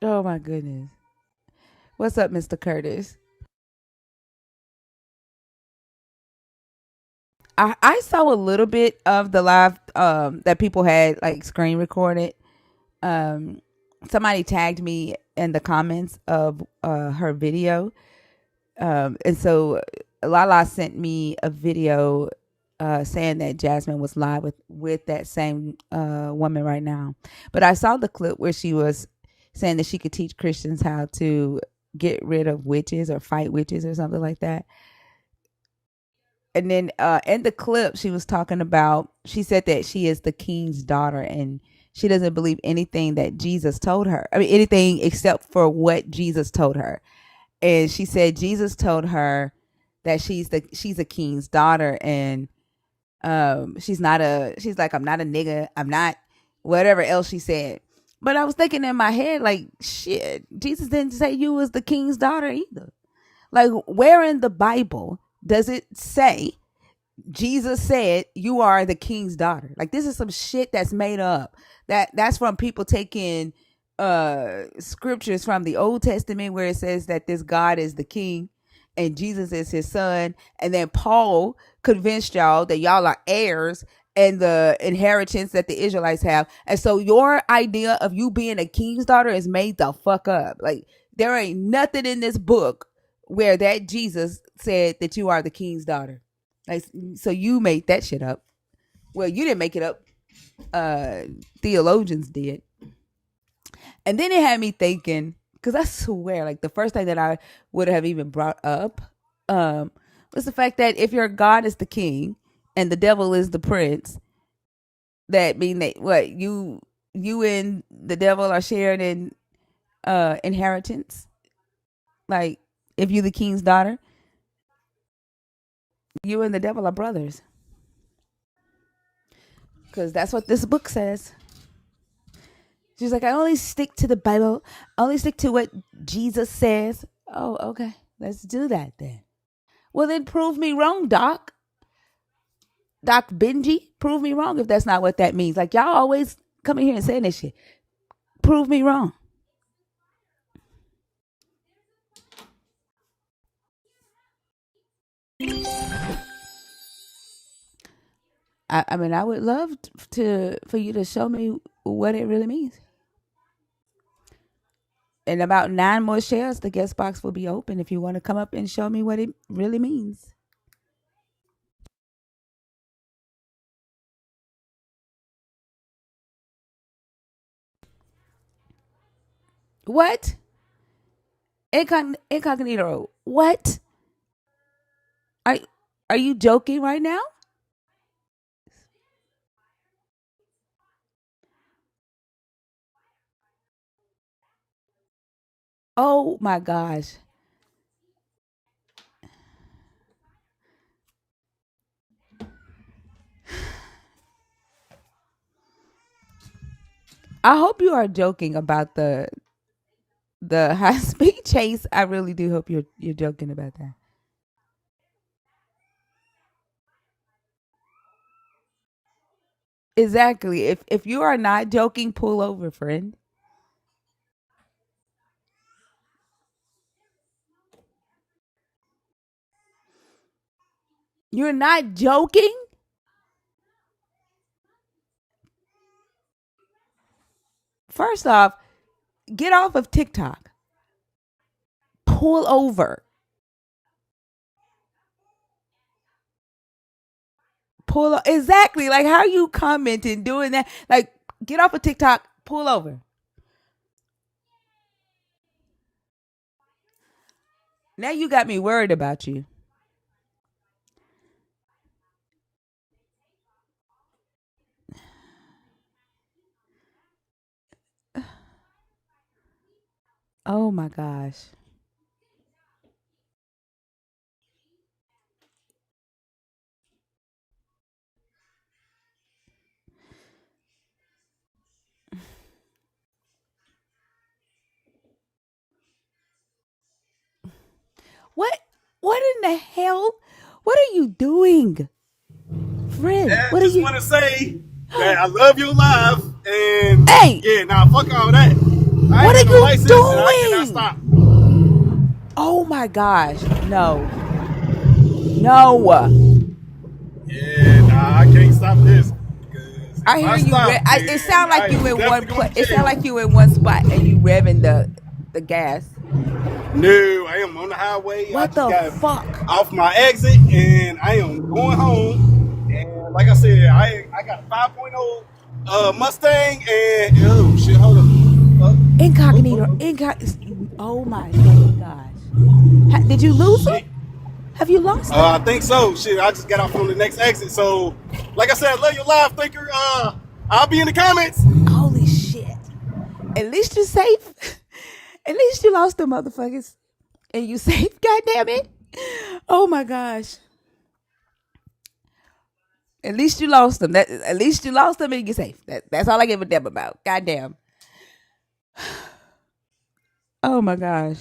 Oh my goodness. What's up, Mr. Curtis? I saw a little bit of the live that people had like screen recorded. Um Somebody tagged me in the comments of her video. And so Lala sent me a video saying that Jasmine was live with that same woman right now. But I saw the clip where she was saying that she could teach Christians how to get rid of witches or fight witches or something like that. And then in the clip, she was talking about, she said that she is the king's daughter and she doesn't believe anything that Jesus told her. I mean, anything except for what Jesus told her. And she said Jesus told her that she's a king's daughter, and she's like, I'm not a nigga, I'm not whatever else she said. But I was thinking in my head, like, shit, Jesus didn't say you was the king's daughter either. Like, where in the Bible does it say Jesus said you are the king's daughter? Like, this is some shit that's made up. That's from people taking scriptures from the Old Testament where it says that this God is the king and Jesus is his son, and then Paul convinced y'all that y'all are heirs and the inheritance that the Israelites have. And so your idea of you being a king's daughter is made the fuck up. Like, there ain't nothing in this book where that Jesus said that you are the king's daughter. Like, so you made that shit up. Well, you didn't make it up. Theologians did. And then it had me thinking, because I swear, like, the first thing that I would have even brought up was the fact that if your God is the king and the devil is the prince, that mean that what you and the devil are sharing in inheritance. Like, if you the king's daughter, you and the devil are brothers. Because that's what this book says. She's like, I only stick to the Bible. I only stick to what Jesus says. Oh, okay. Let's do that then. Well, then prove me wrong, Doc. Doc Benji, prove me wrong if that's not what that means. Like, y'all always come in here and saying this shit. Prove me wrong. I mean, I would love for you to show me what it really means. In about 9 more shares, the guest box will be open if you want to come up and show me what it really means. What? Incognito. What? Are you joking right now? Oh my gosh. I hope you are joking about the high speed chase. I really do hope you're joking about that. Exactly. If you are not joking, pull over, friend. You're not joking? First off, get off of TikTok. Pull over. Exactly. Like, how you commenting doing that? Like, get off of TikTok, pull over. Now you got me worried about you. Oh my gosh. What in the hell? What are you doing? Friend, I what are just you want to say that I love your live and Hey! yeah, nah, fuck all that. I What ain't got are no you license and I cannot doing? stop. Oh my gosh. No. No. Yeah, nah, I can't stop this. Because I if hear I you. stop, It then sounds I like you am in one definitely going place. to It sounds like jail. you in one spot and you revving the gas. No, I am on the highway. I What just the got fuck? off my exit and I am going home. And like I said, I got a 5.0 Mustang and oh shit, hold up. Incognito. Incognito. Oh my fucking gosh. Did you lose them? Shit. Have you lost them? I think so. Shit, I just got off on the next exit. So, like I said, love your live thinker. I'll be in the comments. Holy shit. At least you're safe. At least you lost them motherfuckers. And you safe, god damn it. Oh my gosh. At least you lost them. At least you lost them and you're safe. That's all I give a damn about. God damn. Oh my gosh.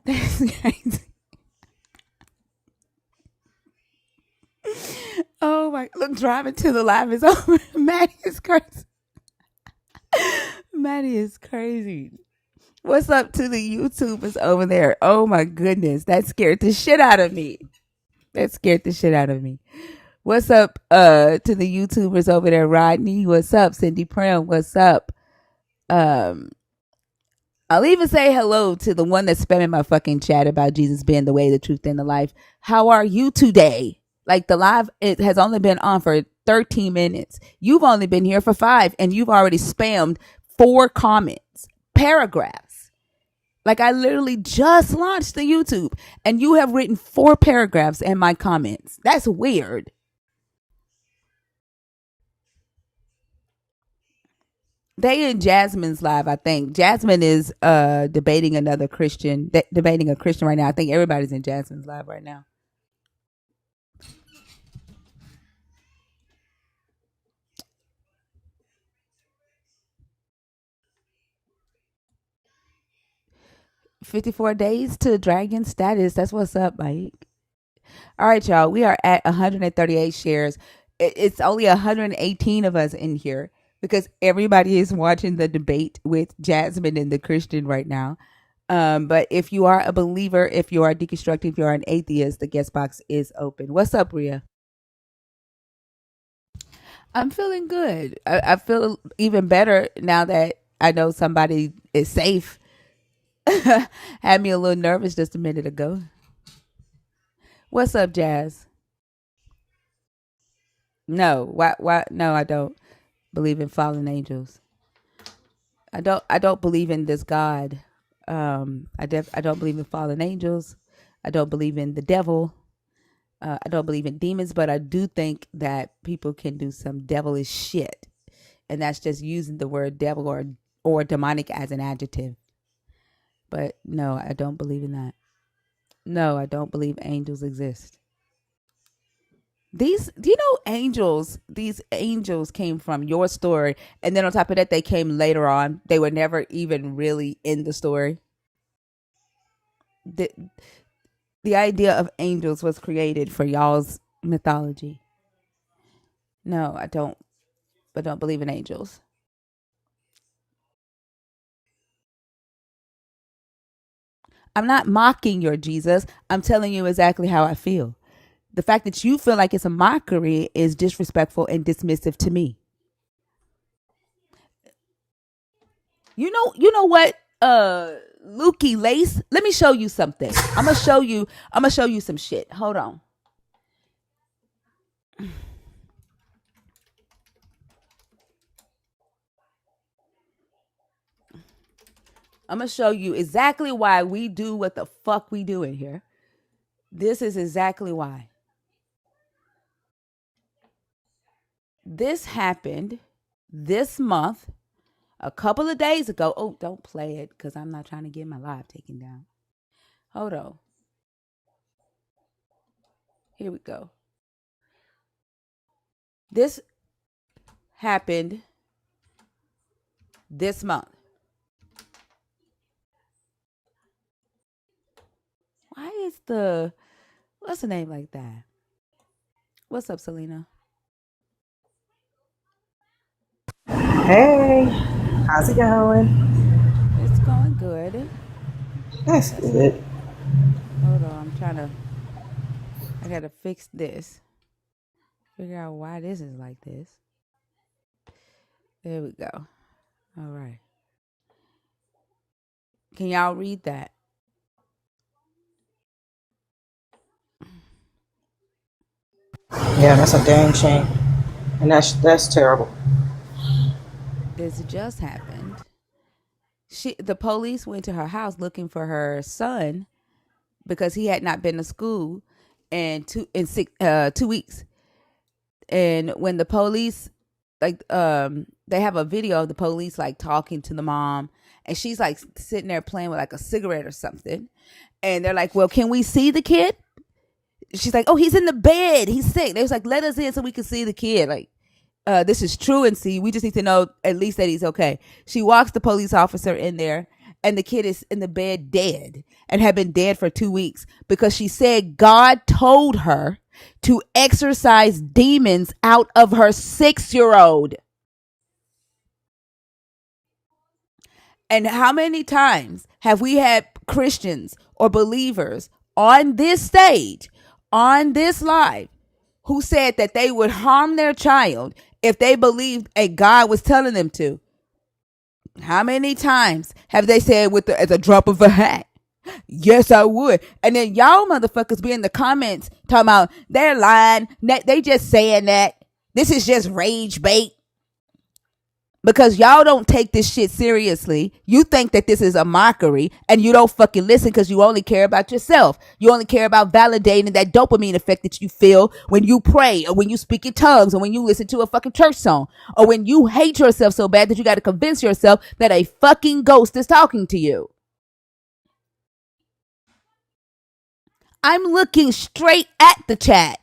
That's crazy. Oh my, look, driving to the live is over. Maddie is crazy. Maddie is crazy. What's up to the YouTubers over there? Oh my goodness. That scared the shit out of me. That scared the shit out of me. What's up to the YouTubers over there? Rodney, what's up? Cindy Prim, what's up? Um, I'll even say hello to the one that's spamming my fucking chat about Jesus being the way, the truth, and the life. How are you today? Like the live, it has only been on for 13 minutes. You've only been here for 5, and you've already spammed 4 comments, paragraphs. Like I literally just launched the YouTube, and you have written 4 paragraphs in my comments. That's weird. They in Jasmine's live, I think. Jasmine is debating another Christian, debating a Christian right now. I think everybody's in Jasmine's live right now. $54 days to dragon status. That's what's up, Mike. All right, y'all. We are at 138 shares. It's only 118 of us in here because everybody is watching the debate with Jasmine and the Christian right now. But if you are a believer, if you are deconstructing, if you are an atheist, the guest box is open. What's up, Rhea? I'm feeling good. I feel even better now that I know somebody is safe. Had me a little nervous just a minute ago. What's up, Jazz? No, why? No, I don't believe in fallen angels. I don't believe in this God. I don't believe in fallen angels. I don't believe in the devil. I don't believe in demons, but I do think that people can do some devilish shit, and that's just using the word devil or demonic as an adjective. But no, I don't believe in that. No, I don't believe angels exist. These, do you know, angels? These angels came from your story, and then on top of that, they came later on. They were never even really in the story. The the idea of angels was created for y'all's mythology. No, I don't. I don't believe in angels. I'm not mocking your Jesus. I'm telling you exactly how I feel. The fact that you feel like it's a mockery is disrespectful and dismissive to me. You know what? Lukey Lace, let me show you something. I'm gonna show you some shit. Hold on. I'm gonna show you exactly why we do what the fuck we do in here. This is exactly why. This happened this month, a couple of days ago. Oh, don't play it because I'm not trying to get my live taken down. Hold on. Here we go. This happened this month. Why is what's the name like that? What's up, Selena? Hey, how's it going? It's going good. That's Let's see. good. Hold on. I gotta fix this. Figure out why this is like this. There we go. All right. Can y'all read that? Yeah, that's a dang shame, and that's terrible. This just happened. The police went to her house looking for her son because he had not been to school in 2 weeks. And when the police they have a video of the police like talking to the mom, and she's like sitting there playing with like a cigarette or something, and they're like, well, can we see the kid? She's like, oh, he's in the bed, he's sick. They was like, let us in so we can see the kid. Like, this is truancy. We just need to know at least that he's okay. She walks the police officer in there, and the kid is in the bed dead and had been dead for 2 weeks because she said God told her to exorcise demons out of her 6-year-old. And how many times have we had Christians or believers on this stage, on this live, who said that they would harm their child if they believed a God was telling them to? How many times have they said at the drop of a hat? Yes, I would. And then y'all motherfuckers be in the comments talking about they're lying. They just saying that. This is just rage bait. Because y'all don't take this shit seriously. You think that this is a mockery, and you don't fucking listen because you only care about yourself. You only care about validating that dopamine effect that you feel when you pray, or when you speak in tongues, or when you listen to a fucking church song, or when you hate yourself so bad that you got to convince yourself that a fucking ghost is talking to you. I'm looking straight at the chat.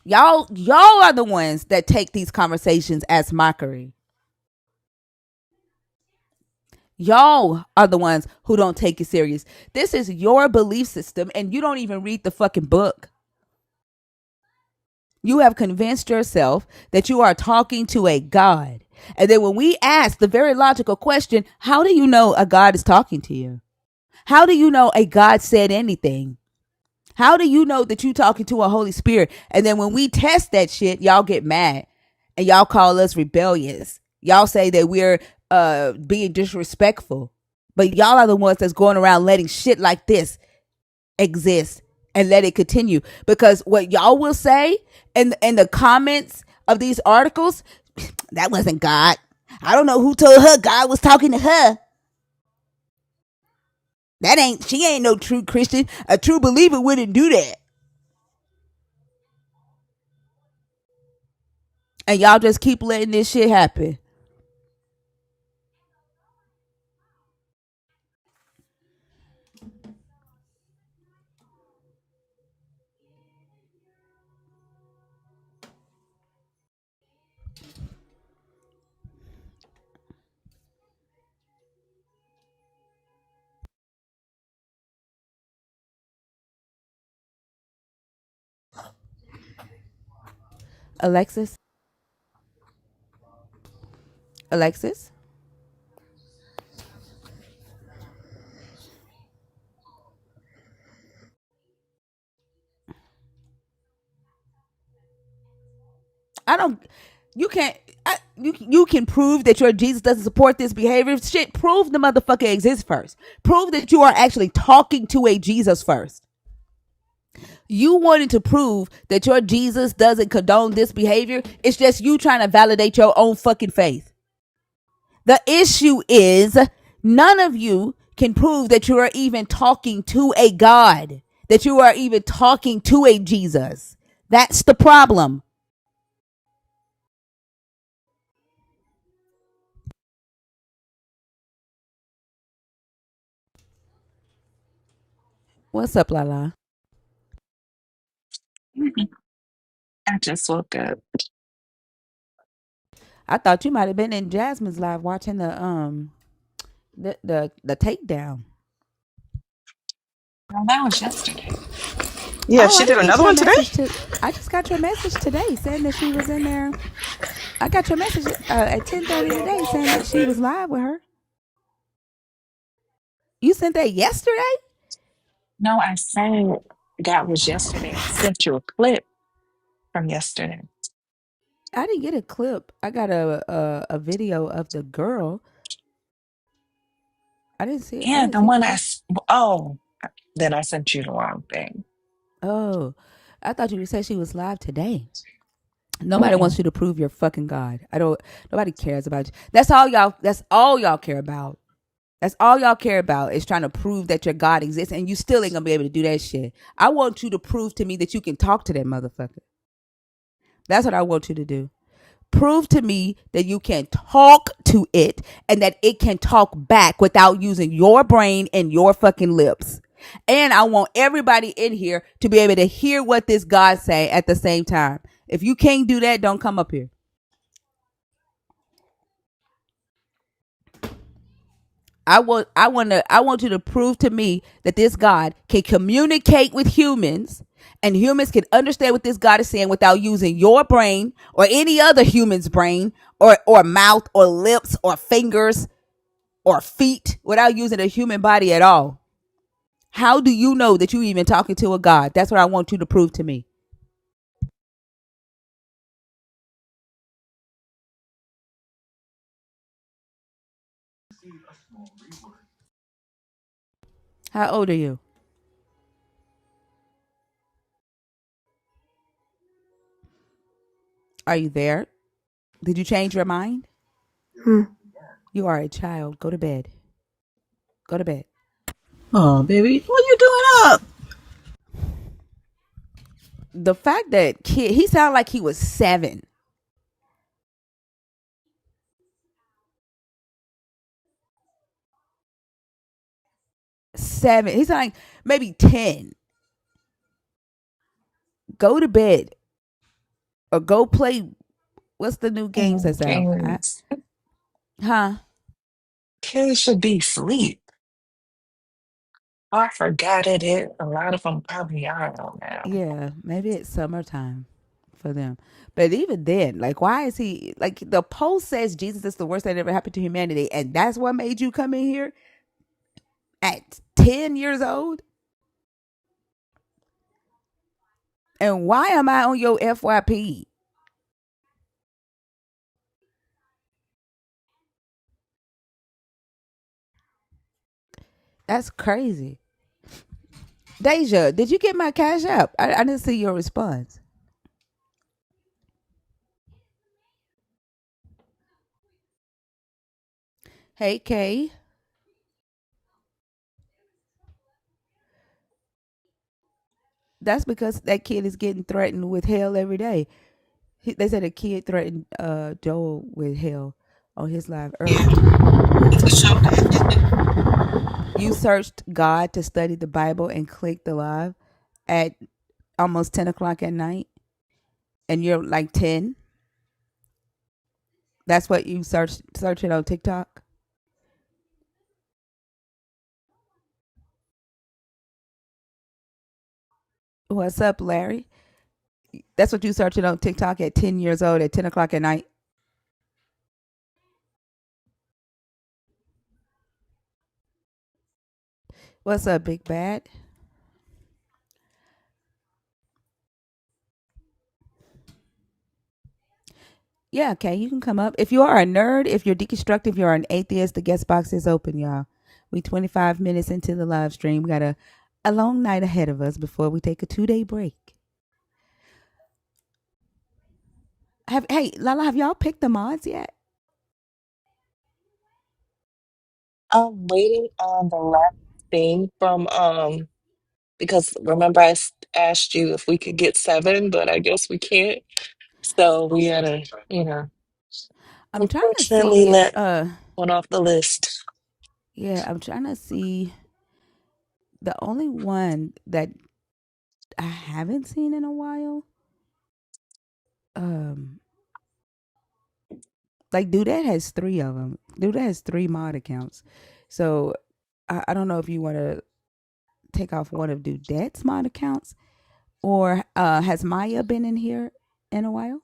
Y'all are the ones that take these conversations as mockery. Y'all are the ones who don't take it serious. This is your belief system, and you don't even read the fucking book. You have convinced yourself that you are talking to a God. And then when we ask the very logical question, how do you know a God is talking to you? How do you know a God said anything? How do you know that you talking to a Holy Spirit? And then when we test that shit, y'all get mad and y'all call us rebellious. Y'all say that we're being disrespectful. But y'all are the ones that's going around letting shit like this exist and let it continue. Because what y'all will say in the comments of these articles, that wasn't God. I don't know who told her God was talking to her. She ain't no true Christian. A true believer wouldn't do that. And y'all just keep letting this shit happen. Alexis? Alexis? I don't. You can't. You can prove that your Jesus doesn't support this behavior. Shit, prove the motherfucker exists first. Prove that you are actually talking to a Jesus first. You wanting to prove that your Jesus doesn't condone this behavior. It's just you trying to validate your own fucking faith. The issue is none of you can prove that you are even talking to a God, that you are even talking to a Jesus. That's the problem. What's up, Lala? I just woke up. I thought you might have been in Jasmine's live watching the takedown. Oh, that was yesterday. Yeah, Oh, she I did didn't get another your one today? message to. I just got your message today saying that she was in there. I got your message at 10:30 today saying that she was live with her. You sent that yesterday? No, I said that was yesterday. I sent you a clip from yesterday. I didn't get a clip. I got a video of the girl. I didn't see. I Yeah, didn't the see one clip. oh, then I sent you the wrong thing. Oh, I thought you said she was live today. Nobody wants Mm-mm. you to prove your fucking God. I don't. Nobody cares about you. That's all y'all. That's all y'all care about. That's all y'all care about is trying to prove that your God exists, and you still ain't gonna be able to do that shit. I want you to prove to me that you can talk to that motherfucker. That's what I want you to do. Prove to me that you can talk to it and that it can talk back without using your brain and your fucking lips. And I want everybody in here to be able to hear what this God say at the same time. If you can't do that, don't come up here. I want you to prove to me that this God can communicate with humans and humans can understand what this God is saying without using your brain or any other human's brain or mouth or lips or fingers or feet without using a human body at all. How do you know that you even talking to a God? That's what I want you to prove to me. How old are you? Are you there? Did you change your mind? Hmm. You are a child. Go to bed. Go to bed. Oh, baby, what you doing up? The fact that kid, he sounded like he was 7. 7. He's like maybe 10. Go to bed or go play. What's the new games And that's out? games. Huh? Kids should be asleep. Oh, I forgot it. A lot of them probably are now. Yeah, maybe it's summertime for them. But even then, like, why is he like the post says Jesus is the worst that ever happened to humanity, and that's what made you come in here at 10 years old? And why am I on your FYP? That's crazy. Deja, did you get my cash app? I didn't see your response. Hey, Kay. That's because that kid is getting threatened with hell every day. They said a kid threatened Joel with hell on his live earlier. You searched God to study the Bible and clicked the live at almost 10 o'clock at night, and you're like 10. That's what you search it on TikTok. What's up, Larry? That's what you search it on TikTok at 10 years old at 10 o'clock at night. What's up, Big Bad? Yeah, okay, you can come up. If you are a nerd, if you're deconstructive, if you're an atheist, the guest box is open, y'all. We 25 minutes into the live stream. We got a long night ahead of us before we take a 2-day break. Hey, Lala, have y'all picked the mods yet? I'm waiting on the last thing from because remember asked you if we could get 7, but I guess we can't. So we gotta, I'm trying to unfortunately see let one off the list. yeah, I'm trying to see the only one that I haven't seen in a while. Um like Dudette has 3 of them. Dudette has 3 mod accounts. So I don't know if you want to take off one of Dudette's mod accounts, or has Maya been in here in a while?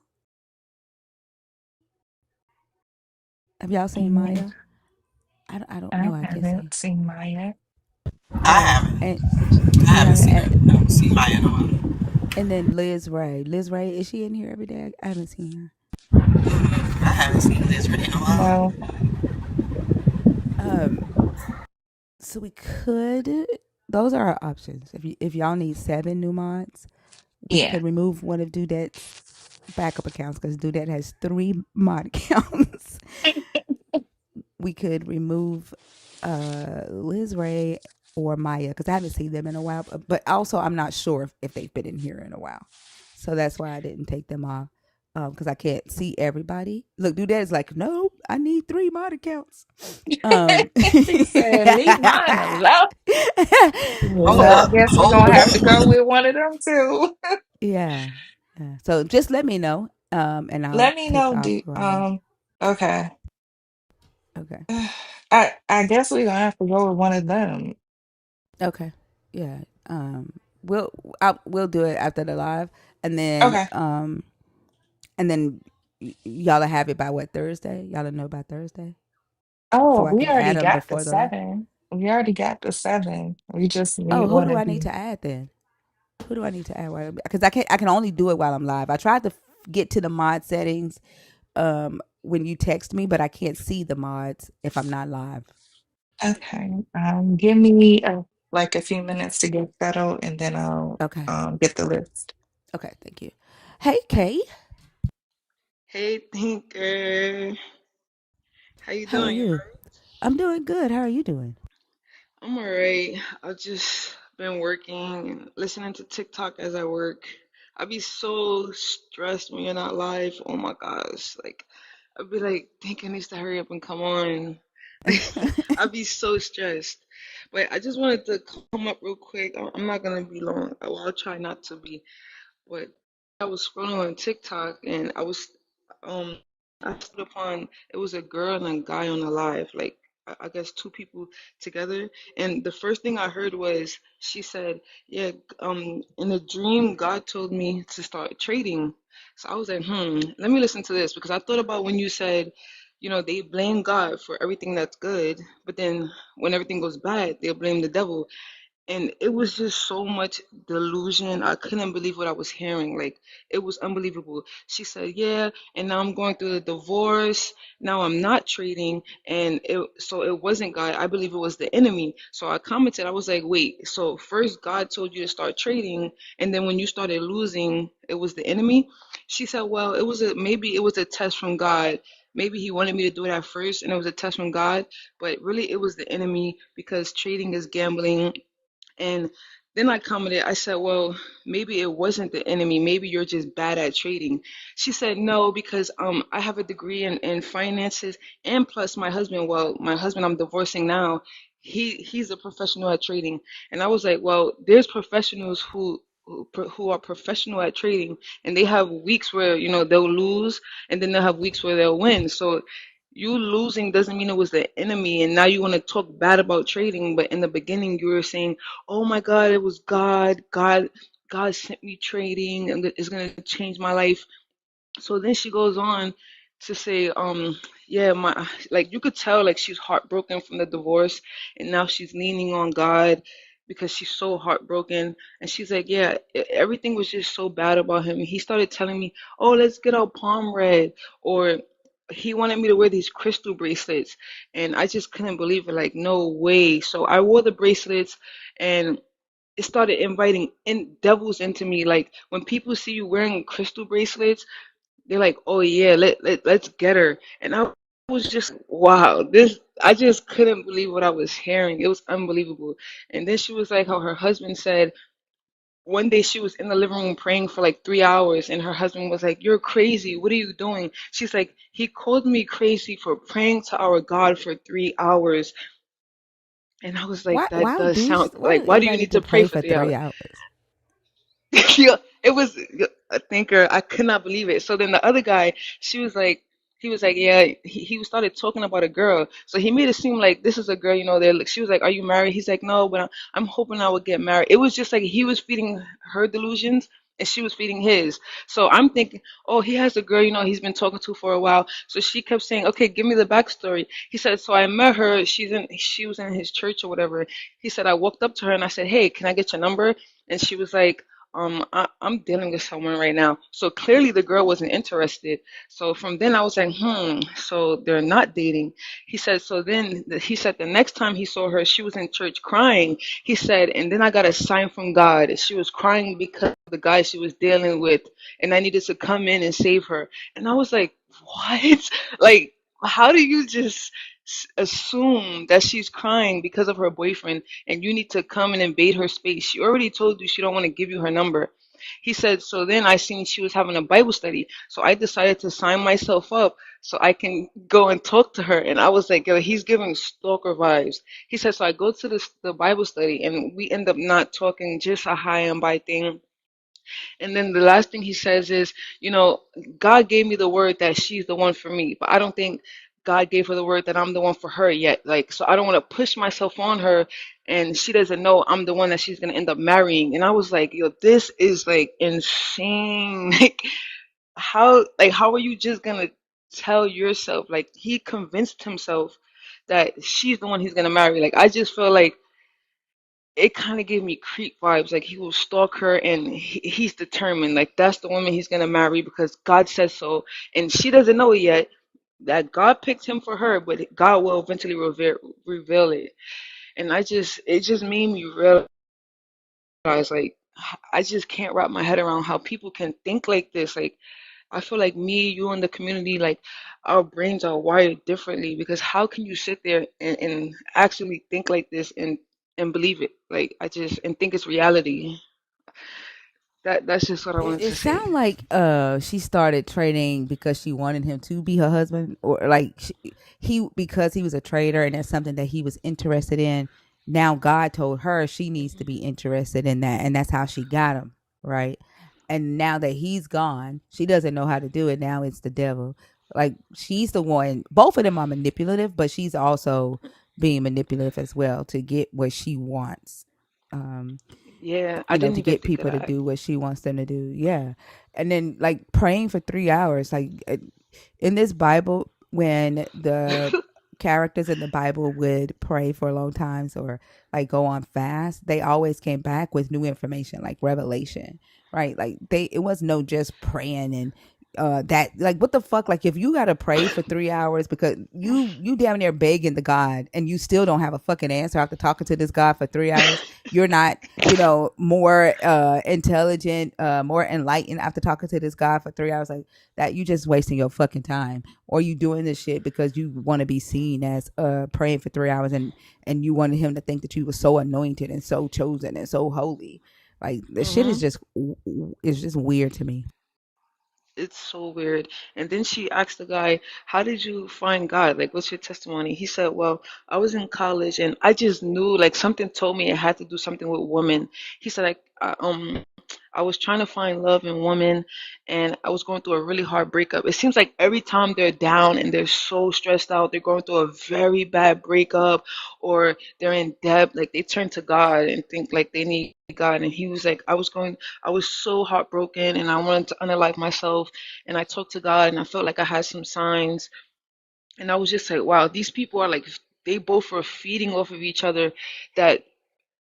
Have y'all seen Mm, Maya? I don't know. I I can't see. haven't seen Maya. I Oh, haven't. and I you haven't haven't. seen her. I haven't seen Maya in a while. And then Liz Ray. Liz Ray, is she in here every day? I haven't seen her. I haven't seen Liz Ray in a while. No. Um, so we could. Those are our options. If y'all need 7 new mods, we Yeah. could remove one of Dudette's backup accounts because Dudette has 3 mod accounts. We could remove Liz Ray or Maya because I haven't seen them in a while. But also, I'm not sure if they've been in here in a while, so that's why I didn't take them off because I can't see everybody. Look, Dudette is like, no, I need 3 mod accounts. Um, She said, leave mine alone. Hold Well, I so up. guess we're Hold gonna have to up. go with one of them too. yeah, yeah. So just let me know, and I'll Let me take know, off who I need. okay. Okay. I guess we're gonna have to go with one of them. Okay. Yeah. We'll we'll do it after the live, and then Okay. and then y'all will have it by what, Thursday? Y'all will know by Thursday, Oh, so I we can add already them got the before the live. 7. We already got the 7. We just need Oh, who one do of I need you. to add then? Who do I need to add? Because I can only do it while I'm live. I tried to get to the mod settings when you text me, but I can't see the mods if I'm not live. Okay. Give me like a few minutes to get settled, and then I'll Okay. get the list. Okay. Thank you. Hey, Kay, Hey Tinker, how you how are doing? You you? alright? I'm doing good. How are you doing? I'm alright. I've just been working and listening to TikTok as I work. I be so stressed when you're not live. Oh my gosh. Like I'd be like, Tinker needs to hurry up and come on. I'd be so stressed. But I just wanted to come up real quick. I'm not gonna be long. Well, I'll try not to be. But I was scrolling on TikTok and um I stumbled upon it was a girl and a guy on a live, like I guess two people together. And the first thing I heard was she said, "Yeah, in a dream God told me to start trading." So I was like, let me listen to this because I thought about when you said, they blame God for everything that's good, but then when everything goes bad, they'll blame the devil. And it was just so much delusion. I couldn't believe what I was hearing. Like, it was unbelievable. She said, "Yeah, and now I'm going through the divorce. Now I'm not trading." And so it wasn't God. I believe it was the enemy. So I commented, I was like, wait, so first God told you to start trading, and then when you started losing, it was the enemy? She said, well, maybe it was a test from God. Maybe he wanted me to do it at first, and it was a test from God, but really it was the enemy because trading is gambling. And then I commented, I said, well, maybe it wasn't the enemy. Maybe you're just bad at trading. She said, no, because I have a degree in finances. And plus my husband I'm divorcing now, he's a professional at trading. And I was like, well, there's professionals who are professional at trading, and they have weeks where, they'll lose, and then they'll have weeks where they'll win. So you losing doesn't mean it was the enemy, and now you want to talk bad about trading, but in the beginning you were saying, oh my God, it was God. God sent me trading and it's gonna change my life. So then she goes on to say, yeah, my like you could tell like she's heartbroken from the divorce, and now she's leaning on God because she's so heartbroken. And she's like, yeah, everything was just so bad about him. He started telling me, oh, let's get our palm read, or he wanted me to wear these crystal bracelets, and I just couldn't believe it. Like, no way. So I wore the bracelets, and it started inviting in devils into me. Like when people see you wearing crystal bracelets, they're like, "Oh yeah, let's get her." And I was just, wow, this I just couldn't believe what I was hearing. It was unbelievable. And then she was like how her husband said one day she was in the living room praying for like 3 hours, and her husband was like, "You're crazy. What are you doing?" She's like, "He called me crazy for praying to our God for 3 hours." And I was like, that does sound Why like, do why do you everybody need need to to pray pray for for three 3 hours? Yeah, it was a thinker. I could not believe it. So then the other guy, she was like, He was like, yeah, he started talking about a girl. So he made it seem like this is a girl, you know, there. Like, she was like, are you married? He's like, no, but I'm hoping I would get married. It was just like he was feeding her delusions and she was feeding his. So I'm thinking, oh, he has a girl, you know, he's been talking to for a while. So she kept saying, okay, give me the backstory. He said, so I met her. She was in his church or whatever. He said, I walked up to her and I said, hey, can I get your number? And she was like, I'm dealing with someone right now. So clearly the girl wasn't interested. So from then I was like, so they're not dating. He said, so then he said the next time he saw her, she was in church crying. He said, and then I got a sign from God. She was crying because of the guy she was dealing with, and I needed to come in and save her. And I was like, what? Like, how do you just assume that she's crying because of her boyfriend and you need to come and invade her space? She already told you she don't want to give you her number. He said, so then I seen she was having a Bible study. So I decided to sign myself up so I can go and talk to her. And I was like, yo, he's giving stalker vibes. He said, so I go to the Bible study and we end up not talking, just a high and by thing. And then the last thing he says is, you know, God gave me the word that she's the one for me, but I don't think God gave her the word that I'm the one for her yet. Like, so I don't want to push myself on her and she doesn't know I'm the one that she's going to end up marrying. And I was like, yo, this is like insane. How are you just going to tell yourself? Like, he convinced himself that she's the one he's going to marry. Like, I just feel like it kind of gave me creep vibes. Like he will stalk her and he's determined. Like that's the woman he's gonna marry because God says so, and she doesn't know it yet. That God picked him for her, but God will eventually reveal it. And it just made me realize, like, I just can't wrap my head around how people can think like this. Like, I feel like me, you, and the community, like, our brains are wired differently because how can you sit there and actually think like this and believe it? Like, and think it's reality. That's just what I It, wanted it to say. sounds like she started trading because she wanted him to be her husband, or like he because he was a trader and that's something that he was interested in. Now God told her she needs to be interested in that, and that's how she got him, right? And now that he's gone, she doesn't know how to do it. Now it's the devil. Like she's the one. Both of them are manipulative, but she's also being manipulative as well to get what she wants. Um, Yeah, I to didn't even get think of people to that. do what she wants them to do. Yeah. And then like praying for 3 hours, like in this Bible, when the characters in the Bible would pray for long times or like go on fast, they always came back with new information, like revelation, right? Like it was no just praying and that like what the fuck, like if you gotta pray for 3 hours because you damn near begging the God and you still don't have a fucking answer after talking to this God for 3 hours, you're not more intelligent, more enlightened after talking to this guy for 3 hours, like that, you just wasting your fucking time. Or you doing this shit because you want to be seen as praying for 3 hours and you wanted him to think that you were so anointed and so chosen and so holy. Like the shit hmm is just weird to me. It's so weird. And then she asked the guy, how did you find God? Like, what's your testimony? He said, well, I was in college and I just knew, like, something told me it had to do something with women. He said, like, I was trying to find love in women and I was going through a really hard breakup. It seems like every time they're down and they're so stressed out, they're going through a very bad breakup or they're in debt, like they turn to God and think like they need God. And he was like, I was so heartbroken and I wanted to unalive myself. And I talked to God and I felt like I had some signs. And I was just like, wow, these people are like, they both were feeding off of each other, that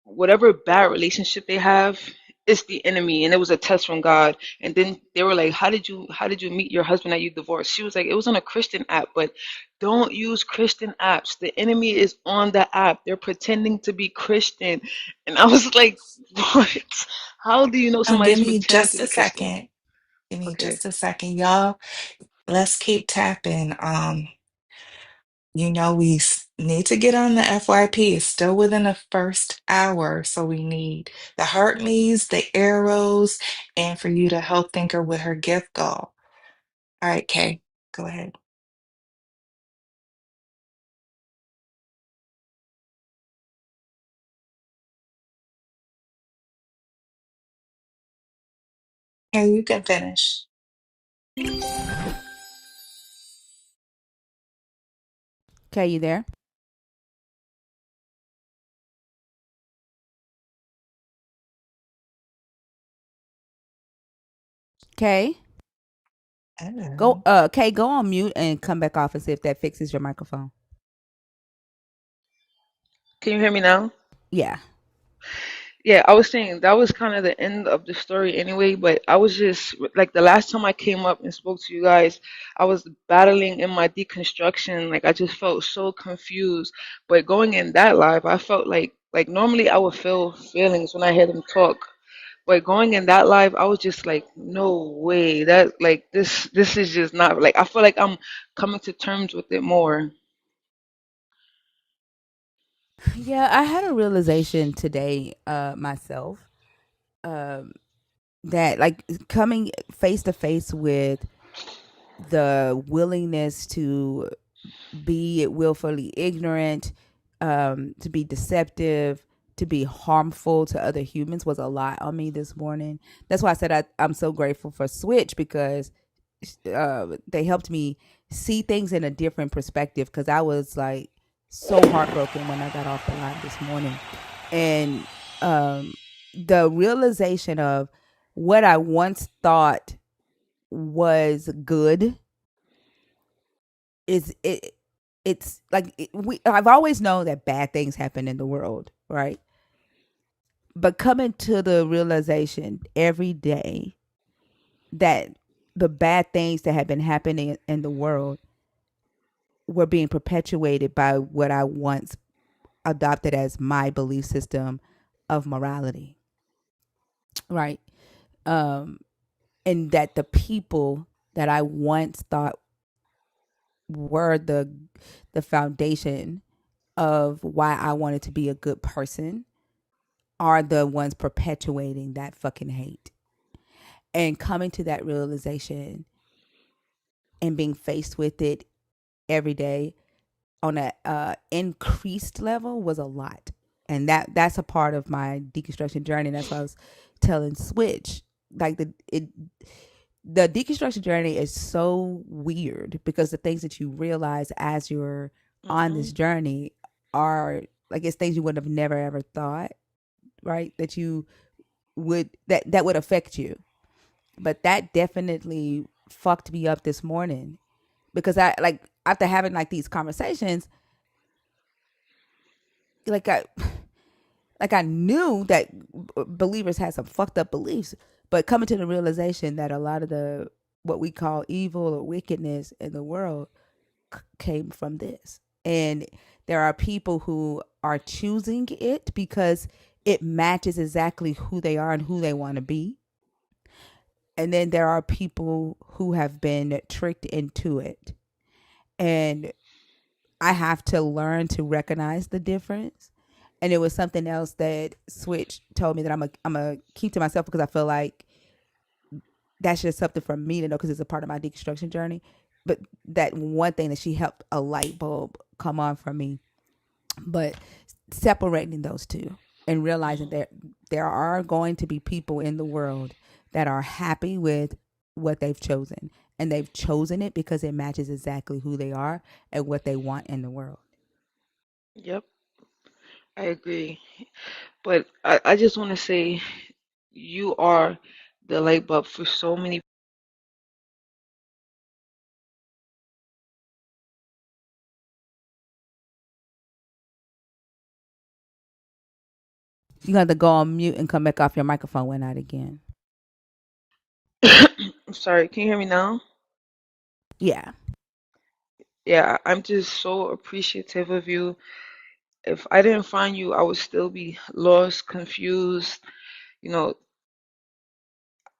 whatever bad relationship they have, it's the enemy, and it was a test from God. And then they were like, how did you meet your husband that you divorced? She was like, it was on a Christian app, but don't use Christian apps. The enemy is on the app. They're pretending to be Christian. And I was like, what? How do you know Give somebody's me pretending to just a be Christian? second. Give me Okay. just a second, y'all. Let's keep tapping. Need to get on the FYP. It's still within the first hour, so we need the heart me's, the arrows, and for you to help Thinker with her gift goal. All right, Kay, go ahead. Kay, you can finish. Okay, you there? Okay. Go Oh. okay, go on mute and come back off and see if that fixes your microphone. Can you hear me now? Yeah. Yeah, I was saying that was kind of the end of the story anyway, but I was just like the last time I came up and spoke to you guys, I was battling in my deconstruction. Like I just felt so confused. But going in that live, I felt like normally I would feel feelings when I hear them talk. But going in that live, I was just like, no way. That like this is just not like I feel like I'm coming to terms with it more. Yeah, I had a realization today myself um that like coming face to face with the willingness to be willfully ignorant, to be deceptive, to be harmful to other humans was a lot on me this morning. That's why I said I'm so grateful for Switch because they helped me see things in a different perspective because I was like so heartbroken when I got off the live this morning. And um, the realization of what I once thought was good is it's like I've always known that bad things happen in the world, right? But coming to the realization every day that the bad things that have been happening in the world were being perpetuated by what I once adopted as my belief system of morality, right? Um, and that the people that I once thought were the foundation of why I wanted to be a good person are the ones perpetuating that fucking hate. And coming to that realization and being faced with it every day on a increased level was a lot. And that's a part of my deconstruction journey. And that's why I was telling Switch like the deconstruction journey is so weird because the things that you realize as you're on Hmm. this journey are like it's things you would have never ever thought, right? That you would that would affect you. But that definitely fucked me up this morning because I like after having like these conversations, like I knew that believers had some fucked up beliefs, but coming to the realization that a lot of the what we call evil or wickedness in the world came from this. And there are people who are choosing it because it matches exactly who they are and who they want to be. And then there are people who have been tricked into it. And I have to learn to recognize the difference. And it was something else that Switch told me that I'm a keep to myself because I feel like that's just something for me to know because it's a part of my deconstruction journey. But that one thing that she helped a light bulb come on for me. But separating those two and realizing that there are going to be people in the world that are happy with what they've chosen. And they've chosen it because it matches exactly who they are and what they want in the world. Yep, I agree. But I just want to say you are the light bulb for so many. You got to go on mute and come back off your microphone went out again. I'm sorry, can you hear me now? Yeah. Yeah, I'm just so appreciative of you. If I didn't find you, I would still be lost, confused. You know,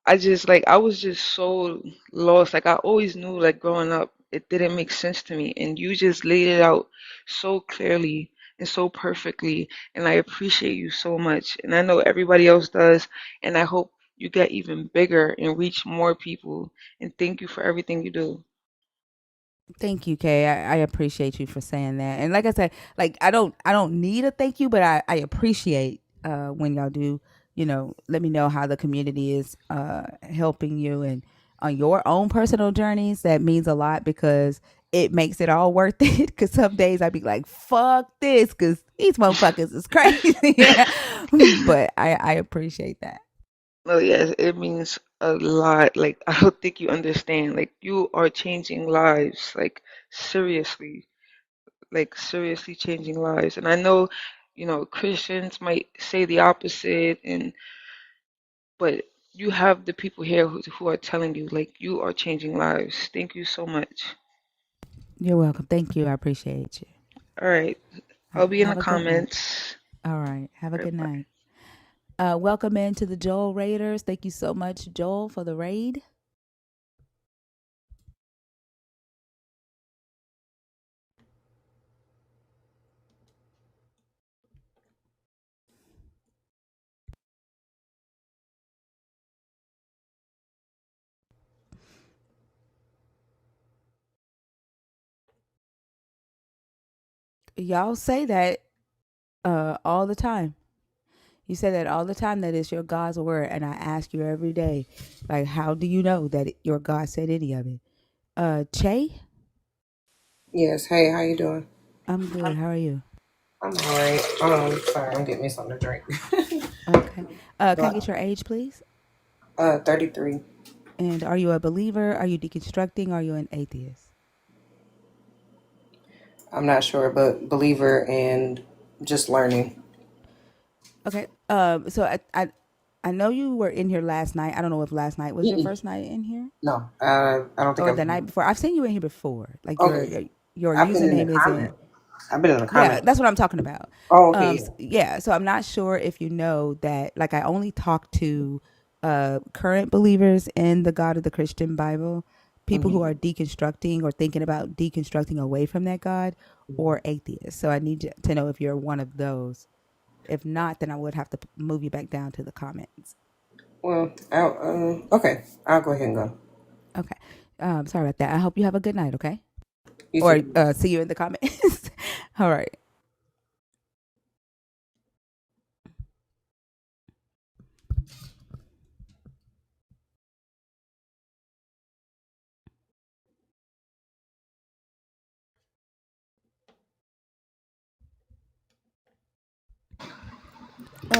I just like I was just so lost. Like I always knew like growing up it didn't make sense to me and you just laid it out so clearly and so perfectly and I appreciate you so much. And I know everybody else does and I hope you get even bigger and reach more people and thank you for everything you do. Thank you, Kay. I appreciate you for saying that. And like I said, like I don't need a thank you, but I appreciate when y'all do, let me know how the community is helping you and on your own personal journeys, that means a lot because it makes it all worth it. Because some days I'd be like, "Fuck this," because these motherfuckers is crazy. Yeah, but I appreciate that. No, yes, it means a lot. Like, I don't think you understand. Like, you are changing lives. Like, seriously changing lives. And I know, Christians might say the opposite, but you have the people here who are telling you, like, you are changing lives. Thank you so much. You're welcome. Thank you. I appreciate you. All right, All I'll right. be in the Have a good night. comments. All right. Have a All right, good bye. night. Welcome into the Joel Raiders. Thank you so much, Joel, for the raid. Y'all say that all the time. You say that all the time, that it's your God's word, and I ask you every day, like, how do you know that your God said any of it? Che, Yes. Hey, how you doing? I'm good. How are you? I'm all right. Sorry, I'm getting me something to drink. Okay. Can I But get your age, please? 33. And are you a believer? Are you deconstructing? Are you an atheist? I'm not sure, but believer and just learning. Okay. So I know you were in here last night. I don't know if last night was your Mm-mm. first night in here No, I don't think or I've the been. night before. I've seen you in here before. Like Okay, your I've been in the username isn't. comment. I've been in the Yeah, comment. that's what I'm talking about. Oh, okay, yeah. Yeah. So I'm not sure if you know that. Like, I only talk to current believers in the God of the Christian Bible, people who Hmm. are deconstructing or thinking about deconstructing away from that God, or atheists. So I need to know if you're one of those. If not, then I would have to move you back down to the comments. Well, okay, I'll go ahead and go. Okay. Sorry about that. I hope you have a good night. Okay. You Or too. see you in the comments. All right.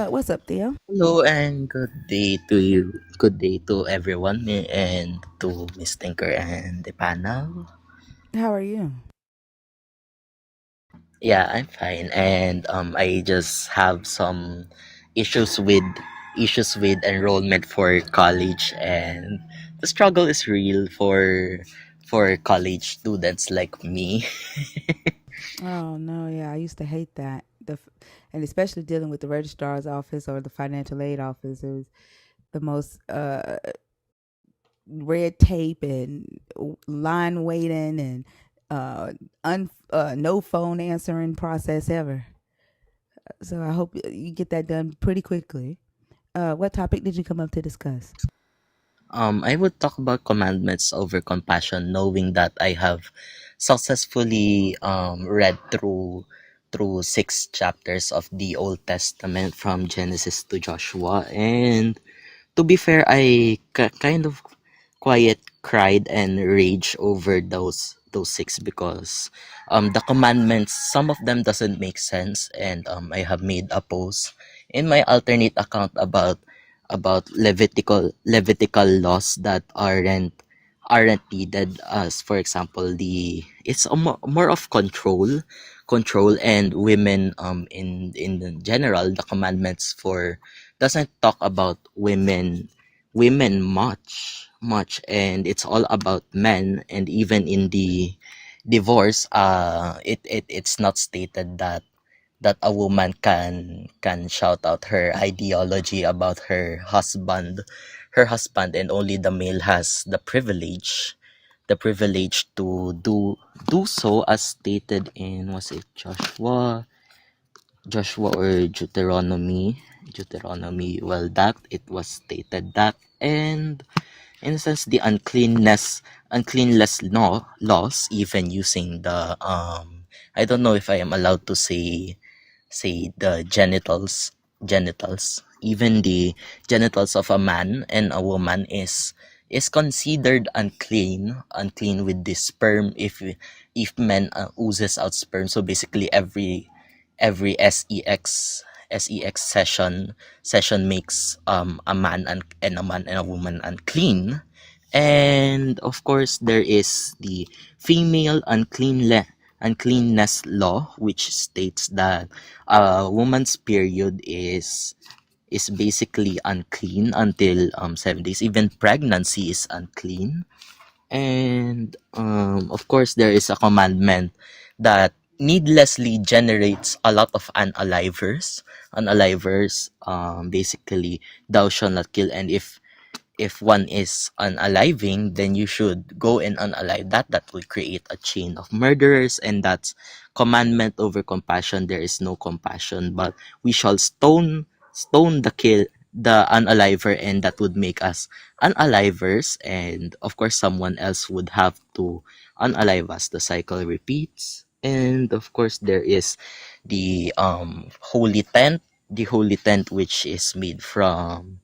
What's up, Theo? Hello and good day to you. Good day to everyone and to Miss Tinker and the panel. How are you? Yeah, I'm fine and I just have some issues with enrollment for college, and the struggle is real for college students like me. Oh no, yeah, I used to hate that. And especially dealing with the registrar's office or the financial aid office, it was the most red tape and line waiting and no phone answering process ever. So I hope you get that done pretty quickly. What topic did you come up to discuss? I would talk about commandments over compassion, knowing that I have successfully read through 6 chapters of the Old Testament from Genesis to Joshua, and to be fair, I kind of quiet cried and rage over those 6 because the commandments, some of them doesn't make sense, and I have made a post in my alternate account about Levitical laws that aren't needed, as for example the it's a more of control, and women, in general the commandments for doesn't talk about women much, and it's all about men. And even in the divorce, it's not stated that a woman can shout out her ideology about her husband, and only the male has the privilege to do so, as stated in, was it Joshua or Deuteronomy. Well, that it was stated that. And in a sense, the uncleanness laws, even using the I don't know if I am allowed to say the genitals, even the genitals of a man and a woman is considered unclean with the sperm if men oozes out sperm. So basically every sex session makes a man and a man and a woman unclean. And of course there is the female uncleanness law, which states that a woman's period is basically unclean until 7 days. Even pregnancy is unclean. And of course, there is a commandment that needlessly generates a lot of unalivers. Unalivers, basically, thou shalt not kill. And if one is unaliving, then you should go and unalive that. That will create a chain of murderers, and that's commandment over compassion. There is no compassion, but we shall stone the unaliver, and that would make us unalivers. And of course, someone else would have to unalive us. The cycle repeats. And of course, there is the the holy tent, which is made from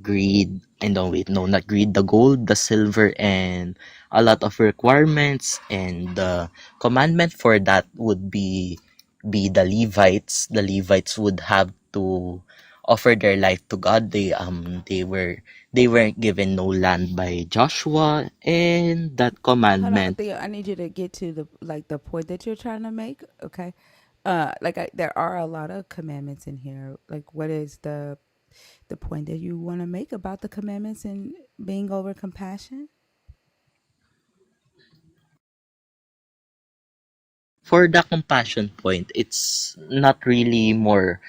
greed, and no, wait, no, not greed, the gold, the silver, and a lot of requirements. And the commandment for that would be the Levites would have to offer their life to God. They weren't given no land by Joshua. And that Hold on, commandment, Theo. I need you to get to the point that you're trying to make. Okay. There are a lot of commandments in here. Like, what is the point that you want to make about the commandments and being over compassion? for the compassion point, it's not really more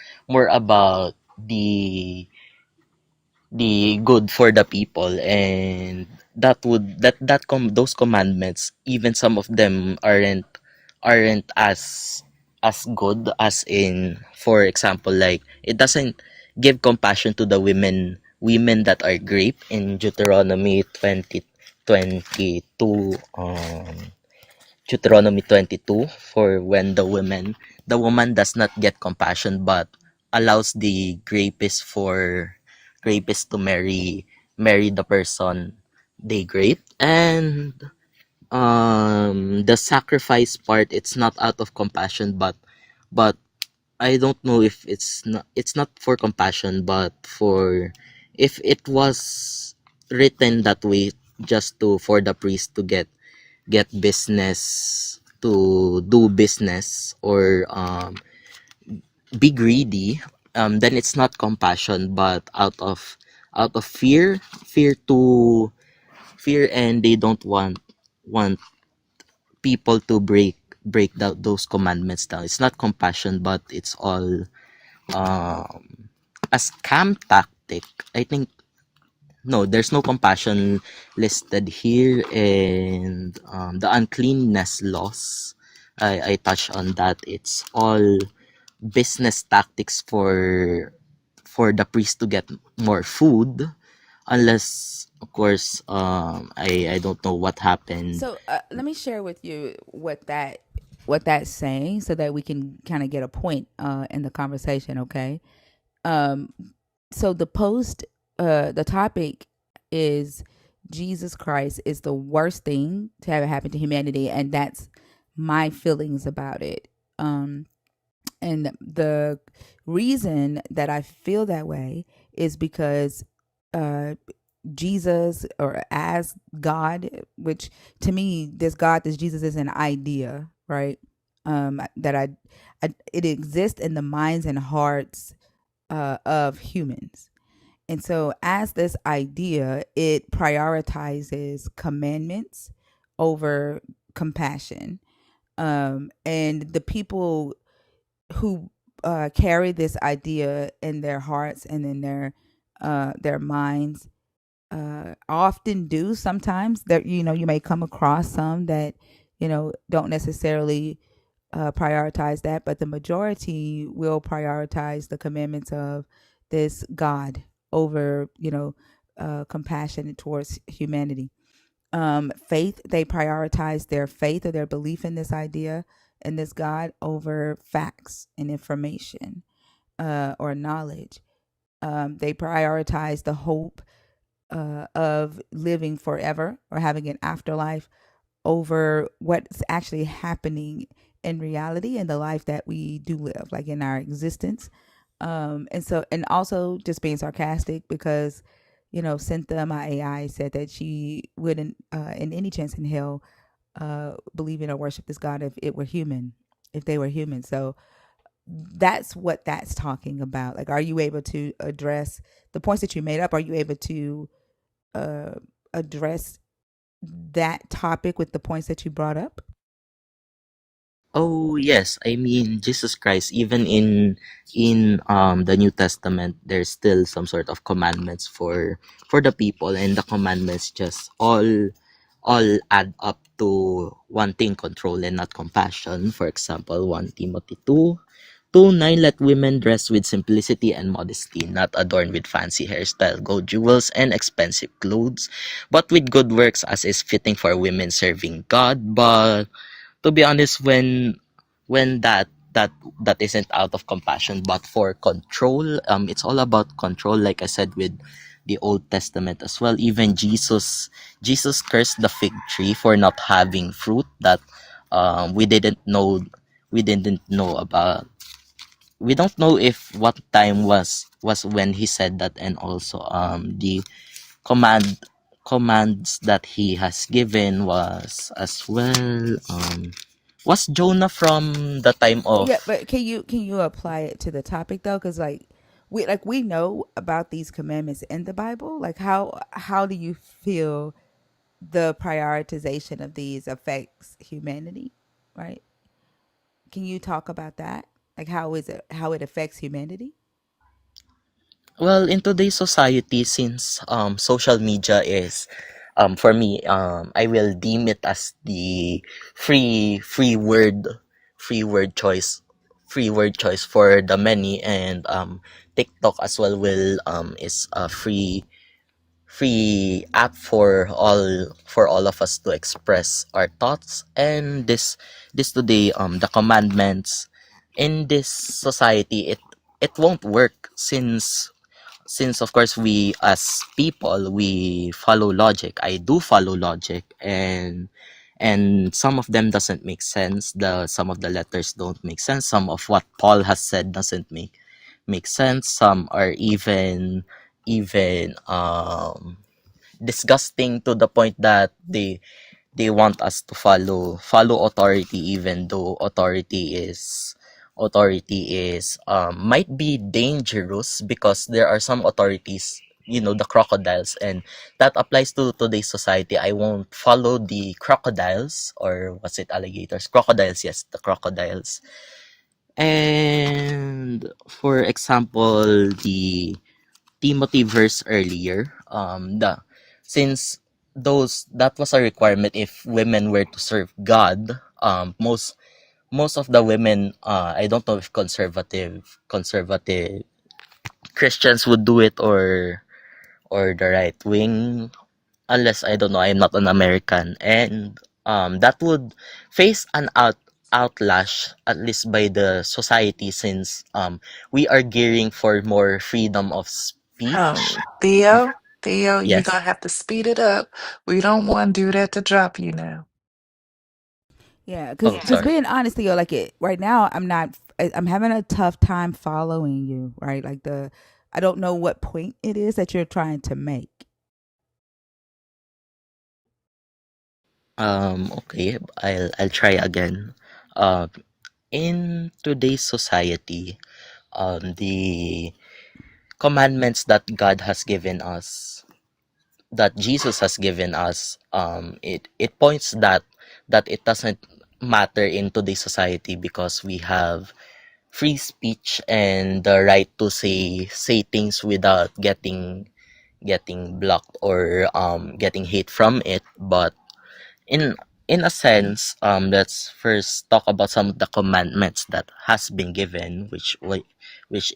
about the good for the people. And those commandments, even some of them aren't as good, as in, for example, like, it doesn't give compassion to the women that are raped in Deuteronomy 20:22. Deuteronomy 22, for when the woman does not get compassion, but allows the rapist to marry the person they raped. And the sacrifice part, it's not out of compassion, but I don't know if it's not for compassion, but for, if it was written that way, just to for the priest to get business, to do business, or be greedy, then it's not compassion, but out of fear, and they don't want people to break those commandments down. It's not compassion, but it's all a scam tactic, I think. No, there's no compassion listed here. And the uncleanness laws, I touched on that. It's all business tactics for the priest to get more food, unless, of course, I don't know what happened. So let me share with you what that's saying, so that we can kind of get a point in the conversation. Okay. Um, so the topic is Jesus Christ is the worst thing to ever happen to humanity, and that's my feelings about it. And the reason that I feel that way is because uh, Jesus, or as God, which to me, this Jesus is an idea, right? That it exists in the minds and hearts of humans. And so, as this idea, it prioritizes commandments over compassion. And the people who carry this idea in their hearts and in their minds often do. Sometimes that, you may come across some that don't necessarily prioritize that, but the majority will prioritize the commandments of this God over compassion towards humanity. Faith, they prioritize their faith or their belief in this idea and this God over facts and information or knowledge. They prioritize the hope of living forever or having an afterlife over what's actually happening in reality in the life that we do live, like in our existence. And also just being sarcastic because, Cynthia, my AI, said that she wouldn't, in any chance in hell, believe in or worship this God if they were human. So that's what that's talking about. Like, are you able to address the points that you made up? Are you able to uh, address that topic with the points that you brought up? Oh yes, I mean Jesus Christ. Even in the New Testament, there's still some sort of commandments for the people, and the commandments just all add up to wanting control and not compassion. For example, 1 Timothy 2:9, let women dress with simplicity and modesty, not adorned with fancy hairstyle, gold jewels, and expensive clothes, but with good works as is fitting for women serving God. But to be honest, when that isn't out of compassion but for control, it's all about control. Like I said, with the Old Testament as well, even Jesus cursed the fig tree for not having fruit that we didn't know, about. We don't know if what time was when he said that, and also the command commands that he has given was as well. Was Jonah from the time of? Yeah, but can you apply it to the topic though? Because we know about these commandments in the Bible. Like how do you feel the prioritization of these affects humanity? Right? Can you talk about that? Like how it affects humanity? Well, in today's society, since social media is, for me, I will deem it as the free word choice, for the many, and TikTok as well will is a free app for all of us to express our thoughts. And this today, the commandments in this society, it won't work, since of course we as people, we follow logic. I do follow logic, and some of them doesn't make sense. The Some of the letters don't make sense. Some of what Paul has said doesn't make sense. Some are even disgusting, to the point that they want us to follow authority, even though authority is might be dangerous, because there are some authorities, the crocodiles, and that applies to today's society. I won't follow the crocodiles, or what's it, alligators, crocodiles, yes, the crocodiles. And for example, the Timothy verse earlier, the since those that was a requirement if women were to serve God. Most of the women, I don't know if conservative Christians would do it, or the right wing, unless, I don't know, I'm not an American, and that would face an outlash, at least by the society, since we are gearing for more freedom of speech. Theo, you're Yes. gonna have to speed it up. We don't want to do that to drop you now. Yeah, Oh, because sorry. being honest, Theo, like it right now, I'm having a tough time following you. Right, like I don't know what point it is that you're trying to make. Okay, I'll try again. Uh, in today's society, the commandments that God has given us, that Jesus has given us, it points that it doesn't matter in today's society, because we have free speech and the right to say things without getting blocked, or getting hate from it. But in in a sense, let's first talk about some of the commandments that has been given, which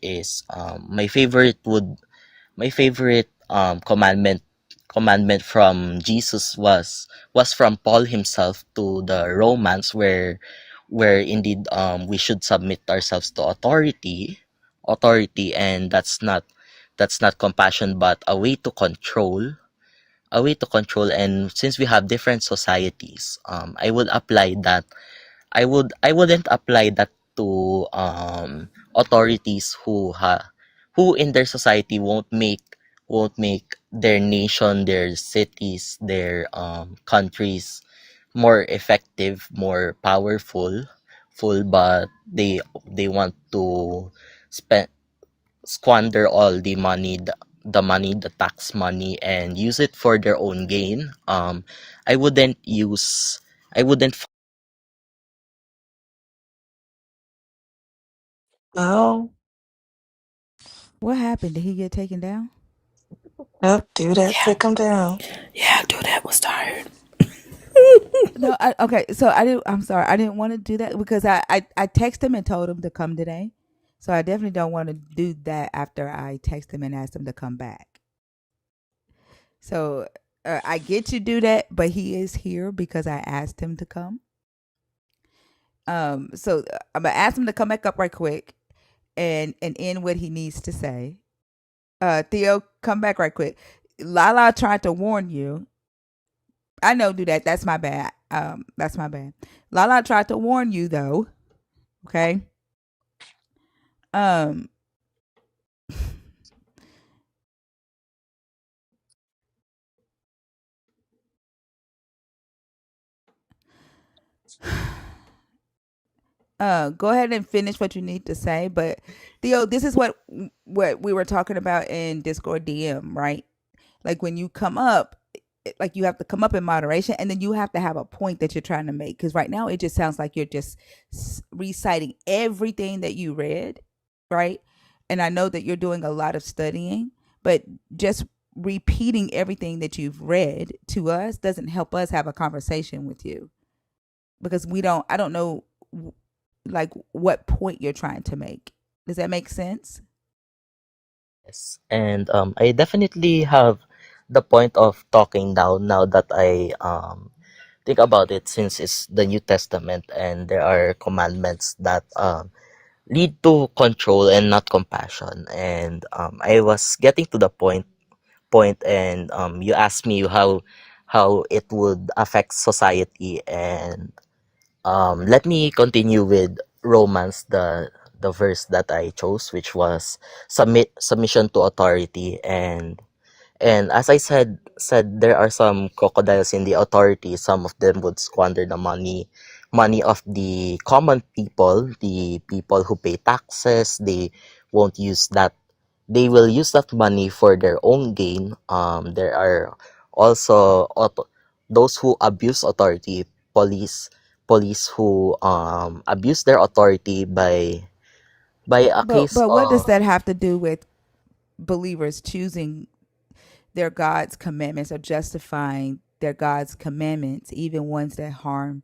is, my favorite commandment from Jesus was from Paul himself to the Romans, where indeed, we should submit ourselves to authority, and that's not compassion but a way to control. a way to control. And since we have different societies, I would apply that. I wouldn't apply that to authorities who in their society won't make their nation, their cities, their countries more effective, more powerful, but they want to spend squander all the money, the tax money, and use it for their own gain. I wouldn't use I wouldn't Oh, What happened? Did he get taken down? yep, do that, take them down. Yeah, do that was tired. No, okay. So I didn't. I'm sorry. I didn't want to do that because I texted him and told him to come today. So I definitely don't want to do that after I text him and ask him to come back. So I get you do that, but he is here because I asked him to come. So I'm gonna ask him to come back up right quick and end what he needs to say. Theo, come back right quick. Lala tried to warn you. I know, do that. That's my bad. That's my bad. Lala tried to warn you though. Okay. Um. Go ahead and finish what you need to say. But Theo, this is what we were talking about in Discord DM, right? Like when you come up, like you have to come up in moderation, and then you have to have a point that you're trying to make. Because right now it just sounds like you're just reciting everything that you read, right? And I know that you're doing a lot of studying, but just repeating everything that you've read to us doesn't help us have a conversation with you because we don't. I don't know like what point you're trying to make. Does that make sense? Yes, and I definitely have the point of talking now that I think about it, since it's the New Testament and there are commandments that lead to control and not compassion. And I was getting to the point, and you asked me how it would affect society. And let me continue with Romans, the verse that I chose, which was submission to authority. And as I said, there are some crocodiles in the authority. Some of them would squander the money of the common people, the people who pay taxes. Won't use that they will use that money for their own gain. There are also those who abuse authority, police, who abuse their authority by a case But what does of. that have to do with believers choosing their God's commandments or justifying their God's commandments, even ones that harm,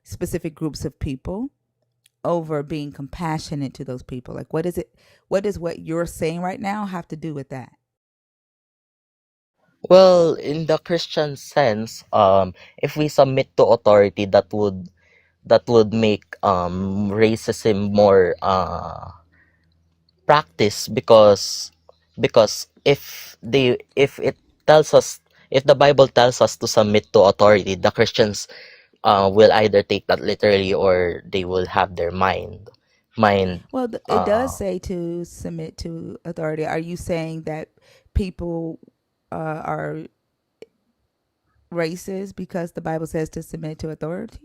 specific groups of people, over being compassionate to those people? Like, what is it? What does what you're saying right now have to do with that? Well, in the Christian sense, if we submit to authority, that would make racism more practice, because if it tells us, if the Bible tells us to submit to authority, the Christians will either take that literally, or they will have their mind Well, it does uh say to submit to authority. Are you saying that people are racist because the Bible says to submit to authority?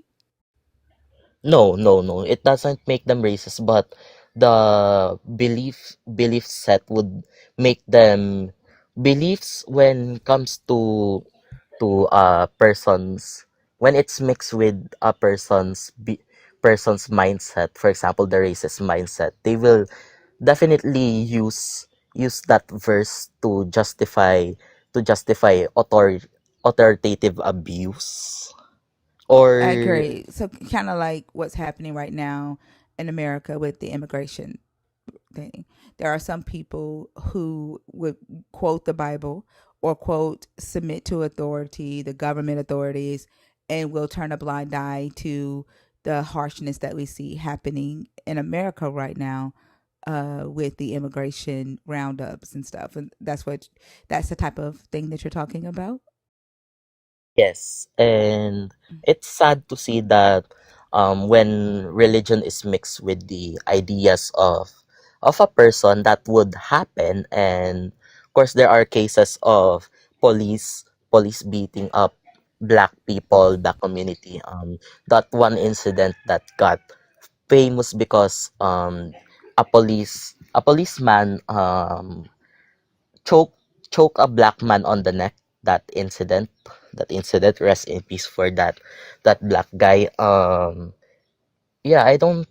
no, it doesn't make them racist, but the belief set would make them beliefs when comes to persons, when it's mixed with a person's mindset. For example, the racist mindset, they will definitely use that verse to justify authoritative abuse. I Or agree. So kind of like what's happening right now in America with the immigration thing. There are some people who would quote the Bible or quote submit to authority, the government authorities, and will turn a blind eye to the harshness that we see happening in America right now, with the immigration roundups and stuff. And that's the type of thing that you're talking about. Yes, and it's sad to see that when religion is mixed with the ideas of a person, that would happen. And of course, there are cases of police beating up black people, black community. That one incident that got famous because a policeman choke choke a black man on the neck. That incident, rest in peace for that black guy. Yeah, I don't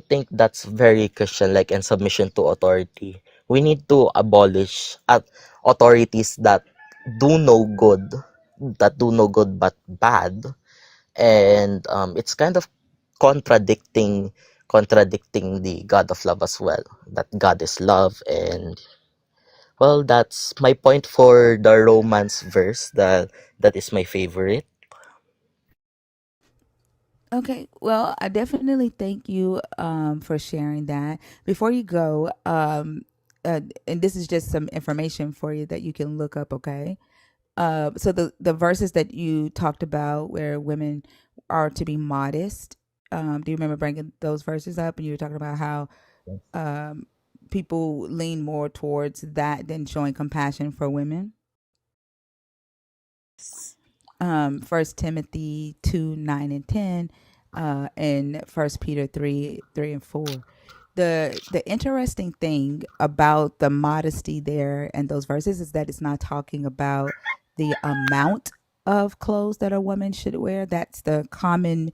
think that's very Christian like, and submission to authority. We need to abolish authorities that do no good but bad. And it's kind of contradicting the God of love as well, that God is love. And well, that's my point for the romance verse. That is my favorite. Okay, well, I definitely thank you for sharing that. Before you go, and this is just some information for you that you can look up. Okay, so the verses that you talked about where women are to be modest. Do you remember bringing those verses up? And you were talking about how um, people lean more towards that than showing compassion for women. First Timothy 2:9 and 10, and First Peter 3:3 and 4. The interesting thing about the modesty there and those verses is that it's not talking about the amount of clothes that a woman should wear. That's the common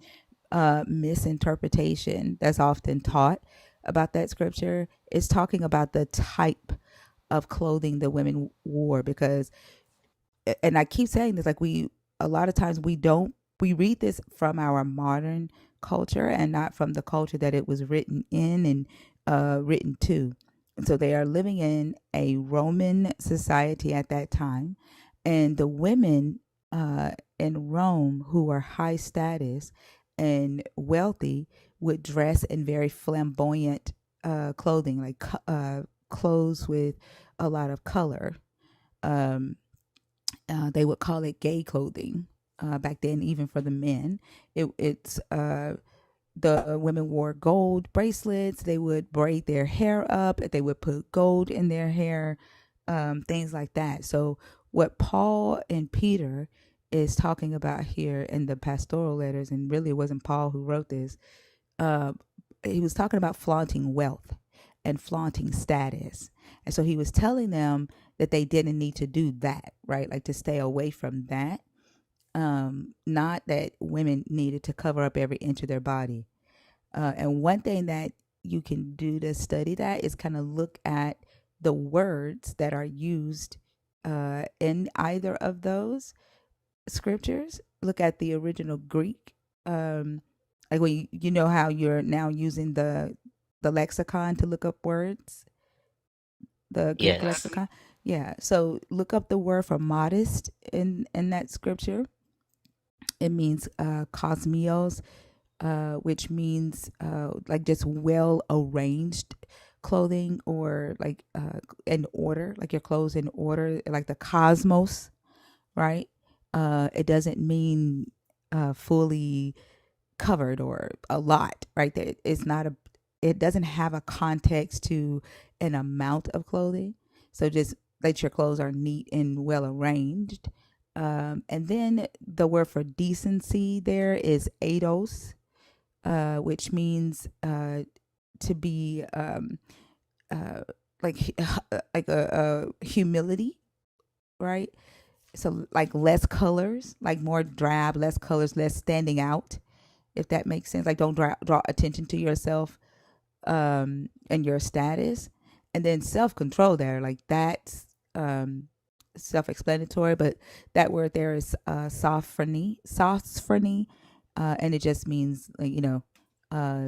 misinterpretation that's often taught about that scripture. It's talking about the type of clothing that women wore, because and I keep saying this, like, we a lot of times we read this from our modern culture and not from the culture that it was written in and written to. And so they are living in a Roman society at that time, and the women in Rome who were high status and wealthy would dress in very flamboyant clothing, like clothes with a lot of color. Um, they would call it gay clothing back then, even for the men. It's the women wore gold bracelets. They would braid their hair up. They would put gold in their hair, things like that. So what Paul and Peter is talking about here in the pastoral letters, and really it wasn't Paul who wrote this, uh, he was talking about flaunting wealth and flaunting status. And so he was telling them that they didn't need to do that, right? Like, to stay away from that. Not that women needed to cover up every inch of their body. And one thing that you can do to study that is kind of look at the words that are used in either of those scriptures. Look at the original Greek. Like, when you know how you're now using the lexicon to look up words, the Greek Yes. lexicon. Yeah. So look up the word for modest in that scripture. It means cosmios, which means like just well arranged clothing, or like in order, like your clothes in order, like the cosmos, right? It doesn't mean fully covered or a lot, right? There, it's not a. It doesn't have a context to an amount of clothing. So just that your clothes are neat and well arranged. And then the word for decency there is eidos, which means to be uh, like like a humility, right? So like less colors, like more drab, less colors, less standing out, if that makes sense. Like, don't draw attention to yourself and your status. And then self control there, like that's self explanatory, but that word there is sophrony, and it just means, like,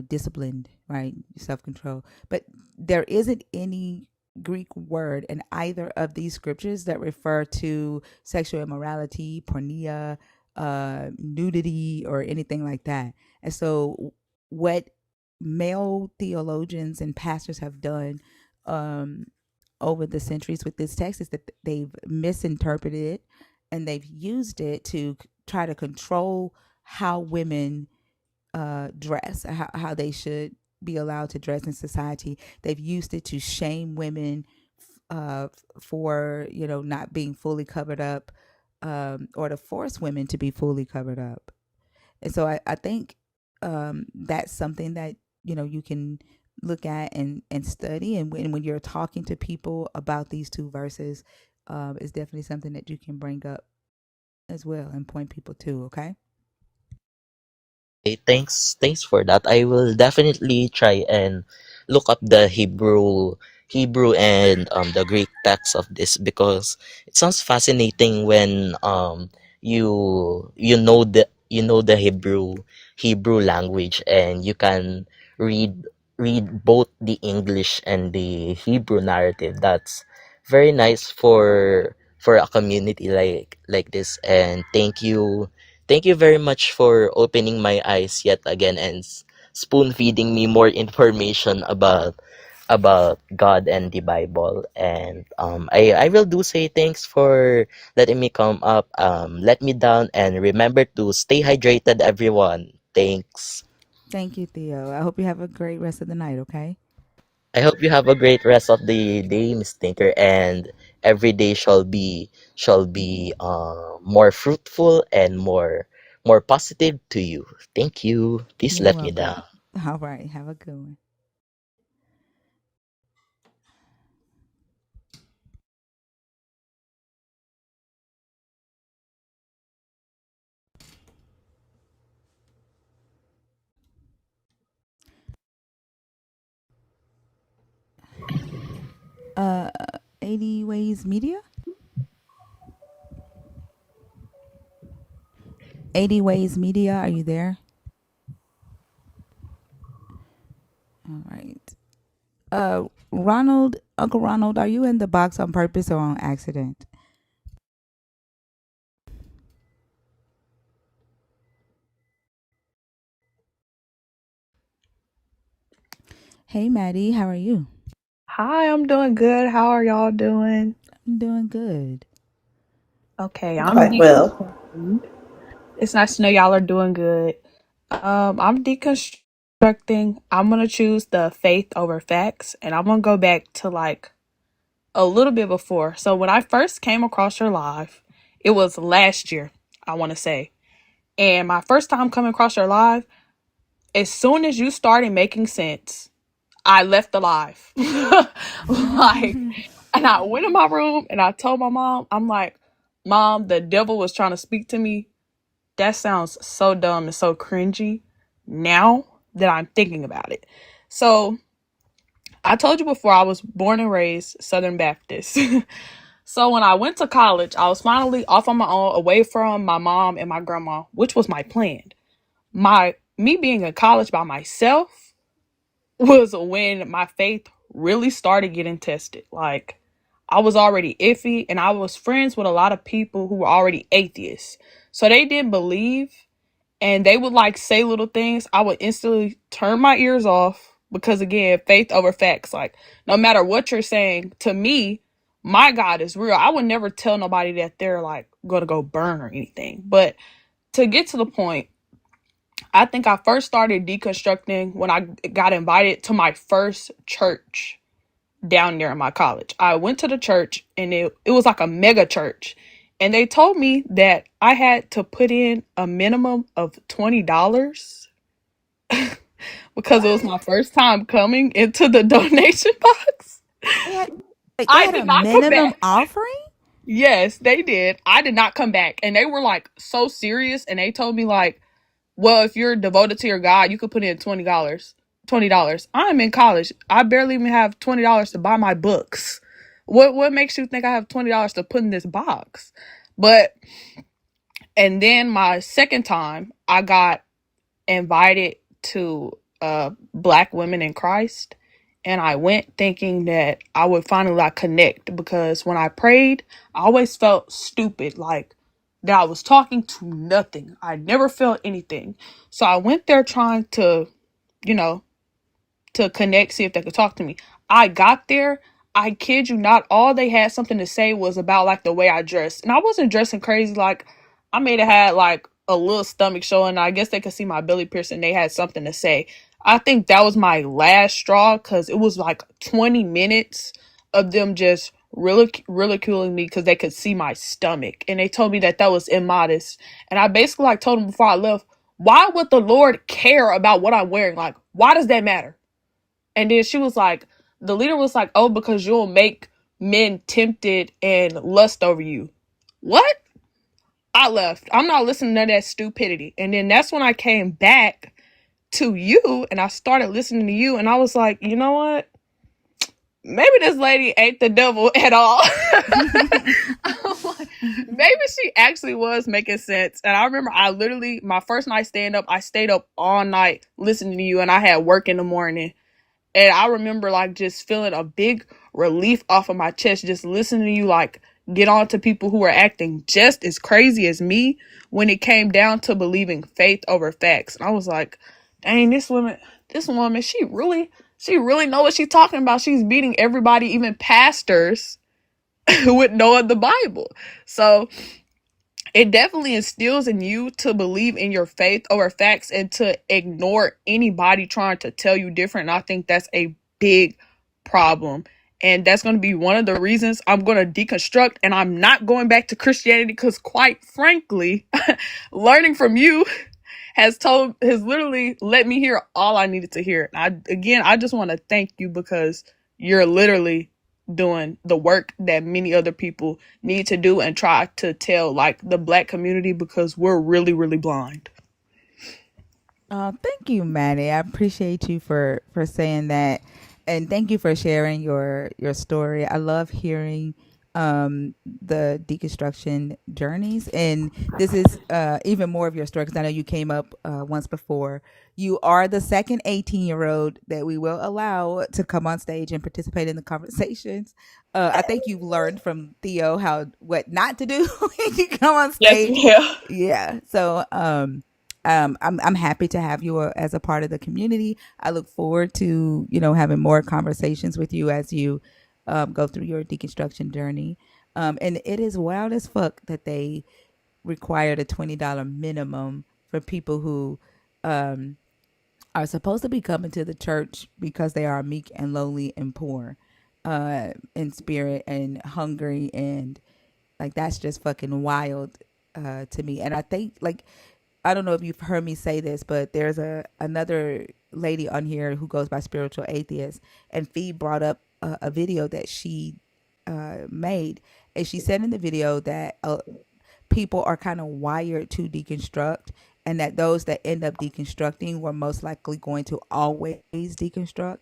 disciplined, right? Self control. But there isn't any Greek word in either of these scriptures that refer to sexual immorality, pornea, nudity, or anything like that. And so, what male theologians and pastors have done um, over the centuries with this text is that they've misinterpreted it and they've used it to try to control how women dress, how they should be allowed to dress in society. They've used it to shame women uh, for not being fully covered up, or to force women to be fully covered up. And so I think that's something that you can look at and study. And when you're talking to people about these two verses, it's definitely something that you can bring up as well and point people to. Okay. Okay, thanks for that. I will definitely try and look up the Hebrew and the Greek text of this, because it sounds fascinating when you know the Hebrew language, and you can read both the English and the Hebrew narrative. That's very nice for a community like this. And thank you very much for opening my eyes yet again, and spoon feeding me more information about God and the Bible. And I will do say thanks for letting me come up, let me down, and remember to stay hydrated, everyone. Thanks. Thank you, Theo. I hope you have a great rest of the night. Okay. I hope you have a great rest of the day, Miss Tinker, and every day shall be more fruitful and more positive to you. Thank you. Please You're let me welcome. down. All right. Have a good one. Uh, 80 Ways Media. 80 Ways Media. Are you there? All right. Ronald, Uncle Ronald, are you in the box on purpose or on accident? Hey, Maddie, how are you? Hi, I'm doing good. How are y'all doing? I'm doing good. Okay, I'm Quite well. deconstructing. It's nice to know y'all are doing good. I'm deconstructing. I'm gonna choose the faith over facts, and I'm gonna go back to like a little bit before. So when I first came across your live, it was last year, I want to say. And my first time coming across your live, as soon as you started making sense, I left the live. Like, and I went in my room and I told my mom, I'm like, Mom, the devil was trying to speak to me. That sounds so dumb and so cringy now that I'm thinking about it. So I told you before, I was born and raised Southern Baptist. So when I went to college, I was finally off on my own, away from my mom and my grandma, which was my plan. Me being in college by myself was when my faith really started getting tested. Like, I was already iffy, and I was friends with a lot of people who were already atheists. So they didn't believe, and they would like say little things. I would instantly turn my ears off because, again, faith over facts. Like, no matter what you're saying to me, my God is real. I would never tell nobody that they're like going to go burn or anything. But to get to the point, I think I first started deconstructing when I got invited to my first church down there in my college. I went to the church, and it was like a mega church. And they told me that I had to put in a minimum of $20 because it was What? my first time coming into the donation box. They had like they I had did a not come minimum back. offering? Yes, they did. I did not come back. And they were like so serious, and they told me like, well, if you're devoted to your God, you could put in $20. $20. I'm in college. I barely even have $20 to buy my books. What makes you think I have $20 to put in this box? But and then my second time, I got invited to Black Women in Christ, and I went thinking that I would finally like connect, because when I prayed, I always felt stupid, like that I was talking to nothing. I never felt anything. So I went there trying to, you know, to connect, see if they could talk to me. I got there. I kid you not, all they had something to say was about like the way I dressed. And I wasn't dressing crazy. Like I may have had like a little stomach showing. I guess they could see my belly piercing. They had something to say. I think that was my last straw because it was like 20 minutes of them just ridiculing me because they could see my stomach. And they told me that that was immodest. And I basically like told them before I left, why would the Lord care about what I'm wearing? Like, why does that matter? And then she was like, the leader was like, oh, because you'll make men tempted and lust over you. What? I left. I'm not listening to that stupidity. And then that's when I came back to you and I started listening to you. And I was like, you know what? Maybe this lady ain't the devil at all. Like, maybe she actually was making sense. And I remember I literally, my first night stand up, I stayed up all night listening to you and I had work in the morning. And I remember like just feeling a big relief off of my chest, just listening to you like get on to people who are acting just as crazy as me when it came down to believing faith over facts. And I was like, dang, this woman, she really know what she's talking about. She's beating everybody, even pastors, with knowing the Bible. So it definitely instills in you to believe in your faith over facts and to ignore anybody trying to tell you different. And I think that's a big problem. And that's going to be one of the reasons I'm going to deconstruct and I'm not going back to Christianity because quite frankly, learning from you has literally let me hear all I needed to hear. I just want to thank you because you're literally doing the work that many other people need to do and try to tell like the Black community because we're really, really blind. Thank you, Maddie. I appreciate you for saying that, and thank you for sharing your story. I love hearing the deconstruction journeys, and this is even more of your story because I know you came up once before. You are the second 18-year-old that we will allow to come on stage and participate in the conversations. I think you've learned from Theo what not to do when you come on Yes, stage. yeah. Yeah. So I'm happy to have you as a part of the community. I look forward to having more conversations with you as you go through your deconstruction journey. And it is wild as fuck that they required a $20 minimum for people who are supposed to be coming to the church because they are meek and lowly and poor in spirit and hungry, and like that's just fucking wild to me. And I think like I don't know if you've heard me say this, but there's another lady on here who goes by Spiritual Atheist, and Fee brought up a video that she made, and she said in the video that people are kind of wired to deconstruct, and that those that end up deconstructing were most likely going to always deconstruct.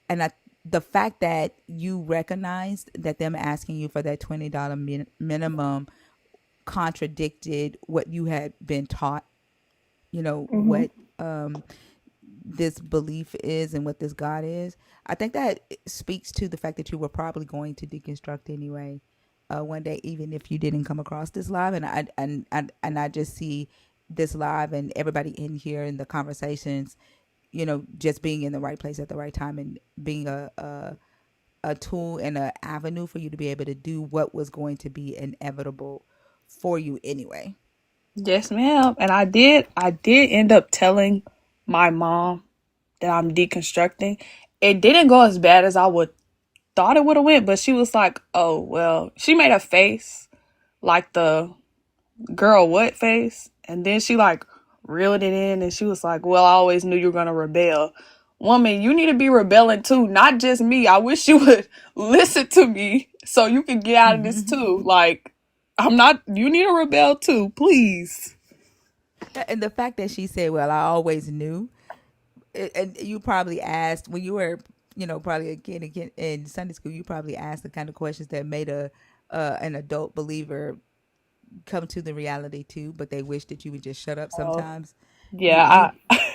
And the fact that you recognized that them asking you for that $20 minimum contradicted what you had been taught, Mm-hmm. what this belief is and what this God is. I think that speaks to the fact that you were probably going to deconstruct anyway one day, even if you didn't come across this live. And I just see this live and everybody in here in the conversations, just being in the right place at the right time and being a tool and an avenue for you to be able to do what was going to be inevitable for you anyway. Yes, ma'am. And I did end up telling my mom that I'm deconstructing. It didn't go as bad as I would thought it would have went, but she was like, "Oh well." She made a face like the girl what face, and then she like reeled it in, and she was like, "Well, I always knew you were gonna rebel." Woman, you need to be rebelling too, not just me. I wish you would listen to me so you can get out of this too. Like, I'm not. You need to rebel too, please. And the fact that she said, "Well, I always knew," and you probably asked when you were, probably again in Sunday school, you probably asked the kind of questions that made an adult believer come to the reality too, but they wish that you would just shut up Oh, sometimes. You, yeah.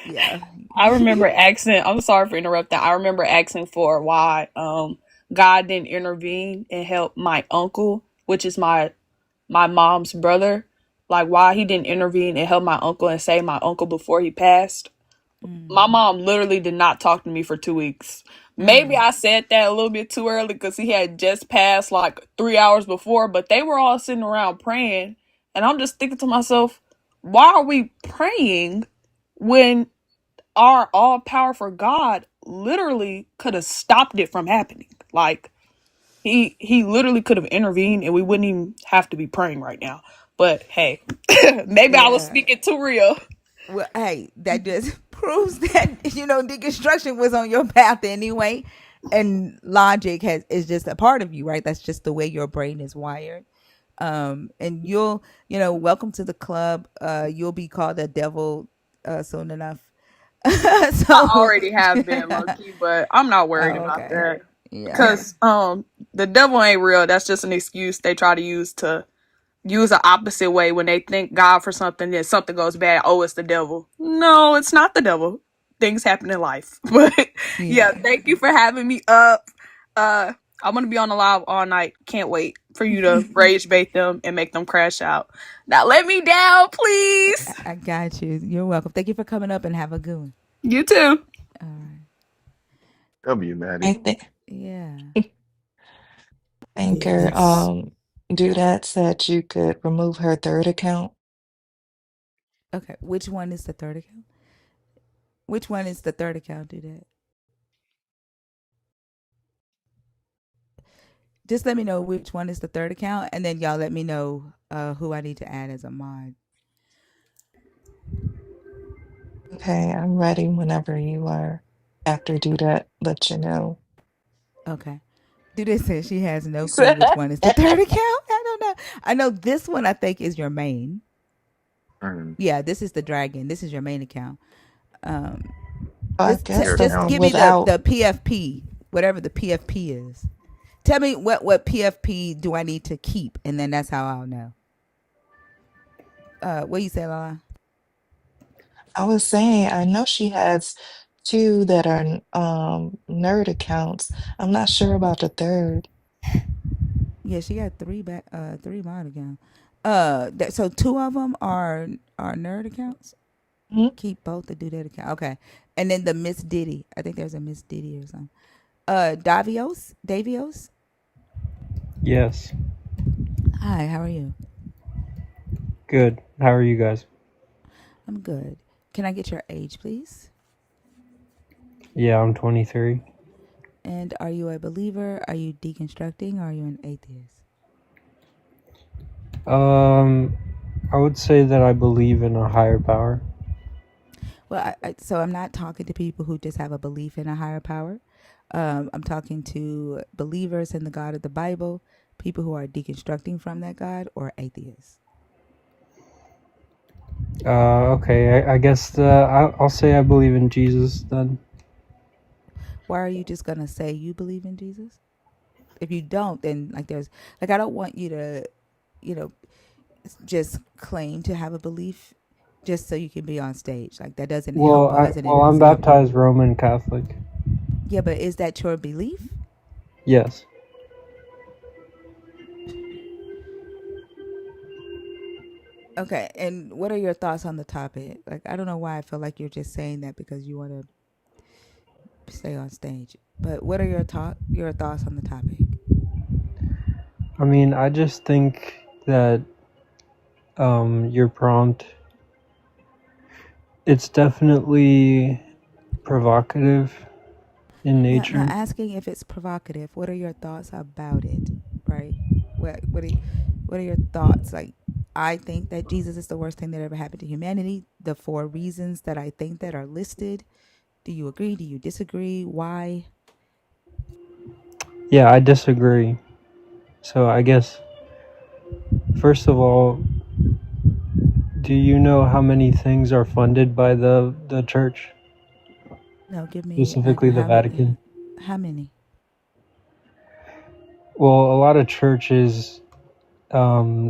yeah. I remember asking. I'm sorry for interrupting. I remember asking for why God didn't intervene and help my uncle, which is my mom's brother. Like why he didn't intervene and help my uncle and save my uncle before he passed. My Mm. mom literally did not talk to me for 2 weeks. Maybe Mm. I said that a little bit too early because he had just passed like 3 hours before, but they were all sitting around praying. And I'm just thinking to myself, why are we praying when our all powerful God literally could have stopped it from happening? Like, he literally could have intervened and we wouldn't even have to be praying right now. But hey, maybe I was Yeah. speaking too real. Well, hey, that just proves that deconstruction was on your path anyway, and logic is just a part of you, right? That's just the way your brain is wired. And welcome to the club. You'll be called a devil soon enough. I So, already have been low key, but I'm not worried oh, about okay, that yeah, because the devil ain't real. That's just an excuse they try to use the opposite way when they thank God for something, then something goes bad. Oh, it's the devil. No, it's not the devil. Things happen in life. But yeah, yeah. thank you for having me up. Uh I'm gonna be on the live all night. Can't wait for you to rage bait them and make them crash out. Now let me down, please. I got you. You're welcome. Thank you for coming up and have a good one. You too. All right. W, Maddie. I think Yeah. Anchor Yes. Dudette said you could remove her third account. Okay. Which one is the third account? Which one is the third account? Do that. Just let me know which one is the third account, and then y'all let me know who I need to add as a mod. Okay, I'm ready whenever you are. After Dudette, let you know. Okay. Duda says she has no clue which one is the third account. I don't know. I know this one. I think is your main. Mm, Yeah, this is the dragon. This is your main account. Um, I just guess your the just account. one give me without. the PFP, whatever the PFP is. Tell me what PFP do I need to keep, and then that's how I'll know. What you say, Lala? I was saying, I know she has two that are nerd accounts. I'm not sure about the third. Yeah, she got three mod accounts. So two of them are nerd accounts. Mhm. Keep both the do that account. Okay, and then the Miss Diddy. I think there's a Miss Diddy or something. Davios. Yes. Hi, how are you? Good. How are you guys? I'm good. Can I get your age, please? Yeah, I'm 23. And are you a believer? Are you deconstructing? Or are you an atheist? Um, I would say that I believe in a higher power. Well, so I'm not talking to people who just have a belief in a higher power. I'm talking to believers in the God of the Bible, people who are deconstructing from that God, or atheists. Okay. I guess I'll say I believe in Jesus then. Why are you just gonna say you believe in Jesus? If you don't, then I don't want you to, you know, just claim to have a belief just so you can be on stage. Like that doesn't help us and it I'm doesn't help you. baptized Roman Catholic. Yeah, but is that your belief? Yes. Okay, and what are your thoughts on the topic? Like, I don't know why I feel like you're just saying that because you want to stay on stage. But what are your thoughts on the topic? I mean, I just think that your prompt, it's definitely provocative in Yeah, I'm not nature. asking if it's provocative. What are your thoughts about it? Right? What are your thoughts? Like, I think that Jesus is the worst thing that ever happened to humanity. The four reasons that I think that are listed. Do you agree? Do you disagree? Why? Yeah, I disagree. So I guess first of all, do you know how many things are funded by the church, No, give me specifically the how many? Vatican? How many? Well, a lot of churches,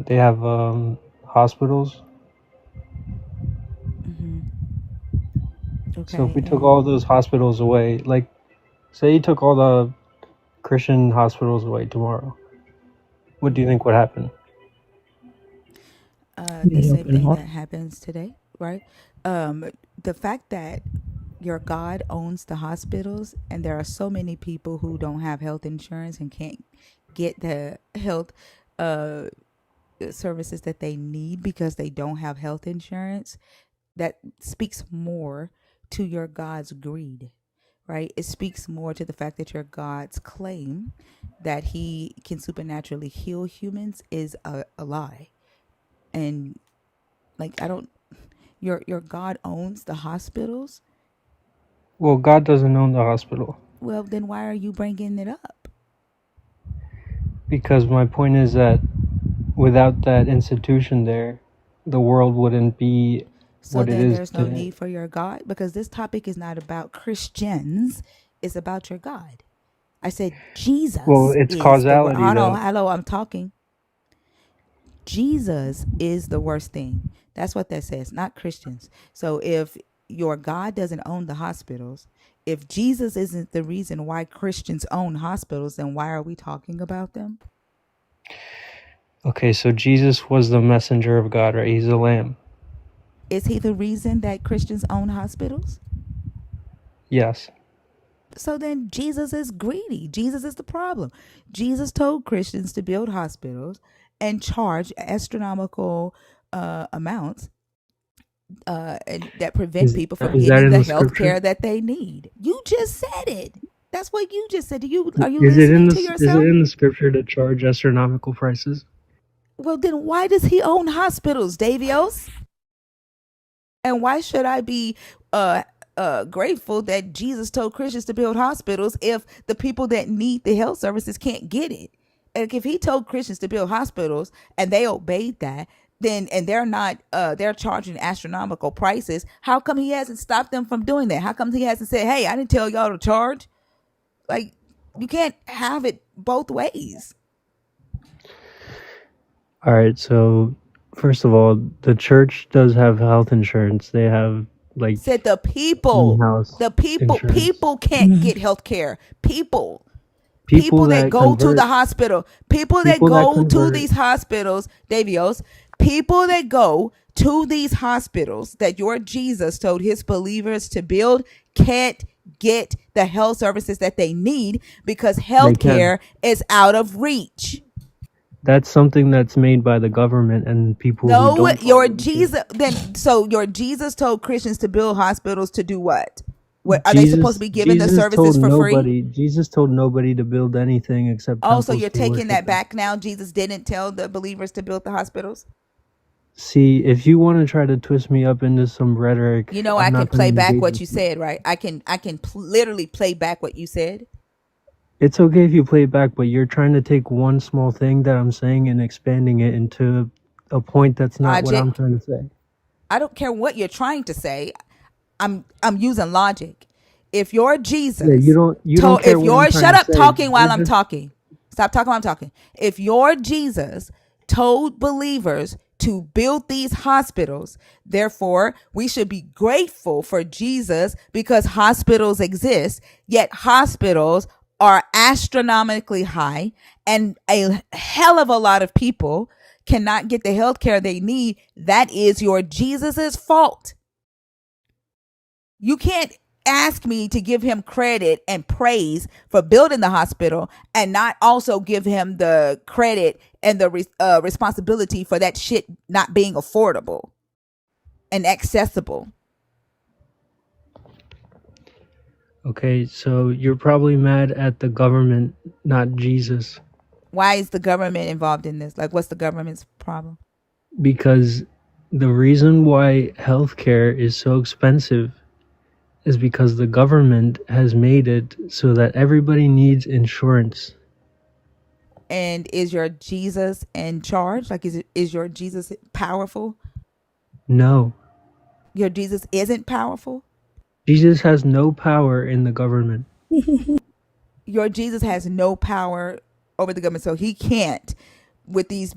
they have hospitals. Mm-hmm. So if Okay, we took all and those hospitals away, like say you took all the Christian hospitals away tomorrow, what do you mm-hmm. think would happen? The The same open thing heart. that happens today, right? Um, the fact that Your God owns the hospitals, and there are so many people who don't have health insurance and can't get the health uh, services that they need because they don't have health insurance. That speaks more to your God's greed, right? It speaks more to the fact that your God's claim that he can supernaturally heal humans is a lie. And like, I don't, your God owns the hospitals. Well, God doesn't own the hospital. Well, then why are you bringing it up? Because my point is that without that institution there, the world wouldn't be So what it then is there's no today. need for your God, because this topic is not about Christians, it's about your God. I said Well, Jesus it's is the word. causality Hold on, though. hello, I'm talking. Jesus is the worst thing. That's what that says, not Christians. So if your God doesn't own the hospitals, if Jesus isn't the reason why Christians own hospitals, then why are we talking about them? Okay, so Jesus was the messenger of God, right? He's the lamb. Is he the reason that Christians own hospitals? Yes. So then Jesus is greedy. Jesus is the problem. Jesus told Christians to build hospitals and charge astronomical amounts and that prevent Is people from is that getting in the the health scripture? care that they need. You just said it. That's what you just said. Are you Is it in listening to this? Is it yourself? in the scripture to charge astronomical prices? Well, then why does he own hospitals, Davios? And why should I be uh grateful that Jesus told Christians to build hospitals if the people that need the health services can't get it? Like, if he told Christians to build hospitals and they obeyed that, then and they're not they're charging astronomical prices, how come he hasn't stopped them from doing that? How come he hasn't said, "Hey, I didn't tell y'all to charge"? Like, you can't have it both ways. All right, so first of all, the church does have health insurance. They have Said like the people, in-house the people, insurance. people can't get health care. People People that that go to the convert, hospital, people that people that go to convert, these hospitals, Davios, people that go to these hospitals that your Jesus told his believers to build can't get the health services that they need because they health can. care is out of reach. That's something that's made by the government and people who No, don't your follow the truth. Jesus then so your Jesus told Christians to build hospitals to do what? What are they supposed to Jesus be given the Jesus told services for free? nobody. Jesus told nobody to build anything except Oh, so temples you're to taking worship that in. back now? Jesus didn't tell the believers to build the hospitals? See, if you want to try to twist me up into some rhetoric, You know, I I'm can not going to play back engage what with you you. said, right? Literally play back what you said. It's okay if you play it back, but you're trying to take one small thing that I'm saying and expanding it into a point that's not what I'm Logic. trying to say. I don't care what you're trying to say. I'm using logic. If your Yeah, Jesus you don't told care if what I'm your trying shut to up say. talking You're while I'm just talking. Stop talking while I'm talking. If your Jesus told believers to build these hospitals, therefore we should be grateful for Jesus because hospitals exist, yet hospitals are astronomically high and a hell of a lot of people cannot get the health care they need. That is your Jesus's fault. You can't ask me to give him credit and praise for building the hospital and not also give him the credit and the responsibility for that shit not being affordable and accessible. okay. So you're probably mad at the government, not Jesus, Why is the government involved in this? Like, what's the government's problem? because the reason why healthcare is so expensive is because the government has made it so that everybody needs insurance. And is your Jesus in charge? Like, is your Jesus powerful? No, Your Jesus isn't powerful. Jesus has no power in the government. Your Jesus has no power over the government, so he can't with these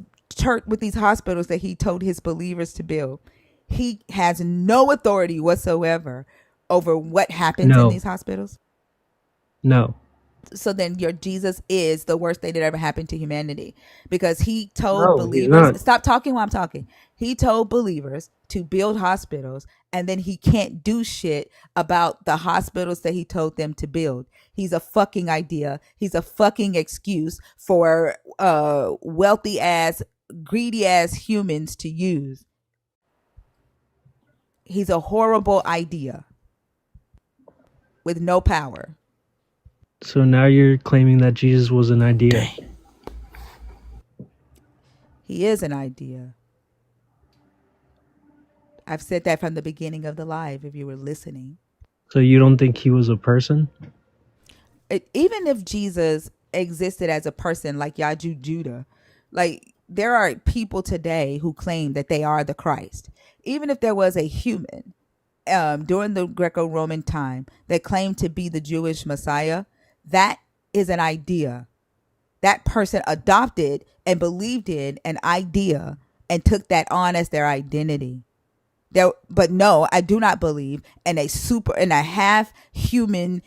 with these hospitals that he told his believers to build. He has no authority whatsoever over what happens in No, these hospitals. no. So then your Jesus is the worst thing that ever happened to humanity, because he told No, he's believers, not. stop talking while I'm talking. He told believers to build hospitals, and then he can't do shit about the hospitals that he told them to build. He's a fucking idea. He's a fucking excuse for wealthy ass, greedy ass humans to use. He's a horrible idea with no power. So now you're claiming that Jesus was an idea. He is an idea. I've said that from the beginning of the live, if you were listening. So you don't think he was a person? Even if Jesus existed as a person like Yaju Judah, like there are people today who claim that they are the Christ. Even if there was a human during the Greco-Roman time that claimed to be the Jewish Messiah, that is an idea. That person adopted and believed in an idea and took that on as their identity. But no, I do not believe in a half human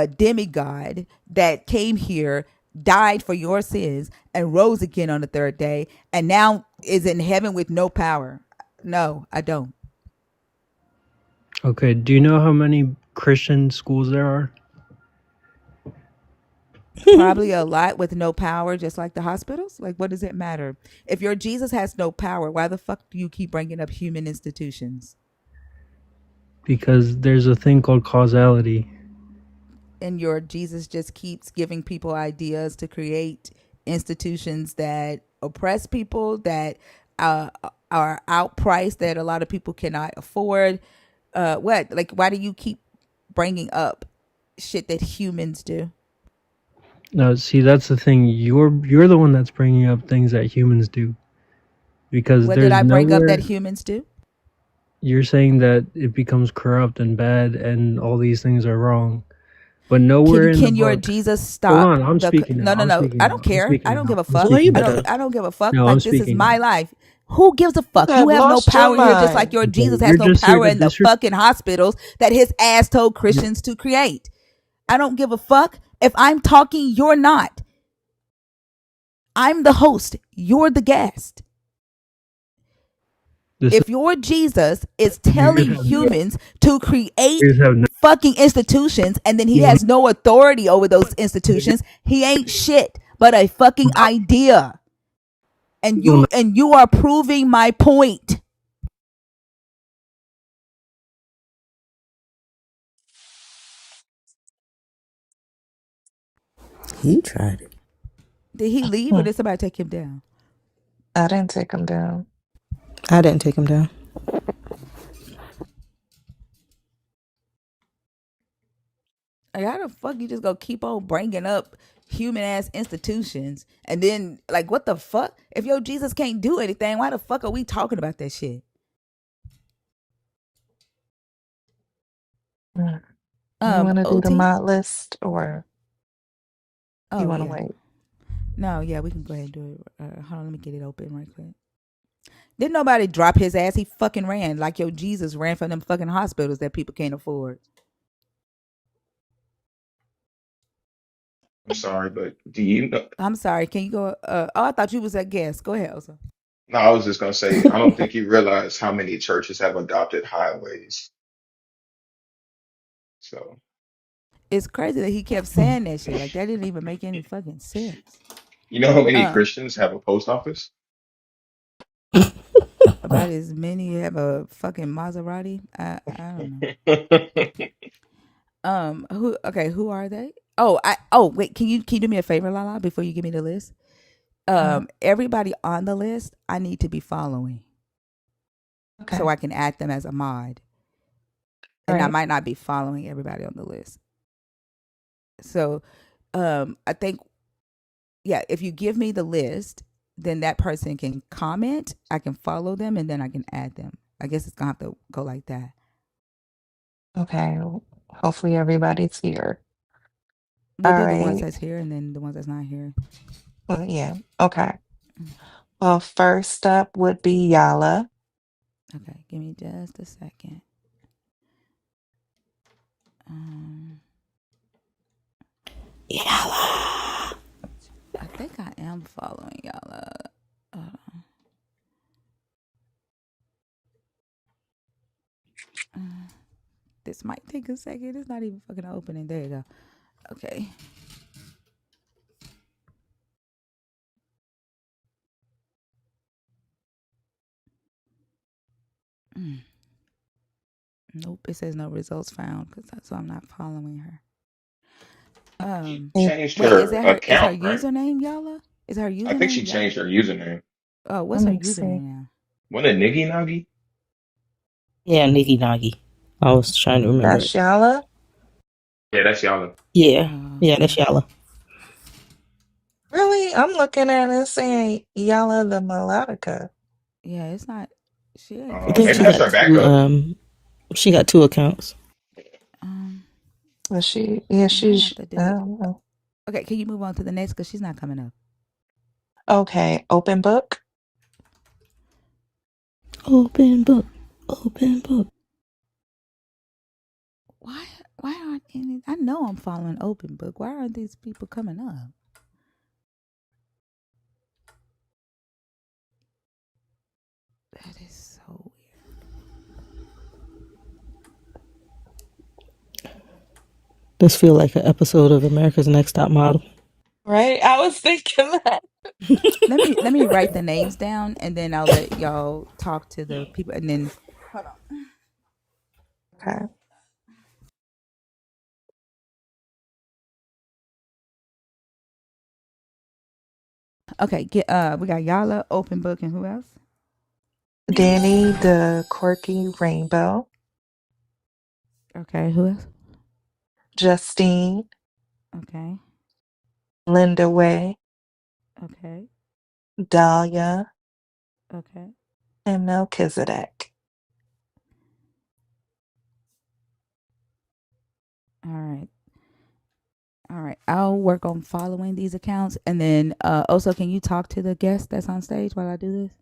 demigod that came here, died for your sins, and rose again on the third day, and now is in heaven with no power. No, I don't. Okay, do you know how many Christian schools there are? Probably a lot with no power, just like the hospitals. Like, what does it matter? If your Jesus has no power, why the fuck do you keep bringing up human institutions? Because there's a thing called causality. And your Jesus just keeps giving people ideas to create institutions that oppress people, that uh, are outpriced, that a lot of people cannot afford. What? Like, why do you keep bringing up shit that humans do? No, see, that's the thing. You're the one that's bringing up things that humans do. Because What did there's I bring up nowhere that humans do? you're saying that it becomes corrupt and bad and all these things are wrong. But nowhere in the Can your book. Jesus Hold stop on, I'm the? speaking No, now. no, I'm no. speaking I now. don't I'm care. I speaking don't now. give a I'm fuck. Boy, you speaking I now. don't. better. I don't give a fuck. No, I'm Like, this is speaking my now. life. Who gives a You fuck? You have have no lost your power here, just like mind. your Okay, Jesus has you're no just here power to in the disrespect. fucking hospitals that his ass told Christians to create. I don't give a fuck. If I'm talking, you're not. I'm the host. You're the guest. This If your Jesus is you telling have no, humans to create you have no. fucking institutions, and then he You has no authority over those institutions, he ain't shit but a fucking idea. And will not. you are proving my point. He tried it. Did he leave or Hmm. did somebody take him down? I didn't take him down. I didn't take him down. Like, how the fuck you just go keep on bringing up human ass institutions, and then like, what the fuck? If your Jesus can't do anything, why the fuck are we talking about that shit? Hmm. You want to do the OT? mod list or you Oh want to yeah. wait? No, yeah, we can go ahead and do it. Hold on, let me get it open right quick. Didn't nobody drop his ass? He fucking ran like your Jesus ran from them fucking hospitals that people can't afford. I'm sorry, but do you know? I'm sorry. Can you go? Oh, I thought you was a guest. Go ahead, Elsa. No, I was just gonna say, I don't think you realize how many churches have adopted highways. So, It's crazy that he kept saying that shit. Like, that didn't even make any fucking sense. you know how many Um, Christians have a post office? about as many have a fucking Maserati. I don't know. Who? Okay, who are they? Oh, wait. Can you do me a favor, Lala, before you give me the list? Mhm. Everybody on the list, I need to be following so Okay. I can add them as a mod. All And I right. might not be following everybody on the list. So, I think, yeah, if you give me the list, then that person can comment. I can follow them, and then I can add them. I guess it's gonna have to go like that. Okay. Hopefully everybody's here. We'll All do the ones right. that's here, and then the ones that's not here. Well, yeah. Okay. Well, first up would be Yala. Okay, give me just a second. Um, Yala. I think I am following y'all. Uh, this might take a second. It's not even fucking opening. There you go. Okay. Mm. Nope. It says no results found because so I'm not following her. She Um. changed Wait. Is her that her? Is her account, right? username Yala? Is her I think she username Yala? changed her username. Oh, Let what's her me see. username now? Wasn't it Niggy Noggy? Yeah, Niggy Noggy. I was trying to remember That's it. Yala. Yeah, that's y'all. Yeah. Yeah, Okay. that's Yala. Really? I'm looking at it saying Yala the Melodica. Yeah, it's not. She ain't come I think up Maybe she with that's got her it. two backup. she got two accounts. Um. Was she? Yeah, I might she's. have to I do it. don't know. Okay. Can you move on to the next? Because she's not coming up. Okay, open book. Open book. Open book. Why? Why aren't any? I know I'm following Open Book. Why aren't these people coming up? That is so weird. This feel like an episode of America's Next Top Model. Right? I was thinking that. Let me write the names down and then I'll let y'all talk to the people and then hold on. Okay. Okay, get we got Yala, Open Book, and who else? Danny the Quirky Rainbow. Okay, who else? Justine. Okay, Linda Way. okay, Dahlia. okay. And Melchizedek. All right. All right. I'll work on following these accounts and then also can you talk to the guest that's on stage while I do this?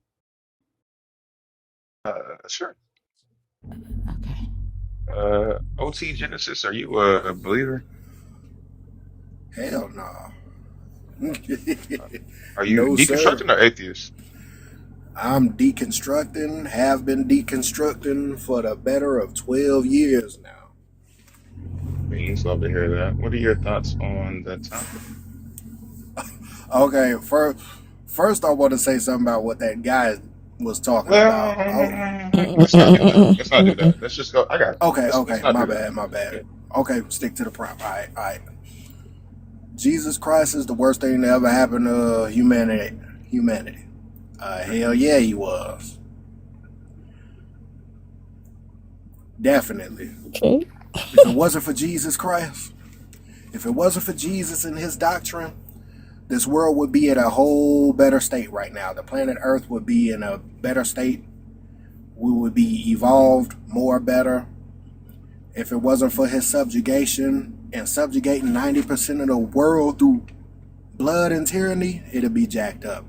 Sure. Okay. OT Genesis, are you a believer? Hell no. Are you No, sir. deconstructing or atheist? I'm deconstructing, have been deconstructing for the better of 12 years now. Beans, love to hear that. What are your thoughts on the topic? Okay, first I want to say something about what that guy was talking about. Oh, Well, let's not do that. Let's not do that. Let's just go. I got it. okay, Let's okay, not my do that. bad, my Yeah. bad. Okay, stick to the prompt. All right, all right. Jesus Christ is the worst thing to ever happen to humanity. Humanity. Hell yeah, he was. Definitely. Okay. If it wasn't for Jesus Christ, if it wasn't for Jesus and his doctrine, this world would be in a whole better state right now. The planet Earth would be in a better state. We would be evolved more better. If it wasn't for his subjugation and subjugating 90% of the world through blood and tyranny, it'd be jacked up.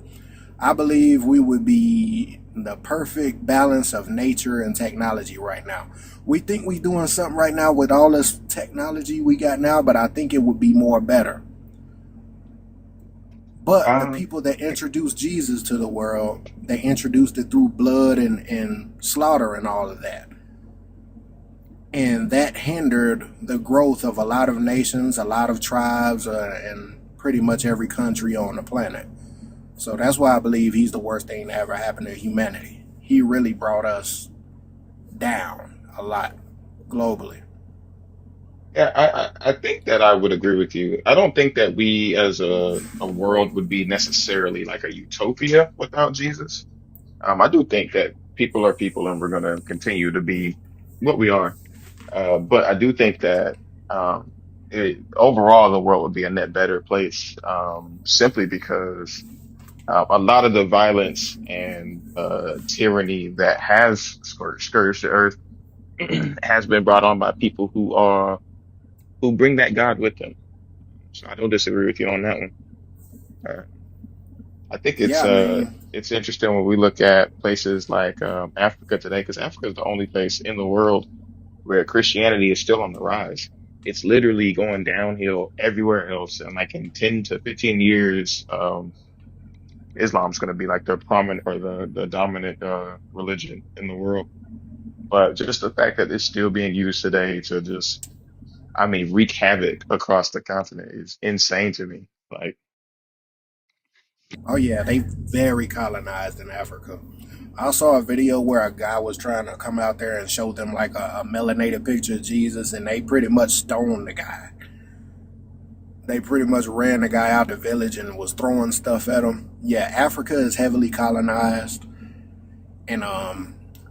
I believe we would be the perfect balance of nature and technology right now. We think we're doing something right now with all this technology we got now, but I think it would be more better. But the Um. people that introduced Jesus to the world, they introduced it through blood and slaughter and all of that. And that hindered the growth of a lot of nations, a lot of tribes, and pretty much every country on the planet. So that's why I believe he's the worst thing to ever happen to humanity. He really brought us down a lot globally. Yeah, I think that I would agree with you. I don't think that we as a world would be necessarily like a utopia without Jesus. I do think that people are people and we're going to continue to be what we are. But I do think that overall the world would be a net better place simply because a lot of the violence and tyranny that has scourged the earth has been brought on by people who bring that God with them. So I don't disagree with you on that one. Uh, I think Yeah, I mean, it's interesting when we look at places like Africa today, because Africa is the only place in the world where Christianity is still on the rise. it's literally going downhill everywhere else. And like in 10 to 15 years, Islam's going to be like the prominent or the dominant religion in the world. But just the fact that it's still being used today to just, I mean, wreak havoc across the continent is insane to me. Like, Oh yeah, they very colonized in Africa. I saw a video where a guy was trying to come out there and show them like a melanated picture of Jesus, and they pretty much stoned the guy. They pretty much ran the guy out the village and was throwing stuff at him. Yeah, Africa is heavily colonized, and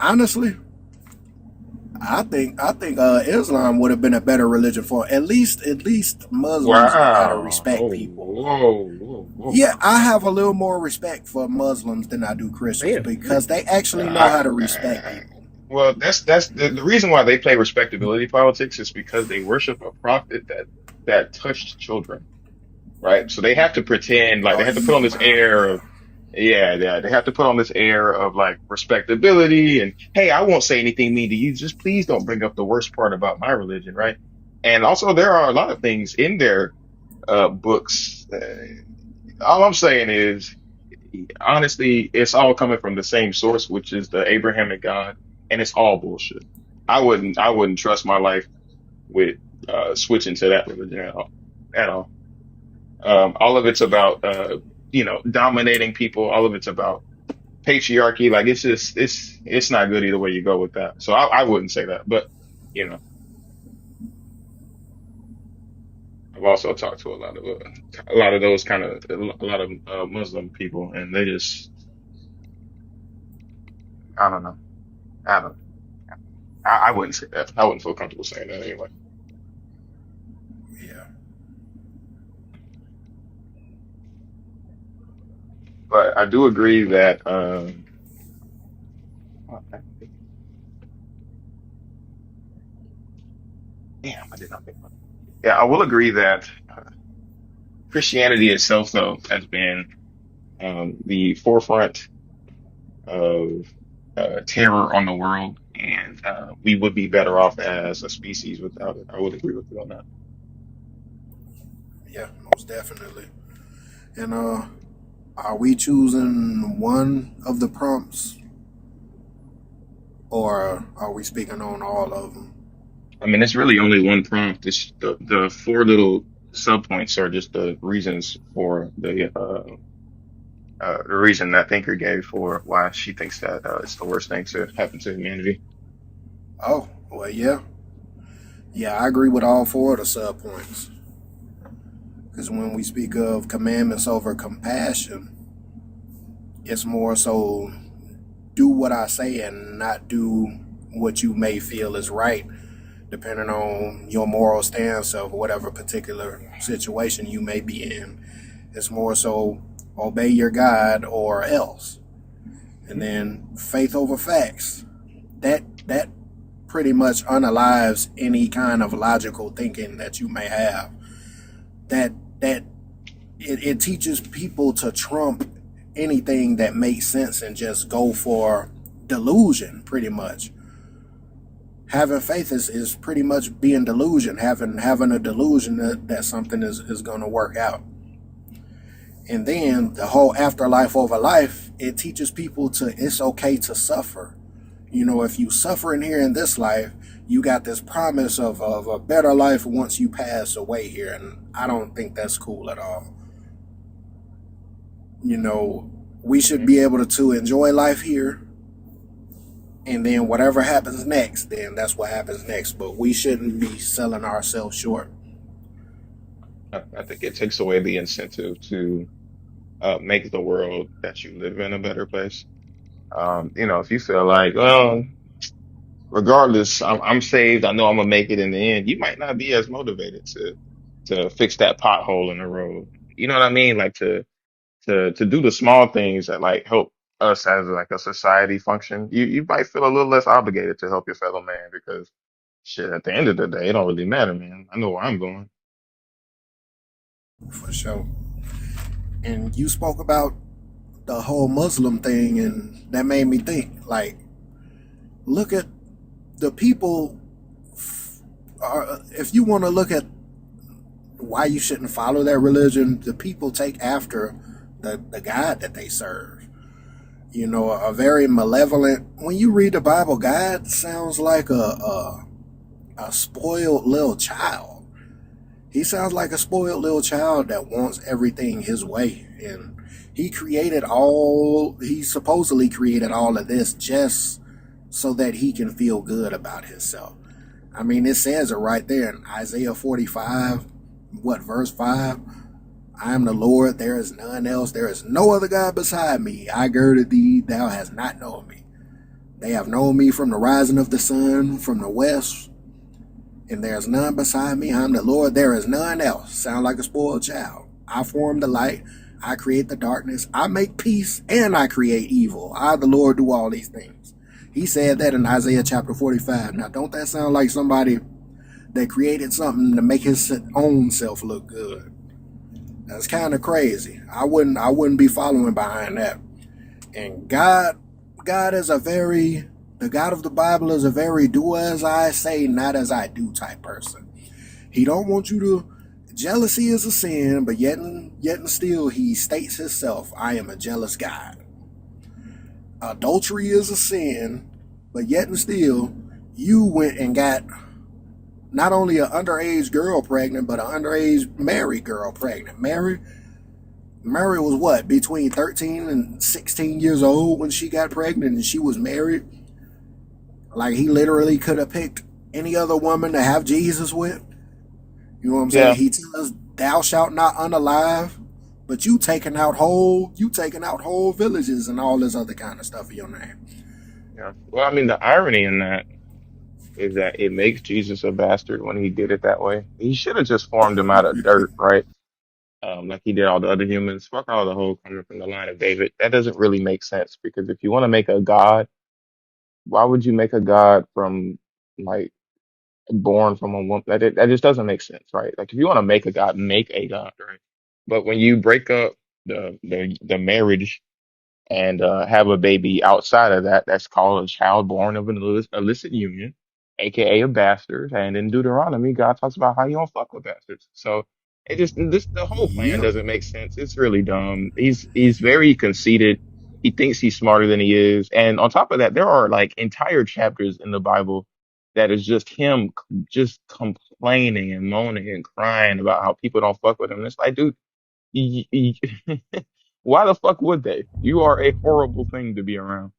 honestly, I think Islam would have been a better religion for at least Muslims know how to wow. respect Oh, people. whoa, whoa, whoa. Yeah, I have a little more respect for Muslims than I do Christians Wait, because they actually know I, how to respect people. well, that's the reason why they play respectability politics is because they worship a prophet that touched children, right? So they have to pretend like they Oh, have to put on this air yeah. of yeah, they have to put on this air of like respectability and hey, I won't say anything mean to you. Just please don't bring up the worst part about my religion, right? And also there are a lot of things in their books. All I'm saying is honestly, it's all coming from the same source, which is the Abrahamic God, and it's all bullshit. I wouldn't trust my life with switching to that religion at all. At all. All of it's about dominating people. All of it's about patriarchy. Like it's just it's not good either way you go with that. So I wouldn't say that. But you know, I've also talked to a lot of those kind of a lot of Muslim people, and they just I don't know. I don't. I wouldn't say that. I wouldn't feel comfortable saying that anyway. Yeah. But I do agree that damn, I did not think about that. Yeah, I will agree that Christianity itself, though, has been the forefront of terror on the world, and we would be better off as a species without it. I would agree with you on that. Yeah, most definitely. And are we choosing one of the prompts, or are we speaking on all of them? I mean, it's really only one prompt. It's the four little subpoints are just the reasons for the reason that thinker gave for why she thinks that it's the worst thing to happen to humanity. Oh, well, yeah. Yeah, I agree with all four of the sub points. Because when we speak of commandments over compassion, it's more so do what I say and not do what you may feel is right, depending on your moral stance of whatever particular situation you may be in. It's more so obey your God or else. And then faith over facts. That pretty much unalives any kind of logical thinking that you may have. That it teaches people to trump anything that makes sense and just go for delusion, pretty much. Having faith is pretty much being delusion, having a delusion that something is going to work out. And then the whole afterlife over life, it teaches people it's okay to suffer. You know, if you suffer in here in this life, you got this promise of a better life once you pass away here. And I don't think that's cool at all. You know, we should Hmm. be able to enjoy life here. And then whatever happens next, then that's what happens next. But we shouldn't be selling ourselves short. I think it takes away the incentive to make the world that you live in a better place. If you feel like, well, regardless, I'm saved. I know I'm gonna make it in the end. You might not be as motivated to fix that pothole in the road. You know what I mean? Like to do the small things that like help us as like a society function. You might feel a little less obligated to help your fellow man because shit, at the end of the day, it don't really matter, man. I know where I'm going. For sure. And you spoke about the whole Muslim thing, and that made me think, like, look at the people if you want to look at why you shouldn't follow that religion, the people take after the God that they serve. You know, a very malevolent. When you read the Bible, God sounds like a spoiled little child. He sounds like a spoiled little child that wants everything his way. And he supposedly created all of this just so that he can feel good about himself. I mean, it says it right there in Isaiah 45, verse 5? I am the Lord, there is none else. There is no other God beside me. I girded thee, thou hast not known me. They have known me from the rising of the sun, from the west, and there is none beside me. I am the Lord, there is none else. Sound like a spoiled child. I form the light, I create the darkness, I make peace, and I create evil. I, the Lord, do all these things. He said that in Isaiah chapter 45. Now, don't that sound like somebody that created something to make his own self look good? That's kind of crazy. I wouldn't be following behind that. And God is the God of the Bible is a very do as I say, not as I do type person. He don't want you to. Jealousy is a sin, but yet and still he states himself, I am a jealous God. Adultery is a sin, but yet and still you went and got not only an underage girl pregnant, but an underage married girl pregnant. Mary was what, between 13 and 16 years old when she got pregnant, and she was married. Like, he literally could have picked any other woman to have Jesus with. You know what I'm saying? Yeah. He tells, thou shalt not unalive, but you taking out whole villages and all this other kind of stuff in your name. Yeah. Well, I mean, the irony in that is that it makes Jesus a bastard when he did it that way. He should have just formed him out of dirt, right? Like he did all the other humans. Fuck all the whole coming from the line of David. That doesn't really make sense because if you want to make a god, why would you make a god from like born from a woman? That just doesn't make sense, right? Like if you want to make a god, right? But when you break up the marriage and have a baby outside of that, that's called a child born of an illicit union, aka a bastard. And in Deuteronomy, God talks about how you don't fuck with bastards. So the whole plan Yep. doesn't make sense. It's really dumb. He's very conceited. He thinks he's smarter than he is. And on top of that, there are like entire chapters in the Bible that is just him just complaining and moaning and crying about how people don't fuck with him. It's like, dude, y- y- why the fuck would they? You are a horrible thing to be around.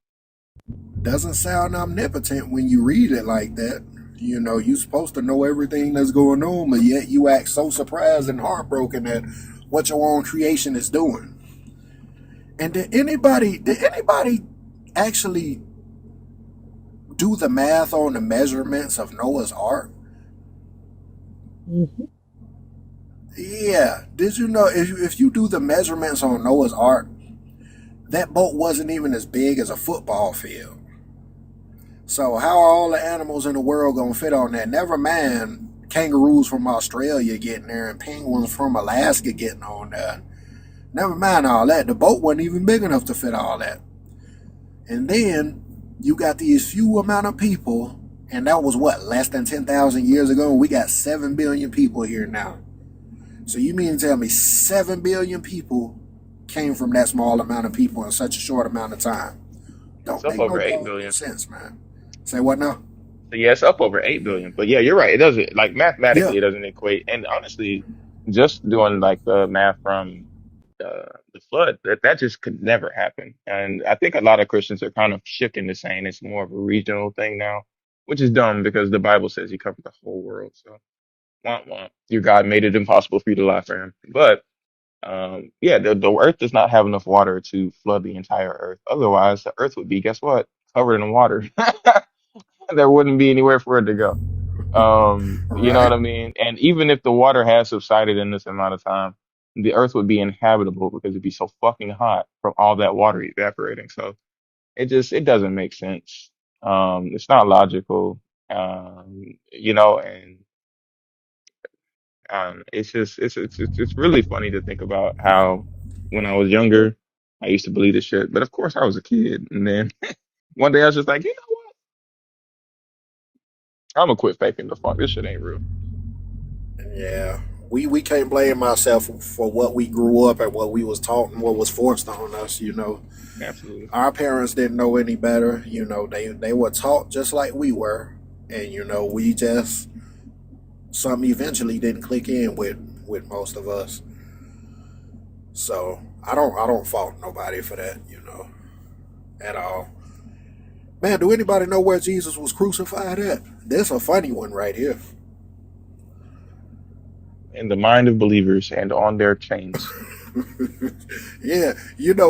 Doesn't sound omnipotent when you read it like that. You know, you're supposed to know everything that's going on, but yet you act so surprised and heartbroken at what your own creation is doing. And did anybody actually do the math on the measurements of Noah's Ark? Mhm. Yeah. Did you know if you do the measurements on Noah's Ark, that boat wasn't even as big as a football field. So how are all the animals in the world gonna fit on that? Never mind kangaroos from Australia getting there and penguins from Alaska getting on there. Never mind all that. The boat wasn't even big enough to fit all that. And then you got these few amount of people, and that was what, less than 10,000 years ago? We got 7 billion people here now. So you mean to tell me 7 billion people came from that small amount of people in such a short amount of time? It's Don't up make no over 8 doggone billion. sense, man. Say what now? So yeah, it's up over 8 billion. But yeah, you're right. It doesn't like Yeah. mathematically, it doesn't equate. And honestly, just doing like the math from the flood, that just could never happen. And I think a lot of Christians are kind of shifting to saying it's more of a regional thing now, which is dumb because the Bible says he covered the whole world. So womp womp. Your God made it impossible for you to lie for him. But yeah, the earth does not have enough water to flood the entire earth. Otherwise, the earth would be, guess what? Covered in water. There wouldn't be anywhere for it to go. You know what Right. I mean? And even if the water has subsided in this amount of time, the earth would be inhabitable because it'd be so fucking hot from all that water evaporating. So it doesn't make sense. It's not logical. And it's just it's really funny to think about how when I was younger, I used to believe this shit. But of course, I was a kid, and then one day I was just like, I'm gonna quit faking the funk. This shit ain't real. Yeah, we can't blame ourselves for what we grew up and what we was taught and what was forced on us. Absolutely. Our parents didn't know any better. They were taught just like we were, and we just something eventually didn't click in with most of us. So I don't fault nobody for that, at all. Man, do anybody know where Jesus was crucified at? This a funny one right here. In the mind of believers and on their chains. Yeah,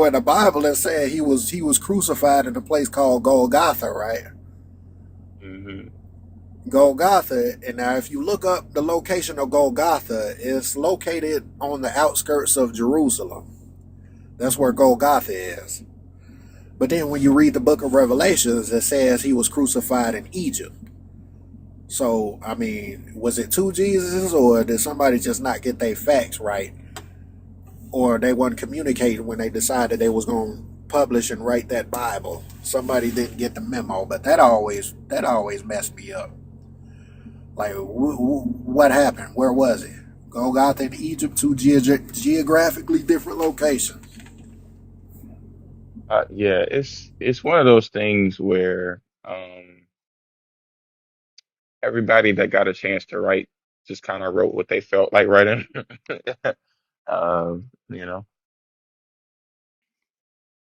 in the Bible it said he was crucified in a place called Golgotha, right? Hmm. Golgotha, and now if you look up the location of Golgotha, it's located on the outskirts of Jerusalem. That's where Golgotha is. But then when you read the book of Revelations, it says he was crucified in Egypt. So, I mean, was it two Jesuses, or did somebody just not get their facts right? Or they weren't communicating when they decided they was going to publish and write that Bible? Somebody didn't get the memo, but that always messed me up. Like, what happened? Where was it? Golgotha in Egypt, two geographically different locations. Yeah, it's one of those things where everybody that got a chance to write just kind of wrote what they felt like writing. You know,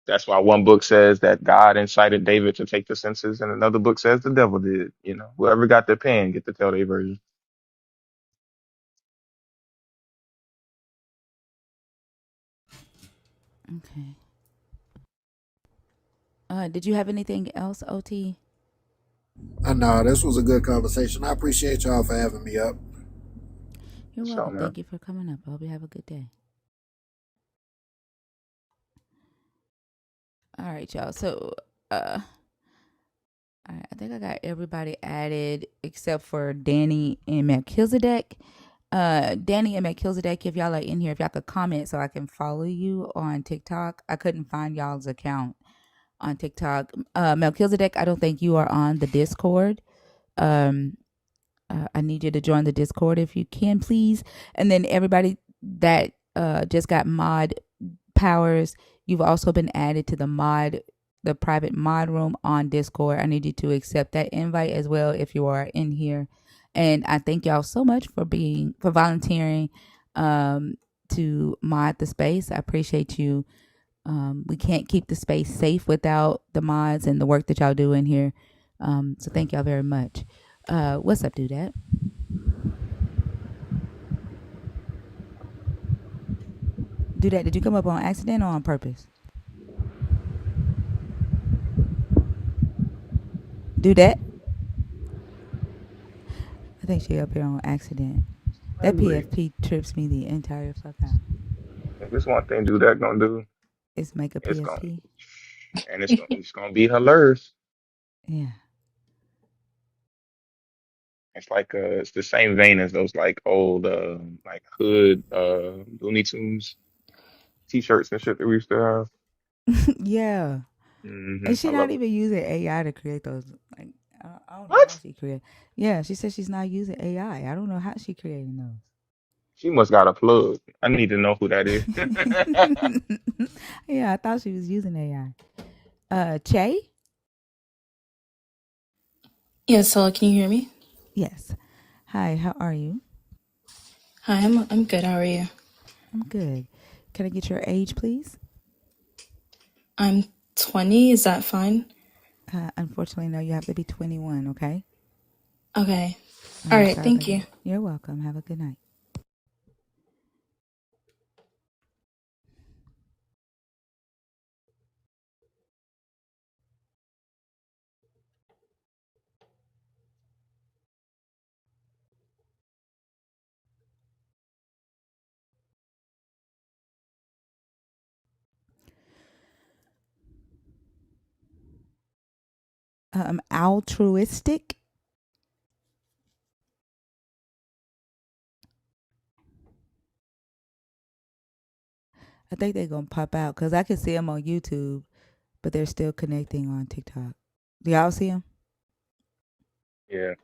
that's why one book says that God incited David to take the census, and another book says the devil did. Whoever got the pen get to tell their version. Okay. Did you have anything else, OT? I know this was a good conversation. I appreciate y'all for having me up. You're So, welcome. man, Thank you for coming up. I hope you have a good day. All right, y'all. So, uh, all right, I think I got everybody added except for Danny and Melchizedek. Danny and Melchizedek, if y'all are in here, if y'all could comment so I can follow you on TikTok. I couldn't find y'all's account on TikTok. Melchizedek, I don't think you are on the Discord. Um, I need you to join the Discord if you can, please. And then everybody that just got mod powers, you've also been added to the private mod room on Discord. I need you to accept that invite as well if you are in here. And I thank y'all so much for volunteering to mod the space. I appreciate you. We can't keep the space safe without the mods and the work that y'all do in here. So thank y'all very much. What's up, Dudette? Dudette, did you come up on accident or on purpose? Dudette? I think she up here on accident. I That agree. PFP trips me the entire fuck out. If this one thing do that gonna do, It's make a it's gonna PFP. and it's gonna be hilarious. Yeah. It's like it's the same vein as those like old like hood Looney Tunes t-shirts and shit that we used to have. Yeah. And I she not love it. even using AI to create those. Like, I don't know how What? she created. Yeah, she said she's not using AI. I don't know how she creating She must got a plug. I need to know who that is. those. Yeah, I thought she was using AI. Che? Yes, hello, can you hear me? Yes. Hi, how are you? Hi, I'm good. How are you? I'm good. Can I get your age, please? I'm 20. Is that fine? Unfortunately, no, you have to be 21, okay? Okay. All All right, right, sorry about thank you. that. You're welcome. Have a good night. Altruistic. I think they're gonna pop out because I can see them on YouTube, but they're still connecting on TikTok. Do y'all see them? Yeah.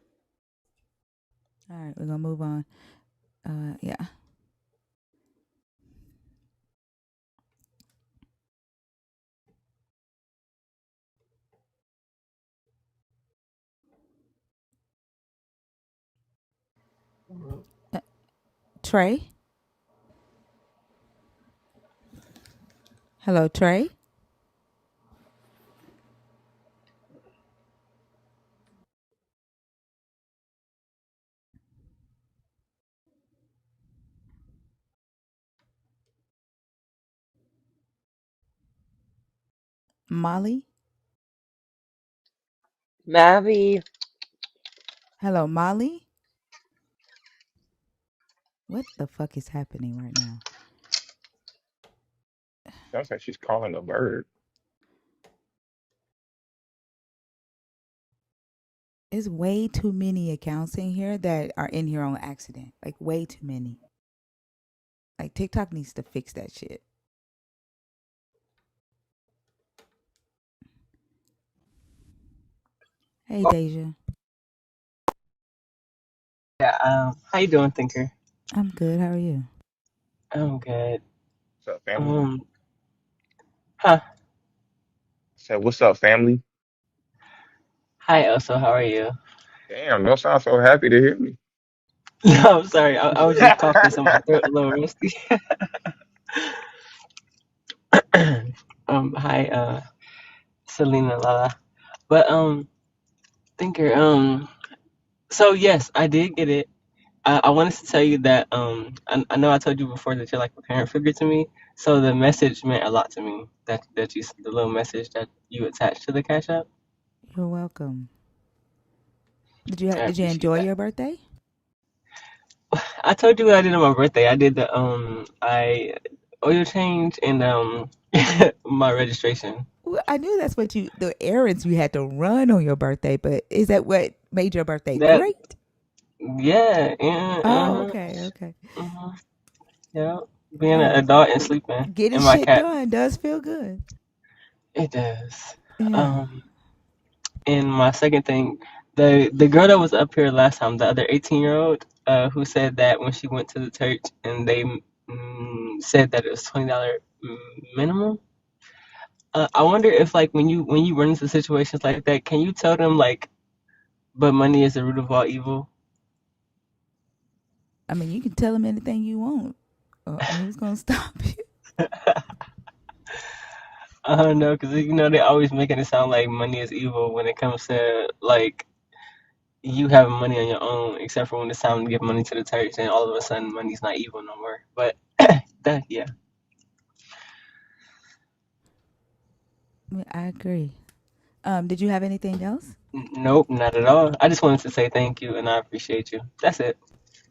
All right, we're gonna move on. Yeah. Uh, Trey. Hello, Trey. Molly. Mavi, Hello, Molly. What the fuck is happening right now? Sounds like she's calling a bird. There's way too many accounts in here that are in here on accident. Like way too many. Like TikTok needs to fix that shit. Hey, Deja. Yeah. How you doing, Thinker? I'm good. How are you? I'm good. What's up, family? Um. Huh. Said, what's up, family? Hi, Elsa. How are you? Damn, don't sound so happy to hear me. No, I'm sorry. I was just coughing, so my throat a little rusty. Hi, Selena Lala. But Thinker. So yes, I did get it. I wanted to tell you that I know I told you before that you're like a parent figure to me. So the message meant a lot to me. That you the little message that you attached to the Cash App. You're welcome. I Did you appreciate enjoy that. your birthday? I told you what I did on my birthday. I did the I oil change and my registration. Well, I knew that's what the errands you had to run on your birthday, but is that what made your birthday That great? yeah, yeah, Oh, okay, okay. yeah. Being an Hey, adult and sleeping getting and my shit cat. done does feel good. It does. Yeah. Um, and my second thing, the girl that was up here last time, the other 18-year-old, who said that when she went to the church and they said that it was $20 minimum. I wonder if like when you run into situations like that, can you tell them like, but money is the root of all evil? I mean, you can tell them anything you want. Who's gonna stop you? I don't know, because they always making it sound like money is evil when it comes to like you having money on your own, except for when it's time to give money to the church, and all of a sudden money's not evil no more. But that yeah. I agree. Did you have anything else? Nope, not at all. I just wanted to say thank you and I appreciate you. That's it.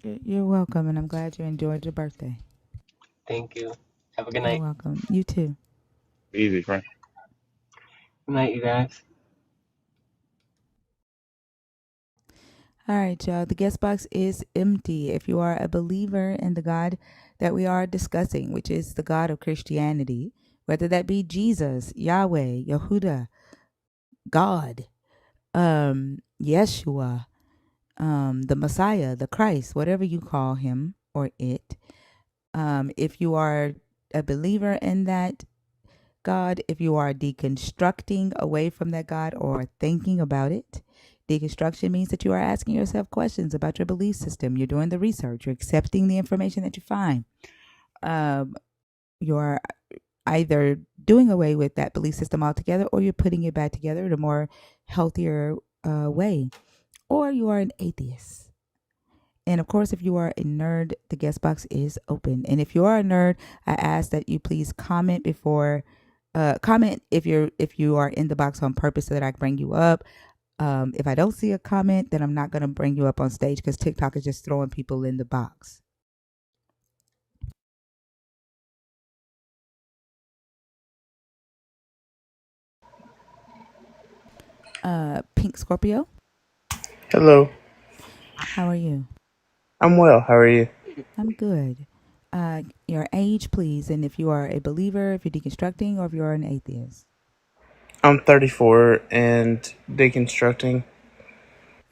You're welcome, and I'm glad you enjoyed your birthday. Thank you. Have a good You're night. welcome. You too. Easy, friend. Good night, you guys. All right, y'all. The guest box is empty. If you are a believer in the God that we are discussing, which is the God of Christianity, whether that be Jesus, Yahweh, Yehuda, God, Yeshua, the Messiah, the Christ, whatever you call him or it, if you are a believer in that God, if you are deconstructing away from that God or thinking about it, deconstruction means that you are asking yourself questions about your belief system. You're doing the research, you're accepting the information that you find. You're either doing away with that belief system altogether or you're putting it back together in a more healthier way, or you are an atheist. And of course, if you are a nerd, the guest box is open. And if you are a nerd, I ask that you please comment before comment if you are in the box on purpose so that I can bring you up. If I don't see a comment, then I'm not gonna bring you up on stage because TikTok is just throwing people in the box. Pink Scorpio, Hello, how are you? I'm well. How are you? I'm good. Your age, please, and if you are a believer, if you're deconstructing, or if you are an atheist. I'm 34 and deconstructing.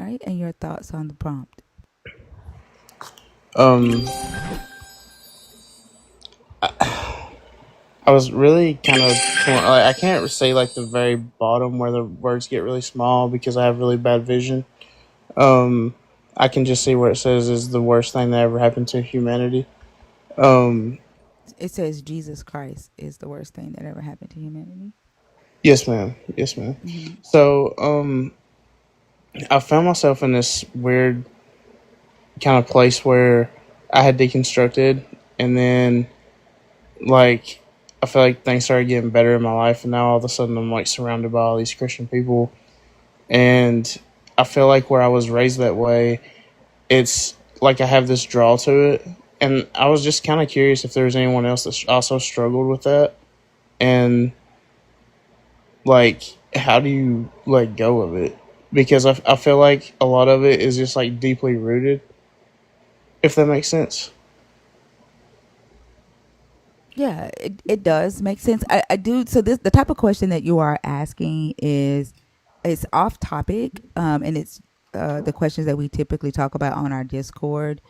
All right, and your thoughts on the prompt. Um, I was really kind of torn. Like, I can't say like the very bottom where the words get really small because I have really bad vision. Um, I can just see where it says is the worst thing that ever happened to humanity. Um, It says Jesus Christ is the worst thing that ever happened to humanity. yes, ma'am. Yes, ma'am. Hmm. So, I found myself in this weird kind of place where I had deconstructed, and then like I feel like things started getting better in my life, and now all of a sudden I'm like surrounded by all these Christian people, and I feel like where I was raised that way, it's like I have this draw to it, and I was just kind of curious if there was anyone else that also struggled with that, and like how do you let go of it? Because I feel like a lot of it is just like deeply rooted, if that makes sense. Yeah, it does make sense. I do. So this the type of question that you are asking is it's off topic, and it's the questions that we typically talk about on our Discord,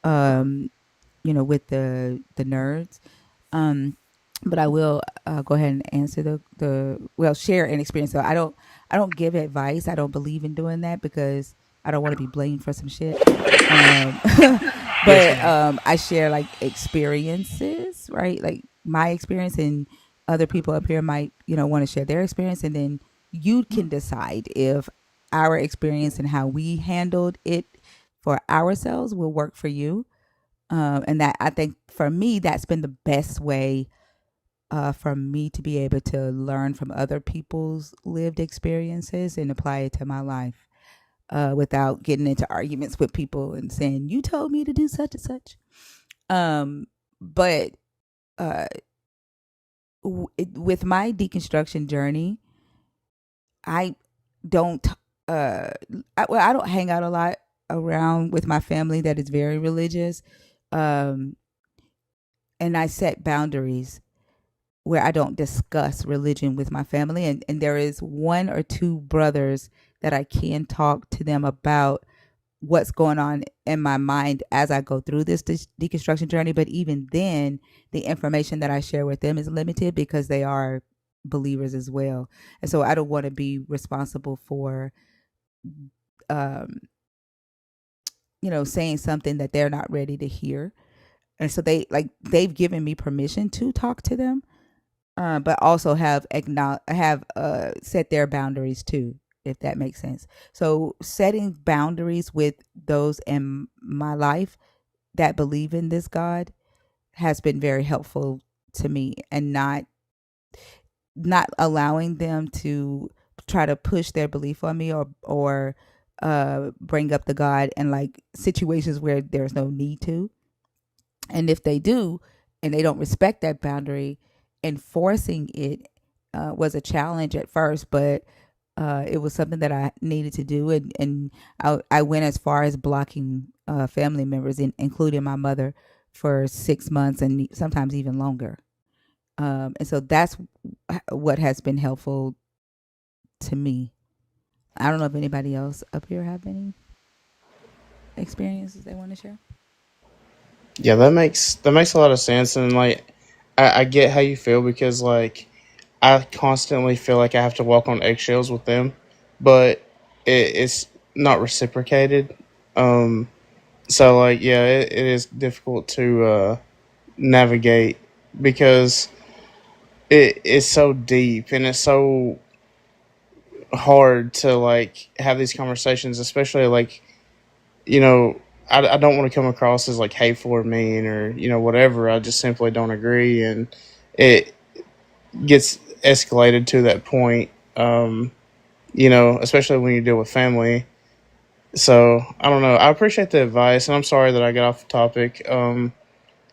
um, with the nerds. Um, but I will go ahead and answer share an experience. So I don't give advice. I don't believe in doing that because I don't want to be blamed for some shit. Um, Yes, but ma'am. I share like experiences, right? Like my experience, and other people up here might want to share their experience, and then you can decide if our experience and how we handled it for ourselves will work for you. And that I think for me, that's been the best way for me to be able to learn from other people's lived experiences and apply it to my life without getting into arguments with people and saying, you told me to do such and such. But uh, with my deconstruction journey, I don't, I don't hang out a lot around with my family that is very religious. Um, and I set boundaries where I don't discuss religion with my family. And there is one or two brothers that I can talk to them about what's going on in my mind as I go through this deconstruction journey. But even then, the information that I share with them is limited because they are believers as well. And so I don't want to be responsible for, um, saying something that they're not ready to hear. And so they've given me permission to talk to them, but also have set their boundaries too, if that makes sense. So setting boundaries with those in my life that believe in this God has been very helpful to me, and not allowing them to try to push their belief on me, or bring up the God in like situations where there's no need to. And if they do, and they don't respect that boundary, enforcing it was a challenge at first, but it was something that I needed to do. And I went as far as blocking family members, including my mother, for 6 months and sometimes even longer. And so that's what has been helpful to me. I don't know if anybody else up here have any experiences they want to share. Yeah, that makes a lot of sense, and like I get how you feel because like I constantly feel like I have to walk on eggshells with them, but it's not reciprocated. Um, so like yeah, it is difficult to navigate because it is so deep and it's so hard to like have these conversations, especially like you know I don't want to come across as like hateful or mean or whatever. I just simply don't agree, and it gets escalated to that point. Especially when you deal with family. So I don't know. I appreciate the advice, and I'm sorry that I got off the topic.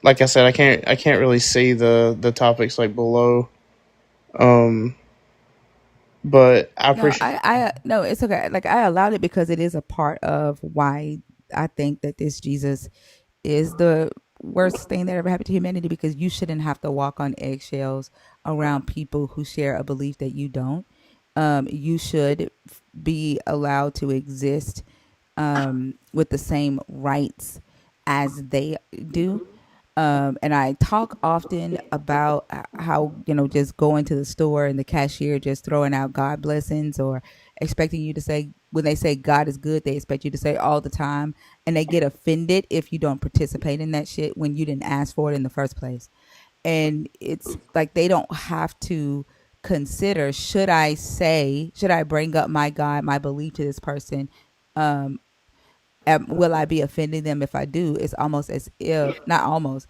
Like I said, I can't really see the topics like below. Um, but I No, appreciate. I no, it's okay. Like I allowed it because it is a part of why I think that this Jesus is the worst thing that ever happened to humanity, because you shouldn't have to walk on eggshells around people who share a belief that you don't. You should be allowed to exist with the same rights as they do. And I talk often about how, just going to the store and the cashier just throwing out God blessings, or expecting you to say, when they say God is good, they expect you to say all the time. And they get offended if you don't participate in that shit when you didn't ask for it in the first place. And it's like they don't have to consider, should I bring up my God, my belief to this person? Um, will I be offending them if I do? It's almost as if, not almost,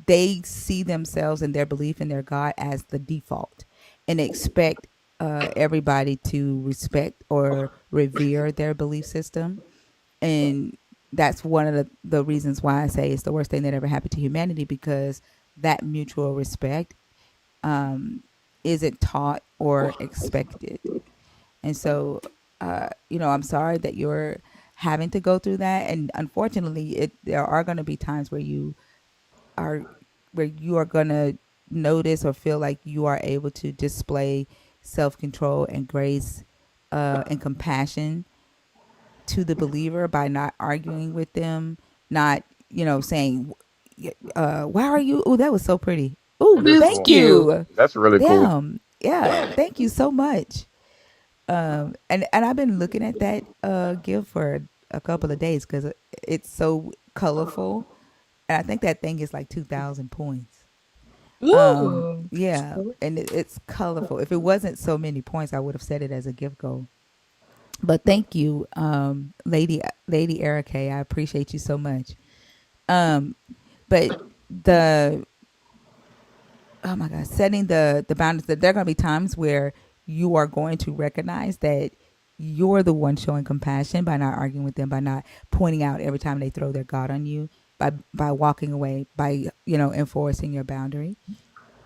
they see themselves and their belief in their God as the default, and expect everybody to respect or revere their belief system. And that's one of the reasons why I say it's the worst thing that ever happened to humanity, because that mutual respect um, isn't taught or expected. And so, I'm sorry that you're having to go through that. And unfortunately, there are going to be times are where you are going to notice or feel like you are able to display self control and grace and compassion to the believer by not arguing with them, not, saying, why are you? Oh, that was so pretty. Oh, That is thank cool. You. you. That's really cool. Damn. Yeah. Thank you so much. And I've been looking at that gift for a couple of days because it's so colorful. And I think that thing is like 2,000 points. Ooh. Yeah, and it's colorful. If it wasn't so many points, I would have set it as a gift goal. But thank you, Lady Erica. I appreciate you so much. Um, but the oh my God, setting the boundaries. That there are going to be times where you are going to recognize that you're the one showing compassion by not arguing with them, by not pointing out every time they throw their God on you, by walking away, by enforcing your boundary,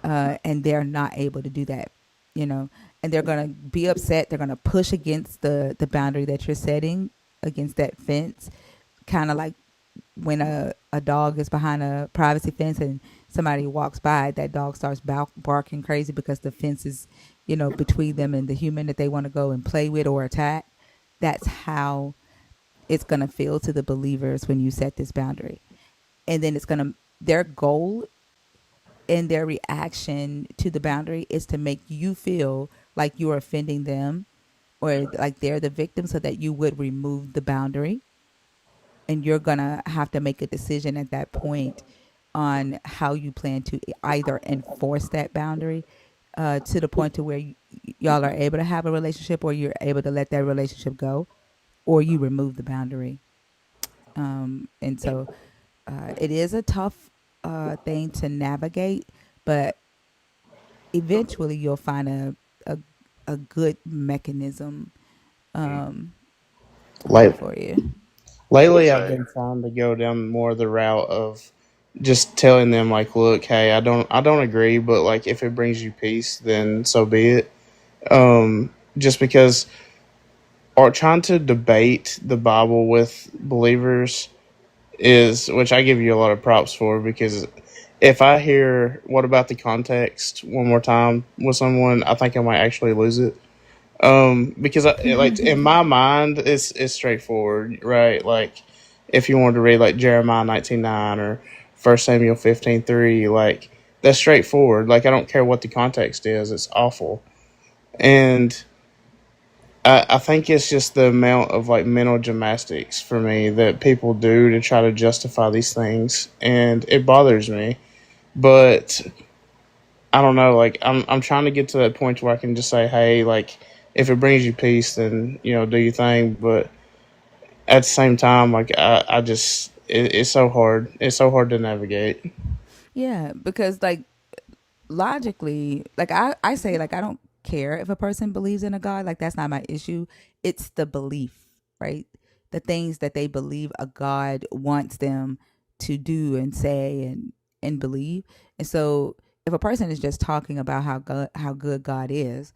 and they're not able to do that, you know, and they're going to be upset. They're going to push against the boundary that you're setting, against that fence, kind of like when a dog is behind a privacy fence and somebody walks by, that dog starts barking crazy because the fence is, between them and the human that they want to go and play with or attack. That's how it's going to feel to the believers when you set this boundary. And then their goal and their reaction to the boundary is to make you feel like you're offending them or like they're the victim, so that you would remove the boundary. And you're gonna have to make a decision at that point on how you plan to either enforce that boundary to the point to where y'all are able to have a relationship, or you're able to let that relationship go, or you remove the boundary. And so it is a tough thing to navigate, but eventually you'll find a, a good mechanism um, Like for you. I would lately, I've say, been trying to go down more the route of just telling them like, look, hey, I don't agree, but like if it brings you peace, then so be it. Just because, or trying to debate the Bible with believers is, which I give you a lot of props for, because if I hear what about the context one more time with someone, I think I might actually lose it. Because like in my mind, it's straightforward, right? Like if you wanted to read like Jeremiah 19:9 or 1 Samuel 15:3, like that's straightforward. Like I don't care what the context is; it's awful. And I think it's just the amount of like mental gymnastics for me that people do to try to justify these things, and it bothers me. But I don't know. Like I'm trying to get to that point where I can just say, hey, like if it brings you peace, then do your thing. But at the same time, like I just it's so hard. It's so hard to navigate. Yeah, because like logically, like I say, like I don't care if a person believes in a God, like that's not my issue. It's the belief, right? The things that they believe a God wants them to do and say and believe. And so if a person is just talking about how good God is,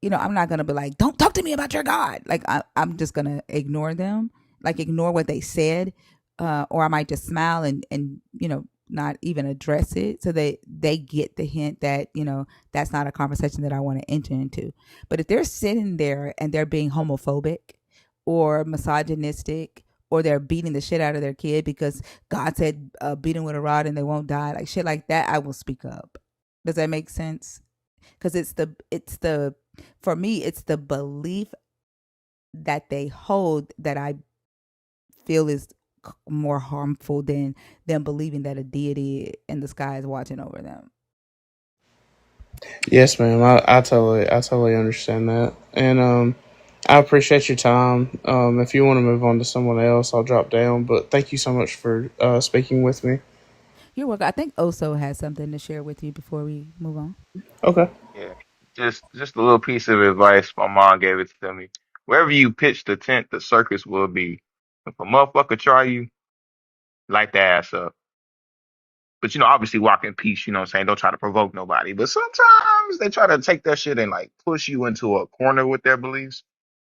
I'm not gonna be like, don't talk to me about your God. Like I'm just gonna ignore them, like ignore what they said, or I might just smile and not even address it, so they get the hint that that's not a conversation that I want to enter into. But if they're sitting there and they're being homophobic or misogynistic or they're beating the shit out of their kid because God said beat them with a rod and they won't die, like shit like that, I will speak up. Does that make sense? Because it's the for me it's the belief that they hold that I feel is more harmful than them believing that a deity in the sky is watching over them. Yes, ma'am. I totally understand that, and I appreciate your time. If you want to move on to someone else, I'll drop down. But thank you so much for speaking with me. You're welcome. I think Oso has something to share with you before we move on. Okay. Yeah. Just a little piece of advice my mom gave it to me. Wherever you pitch the tent, the circus will be. If a motherfucker try you, light the ass up. But obviously walk in peace, you know what I'm saying? Don't try to provoke nobody. But sometimes they try to take that shit and like push you into a corner with their beliefs.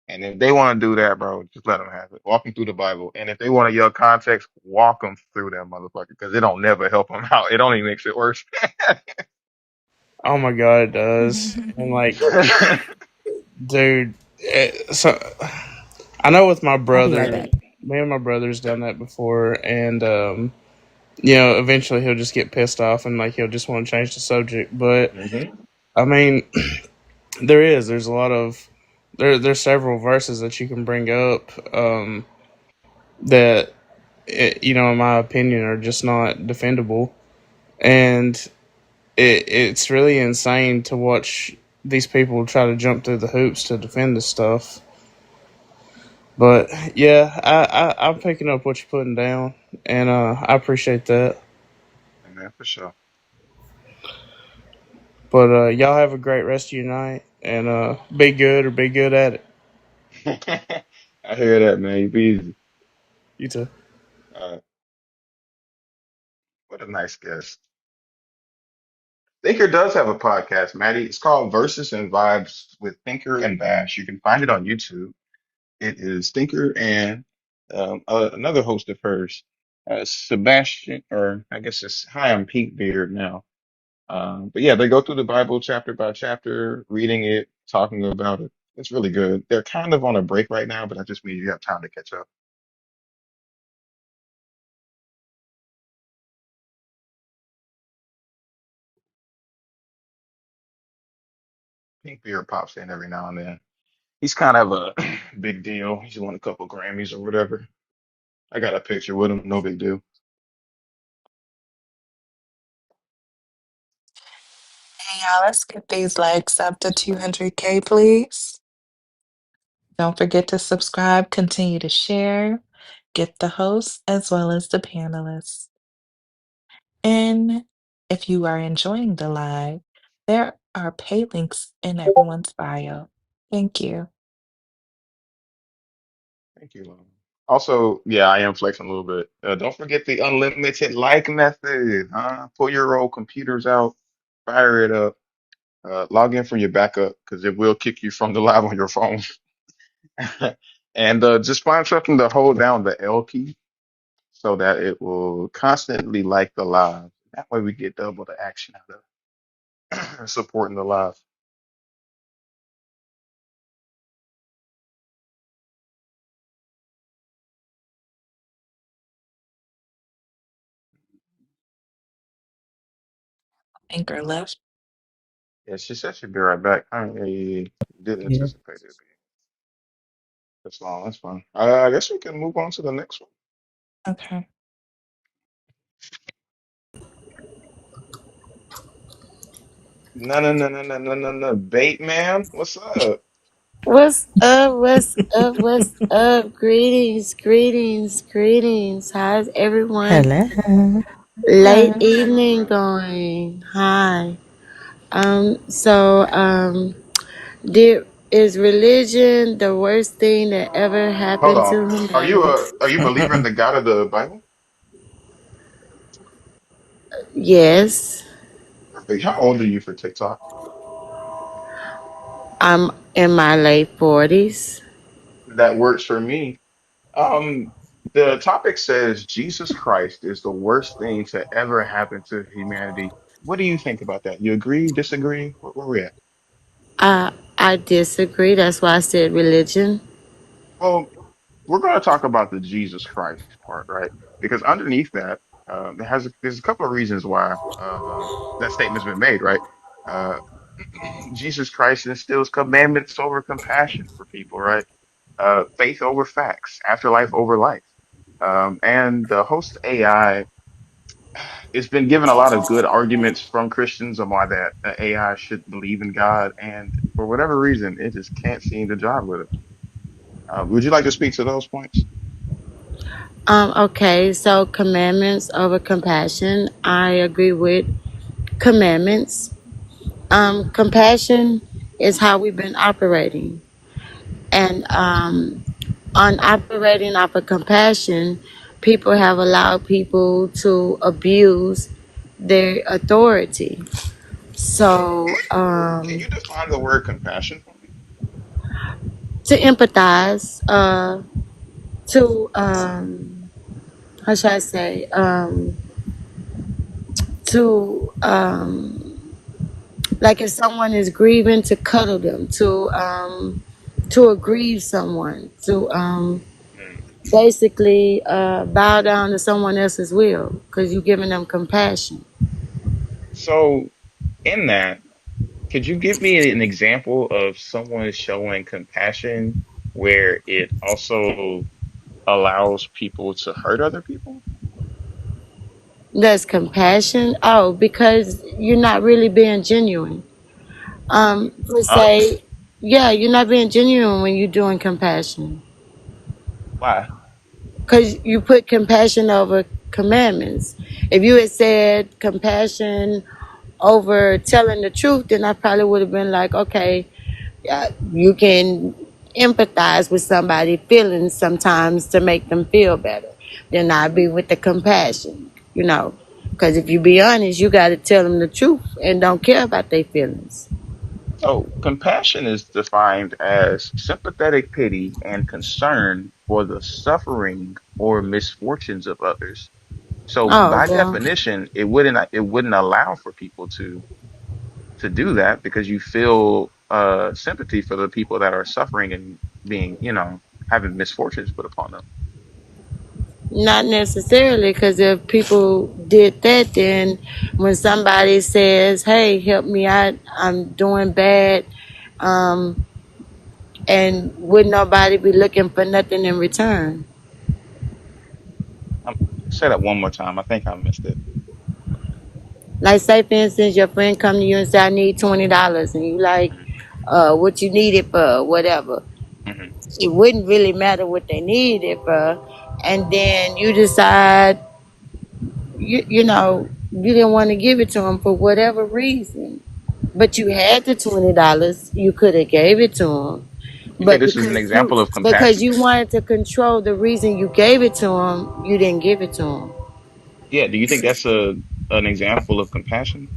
And if they want to do that, bro, just let them have it. Walk them through the Bible. And if they want to yell context, walk them through that motherfucker because it don't never help them out. It only makes it worse. Oh my god, it does. And like, dude, so I know with my I'll be right brother, back. me and my brother's done that before, and eventually he'll just get pissed off and like he'll just want to change the subject. But hmm I mean, there's a lot of there's several verses that you can bring up that in my opinion are just not defendable, and it's really insane to watch these people try to jump through the hoops to defend this stuff. But yeah, I'm picking up what you're putting down, and I appreciate that. Man, for sure. But y'all have a great rest of your night, and be good or be good at it. I hear that, man. You be easy. You too. Uh, what a nice guest. Thinker does have a podcast, Maddie. It's called Versus and Vibes with Thinker and Bash. You can find it on YouTube. It is Thinker and another host of hers, Sebastian, or I guess it's Hi, I'm Pete Beard now. But yeah, they go through the Bible chapter by chapter, reading it, talking about it. It's really good. They're kind of on a break right now, but that just means you have time to catch up. Pink Beard pops in every now and then. He's kind of a big deal. He's won a couple Grammys or whatever. I got a picture with him. No big deal. Hey, y'all, let's get these likes up to 200K, please. Don't forget to subscribe, continue to share, get the hosts as well as the panelists. And if you are enjoying the live, there are pay links in everyone's bio. Thank you. Thank you. Also, yeah, I am flexing a little bit. Don't forget the unlimited like method. Pull your old computers out, fire it up, log in from your backup because it will kick you from the live on your phone. And just find something to hold down the L key so that it will constantly like the live. That way we get double the action out of supporting the live. Anchor left. Yeah, she said she'd be right back. I didn't Yeah. anticipate it being this long. That's fine. I guess we can move on to the next one. Okay. No, no, no, no, no, no, no, no. Bait man, what's up? What's up? What's up? What's up? Greetings, greetings, greetings. How's everyone? Hello. Late Hello. evening going. Hi. Did is religion the worst thing that ever Hold happened on. to Are you humanity? a believer in the God of the Bible? Yes. Perfect. How old are you for TikTok? I'm in my late 40s. That works for me. Um, the topic says Jesus Christ is the worst thing to ever happen to humanity. What do you think about that? You agree, disagree? Where we at? I disagree. That's why I said religion. Well, we're going to talk about the Jesus Christ part, right? Because underneath that, there's a couple of reasons why that statement's been made, right? Uh, Jesus Christ instills commandments over compassion for people, right? Faith over facts, afterlife over life. And the host AI, it's been given a lot of good arguments from Christians on why that AI should believe in God, and for whatever reason, it just can't seem to jive with it. Would you like to speak to those points? Okay, so commandments over compassion. I agree with commandments. Compassion is how we've been operating. And on operating off of compassion, people have allowed people to abuse their authority. So, Can you define the word compassion for me? to empathize, to, how should I say, to, like if someone is grieving, to cuddle them, to aggrieve someone, to, Hmm. basically bow down to someone else's will because you're giving them compassion. So, in that, could you give me an example of someone showing compassion where it also allows people to hurt other people? That's compassion. Oh, because you're not really being genuine. Per Huh? se, yeah, you're not being genuine when you're doing compassion Why? because you put compassion over commandments. If you had said compassion over telling the truth, then I probably would have been like, okay, you can empathize with somebody's feelings sometimes to make them feel better. Then I'd be with the compassion, you know. Because if you be honest, you got to tell them the truth and don't care about their feelings. So, compassion is defined as sympathetic pity and concern for the suffering or misfortunes of others. So, Oh, by well, definition, it wouldn't allow for people to do that because you feel sympathy for the people that are suffering and being, having misfortunes put upon them. not necessarily, because if people did that, then when somebody says, hey, help me out, I'm doing bad, um, and would nobody be looking for nothing in return? Um, Say that one more time. I think I missed it. Like say for instance, your friend come to you and say, I need $20 and you like, what you need it for, whatever. Hmm. It wouldn't really matter what they need it for. And then you decide you didn't want to give it to them for whatever reason. But you had the $20, you could have gave it to them. You think But this is an example of because compassion? you wanted to control the reason you gave it to them, you didn't give it to them. Yeah. Do you think that's an example of compassion?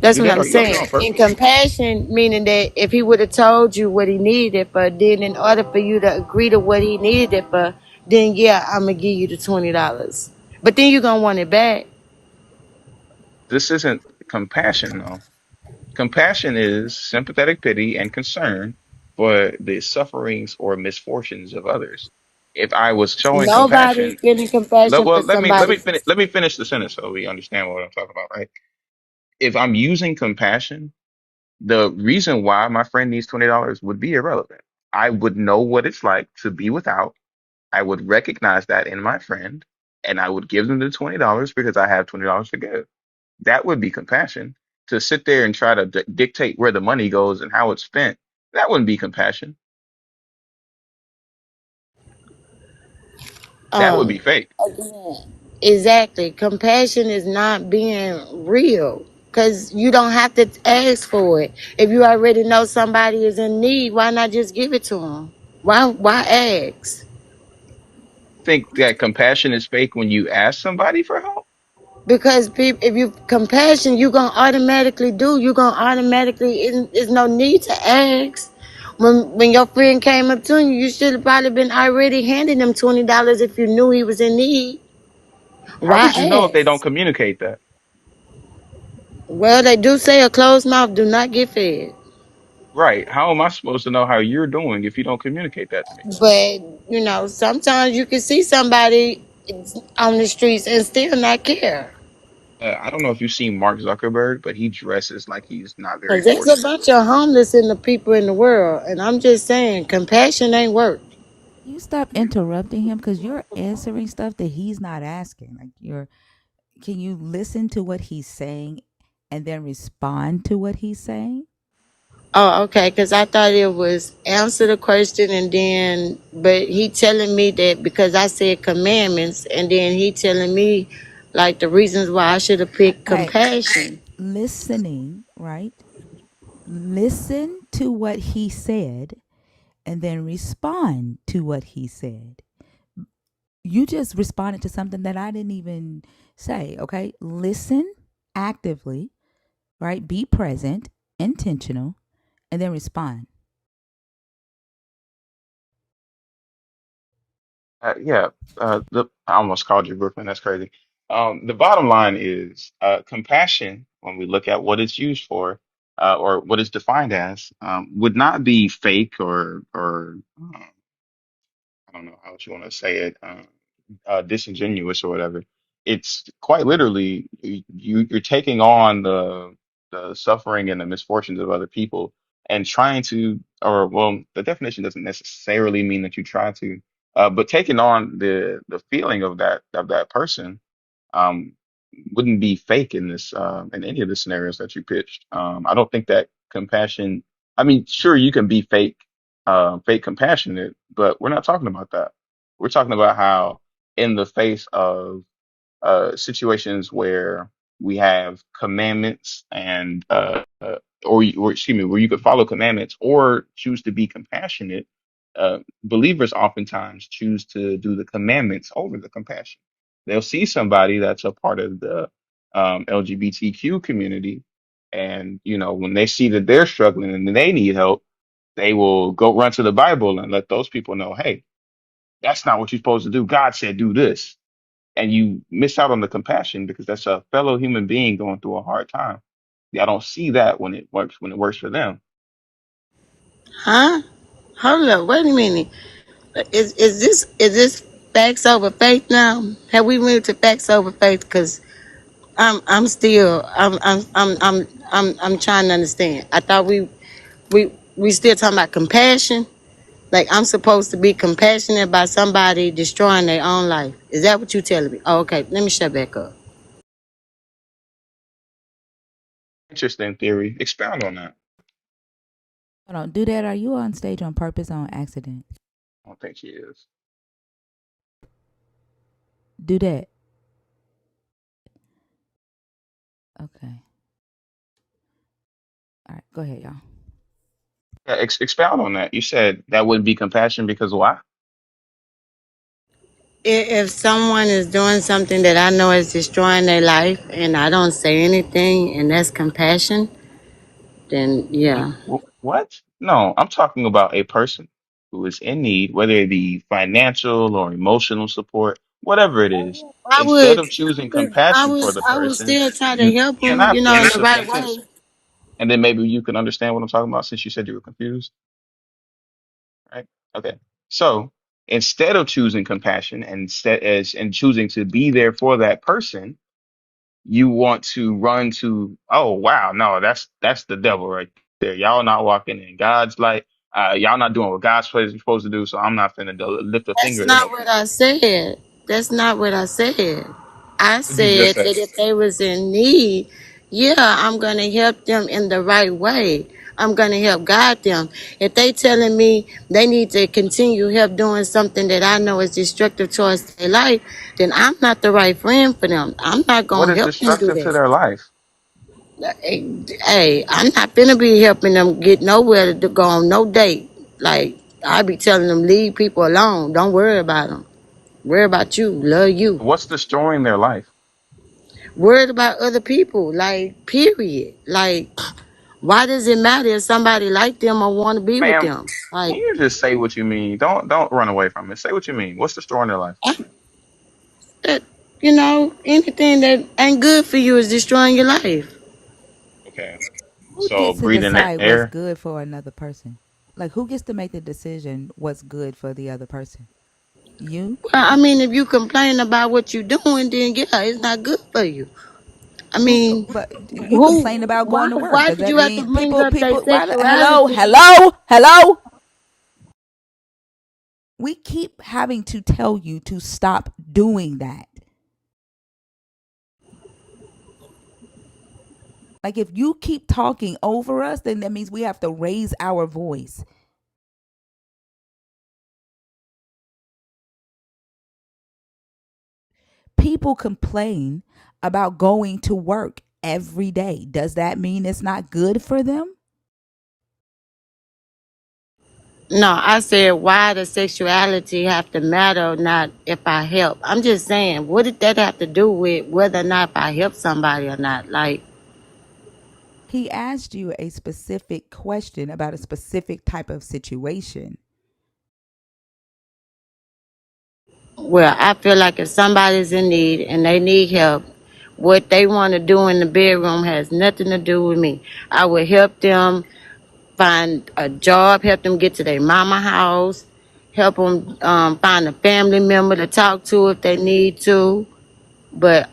That's Do what that? I'm Are you up there saying. on In purpose? compassion, meaning that if he would have told you what he needed it for, then in order for you to agree to what he needed it for, then yeah, I'm gonna give you the $20. But then you're gonna want it back. This isn't compassion, though. Compassion is sympathetic pity and concern for the sufferings or misfortunes of others. If I was showing Nobody's compassion, feeling compassion for let me somebody. finish. Let me finish the sentence so we understand what I'm talking about, right? If I'm using compassion, the reason why my friend needs $20 would be irrelevant. I would know what it's like to be without. I would recognize that in my friend, and I would give them the $20 because I have $20 to give. That would be compassion. To sit there and try to dictate where the money goes and how it's spent, that wouldn't be compassion. That would be Um, fake. again, exactly. Compassion is not being real because you don't have to ask for it. If you already know somebody is in need, why not just give it to them? Why ask? Think that compassion is fake when you ask somebody for help. Because people, if you compassion, you gonna automatically do. You gonna automatically. It's no need to ask. When your friend came up to you, you should have probably been already handing him $20 if you knew he was in need. How Why would you know if they don't ask? communicate that? Well, they do say a closed mouth do not get fed. Right. How am I supposed to know how you're doing if you don't communicate that to me? But sometimes you can see somebody on the streets and still not care. I don't know if you've seen Mark Zuckerberg, but he dresses like he's not very Cause there's a fortunate. bunch of homeless in the people in the world, and I'm just saying, compassion ain't work. You stop interrupting him because you're answering stuff that he's not asking. Like you're, can you listen to what he's saying and then respond to what he's saying? Oh, okay. Cause I thought it was answer the question and then, but he telling me that because I said commandments, and then he telling me like the reasons why I should have picked Hey, compassion. listening, right? Listen to what he said and then respond to what he said. You just responded to something that I didn't even say, okay? Listen actively, right? Be present, intentional, and then respond. Yeah. I almost called you Brooklyn. That's crazy. The bottom line is compassion, when we look at what it's used for, or what it's defined as, would not be fake or I don't know how you want to say it, disingenuous or whatever. It's quite literally you're taking on the suffering and the misfortunes of other people and trying to, or well, the definition doesn't necessarily mean that you try to, but taking on the feeling of that person um, wouldn't be fake in this in any of the scenarios that you pitched. I don't think that compassion. I mean, sure, you can be fake, fake compassionate, but we're not talking about that. We're talking about how, in the face of situations where we have commandments and or excuse me, where you could follow commandments or choose to be compassionate, believers oftentimes choose to do the commandments over the compassion. They'll see somebody that's a part of the LGBTQ community, and when they see that they're struggling and they need help, they will go run to the Bible and let those people know, hey, that's not what you're supposed to do. God said do this, and you miss out on the compassion because that's a fellow human being going through a hard time. I don't see that when it works for them. Huh? Hold up, wait a minute. Is this facts over faith now? Have we moved to facts over faith? Cause I'm still I'm trying to understand. I thought we still talking about compassion. Like I'm supposed to be compassionate about somebody destroying their own life. Is that what you telling me? Oh, okay. Let me shut back up. Interesting theory. Expound on that. Hold on, do that. Are you on stage on purpose or on accident? I don't think she is. Do that. Okay. All right, go ahead, y'all. Yeah, expound on that. You said that wouldn't be compassion because why? If someone is doing something that I know is destroying their life and I don't say anything and that's compassion, then yeah. What? No, I'm talking about a person who is in need, whether it be financial or emotional support, whatever it is. I Instead would, of choosing I compassion would, for the I would person, still try to you help can them, I in finish the a right sentence? way. And then maybe you can understand what I'm talking about since you said you were confused, right? Okay. So instead of choosing compassion and choosing to be there for that person, you want to run to, oh wow, no, that's the devil right there. Y'all not walking in God's light. Y'all not doing what God's supposed to do. So I'm not finna lift a That's finger to not help what you. I said. That's not what I said. I What did you just said say? that if they was in need, yeah, I'm gonna help them in the right way. I'm gonna help guide them. If they telling me they need to continue help doing something that I know is destructive towards their life, then I'm not the right friend for them. I'm not What gonna is help them do destructive to that. their life? Hey, I'm not gonna be helping them get nowhere to go on no date. Like I be telling them, leave people alone. Don't worry about them. Worry about you. Love you. What's destroying their life? Worried about other people. Like, period. Like, why does it matter if somebody like them or want to be with Ma'am, them? can Like, you just say what you mean? Don't run away from it. Say what you mean. What's destroying their life? that, anything that ain't good for you is destroying your life. Okay. Who So gets to breathing that decide what's air. good for another person? Like, who gets to make the decision what's good for the other person? You? Well, I mean, if you complain about what you're doing, then yeah, it's not good for you. I Who? mean, But you who? complain about going to work. Why Does did that you have to mean bring people? up their People? Why? Hello, sexuality? hello, hello. We keep having to tell you to stop doing that. Like, if you keep talking over us, then that means we have to raise our voice. People complain about going to work every day. Does that mean it's not good for them? No, I said, why does sexuality have to matter? Not if I help. I'm just saying, what did that have to do with whether or not if I help somebody or not? Like, He asked you a specific question about a specific type of situation. well, I feel like if somebody's in need and they need help, what they want to do in the bedroom has nothing to do with me. I would help them find a job, help them get to their mama house, help them find a family member to talk to if they need to. But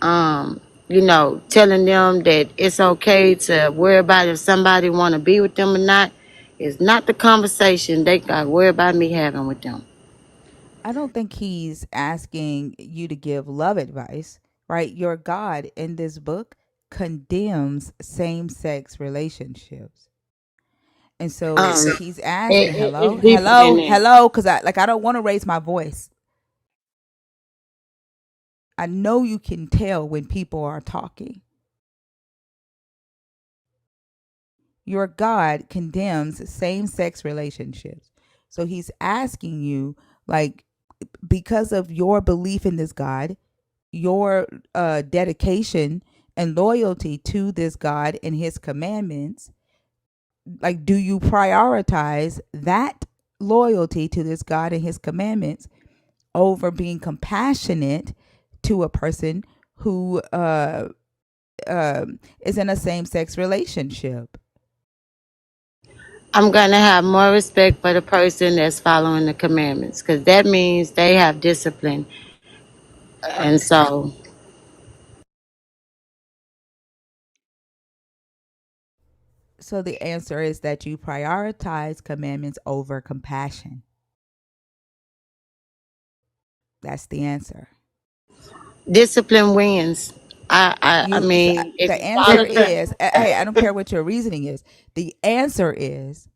telling them that it's okay to worry about if somebody want to be with them or not is not the conversation they got to worry about me having with them. I don't think he's asking you to give love advice, right? Your God in this book condemns same sex relationships. And so Um, he's asking, hello, it's deeper than hello, that. hello, because I don't want to raise my voice. I know you can tell when people are talking. Your God condemns same sex relationships. So he's asking you, like, because of your belief in this God, your dedication and loyalty to this God and his commandments, like, do you prioritize that loyalty to this God and his commandments over being compassionate to a person who is in a same sex relationship? I'm going to have more respect for the person that's following the commandments because that means they have discipline. And so So the answer is that you prioritize commandments over compassion. That's the answer. discipline wins. I You so mean, if the you follow answer the is, hey, I don't care what your reasoning is. The answer is,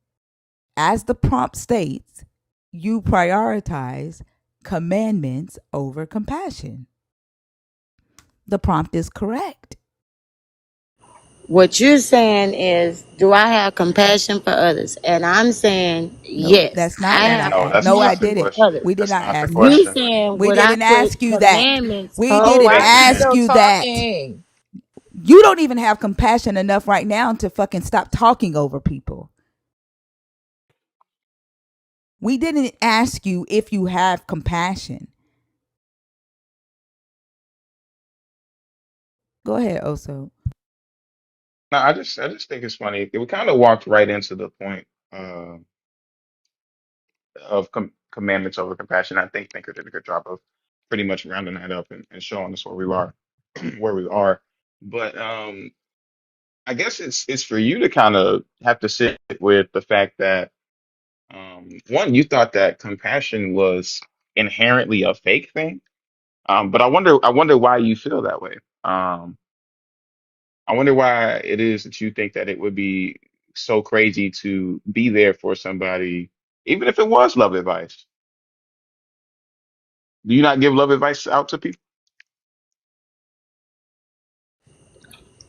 as the prompt states, you prioritize commandments over compassion. The prompt is correct. what you're saying is, do I have compassion for others? And I'm saying, No, yes, that's not I what have I No, asked. that's No, I not the compassion didn't. for question. others. We did That's not not the ask you You that. question. saying, We would I didn't put ask you that. commandments We Oh, didn't why Yes, are you you did. ask still you that. talking? You don't even have compassion enough right now to fucking stop talking over people. We didn't ask you if you have compassion. Go ahead, Oso. No, I just think it's funny. We kind of walked right into the point of commandments over compassion. I think Thinker did a good job of pretty much rounding that up and showing us where we are, where we are. But I guess it's for you to kind of have to sit with the fact that one, you thought that compassion was inherently a fake thing. But I wonder why you feel that way. I wonder why it is that you think that it would be so crazy to be there for somebody, even if it was love advice. Do you not give love advice out to people?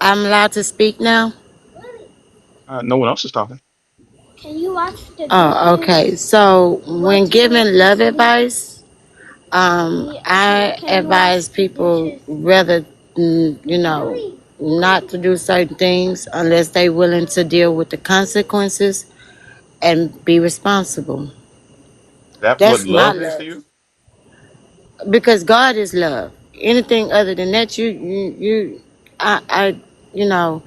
I'm allowed to speak now? No one else is talking. Oh, okay. So when giving love advice, I advise people rather, not to do certain things unless they're willing to deal with the consequences and be responsible. That's what That's my love is to love. you. Because God is love. Anything other than that, I you know,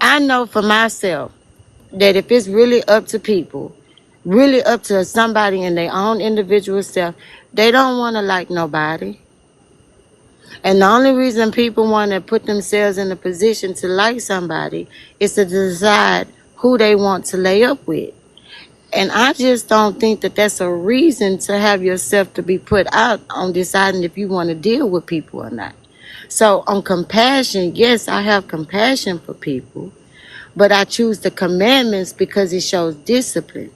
I know for myself that if it's really up to people, really up to somebody in their own individual self, they don't want to like nobody. And the only reason people want to put themselves in a position to like somebody is to decide who they want to lay up with. And I just don't think that that's a reason to have yourself to be put out on deciding if you want to deal with people or not. So on compassion, yes, I have compassion for people, but I choose the commandments because it shows discipline.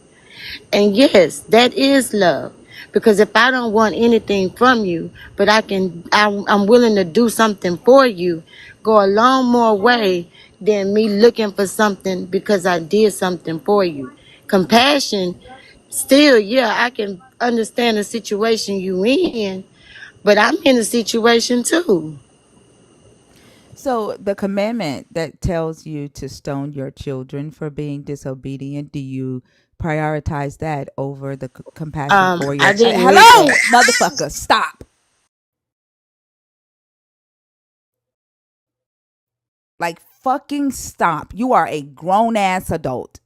And yes, that is love. Because if I don't want anything from you, but I'm willing to do something for you, go a long more way than me looking for something because I did something for you. Compassion, still, yeah, I can understand the situation you in, but I'm in a situation too. So the commandment that tells you to stone your children for being disobedient, do you prioritize that over the compassion for I your didn't read hello, that. motherfucker, stop. Like fucking stop. You are a grown ass adult.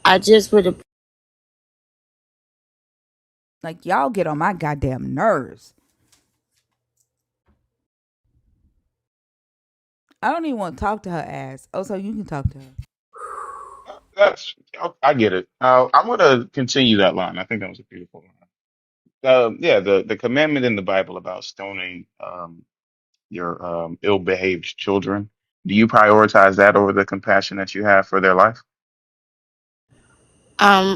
I just would have. Like y'all get on my goddamn nerves. I don't even want to talk to her ass. Oh, so you can talk to her. That's I get it. I'm gonna continue that line. I think that was a beautiful line. Yeah, the commandment in the Bible about stoning your ill-behaved children. Do you prioritize that over the compassion that you have for their life?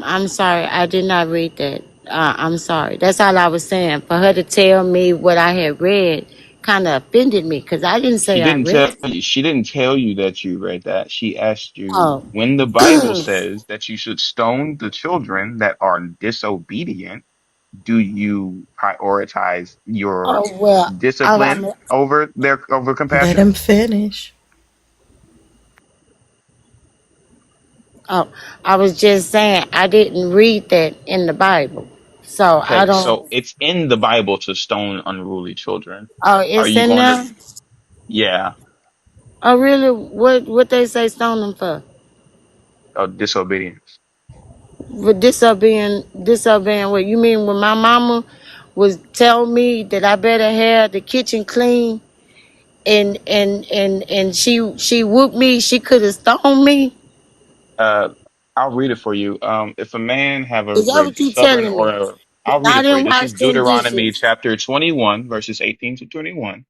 I'm sorry, I did not read that. I'm sorry. That's all I was saying. For her to tell me what I had read kind of offended me because I didn't say I read it. She didn't tell you that you read that. She asked you Oh, when the Bible says that you should stone the children that are disobedient, do you prioritize your oh well. discipline over Let compassion? him finish. Oh, I was just saying I didn't read that in the Bible, so I Okay, don't. so it's in the Bible to stone unruly children. Oh, Are it's you in going to? there. Yeah, Oh, really? What they say stone them for? disobedience. For disobeying what you mean? When my mama was telling me that I better have the kitchen clean and she whooped me, she could have stoned me. Uh, I'll read it for you. If a man have Is that what you stubborn telling me? or I'll read I it for you. didn't This wash is them Deuteronomy dishes. chapter 21, verses 18 to 21.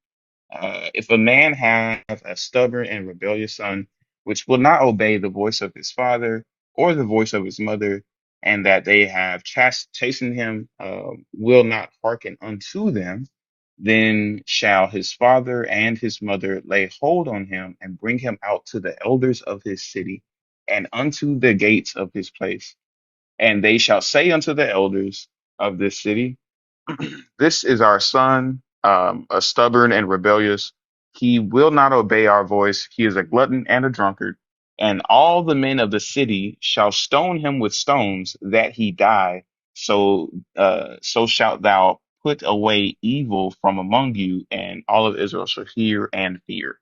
If a man have a stubborn and rebellious son, which will not obey the voice of his father or the voice of his mother, and that they have chastened him, will not hearken unto them, then shall his father and his mother lay hold on him and bring him out to the elders of his city and unto the gates of his place. And they shall say unto the elders of this city, this is our son, a stubborn and rebellious. He will not obey our voice. He is a glutton and a drunkard. And all the men of the city shall stone him with stones that he die. So shalt thou put away evil from among you, and all of Israel shall hear and fear.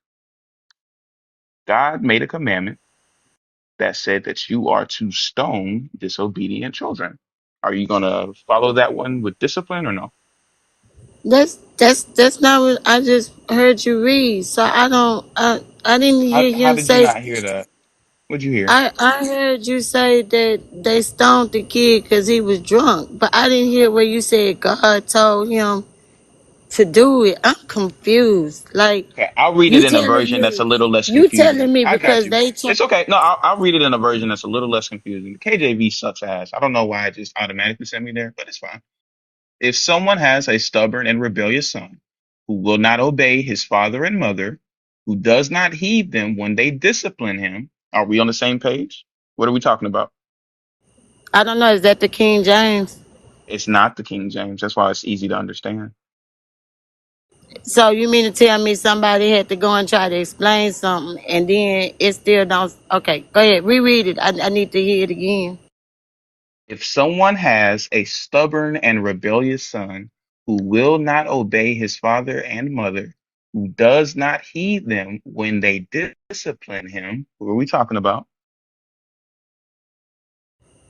God made a commandment that said that you are to stone disobedient children. Are you going to follow that one with discipline or no? That's not what I just heard you read. So I don't. I didn't hear How him did you say. not hear that? What'd you hear? I heard you say that they stoned the kid because he was drunk, but I didn't hear where you said God told him to do it. I'm confused. Like Okay, I'll read it you in a telling version that's a me, little less you confusing. telling me I got because you. they told. It's okay. No, I'll read it in a version that's a little less confusing. The KJV sucks ass. I don't know why it just automatically sent me there, but it's fine. If someone has a stubborn and rebellious son who will not obey his father and mother, who does not heed them when they discipline him, are we on the same page? What are we talking about? I don't know. Is that the King James? It's not the King James. That's why it's easy to understand. So you mean to tell me somebody had to go and try to explain something and then it still don't? Okay, go ahead, reread it. I need to hear it again. If someone has a stubborn and rebellious son who will not obey his father and mother, who does not heed them when they discipline him. Who are we talking about?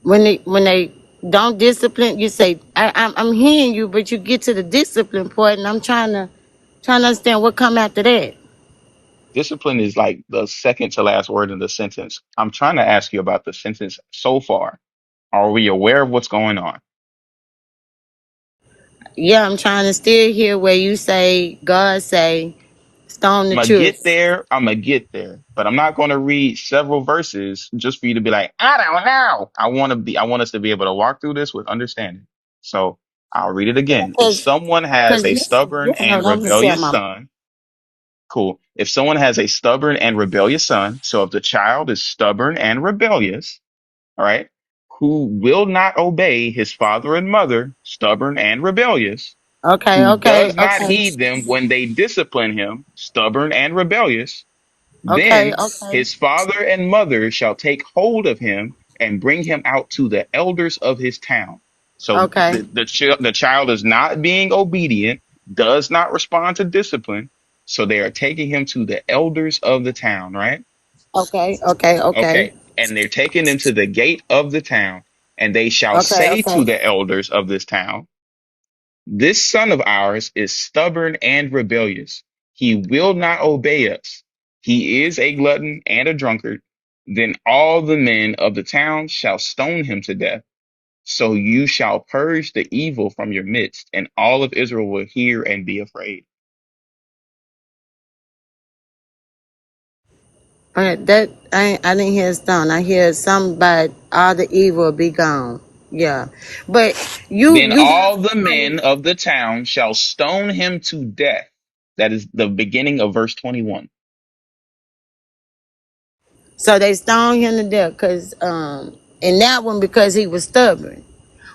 When they don't discipline, you say I'm hearing you, but you get to the discipline part, and I'm trying to understand what come after that. Discipline is like the second to last word in the sentence. I'm trying to ask you about the sentence so far. Are we aware of what's going on? Yeah, I'm trying to still hear where you say God say stone the I'm gonna children. get there. I'm gonna get there, but I'm not gonna read several verses just for you to be like, I don't know. I want us to be able to walk through this with understanding. So I'll read it again. If Cause, someone has cause a you stubborn know and I'm just saying rebellious my. son, cool. If someone has a stubborn and rebellious son, so if the child is stubborn and rebellious, all right, who will not obey his father and mother, stubborn and rebellious, Okay, who okay, does not okay, heed them when they discipline him, stubborn and rebellious, okay, then okay, his father and mother shall take hold of him and bring him out to the elders of his town. So okay, the child is not being obedient, does not respond to discipline. So they are taking him to the elders of the town, right? okay, okay, okay, Okay. And they're taking him to the gate of the town, and they shall okay, say to okay, the elders of this town, this son of ours is stubborn and rebellious. He will not obey us. He is a glutton and a drunkard. Then all the men of the town shall stone him to death. So you shall purge the evil from your midst, and all of Israel will hear and be afraid. okay. That I didn't hear stone. I hear something about all the evil be gone. Yeah, but Then you got all the men of the town shall stone him to death. That is the beginning of verse 21. so they stoned him to death because and that one because he was stubborn.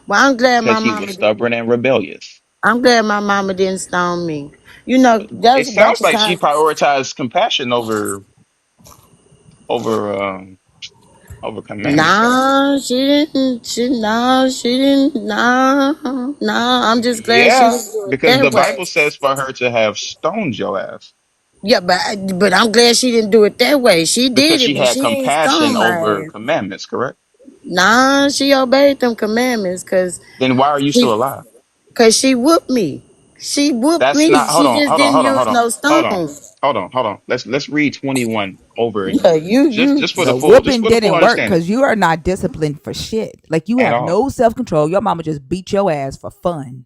Well, Because he was stubborn and rebellious. I'm glad my mama didn't stone me. You know, It that's about sounds the like she time. prioritized compassion over over commandments, right? Nah, she didn't. She didn't. Nah, nah. I'm just glad she Yeah, didn't do it because that the way. Bible says for her to have stoned your ass Yeah, but I'm glad she didn't do it that way. She because did it, she but had she ain't compassion stone over my ass. commandments, correct? Nah, she obeyed them commandments Then why are you still alive? cause she whooped me. She whooped That's me. not, hold She on, just hold on, didn't hold on, use hold on, no hold on, stone. hold on. Let's read 21 over Yeah, again. you. The Just whooping for the full didn't work understanding because you are not disciplined for shit. Like you at have all. no self control. Your mama just beat your ass for fun.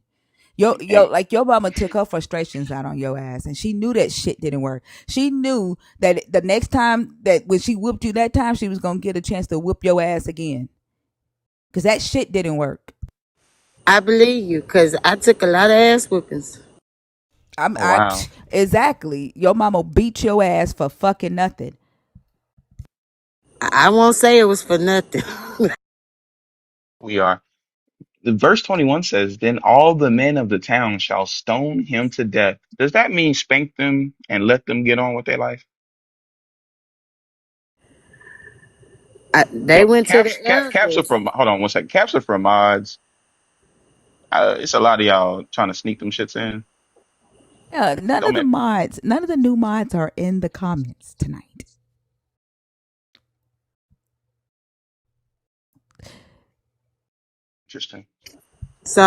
And Like your mama took her frustrations out on your ass, and she knew that shit didn't work. She knew that the next time that when she whooped you that time, she was gonna get a chance to whoop your ass again because that shit didn't work. I believe you, cause I took a lot of ass whoopings. I'm oh I wow, exactly. Your mama beat your ass for fucking nothing. I won't say it was for nothing. we are. The verse 21 says, then all the men of the town shall stone him to death. Does that mean spank them and let them get on with their life? They went to the Capture elders. for, hold on one second. Capture for mods. It's a lot of y'all trying to sneak them shits in. Yeah, Don't make none of the new mods are in the comments tonight. interesting. So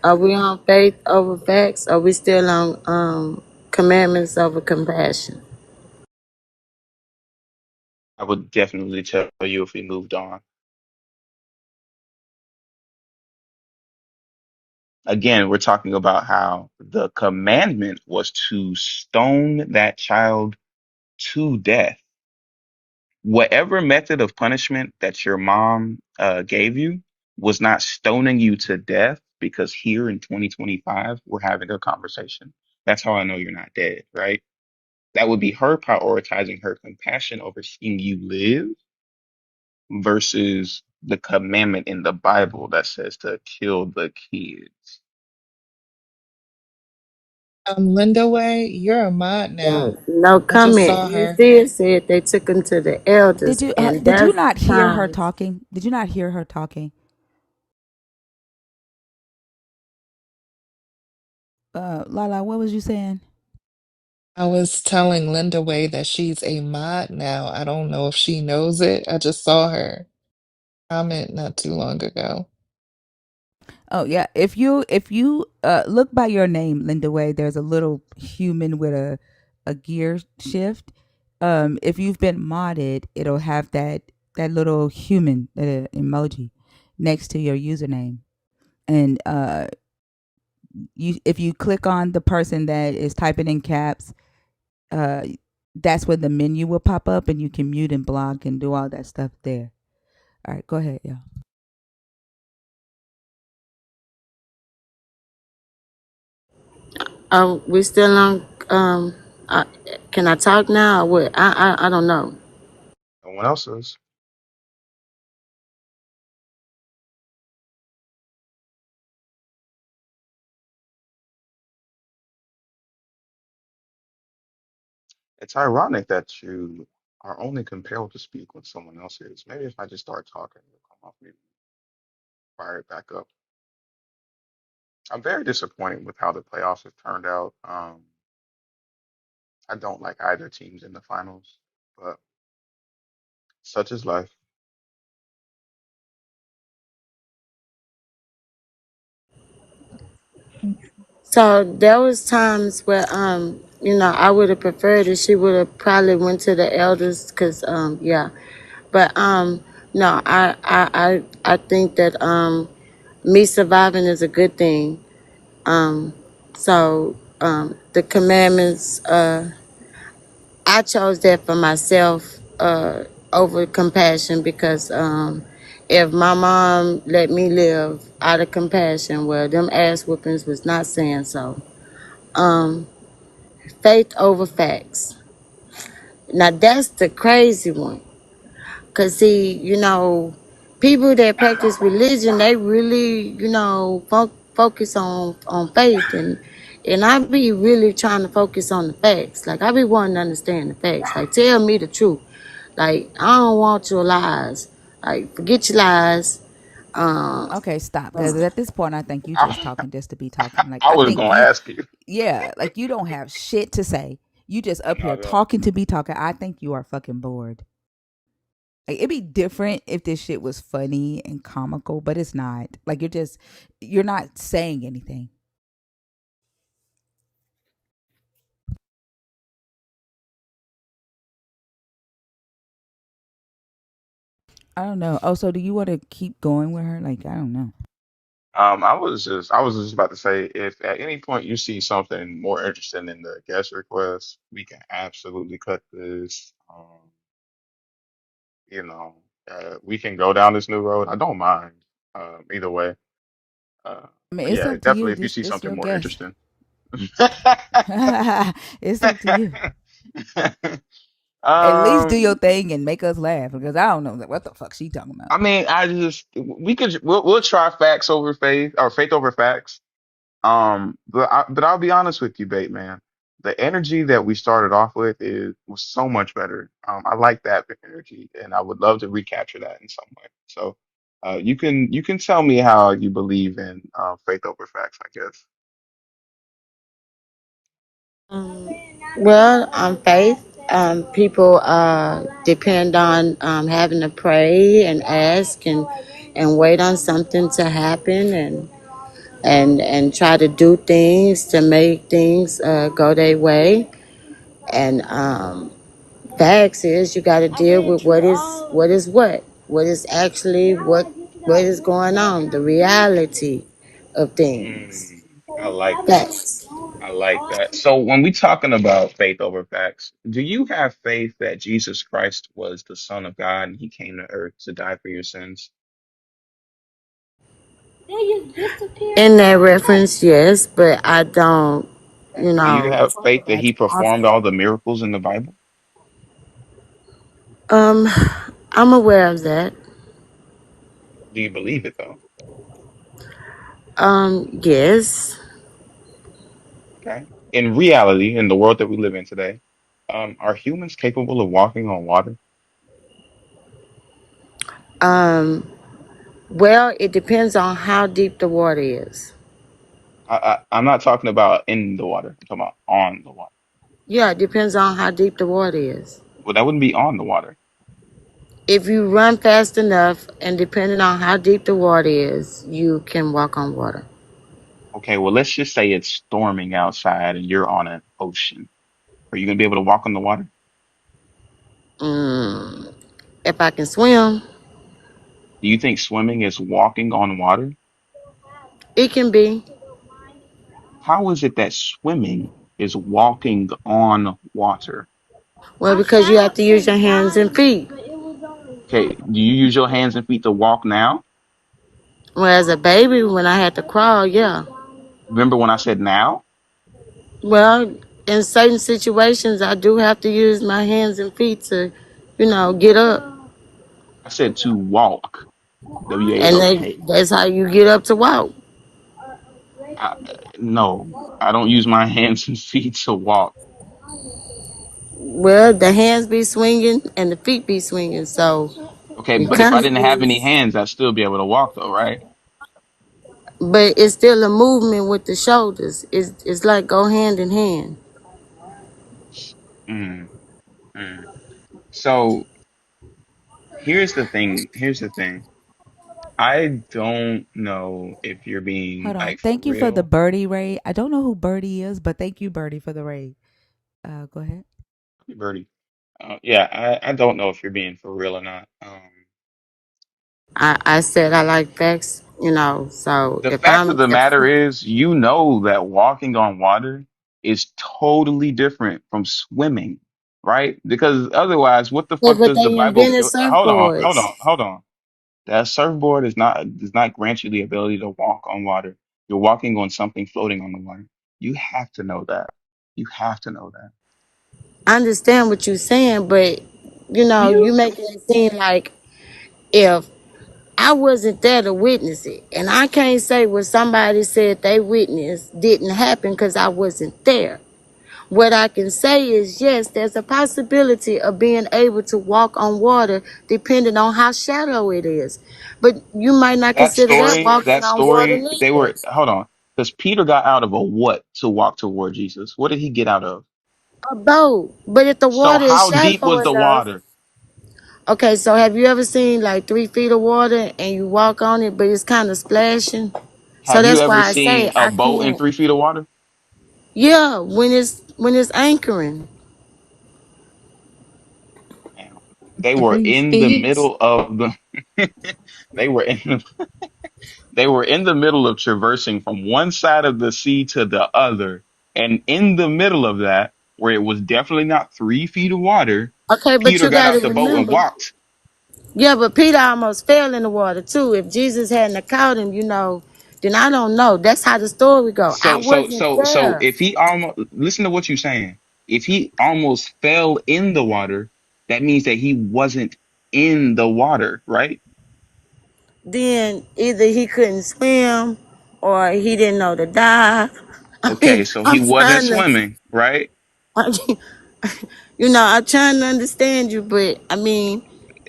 are we on faith over facts? Are we still on commandments over compassion? I would definitely tell you if we moved on. Again, we're talking about how the commandment was to stone that child to death. Whatever method of punishment that your mom gave you was not stoning you to death, because here in 2025, we're having a conversation. That's how I know you're not dead, right? That would be her prioritizing her compassion over seeing you live versus the commandment in the Bible that says to kill the kids. Linda Way, you're a mod now. No I just comment. saw You her. see it said they took him to the elders, and Did you that's not the hear her time. talking? Did you not hear her talking? Lala, what was you saying? I was telling Linda Way that she's a mod now. I don't know if she knows it. I just saw her comment not too long ago. Oh yeah, if you look by your name, Linda Way, there's a little human with a gear shift. If you've been modded, it'll have that little human emoji next to your username, and you if you click on the person that is typing in caps, uh, that's when the menu will pop up, and you can mute and block and do all that stuff there. All right, go ahead, y'all. We still on. Uh, can I talk now? Or what? I don't know. No one else is. It's ironic that you are only compelled to speak when someone else is. Maybe if I just start talking, it'll come off me, fire it back up. I'm very disappointed with how the playoffs have turned out. I don't like either teams in the finals, but such is life. So there was times where I would have preferred if she would have probably went to the elders, cause yeah, but no, I think that me surviving is a good thing. So the commandments, I chose that for myself over compassion, because if my mom let me live out of compassion, well, them ass whoopings was not saying so. Um, Faith over facts. Now that's the crazy one. Cause see, people that practice religion, they really, focus on faith, and I be really trying to focus on the facts. Like I be wanting to understand the facts. Like tell me the truth. Like I don't want your lies. Like forget your lies. Um, Okay, stop. Because at this point, I think you just I, talking just to be talking. Like I I was think gonna you, ask you. yeah, like you don't have shit to say. You just up here Not at talking to be talking. I think you are fucking bored. Like it'd be different if this shit was funny and comical, but it's not. Like you're not saying anything. I don't know. Oh, so do you want to keep going with her? Like I don't know. I was just about to say, if at any point you see something more interesting than the guest request, we can absolutely cut this. You know, we can go down this new road. I don't mind, either way. I mean, But it's yeah, up to you. definitely if you This see this something your more guest. interesting. It's up to you. At least do your Um, thing and make us laugh because I don't know what the fuck she talking about. I mean, we'll try facts over faith or faith over facts. But I'll be honest with you, Bait Man. The energy that we started off with was so much better. I like that energy, and I would love to recapture that in some way. So, you can tell me how you believe in faith over facts, I guess. um, well, faith. People depend on having to pray and ask and wait on something to happen, and try to do things to make things go their way. And facts is you got to deal with what is actually what is going on, the reality of things. Mm, I like that. Facts. I like that. So when we talking about faith over facts, do you have faith that Jesus Christ was the Son of God and he came to earth to die for your sins? In that reference, yes, but I don't, you Do you know. have faith that he performed all the miracles in the Bible? Um, I'm aware of that. Do you believe it though? Yes. Okay. In reality, in the world that we live in today, are humans capable of walking on water? Um, well, it depends on how deep the water is. I'm not talking about in the water. I'm talking about on the water. Yeah, it depends on how deep the water is. Well, that wouldn't be on the water. If you run fast enough and depending on how deep the water is, you can walk on water. Okay, well, let's just say it's storming outside and you're on an ocean. Are you gonna be able to walk on the water? Mm, if I can swim, Do you think swimming is walking on water? it can be. How is it that swimming is walking on water? Well, because you have to use your hands and feet. Okay, do you use your hands and feet to walk now? Well, as a baby, when I had to crawl, yeah. Remember when I said now? Well, in certain situations, I do have to use my hands and feet to, get up. I said to walk. And W-A-L-K. that's how you get up to walk. I, no, I don't use my hands and feet to walk. Well, the hands be swinging and the feet be swinging. So Okay, you but if kind I of didn't have any use, hands, I'd still be able to walk though, right? but it's still a movement with the shoulders. It's like go hand in hand. Mm, mm. So here's the thing. Here's the thing. I don't know if you're being Hold on. like for Thank you for the real, birdie raid. I don't know who birdie is, but thank you, birdie, for the raid. Go ahead. Birdie. Yeah, I don't know if you're being for real or not. I said I like facts, So The if fact I'm of the if matter is, you know that walking on water is totally different from swimming, right? Because otherwise, what the fuck but does the they Bible? invented Hold on, hold surfboards. on, hold on. That surfboard does not grant you the ability to walk on water. You're walking on something floating on the water. You have to know that. You have to know that. I understand what you're saying, but Do you you? making it seem like if I wasn't there to witness it, and I can't say what somebody said they witnessed didn't happen because I wasn't there. What I can say is yes, there's a possibility of being able to walk on water depending on how shallow it is. But you might not consider that walking That on water story, they neither. were, hold on, because Peter got out of a what to walk toward Jesus? What did he get out of? A boat. But if the So water is how deep shallow was the enough. water? Okay, so have you ever seen like 3 feet of water and you walk on it, but it's kind of splashing? So Have you that's ever why I seen say a I boat in can't. 3 feet of water? Yeah, when it's anchoring. Damn. They were 3 feet. they were in the, they were in the middle of traversing from one side of the sea to the other. And in the middle of that, where it was definitely not 3 feet of water, Okay, but Peter you got got to out the boat and remember. walked. Yeah, but Peter almost fell in the water too. If Jesus hadn't have caught him, then I don't know. That's how the story go. I wasn't So there. if he almost, listen to what you're saying. If he almost fell in the water, that means that he wasn't in the water, right? Then either he couldn't swim or he didn't know to dive. I mean, Okay, so he I'm wasn't trying to, swimming, right? I'm trying to understand you, but I mean,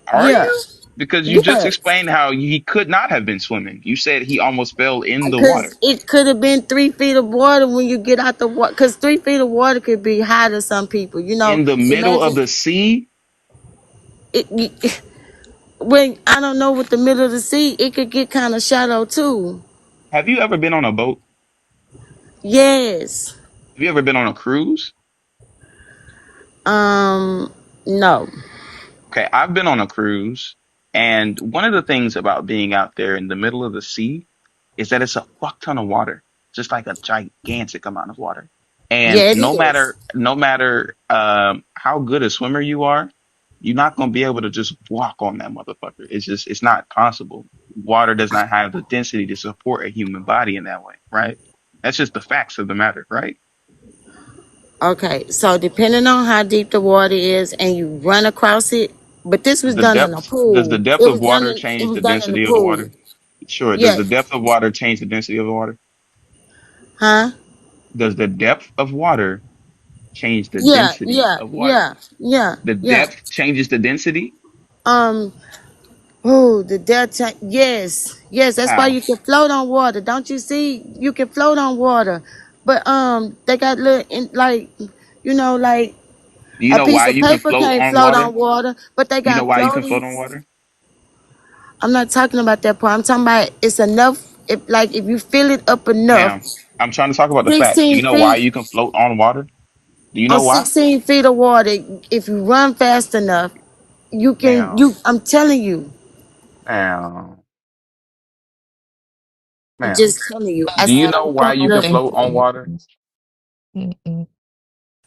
Are yeah, you? Because you just yes, explained how he could not have been swimming. You said he almost fell in the water. because it could have been 3 feet of water when you get out the water. Because 3 feet of water could be high to some people. In the middle of Imagine the sea? it. When I don't know what the middle of the sea, it could get kind of shallow too. Have you ever been on a boat? Yes. Have you ever been on a cruise? Um. No. Okay, I've been on a cruise, and one of the things about being out there in the middle of the sea is that it's a fuck ton of water, just like a gigantic amount of water. And Yeah, it is. no matter how good a swimmer you are, you're not gonna be able to just walk on that motherfucker. It's not possible. Water does not have the density to support a human body in that way, right? That's just the facts of the matter, right? Okay. So depending on how deep the water is, and you run across it, but this was done in a Does the pool. depth It of was done. water It change was the done in the density of the pool. water? Sure. Does the Yes. depth of water change the density of the water? Huh? Does the depth of water change the Yeah. density Yeah. of water? Yeah. Yeah. The Yeah. depth changes the density? Um. Oh, the delta. Yes, yes. That's why How? you can float on water. Don't you see? You can float on water, but they got little like, like Do you a know piece why of you can paper float can't on float water? on water, but they Do you know got why you can float on floaties. water? I'm not talking about that part. I'm talking about it's enough. If you fill it up enough, Ma'am, I'm trying to talk about the facts. Do 16 you know why feet you can float on water? Do you on know why? 16 feet of water, if you run fast enough, you can. Ma'am, I'm telling you. ma'am, I'm ma'am. just telling you. I Do you seen know why you don't can the. think float on water? mm-mm.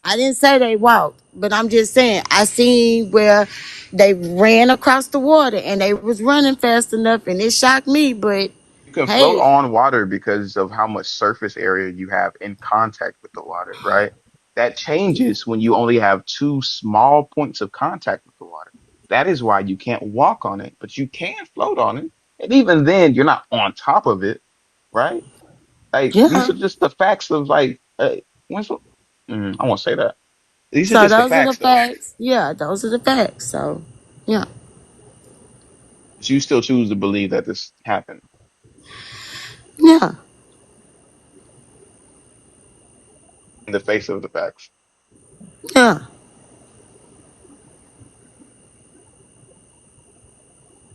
I didn't say they walked, but I'm just saying I seen where they ran across the water and they was running fast enough, and it shocked me. But You can float hey, on water because of how much surface area you have in contact with the water, right? That changes when you only have two small points of contact with the water. That is why you can't walk on it, but you can float on it. And even then, you're not on top of it, right? Like these yeah. are just the facts of like, when's, I won't say that. These are So just the those are the facts though. facts. Yeah, those are the facts. So yeah, But you still choose to believe that this happened yeah, in the face of the facts. yeah,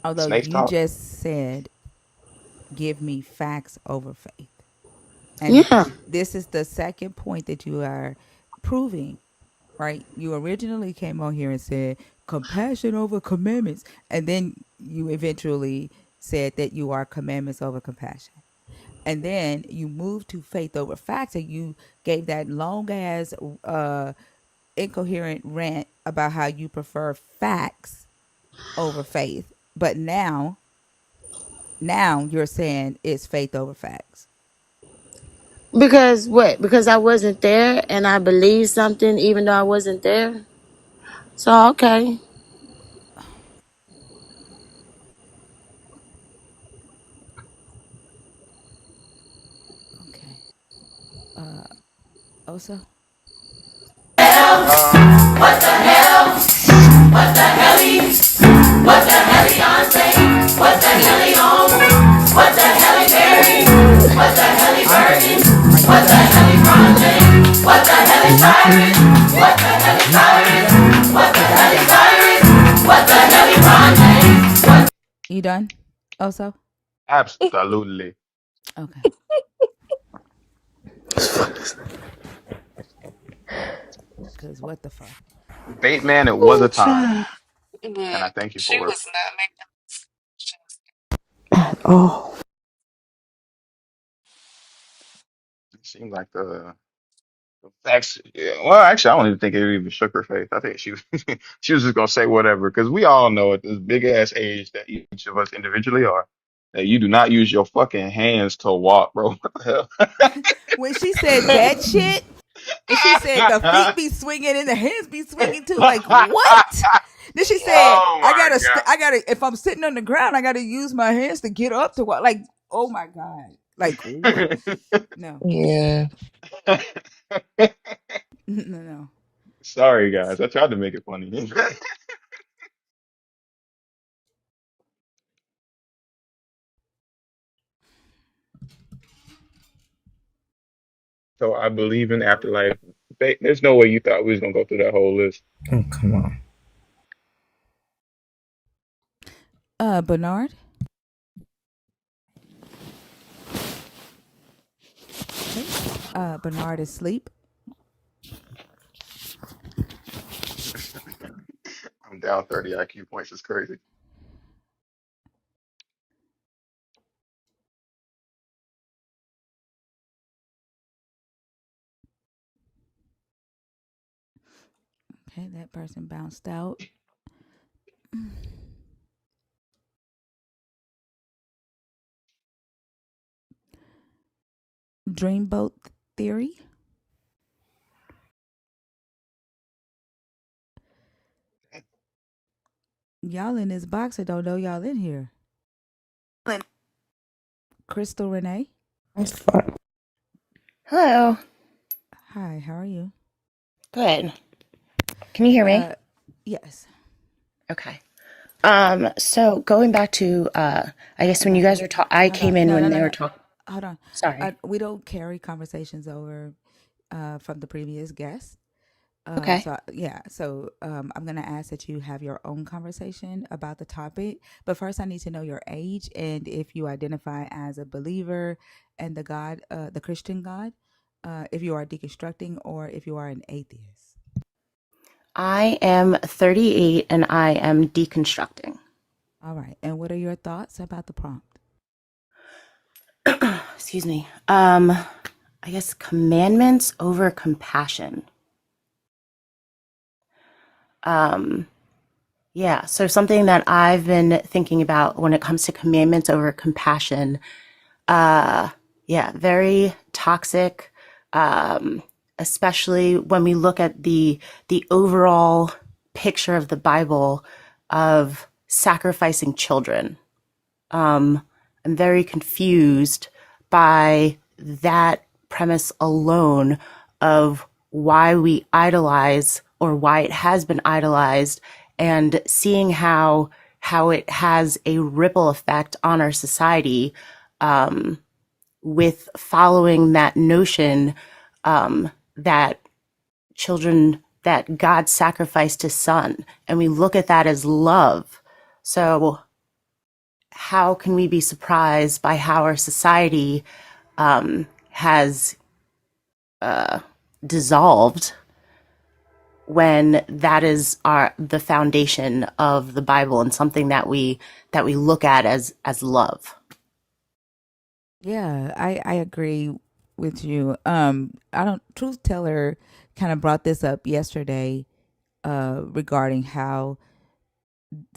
Although Snakes you talk. just said, give me facts over faith. And yeah. this is the second point that you are proving, right? You originally came on here and said compassion over commandments. And then you eventually said that you are commandments over compassion. And then you moved to faith over facts, and you gave that long ass incoherent rant about how you prefer facts over faith. But now you're saying it's faith over facts. Because what? Because I wasn't there and I believed something even though I wasn't there. So okay. Okay. Osa? Andre, are you done? You done? Cause I'm done. You done? Oso? Absolutely. Okay. Cause what the fuck? Bateman, it was Ooh, a time, child. and I Look, thank you she for it. was not making sense. Oh, It seemed like the facts. Yeah, well, actually, I don't even think it even shook her faith. I think she was she was just gonna say whatever because we all know at this big ass age that each of us individually are that you do not use your fucking hands to walk, bro. What the When she said that shit, and she said the feet hell? be swinging and the hands be swinging too, like what? Then she said, Oh "I my gotta, God. I gotta. If I'm sitting on the ground, I gotta use my hands to get up to walk." Like, oh my god, like what? No, Yeah. no, no. Sorry, guys. I tried to make it funny. So I believe in afterlife. There's no way you thought we was gonna go through that whole list. oh, come on. Bernard. Okay. Bernard is asleep. I'm down 30 IQ points. It's crazy. Okay, that person bounced out. Dreamboat theory. Y'all in this box. I don't know y'all in here. Crystal Renee. That's fun. Hello. Hi, how are you? Good. Can you hear me? Uh, yes. Okay. So going back to, I guess when you guys were talking, I Hold on. came in No, no, when no, they were no. talking. Hold on. Sorry. We don't carry conversations over from the previous guest. Okay. Yeah, so I'm gonna ask that you have your own conversation about the topic. But first, I need to know your age and if you identify as a believer and the Christian God, if you are deconstructing or if you are an atheist. I am 38 and I am deconstructing. All right. And what are your thoughts about the prompt? Excuse me. I guess commandments over compassion. Um, yeah. So something that I've been thinking about when it comes to commandments over compassion. Uh, yeah, very toxic. Um, Especially when we look at the overall picture of the Bible of sacrificing children. I'm very confused by that premise alone of why we idolize or why it has been idolized and seeing how it has a ripple effect on our society with following that notion that children that God sacrificed his son and we look at that as love. So how can we be surprised by how our society has dissolved when that is the foundation of the Bible and something that we look at as love? Yeah, I agree with you. I don't Truth Teller kind of brought this up yesterday regarding how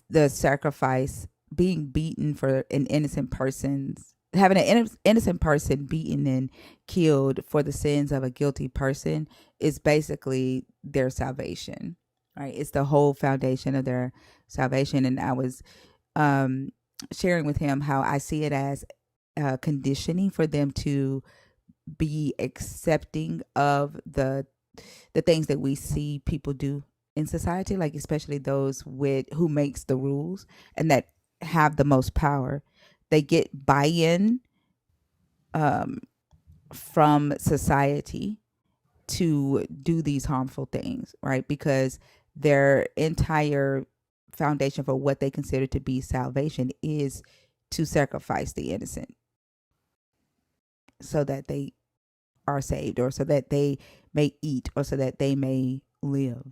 the sacrifice, being beaten for an innocent person's having an innocent person beaten and killed for the sins of a guilty person is basically their salvation, right? It's the whole foundation of their salvation. And I was um sharing with him how I see it as conditioning for them to be accepting of the things that we see people do in society, like especially those with who makes the rules and that have the most power. They get buy-in um, from society to do these harmful things, right? Because their entire foundation for what they consider to be salvation is to sacrifice the innocent so that they are saved or so that they may eat or so that they may live.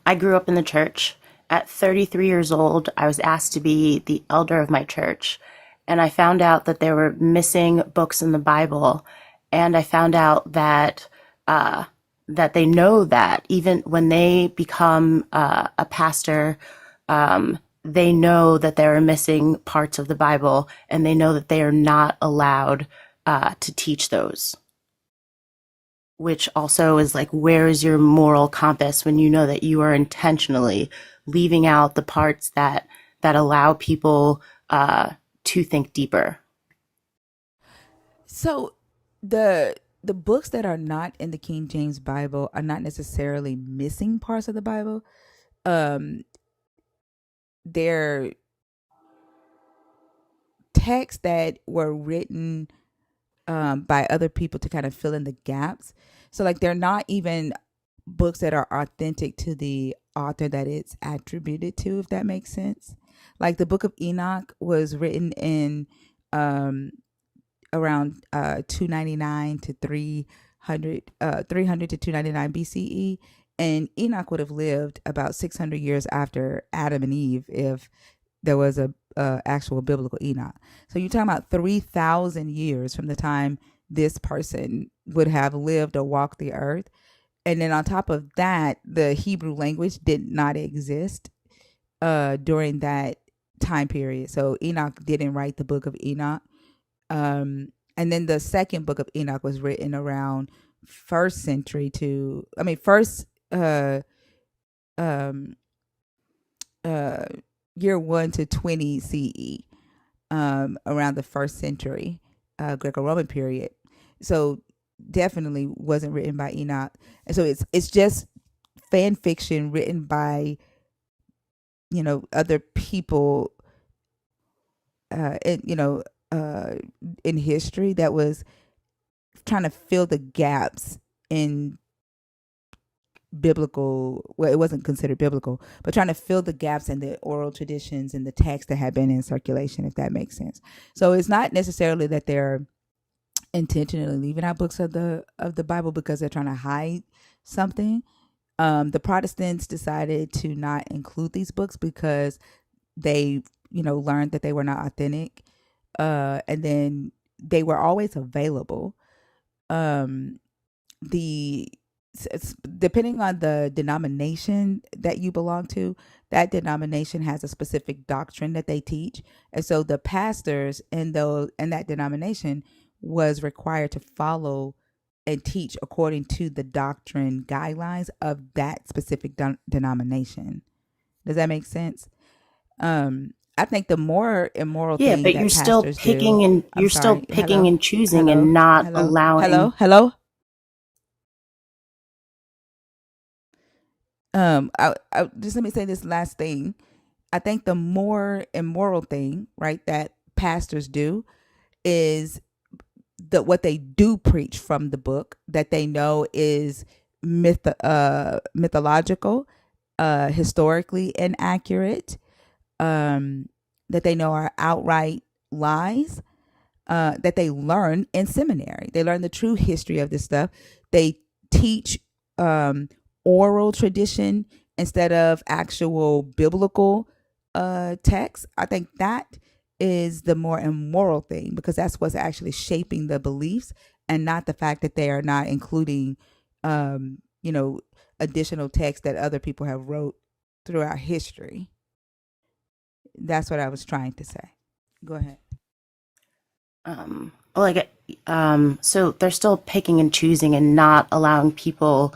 I grew up in the church. At 33 years old, I was asked to be the elder of my church, and I found out that there were missing books in the Bible, and I found out uh, that they know that even when they become a pastor, they know that there are missing parts of the Bible, and they know that they are not allowed to teach those. Which also is like, where is your moral compass when you know that you are intentionally leaving out the parts that allow people to think deeper? So the books that are not in the King James Bible are not necessarily missing parts of the Bible. Um, they're texts that were written by other people to kind of fill in the gaps. So like they're not even books that are authentic to the author that it's attributed to, if that makes sense. Like the Book of Enoch was written in um, around 299 to 300 300 to 299 BCE, and Enoch would have lived about 600 years after Adam and Eve if there was a actual biblical Enoch. So you're talking about 3,000 years from the time this person would have lived or walked the earth. And then on top of that, the Hebrew language did not exist during that time period. So Enoch didn't write the book of Enoch. And then the second book of Enoch was written around first century to, I mean, first um, uh, year 1 to 20 CE, around the first century Greco Roman period. So definitely wasn't written by Enoch. And so it's just fan fiction written by, other people, in, uh, in history that was trying to fill the gaps in biblical, well, it wasn't considered biblical, but trying to fill the gaps in the oral traditions and the texts that had been in circulation, if that makes sense. So it's not necessarily that they're intentionally leaving out books of the Bible because they're trying to hide something. The Protestants decided to not include these books because they, learned that they were not authentic, and then they were always available. Um, the Depending on the denomination that you belong to, that denomination has a specific doctrine that they teach, and so the pastors in that denomination was required to follow and teach according to the doctrine guidelines of that specific denomination. Does that make sense? I think the more immoral Yeah, thing but that pastors do. I'm you're still sorry. picking Hello, and choosing hello, and not hello, hello, allowing. hello. Just let me say this last thing. I think the more immoral thing, right, that pastors do is what they do preach from the book that they know is mythological, historically inaccurate, that they know are outright lies, that they learn in seminary. They learn the true history of this stuff. They teach um, oral tradition instead of actual biblical text. I think that is the more immoral thing because that's what's actually shaping the beliefs and not the fact that they are not including, um, you know, additional text that other people have wrote throughout history. That's what I was trying to say. Go ahead. Like, so they're still picking and choosing and not allowing people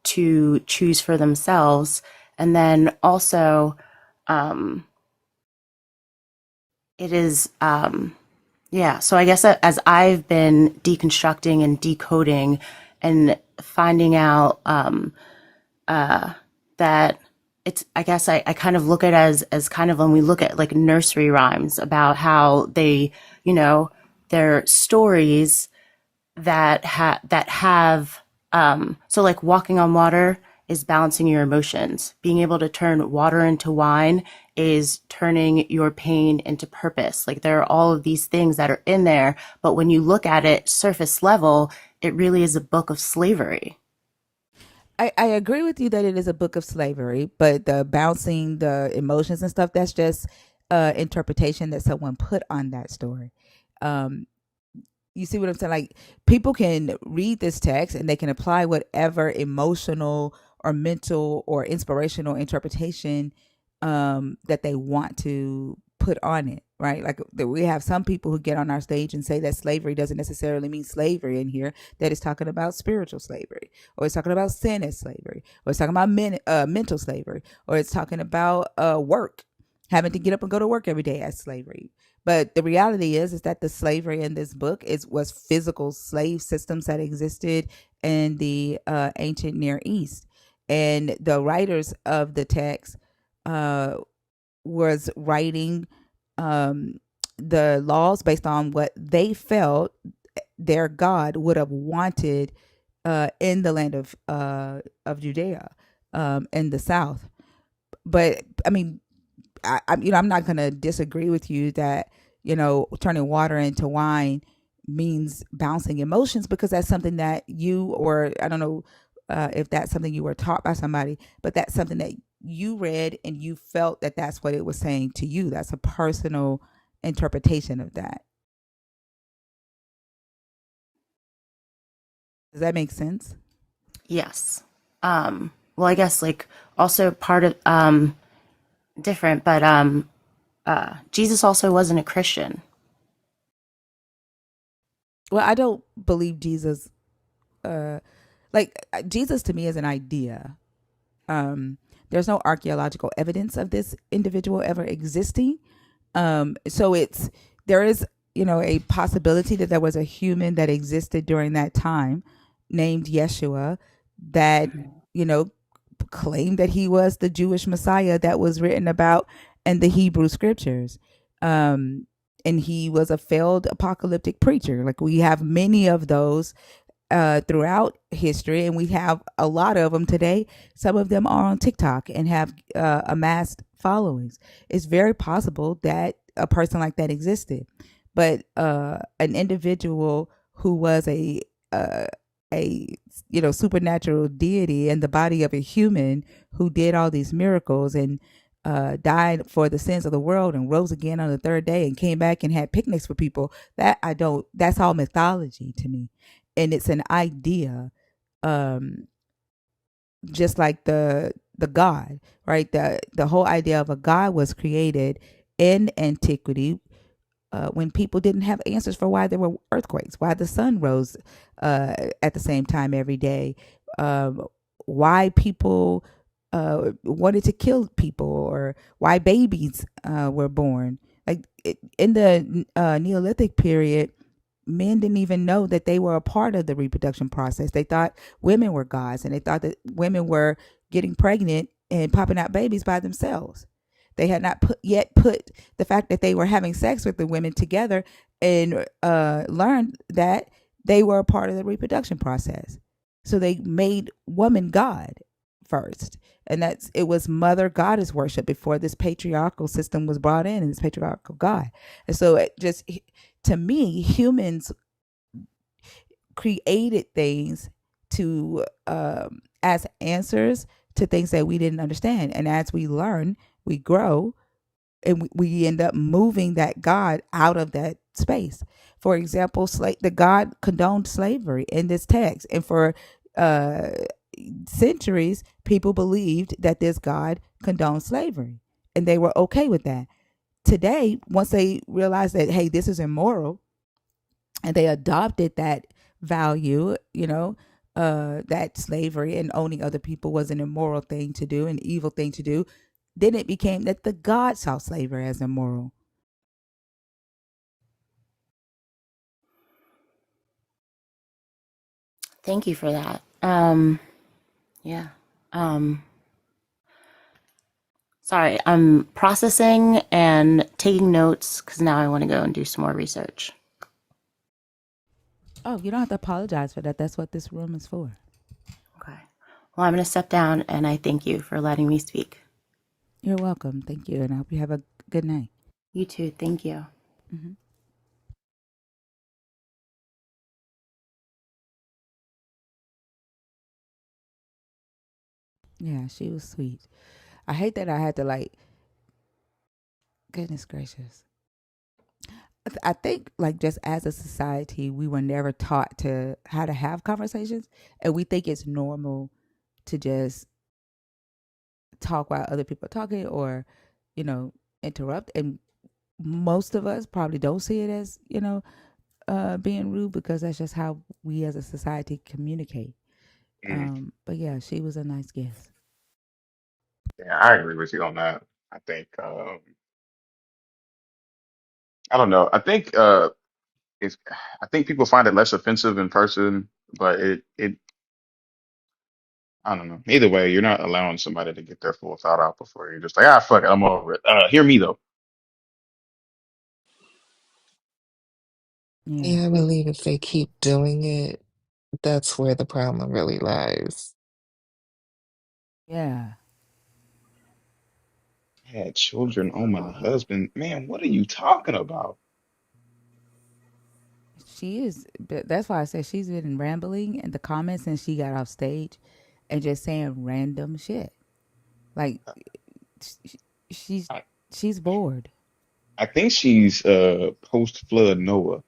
to choose for themselves. And then also, um, it is, yeah. So I guess as I've been deconstructing and decoding and finding out, that it's, I guess I kind of look at it as kind of when we look at like nursery rhymes about how they, you know, they're stories that have, so like walking on water is balancing your emotions. Being able to turn water into wine is turning your pain into purpose. Like there are all of these things that are in there, but when you look at it surface level, it really is a book of slavery. I agree with you that it is a book of slavery, but the bouncing the emotions and stuff, that's just interpretation that someone put on that story. Um, you see what I'm saying? Like people can read this text and they can apply whatever emotional or mental or inspirational interpretation that they want to put on it, right? Like we have some people who get on our stage and say that slavery doesn't necessarily mean slavery in here, that it's talking about spiritual slavery, or it's talking about sin as slavery, or it's talking about mental slavery, or it's talking about work, having to get up and go to work every day as slavery. But the reality is that the slavery in this book was physical slave systems that existed in the ancient Near East, and the writers of the text uh, was writing um, the laws based on what they felt their God would have wanted in the land of Judea, in the South. But I mean, I'm not gonna disagree with you that turning water into wine means bouncing emotions, because that's something that you, or I don't know if that's something you were taught by somebody, but that's something that you read and you felt that that's what it was saying to you. That's a personal interpretation of that. Does that make sense? Yes. Well, I guess like also part of, different, but, Jesus also wasn't a Christian. Well, I don't believe Jesus. Jesus to me is an idea. There's no archaeological evidence of this individual ever existing. So there is a possibility that there was a human that existed during that time named Yeshua that, you know, claimed that he was the Jewish Messiah that was written about in the Hebrew scriptures. And he was a failed apocalyptic preacher. Like we have many of those throughout history, and we have a lot of them today. Some of them are on TikTok and have amassed followings. It's very possible that a person like that existed, but an individual who was uh, a supernatural deity in the body of a human who did all these miracles and died for the sins of the world and rose again on the third day and came back and had picnics with people. That's all mythology to me, and it's an idea, um just like the god, right? The whole idea of a god was created in antiquity, when people didn't have answers for why there were earthquakes, why the sun rose at the same time every day, um, why people wanted to kill people, or why babies were born. Like in the Neolithic period, men didn't even know that they were a part of the reproduction process. They thought women were gods, and they thought that women were getting pregnant and popping out babies by themselves. They had not put the fact that they were having sex with the women together, and learned that they were a part of the reproduction process. So they made woman God first, and it was mother goddess worship before this patriarchal system was brought in, and this patriarchal God. And so it just, to me, humans created things to as answers to things that we didn't understand, and as we learn, we grow, and we end up moving that God out of that space. For example, the God condoned slavery in this text, and for uh, centuries, people believed that this God condoned slavery, and they were okay with that. Today, once they realize that, hey, this is immoral, and they adopted that value, that slavery and owning other people was an immoral thing to do, an evil thing to do, then it became that the God saw slavery as immoral. Thank you for that. Yeah. Um, Sorry, I'm processing and taking notes because now I want to go and do some more research. Oh, you don't have to apologize for that. That's what this room is for. Okay. Well, I'm going to step down and I thank you for letting me speak. You're welcome. Thank you. And I hope you have a good night. You too. Thank you. Hmm. Yeah, she was sweet. I hate that I had to, like, goodness gracious. I think, like, just as a society, we were never taught to how to have conversations, and we think it's normal to just talk while other people are talking, or, you know, interrupt. And most of us probably don't see it as, being rude, because that's just how we as a society communicate. Mm. But yeah, she was a nice guest. Yeah, I agree with you on that. I think I don't know. It's I think people find it less offensive in person, but it I don't know. Either way, you're not allowing somebody to get their full thought out before you're just like, ah, fuck it, I'm over it. Hear me though. Yeah. Yeah, I believe if they keep doing it, that's where the problem really lies. Yeah. Had children on my husband. Man, what are you talking about? She is. But that's why I said she's been rambling in the comments since she got off stage, and just saying random shit. Like, sh- she's I, she's bored. I think she's post flood Noah.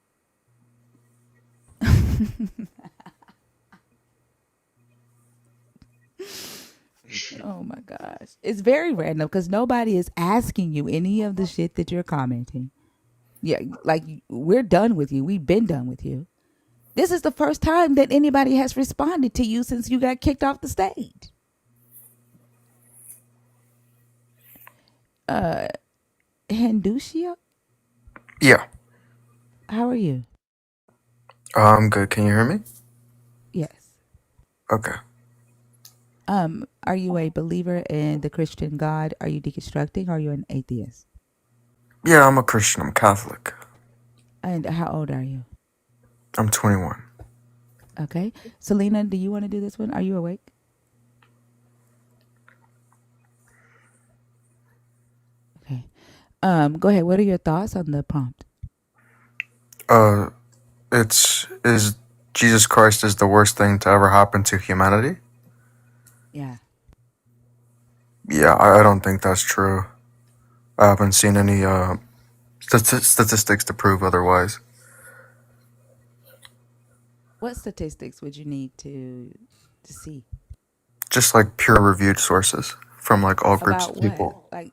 Oh my gosh. It's very random because nobody is asking you any of the shit that you're commenting. Yeah, like, we're done with you. We've been done with you. This is the first time that anybody has responded to you since you got kicked off the stage. Hendushia? Yeah. How are you? I'm good. Can you hear me? Yes. Okay. Are you a believer in the Christian God? Are you deconstructing? Or are you an atheist? Yeah, I'm a Christian. I'm Catholic. And how old are you? I'm 21. Okay. Selena, do you want to do this one? Are you awake? Okay. Go ahead. What are your thoughts on the prompt? Uh, is Jesus Christ is the worst thing to ever happen to humanity? Yeah. Yeah, I don't think that's true. I haven't seen any statistics to prove otherwise. What statistics would you need to see? Just like peer-reviewed sources from like all groups About of what? people. Like,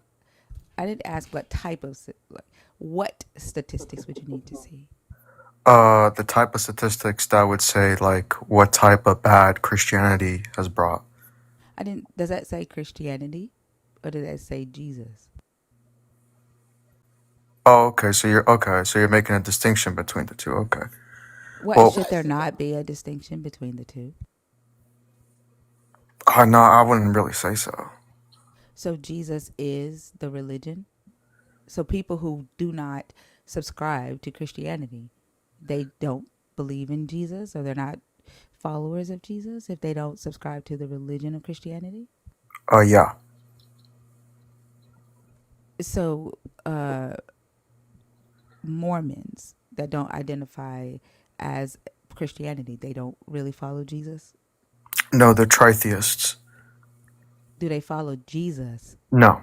I didn't ask what type of like, what statistics would you need to see? The type of statistics that would say like what type of bad Christianity has brought. I didn't. Does that say Christianity, or does that say Jesus? Oh, okay. So you're making a distinction between the two. Okay. What Well, should there not be a distinction between the two? no, I wouldn't really say so. So Jesus is the religion. So people who do not subscribe to Christianity, they don't believe in Jesus, or they're not followers of Jesus if they don't subscribe to the religion of Christianity. Yeah. So Mormons that don't identify as Christianity, they don't really follow Jesus. No, they're tritheists. Do they follow Jesus? No.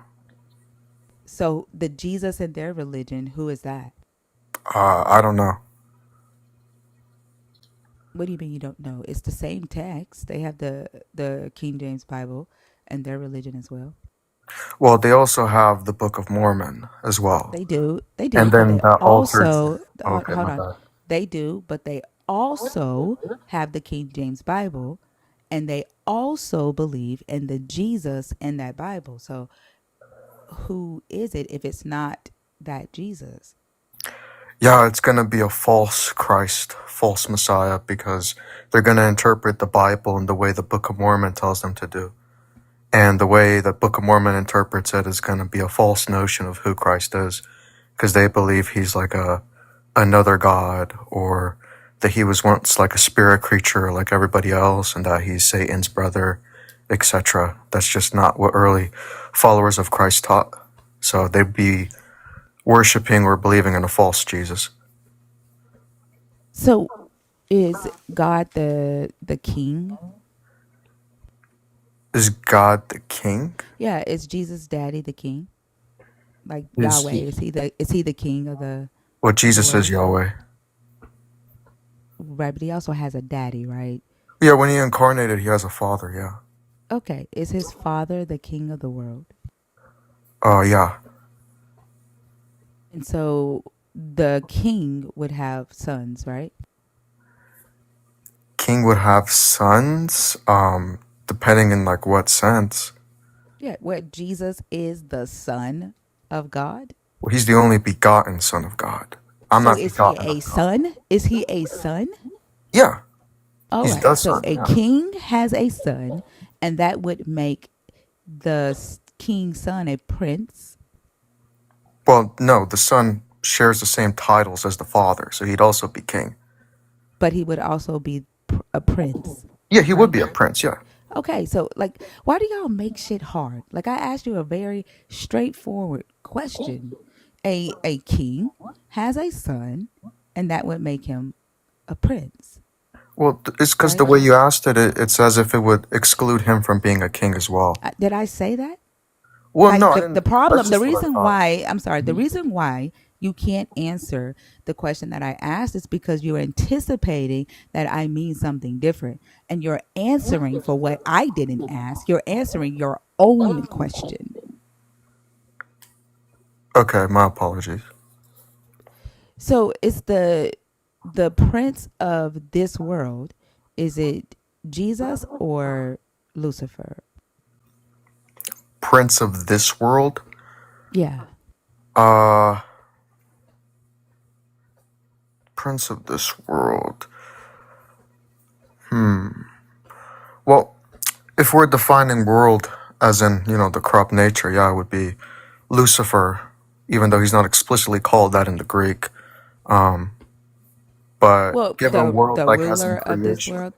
So the Jesus in their religion, who is that? I don't know. What do you mean you don't know? It's the same text. They have the King James Bible and their religion as well. Well, they also have the Book of Mormon as well. They do. They do, And but then they the altered. also Okay, hold my on. bad. They do, but they also have the King James Bible, and they also believe in the Jesus in that Bible. So who is it if it's not that Jesus? Yeah, it's going to be a false Christ, false Messiah, because they're going to interpret the Bible in the way the Book of Mormon tells them to do. And the way the Book of Mormon interprets it is going to be a false notion of who Christ is, because they believe he's like another god, or that he was once like a spirit creature like everybody else, and that he's Satan's brother, etc. That's just not what early followers of Christ taught. So they'd be worshiping or believing in a false Jesus. So is God the king? Is God the king? Yeah, is Jesus daddy the king? Like Is Yahweh, is he the king Well, of the Jesus is world? Yahweh. Right, but he also has a daddy, right? Yeah, when he incarnated, he has a father, yeah. Okay, is his father the king of the world? Oh, yeah. And so the king would have sons, right? King would have sons, depending in like what sense. Yeah, where Jesus is the son of God. Well, he's the only begotten son of God. I'm So not is he begotten a of God. son? Is he a son? Yeah, All he's the right. So son, a yeah. king has a son, and that would make the king's son a prince, Well, no, the son shares the same titles as the father, so he'd also be king. but he would also be a prince, Yeah, he would right? be a prince, yeah. Okay, so like, why do y'all make shit hard? Like, I asked you a very straightforward question. A king has a son, and that would make him a prince, Well, it's because the right? way you asked it, it's as if it would exclude him from being a king as well. Did I say that? Well, no, Like I the didn't. That's problem, the just what I reason thought. why, I'm sorry, the reason why you can't answer the question that I asked is because you're anticipating that I mean something different, and you're answering for what I didn't ask. You're answering your own question. Okay, my apologies. So it's the prince of this world. Is it Jesus or Lucifer? Prince of this world? Yeah. Uh, prince of this world. Well, if we're defining world as in, the corrupt nature, yeah, it would be Lucifer, even though he's not explicitly called that in the Greek. But Well, given world the like as in ruler of this creation. world,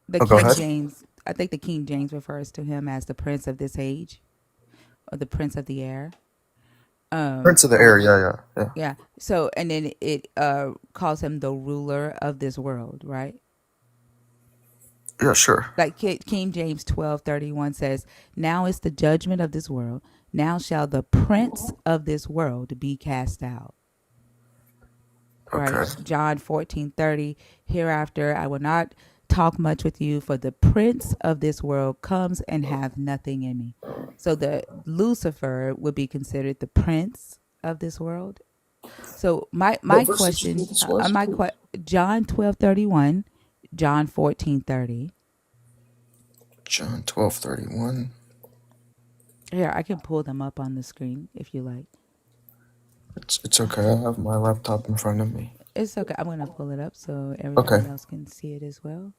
the Oh, go King ahead. James, I think the King James refers to him as the prince of this age or the prince of the air. Prince of the Or air, yeah. yeah. So and then it calls him the ruler of this world, right? Yeah, sure. Like King James 12:31 says, "Now is the judgment of this world. Now shall the prince of this world be cast out." Right? Okay. John 14:30, "Hereafter I will not talk much with you, for the prince of this world comes and hath nothing in me." So the Lucifer would be considered the prince of this world. So my What verse did you say question, this was? John 12:31, John 14:30. John 12:31. Here, I can pull them up on the screen if you like. It's okay. I have my laptop in front of me. It's okay. I'm going to pull it up so Okay. everybody else can see it as well.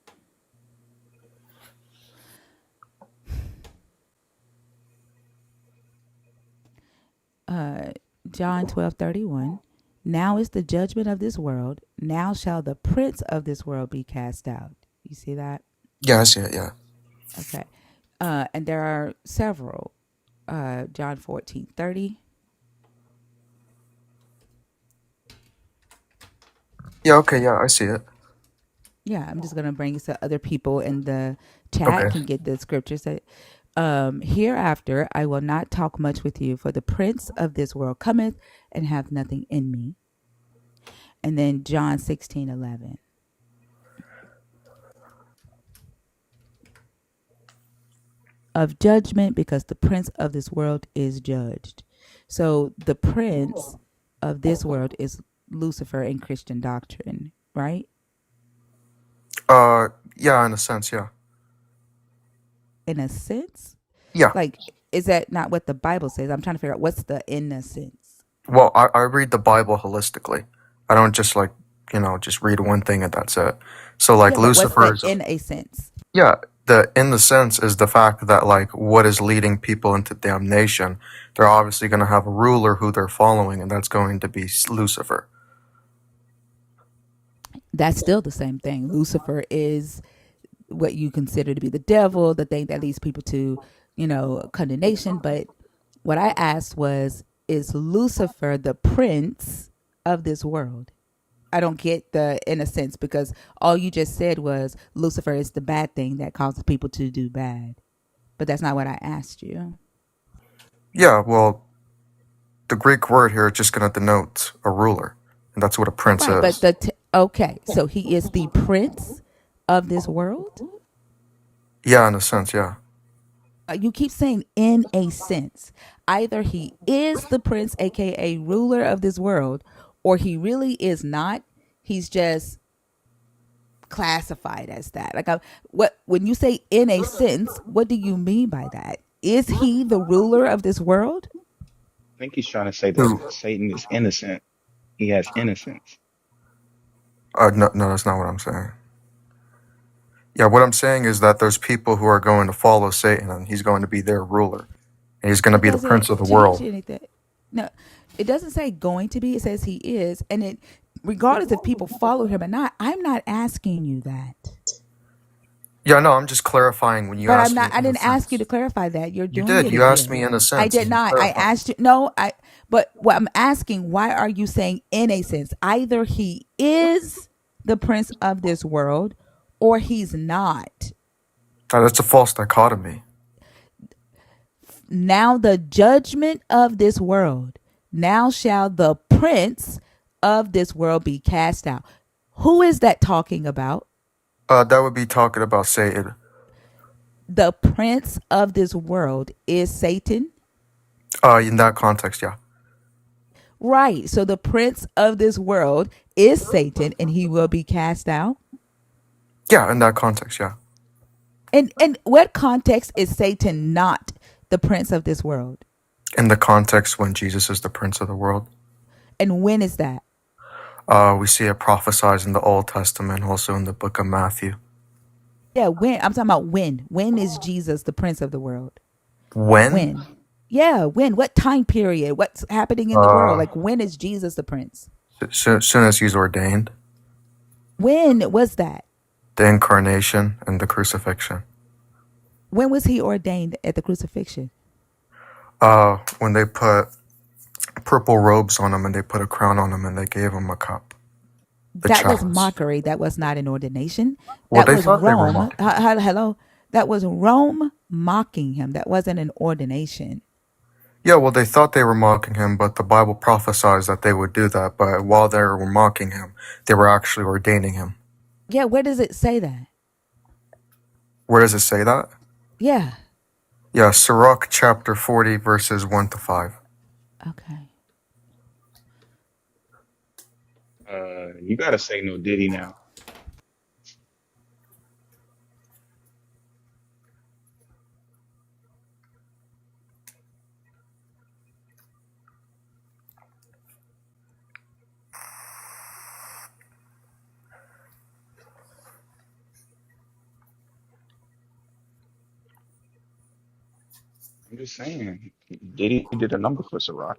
John 12:31. "Now is the judgment of this world. Now shall the prince of this world be cast out." You see that? Yeah, I see it, yeah. Okay. And there are several. John 14:30. Yeah, okay, yeah, I see it. Yeah, I'm just going to bring it so other people in the chat Okay. can get the scriptures. Hereafter I will not talk much with you, for the prince of this world cometh and hath nothing in me. And then John 16:11. "Of judgment, because the prince of this world is judged." So the prince of this world is Lucifer in Christian doctrine, right? Yeah, in a sense, yeah. In a sense? Yeah. Like, is that not what the Bible says? I'm trying to figure out what's the in a sense. Well, I read the Bible holistically. I don't just just read one thing and that's it. So like Yeah, but what's the Lucifer's in a sense? yeah, the in the sense is the fact that like what is leading people into damnation, they're obviously going to have a ruler who they're following, and that's going to be Lucifer. That's still the same thing. Lucifer is what you consider to be the devil, the thing that leads people to, condemnation. But what I asked was, is Lucifer the prince of this world? I don't get the in a sense, because all you just said was Lucifer is the bad thing that causes people to do bad. But that's not what I asked you. Yeah, well, the Greek word here is just going to denote a ruler, and that's what a prince Right, but is. okay, so he is the prince of this world? Yeah, in a sense, yeah. You keep saying in a sense. Either he is the prince, aka ruler of this world, or he really is not. He's just classified as that. Like, what when you say in a sense, what do you mean by that? Is he the ruler of this world? I think he's trying to say that Who? Satan is innocent. He has innocence. No, that's not what I'm saying. Yeah, what I'm saying is that there's people who are going to follow Satan, and he's going to be their ruler, and he's going to That be the prince of doesn't the change world. anything. No, it doesn't say going to be. It says he is, and it, regardless if people follow him or not. I'm not asking you that. Yeah, no, I'm just clarifying when you But I'm asked me not. I in a didn't ask you to sense. clarify that. You're You doing did. it You asked again. me in a I sense, did and you not. I clarified. asked you. No. But what I'm asking, why are you saying in a sense? Either he is the prince of this world, or he's not. That's a false dichotomy. Now the judgment of this world. Now shall the prince of this world be cast out. Who is that talking about? That would be talking about Satan. The prince of this world is Satan. In that context, yeah. Right. So the prince of this world is Satan, and he will be cast out. Yeah, in that context, yeah. And what context is Satan not the prince of this world? In the context when Jesus is the prince of the world. And when is that? We see it prophesied in the Old Testament, also in the book of Matthew. Yeah, when I'm talking about when. When is Jesus the Prince of the world? When? When? Yeah, when? What time period? What's happening in the world? Uh, Like when is Jesus the Prince? soon as he's ordained, When was that? the incarnation and the crucifixion. When was he ordained at the crucifixion? When they put purple robes on him and they put a crown on him and they gave him a cup, the That was chalice. mockery. That was not an ordination. Well, That they was thought they were Rome. mocking him. Hello. That was Rome mocking him. That wasn't an ordination. Yeah, well, they thought they were mocking him, but the Bible prophesies that they would do that. But while they were mocking him, they were actually ordaining him. Yeah, where does it say that? Where does it say that? Yeah. Yeah, Sirach chapter 40, verses 1 to 5. Okay. You gotta say no Diddy now. I'm just saying, Diddy did a number for Ciroc.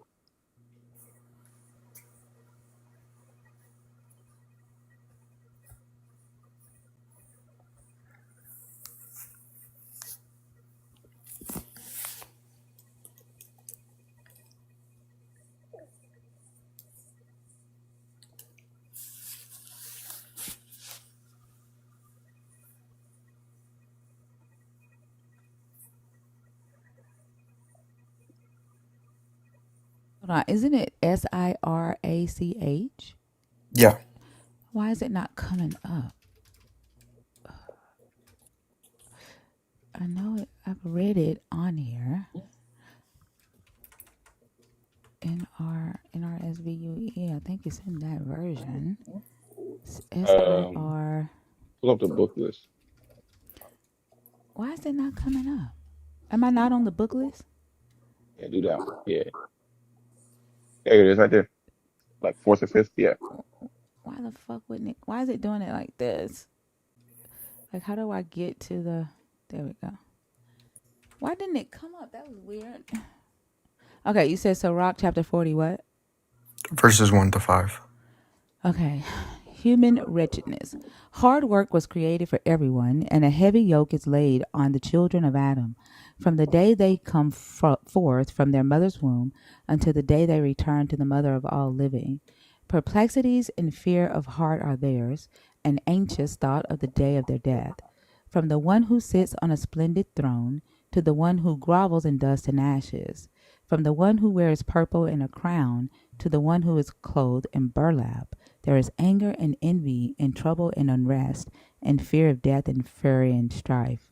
Hold on. Isn't it Sirach? Yeah. Why is it not coming up? I know it. I've read it on here in our SVUE. I think it's in that version. Um, SIR. Pull up the book list. Why is it not coming up? Am I not on the book list? Yeah, do that one. Yeah, there it is, right there. Like fourth or fifth. Yeah. Why the fuck wouldn't it? Why is it doing it like this? Like, how do I get to the? There we go. Why didn't it come up? That was weird. Okay, you said so. Rock chapter 40. What? Verses 1 to 5. Okay. Human wretchedness. Hard work was created for everyone, and a heavy yoke is laid on the children of Adam from the day they come forth from their mother's womb until the day they return to the mother of all living. Perplexities and fear of heart are theirs, and anxious thought of the day of their death. From the one who sits on a splendid throne to the one who grovels in dust and ashes. From the one who wears purple and a crown to the one who is clothed in burlap. There is anger and envy and trouble and unrest and fear of death and fury and strife.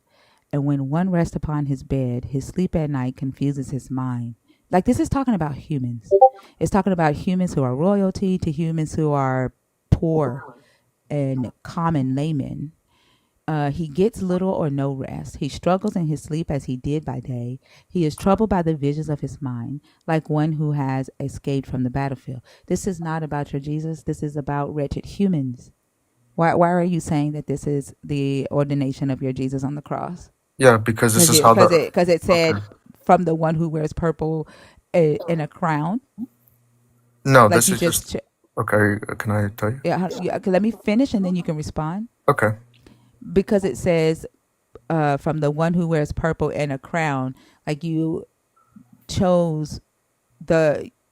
And when one rests upon his bed, his sleep at night confuses his mind. Like, this is talking about humans. It's talking about humans who are royalty to humans who are poor and common laymen. He gets little or no rest. He struggles in his sleep as he did by day. He is troubled by the visions of his mind, like one who has escaped from the battlefield. This is not about your Jesus. This is about wretched humans. Why are you saying that this is the ordination of your Jesus on the cross? Yeah, because this Because is it how because the. it because it Okay. said from the one who wears purple in a crown. No, Like this you is just. just Okay, can I tell you? yeah. Okay, let me finish and then you can respond. Okay. Because it says from the one who wears purple and a crown, like you chose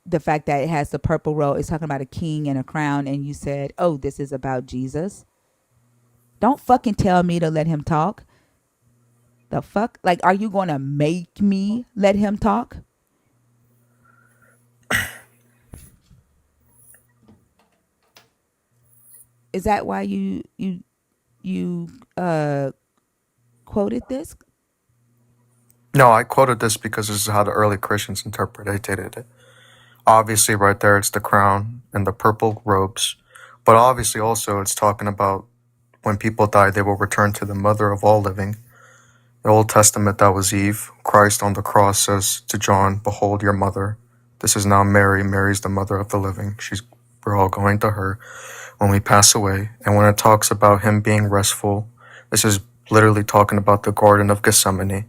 the fact that it has the purple robe. It's talking about a king and a crown, and you said, "Oh, this is about Jesus." Don't fucking tell me to let him talk. The fuck? Like, are you gonna make me let him talk? Is that why you quoted this? No, I quoted this because this is how the early Christians interpreted it. Obviously, right there, it's the crown and the purple robes. But obviously, also, it's talking about when people die, they will return to the mother of all living. The Old Testament, that was Eve. Christ on the cross says to John, "Behold your mother." This is now Mary. Mary's the mother of the living. She's We're all going to her when we pass away. And when it talks about him being restful, this is literally talking about the Garden of Gethsemane.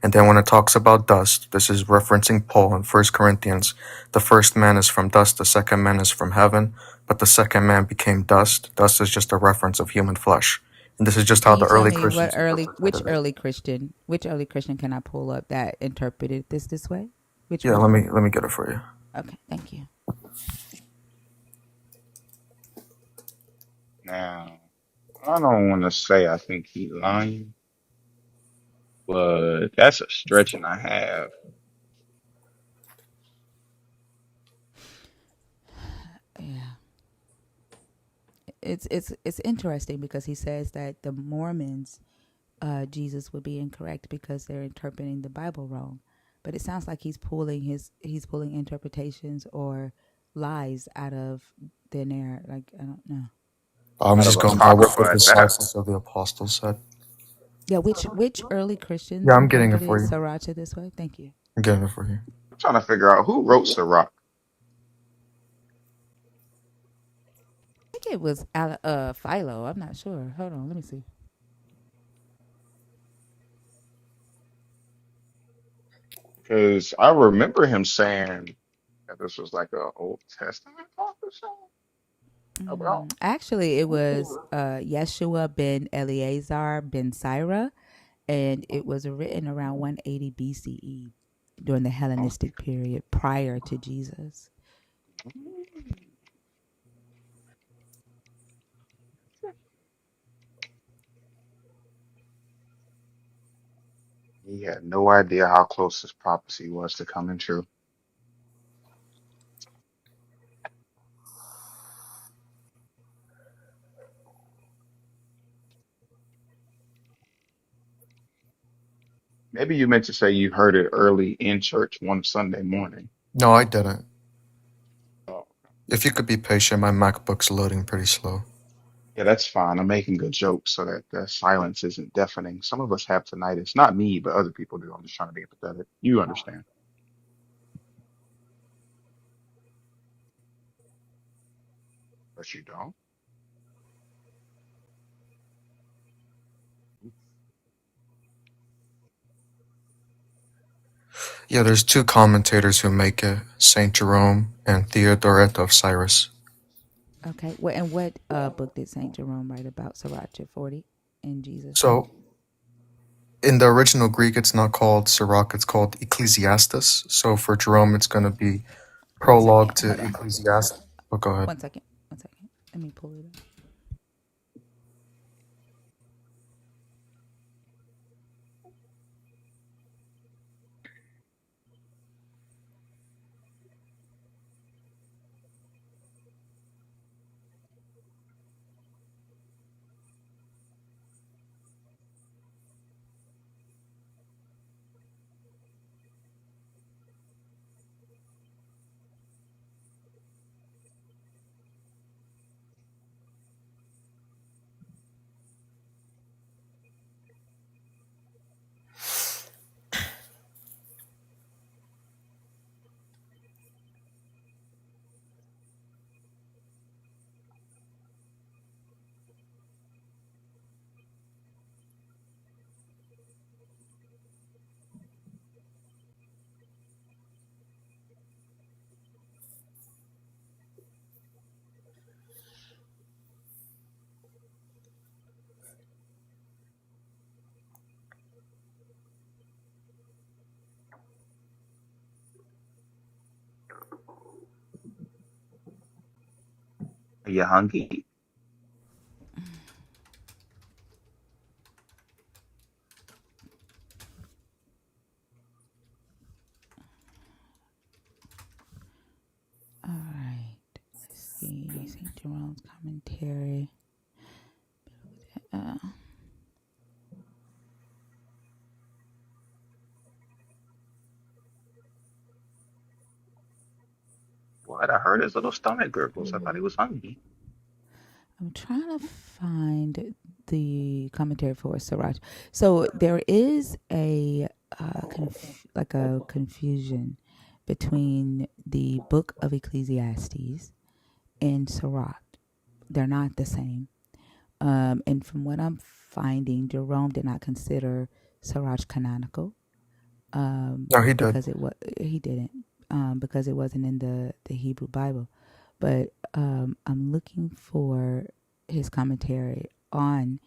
And then when it talks about dust, this is referencing Paul in 1 Corinthians. The first man is from dust, the second man is from heaven, but the second man became dust. Dust is just a reference of human flesh. And this is just how Can you the tell early me Christians which interpreted it. which early Christian can I pull up that interpreted this way? Which Yeah, one? let me get it for you. Okay, thank you. Now, I don't want to say I think he lying, but that's a stretch and a half. Yeah, it's interesting because he says that the Mormons, Jesus would be incorrect because they're interpreting the Bible wrong. But it sounds like he's pulling interpretations or lies out of thin air. Like I don't know. I'm Out of just going by what the Apocrypha at that. disciples of the apostles said. Yeah, which early Yeah, Christians I'm getting it for interpreted you. Sriracha this way? Thank you. I'm getting it for you. I'm trying to figure out who wrote Sirach, I think it was Philo. I'm not sure. Hold on, let me see. because I remember him saying that this was like a Old Testament book or something. Well, Actually, it was Yeshua ben Eleazar ben Sira, and it was written around 180 BCE during the Hellenistic period prior to Jesus. he had no idea how close this prophecy was to coming true. Maybe you meant to say you heard it early in church one Sunday morning. No, I didn't. Oh, If you could be patient, my MacBook's loading pretty slow. yeah, that's fine. I'm making good jokes so that the silence isn't deafening. Some of us have tinnitus. Not me, but other people do. I'm just trying to be empathetic. You understand. But you don't. Yeah, there's two commentators who make it, Saint Jerome and Theodoret of Cyrus. Okay, and what book did Saint Jerome write about Sriracha 40 in Jesus' day? So in the original Greek, it's not called Sirach, it's called Ecclesiastes. So for Jerome, it's going to be One second. prologue to Hold on. Ecclesiastes. Oh, go ahead. 1 second. 1 second. Let me pull it up. Are you hungry? All right. Let's see. St. Jerome's commentary. Uh, What? I heard his little stomach gurgles. I thought he was hungry. I'm trying to find the commentary for Sriracha. So there is like a confusion between the book of Ecclesiastes and Sirach. They're not the same. And from what I'm finding, Jerome did not consider Sirach canonical. No, he did. Because he didn't. Because it wasn't in the Hebrew Bible. But I'm looking for his commentary on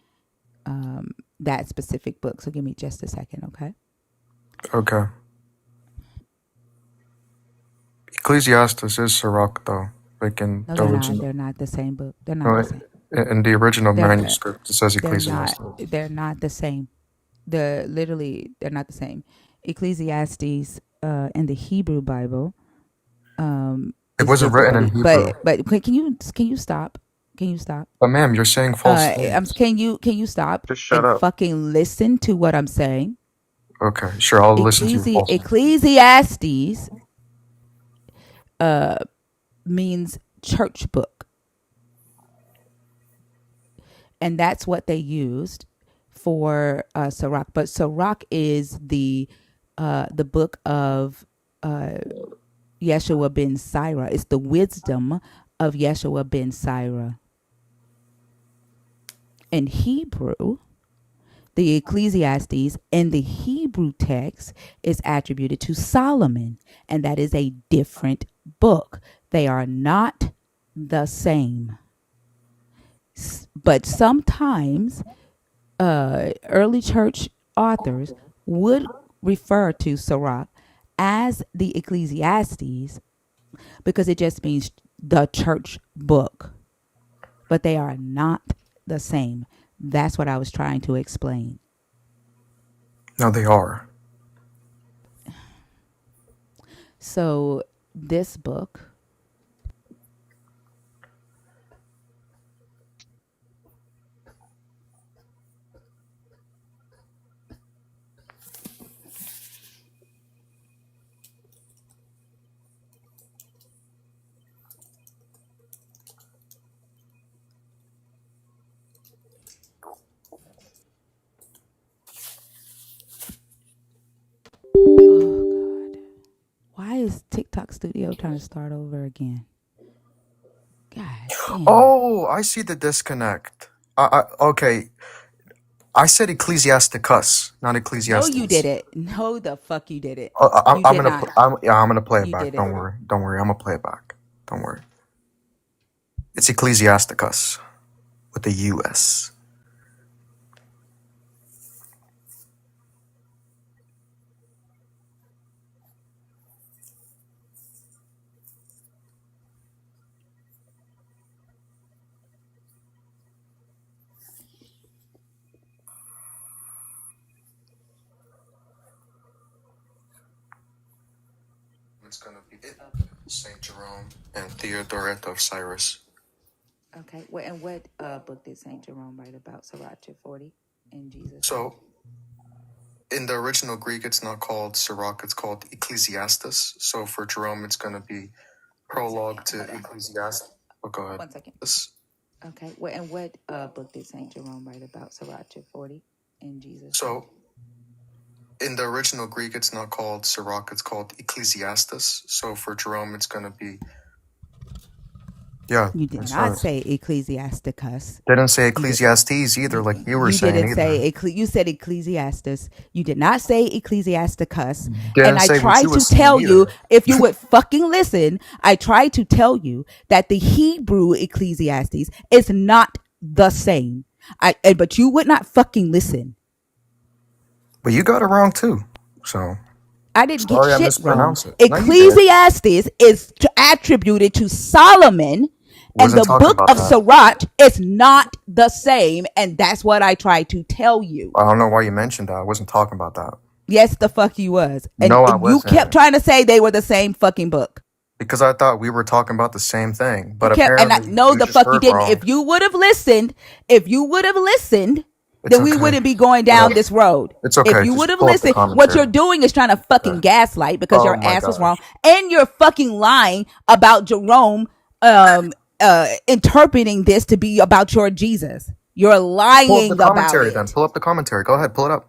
that specific book. So give me just a second, okay? Okay. Ecclesiastes is Sirach, though. Like in No, the they're not. original. They're not the same book. They're not the No, same. in the original They're manuscript, it says they're Ecclesiastes. not. They're not the same. They're not the same. Ecclesiastes in the Hebrew Bible It is wasn't different, written in Hebrew. but can you stop? Can you stop? But ma'am, you're saying false things. Can you stop Just shut and up. fucking listen to what I'm saying? Okay, sure, I'll listen to your false things. Ecclesiastes means church book, and that's what they used for Sirach. But Sirach is the book of Yeshua ben Sirah. It's the wisdom of Yeshua ben Sirah. In Hebrew, the Ecclesiastes in the Hebrew text is attributed to Solomon, and that is a different book. They are not the same. But sometimes early church authors would refer to Sirach as the Ecclesiastes because it just means the church book. But they are not the same. That's what I was trying to explain. No, they are. So this book, oh God, why is TikTok Studio trying to start over again? God damn. Oh, I see the disconnect. Okay, I said Ecclesiasticus, not No, you did Ecclesiastes. it. No, the fuck you did it. I'm, You I'm did gonna, not. I'm gonna play it You back. did it. Don't worry, don't worry. I'm gonna play it back. Don't worry. It's Ecclesiasticus with the U.S. It's gonna be Saint Jerome and Theodoret of Cyrus. Okay. And what book did Saint Jerome write about Sirach 40 in Jesus? So in the original Greek, it's not called Sirach, it's called Ecclesiastes. So for Jerome, it's going to be prologue to Ecclesiastes. Oh, go ahead. 1 second. This. Okay. And what book did Saint Jerome write about Sirach 40 in Jesus? So in the original Greek, it's not called Sirach, it's called Ecclesiastes. So for Jerome, it's going to be. Yeah. You did not say Ecclesiasticus. Didn't say Ecclesiastes either, like you were You saying didn't either. say you said Ecclesiastes. You did not say Ecclesiasticus. Didn't And I say what tried you to was saying tell you, either. if you would fucking listen, I tried to tell you that the Hebrew Ecclesiastes is not the same. But you would not fucking listen. But you got it wrong too. So I didn't get sorry I shit wrong. mispronounced it. No, you did. Ecclesiastes is attributed to Solomon, and Wasn't the talking book about of that. Sirach is not the same, and that's what I tried to tell you. I don't know why you mentioned that. I wasn't talking about that. Yes, the fuck you was. No, I And you wasn't. kept trying to say they were the same fucking book. Because I thought we were talking about the same thing. But You kept, and I apparently no, you the just fuck you heard didn't. wrong. If you would have listened, It's then we okay. wouldn't be going down this road. It's okay. If you Just would have pull up the listened, what commentary. you're doing is trying to fucking gaslight because Oh your my ass was gosh. wrong, and you're fucking lying about Jerome interpreting this to be about your Jesus. You're Pull up the lying about commentary then. it. Pull up the commentary. Go ahead, pull it up.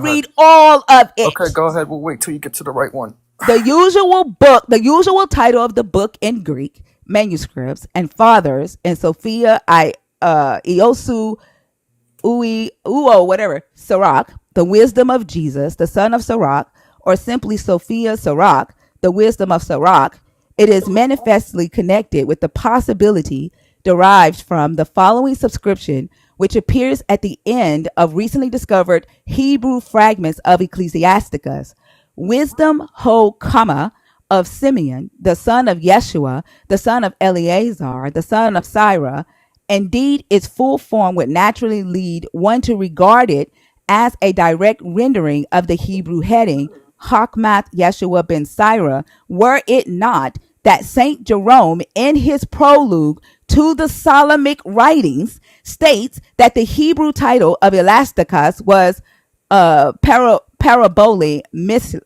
read all of Okay, it. go ahead. We'll wait till you get to the right one. the usual title of the book in Greek manuscripts and fathers in Sophia Iosu Uo, whatever, Sirach, the wisdom of Jesus, the son of Sirach, or simply Sophia Sirach, the wisdom of Sirach, it is manifestly connected with the possibility derived from the following subscription, which appears at the end of recently discovered Hebrew fragments of Ecclesiasticus. Wisdom ho comma of Simeon, the son of Yeshua, the son of Eleazar, the son of Sirah. Indeed, its full form would naturally lead one to regard it as a direct rendering of the Hebrew heading, Hakmath Yeshua ben Sirah, were it not that Saint Jerome, in his prologue to the Solomonic writings, states that the Hebrew title of Elasticus was parabole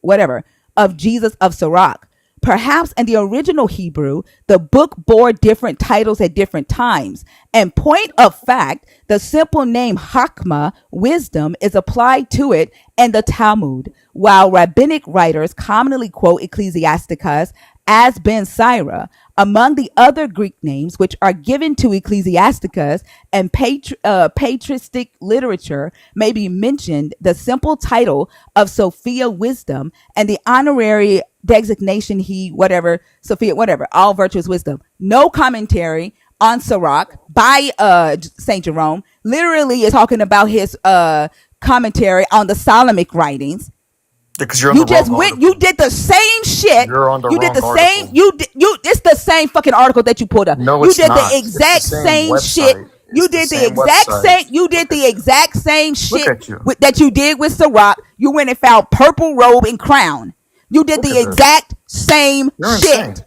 whatever of Jesus of Sirach. Perhaps in the original Hebrew, the book bore different titles at different times. And point of fact, the simple name Hakma, wisdom, is applied to it in the Talmud, while rabbinic writers commonly quote Ecclesiasticus as Ben Sirah. Among the other Greek names which are given to Ecclesiasticus and patristic literature may be mentioned the simple title of Sophia Wisdom and the honorary designation Sophia, whatever, all virtuous wisdom. No commentary on Sirach by Saint Jerome literally is talking about his commentary on the Solomonic writings. Because you're on the wrong article. You did the same shit. You're on the You did wrong the article. same. It's the same fucking article that you pulled up. No, you it's did not. the exact It's the same shit. website. You It's the did the same exact website. same. You did the exact same Look shit at you. that you did with Sirach. You went and found purple robe and crown. You did Look the at this. exact same You're shit. insane.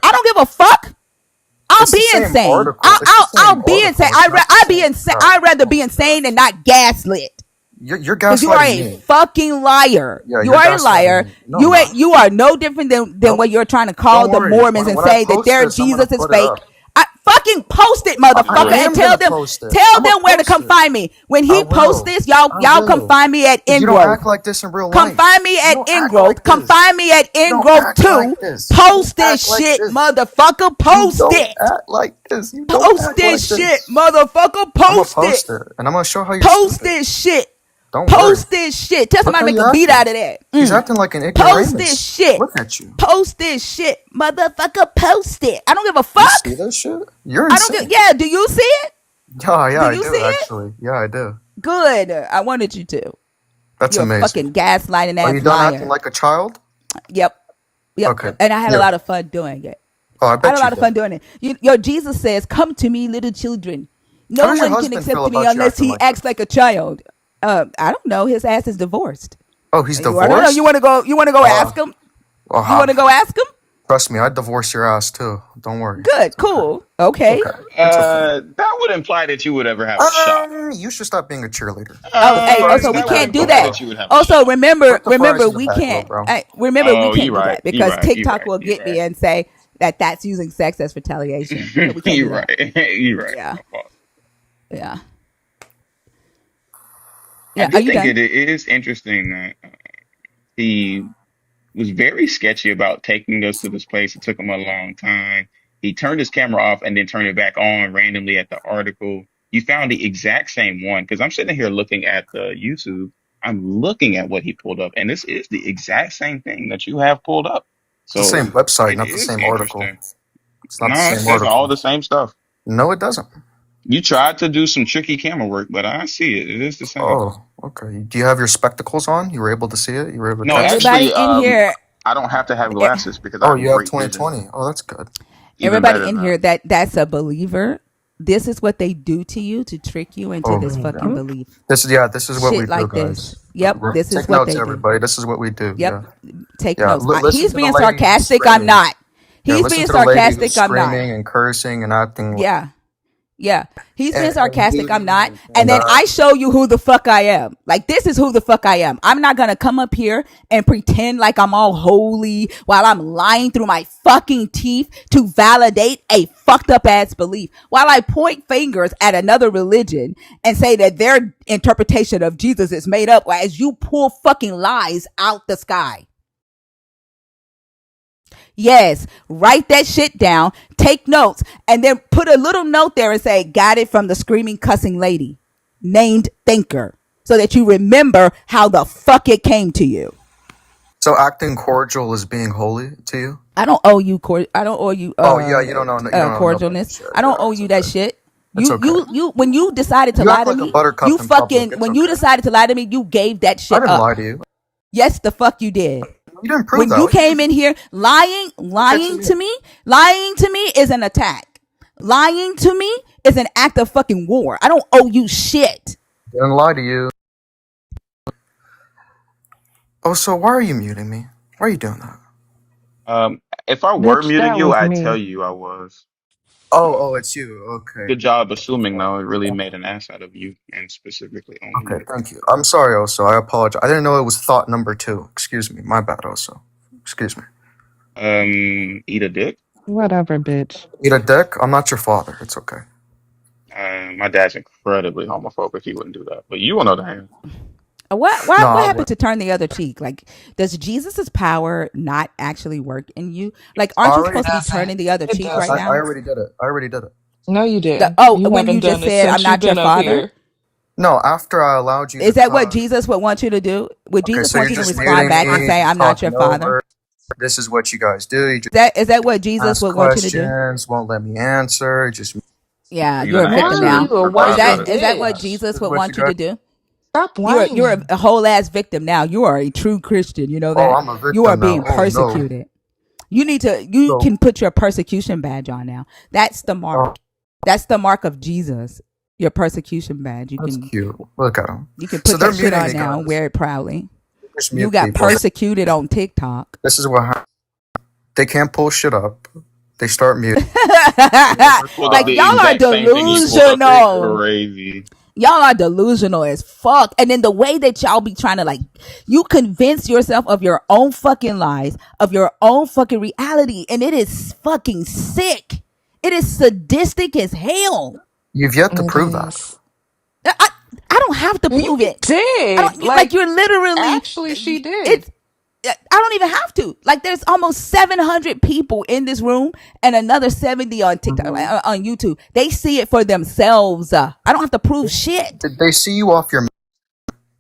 I don't give a fuck. I'll It's the be same insane. article. It's the I'll same be article. insane. It's not the I'd be same insane. stuff. I'd rather be insane and not gaslit. You're Because you are gaslighting a me. fucking liar. Yeah, You you're are a gaslighting liar. me. No, I'm not. You are no different than Nope. what you're trying to call Don't the worry. Mormons and When I say that post their this, I'm gonna Jesus is put it fake. up. I fucking post it, I motherfucker, and am tell gonna them post it. tell I'm gonna them where to post come it. find me. When I he posts will. this, I y'all come will. find me at Because you don't Ingrowth. act like this in real Come life. find me You at don't act Ingrowth. like Come this. find me at You don't Ingrowth act like 2. this. You don't Post this act like shit, this. motherfucker. You Post don't it. act like this. You don't Post act like this shit, this. motherfucker. I'm gonna Post it. post it, and I'm gonna show how you're Post stupid. this shit. Don't worry. Post this shit. Tell Look somebody how to make you're a beat acting. out of that. He's acting like an Post this ignoramus. shit. Look at you. Post this shit, motherfucker. Post it. I don't give a You fuck. see this shit? You're I don't give. insane. Yeah, do you see it? Yeah, Do I you see do it? actually. Yeah, I do. Good. I wanted you to. That's You're a amazing. fucking gaslighting Are ass you done acting liar. like a child? Yep. Okay. And I had a Yeah. lot of fun doing it. Oh, I I had a bet you lot of fun did. doing it. Your Jesus says, "Come to me, little children. How No does your one can husband feel accept me about you unless acting he like acts this? like a child." I don't know. His ass is divorced. Oh, he's I don't know. divorced? You want to go? You want to go ask him? Well, You want to go ask him? trust me, I'd divorce your ass too. Don't worry. Good. It's okay. Cool. Okay. It's okay. It's okay. That would imply that you would ever have a shot. You should stop being a cheerleader. Oh, Put the hey. fries Also, in the we That would pack, can't do little imply that. bro. that you would have a Also, shot. Fries remember, in the we pack, little can't. bro. Remember, we Oh, can't you're do right. that because You're TikTok right. will You're get me right. and say that that's using sex as retaliation. So we can't do You're that. right. You're right. Yeah. My fault. Yeah. I Yeah. Are do you think done? it is interesting that he was very sketchy about taking us to this place. It took him a long time. He turned his camera off and then turned it back on randomly at the article. You found the exact same one because I'm sitting here looking at the YouTube. I'm looking at what he pulled up, and this is the exact same thing that you have pulled up. It's the same So website, it not the is same article. interesting. It's not the No, same that's all article. the same stuff. No, it doesn't. You tried to do some tricky camera work, but I see it. It is the same. Oh, okay. Do you have your spectacles on? You were able to see it? You were able to No, catch it? Everybody actually, in here. I don't have to have eh, glasses because I Oh, have you have great vision. 2020. Oh, that's good. Even better Everybody than in that. here that's a believer. This is what they do to you to trick you into Oh, this fucking yeah. belief. This is what we Shit do, like this. guys. Yep. This is Take what notes, they do. everybody. This is what we do. Yep. Yeah. Take Yeah. notes. Listen He's to the being lady who's sarcastic. I'm screaming. not. Yeah, He's listen being to the lady who's sarcastic. I'm not. screaming and cursing and acting. Yeah. Yeah. He's being And sarcastic. I'm not. he And then I show you who the fuck I am. Like, this is who the fuck I am. I'm not going to come up here and pretend like I'm all holy while I'm lying through my fucking teeth to validate a fucked up ass belief. While I point fingers at another religion and say that their interpretation of Jesus is made up as you pull fucking lies out the sky. Yes, write that shit down, take notes, and then put a little note there and say, got it from the screaming, cussing lady named Thinker, so that you remember how the fuck it came to you. So acting cordial is being holy to you? I don't owe you I don't owe you Oh yeah, you don't know, you don't know nobody. cordialness. Shit, I don't yeah, owe it's you that okay. shit. It's okay. You when you decided to You lie act to like a me, you buttercup in public. fucking It's when you okay. decided to lie to me, you gave that I shit didn't lie up. to you. Yes, the fuck you did. You didn't prove When that. you What you came did in here lying, lying to me is an attack. Lying to me is an act of fucking war. I don't owe you shit. didn't lie to you. Oh, so why are you muting me? Why are you doing that? If I were Bitch, muting that you, was I'd tell me. you I was. Oh, it's you. Okay. Good job assuming, though. It really made an ass out of you, and specifically only Okay, you. thank you. I'm sorry, Oso. I apologize. I didn't know it was thought number 2. Excuse me. My bad, Oso. Excuse me. Eat a dick. Whatever, bitch. Eat a dick? I'm not your father. It's okay. My dad's incredibly homophobic. He wouldn't do that, but you on the other hand, No, What I happened wouldn't. to turn the other cheek? Like, does Jesus's power not actually work in you? Like, I aren't you already It supposed to be doesn't. turning the other It cheek right I doesn't. now? already did it. I already did it. No, you didn't. You When you haven't just done it said, I'm since you've not your been up father? here. No, after I allowed you to Is that what talk. Jesus would want you to do? Would Okay, Jesus so want you're you to just respond muting back and me, say, I'm not your talking father? over. This is what you guys do. You just Is that what Jesus ask would want you to do? questions, won't let me answer. Just Yeah, are you you're a gonna Why victim are answer now. you a Is regardless? that whining what bitch? this Jesus is would what you want you guys. to do? Stop You're whining. a whole ass victim now. You are a true Christian. You know Oh, that? I'm a You are victim now. being Oh no. persecuted. You So, can put your persecution badge on now. That's the oh, mark. That's the mark of Jesus. Your persecution badge. that's cute. Look at them. You can So put they're that shit muting on me, now and guys. wear it proudly. Just You mute got people. persecuted on TikTok. This is what happens. They can't pull shit up. They start muting. Pulled up Like, the y'all are exact same thing you pulled up. It's delusional. crazy. Y'all are delusional as fuck. And then the way that y'all be trying to, like, you convince yourself of your own fucking lies, of your own fucking reality, and it is fucking sick. It is sadistic as hell. You've yet to It prove that. is. I, I don't have to You prove it. I did. don't like, Like, you're literally, actually, she did. it's, I don't even have to. Like, there's almost 700 people in this room and another 70 on TikTok, like, on YouTube. They see it for themselves. I don't have to prove shit. They see you off your.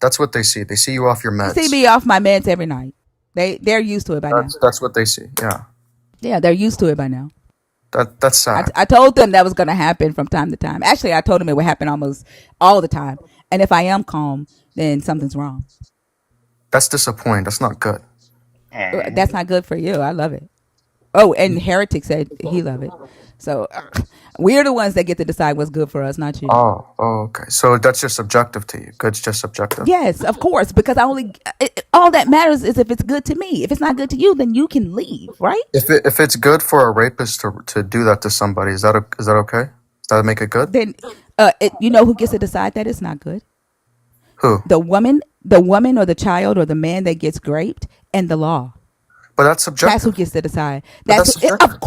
That's what they see. They see you off your They see meds. me off my meds every night. They're used to it by now. That's what they see. Yeah. Yeah, they're used to it by now. That's sad. I told them that was going to happen from time to time. Actually, I told them it would happen almost all the time. And if I am calm, then something's wrong. That's disappointing. That's not good. Aw. That's not good for you. I love it. Oh, and Heretic said he loved it. So we're the ones that get to decide what's good for us, not you. Oh, okay. So that's just subjective to you. Good's just subjective. Yes, of course, because all that matters is if it's good to me. If it's not good to you, then you can leave, right? If it's good for a rapist to do that to somebody, is that okay? Does that make it good? Then you know who gets to decide that it's not good? Who? The woman or the child or the man that gets raped, and the law. But that's That's who subjective. gets to decide. But that's subjective.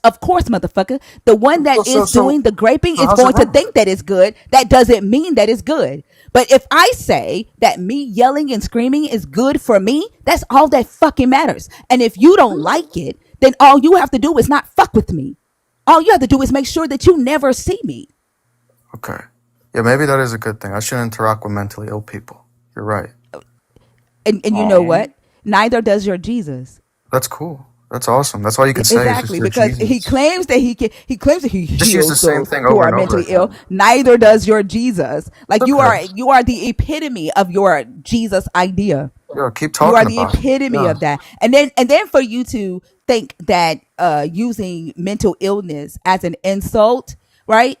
Of course, motherfucker. The one that is doing the graping is how's it going to wrong? think that it's good. That doesn't mean that it's good. But if I say that me yelling and screaming is good for me, that's all that fucking matters. And if you don't like it, then all you have to do is not fuck with me. All you have to do is make sure that you never see me. Okay. Yeah, maybe that is a good thing. I shouldn't interact with mentally ill people. You're right. And you know Aw. what? Neither does your Jesus. That's cool. That's awesome. That's all you can say is just Exactly, your because he Jesus. claims that he claims that he Just use the heals same those thing who over are and over mentally ill. again. Neither does your Jesus. Like, It's okay. you are the epitome of your Jesus idea. Yeah, keep You are talking the about it. epitome Yeah. of that. And then for you to think that using mental illness as an insult, right?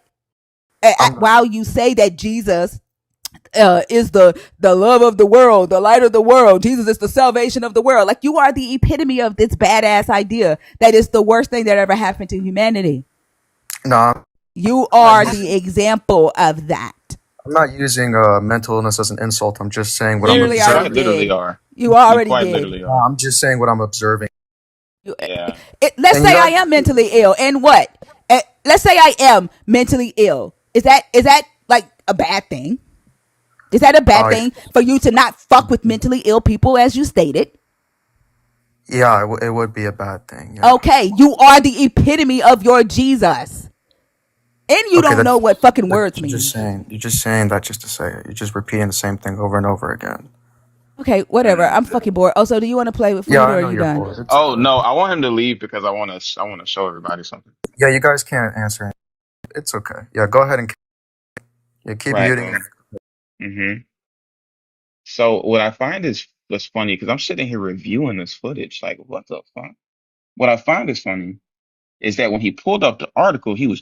I'm not. While you say that Jesus is the love of the world, the light of the world. Jesus is the salvation of the world. Like, you are the epitome of this badass idea that is the worst thing that ever happened to humanity. No, You I'm not are using, the example of that. I'm not using mental illness as an insult. I'm just saying what I'm Literally You already quite observing. literally did. are. You You already quite did. literally No, are. I'm just saying what I'm observing. Yeah. Let's And you say I don't. am mentally ill, and what? Let's say I am mentally ill. Is that like a bad thing? Is that a bad Uh, thing for you to not fuck with mentally ill people, as you stated? Yeah, it would be a bad thing. Yeah. Okay, you are the epitome of your Jesus. And you Okay, don't know what fucking that words you're just mean. saying. You're just saying that just to say it. You're just repeating the same thing over and over again. Okay, whatever. I'm fucking bored. Also, do you want to play with Yeah, food or I are know you you're done? bored. It's Oh okay. no, I want him to leave because I want to show everybody something. Yeah, you guys can't answer. It's okay. Yeah, go ahead and yeah, keep Right. muting. hmm So what I find is what's funny because I'm sitting here reviewing this footage, like what the fuck? What I find is funny is that when he pulled up the article, he was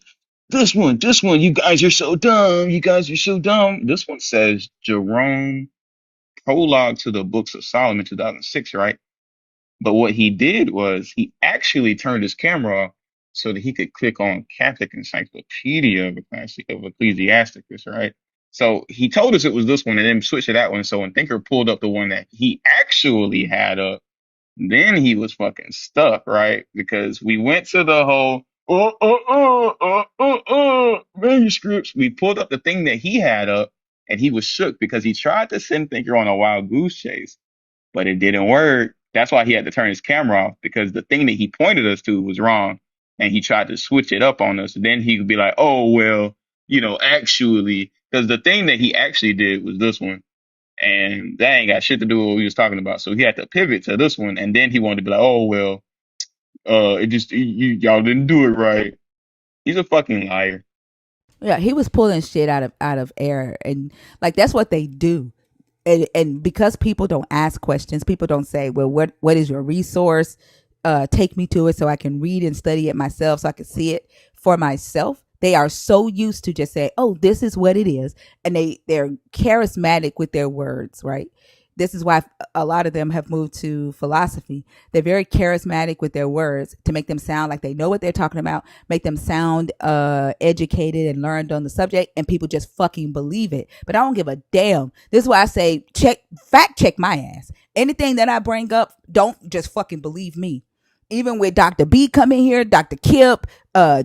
this one, you guys are so dumb, you guys are so dumb. This one says Jerome Prologue to the Books of Solomon, 2006, right? But what he did was he actually turned his camera off so that he could click on Catholic Encyclopedia of Ecclesiasticus, right? So he told us it was this one and then switched to that one. So when Thinker pulled up the one that he actually had up, then he was fucking stuck, right? Because we went to the whole manuscripts. We pulled up the thing that he had up, and he was shook because he tried to send Thinker on a wild goose chase, but it didn't work. That's why he had to turn his camera off because the thing that he pointed us to was wrong, and he tried to switch it up on us. And then he could be like, "Oh well, actually," because the thing that he actually did was this one and that ain't got shit to do with what we was talking about. So he had to pivot to this one, and then he wanted to be like, "Oh well, it just y'all didn't do it right." He's a fucking liar. Yeah, he was pulling shit out of air, and like that's what they do. And because people don't ask questions, people don't say, "Well, what is your resource? Take me to it so I can read and study it myself, so I can see it for myself." They are so used to just say, "Oh, this is what it is," and they're charismatic with their words, right? This is why a lot of them have moved to philosophy. They're very charismatic with their words to make them sound like they know what they're talking about, make them sound educated and learned on the subject, and people just fucking believe it. But I don't give a damn. This is why I say fact check my ass. Anything that I bring up, don't just fucking believe me. Even with Dr. B coming here, Dr. Kip,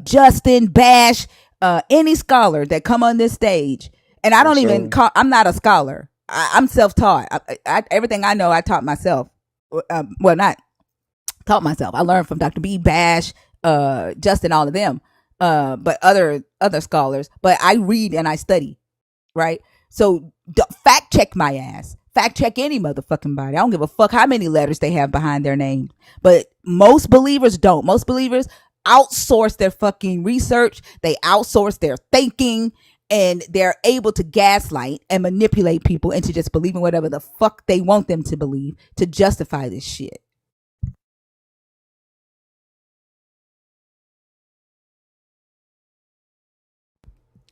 Justin, Bash, any scholar that come on this stage, and I don't even Also, call. I'm not a scholar. I'm self-taught. Everything I know, I taught myself. Well, not taught myself. I learned from Dr. B, Bash, Justin, all of them. But other scholars. But I read and I study, right? So fact check my ass. Fact check any motherfucking body. I don't give a fuck how many letters they have behind their name. But most believers don't. Most believers outsource their fucking research. They outsource their thinking. And they're able to gaslight and manipulate people into just believing whatever the fuck they want them to believe to justify this shit.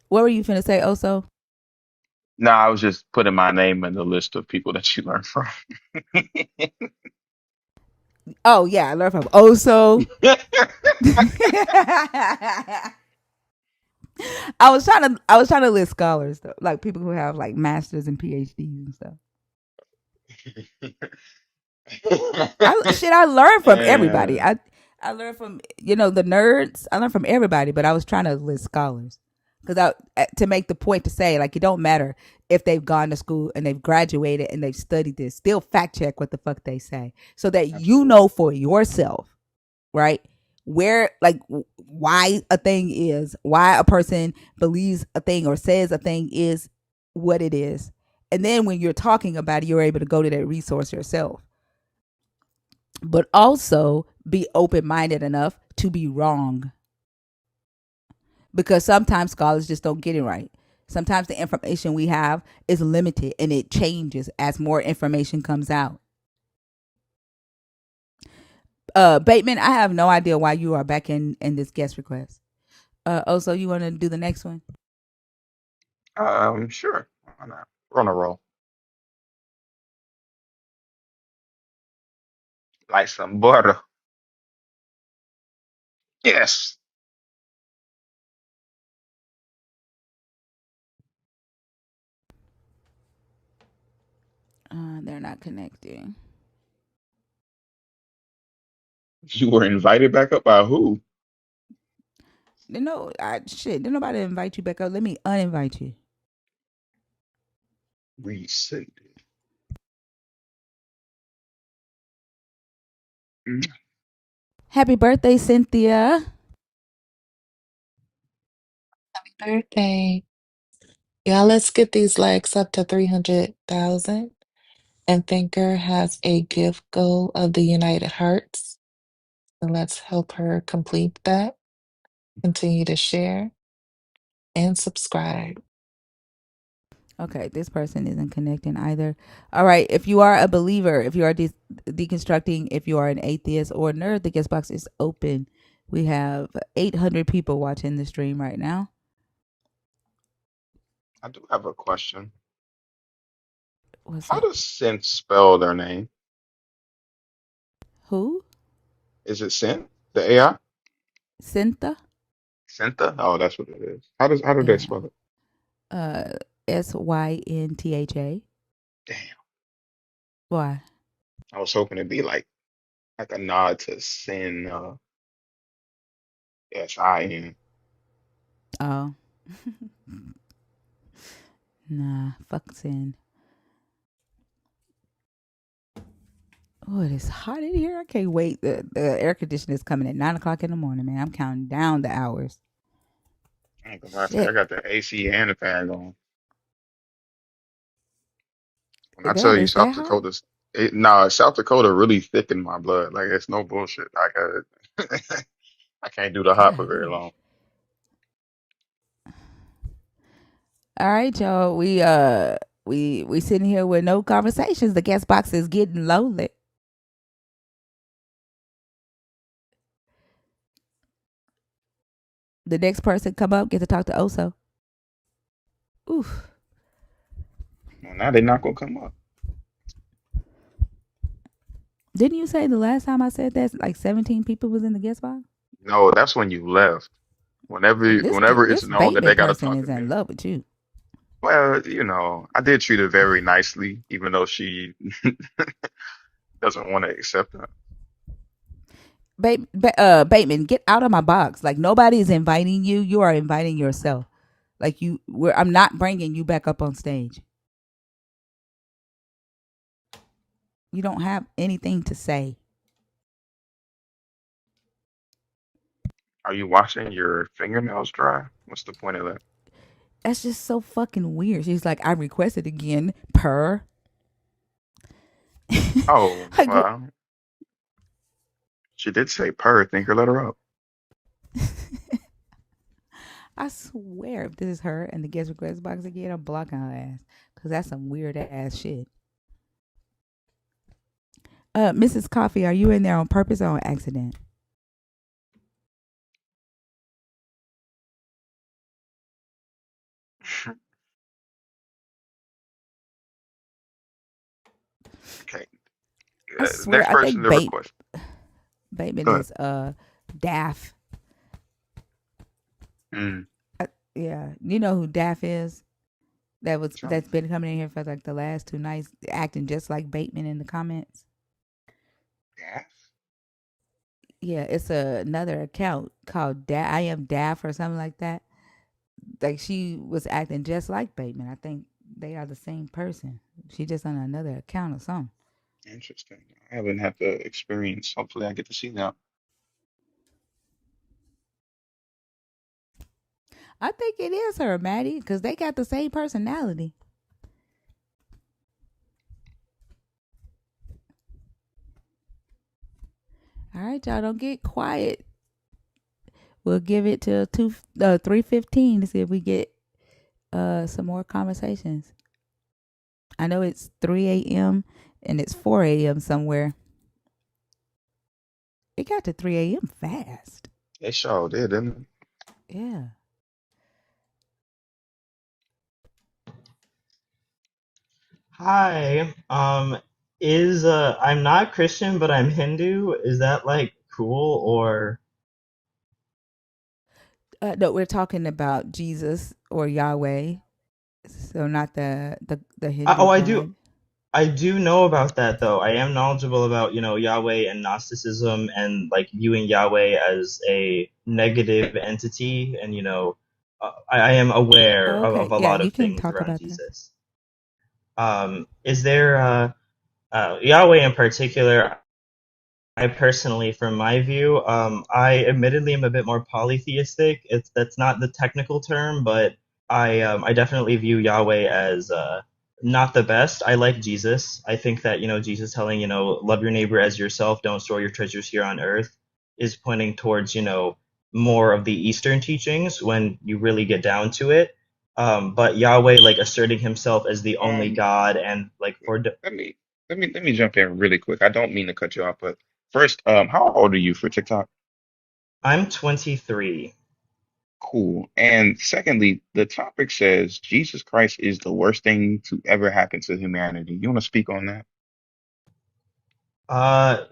What were you finna say, Oso? No, I was just putting my name in the list of people that you learn from. Oh yeah, I learned from Oso. I was trying to list scholars though, like people who have like masters and PhDs and stuff. I learned from everybody. And I learned from the nerds. I learned from everybody, but I was trying to list scholars because I to make the point to say like it don't matter if they've gone to school and they've graduated and they've studied this. Still fact check what the fuck they say so that you absolutely. know for yourself, right? Where like why a thing is, why a person believes a thing or says a thing is what it is. And then when you're talking about it, you're able to go to that resource yourself, but also be open minded enough to be wrong because sometimes scholars just don't get it right. Sometimes the information we have is limited and it changes as more information comes out. Bateman, I have no idea why you are back in this guest request. Also, you want to do the next one? Sure. Why not? We're on a roll. Like some butter. Yes. They're not connecting. You were invited back up by who? No, shit. Did nobody invite you back up? Let me uninvite you. Resend. Mm. Happy birthday, Cynthia. Birthday. Yeah, let's get these likes up to 300,000. And Thinker has a gift goal of the United Hearts. So let's help her complete that. Continue to share and subscribe. Okay, this person isn't connecting either. All right, if you are a believer, if you are deconstructing, if you are an atheist or a nerd, the guest box is open. We have 800 people watching the stream right now. I do have a question. What's How up? does Synth spell their name? Who? Is it Synth? The AI? Syntha? Syntha? Oh, that's what it is. How do they Yeah. spell it? Uh, Syntha. Damn. Why? I was hoping it'd be like a nod to Sin Sin. Oh, nah. Fuck sin. Oh, it is hot in here. I can't wait. The air conditioner is coming at 9 o'clock in the morning, man. I'm counting down the hours. I ain't gonna lie, I Shit. got the AC and the fan going. When I tell Damn, you it's that hot? South Dakota really thickened my blood. Like it's no bullshit. I can't do the hot for very God. long. All right, y'all. We sitting here with no conversations. The guest box is getting lonely. The next person come up get to talk to Oso. Oof. Well, now they're not gonna come up. Didn't you say the last time I said that like 17 people was in the guest box? No, that's when you left. Whenever it's This known that Bateman they gotta person talk to is in me. love with you. Well, I did treat her very nicely, even though she doesn't want to accept that. Bateman, get out of my box. Like nobody is inviting you. You are inviting yourself. Like I'm not bringing you back up on stage. You don't have anything to say. Are you watching your fingernails dry? What's the point of that? That's just so fucking weird. She's like, I requested again. Per. Oh, Like, well, she did say purr, thinker, let her up. I swear, if this is her and the guest request box again, I'm blocking her ass. Because that's some weird ass shit. Mrs. Coffee, are you in there on purpose or on accident? Okay. I swear, Next I person think to request. Bateman Go ahead. is Daff. Mm, Yeah, you know who Daff is. so, That's been coming in here for like the last 2 nights, acting just like Bateman in the comments. yeah. Yeah, it's another account called I am Daff or something like that. Like she was acting just like Bateman. I think they are the same person. She just on another account or something. Interesting. I haven't had the experience. Hopefully, I get to see that. I think it is her, Maddie, because they got the same personality. All right, y'all, don't get quiet. We'll give it till 3:15 to see if we get some more conversations. I know it's 3 a.m. and it's 4 a.m. somewhere. It got to 3 a.m. fast. They sure did, didn't Yeah. Hi. Is I'm not Christian, but I'm Hindu. Is that like cool or No, we're talking about Jesus or Yahweh. So not the Hindu oh, God. I do know about that though. I am knowledgeable about, Yahweh and Gnosticism and like viewing Yahweh as a negative entity and I am aware Oh, of okay. a Yeah, lot you of can things talk around about that. Jesus. Is there Yahweh in particular? I personally, from my view, I admittedly am a bit more polytheistic. That's not the technical term, but I definitely view Yahweh as not the best. I like Jesus. I think that Jesus telling love your neighbor as yourself, don't store your treasures here on earth, is pointing towards more of the Eastern teachings when you really get down to it. But Yahweh like asserting himself as the only Um, God and like let me jump in really quick. I don't mean to cut you off, but first, how old are you for TikTok? I'm 23. Cool. And secondly, the topic says Jesus Christ is the worst thing to ever happen to humanity. You want to speak on that?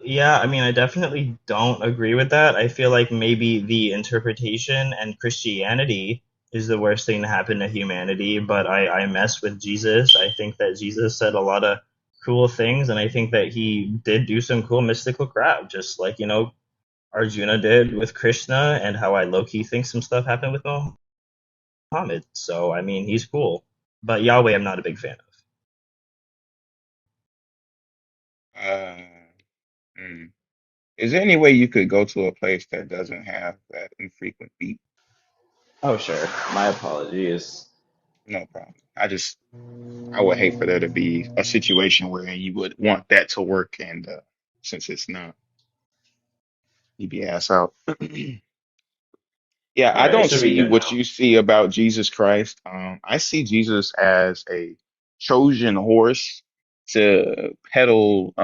Yeah, I mean, I definitely don't agree with that. I feel like maybe the interpretation and Christianity is the worst thing to happen to humanity, but I mess with Jesus. I think that Jesus said a lot of cool things, and I think that he did do some cool mystical crap, just like, Arjuna did with Krishna, and how I low-key think some stuff happened with Muhammad. So, I mean, he's cool. But Yahweh, I'm not a big fan of. Uh, hmm. Is there any way you could go to a place that doesn't have that infrequent beat? Oh, sure. My apologies. No problem. I would hate for there to be a situation where you would want that to work, and since it's not, you'd be ass out. Yeah, All I right, it don't should be see good what now. you see about Jesus Christ. I see Jesus as a Trojan horse to peddle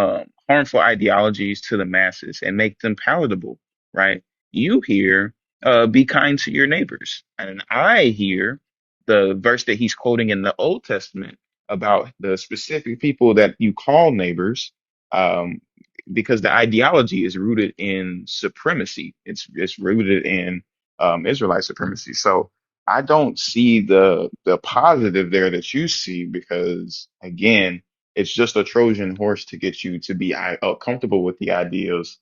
harmful ideologies to the masses and make them palatable, right? You hear, be kind to your neighbors. And I hear the verse that he's quoting in the Old Testament about the specific people that you call neighbors, um, because the ideology is rooted in supremacy. It's rooted in Israelite supremacy. So I don't see the positive there that you see because again, it's just a Trojan horse to get you to be comfortable with the ideas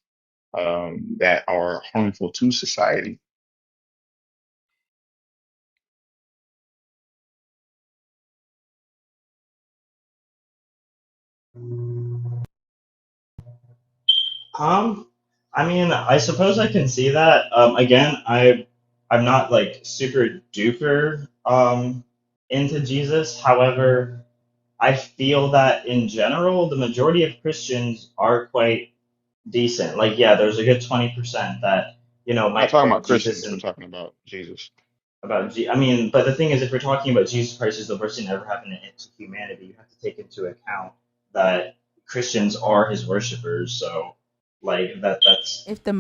that are harmful to society. Um, I mean, I suppose I can see that. Again, I'm not like super duper into Jesus. However, I feel that in general, the majority of Christians are quite decent. Like, yeah, there's a good 20% that We're not might talking quote about Jesus Christians. We're and talking about Jesus. I mean, but the thing is, if we're talking about Jesus Christ as the worst thing that ever happened to humanity, you have to take into account that Christians are his worshippers. So, like that's If the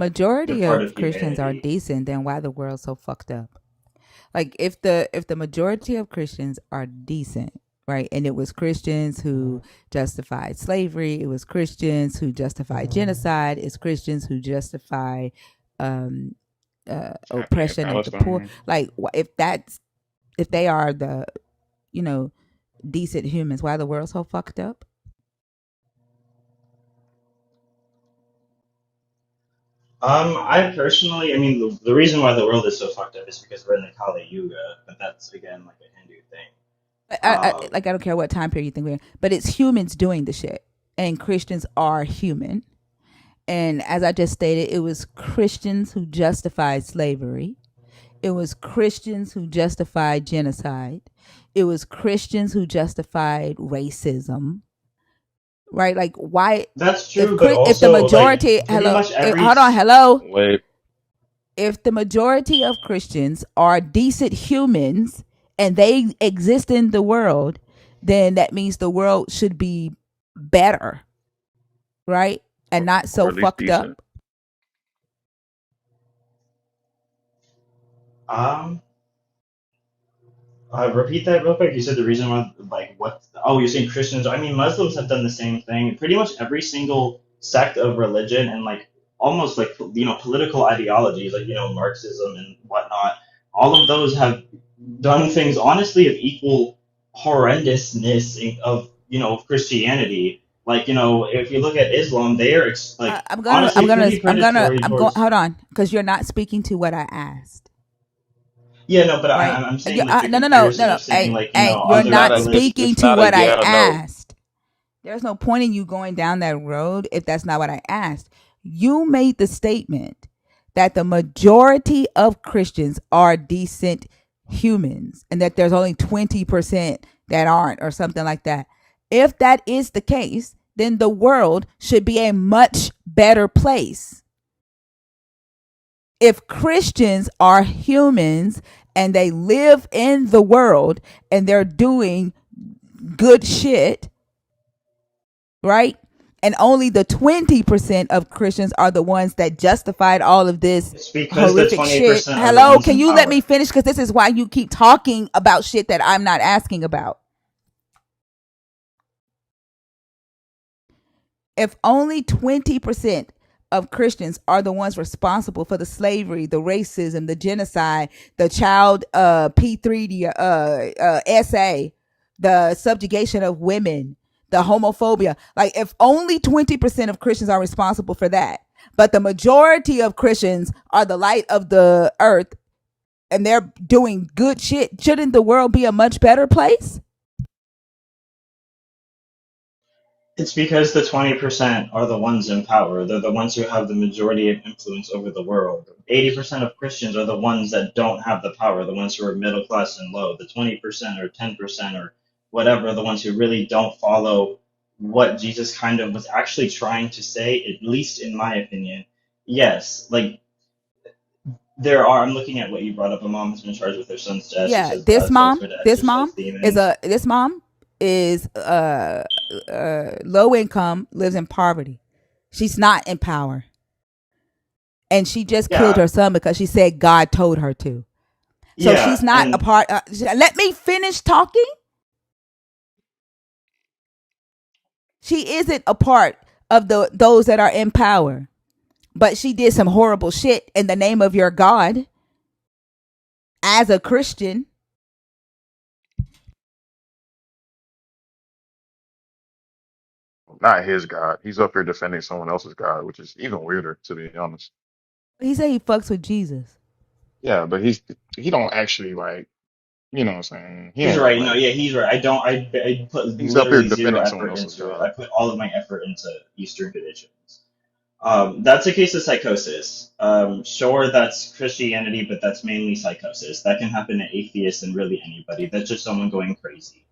the majority part of of Christians are humanity. decent, then why the world so fucked up? Like if the majority of Christians are decent, right? And it was Christians who justified slavery, it was Christians who justified genocide, it's Christians who justify um What's happening in oppression of the poor. Palestine? Like if they are the, you know, decent humans, why the world so fucked up? I personally, I mean, the reason why the world is so fucked up is because we're in the Kali Yuga, but that's again like a Hindu thing. Like I don't care what time period you think we're in, but it's humans doing the shit, and Christians are human. And as I just stated, it was Christians who justified slavery. It was Christians who justified genocide. It was Christians who justified racism. Right? Like why That's if true, but if the also like majority pretty hello much every hold on hello Wait, if the majority of Christians are decent humans and they exist in the world, then that means the world should be better, right? And not or so at least fucked decent. up. um repeat that real quick. You said the reason why, like, what? Oh, you're saying Christians. I mean, Muslims have done the same thing. Pretty much every single sect of religion and like almost like political ideologies, like Marxism and whatnot. All of those have done things honestly of equal horrendousness of Christianity. Like if you look at Islam, they are like honestly pretty predatory I'm going. towards. Hold on, because you're not speaking to what I asked, Yeah, no, but right? I'm saying like the No, no, no, no, comparison no. of saying Hey, like hey, you're It's other not not a religions. speaking it's to not a what I yeah or no. asked. There's no point in you going down that road if that's not what I asked. You made the statement that the majority of Christians are decent humans and that there's only 20% that aren't, or something like that. If that is the case, then the world should be a much better place. If Christians are humans and they live in the world and they're doing good shit, right? And only the 20% of Christians are the ones that justified all of this It's because the horrific shit. 20% are the Hello, ones can in you let me power. finish? Because this is why you keep talking about shit that I'm not asking about. If only 20% of Christians are the ones responsible for the slavery, the racism, the genocide, the child P3 SA, the subjugation of women, the homophobia. Like, if only 20% of Christians are responsible for that, but the majority of Christians are the light of the earth and they're doing good shit, shouldn't the world be a much better place? It's because the 20% are the ones in power. They're the ones who have the majority of influence over the world. 80% of Christians are the ones that don't have the power, the ones who are middle class and low. The 20% or 10% or whatever, the ones who really don't follow what Jesus kind of was actually trying to say, at least in my opinion. Yes, like I'm looking at what you brought up. A mom has been charged with her son's death. She Yeah, says God told her to exorcise demons. this mom is low income, lives in poverty. She's not in power, and she just killed Yeah, her son because she said God told her to. So she's yeah, not a and part. Let me finish talking. She isn't a part of those that are in power, but she did some horrible shit in the name of your God as a Christian. Not his God. He's up here defending someone else's God, which is even weirder, to be honest. He said he fucks with Jesus. Yeah, but he don't actually like, you know what I'm saying? He he's ain't right. No, like yeah, he's right. I put he's up here literally zero defending someone effort else's into it. I God. put all of my effort into Eastern traditions. That's a case of psychosis. Sure, that's Christianity, but that's mainly psychosis. That can happen to atheists and really anybody. That's just someone going crazy.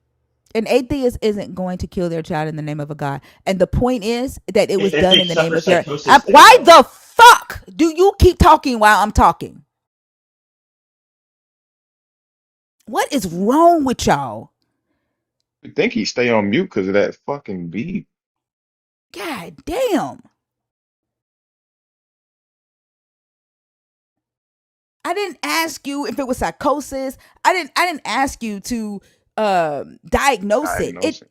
An atheist isn't going to kill their child in the name of a God. And the point is that it was If done they in the name suffer of your. psychosis, they Why will. the fuck do you keep talking while I'm talking? What is wrong with y'all? I think he stay on mute because of that fucking beat. God damn. I didn't ask you if it was psychosis. I didn't ask you to diagnose it. Diagnosing.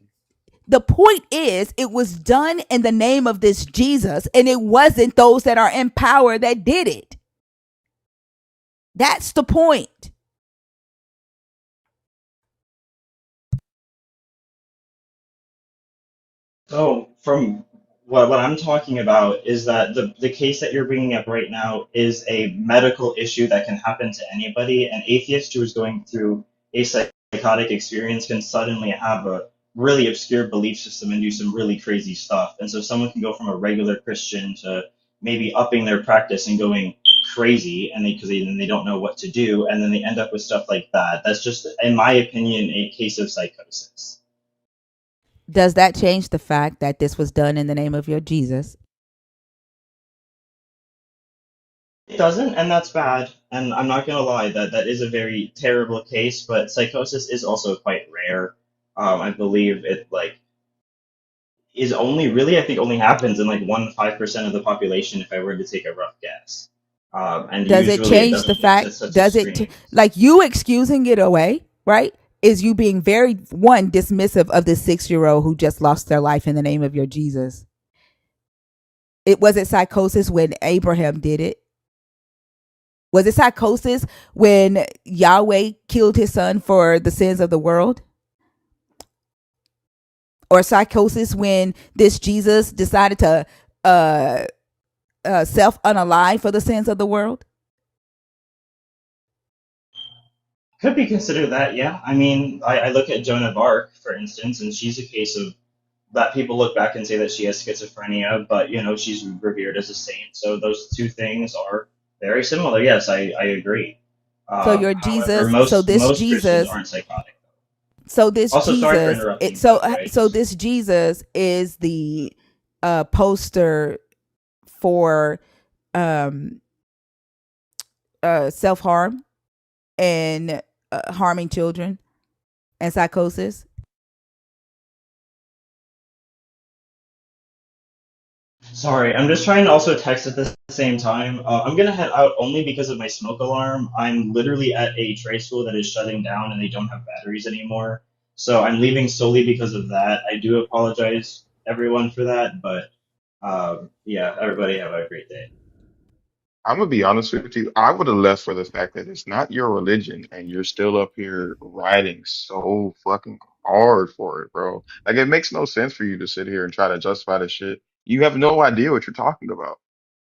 The point is it was done in the name of this Jesus, and it wasn't those that are in power that did it. That's the point. So, from what I'm talking about is that the case that you're bringing up right now is a medical issue that can happen to anybody. An atheist who is going through a psychotic experience can suddenly have a really obscure belief system and do some really crazy stuff. And so, someone can go from a regular Christian to maybe upping their practice and going crazy, and they don't know what to do, and then they end up with stuff like that. That's just, in my opinion, a case of psychosis. Does that change the fact that this was done in the name of your Jesus? It doesn't, and that's bad. And I'm not gonna lie, that is a very terrible case. But psychosis is also quite rare. I believe it like is only really I think only happens in like 1 to 5% of the population, if I were to take a rough guess. And Does it usually it change the doesn't get to fact? such extremes. Like you excusing it away, right? Is you being very one dismissive of this 6-year old who just lost their life in the name of your Jesus? It was it psychosis when Abraham did it? Was it psychosis when Yahweh killed his son for the sins of the world? Or psychosis when this Jesus decided to uh, self unalive for the sins of the world? Could be considered that, yeah. I mean, I look at Joan of Arc, for instance, and she's a case of that people look back and say that she has schizophrenia, but she's revered as a saint. So those two things are very similar. Yes, I agree. So your However, Jesus, so this most Christians Jesus, aren't psychotic. so this Also, sorry for Jesus, interrupting, so by the way. so this Jesus is the poster for um self harm and harming children and psychosis. Sorry, I'm just trying to also text at the same time. I'm gonna head out only because of my smoke alarm. I'm literally at a trade school that is shutting down and they don't have batteries anymore. So I'm leaving solely because of that. I do apologize, everyone, for that, but yeah, everybody have a great day. I'm gonna be honest with you. I would have left for the fact that it's not your religion and you're still up here writing so fucking hard for it, bro. Like it makes no sense for you to sit here and try to justify this shit. You have no idea what you're talking about.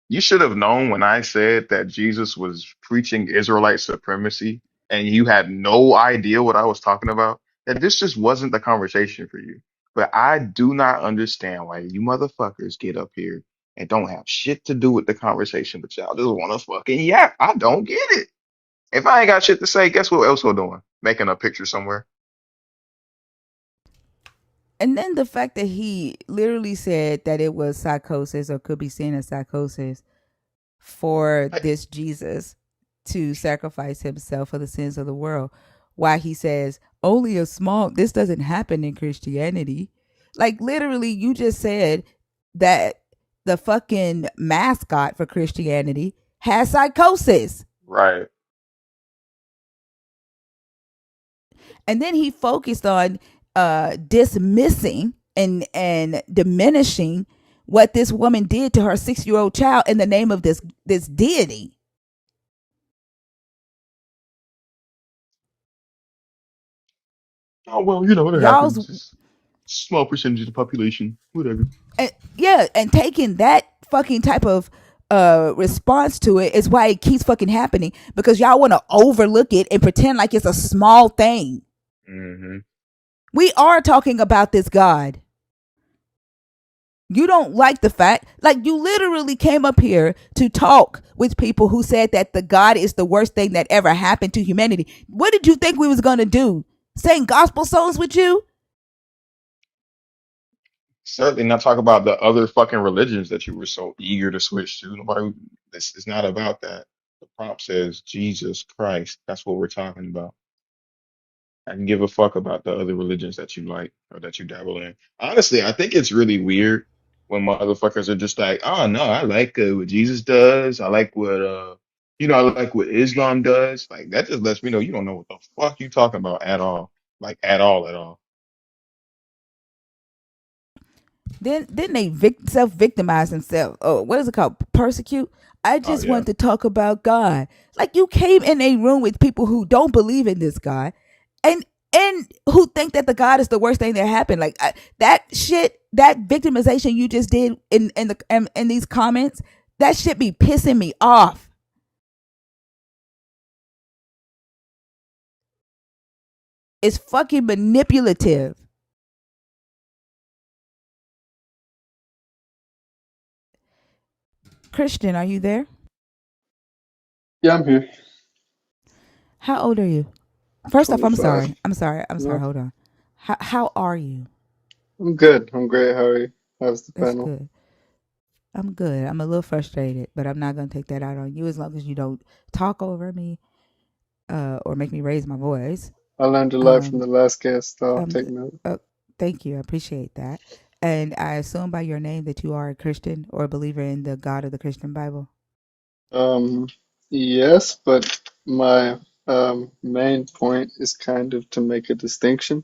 You should have known when I said that Jesus was preaching Israelite supremacy and you had no idea what I was talking about, that this just wasn't the conversation for you. But I do not understand why you motherfuckers get up here and don't have shit to do with the conversation, but y'all just want to fucking yap. I don't get it. If I ain't got shit to say, guess what else we're doing? Making a picture somewhere. And then the fact that he literally said that it was psychosis or could be seen as psychosis for I, this Jesus to sacrifice himself for the sins of the world. Why he says only a small, this doesn't happen in Christianity. Like literally, you just said that the fucking mascot for Christianity has psychosis. right. And then he focused on dismissing and diminishing what this woman did to her 6-year-old child in the name of this deity. Oh, well, you know, it Y'all's happens. It's a small percentage of the population. Whatever. yeah, and taking that fucking type of response to it is why it keeps fucking happening, because y'all want to overlook it and pretend like it's a small thing. Hmm. We are talking about this God. You don't like the fact, like you literally came up here to talk with people who said that the God is the worst thing that ever happened to humanity. What did you think we was going to do? Sing gospel songs with you? Certainly not talk about the other fucking religions that you were so eager to switch to. Nobody, this is not about that. The prompt says Jesus Christ. That's what we're talking about. I can give a fuck about the other religions that you like or that you dabble in. Honestly, I think it's really weird when motherfuckers are just like, oh no, I like what Jesus does. I like what I like what Islam does. Like that just lets me know you don't know what the fuck you talking about at all. Like at all, at all. Then they self victimize themselves. Oh, what is it called? Persecute. I Oh just yeah. want to talk about God. Like you came in a room with people who don't believe in this God, and who think that the God is the worst thing that happened. Like that shit, that victimization you just did in these comments, that shit be pissing me off. It's fucking manipulative. Christian, are you there? Yeah, I'm here. How old are you? First off, I'm 25. sorry. I'm sorry. I'm sorry. No, Hold on. How are you? I'm good. I'm great. How are you? How's the That's panel? good. I'm good. I'm a little frustrated, but I'm not gonna take that out on you as long as you don't talk over me, or make me raise my voice. I learned a lot from Um, the last guest. I'll um, take note. Thank you. I appreciate that. And I assume by your name that you are a Christian or a believer in the God of the Christian Bible. Um, yes, but my main point is kind of to make a distinction.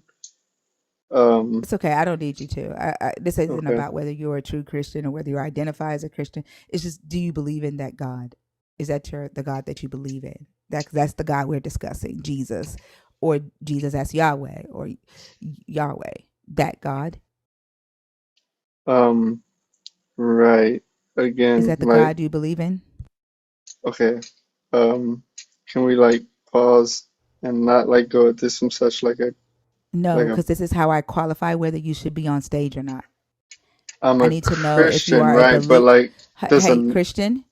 Um, It's okay. I don't need you to. This isn't okay. about whether you're a true Christian or whether you identify as a Christian. It's just, do you believe in that God? Is that the God that you believe in? That's the God we're discussing, Jesus, or Jesus as Yahweh, or Yahweh. That God, Um, right. is Again, that the like, God you believe in? okay. Um, can we like pause and not like go at this from such like a No, Like a because this is how I qualify whether you should be on stage or not. I'm I a need to know if you Christian, are a right? But believer. like Hey, doesn't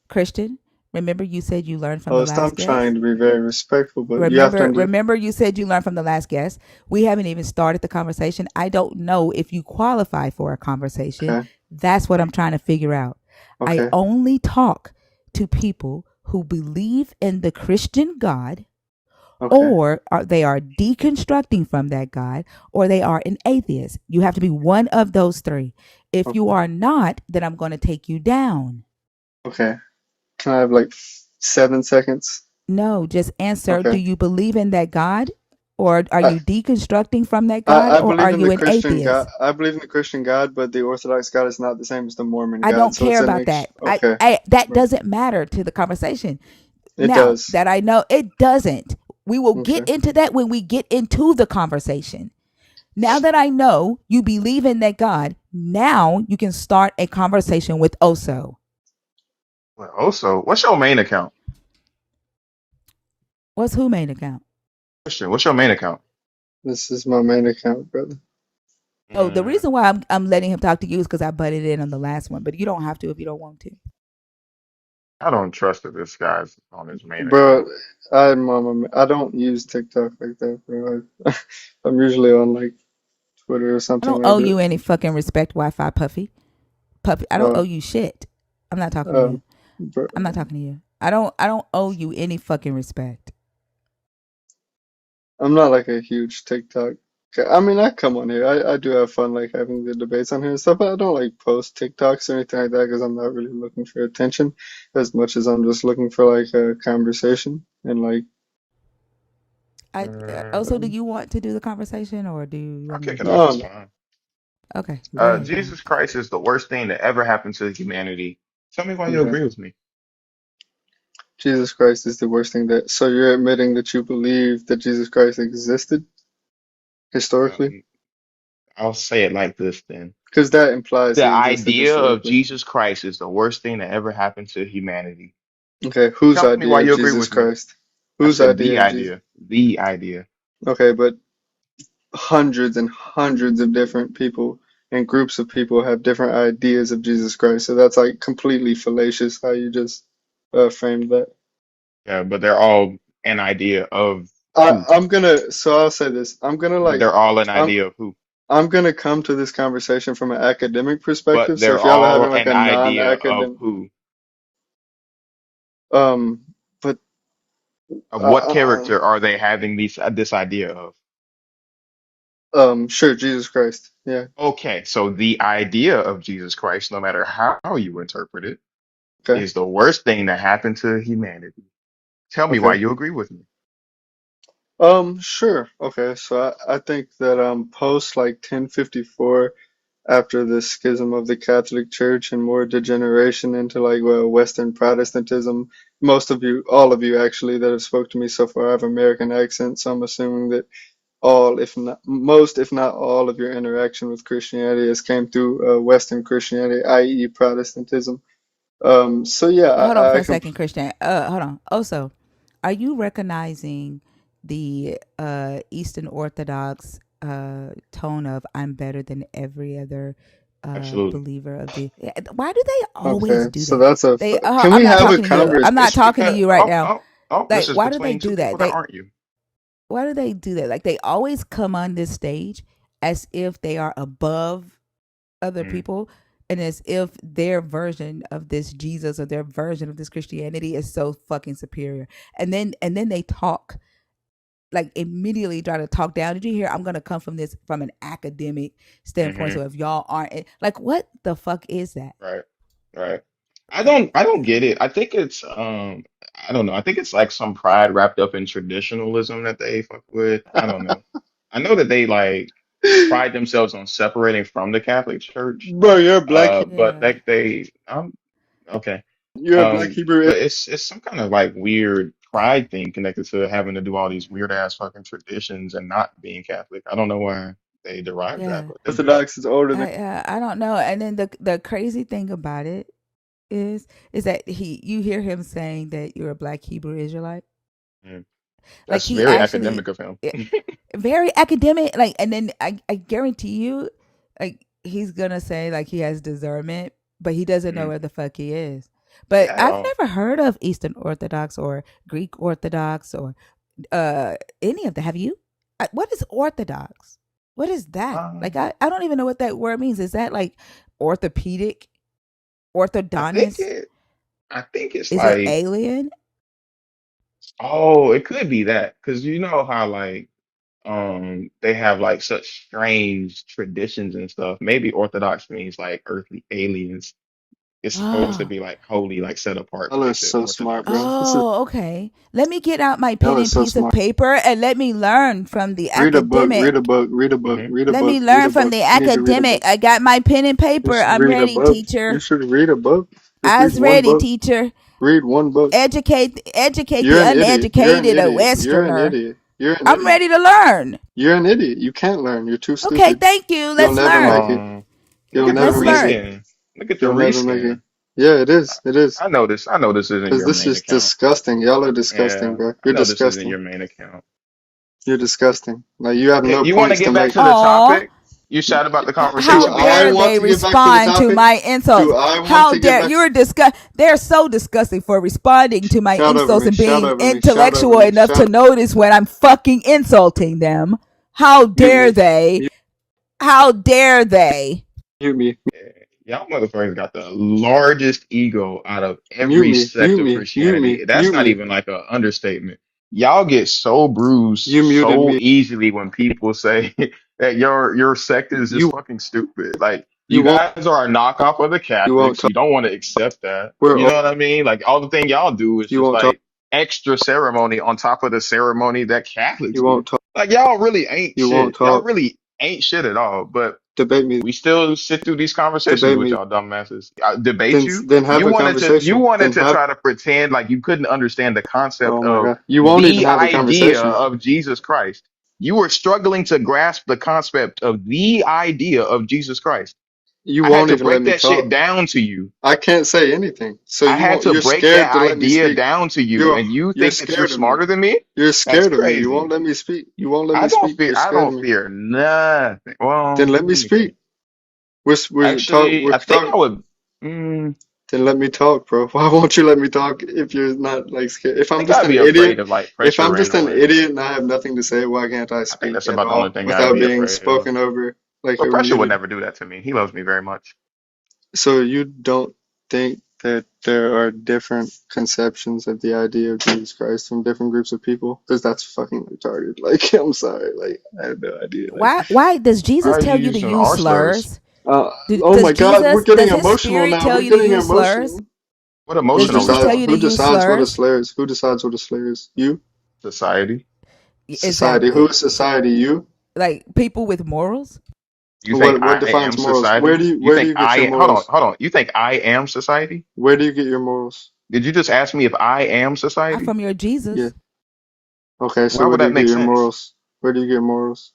Christian. Remember, you said you learned from the host. I'm last trying guest. to be very respectful, but you have to Remember, under. remember, you said you learned from the last guest. We haven't even started the conversation. I don't know if you qualify for a conversation. Okay, That's what I'm trying to figure out. I okay, only talk to people who believe in the Christian God, okay, or they are deconstructing from that God, or they are an atheist. You have to be one of those three. If you okay, are not, then I'm going to take you down. okay. Can I have like 7 seconds? No, just answer. Do Okay. you believe in that God? Or are I you deconstructing from that God? I Or are believe in you the an Christian God. atheist? I believe in the Christian God, but the Orthodox God is not the same as the Mormon I God. don't So care it's an about ex. that. Okay, That right. doesn't matter to the conversation. It Now does. that I know it doesn't, we will get Okay. into that when we get into the conversation. Now that I know you believe in that God, now you can start a conversation with Oso. Well, also, what's your main account? What's who main account? Christian, what's your main account? This is my main account, brother. Oh, the Mm, reason why I'm letting him talk to you is because I butted in on the last one, but you don't have to if you don't want to. I don't trust that this guy's on his main Bro, account. I don't use TikTok like that, bro. I'm usually on like Twitter or I something don't like owe that. you any fucking respect, Wi-Fi puffy. Puppy, I don't Uh, owe you shit. I'm not talking to you. um, bro, I'm not talking to you. I don't owe you any fucking respect. I'm not like a huge TikTok. I mean, I come on here. I do have fun like having the debates on here and stuff, but I don't like post TikToks or anything like that because I'm not really looking for attention as much as I'm just looking for like a conversation and like I Mm, also, do um, you want to do the conversation or do you I'll want me kick to it do off. it? It's no, fine. Okay, go ahead, Brian. Jesus Christ is the worst thing that ever happened to humanity. Tell me why you okay. agree with me. Jesus Christ is the worst thing that. So you're admitting that you believe that Jesus Christ existed historically? Um, I'll say it like this then. Because that implies The he existed idea of historically. Jesus Christ is the worst thing that ever happened to humanity. Okay, whose Tell me why idea of you agree Jesus with me. Christ? I Whose said idea the of Jesus? idea. The idea. Okay, but hundreds and hundreds of different people and groups of people have different ideas of Jesus Christ. So that's like completely fallacious how you just framed that. Yeah, but they're all an idea of who? So I'll say this. But they're all an idea of who? I'm gonna come to this conversation from an academic But perspective. So they're if y'all are all having like an a idea of non-academic, who? but Of what uh, character are they having this idea of? sure, Jesus Christ. Yeah. Okay, so the idea of Jesus Christ, no matter how you interpret it, Okay. is the worst thing that happened to humanity. Tell me why Okay. you agree with me. Sure. Okay. So I think that post like 1054, after the schism of the Catholic Church and more degeneration into like Western Protestantism, most of you, all of you actually that have spoke to me so far have American accents, so I'm assuming that all, if not most, if not all of your interaction with Christianity has came through Western Christianity, i.e. Protestantism. So yeah, Hold on for I a second, Christian. Hold on. Also, are you recognizing the Eastern Orthodox tone of "I'm better than every other Absolutely. believer of the"? Why do they always okay. do So that? that's a. They. Can I'm we not have a talking to you. I'm not conversation? It's talking to because you right now. this Like, is why do they between two do that? people that aren't you. Why do they do that? Like, they always come on this stage as if they are above other Mm, people, and as if their version of this Jesus or their version of this Christianity is so fucking superior. And then they talk, like, immediately try to talk down. Did you hear? I'm gonna come from this from an academic standpoint. hmm So if y'all aren't, like, what the fuck is that? right, right. I don't get it. I think it's I don't know. I think it's like some pride wrapped up in traditionalism that they fuck with. I don't know. I know that they like pride themselves on separating from the Catholic Church. Bro, you're a black. But Yeah. okay. You're a black Hebrew. But it's some kind of like weird pride thing connected to having to do all these weird ass fucking traditions and not being Catholic. I don't know where they derive that, Yeah. but they do. Orthodox is older than. I don't know. And then the crazy thing about it is that you hear him saying that you're a black Hebrew Israelite. Mm. Like That's he very actually academic of him. very academic. Like, and then I guarantee you, like he's gonna say like he has discernment, but he doesn't know Mm, where the fuck he is. But at I've all. never heard of Eastern Orthodox or Greek Orthodox or any of that. Have you? What is Orthodox? What is that? Like Um, I don't even know what that word means. Is that like orthopedic, I think orthodontist? it. I think it's Is it like, alien? oh, it could be that because you know how like they have like such strange traditions and stuff. Maybe Orthodox means like earthly aliens. It's supposed to Oh. be like holy, like set apart, Y'all but are they said so smart, Orthodox. bro. This is Oh, okay. Let me get out my y'all pen are and so piece of smart. paper and let me learn from the Read a book, read a academic. book, read a book, Hmm. read a Let book, me read a learn from book. the You need to read a academic. book. I got my pen and paper. Just I'm read a ready, book. You teacher. should read a book. Just read I's one ready, book. teacher. Read one book. Educate You're the an idiot. You're an uneducated a idiot. You're an Westerner. idiot. You're an I'm idiot. ready to learn. You're an idiot. You can't learn. You're too Okay, stupid. thank you. You'll Let's never make learn. it. Um, look You'll at the never Let's make it. learn. reskin. Look at the You'll never make it. reskin. Yeah, it I, is. It is. I know this. I know this isn't Because your this main is account. disgusting. Y'all are disgusting, Yeah, bro. I You're know this isn't disgusting. your main account. You're disgusting. Like you have Okay, no you want to points to get back make. to the Aw. topic? You chat about the Do How conversation we I dare had. want they to get back to the respond to topic? my insults? Do I want How to get dare back? you're disgust? They're so disgusting for responding to my Shout over insults me. and Shout being over me. Shout over intellectual me. enough to Shout. notice when I'm fucking insulting them. How Mute dare me. they? How dare they? Mute me. Y'all motherfuckers got the largest ego out of Mute every me. sect Mute of me. Mute Christianity. me. That's Mute not me. even like an understatement. Y'all get so bruised You muted so me. easily when people say that your sect is just You fucking stupid. Like you you won't. guys are a knockoff of the You won't Catholics. talk. You don't want to accept that. We're You know old. what I mean? Like all the thing y'all do is You just won't talk. like extra ceremony on top of the ceremony that Catholics You do. won't talk. Like y'all really ain't You won't shit. Y'all talk. really ain't shit at all. But Debate me. we still sit through these conversations Debate with me. y'all dumbasses. Debate you. Then have a You conversation. wanted Then to have. try to pretend like you couldn't understand the concept Oh my of god. You won't even the have a idea conversation. of Jesus Christ. You were struggling to grasp the concept of the idea of Jesus Christ. You I had won't to even let break me that shit talk. down to you. I can't say anything. So I you had won't. to You're break that scared to let me idea speak. down to you, You're and you you're think that you're scared of me. smarter than me? You're That's scared of me. You won't crazy. let me speak. You won't let me speak. You're I scared of don't me. fear nothing. Then Well, let me let me think. speak. We're talk. Actually, We're I think talk. I would. Mm, Then let me talk, bro. Why won't you let me talk if you're not like scared? If I I'm think just I'd an be afraid idiot, of like if pressure I'm just an randomly. idiot and I have nothing to say, why can't I I think speak that's at about the only all thing I'd without be being afraid of. spoken over like But you're pressure would muted? never do that to me. He loves me very much. So you don't think that there are different conceptions of the idea of Jesus Christ from different groups of people? Because that's fucking retarded. Like, I'm sorry. Like, I have no idea. Like, Why does Jesus Why are tell you you to using use our slurs? slurs? uh, oh Does my God, we're Jesus, getting does his emotional spirit now. tell We're you to getting use slurs? emotional. What Who Does emotion are we Jesus decides? tell you to Who talking? use decides what a slurs? slur is? Who decides what a slur is? You? Society? Society. Who Exactly. is society? You? Like people with morals? You think What I defines am morals? society? You Where do think you get your hold on, morals? hold on. You think I am society? Where do you get your morals? Did you just ask me if I am I'm society? from your Yeah. Jesus. Okay, so Why where would do that you get make your sense? morals? Where do you get morals?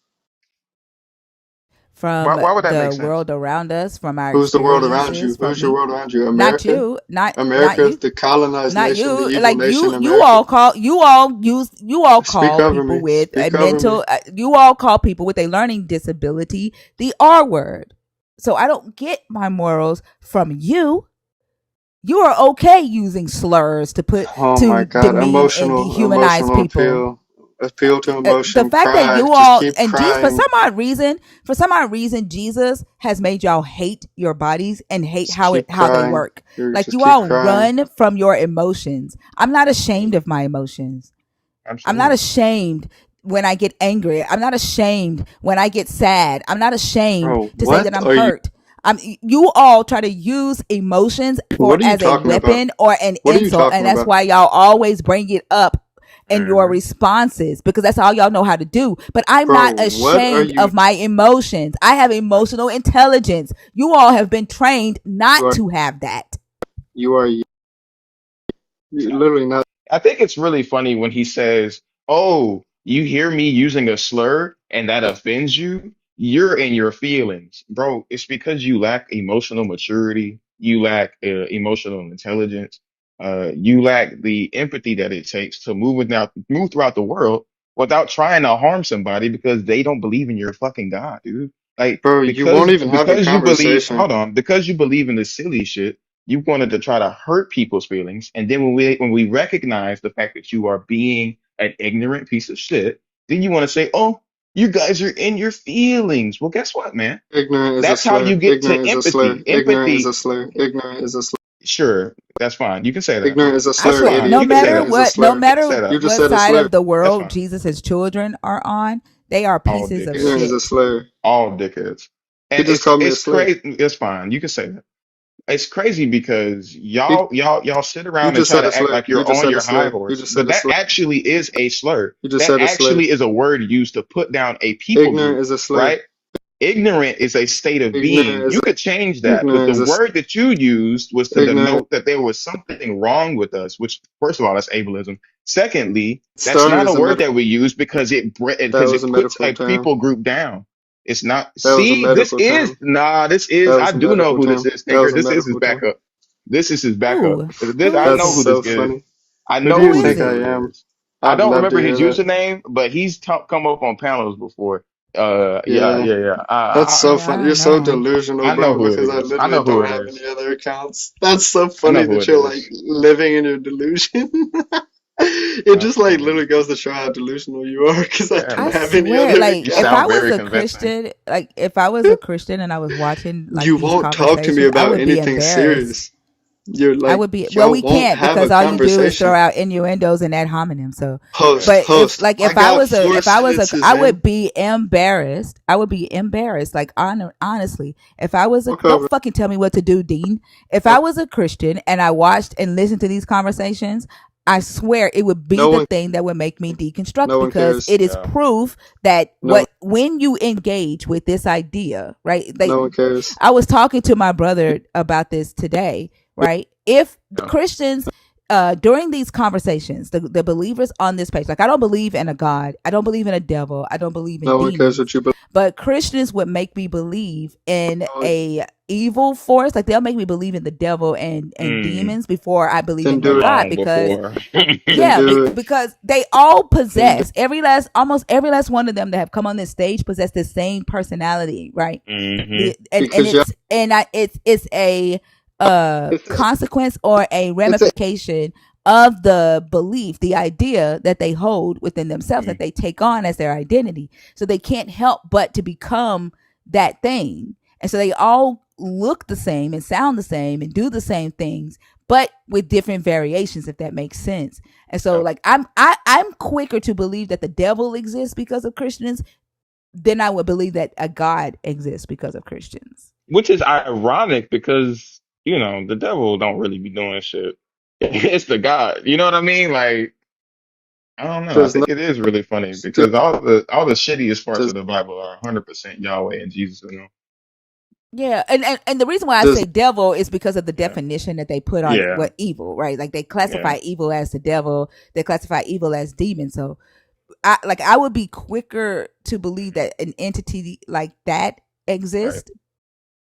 From Why would that make the sense? world around us, from our Who's the world around you? experiences, from Who's your me. world around you? Not America? you, not America, you, the colonized not nation, the you. evil Like nation, you America. all call you all Speak call over people me. with a Speak over me. mental. You all call people with a learning disability the R word. So I don't get my morals from you. You are okay using slurs to put Oh my to God. demean and Emotional, dehumanize emotional people. appeal. Appeal to The emotion. fact that Cry. you Just all keep and Jesus, crying. for some odd reason, Jesus has made y'all hate your bodies and hate Just keep how they crying. work. You Like just you keep all crying. run from your emotions. I'm not ashamed Mm, of my emotions. I'm not absolutely. ashamed when I get angry. I'm not ashamed when I get sad. I'm not ashamed Bro, to say that what I'm are you hurt. You all try to use emotions for what are you as a talking about? weapon or an What are you insult, talking and that's about? why y'all always bring it up in your Hmm. responses because that's all y'all know how to do. But I'm Bro, not what are ashamed you of my emotions. I have emotional intelligence. You all have been trained you not are to have that. you are literally not. I think it's really funny when he says, "Oh, you hear me using a slur and that offends you? You're in your feelings, bro. It's because you lack emotional maturity. You lack emotional intelligence. You lack the empathy that it takes to move throughout the world without trying to harm somebody because they don't believe in your fucking God, dude. Like Bro, you won't even have a because you believe, conversation. hold on, because you believe in this silly shit, you wanted to try to hurt people's feelings, and then when we recognize the fact that you are being an ignorant piece of shit, then you want to say, "Oh, you guys are in your feelings." Well, guess what, man? Ignorant is a That's how slur. you get to Ignorant is a slur. empathy. Ignorant is a Empathy, slur. Ignorant is a slur. sure, that's fine. You can say that. Ignorant is a I That's slur, said fine. no You idiot. can say matter Ignorant that. is a what, no slur. You can matter say that. You just what said a side slur. of the That's world fine. Jesus' children are on, they are All pieces of Ignorant dickheads. is a shit. slur. All dickheads. He And just it's called me a it's slur. crazy. It's fine. You can say that. It's crazy because He, y'all sit you around and just try said a to act slur. like You you're just on said a your high slur. You horse, just said but a that slur. actually is a slur. You just That said a slur. actually is a word used to put down a people Ignorant group, is a slur. right? Ignorant is a state of Ignorant being. is You could change that, but ignorant the is a word that you used was to ignorant. denote that there was something wrong with us, which, first of all, that's ableism. Secondly, that's Star not a is a word medical. that we use because That because was a it puts medical a term. people group down. It's not. That was a See, medical term. this That is, I was a do know medical who this term. is, That Tinker. was a This is his medical term. backup. This is his backup. Who? This, Who I is That's know who he? this so is. funny. I Who do know you Who who is think this I it? am? is. I I'd don't love to remember his hear that. username, but he's come up on panels before. Yeah, Yeah. yeah, yeah. That's so Yeah, I funny. You're don't so know him. delusional, I know bro, who it because I is. I literally know who don't it have any is. other accounts. That's so I know funny who that it you're like is. living in your delusion. It That's just like funny. literally goes to show how delusional you are because I Yeah, don't I have man. any swear, other like You if I sound accounts. was very a convincing. Christian, like if I was a Christian and I was watching like You these won't talk to me conversations, I about would be anything embarrassed. serious. You're I like, would be well. y'all We won't can't have a because all you do is throw conversation. out innuendos and ad hominem. So, Host, Right. but if host, like I if I got was a four if I was a sentences I in. would be embarrassed. I would be embarrassed. Like honestly, if I was a Fuck don't over. fucking tell me what to do, Dean. If I Fuck. was a Christian and I watched and listened to these conversations, I swear it would be No the one, thing that would make me deconstruct no one because cares. it is Yeah. proof that No, what when you engage with this idea, right? no Like one cares. I was talking to my brother about this today, right? If the Yeah. Christians during these conversations, the believers on this page, like I don't believe in a God, I don't believe in a devil, I don't believe in No one cares demons, what you believe. but Christians would make me believe in No one a evil force, like they'll make me believe in the devil and Mm, demons before I believe then in their do it. God long because before. Then yeah, do it. because they all Then do, possess almost every last one of them that have come on this stage possess the same personality, right? Hmm. And because y'all. it's a It's a, consequence or a it's a. ramification of the belief, the idea that they hold within themselves that they take on as their identity. So they can't help but to become that thing. And so they all look the same and sound the same and do the same things, but with different variations, if that makes sense. And so Yeah. like I'm quicker to believe that the devil exists because of Christians than I would believe that a God exists because of Christians. Which is ironic because, the devil don't really be doing shit. It's the God. You know what I mean? Like, I don't know. I There's no. think it is really funny Still, because all the shittiest parts there's of the Bible are 100% Yahweh and Jesus in them. Yeah, and the reason why I there's say devil is because of the Yeah. definition that they put on it, Yeah. what evil, right? Like they Yeah. classify evil as the devil, they classify evil as demon. So I would be quicker to believe that an entity like that Right. exists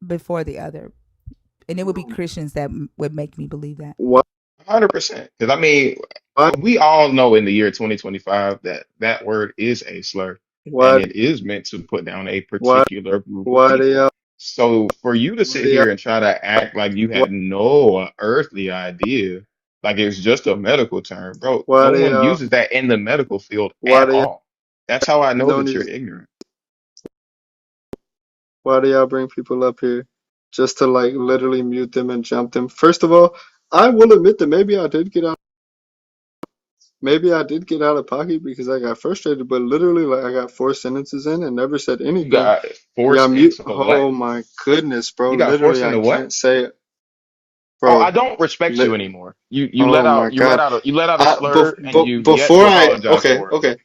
before the other, and it would be Christians that would make me believe that. what 100%. Because I mean, what we all know in the year 2025 that that word is a slur and what it is meant to put down a what particular group of why do people. y'all So for you to why sit do y'all here and try to act like you what had no earthly idea, like it's just a medical term, bro, why no do one y'all uses that in the medical field why at do y'all all. That's how I know don't that even you're ignorant. why do y'all bring people up here just to like literally mute them and jump them? First of all, I will admit that maybe I did get out of pocket because I got frustrated, but literally like I got four sentences in and never said You anything. got Y'all forced mute. into what? Oh my goodness, bro. You got forced Literally, I into what? can't say it, Oh, I bro. don't respect Li- you anymore. You let oh my out you let God. out a you let out a slur and you've yet Before to I apologize okay, for it. okay,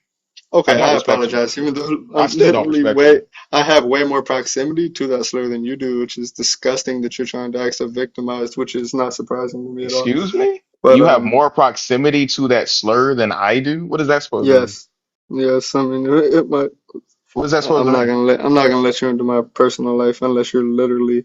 I okay, don't I respect you. apologize. Even though I I'm still don't literally respect you. I have way more proximity to that slur than you do, which is disgusting that you're trying to act so victimized, which is not surprising to me at all. Excuse me? But You have more proximity to that slur than I do? What is that supposed to mean? yes, yes. I mean, it might. What is that supposed to mean? I'm not gonna let you into my personal life unless you're literally.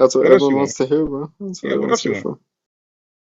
That's what What else you everyone want? wants to hear, bro. That's what Yeah, what everyone's else you here want? for.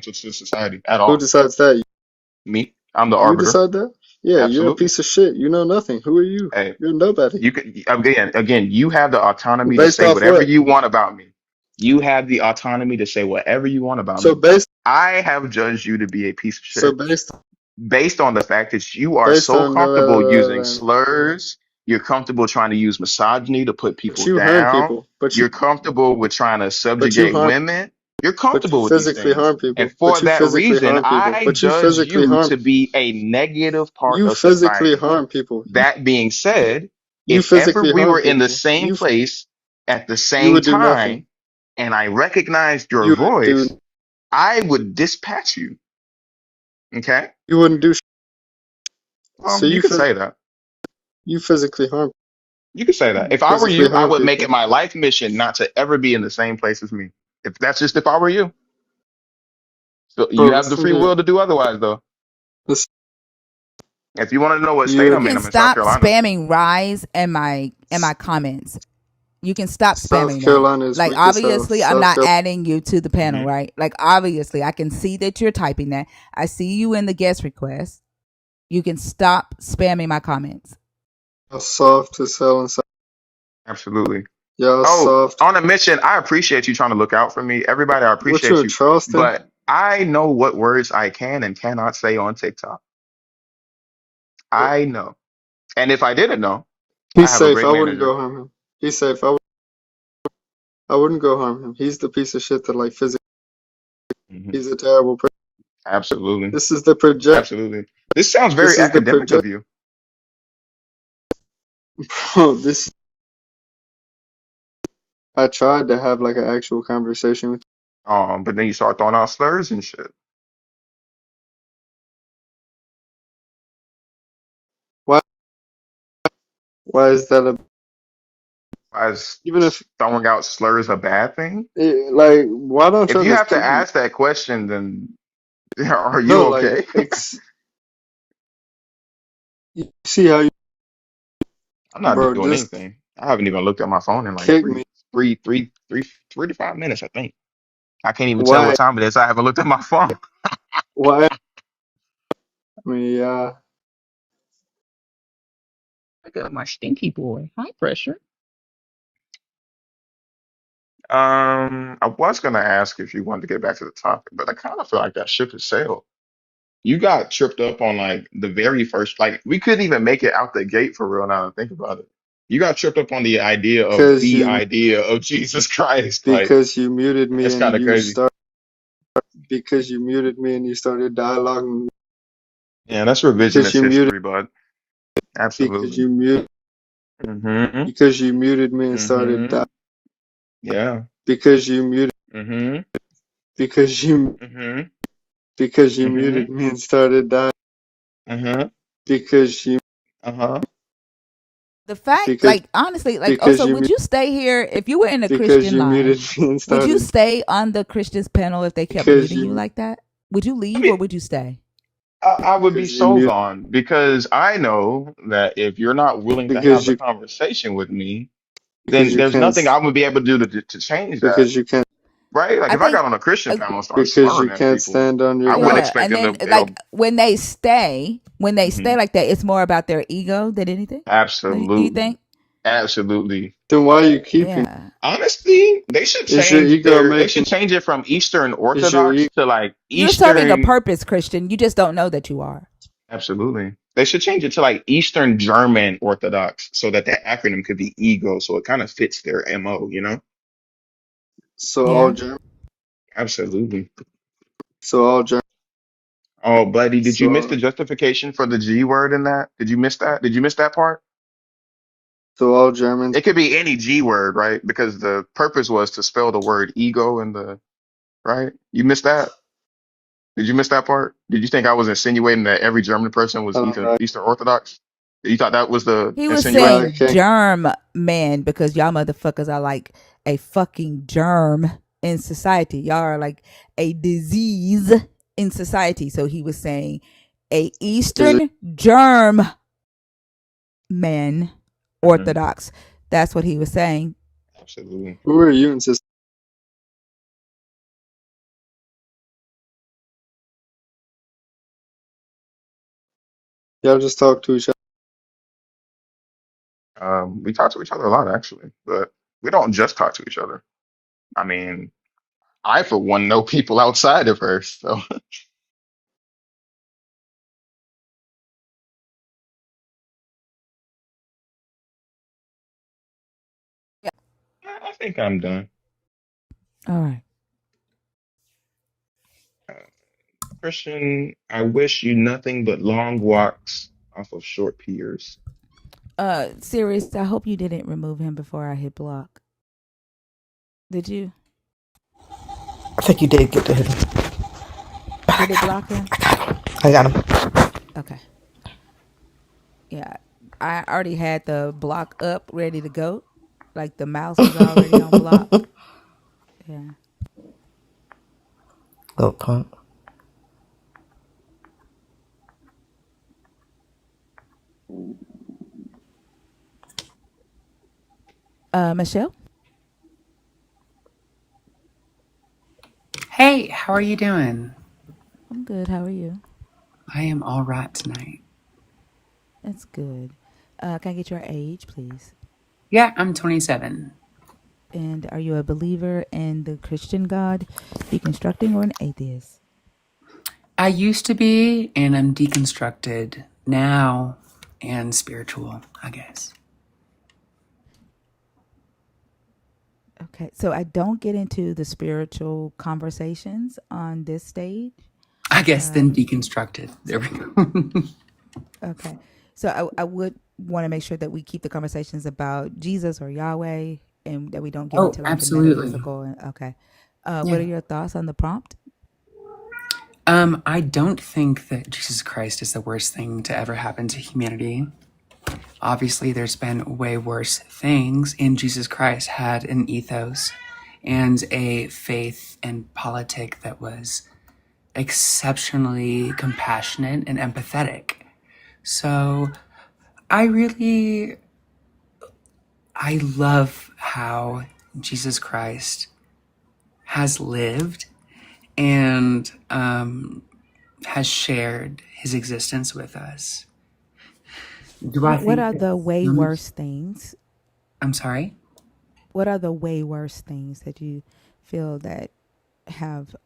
detrimental to society at Who all. decides that? Me, I'm the You arbiter. decide that? Yeah, you're a Absolutely. piece of shit. You know nothing. Who are you? Hey, You're nobody. you can again, you have the autonomy to Based say off whatever what? you want about me. You have the autonomy to say whatever you want about So me. based I have judged you to be a piece of so shit based based on the fact that you are based so on comfortable using slurs. You're comfortable trying to use misogyny to put but people you harm down. people. You're comfortable with trying to But you subjugate harm women. You're but you comfortable with these physically things. harm And people. for But you that physically reason, harm people. I But you judge physically you harm to be a negative part you of physically society. harm people. That being said, You if ever physically we harm were in the people. same place at the You same would do nothing. time and I recognized your You would do voice, I would dispatch you. Okay? you wouldn't do so You could say that. you physically harm You could say that. If I were physically you, I harm would make it people. my life mission not to ever be in the same place as me. If that's just if I were you. So you Bro, have the listen free here. will to do otherwise, though. Listen, If you want to know what state you You I'm in, can I'm in South stop Carolina. spamming rise in my comments. You can stop South spamming that. Carolina is Like weak as hell. obviously I'm not adding you to the panel, Hmm. right? Like obviously I can see that you're typing that. I see you in the guest request. You can stop spamming my comments. Soft as hell inside. Absolutely. Y'all Oh, soft. on a mission, I appreciate you trying to look out for me. Everybody, I What you appreciate in you. Charleston? But I know what words I can and cannot say on TikTok. I know. And if I didn't know, I He's have a safe. great I wouldn't manager. go harm him. He's safe. I wouldn't go harm him. He's the piece of shit that like physically. Hmm. He's a terrible person. Absolutely. This is the project. Absolutely. This sounds very This is the academic project. of you. Bro, this. I tried to have like an actual conversation with. But then you start throwing out slurs and shit. Why? Why is that a? Why is Even if throwing out slurs a bad thing? like, why don't If y'all you just have to kick me? ask that question, then are you No, like, okay? you see how you, I'm not bro? doing Just anything. I haven't even looked at my phone in like kick me. 3 to 5 minutes, I think. I can't even tell what Why? time it is. I haven't looked at my phone. Why? I mean, Look at my stinky boy. High pressure. I was gonna ask if you wanted to get back to the topic, but I kind of feel like that ship has sailed. You got tripped up on like the very first, like we couldn't even make it out the gate for real now that I think about it. You got tripped up on because the you idea of Jesus Christ. Like because you muted me that's and kind of you crazy. start because you muted me and you started dialoguing Yeah, that's because revisionist you muted history, bud. because Absolutely. you mute Mm-hmm. because you muted me and started Mm-hmm. Yeah. because you muted Mm-hmm. because you Mm-hmm. because you Mm-hmm. muted me and started dying Uh-huh. because you Uh-huh. The fact, because like honestly, like because also, you would you stay here if you were in a because Christian you muted line? me and Would you started stay on the Christian's panel if they kept because muting you you like that? Would you I leave mean, or would you stay? I would be because you so muted gone because I know that if you're not willing to have because the you conversation with me, because then you there's can't nothing I would be able to do to change that. because you can't Right? Like I if I think, got on a Christian uh, panel and started because you slurring at can't people, stand on your I wouldn't God yeah, expect and them then to, you like know, when they stay mhm. like that, it's more about their ego than anything. Do you Absolutely. think? Absolutely. then why are you keeping Yeah, Honestly, they should is your change ego they making should change it from Eastern is your Orthodox ego to like you're serving a Eastern. purpose, Christian. You just don't know that you are. Absolutely. They should change it to like Eastern German Orthodox so that the acronym could be ego, so it kind of fits their MO, you know? so all Yeah. German Absolutely. so all German Oh, buddy, did you miss so the justification for the G word in that? Did you miss that? Did you miss that part? so all Germans It could be any G word, right? Because the purpose was to spell the word ego in the, right? You missed that? Did you miss that part? Did you think I was insinuating that every German person was I don't know. Eastern Orthodox? You thought that was the He was Yeah, insinuation? saying okay. germ man because y'all motherfuckers are like a fucking germ in society. Y'all are like a disease in society. So he was saying a Is it Eastern germ man Hmm. orthodox. That's what he was saying. Absolutely. who are you and sister? Y'all just talk to each other. We talk to each other a lot, actually, but we don't just talk to each other. I mean, I for one know people outside of her, so Yeah. I think I'm done. All right. Uh, Christian, I wish you nothing but long walks off of short piers. Serious. I hope you didn't remove him before I hit block. Did you? I think you did get to hit him. But I Did it got him. block him? I got him. I got him. Okay. Yeah. I already had the block up ready to go. Like the mouse was already on block. Yeah. Little punk. Michelle? Hey, how are you doing? I'm good. How are you? I am all right tonight. That's good. Can I get your age, please? Yeah, I'm 27. And are you a believer in the Christian God, deconstructing, or an atheist? I used to be, and I'm deconstructed now and spiritual, I guess. Okay, so I don't get into the spiritual conversations on this stage. I guess then deconstructed. There we go. Okay, so I would want to make sure that we keep the conversations about Jesus or Yahweh, and that we don't get Oh, into like the absolutely. metaphysical. And okay, what are Yeah. your thoughts on the prompt? I don't think that Jesus Christ is the worst thing to ever happen to humanity. Obviously, there's been way worse things, and Jesus Christ had an ethos and a faith and politic that was exceptionally compassionate and empathetic. So I love how Jesus Christ has lived and has shared his existence with us. Do I What think are that the way some, worse things? I'm sorry? What are the way worse things that you feel that have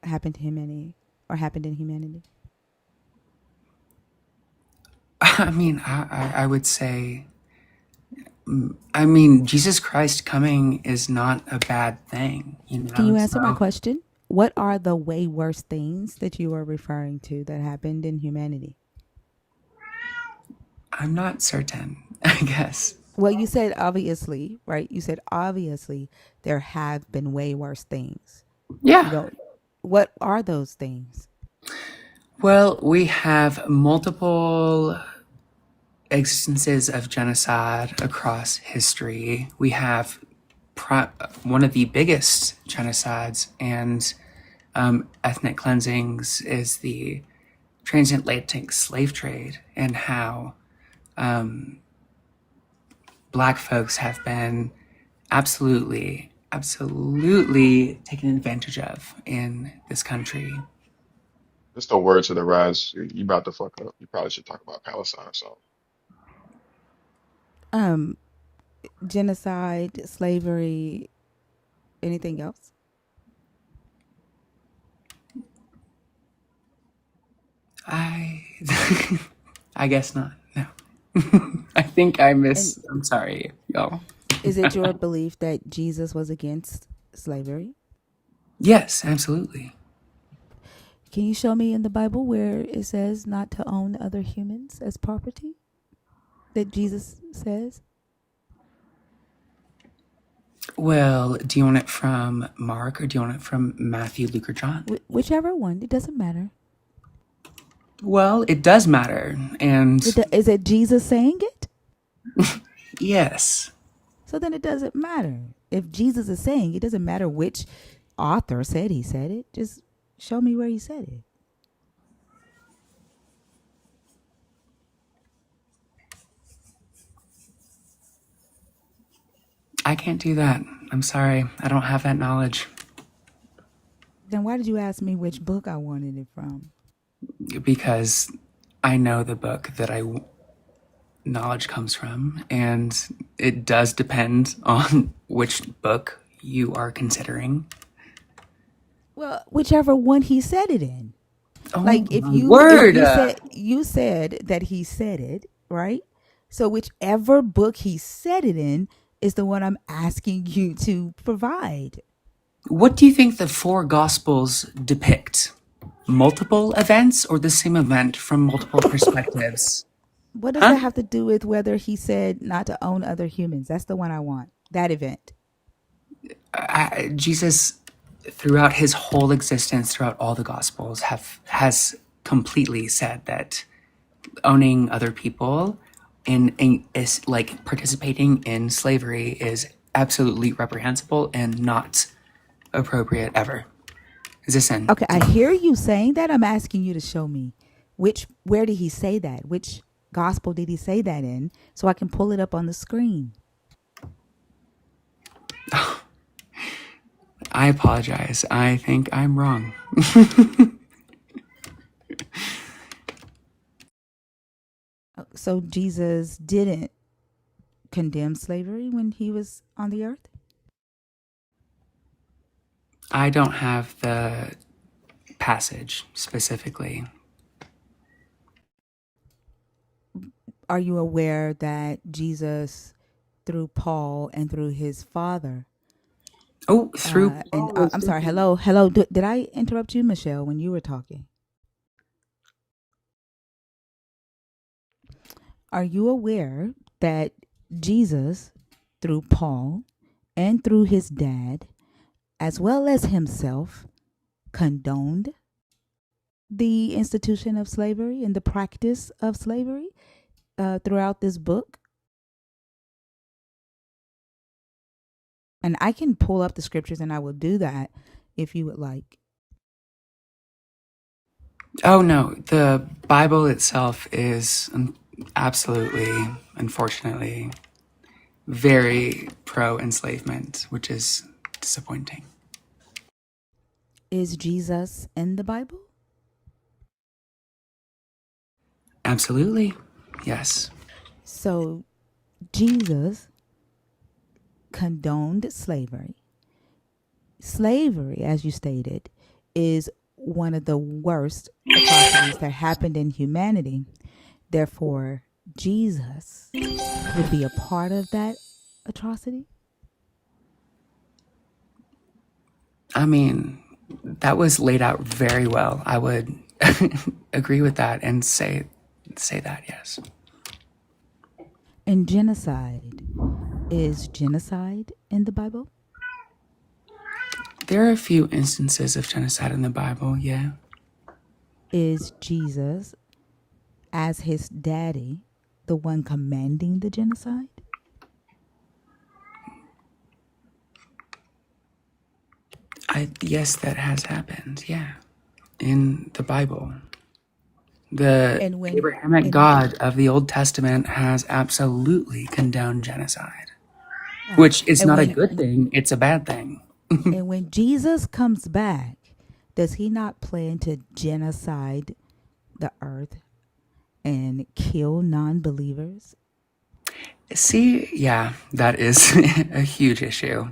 happened to humanity or happened in humanity? I mean, I would say, I mean, Jesus Christ coming is not a bad thing, you Can know? you answer my So question? What are the way worse things that you are referring to that happened in humanity? I'm not certain, I guess. Well, you said obviously, right? You said obviously there have been way worse things. You Yeah. don't. What are those things? Well, we have multiple existences of genocide across history. We have one of the biggest genocides and ethnic cleansings is the transatlantic slave trade, and how Black folks have been absolutely taken advantage of in this country. Just the words of the rise. You about to fuck up. You probably should talk about Palestine or something. Um, Genocide, slavery, anything else? I I guess not. No. I think I And miss. I'm sorry, y'all. is it your belief that Jesus was against slavery? Yes, absolutely. Can you show me in the Bible where it says not to own other humans as property? That Jesus says? Well, do you want it from Mark or do you want it from Matthew, Luke, or John? Whichever one, it doesn't matter. Well, it does matter. And Is it Jesus saying it? yes, So then it doesn't matter. If Jesus is saying it doesn't matter which author said he said it. Just show me where he said it. I can't do that. I'm sorry. I don't have that knowledge Then why did you ask me which book I wanted it from? because I know the book that knowledge comes from, and it does depend on which book you are considering. Well, whichever one he said it in. Oh Like if my if word! you said that he said it, right? So whichever book he said it in is the one I'm asking you to provide. What do you think the four Gospels depict? Multiple events or the same event from multiple perspectives? What does Huh? that have to do with whether he said not to own other humans? That's the one I want. That event. Jesus, throughout his whole existence, throughout all the Gospels, has completely said that owning other people in is like participating in slavery is absolutely reprehensible and not appropriate ever. Is this in? Okay, I hear you saying that. I'm asking you to show me where did he say that? Which gospel did he say that in so I can pull it up on the screen? I apologize. I think I'm wrong. So Jesus didn't condemn slavery when he was on the earth? I don't have the passage specifically. Are you aware that Jesus, through Paul and through his father, Oh, through and Paul was I'm sorry, different. hello, did I interrupt you, Michelle, when you were talking? Are you aware that Jesus, through Paul and through his dad, as well as himself, condoned the institution of slavery and the practice of slavery throughout this book? And I can pull up the scriptures and I will do that if you would like. Oh no, the Bible itself is absolutely, unfortunately, very pro enslavement, which is disappointing. Is Jesus in the Bible? Absolutely. Yes. So Jesus condoned slavery. Slavery, as you stated, is one of the worst atrocities that happened in humanity. Therefore, Jesus would be a part of that atrocity. I mean, that was laid out very well. I would agree with that and say that, yes. And genocide. Is genocide in the Bible? There are a few instances of genocide in the Bible, yeah. Is Jesus, as his daddy, the one commanding the genocide? Yes, that has happened, yeah. In the Bible. The And when Abrahamic and God of the Old Testament has absolutely condoned genocide, yeah, which is and not a when good thing, it's a bad thing. and when Jesus comes back, does he not plan to genocide the earth and kill non-believers? See, yeah, that is a huge issue.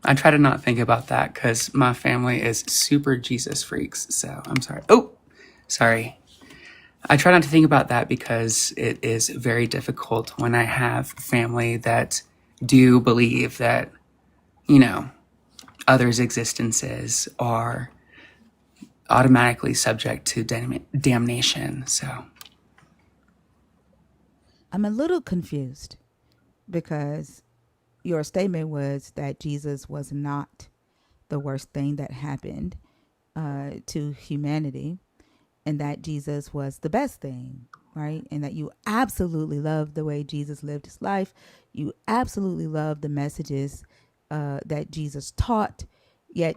I try to not think about that because my family is super Jesus freaks. So I'm sorry. Oh, sorry. I try not to think about that because it is very difficult when I have family that do believe that, you know, others' existences are automatically subject to damnation. So, I'm a little confused because your statement was that Jesus was not the worst thing that happened to humanity, and that Jesus was the best thing, right? And that you absolutely love the way Jesus lived his life. You absolutely love the messages that Jesus taught. Yet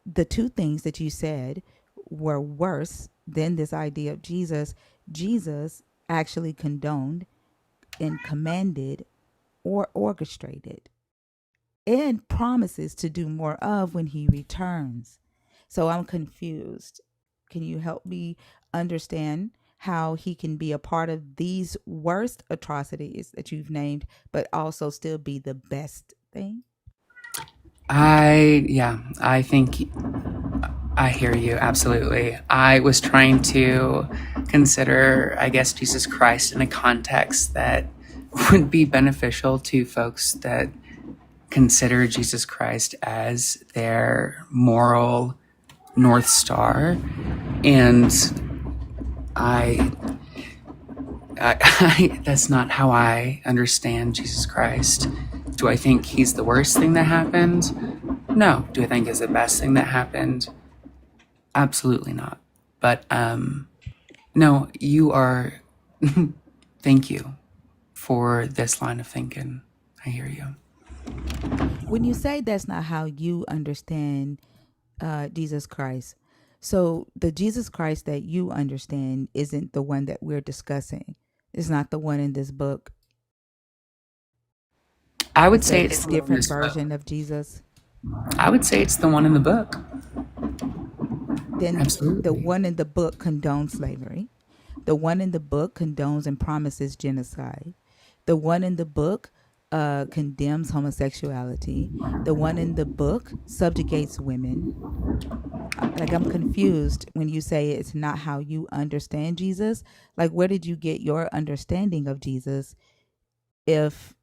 the two things that you said were worse than this idea of Jesus. Jesus actually condoned and commanded or orchestrated and promises to do more of when he returns. So I'm confused. Can you help me understand how he can be a part of these worst atrocities that you've named, but also still be the best thing? I think I hear you absolutely. I was trying to consider, I guess, Jesus Christ in a context that would be beneficial to folks that consider Jesus Christ as their moral North Star. And I, that's not how I understand Jesus Christ. Do I think he's the worst thing that happened? No. Do I think he's the best thing that happened? Absolutely not. But no, you are. Thank you for this line of thinking. I hear you. When you say that's not how you understand Jesus Christ, so the Jesus Christ that you understand isn't the one that we're discussing. It's not the one in this book. I would It's say a it's the one in different this book. version of Jesus. I would say it's the one in the book. Then the Absolutely. one in the book condones slavery. The one in the book condones and promises genocide. The one in the book condemns homosexuality. The one in the book subjugates women. Like, I'm confused when you say it's not how you understand Jesus. Like, where did you get your understanding of Jesus if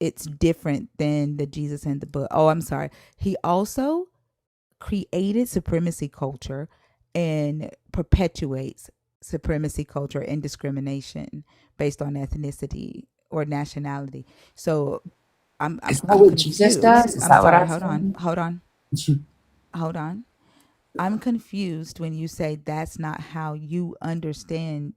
it's different than the Jesus in the book? Oh, I'm sorry. He also created supremacy culture and perpetuates supremacy culture and discrimination based on ethnicity or nationality. So I'm I'm Is that I'm what Jesus confused. does? Is I'm that what sorry. I'm Hold on. saying? Hold on. Hold on. I'm confused when you say that's not how you understand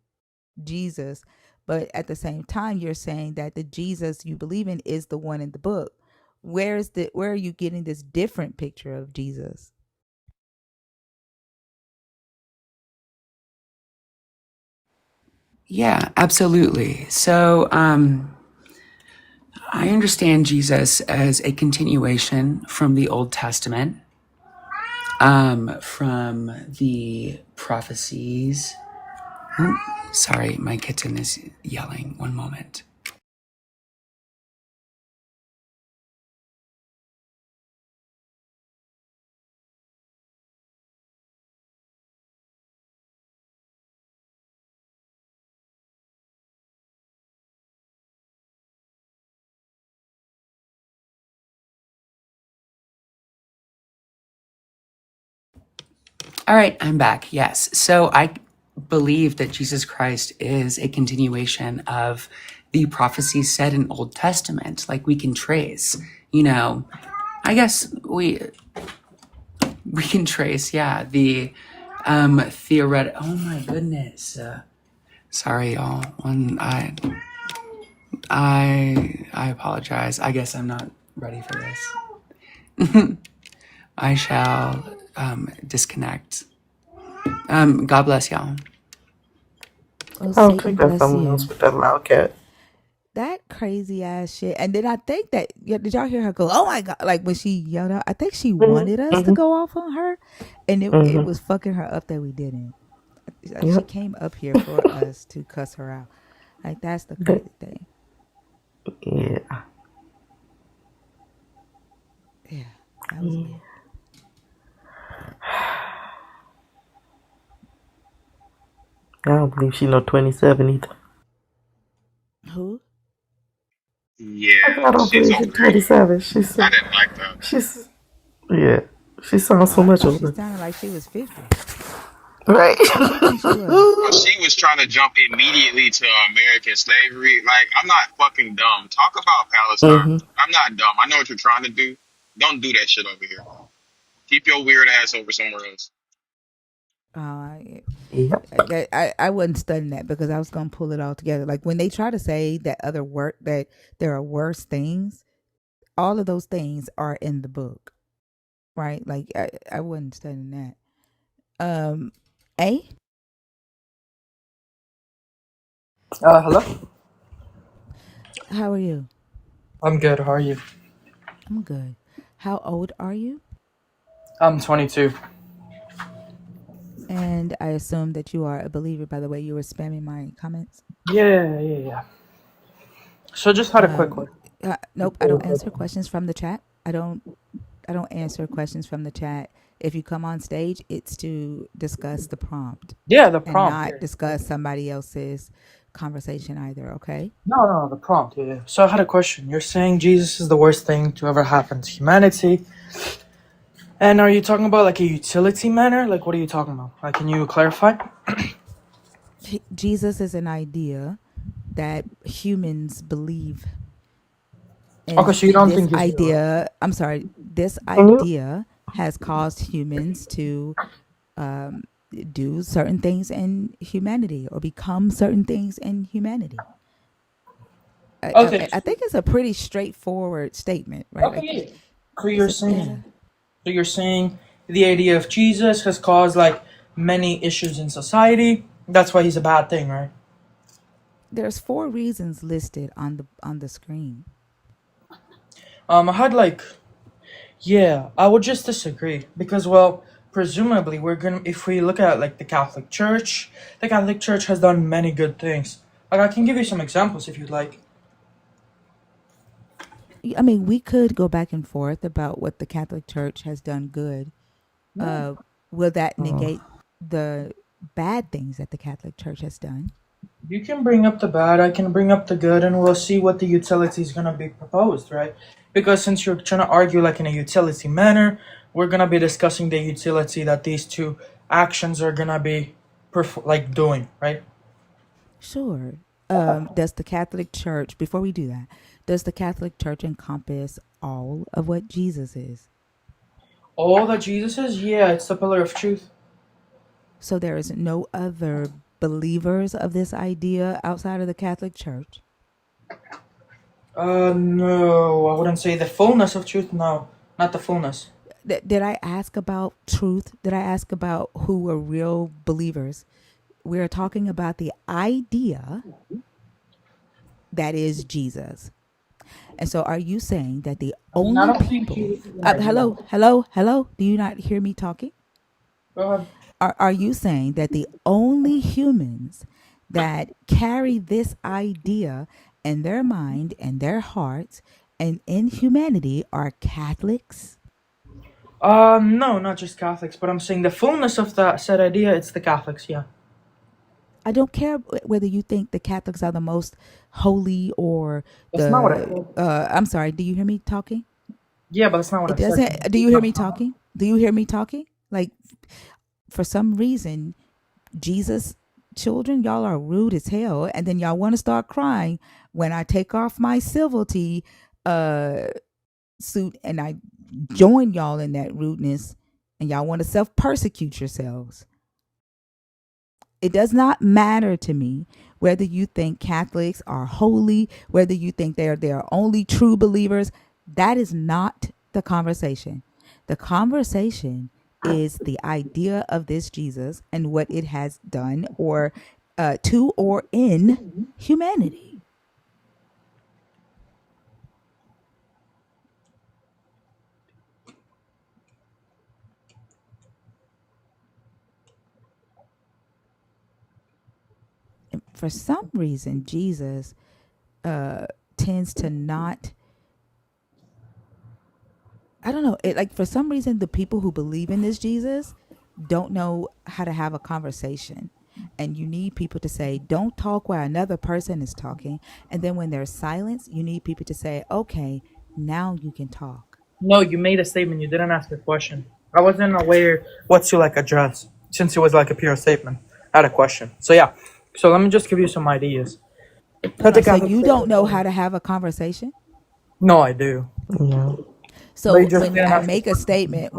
Jesus, but at the same time you're saying that the Jesus you believe in is the one in the book. Where are you getting this different picture of Jesus? Yeah, absolutely. So, I understand Jesus as a continuation from the Old Testament, from the prophecies. Ooh, sorry, my kitten is yelling. One moment. All right, I'm back. Yes. So I believe that Jesus Christ is a continuation of the prophecies said in Old Testament. Like we can trace, you know, I guess we can trace, yeah, the theoretic. Oh my goodness. Sorry, y'all. I apologize. I guess I'm not ready for this. I shall disconnect. God bless y'all. Oh, I don't think Satan that's bless someone else you. with that loud cat. That crazy ass shit. And then I think that, yeah, did y'all hear her go, oh my God? Like when she yelled out, I think she wanted Mm-hmm. us to Mm-hmm. go off on her. And it Mm-hmm. was fucking her up that we didn't. Like she Yep. came up here for us to cuss her out. Like that's the But, crazy thing. yeah. Yeah, that was Yeah. weird. I don't believe she no 27 either. Who? Yeah, I don't she's believe she's overrated. 27. I didn't like that. She's, yeah. She sounds Oh, so I much thought she older. sounded like she was 50. Right. How old you think she was? Well, she was trying to jump immediately to American slavery. Like, I'm not fucking dumb. Talk about Palestine. Mm-hmm. I'm not dumb. I know what you're trying to do. Don't do that shit over here. Keep your weird ass over somewhere else. I Yep. I wasn't studying that because I was gonna pull it all together. Like when they try to say that other work that there are worse things, all of those things are in the book, right? Like I wasn't studying that. A, Hello? how are you? I'm good. How are you? I'm good. How old are you? I'm 22. And I assume that you are a believer by the way you were spamming my comments. Yeah. So just had a quick Um, question. nope, I don't answer questions from the chat. I don't I don't answer questions from the chat. If you come on stage, it's to discuss the prompt Yeah, the and prompt. not Yeah. discuss somebody else's conversation either, okay? No, no, the prompt. Yeah. So I had a question. You're saying Jesus is the worst thing to ever happen to humanity, and are you talking about like a utility manner? Like, what are you talking about? Like, can you clarify? Jesus is an idea that humans believe, Okay, and so you don't think he's real? this Can you? idea has caused humans to um, do certain things in humanity or become certain things in humanity. Okay. I think it's a pretty straightforward statement, right? Okay. Like, Yeah. So it's you're a, yeah. saying. So you're saying the idea of Jesus has caused like many issues in society. That's why he's a bad thing, right? There's four reasons listed on the screen. I had like, yeah, I would just disagree because, well, presumably we're gonna, if we look at like the Catholic Church has done many good things. Like I can give you some examples if you'd like. I mean, we could go back and forth about what the Catholic Church has done good. No. Uh, will that Oh. negate the bad things that the Catholic Church has done? You can bring up the bad, I can bring up the good, and we'll see what the utility is gonna be proposed, right? Because since you're trying to argue like in a utility manner, we're gonna be discussing the utility that these two actions are gonna be like doing, right? Sure. Does the Catholic Church, before we do that, does the Catholic Church encompass all of what Jesus is? All that Jesus is, yeah, it's the pillar of truth. So there is no other believers of this idea outside of the Catholic Church? No, I wouldn't say the fullness of truth. No, not the fullness. Did I ask about truth? Did I ask about who are real believers? We're talking about the idea that is Jesus. And so are you saying that the I mean, I only don't think people, Jesus is an idea. hello, do you not hear me talking? Go ahead. Are you saying that the only humans that carry this idea in their mind and their hearts and in humanity are Catholics? No, not just Catholics, but I'm saying the fullness of that said idea, it's the Catholics, yeah. I don't care whether you think the Catholics are the most holy or That's not what I the. said. I'm sorry. Do you hear me talking? Yeah, but that's not what It I said. doesn't. Do you hear me talking? Do you hear me talking? Like, for some reason, Jesus children, y'all are rude as hell, and then y'all want to start crying when I take off my civility uh suit and I join y'all in that rudeness, and y'all want to self persecute yourselves. It does not matter to me whether you think Catholics are holy, whether you think they are only true believers. That is not the conversation. The conversation is the idea of this Jesus and what it has done or to or in humanity. And for some reason, Jesus tends to not. I don't know. It like for some reason the people who believe in this Jesus don't know how to have a conversation. And you need people to say, don't talk while another person is talking. And then when there's silence, you need people to say, okay, now you can talk. No, you made a statement. You didn't ask a question. I wasn't aware what to like address since it was like a pure statement, not a question. So yeah. So let me just give you some ideas. Hold Let the on. So Catholic you Church don't know how reform. to have a conversation? No, I do. No. But you So just when didn't I ask a make a question. statement,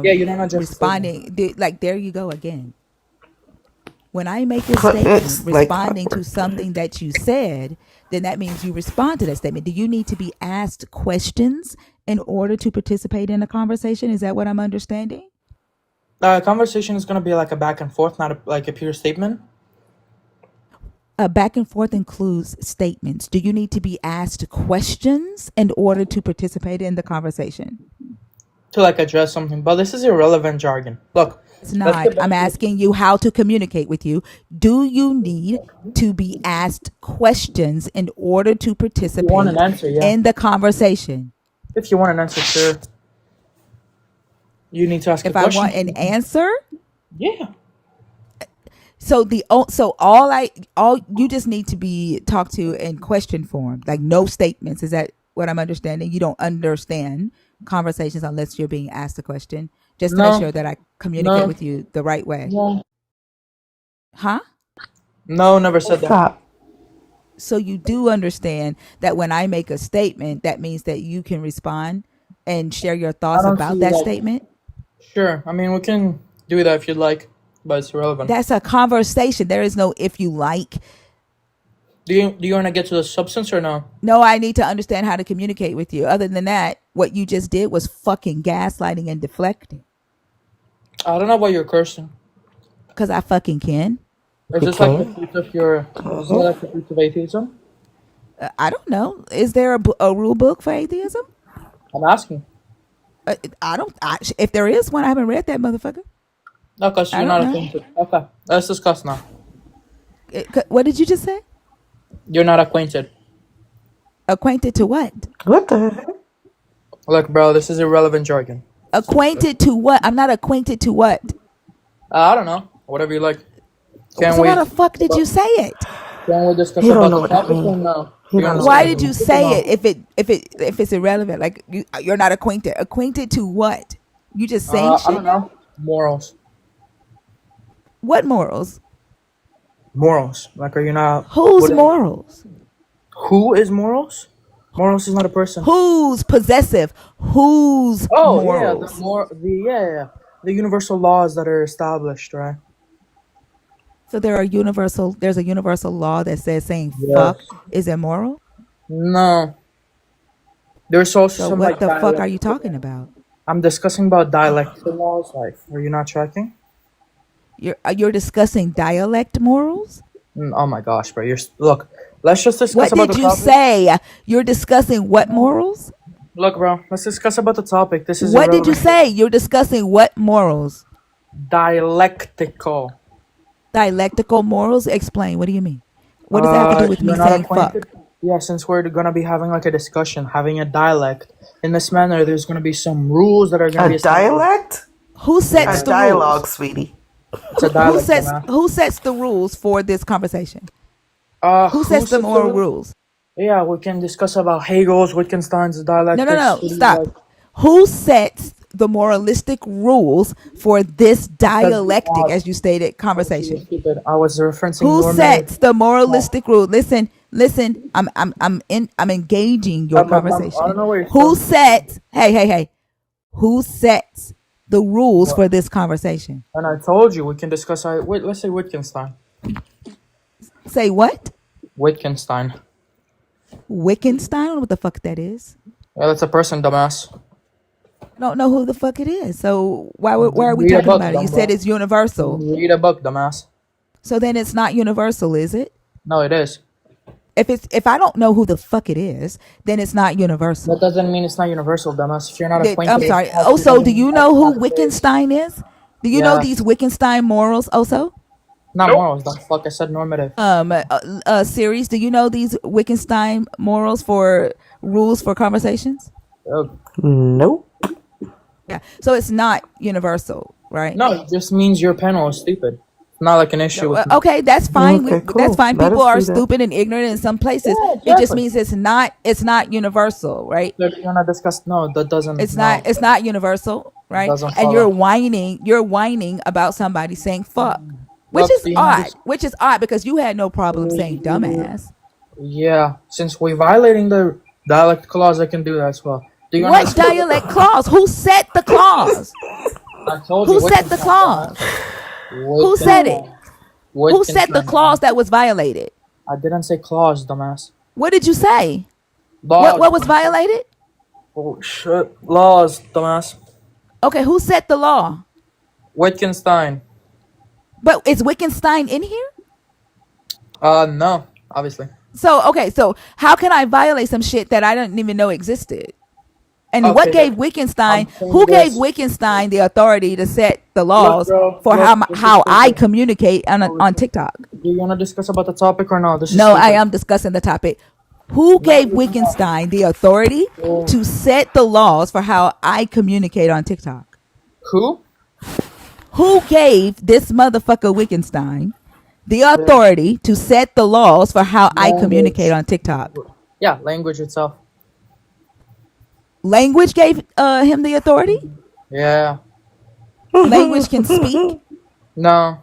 Yeah, you don't address the statement. responding, like there you go again. When I make a statement It's like responding to clockwork. something that you said, then that means you respond to that statement. Do you need to be asked questions in order to participate in a conversation? Is that what I'm understanding? Conversation is gonna be like a back and forth, not like a pure statement. Back and forth includes statements. Do you need to be asked questions in order to participate in the conversation? to like address something, but this is irrelevant jargon. Look, It's let's not. get back I'm to asking you how to communicate with you. Do you need to be asked questions in order to if you want an participate answer, yeah. in the conversation? If you want an answer, sure. You need to ask a If I want an question. answer, Yeah. so all you just need to be talked to in question form, like no statements. Is that what I'm understanding? You don't understand conversations unless you're being asked a question, just to make No. sure that I communicate No. with you the right way. No. Huh? No. Never said that. Stop. So you do understand that when I make a statement, that means that you can respond and share your I thoughts don't see about that like. statement. Sure. I mean, we can do that if you'd like, but it's irrelevant. That's a conversation. There is no if you like. Do you want to get to the substance or no? No, I need to understand how to communicate with you. Other than that, what you just did was fucking gaslighting and deflecting. I don't know why you're cursing. Because I fucking can. Is this like the fruit of your? Is that like the fruit of atheism? I don't know. Is there a rule book for atheism? I'm asking. I don't. If there is one, I haven't read that motherfucker. No, because I you're don't not know. acquainted. Okay, let's discuss now. What did you just say? You're not acquainted. Acquainted to what? What the heck? Look, bro, this is irrelevant jargon. Acquainted to what? I'm not acquainted to what? I don't know. Whatever you like. Can So we? why the fuck did you say it? Can we discuss He don't about know the what that topic or means. no? He You don't want know to what Why that discuss did you means. say it if it's irrelevant? Like you're not acquainted. Acquainted to what? You just saying I shit don't now? know. Morals. What morals? Morals. Like, are you not? Whose What? morals? Who is morals? Morals is not a person. Who's possessive? Whose Oh yeah, morals? the universal laws that are established, right? So there's a universal law that says saying Yes. fuck is immoral? No. There's also So some what like the fuck are you dialectical. talking about? I'm discussing about dialectical laws. Like, are you not tracking? You're discussing dialect morals? Oh my gosh, bro. Look. Let's just discuss What about the did you topic. say? You're discussing what morals? Look, bro. Let's discuss about the topic. This is What did you irrelevant. say? You're discussing what morals? Dialectical. Dialectical morals? Explain. What do you mean? What does that have to do with me You're not saying acquainted? fuck? Yeah, since we're gonna be having like a discussion, having a dialect in this manner, there's gonna be some rules that are gonna A be established. dialect? Who A sets Yeah, the rules? dialogue, sweetie. it's a dialect, man. Who sets the rules for this conversation? Who Who sets the sets the moral rule? rules? Yeah, we can discuss about Hegel's, Wittgenstein's No, no, dialectics. no. What do you Stop. like? Who sets the moralistic rules for this Because we dialectic, have. as you stated, Okay, you're conversation? stupid. I was referencing Who normative. sets the No. moralistic rule? Listen, listen. I'm engaging your I don't conversation. know where you're Who supposed to. sets? Hey. Who sets the rules What? for this conversation? And I told you we can discuss. Wait, let's say Wittgenstein. Say what? Wittgenstein. Wittgenstein? I don't know what the fuck that is. Yeah, that's a person, dumbass. I don't know who the fuck it is. So why are we Read a talking book, about it? You dumb said bro. it's universal. Read a book, dumbass. So then it's not universal, is it? No, it is. If I don't know who the fuck it is, then it's not That universal. doesn't mean it's not universal, dumbass. If you're not acquainted I'm with sorry. Also, do Nazism, you that's know who not the case. Wittgenstein is? Do you know Yeah, these Wittgenstein morals also? not morals. Dumb fuck. I said normative. Series, do you know these Wittgenstein morals for rules for conversations? Ugh. Nope. Yeah. So it's not universal, right? No, it just means your panel is stupid. It's not like an issue with me. Okay, that's fine. Okay, That's cool. fine. Let People us are do that. stupid and ignorant in some places. Yeah, It just exactly. means it's not universal, right? So you're not discuss. No, that doesn't. It's No, not universal, right? doesn't And follow. you're whining about somebody saying fuck. Look, do you know this? Which is odd because you had no problem saying dumbass. Yeah, since we're violating the dialect clause, I can do that as well. Do you What understand? dialect clause? Who set the clause? I told you. Who set the clause? Who said it? Who set the clause that was violated? I didn't say clause, dumbass. What did you say? Laws. What was violated? Oh shit. Laws, dumbass. Okay, who set the law? Wittgenstein. But is Wittgenstein in here? No, obviously. So how can I violate some shit that I didn't even know existed? And what Okay, gave Wittgenstein? I'm saying Who gave this. Wittgenstein the authority to set the Look, laws bro, for look, this is how I stupid. communicate Oh, on TikTok? do you want to discuss about the topic or no? This is No, I stupid. am discussing the topic. Who No, gave you're not. Wittgenstein the authority Oh, to set the laws for how I communicate on TikTok? who? Who gave this motherfucker Wittgenstein the The authority to set the laws for how I communicate language. on TikTok? Yeah, language itself. Language gave him the authority. Yeah. Language can speak. No.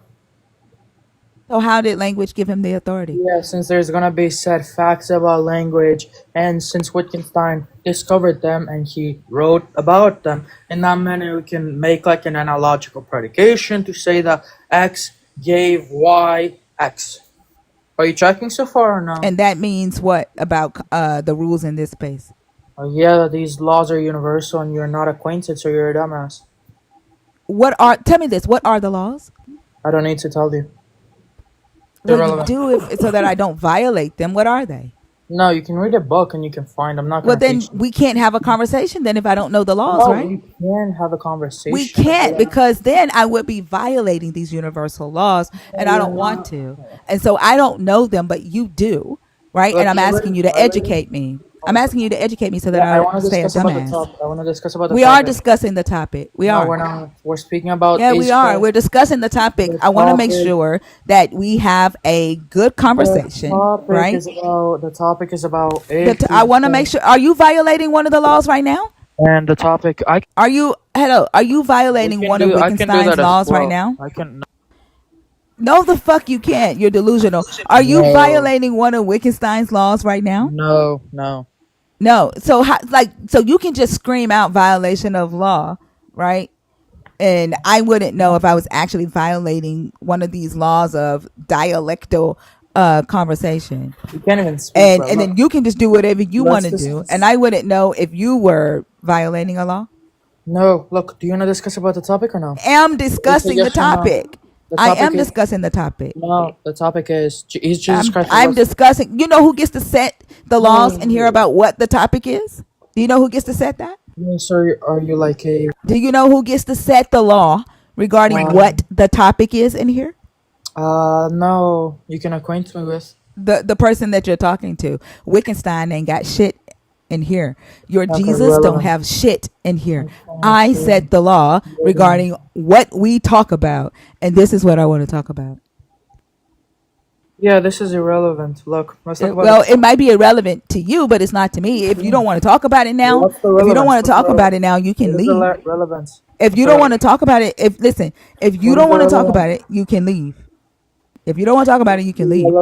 So how did language give him the authority? Yeah, since there's gonna be set facts about language, and since Wittgenstein discovered them and he wrote about them, in that manner we can make like an analogical predication to say that X gave Y X. Are you tracking so far or no? And that means what about the rules in this space? Yeah, these laws are universal and you're not acquainted, so you're a dumbass. Tell me this, what are the laws? I don't need to tell you. Well, you Irrelevant. do if so that I don't violate them. What are they? No, you can read a book and you can find. I'm not Well, gonna then teach you. we can't have a conversation then if I don't know the laws, No, right? we can have a We conversation. can't because then I would be violating these universal laws and No, I you're don't want not. to. And so I don't know them, but you do, right? And Look, I'm you asking already you to violated. educate me. I'm asking you to educate me so that Yeah, I I want don't to stay a discuss about the dumbass. topic. I want to discuss about the We are topic. discussing the topic. We No, are. we're not. We're speaking about Yeah, is we are. Christ We're discussing the topic. the I want to make topic. sure that we have a good conversation, right? The topic is about is I Jesus want to make Christ. sure. Are you violating one of the laws right now? And the topic I Are you hello? Are you we violating can one of do. I can do Wittgenstein's that as laws right well. now? I can. No, the fuck you can't. You're delusional. Are you No. violating one of Wittgenstein's laws right now? No. No. No. So so you can just scream out violation of law, right? And I wouldn't know if I was actually violating one of these laws of dialectal conversation. You can't even speak, And bro. and Look, then you can just do whatever you want let's to do, and discuss. I wouldn't know if you were violating a law. No. Look, do you want to discuss about the topic or no? Am It's a discussing the yes or no. topic. The I topic am is discussing the topic. no. The topic is Jesus Christ the I'm Lord. discussing. You know who gets to set the laws and hear No. about what the topic is? Do you know who gets to set that? No, sir. Are you like a Do you know who gets to set the law regarding what the topic is in here? No, you can acquaint me with. The person that you're talking to. Wittgenstein ain't got shit in here. Your Okay, Jesus don't relevant. have shit in here. I Okay, set the law relevant. regarding what we talk about, and this is what I want to talk about. Yeah, this is irrelevant. Look, let's talk about Well, the it might be irrelevant to you, but it's not to me. If you don't want to talk about it now, what's the if you don't relevance? want to What's the talk about relevance? it now, you can What is the leave. relevance? If What's you the don't want to relevance? talk about it, if you What is don't the want to talk about relevance? it, you can leave. If you don't want to talk about it, you can leave.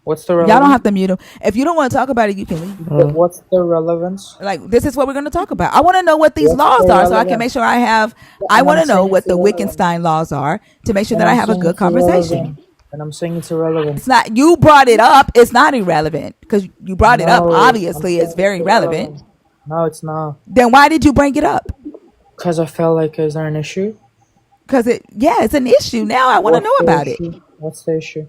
What's the Y'all don't relevance? have to mute him. If you don't want to talk about it, you can leave. What's the relevance? Like, this is what we're going to talk about. I want to know what these What's the laws are so I can make relevance? sure I have. I And want I'm to know saying what it's the irrelevant. Wittgenstein laws are to make sure And that I I'm have a saying good it's conversation. irrelevant. And I'm saying it's irrelevant. It's not, you brought it up. It's not irrelevant because you brought it up. No, I'm Obviously, it's saying it's very relevant. irrelevant. No, it's not. Then why did you bring it up? Because I felt like, is there an issue? Because it's an issue. Now I want to What's know the about it. issue? What's the issue?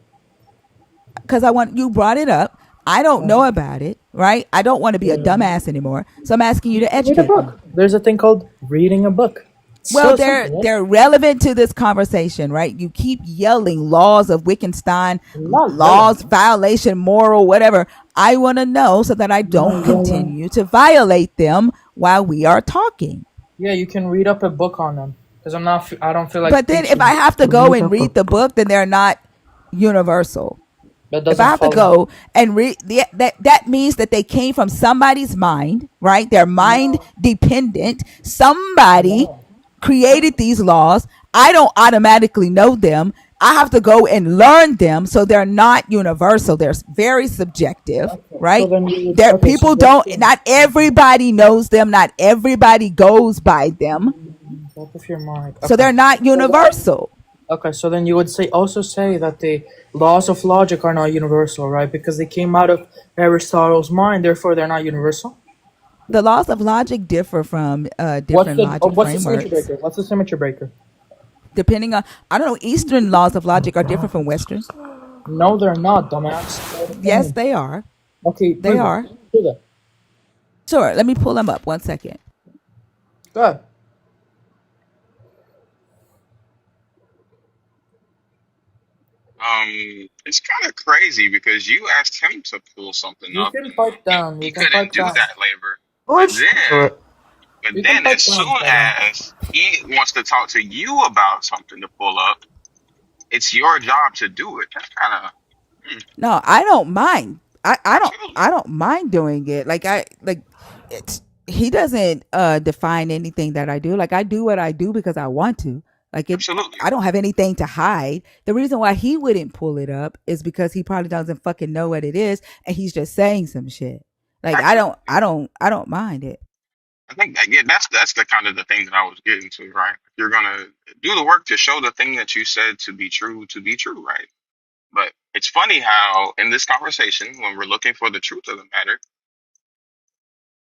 Because you brought it up. I don't know about it, right? I don't want to be a Yeah. dumbass anymore. So I'm asking you to Read a educate me. book. There's a thing called reading a book. Well, So simple. they're relevant to this conversation, right? You keep yelling laws of Wittgenstein, Not laws, relevant. violation, moral, whatever. I want to know so that I don't Not relevant. continue to violate them while we are talking. Yeah, you can read up a book on them. Because I don't feel like But then if teaching I you. have to go Read and up a read the book. book, then they're not universal. That If I doesn't have to follow. go and read that means that they came from somebody's mind, right? They're mind No. dependent. Somebody No. created these laws. I don't automatically know them. I have to go and learn them, so they're not universal. They're very subjective, Okay. So right? then you would. There Okay, so people what's don't, the. not everybody knows them, not everybody goes by them. Off of your mic. So Okay. they're not So then. universal. Okay, so then you would also say that the laws of logic are not universal, right? Because they came out of Aristotle's mind, therefore they're not universal. The laws of logic differ from different logic What's the symmetry frameworks. breaker? What's the symmetry breaker? Depending on, I don't know, Eastern laws of logic are different from Western. No, they're not, dumbass. They're the Yes, same. they are. Okay, They prove it. are. Prove it. Sure. Let me pull them up. 1 second. Good. It's kind of crazy because you asked him to pull something You up can and pipe down. You he can couldn't pipe do down. that labor. But Let's do then, it. but You can then as pipe down, soon brother. as he wants to talk to you about something to pull up, it's your job to do it. That's kind of No, I don't mind. absolutely, I don't mind doing it. It's he doesn't define anything that I do. Like I do what I do because I want to. Like it absolutely. I don't have anything to hide. The reason why he wouldn't pull it up is because he probably doesn't fucking know what it is and he's just saying some shit. Like Absolutely. I don't mind it. I think that, yeah, that's the kind of the thing that I was getting to, right? You're gonna do the work to show the thing that you said to be true, right? But it's funny how in this conversation, when we're looking for the truth of the matter,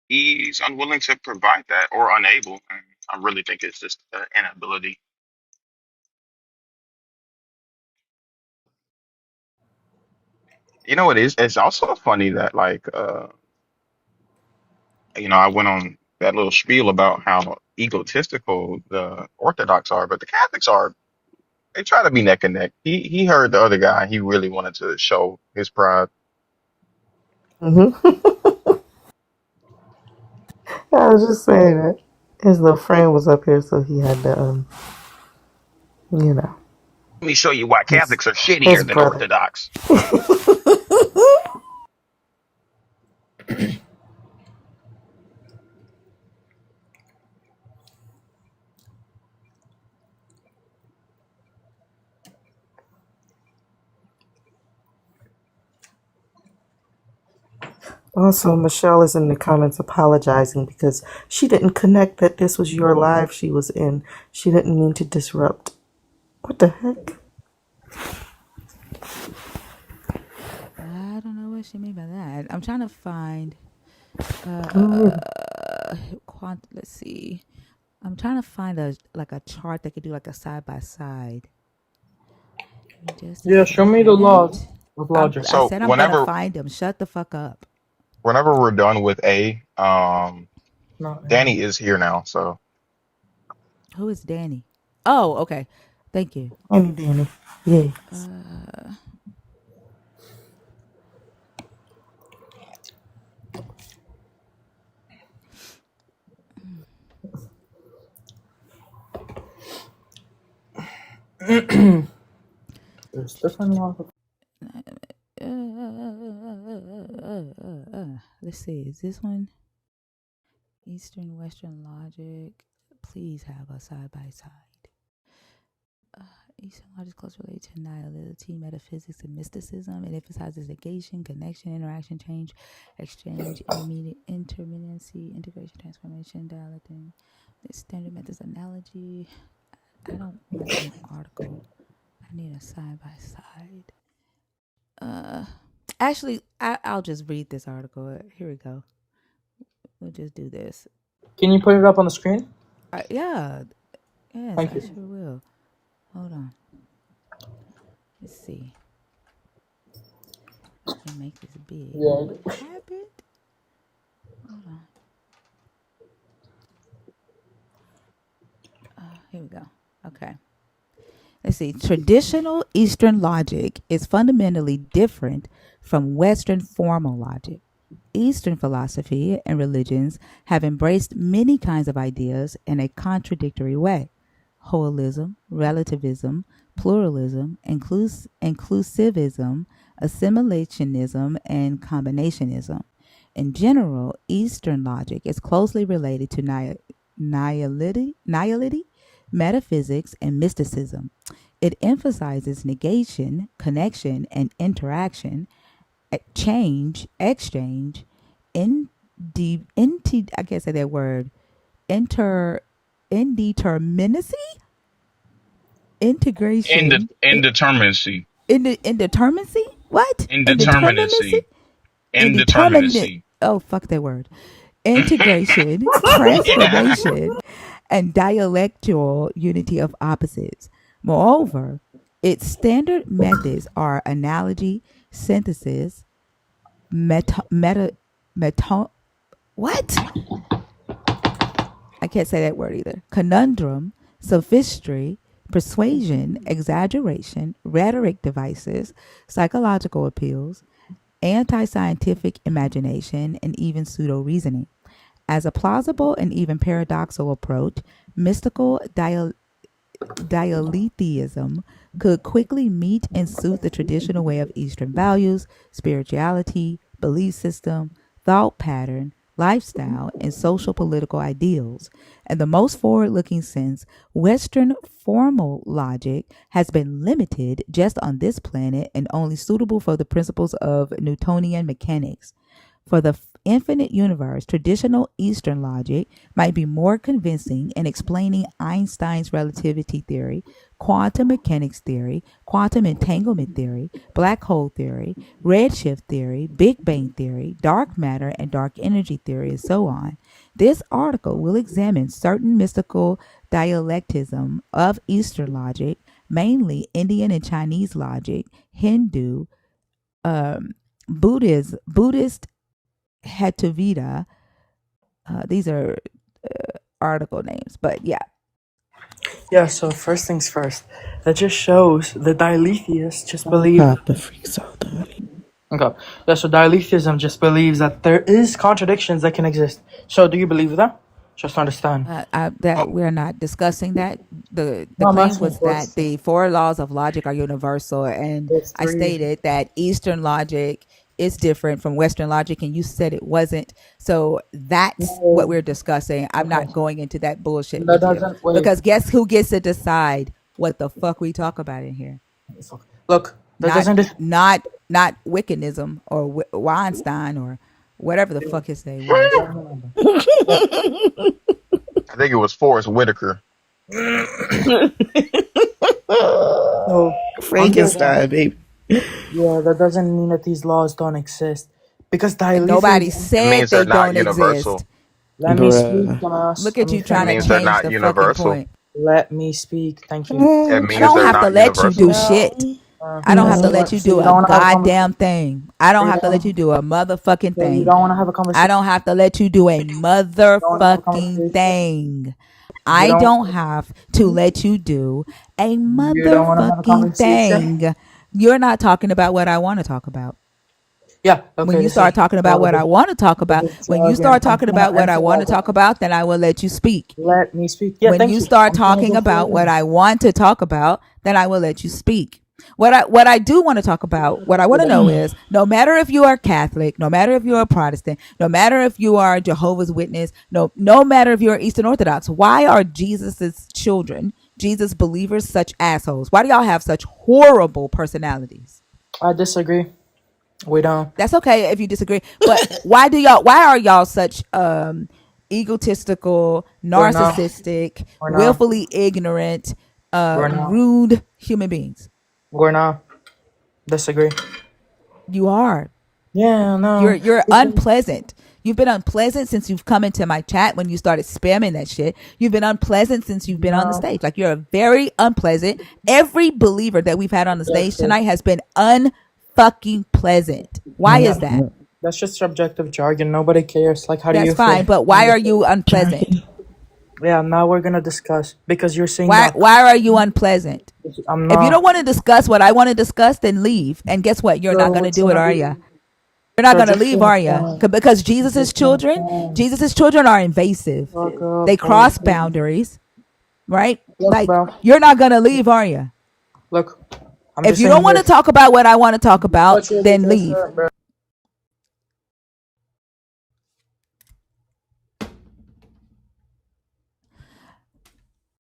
he's unwilling to provide that or unable. And I really think it's just an inability. You know, it is. It's also funny that I went on that little spiel about how egotistical the Orthodox are, but the Catholics are. They try to be neck and neck. He heard the other guy. He really wanted to show his pride. Hmm. I was just saying that his little friend was up here, so he had to, you know, Let me show you why his Catholics are his shittier than brother. Orthodox. Also, Michelle is in the comments apologizing because she didn't connect that this was your live she was in. She didn't mean to disrupt. What the heck? I don't know what she mean by that. I'm trying to find Oh, let's see. I'm trying to find a chart that could do like a side by side. Give me just a yeah, show me the laws second. of logic. I So said I'm gonna find them. Shut the fuck up. whenever we're done with Not Danny Annie. is here now. So Who is Danny? Oh, okay. Thank you. Annie Danny. Yeah. Uh, There's different laws. let's see. Is this one Eastern Western logic? Please have a side by side. Uh, Eastern logic is closely related to nihility, metaphysics, and mysticism. It emphasizes negation, connection, interaction, change, exchange, intermittency, integration, transformation, dialecting. The standard methods analogy. I don't want an article. I need a side by side. Uh, actually, I'll just read this article. Here we go. We'll just do this. Can you put it up on the screen? Yeah, yes, Thank I you. sure will. Hold on. Let's see. I can make this big. Yeah. What happened? Hold on. Here we go. Okay. Let's see. Traditional Eastern logic is fundamentally different from Western formal logic. Eastern philosophy and religions have embraced many kinds of ideas in a contradictory way: holism, relativism, pluralism, inclusivism, assimilationism, and combinationism. In general, Eastern logic is closely related to nihility, metaphysics, and mysticism. It emphasizes negation, connection, and interaction, change, exchange, I can't say that word, inter, indeterminacy, integration, indeterminacy, indeterminacy, what? Indeterminacy? indeterminacy, Indeterminate. indeterminacy. Oh, fuck that word. Integration, Yeah. transformation, and dialectual unity of opposites. Moreover, its standard methods are analogy, synthesis, meta, meta, meta what? I can't say that word either. Conundrum, sophistry, persuasion, exaggeration, rhetoric devices, psychological appeals, anti scientific imagination, and even pseudo reasoning. As a plausible and even paradoxical approach, mystical dialetheism could quickly meet and suit the traditional way of Eastern values, spirituality, belief system, thought pattern, lifestyle, and social political ideals. In the most forward looking sense, Western formal logic has been limited just on this planet and only suitable for the principles of Newtonian mechanics. For the infinite universe, traditional Eastern logic might be more convincing in explaining Einstein's relativity theory, quantum mechanics theory, quantum entanglement theory, black hole theory, redshift theory, Big Bang theory, dark matter and dark energy theory, and so on. This article will examine certain mystical dialectism of Eastern logic, mainly Indian and Chinese logic, Hindu, Buddhist Hetavita. These are article names, but yeah. Yeah, so first things first. That just shows the diletheists just believe. Pop the freaks out. Okay. Yeah, so diletheism just believes that there is contradictions that can exist. So do you believe that? Just to understand. That we're not discussing that. The No, I'm claim asking was that first. the four laws of logic are universal, and There's I three. stated that Eastern logic is different from Western logic, and you said it wasn't. So that's what No. we're discussing. I'm Okay. not going into that bullshit That with you doesn't wait. because guess who gets to decide what the fuck we talk about in here? Look, that Not doesn't. not Wiccanism or Weinstein or whatever the fuck his name was. I think it was Forrest Whitaker. So I'm just saying. Frankenstein, baby. Yeah, that doesn't mean that these laws don't exist. Because Nobody diletheism. It said means they're they not don't universal. exist. Let me speak, Bruh. dumbass. Look Let at me you It trying to finish. means they're change not the fucking universal. point. Let me speak. Thank you. It I means don't they're have to not let you do universal. shit. I don't have to let No. you So do you a don't want to have a conversation. goddamn thing. I So don't you have to let you don't. do a motherfucking So you thing. don't want to have a I conversation. don't have to let you do a You don't want to have a motherfucking conversation. thing. You I don't. don't have to let you do a You don't want to have a motherfucking conversation. thing. You're not talking about what I want to talk about. Yeah. When Okay. you This is start talking about what I childish. want to talk This about, is when you childish. start I'm talking trying about to what I answer want all to that. talk about, then I will let you speak. Let me speak. Yeah. When Thank you you. start I'm trying to talking go about what forward. I want to talk about, then I will let you speak. What I do want to talk about, what I want to know is, no matter if you are Catholic, no matter if you're a Protestant, no matter if you are Jehovah's Witness, no matter if you're Eastern Orthodox, why are Jesus's children, Jesus believers, such assholes? Why do y'all have such horrible personalities? I disagree. We don't. That's okay if you disagree, but why are y'all such egotistical, We're not. narcissistic, We're not. willfully ignorant, We're not. rude human beings? We're not. Disagree. You are. Yeah. You're No. you're Because. unpleasant. You've been unpleasant since you've come into my chat when you started spamming that shit. You've been unpleasant since you've been on the No. stage. Like you're a very unpleasant. Every believer that we've had on the That's stage true. tonight has been unfucking pleasant. Why Yeah. is that? That's just subjective jargon. Nobody cares. Like, how do That's you feel? fine, but why are you unpleasant? Yeah. Now we're gonna discuss because you're saying Why that why are you unpleasant? I'm If you don't not. want to discuss what I want to discuss, then leave. And guess what? You're not So going to what's do it, gonna are be? you? You're not So going to just to leave, are you? understand. Because Jesus's Just to children, understand. Jesus's children are invasive. Fuck They up. cross boundaries, right? Look, Like bro. you're not going to leave, are you? Look. I'm If just you saying don't want to this. talk about what I want to talk about, What's your then leave. bro?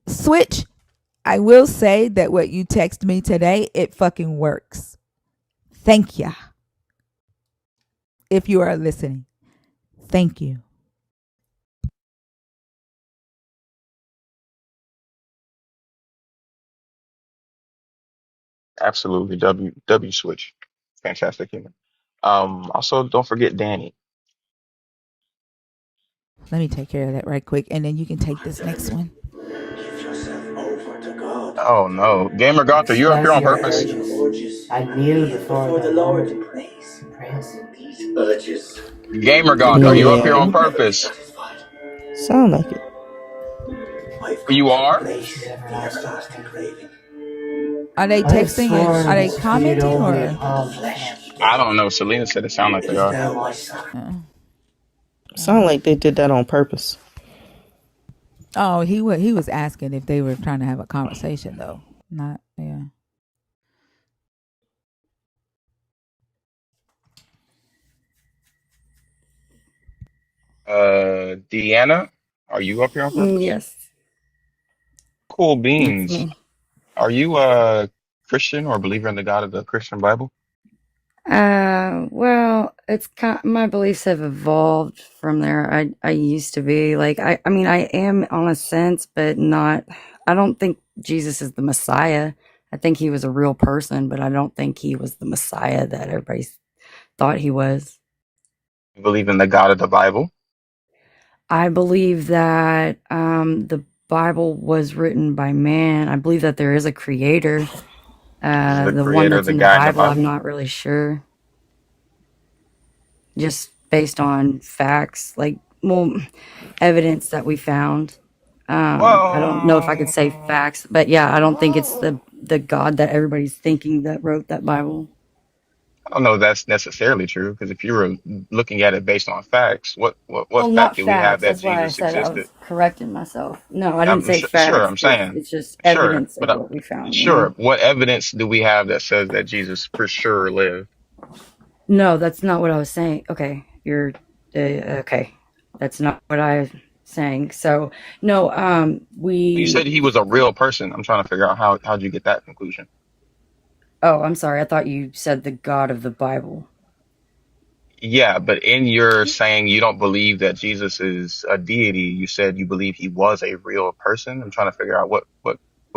Switch. I will say that what you text me today, it fucking works. Thank you. If you are listening, thank you. Absolutely. W switch. Fantastic human. Also don't forget Danny. Let me take care of that right quick, and then you can take this next one. Give yourself over to God. Oh no. Gamer Gotha, you're up here Express on your purpose? urges. I kneel before the Lord in praise. Gamer God, are you up here on Yeah. purpose? Sound like it. You are? Are they I have texting and are sworn they to feed commenting only or? on I don't know. Selena said it sounded like they are. Uh, Sound like they did that on purpose. oh, he was asking if they were trying to have a conversation though. Not yeah. Deanna, are you up here on purpose? Yes, Cool that's beans. me. Are you a Christian or believer in the God of the Christian Bible? Well, it's kind my beliefs have evolved from there. I used to be like I mean I am on a sense, but not. I don't think Jesus is the Messiah. I think he was a real person, but I don't think he was the Messiah that everybody thought he was. You believe in the God of the Bible? I believe that the Bible was written by man. I believe that there is a creator. Is the The one creator that's the in the guy in the Bible, I'm Bible? not really sure. Just based on facts, like, well, evidence that we found. I don't know if I could say Well, facts, but yeah, I don't think it's the God that everybody's thinking that wrote that Bible. I don't know if that's necessarily true because if you were looking at it based on facts, what Well, fact not do we have facts. that That's why I Jesus said I existed? was correcting myself. No, I didn't I'm say sure. facts. I'm saying It's just sure, evidence but of what we found. sure. What evidence do we have that says that Jesus for sure lived? No, that's not what I was saying. Okay, you're okay. That's not what I was saying. So no, You said we. he was a real person. I'm trying to figure out how'd you get that conclusion? Oh, I'm sorry. I thought you said the God of the Bible. Yeah, but in your saying you don't believe that Jesus is a deity, you said you believe he was a real person. I'm trying to figure out what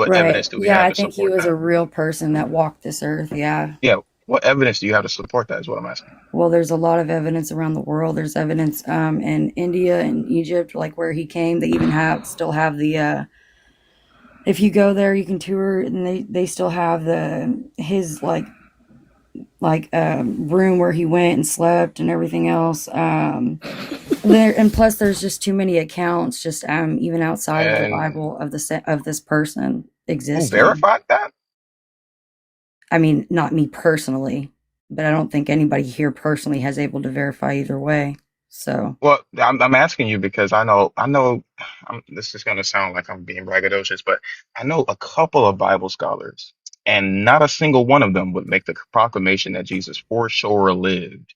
Right. evidence do we Yeah, have I to think he support was that? a real person that walked this earth. Yeah. Yeah, what evidence do you have to support that is what I'm asking. Well, there's a lot of evidence around the world. There's evidence in India and Egypt, like where he came. They even still have the if you go there, you can tour, and they still have the his room where he went and slept and everything else. There and plus, there's just too many accounts, just even outside of the And Bible of of this person who existing. verified that? I mean, not me personally, but I don't think anybody here personally has able to verify either way. So, Well, I'm asking you because this is going to sound like I'm being braggadocious, but I know a couple of Bible scholars, and not a single one of them would make the proclamation that Jesus for sure lived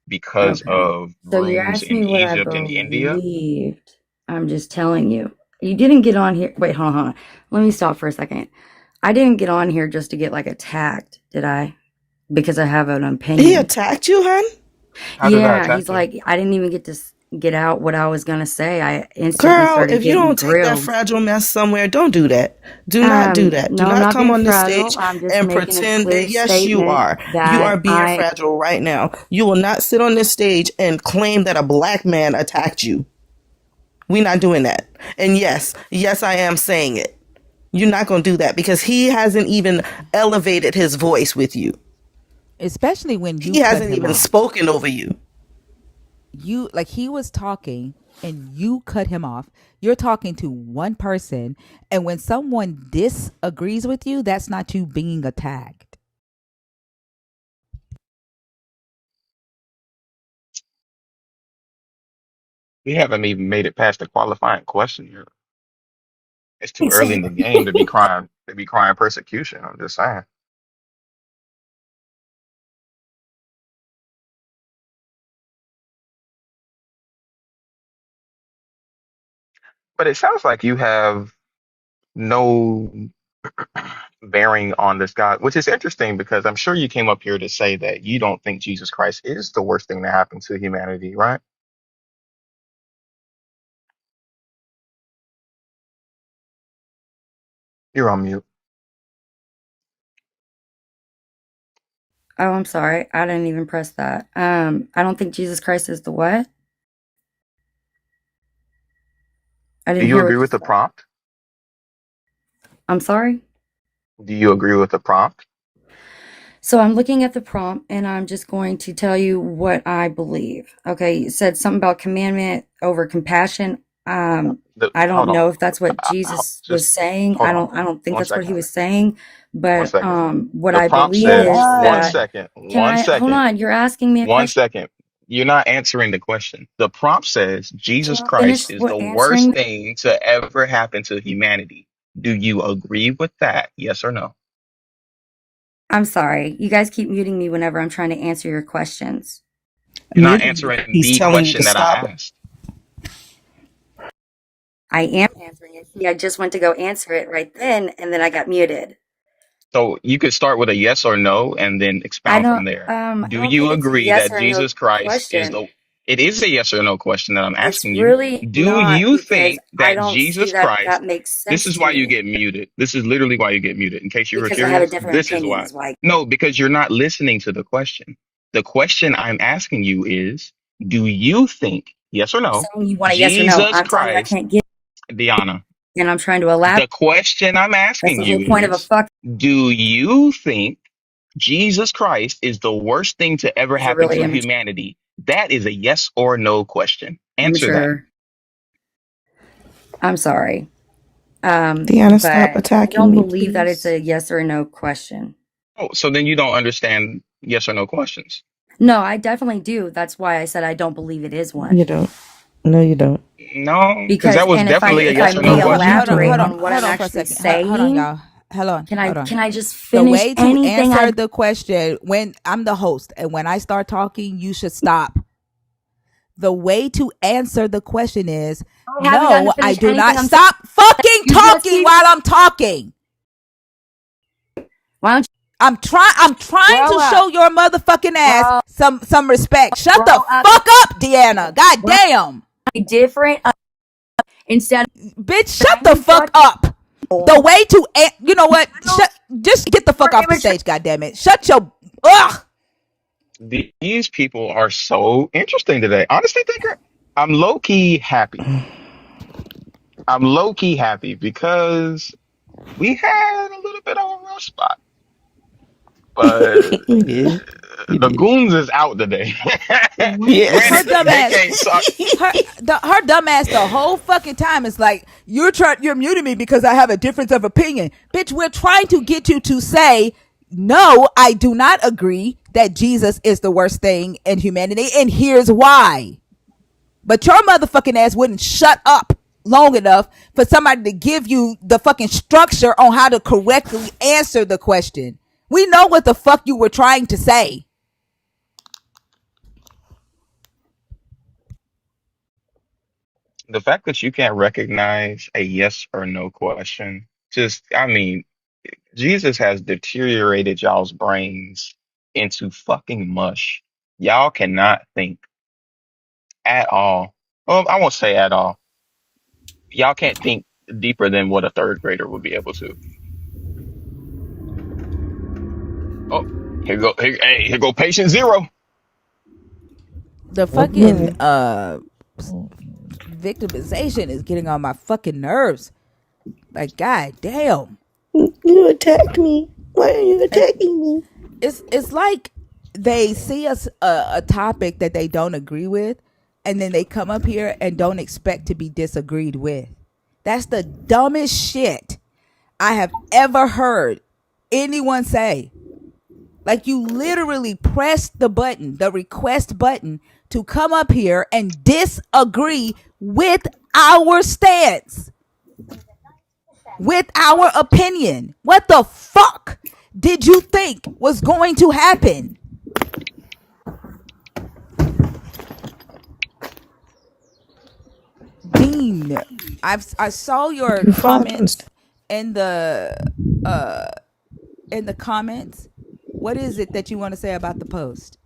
because okay. of So you rooms asked in me what I Egypt and India. believed. I'm just telling you. You didn't get on here. Wait, hold on, hold on. Let me stop for a second. I didn't get on here just to get like attacked, did I? Because I have an He opinion. attacked you, hun? How did I Yeah, he's attack you? like, I didn't even get to get out what I was gonna say. I instantly Girl, started if you getting don't take that grilled. fragile mess somewhere, don't do that. Do not do that. Do No, I'm not not come being on this fragile. stage I'm just and making a pretend that, clear yes, you statement are. You are that being fragile right now. You will not sit on this stage and claim that a black man attacked you. We're not doing that. And yes, I am saying it. You're not going to do that because he hasn't even elevated his voice with you. Especially when you He cut hasn't him even off. spoken over you. You like he was talking and you cut him off. You're talking to one person, and when someone disagrees with you, that's not you being attacked. We haven't even made it past the qualifying question here. It's too early in the Exactly. game to be crying persecution. I'm just saying. But it sounds like you have no bearing on this God, which is interesting because I'm sure you came up here to say that you don't think Jesus Christ is the worst thing to happen to humanity, right? You're on mute. oh, I'm sorry. I didn't even press that. I don't think Jesus Christ is the what? I Do didn't you hear agree what you with the said. prompt? I'm sorry. Do you agree with the prompt? So I'm looking at the prompt and I'm just going to tell you what I believe. Okay, you said something about commandment over compassion. I don't Hold on. know if that's what Jesus was Just saying. hold on. I don't think One that's what he second. was saying. One But second. what The I prompt believe Hold says, is one that on. second, can one I hold second, on, you're asking me a one question. second. You're not answering the question. The prompt says Can Jesus I finish Christ is what the worst answering? thing to ever happen to humanity. Do you agree with that? Yes or no? I'm sorry. You guys keep muting me whenever I'm trying to answer your questions. You're not Muted because answering he's the telling you to question that I stop. asked. I am answering it. See, I just went to go answer it right then and then I got muted. So you could start with a yes or no and then expound from there. I Do don't think you it's a agree yes that or no Jesus Christ is question. the, it is a yes or no question that I'm It's asking you. really Do not you because think I that don't see Jesus that Christ, that makes this sense is to why you me get muted. This is literally why you get muted. In case you were because I have a curious, different this is opinion why. is why. No, because you're not listening to the question. The question I'm asking you is, do you think, yes or You're no, saying you want a yes or no. Jesus I'm telling you I Christ, can't get Diana, it and I'm trying to elaborate. the question I'm That's asking the you whole point of a is, fuck do you think Jesus Christ is the worst thing to ever is a happen really to humanity? That is a yes or no question. Answer that. immature. I'm sorry. Deanna, stop But I attacking don't me, believe that it's please. a yes or no question. Oh, so then you don't understand yes or no questions. No, I definitely do. That's why I said I don't believe it is one. You don't. No, you don't. No, because Because that was and definitely a if I yes or may no Hold, question. elaborate on what hold I'm on for a actually second. Hold on, saying, y'all. Hold on. can I just The finish way to anything answer I the question when I'm the host and when I start talking, you should stop. The way to answer the question is I haven't gotten to no, I finish do anything not. I'm saying. Stop fucking You just talking keep while I'm talking. why don't I'm you trying grow to up? show your motherfucking ass Grow some respect. Shut the grow up and fuck up, Deanna. God damn. be different instead of Bitch, shut trying the to fuck judge up. The people. way to you know what? You Just get the fuck are off the immature. stage, God damn it. Shut your ugh. These people are so interesting today. Honestly, Thinker, I'm low key happy. I'm low key happy because we had a little bit of a rough spot, but We did. We the did. goons is out today. Her Granted, Yes. dumb they ass. can't talk. Her dumb ass the whole fucking time is like you're muting me because I have a difference of opinion. Bitch, we're trying to get you to say no, I do not agree that Jesus is the worst thing in humanity, and here's why. But your motherfucking ass wouldn't shut up long enough for somebody to give you the fucking structure on how to correctly answer the question. We know what the fuck you were trying to say. The fact that you can't recognize a yes or no question, just, I mean, Jesus has deteriorated y'all's brains into fucking mush. Y'all cannot think at all. Well, I won't say at all. Y'all can't think deeper than what a third grader would be able to. Oh, here go, here, hey, here go patient zero. The fucking Okay. victimization is getting on my fucking nerves. Like, god damn. You attacked me. Why are you And attacking me? it's like they see us a topic that they don't agree with, and then they come up here and don't expect to be disagreed with. That's the dumbest shit I have ever heard anyone say. Like, you literally press the button, the request button, to come up here and disagree with our stance, with our opinion. What the fuck did you think was going to happen? Dean, I saw your You're fine. comments in the uh in the comments. What is it that you want to say about the post?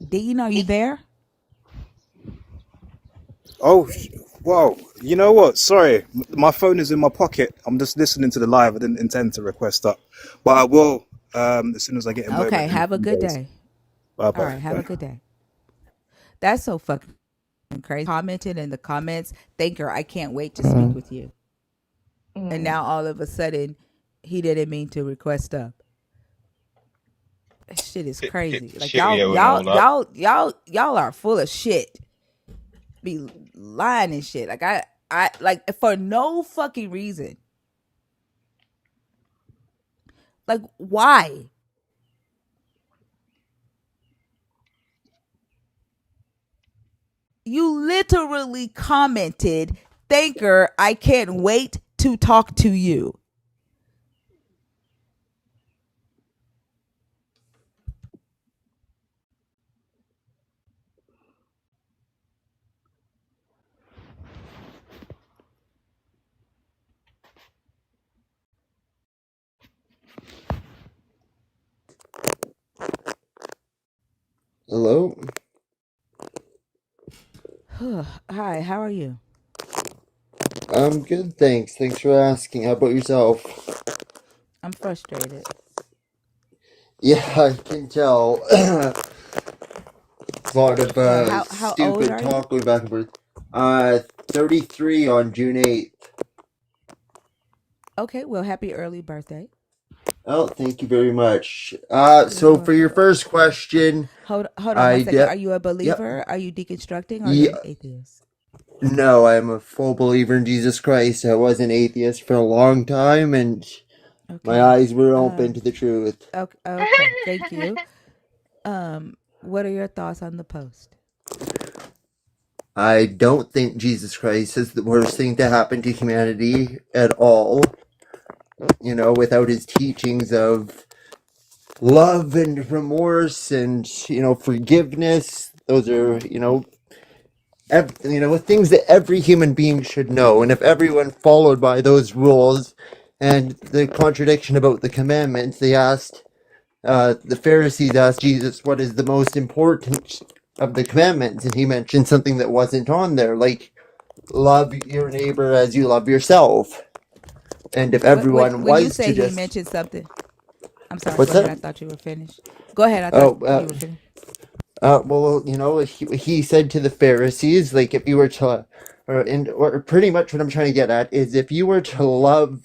Dean, are you there? Oh, wow. You know what? Sorry, my phone is in my pocket. I'm just listening to the live. I didn't intend to request up, but I will as soon as I get a Okay, moment in a have a few good days. day. Bye All bye. right, have a Bye. good day. That's so fucking crazy. Commented in the comments, thanker, I can't wait to speak with you. and Mm. now all of a sudden he didn't mean to request up. That shit is crazy. Like Shit, yeah, wouldn't hold up. y'all are full of shit. Be lying and shit. Like I like for no fucking reason. Like why? You literally commented, "Thinker, I can't wait to talk to you." Hello. Hi, how are you? I'm good, thanks. Thanks for asking. How about yourself? I'm frustrated. Yeah, I can tell. A lot of Why? How old stupid are you? talk going back and forth. 33 on June 8th. Okay, well, happy early birthday. Oh, thank you very much. You're So for your welcome. first question, Hold on one I second. de- Are you a yep. believer? Are you deconstructing? Or are you Yeah, an atheist? no, I'm a full believer in Jesus Christ. I was an atheist for a long time, and my Okay. eyes were open Um. to the truth. Okay. Okay. Thank you. What are your thoughts on the post? I don't think Jesus Christ is the worst thing to happen to humanity at all. You know, without his teachings of love and remorse and, forgiveness. Those are, things that every human being should know. And if everyone followed by those rules and the contradiction about the commandments, the Pharisees asked Jesus, what is the most important of the commandments? And he mentioned something that wasn't on there, like love your neighbor as you love yourself. And if everyone When you was to say he just, mentioned something, I'm sorry. Go what's ahead. that? I thought you were finished. Go ahead. I thought Oh, you were finished. well, he said to the Pharisees, like, if you were to, or pretty much what I'm trying to get at is if you were to love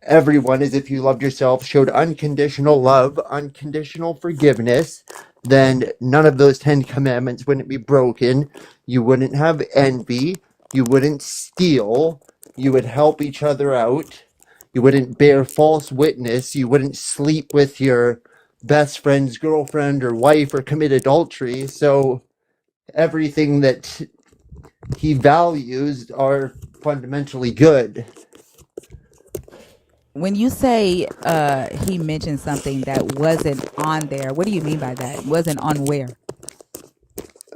everyone as if you loved yourself, showed unconditional love, unconditional forgiveness, then none of those 10 commandments wouldn't be broken. You wouldn't have envy. You wouldn't steal. You would help each other out. You wouldn't bear false witness. You wouldn't sleep with your best friend's girlfriend or wife or commit adultery. So everything that he values are fundamentally good. When you say he mentioned something that wasn't on there, what do you mean by that? Wasn't on where?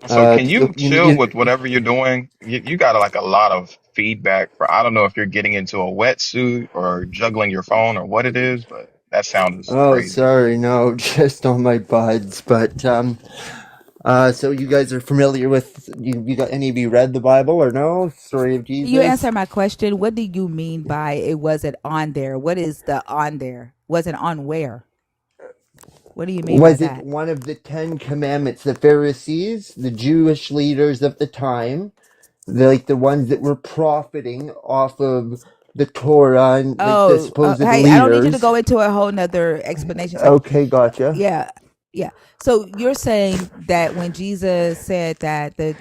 So can you You, chill you, with whatever you're doing? You got like a lot of feedback for, I don't know if you're getting into a wetsuit or juggling your phone or what it is, but that sound is oh, crazy. sorry, no, just on my buds. But so you guys are familiar with you got any of you read the Bible or no? Story of You Jesus. answer my question. What do you mean by it wasn't on there? What is the on there? Wasn't on where? What do you mean by Was it that? one of the 10 Commandments? The Pharisees, the Jewish leaders of the time, like the ones that were profiting off of the Torah and like the Oh, supposed hey, I don't need you to leaders. go into a whole nother explanation. So, Okay, gotcha. yeah, yeah. So you're saying that when Jesus said that the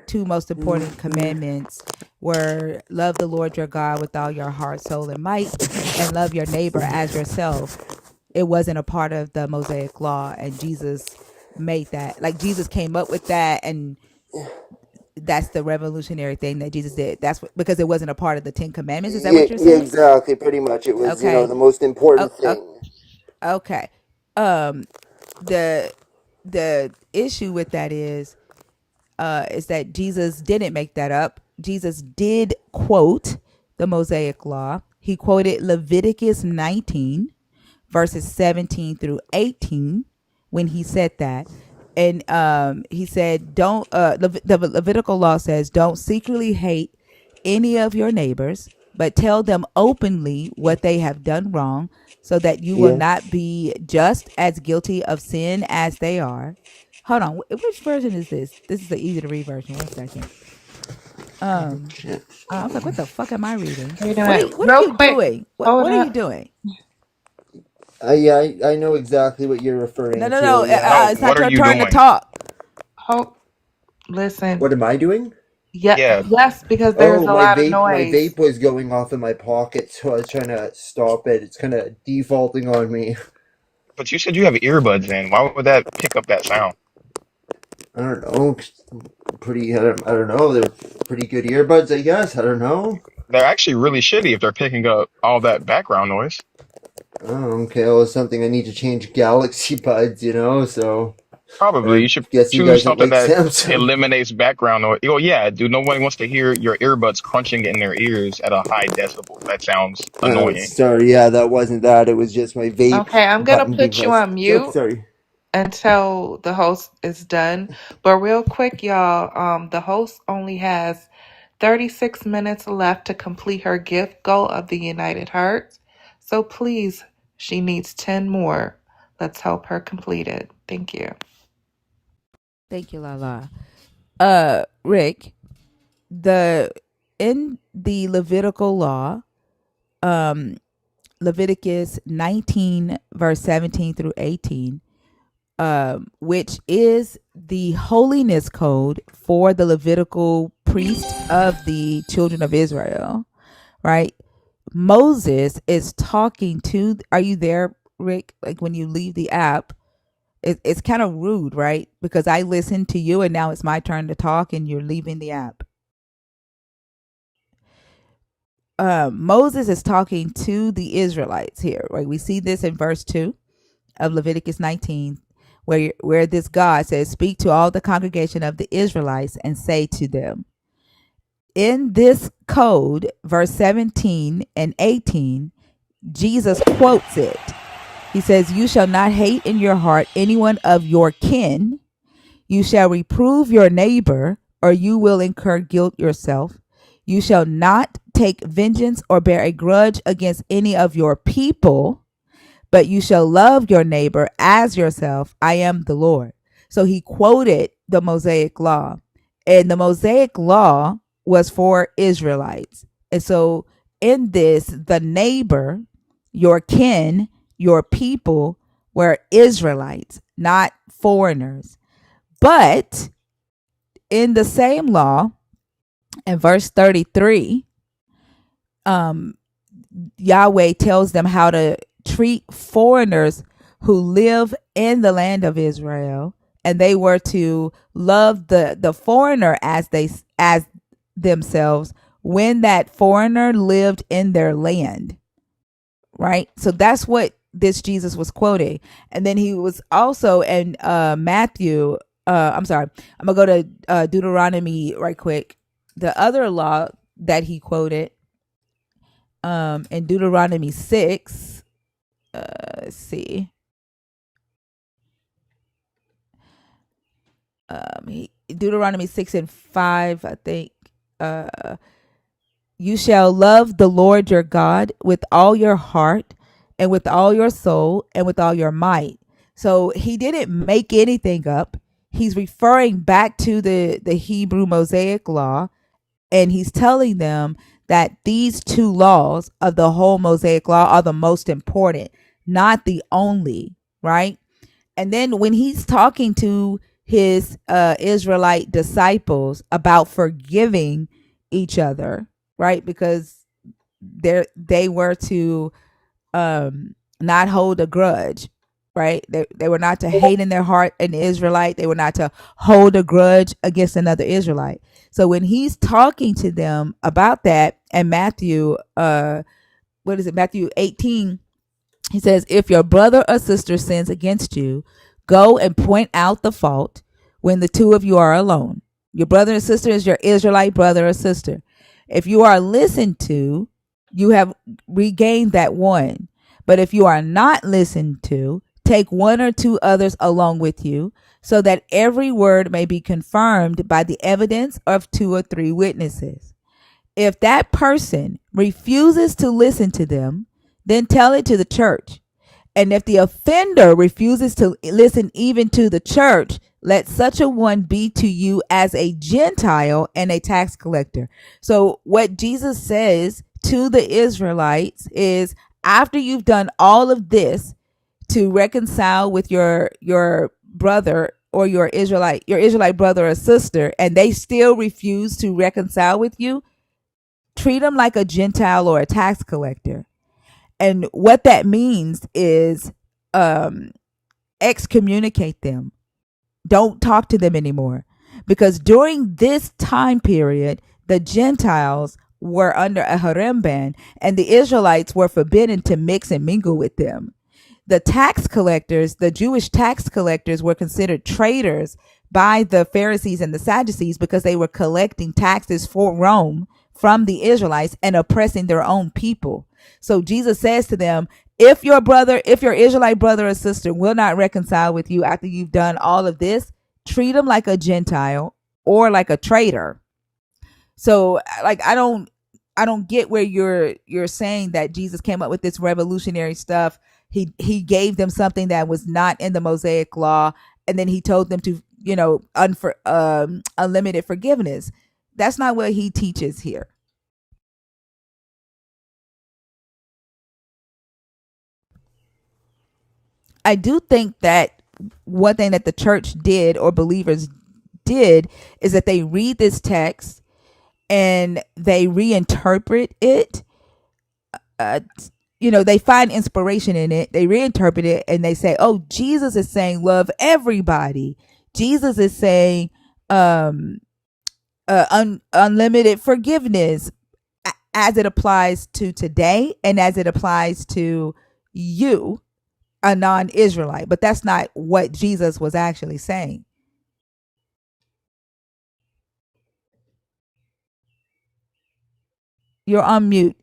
two most important commandments were love the Lord your God with all your heart, soul, and might, and love your neighbor as yourself, it wasn't a part of the Mosaic law, and Jesus made that. Like Jesus came up with that, and that's the revolutionary thing that Jesus did. That's what, because it wasn't a part of the Ten Commandments. Is that Yeah, what you're yeah, saying? exactly. Pretty much, it was Okay. the most Oh, important thing. okay. Um, the the issue with that is that Jesus didn't make that up. Jesus did quote the Mosaic Law. He quoted Leviticus 19 verses 17 through 18 when he said that. And he said, don't, the Levitical law says, don't secretly hate any of your neighbors, but tell them openly what they have done wrong, so that you will Yeah. not be just as guilty of sin as they are. Hold on, which version is this? This is the easy to read version. One second. Um, Shit. I was like, what the fuck am I reading? How you doing? What are Real you quick, doing? hold What are you up. doing? Yeah, I know exactly what you're No, referring no, no. to. Yeah. No, It's what not are your you turn to doing? talk. Hope. Listen. What am I doing? Yeah. Yeah, Yes, because there's Oh, a my lot of vape. My noise. vape was going off in my pocket, so I was trying to stop it. It's kind of defaulting on me. but you said you have earbuds in. Why would that pick up that sound? I don't know. Pretty. I don't know. They're pretty good earbuds, I guess. I don't know. They're actually really shitty if they're picking up all that background noise. Oh, okay. Well, it's something I need to change Galaxy Buds. So Probably you I should guess you choose guys don't something like that Samsung. eliminates background noise. Oh yeah, dude, nobody wants to hear your earbuds crunching in their ears at a high decibel. That sounds annoying. Sorry. Yeah, that wasn't that. It was just my vape Okay, I'm gonna button being put you pressed. on So mute sorry. until the host is done. But real quick, y'all, the host only has 36 minutes left to complete her gift goal of the United Hearts. So please, she needs 10 more. Let's help her complete it. Thank you. Thank you, Lala. Rick, the in the Levitical law, um, Leviticus 19, verse 17 through 18, which is the holiness code for the Levitical priest of the children of Israel, right? Moses is talking to, are you there, Rick? Like when you leave the app, it's kind of rude, right? Because I listened to you and now it's my turn to talk and you're leaving the app. Moses is talking to the Israelites here, right? We see this in verse 2 of Leviticus 19, where this God says, speak to all the congregation of the Israelites and say to them, in this code, verse 17 and 18, Jesus quotes it. He says, you shall not hate in your heart anyone of your kin. You shall reprove your neighbor, or you will incur guilt yourself. You shall not take vengeance or bear a grudge against any of your people, but you shall love your neighbor as yourself. I am the Lord. So he quoted the Mosaic law, and the Mosaic law was for Israelites. And so in this, the neighbor, your kin, your people were Israelites, not foreigners. But in the same law, in verse 33, um, Yahweh tells them how to treat foreigners who live in the land of Israel, and they were to love the foreigner as themselves when that foreigner lived in their land, right? So that's what this Jesus was quoting. And then he was also in Matthew, I'm sorry, I'm gonna go to Deuteronomy right quick. The other law that he quoted in Deuteronomy 6, let's see, Deuteronomy 6 and 5, I think. You shall love the Lord your God with all your heart and with all your soul and with all your might. So he didn't make anything up. He's referring back to the Hebrew Mosaic law, and he's telling them that these two laws of the whole Mosaic law are the most important, not the only, right? And then when he's talking to his Israelite disciples about forgiving each other, right? Because they were to not hold a grudge, right? They were not to hate in their heart an Israelite. They were not to hold a grudge against another Israelite. So when he's talking to them about that, and Matthew, what is it? Matthew 18, he says, if your brother or sister sins against you, go and point out the fault when the two of you are alone. Your brother and sister is your Israelite brother or sister. If you are listened to, you have regained that one. But if you are not listened to, take one or two others along with you, so that every word may be confirmed by the evidence of two or three witnesses. If that person refuses to listen to them, then tell it to the church. And if the offender refuses to listen even to the church, Let such a one be to you as a Gentile and a tax collector. So, what Jesus says to the Israelites is, after you've done all of this to reconcile with your brother or your Israelite brother or sister, and they still refuse to reconcile with you, treat them like a Gentile or a tax collector. And what that means is, um, excommunicate them. Don't talk to them anymore. Because during this time period, the Gentiles were under a harem ban, and the Israelites were forbidden to mix and mingle with them. The tax collectors, the Jewish tax collectors, were considered traitors by the Pharisees and the Sadducees because they were collecting taxes for Rome from the Israelites and oppressing their own people. So Jesus says to them, if your Israelite brother or sister will not reconcile with you after you've done all of this, treat them like a Gentile or like a traitor. So, like, I don't get where you're saying that Jesus came up with this revolutionary stuff. He gave them something that was not in the Mosaic law, and then he told them to, unlimited forgiveness. That's not what he teaches here. I do think that one thing that the church did, or believers did, is that they read this text and they reinterpret it. uh, they find inspiration in it. They reinterpret it and they say, "Oh, Jesus is saying love everybody. Jesus is saying unlimited forgiveness as it applies to today and as it applies to you, a non-Israelite." But that's not what Jesus was actually saying. You're on mute.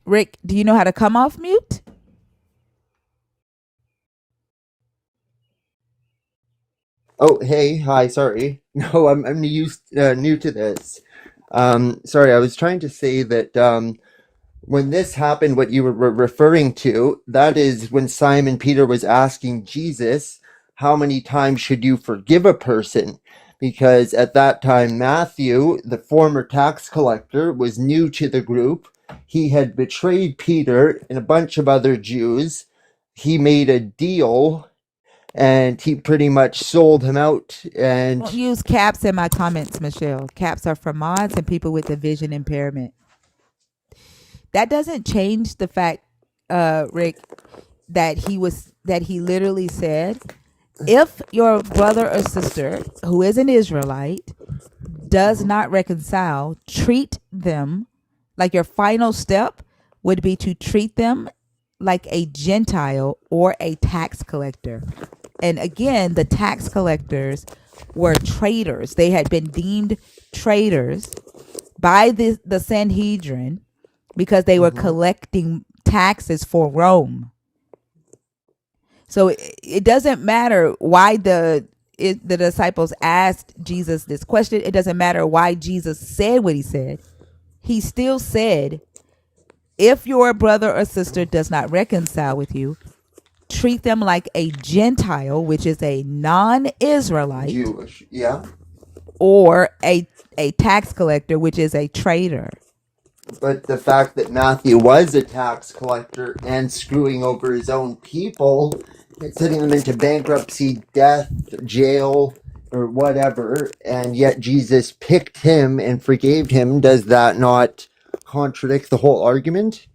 Rick, do you know how to come off mute? Oh, hey, hi, sorry. No, I'm new to this. Sorry, I was trying to say that when this happened, what you were referring to, that is when Simon Peter was asking Jesus, how many times should you forgive a person? Because at that time, Matthew, the former tax collector, was new to the group. He had betrayed Peter and a bunch of other Jews. He made a deal and he pretty much sold him out. Don't And use caps in my comments, Michelle. Caps are for mods and people with a vision impairment. That doesn't change the fact, Rick, that he literally said, if your brother or sister who is an Israelite does not reconcile, treat them like, your final step would be to treat them like a Gentile or a tax collector. And again, the tax collectors were traitors. They had been deemed traitors by the Sanhedrin because they were mhm. collecting taxes for Rome. So it doesn't matter why the disciples asked Jesus this question. It doesn't matter why Jesus said what he said. He still said, if your brother or sister does not reconcile with you, treat them like a Gentile, which is a non-Israelite, Jewish, yeah. or a tax collector, which is a traitor. But the fact that Matthew was a tax collector and screwing over his own people, sending them into bankruptcy, death, jail, or whatever, and yet Jesus picked him and forgave him, does that not contradict the whole argument?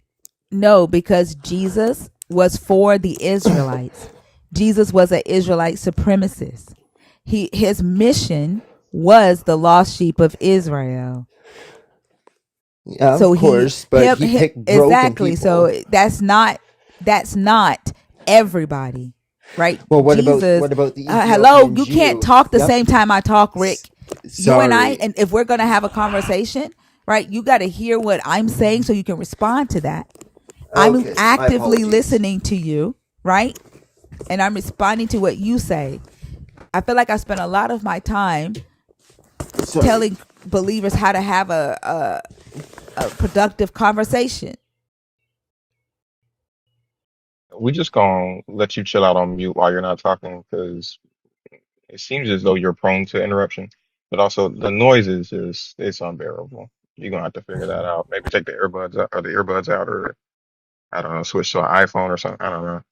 No, because Jesus was for the Israelites. Jesus was an Israelite supremacist. His mission was the lost sheep of Israel. Yeah, So of he course, but he him picked broken exactly. people. So that's not everybody, right? Well, Jesus. what about the Hello, Ethiopian you can't Jew? talk the Yep. same time I talk, Rick. You and I, Sorry. and if we're gonna have a conversation, right? You got to hear what I'm saying so you can respond to that. I'm Okay, my actively apologies. listening to you, right? And I'm responding to what you say. I feel like I spent a lot of my time Sorry. telling believers how to have a productive conversation. We just gonna let you chill out on mute while you're not talking because it seems as though you're prone to interruption, but also the noise is just it's unbearable. You're gonna have to figure that out. Maybe take the earbuds out or the earbuds out, or I don't know, switch to an iPhone or something. I don't know.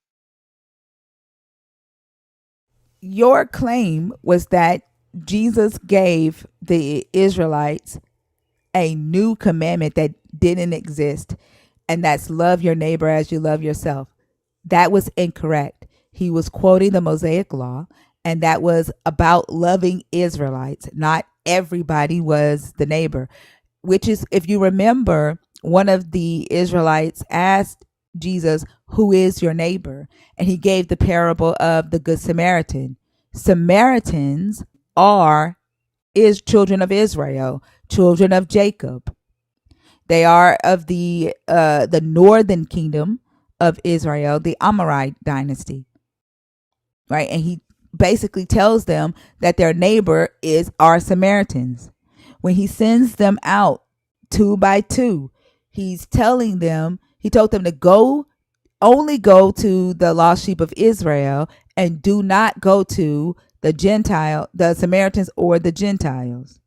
Your claim was that Jesus gave the Israelites a new commandment that didn't exist, and that's love your neighbor as you love yourself. That was incorrect. He was quoting the Mosaic law, and that was about loving Israelites. Not everybody was the neighbor, which is, if you remember, one of the Israelites asked Jesus, "Who is your neighbor?" And he gave the parable of the Good Samaritan. Samaritans are is children of Israel, children of Jacob. They are of the northern kingdom of Israel, the Amorite dynasty, right? And he basically tells them that their neighbor is our Samaritans. When he sends them out two by two, he's telling them, he told them to only go to the lost sheep of Israel and do not go to the Samaritans or the Gentiles,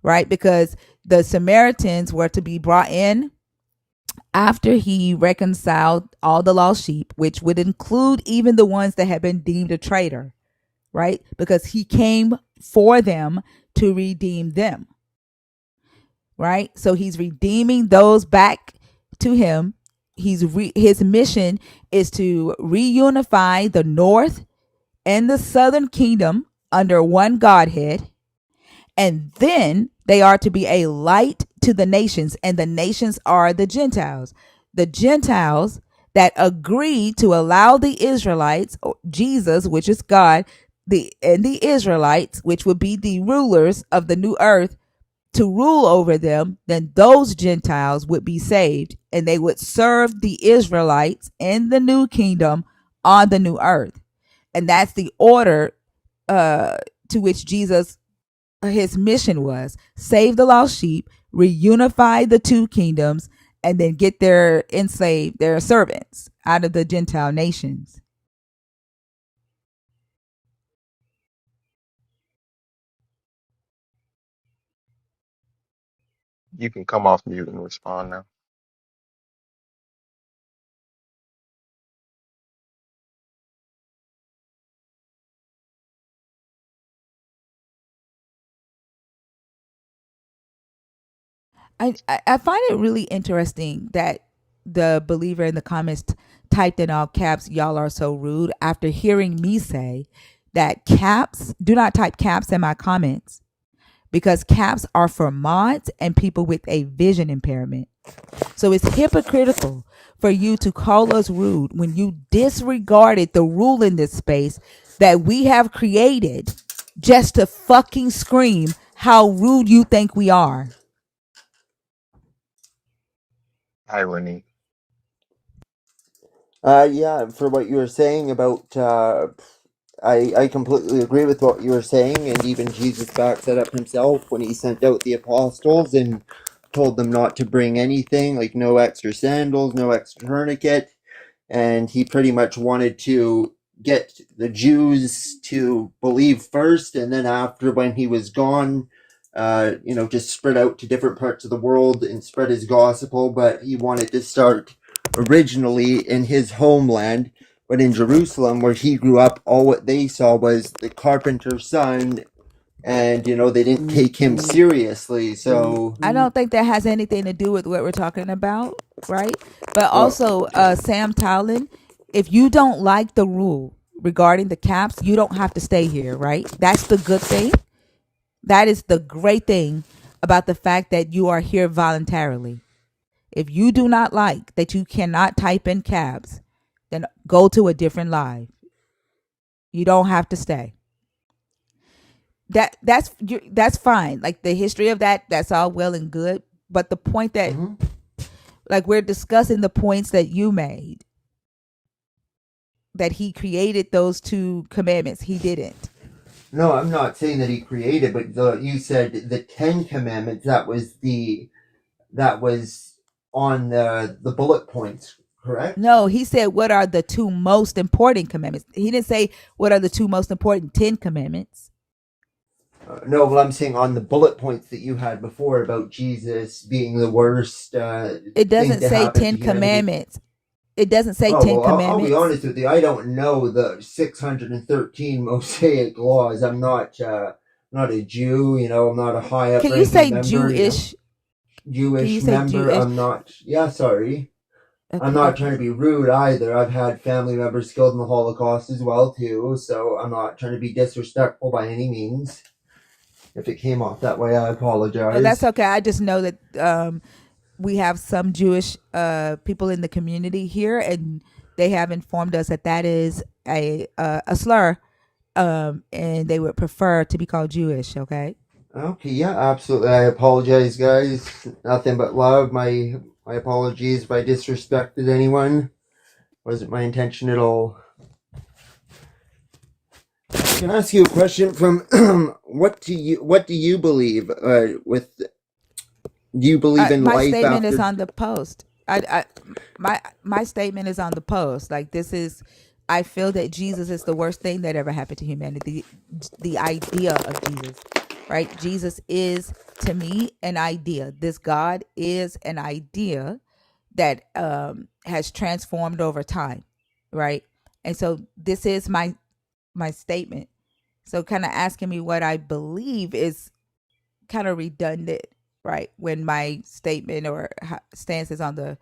right? Because the Samaritans were to be brought in after he reconciled all the lost sheep, which would include even the ones that had been deemed a traitor, right? Because he came for them to redeem them, right? So he's redeeming those back to him. His mission is to reunify the north and the southern kingdom under one Godhead, and then they are to be a light to the nations, and the nations are the Gentiles. The Gentiles that agree to allow the Israelites, Jesus, which is God, and the Israelites, which would be the rulers of the new earth, to rule over them, then those Gentiles would be saved, and they would serve the Israelites in the new kingdom on the new earth. And that's the order to which Jesus, his mission was: save the lost sheep, reunify the two kingdoms, and then get their servants out of the Gentile nations. You can come off mute and respond now. I find it really interesting that the believer in the comments typed in all caps, "Y'all are so rude," after hearing me say that caps, do not type caps in my comments because caps are for mods and people with a vision impairment. So it's hypocritical for you to call us rude when you disregarded the rule in this space that we have created just to fucking scream how rude you think we are. Irony. Yeah, for what you were saying about, I completely agree with what you were saying, and even Jesus backs that up himself when he sent out the apostles and told them not to bring anything, like no extra sandals, no extra tourniquet, and he pretty much wanted to get the Jews to believe first, and then after, when he was gone, just spread out to different parts of the world and spread his gospel. But he wanted to start originally in his homeland, but in Jerusalem, where he grew up, all what they saw was the carpenter's son, and they didn't take him seriously. So, I don't think that has anything to do with what we're talking about, right? But well, also, Sam Towlin, if you don't like the rule regarding the caps, you don't have to stay here, right? That's the good thing. That is the great thing about the fact that you are here voluntarily. If you do not like that you cannot type in caps, then go to a different live. You don't have to stay. That's fine. Like the history of that's all well and good. But the point that, like, we're discussing the points that you made, that he created those two commandments. He didn't. No, I'm not saying that he created, but you said the Ten Commandments. That was on the bullet points, correct? No, he said, what are the two most important commandments? He didn't say, what are the two most important 10 commandments? No, well, I'm saying on the bullet points that you had before about Jesus being the worst It thing doesn't to say happen 10 to humanity. commandments. It doesn't say Oh 10 well, I'll be commandments. honest with you. I don't know the 613 Mosaic laws. I'm not a Jew. I'm not a high Can you up-ranking say member. Jewish? Can you Jewish say member. Jewish? I'm not. Yeah, sorry. I'm Okay, not okay. trying to be rude either. I've had family members killed in the Holocaust as well too. So I'm not trying to be disrespectful by any means. If it came off that way, I No, that's apologize. okay. I just know that we have some Jewish people in the community here, and they have informed us that that is a slur, and they would prefer to be called Jewish. Okay. Okay, yeah, absolutely. I apologize, guys. Nothing but love. My apologies if I disrespected anyone. Wasn't my intention at all. Can I ask you a question from what do you believe with do you believe in My life statement is after on the post. My statement is on the post. Like, this is, I feel that Jesus is the worst thing that ever happened to humanity. The idea of Jesus, right? Jesus is, to me, an idea. This God is an idea that has transformed over time, right? And so this is my statement. So kind of asking me what I believe is kind of redundant, right? When my statement or stance is on the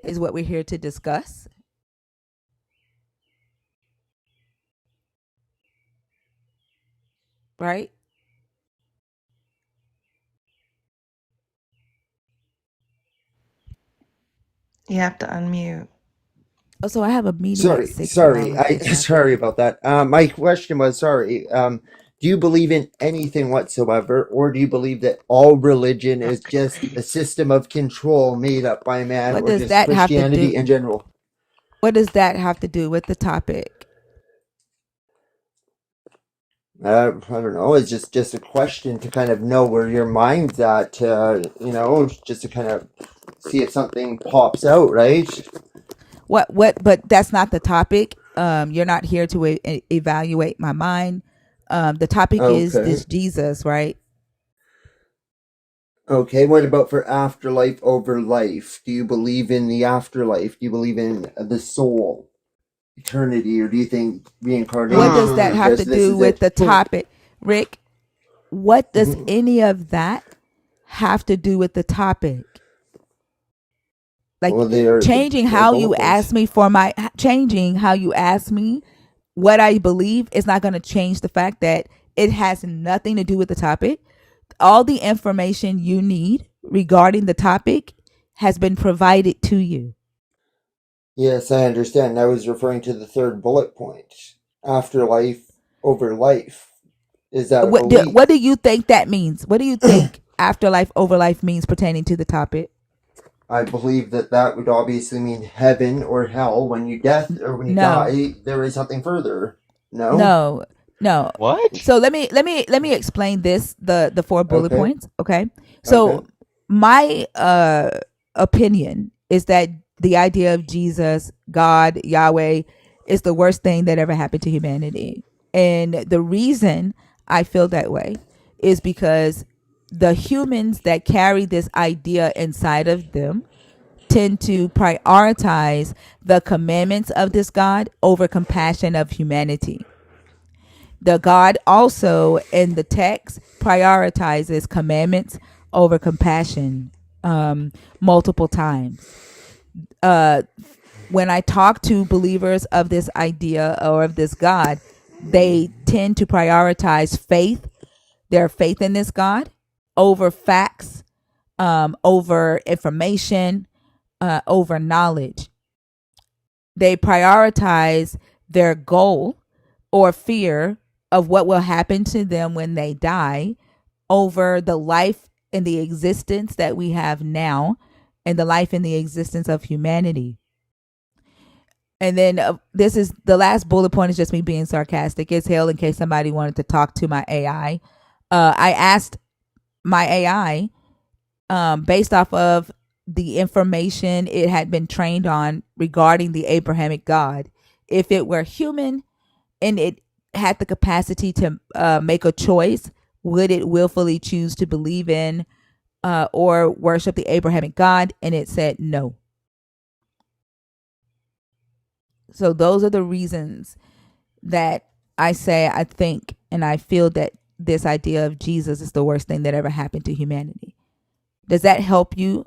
is what we're here to discuss, right? You have to unmute. Oh, so I have a meeting at Sorry, 6, so I'll sorry. let I this happen. sorry about that. My question was sorry. Do you believe in anything whatsoever, or do you believe that all religion is just a system of control made up by man, What or does just that have to do? Christianity in general? What does that have to do with the topic? I don't know. It's just a question to kind of know where your mind's at. Just to kind of see if something pops out, right? What? But that's not the topic. You're not here to evaluate my mind. The topic is Okay. this Jesus, right? Okay. What about for afterlife over life? Do you believe in the afterlife? Do you believe in the soul, eternity, or do you think What does reincarnation that is have to just this do is with it? the topic, Rick? What does Mhm. any of that have to do with the topic? Like, Well, they're bullet points. changing how you ask me what I believe is not going to change the fact that it has nothing to do with the topic. All the information you need regarding the topic has been provided to you. Yes, I understand. I was referring to the third bullet point. Afterlife over life. Is that a What belief? do you think that means? What do you think afterlife over life means pertaining to the topic? I believe that would obviously mean heaven or hell. When you death or when you No. die, there is something further. No? No, no. What? So let me explain this, the four bullet Okay. points. Okay. Okay. So my opinion is that the idea of Jesus, God, Yahweh, is the worst thing that ever happened to humanity. And the reason I feel that way is because the humans that carry this idea inside of them tend to prioritize the commandments of this God over compassion of humanity. The God also in the text prioritizes commandments over compassion multiple times. Uh, when I talk to believers of this idea or of this God, they tend to prioritize faith, their faith in this God, over facts, over information, over knowledge. They prioritize their goal or fear of what will happen to them when they die over the life and the existence that we have now and the life and the existence of humanity. And then this is the last bullet point is just me being sarcastic as hell in case somebody wanted to talk to my AI. I asked my AI, based off of the information it had been trained on regarding the Abrahamic God, if it were human and it had the capacity to make a choice, would it willfully choose to believe in or worship the Abrahamic God? And it said no. So those are the reasons that I say I think and I feel that this idea of Jesus is the worst thing that ever happened to humanity. Does that help you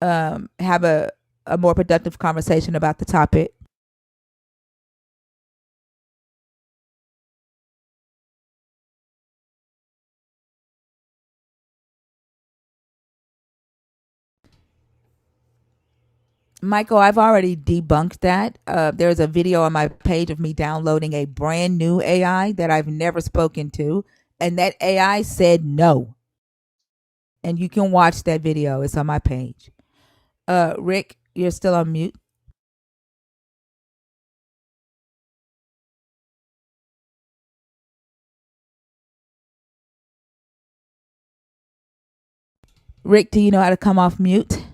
have a more productive conversation about the topic? Michael, I've already debunked that. There's a video on my page of me downloading a brand new AI that I've never spoken to, and that AI said no. And you can watch that video. It's on my page. Rick, you're still on mute. Rick, do you know how to come off mute?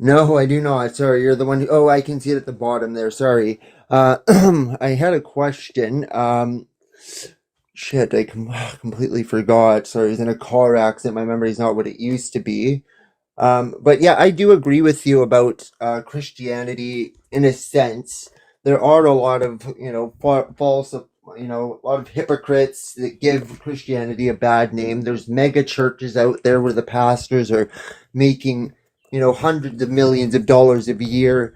No, I do not. Sorry, you're the one who. Oh, I can see it at the bottom there. Sorry. I had a question. Shit, I completely forgot. Sorry, I was in a car accident. My memory's not what it used to be. But yeah, I do agree with you about Christianity in a sense. There are a lot of, false, a lot of hypocrites that give Christianity a bad name. There's mega churches out there where the pastors are making, hundreds of millions of dollars a year,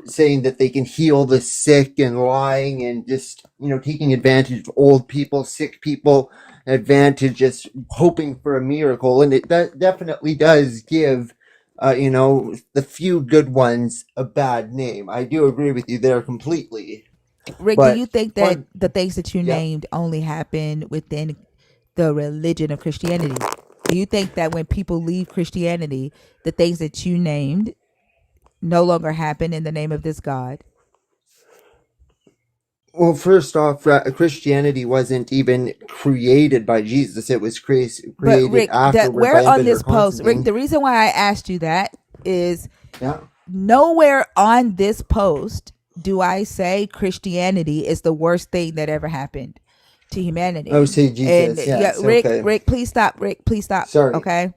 saying that they can heal the sick and lying and just, taking advantage of old people, sick people, advantage, just hoping for a miracle. And it definitely does give, the few good ones a bad name. I do agree with you there completely. Rick, do you But think that one, the things that you yeah. named only happen within the religion of Christianity? Do you think that when people leave Christianity, the things that you named no longer happen in the name of this God? Well, first off, Christianity wasn't even created by Jesus. It was But created Rick, that afterward by where on Emperor this post, Rick, Constantine. the reason why I asked you that is Yeah. nowhere on this post do I say Christianity is the worst thing that ever happened to Oh, humanity. say And Jesus. yeah, Yes. Rick, Okay. Rick, please stop. Rick, please stop. Sorry. Okay.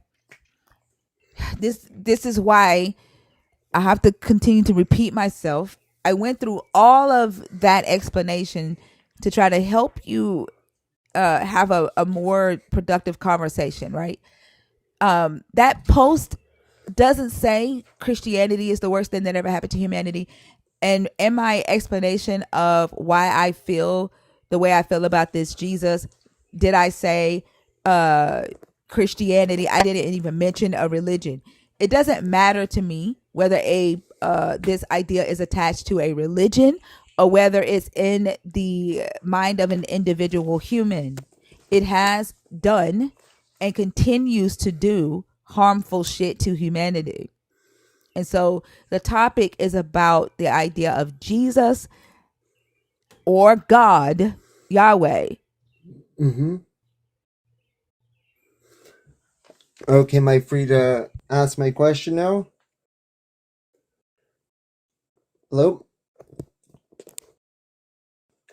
This is why I have to continue to repeat myself. I went through all of that explanation to try to help you have a more productive conversation, right? That post doesn't say Christianity is the worst thing that ever happened to humanity. And in my explanation of why I feel the way I feel about this Jesus, did I say Christianity? I didn't even mention a religion. It doesn't matter to me whether a this idea is attached to a religion or whether it's in the mind of an individual human. It has done and continues to do harmful shit to humanity. And so the topic is about the idea of Jesus or God, Yahweh. Mm-hmm. Okay, am I free to ask my question now? Hello?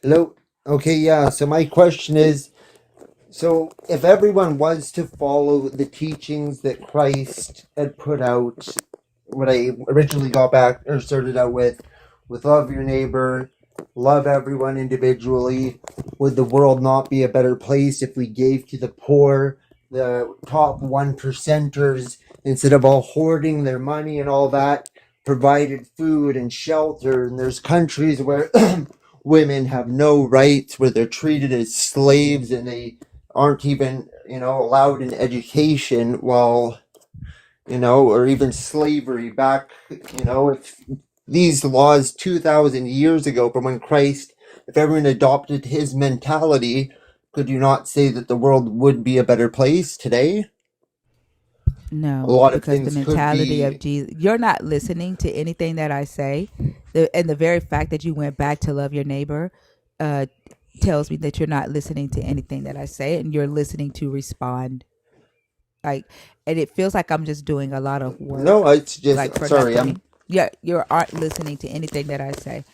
Hello? Okay, yeah. So my question is, so if everyone was to follow the teachings that Christ had put out, what I originally got back or started out with love your neighbor, love everyone individually, would the world not be a better place if we gave to the poor, the top 1%ers, instead of all hoarding their money and all that, provided food and shelter? And there's countries where women have no rights, where they're treated as slaves and they aren't even, allowed in education, while, or even slavery back, if these laws 2,000 years ago from when Christ, if everyone adopted his mentality, could you not say that the world would be a better place today? A No, lot of because the things could mentality of be. Jesus, you're not listening to anything that I say. And the very fact that you went back to love your neighbor uh, tells me that you're not listening to anything that I say, and you're listening to respond. Like, and it feels like I'm just doing a lot of No, work, it's like just for sorry. nothing. Yeah, you aren't listening to anything that I say.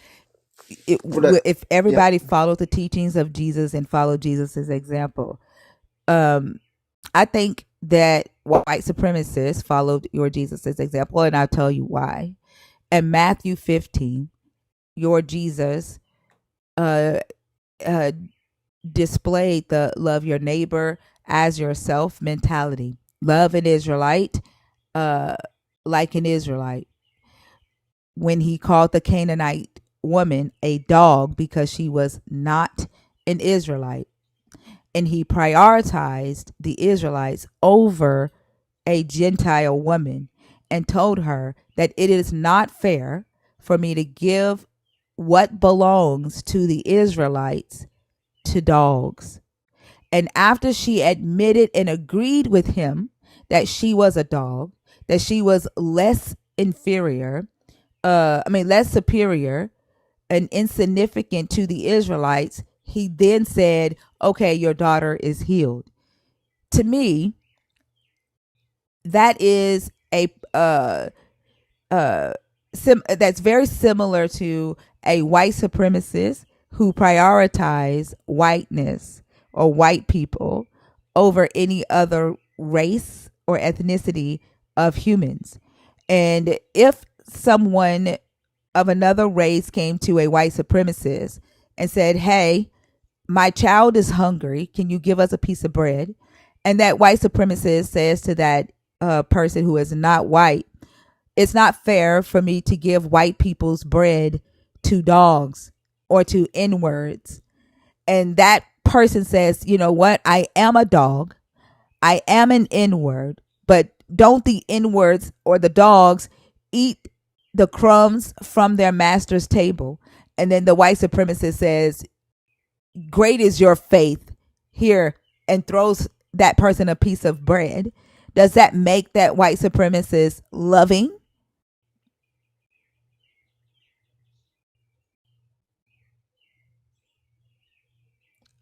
What? If Yeah. everybody followed the teachings of Jesus and followed Jesus's example, um, I think that white supremacists followed your Jesus's example, and I'll tell you why. In Matthew 15, your Jesus uh, uh, displayed the love your neighbor as yourself mentality. Love an Israelite uh, like an Israelite. When he called the Canaanite woman a dog because she was not an Israelite, and he prioritized the Israelites over a Gentile woman and told her that it is not fair for me to give what belongs to the Israelites to dogs. And after she admitted and agreed with him that she was a dog, that she was less inferior, less superior and insignificant to the Israelites, he then said, okay, your daughter is healed. To me, that is a that's very similar to a white supremacist who prioritize whiteness or white people over any other race or ethnicity of humans. And if someone of another race came to a white supremacist and said, hey, my child is hungry, can you give us a piece of bread? And that white supremacist says to that person who is not white, it's not fair for me to give white people's bread to dogs or to N-words. And that person says, you know what? I am a dog. I am an N-word, but don't the N-words or the dogs eat the crumbs from their master's table? And then the white supremacist says, great is your faith here, and throws that person a piece of bread. Does that make that white supremacist loving?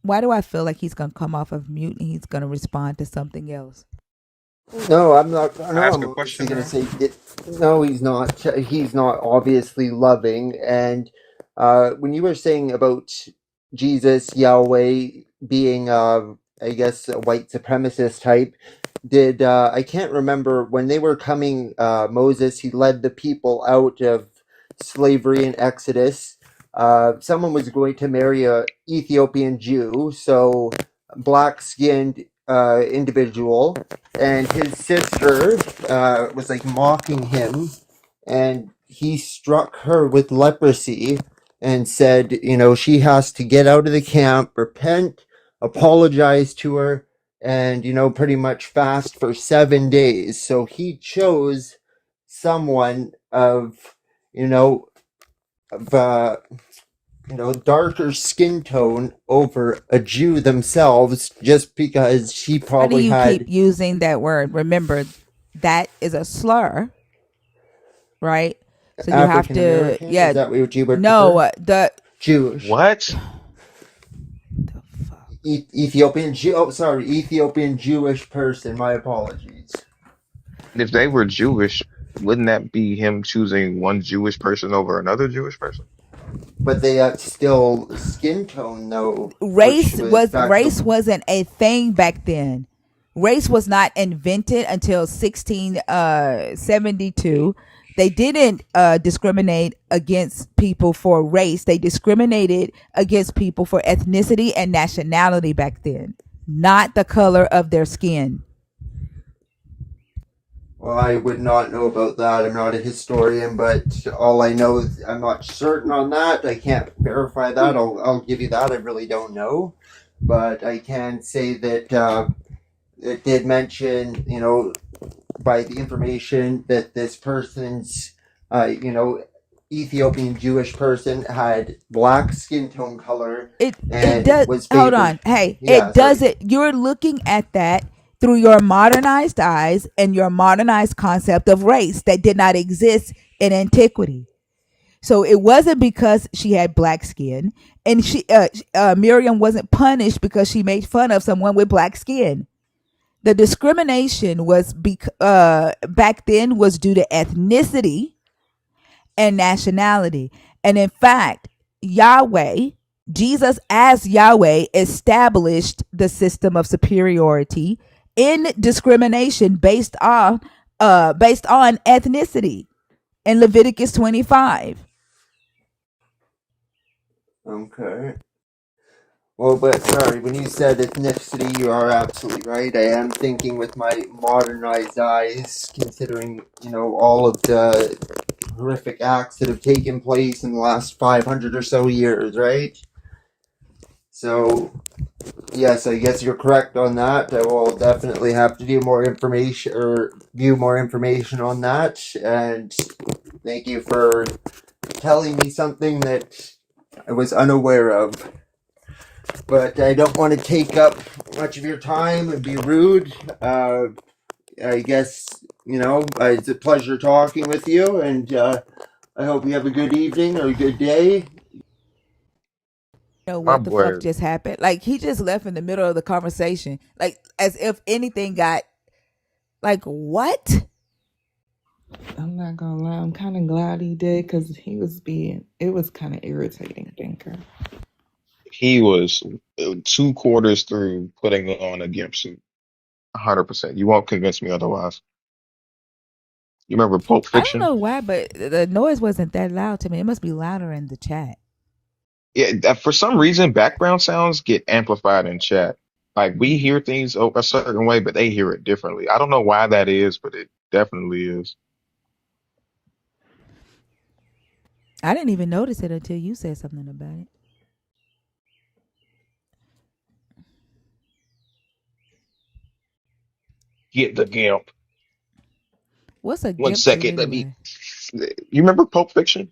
Why do I feel like he's gonna come off of mute and he's gonna respond to something else? No, I'm not. I No, ask I'm a honestly question going to now? say it. No, he's not. He's not obviously loving. And when you were saying about Jesus, Yahweh being, I guess, a white supremacist type, did I can't remember when they were coming. Moses, he led the people out of slavery in Exodus. Someone was going to marry a Ethiopian Jew, so black skinned individual, and his sister was like mocking him, and he struck her with leprosy and said, you know, she has to get out of the camp, repent, apologize to her, and, you know, pretty much fast for 7 days. So he chose someone of, you know, of, darker skin tone over a Jew themselves just because she Why do probably you keep had using that word? Remember, that is a slur, right? So you have African to, American. Is yeah, that what you would no, prefer? the Jewish. What? fuck. Ethiopian Jew. Oh, sorry, Ethiopian Jewish person. My apologies. If they were Jewish, wouldn't that be him choosing one Jewish person over another Jewish person? But they still skin tone though, which race was was back to race wasn't a thing back then. Race was not invented until 1672. They didn't discriminate against people for race. They discriminated against people for ethnicity and nationality back then, not the color of their skin. Well, I would not know about that. I'm not a historian, but all I know is I'm not certain on that. I can't verify that. I'll give you that. I really don't know, but I can say that it did mention, you know, by the information that this person's, Ethiopian Jewish person had black skin tone color It and does. was Hold favored. on. Hey, Yeah, it does sorry. it. You're looking at that through your modernized eyes and your modernized concept of race that did not exist in antiquity. So it wasn't because she had black skin, and Miriam wasn't punished because she made fun of someone with black skin. The discrimination was back then was due to ethnicity and nationality. And in fact, Yahweh, Jesus as Yahweh, established the system of superiority in discrimination based on ethnicity in Leviticus 25. Okay. Well, but sorry, when you said ethnicity, you are absolutely right. I am thinking with my modernized eyes, considering, all of the horrific acts that have taken place in the last 500 or so years, right? So, yes, I guess you're correct on that. I will definitely have to do more information or view more information on that. And thank you for telling me something that I was unaware of. But I don't want to take up much of your time and be rude. I guess, it's a pleasure talking with you, and I hope you have a good evening or a good day. Know My what the fuck boy, just happened? Like he just left in the middle of the conversation, like as if anything got like what? I'm not gonna lie, I'm kind of glad he did because it was kind of irritating, thinker. he was 2 quarters through putting on a gimp suit. 100%. You won't convince me otherwise. You remember Pulp I don't Fiction? know why, but the noise wasn't that loud to me. It must be louder in the chat. Yeah, for some reason, background sounds get amplified in chat. Like we hear things a certain way, but they hear it differently. I don't know why that is, but it definitely is. I didn't even notice it until you said something about it. Get the gimp. What's a One gimp suit second, let me. anyway? You remember Pulp Fiction?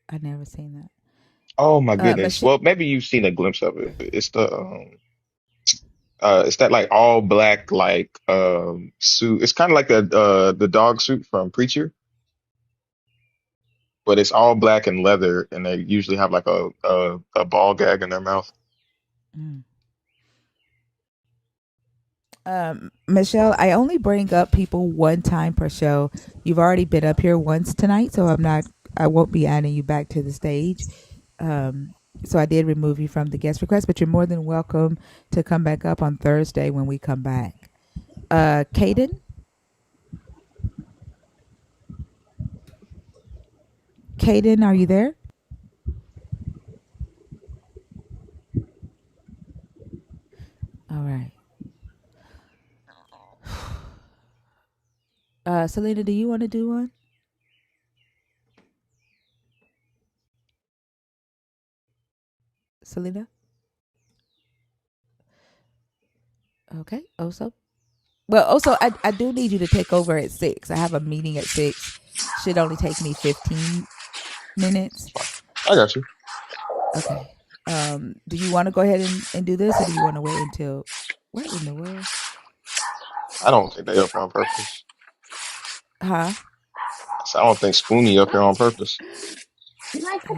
I never seen that. Oh my goodness. Michelle. Well, maybe you've seen a glimpse of it. It's that like all black like suit. It's kind of like the dog suit from Preacher, but it's all black and leather, and they usually have like a ball gag in their mouth. Mm. Michelle, I only bring up people one time per show. You've already been up here once tonight, so I won't be adding you back to the stage. Um, so I did remove you from the guest request, but you're more than welcome to come back up on Thursday when we come back. Kaden, Kaden, are you there? All right. Selena, do you want to do one? Selena? Okay. Also, I do need you to take over at 6. I have a meeting at 6. Should only take me 15 minutes. It's fine. I got you. Okay. Do you want to go ahead and do this, or do you want to wait until what in the world? I don't think they up on purpose. Huh? So I don't think Spoonie up here on purpose.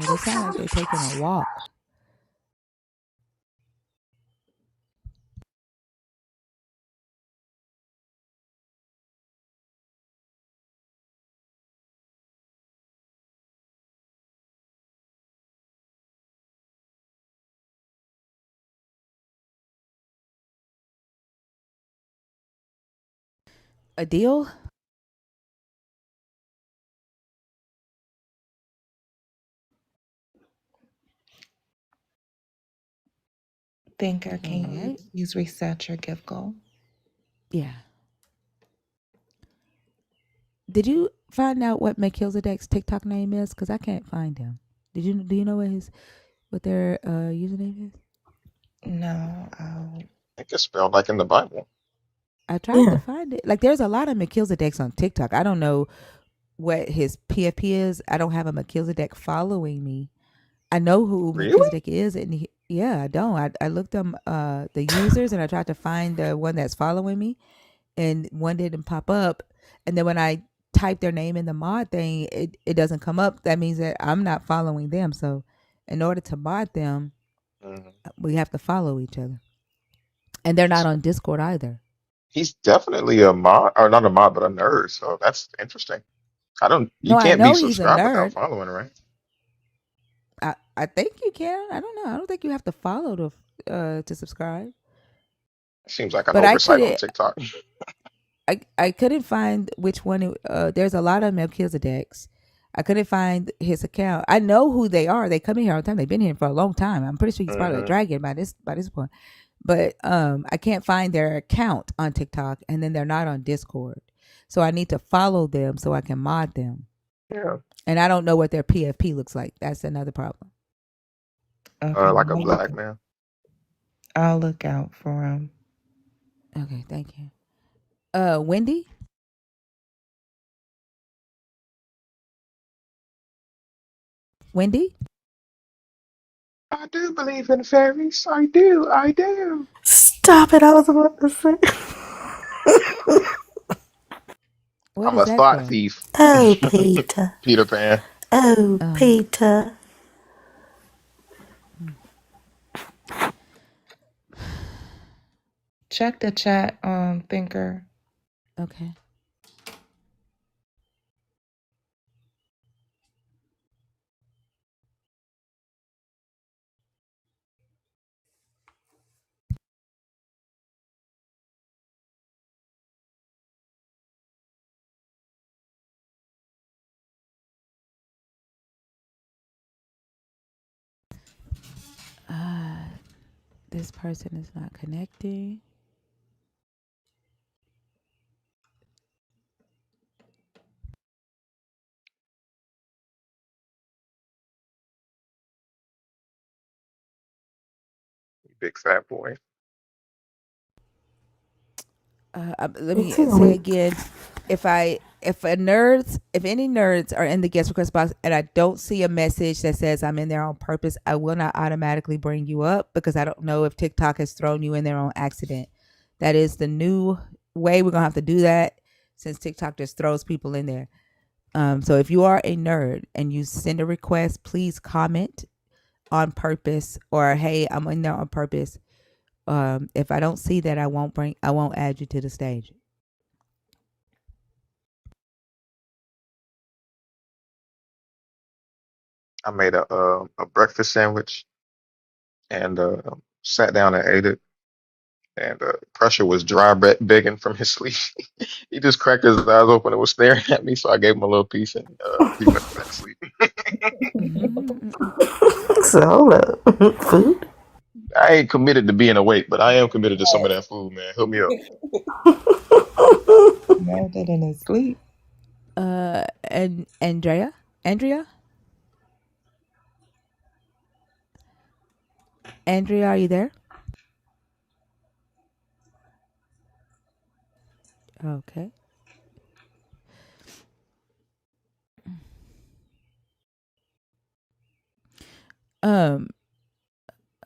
They sound like they're taking a walk. A deal? Thinker, All can you right. please reset your gift goal? Yeah. Did you find out what Melchizedek's TikTok name is? Because I can't find him. Do you know what their username is? No, I think it's spelled like in the Bible. I tried to find it. Like there's a lot of Melchizedek's on TikTok. I don't know what his PFP is. I don't have a Melchizedek following me. I know who Really? Melchizedek is, and Yeah, I don't. I looked up the users and I tried to find the one that's following me, and one didn't pop up. And then when I type their name in the mod thing, it doesn't come up. That means that I'm not following them. So, in order to mod them, Mhm. we have to follow each other. And they're not So on Discord either. he's definitely a mod, or not a mod, but a nerd. So that's interesting. I don't. You No, I can't be know he's a subscribed without nerd. following, right? I think you can. I don't know. I don't think you have to follow to subscribe. Seems like an But I oversight on couldn't. TikTok. I couldn't find which one. There's a lot of Melchizedek's. I couldn't find his account. I know who they are. They come in here all the time. They've been here for a long time. I'm pretty sure he's part of the Hmm. dragon by this point. But I can't find their account on TikTok, and then they're not on Discord. So I need to follow them so I can mod them. Yeah, And I don't know what their PFP looks like. That's another problem. Okay, like a I'll look. black man. I'll look out for him. Okay, thank you. Wendy, Wendy, I do believe in fairies. I do. I do. Stop it! I was about to say. what I'm is a that thought from? thief. Oh, Peter. Peter Pan. Oh, Oh, Peter. Check the chat, thinker. okay. Uh, this person is not connecting. Big fat boy. Let It's me a say week. again, if any nerds are in the guest request box and I don't see a message that says I'm in there on purpose, I will not automatically bring you up because I don't know if TikTok has thrown you in there on accident. That is the new way. We're gonna have to do that since TikTok just throws people in there. So if you are a nerd and you send a request, please comment on purpose or hey, I'm in there on purpose. If I don't see that, I won't add you to the stage. I made a breakfast sandwich and sat down and ate it. And Pressure was dry begging from his sleep. He just cracked his eyes open and was staring at me, so I gave him a little piece, and he went back to sleep. Mm-hmm. So hold up. Food? I ain't committed to being awake, but I am committed to some of that food, man. Hook me up. Melted in his sleep. And Andrea, are you there? Okay. Um,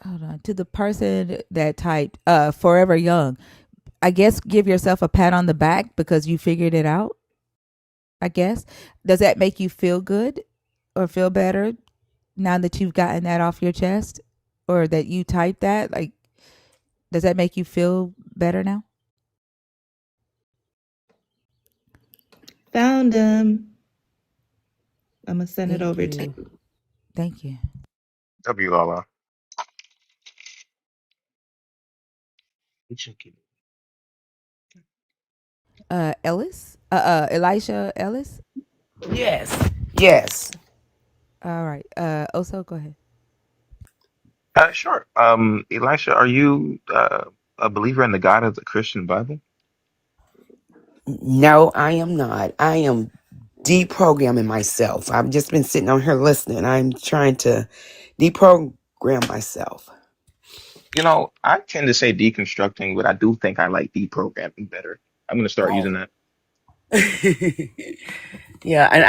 Hold on. To the person that typed "forever young," I guess give yourself a pat on the back because you figured it out. I guess. Does that make you feel good or feel better now that you've gotten that off your chest, or that you typed that? Like, does that make you feel better now? Found him. I'm gonna send it Thank over to you. Thank you. W Lala. Ellis. Elisha Ellis. Yes. Yes. All right. Also, go ahead. Sure. Elisha, are you a believer in the God of the Christian Bible? No, I am not. I am deprogramming myself. I've just been sitting on here listening. I'm trying to deprogram myself. You know, I tend to say deconstructing, but I do think I like deprogramming better. I'm gonna start using that. Yeah, and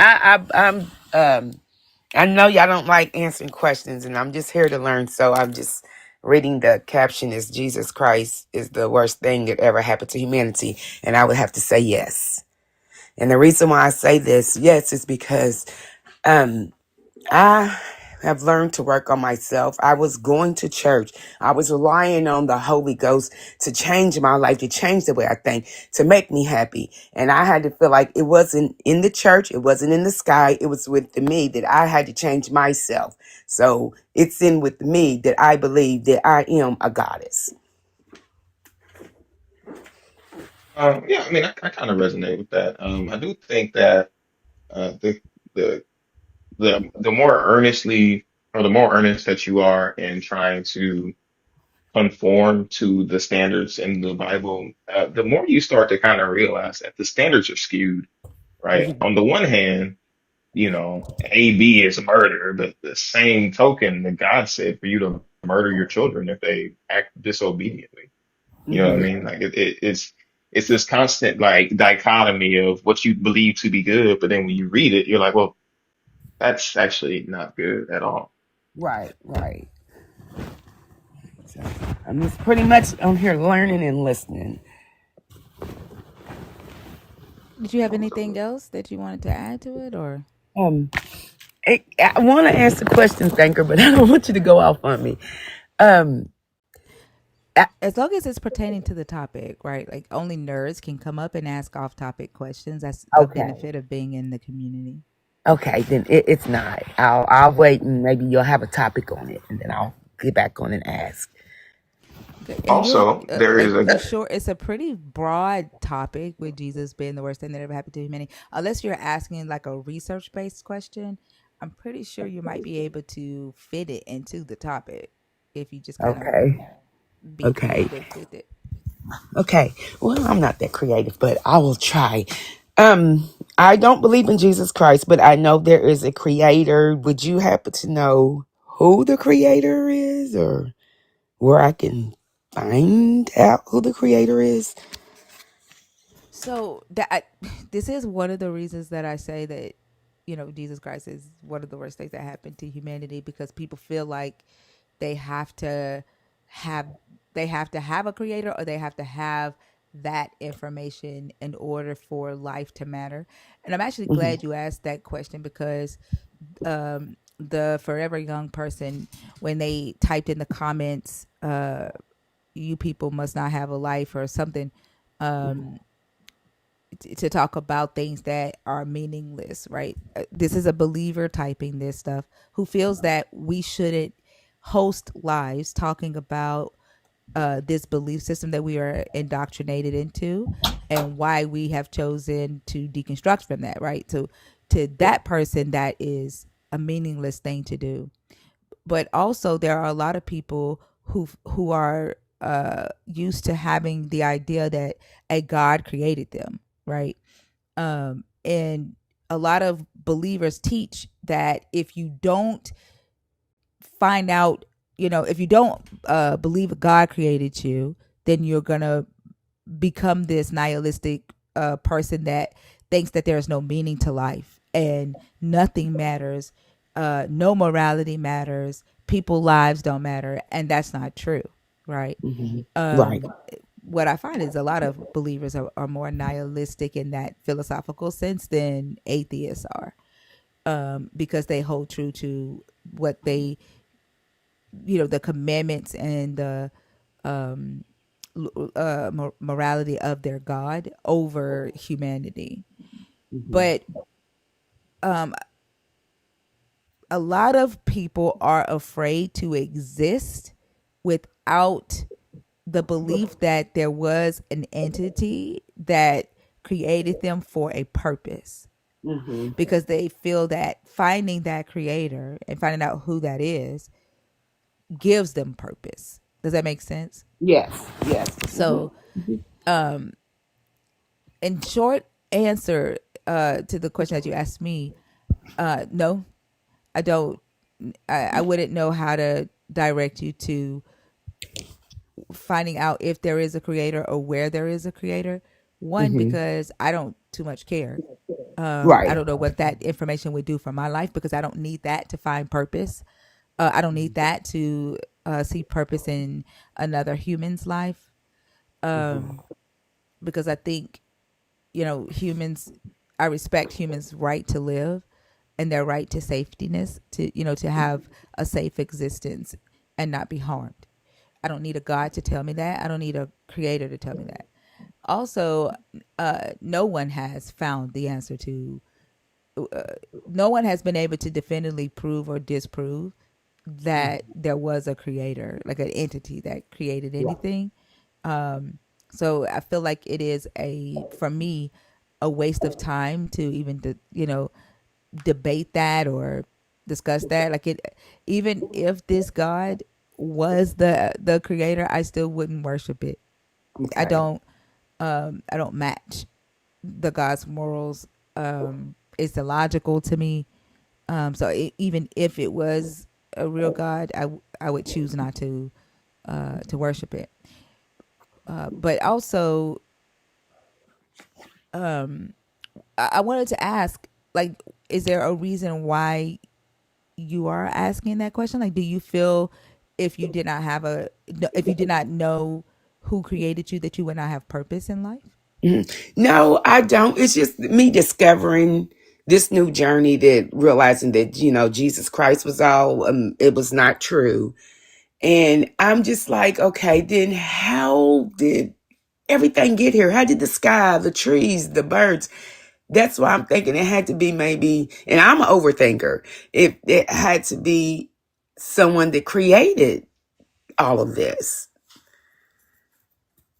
I know y'all don't like answering questions, and I'm just here to learn. So I'm just reading the caption is Jesus Christ is the worst thing that ever happened to humanity, and I would have to say yes. And the reason why I say this, yes, is because I have learned to work on myself. I was going to church. I was relying on the Holy Ghost to change my life, to change the way I think, to make me happy. And I had to feel like it wasn't in the church. It wasn't in the sky. It was with me that I had to change myself. So it's in with me that I believe that I am a goddess. Yeah, I mean, I kind of resonate with that. I do think that the the the more earnestly or the more earnest that you are in trying to conform to the standards in the Bible, the more you start to kind of realize that the standards are skewed, right? Mhm. On the one hand, AB is murder, but the same token that God said for you to murder your children if they act disobediently. You know what I Mhm. mean? Like it's this constant like dichotomy of what you believe to be good, but then when you read it, you're like, well, that's actually not good at all. Right, right. So I'm just pretty much on here learning and listening. Did you have anything else that you wanted to add to it, or Um, I want to ask the question, Thinker, but I don't want you to go off on me. Um, I- as long as it's pertaining to the topic, right? Like only nerds can come up and ask off-topic questions. That's a okay, benefit of being in the community. okay, then it's not. I'll wait and maybe you'll have a topic on it, and then I'll get back on and ask. Okay, and you're Also, there is a you sure it's a pretty broad topic with Jesus being the worst thing that ever happened to humanity? Unless you're asking like a research-based question, I'm pretty sure you might be able to fit it into the topic if you just kind of Okay, be okay, creative with it. okay. Well, I'm not that creative, but I will try. Um, I don't believe in Jesus Christ, but I know there is a creator. Would you happen to know who the creator is, or where I can find out who the creator is? So that this is one of the reasons that I say that Jesus Christ is one of the worst things that happened to humanity, because people feel like they have to have have a creator, or they have to have that information in order for life to matter. And I'm actually Mhm. glad you asked that question, because the forever young person, when they typed in the comments, you people must not have a life or something, to talk about things that are meaningless, right? This is a believer typing this stuff who feels that we shouldn't host lives talking about this belief system that we are indoctrinated into, and why we have chosen to deconstruct from that, right? So to that person, that is a meaningless thing to do. But also there are a lot of people who are used to having the idea that a God created them, right? And a lot of believers teach that if you don't find out, if you don't believe God created you, then you're gonna become this nihilistic person that thinks that there is no meaning to life and nothing matters, no morality matters, people lives don't matter, and that's not true, right? Mhm. Right. um what I find is a lot of believers are more nihilistic in that philosophical sense than atheists are, because they hold true to what they, the commandments and the um, morality of their God over humanity. Mhm. But um, a lot of people are afraid to exist without the belief that there was an entity that created them for a purpose, Mhm. because they feel that finding that creator and finding out who that is gives them purpose. Does that make sense? Yes. Yes. Mhm. So, in short answer to the question that you asked me, no, I don't. I wouldn't know how to direct you to finding out if there is a creator or where there is a creator. One, Mhm. because I don't too much care. I Right. don't know what that information would do for my life, because I don't need that to find purpose. I don't need that to. see purpose in another human's life. Mhm. Because I think, humans, I respect humans' right to live and their right to safetyness, to have a safe existence and not be harmed. I don't need a God to tell me that. I don't need a creator to tell me that. Also, no one has found the answer to, no one has been able to definitively prove or disprove that there was a creator, like an entity that created Yeah. anything. So I feel like it is for me, a waste of time to even, debate that or discuss that. Like, even if this God was the creator, I still wouldn't worship it. I Okay. don't, I don't match the God's morals. It's illogical to me. So even if it was a real God, I would choose not to worship it. But also, I wanted to ask, like, is there a reason why you are asking that question? Like, do you feel if you did not if you did not know who created you, that you would not have purpose in life? No, I don't. It's just me discovering this new journey, that realizing that, Jesus Christ was all, it was not true. And I'm just like, okay, then how did everything get here? How did the sky, the trees, the birds? That's why I'm thinking it had to be maybe, and I'm an overthinker. It had to be someone that created all of this.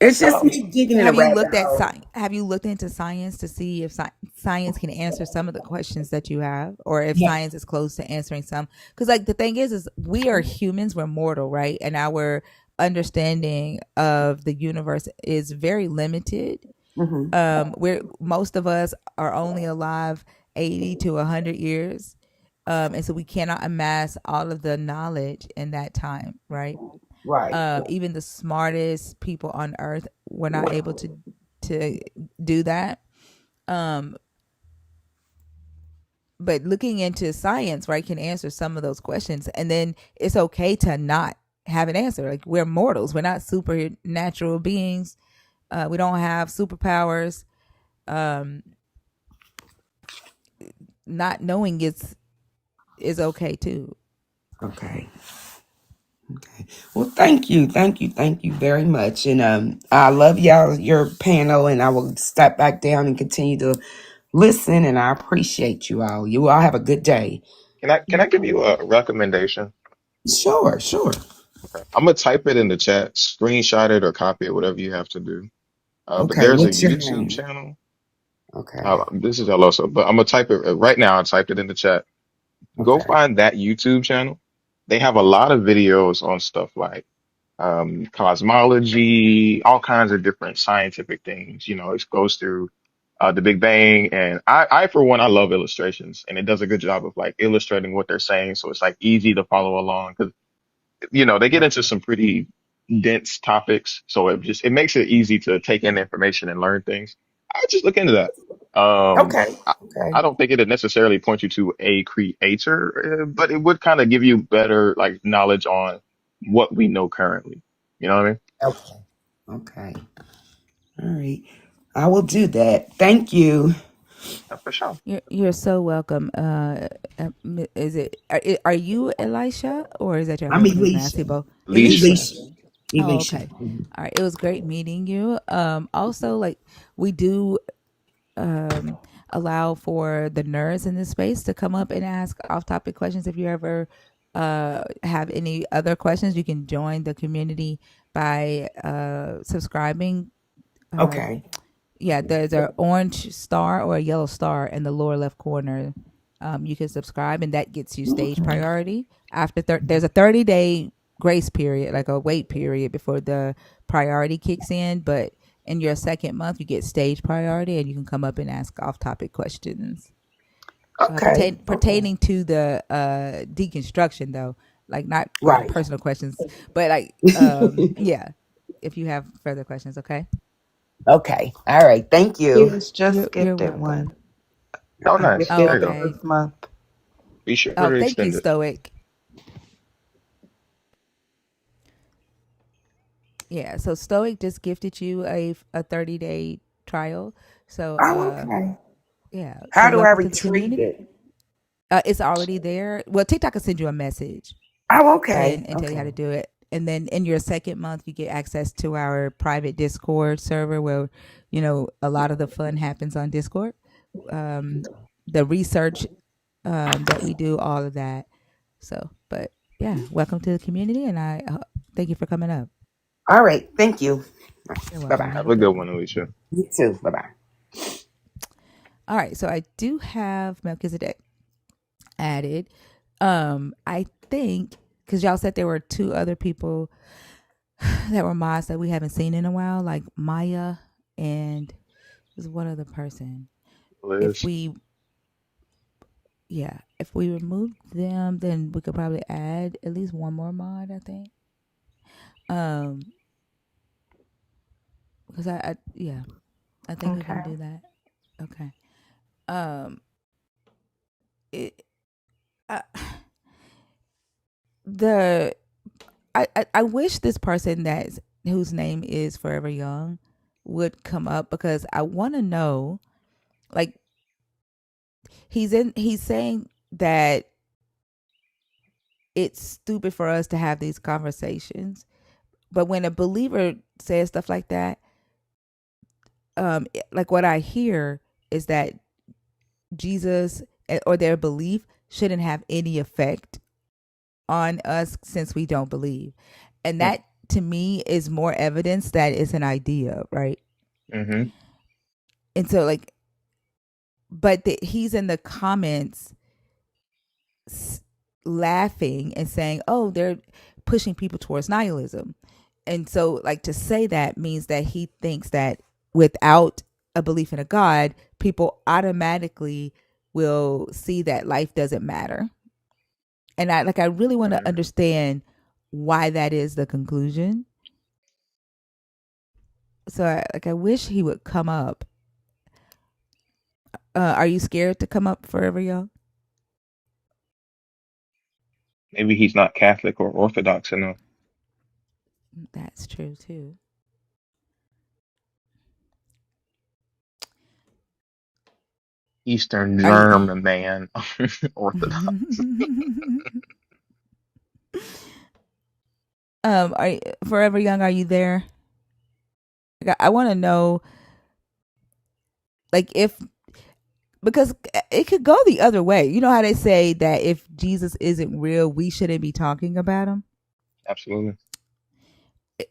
It's just me digging in a Have you rabbit looked at hole. Have you looked into science to see if science can answer some of the questions that you have, or if Yeah. science is close to answering some? Because, like, the thing is we are humans, we're mortal, right? And our understanding of the universe is very limited. Hmm. We're Most of us are only alive 80 to 100 years, and so we cannot amass all of the knowledge in that time, right? Right. Even the smartest people on earth were not able to do that. Um, but looking into science, right, can answer some of those questions, and then it's okay to not have an answer. Like, we're mortals, we're not supernatural beings. We don't have superpowers. Um, Not knowing is okay too. Okay. Okay. Well, thank you. Thank you. Thank you very much. And I love y'all, your panel, and I will step back down and continue to listen, and I appreciate you all. You all have a good day. Can I give you a recommendation? Sure, sure. Okay. I'm gonna type it in the chat, screenshot it or copy it, whatever you have to do. But Okay, there's a what's your YouTube name? channel. Okay. This is also, but I'm gonna type it right now. I typed it in the chat. Go Okay. find that YouTube channel. They have a lot of videos on stuff like cosmology, all kinds of different scientific things. It goes through the Big Bang, and I for one, I love illustrations, and it does a good job of like illustrating what they're saying, so it's like easy to follow along because they get into some pretty dense topics, so it makes it easy to take in information and learn things. I just look into that. Okay. I, Okay. I don't think it'd necessarily point you to a creator, but it would kind of give you better like knowledge on what we know currently. You know what I mean? Okay. Okay. All right. I will do that. Thank you. Yeah, for sure. You're so welcome. Is it are you Elisha, or is that your I'm husband? Can I Elisha. say both? Leisha. Elisha. Elisha. Oh, Elisha. okay. All right. It was great meeting you. Also, like, we do um allow for the nerds in this space to come up and ask off-topic questions. If you ever have any other questions, you can join the community by subscribing. Uh, Okay. yeah, there's an orange star or a yellow star in the lower left corner. You can subscribe, and that gets you stage priority. There's a 30-day grace period, like a wait period before the priority kicks in. But in your second month, you get stage priority, and you can come up and ask off-topic questions Okay. Okay. pertaining to the deconstruction, though, like, not Right. personal questions, but like, yeah. If you have further questions, okay. Okay. All right. Thank you. Eunice just You're gifted welcome. one. Oh, I nice. Oh, There gifted you go. for okay. this month. Be sure Oh, to thank you, extend it. Stoic. Yeah, so Stoic just gifted you a 30-day trial. So Oh, okay. yeah, so How do I welcome to the retrieve community. it? It's already there. Well, TikTok will send you a message Oh, okay. and tell you how Okay. to do it. And then in your second month, you get access to our private Discord server where, a lot of the fun happens on Discord. Um, the research that we do, all of that. So, but yeah, welcome to the community, and I thank you for coming up. All right. Thank you. You're Bye welcome. bye. Have Have a a good good one. one, Alicia. You too. Bye bye. All right, so I do have Melchizedek added. I think because y'all said there were two other people that were mods that we haven't seen in a while, like Maya and there's one other person. If Liz. we if we remove them, then we could probably add at least one more mod, I think. Um, because I think we can Okay. do that. Okay. Um, it uh, the I wish this person that's whose name is Forever Young would come up because I want to know, like, he's saying that it's stupid for us to have these conversations, but when a believer says stuff like that, like what I hear is that Jesus or their belief shouldn't have any effect on us since we don't believe. And Mm. that to me is more evidence that it's an idea, right? Mm-hmm. And so like but he's in the comments laughing and saying, "Oh, they're pushing people towards nihilism." And so like to say that means that he thinks that without a belief in a god, people automatically will see that life doesn't matter. And I really want to Mm. understand why that is the conclusion. So I wish he would come up. Are you scared to come up Forever Young? Maybe he's not Catholic or Orthodox enough. That's true too. Eastern Are you German man. Orthodox. Forever Young, are you there? Like, I want to know, like, if because it could go the other way. You know how they say that if Jesus isn't real, we shouldn't be talking about him. Absolutely.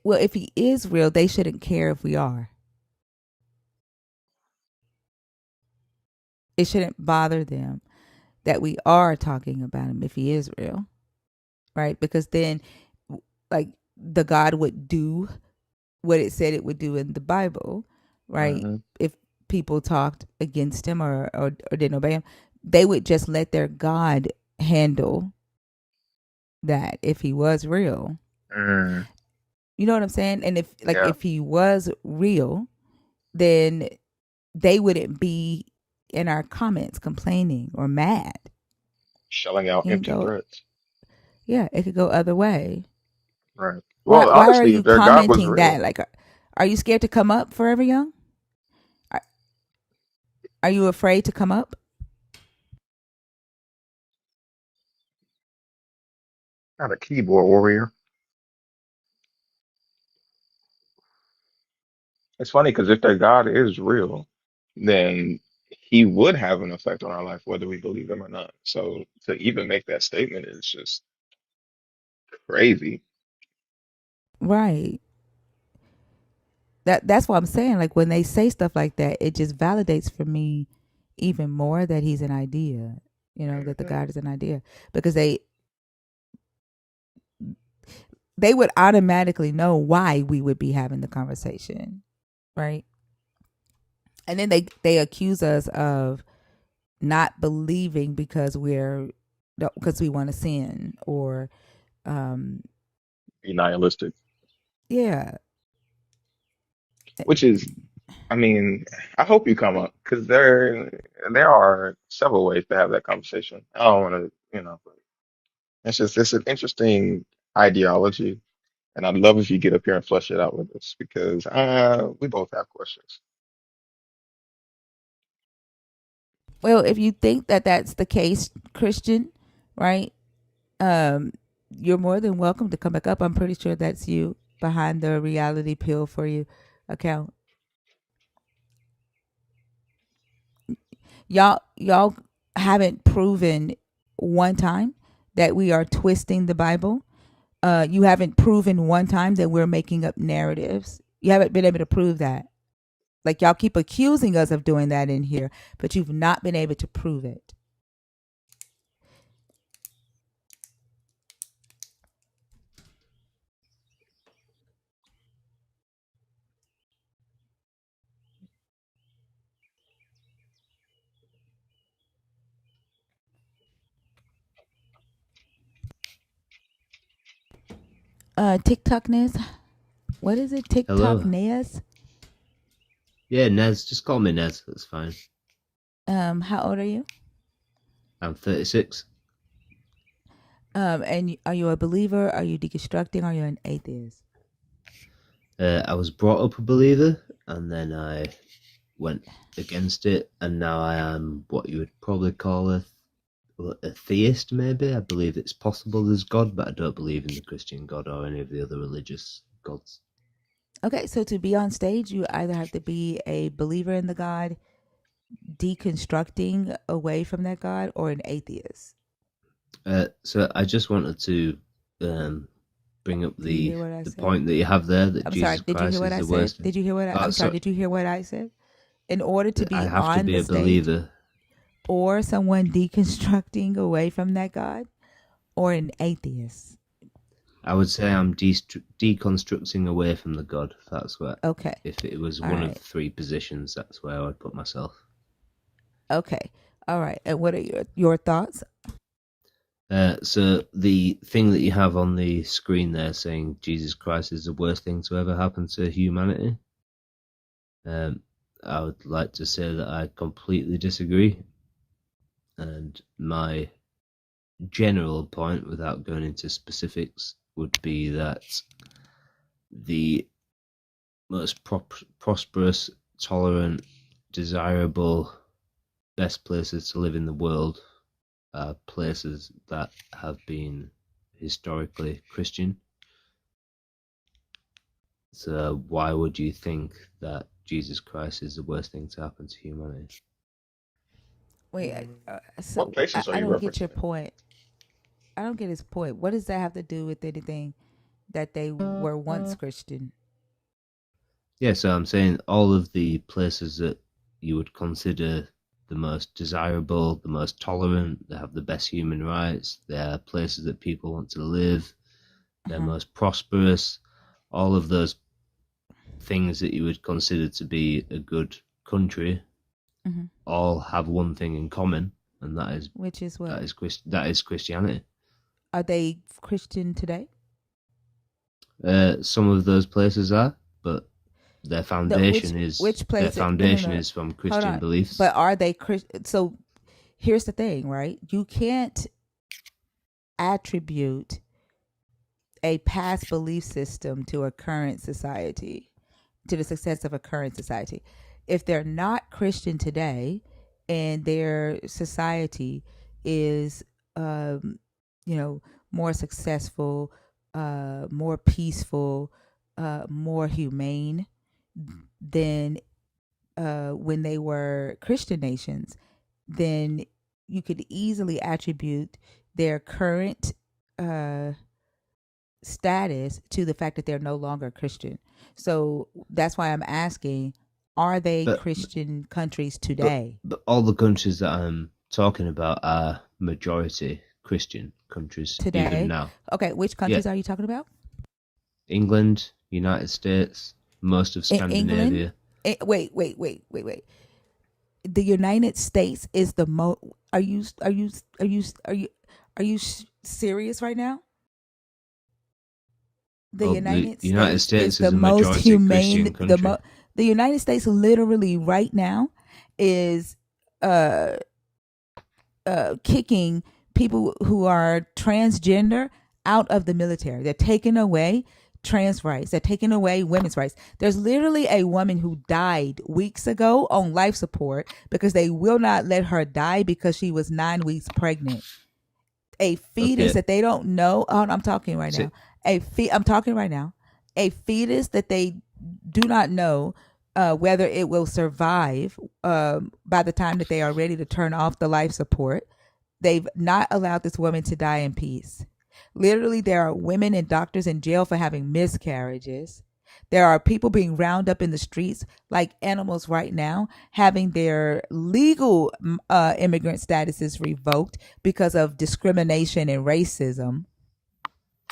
Well, if he is real, they shouldn't care if we are. It shouldn't bother them that we are talking about him if he is real, right? Because then, like, the God would do what it said it would do in the Bible, right? Mm-hmm. If people talked against him or didn't obey him, they would just let their God handle that if he was real. Mm. You know what I'm saying? And Yeah. if he was real, then they wouldn't be in our comments complaining or mad. Shelling out It can empty go threats. it could go other way. Right. Why Well, why are honestly, you if their God was commenting real, that? Like, are you scared to come up Forever Young? Are, are you afraid to come up? not a keyboard warrior. It's funny because if their God is real, then he would have an effect on our life, whether we believe him or not. So to even make that statement is just crazy. Right. That's what I'm saying. Like when they say stuff like that, it just validates for me even more that he's an idea. That the Hmm. God is an idea because they would automatically know why we would be having the conversation, right? And then they accuse us of not believing because we want to sin or um Be nihilistic, yeah. which is, I mean, I hope you come up because there are several ways to have that conversation. I don't want to, it's an interesting ideology. And I'd love if you get up here and flesh it out with us because we both have questions. Well, if you think that that's the case, Christian, right? Um, you're more than welcome to come back up. I'm pretty sure that's you behind the reality pill for you account. Y'all haven't proven one time that we are twisting the Bible. You haven't proven one time that we're making up narratives. You haven't been able to prove that. Like y'all keep accusing us of doing that in here, but you've not been able to prove it. TikTok Nez, what is it? TikTok Hello. Nez. Yeah, Nez. Just call me Nez. That's fine. How old are you? I'm 36. And are you a believer? Are you deconstructing? Are you an atheist? I was brought up a believer, and then I went against it, and now I am what you would probably call a theist, maybe. I believe it's possible there's God, but I don't believe in the Christian God or any of the other religious gods. Okay, so to be on stage, you either have to be a believer in the God, deconstructing away from that God, or an atheist. So I just wanted to bring up Did you the hear what I the said? point that you have there, that I'm sorry. Jesus Did you hear Christ what is I the said? worst. Did you hear what I'm sorry. So Did you hear what I said? In order to I be have to on be the a stage, believer. or someone deconstructing away from that God, or an atheist. I would say I'm deconstructing away from the God. That's what. Okay. If it was All one of right. three positions, that's where I would put myself. Okay. All right. And what are your thoughts? So the thing that you have on the screen there saying Jesus Christ is the worst thing to ever happen to humanity, I would like to say that I completely disagree. And my general point, without going into specifics, would be that the most prosperous, tolerant, desirable, best places to live in the world are places that have been historically Christian. So why would you think that Jesus Christ is the worst thing to happen to humanity? Wait. What So places are I you don't get your referencing? point. I don't get his point. What does that have to do with anything that they were once Christian? Yeah, so I'm saying all of the places that you would consider the most desirable, the most tolerant, they have the best human rights, they're places that people want to live, they're most prosperous, all of those things that you would consider to be a good country Mm-hmm. all have one thing in common, and that is Which is what? that is Christianity. Are they Christian today? Some of those places are, but their No. foundation is Which place? No. is from Hold Christian on. beliefs. But are they Christian? So here's the thing, right? You can't attribute a past belief system to a current society, to the success of a current society. If they're not Christian today and their society is, um, more successful, more peaceful, more humane than when they were Christian nations, then you could easily attribute their current uh, status to the fact that they're no longer Christian. So that's why I'm asking, are they But Christian countries but today? but all the countries that I'm talking about are majority Christian countries, even Today? now. Okay, which Yeah, countries are you talking about? England, United States, most of In England? Scandinavia. Wait. The United States is the most. Are you serious right now? The Well, the United United States is States the is a most majority humane. Christian country. The United States literally right now is uh kicking people who are transgender out of the military. They're taking away trans rights. They're taking away women's rights. There's literally a woman who died weeks ago on life support because they will not let her die because she was 9 weeks pregnant. A fetus Okay. that they don't know. Oh, I'm talking right So, now. I'm talking right now. A fetus that they do not know whether it will survive by the time that they are ready to turn off the life support. They've not allowed this woman to die in peace. Literally, there are women and doctors in jail for having miscarriages. There are people being rounded up in the streets like animals right now, having their legal immigrant statuses revoked because of discrimination and racism.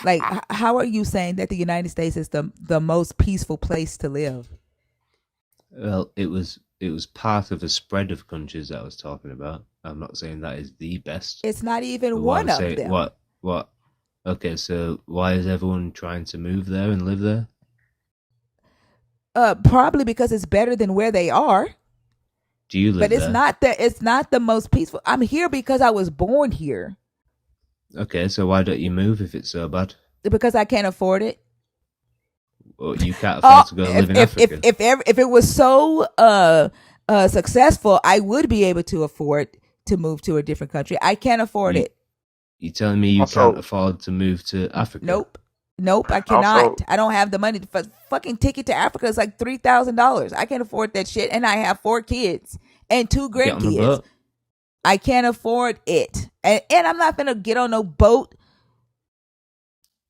Like, how are you saying that the United States is the most peaceful place to live? well, it was part of a spread of countries that I was talking about. I'm not saying that is the best. It's not even But what one I'm of saying, them. what? Okay, so why is everyone trying to move there and live there? Probably because it's better than where they are. Do you live But it's there? not the most peaceful. I'm here because I was born here. Okay, so why don't you move if it's so bad? Because I can't afford it. Or you can't afford to go live in Africa? If it was so successful, I would be able to afford to move to a different country. I can't afford You it. you telling me you Also, can't afford to move to Africa? Nope, I also, cannot. I don't have the money. For fucking ticket to Africa is like $3,000. I can't afford that shit, and I have 4 kids and 2 Get on a grandkids. boat. I can't afford it, and I'm not gonna get on no boat.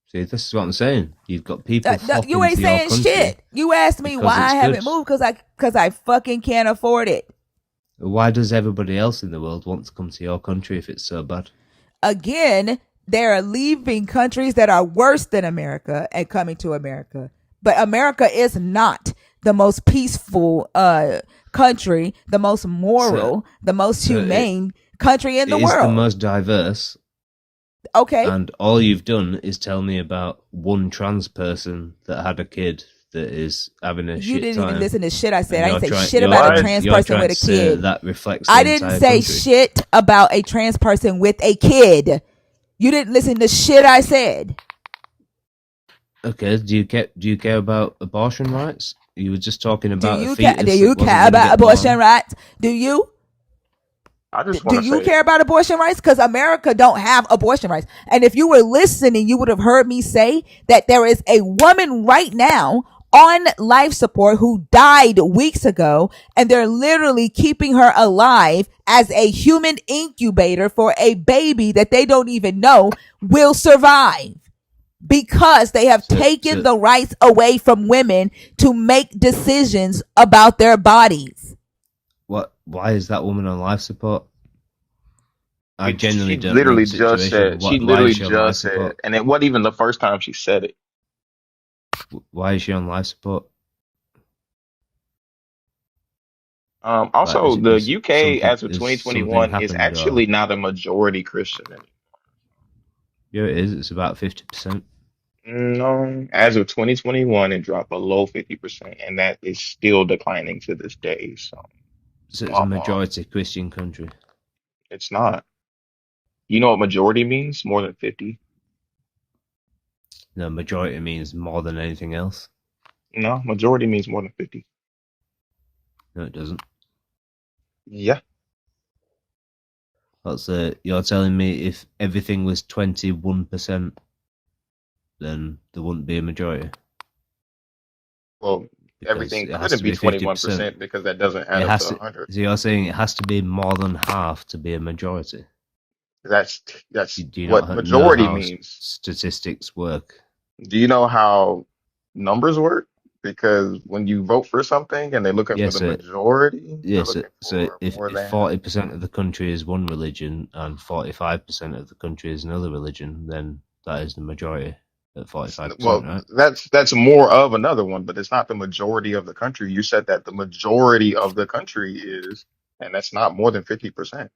See, this is what I'm saying. You've got people You flocking ain't to your saying country shit. You asked me because why I it's haven't good. moved because I fucking can't afford it. Why does everybody else in the world want to come to your country if it's so bad? Again, they're leaving countries that are worse than America and coming to America. But America is not the most peaceful country, the most So, moral, the most so humane country in it the is the world. most diverse, Okay. and all you've done is tell me about one trans person that had a kid that is having a You shit didn't even time, listen to shit I said. and I didn't say shit about a what? trans you're person trying with to a say kid. that reflects the I didn't entire say country. shit about a trans person with a kid. You didn't listen to shit I said. Okay, do you care about abortion rights? You were just talking Do about a you care? Do fetus that you wasn't care going to about get abortion born. rights? Do you? I just Do want to you say, care about abortion rights? Because America don't have abortion rights. And if you were listening, you would have heard me say that there is a woman right now on life support who died weeks ago, and they're literally keeping her alive as a human incubator for a baby that they don't even know will survive because they have So, taken so the rights away from women to make decisions about their bodies. what? Why is that woman on life support? I genuinely she don't know the literally just situation. said, she Why is literally she on life just said, support? and it wasn't even the first time she said it. Why is she on life support? Like, Also, the was UK as of something 2021 is happened, or actually not a majority Christian anymore. yeah, it is. It's about 50%. No, as of 2021, it dropped below 50%, and that is still declining to this day. So, So it's a majority Christian country. it's not. You know what majority means? More than 50. No, majority means more than anything else. No, majority means more than 50. No, it doesn't. Yeah. That's you're telling me if everything was 21%, then there wouldn't be a majority Well, because everything it has couldn't to be be 50%. 21% because that doesn't add It up to has to. 100. So you're saying it has to be more than half to be a majority. That's Do you what not know majority how means. statistics work? Do you know how numbers work? Because when you vote for something and they're looking for the Yes, majority, they're yes. looking So for if more than. 40% of the country is one religion and 45% of the country is another religion, then that is the majority at 45%, Well, right? that's more of another one, but it's not the majority of the country. You said that the majority of the country is, and that's not more than 50%.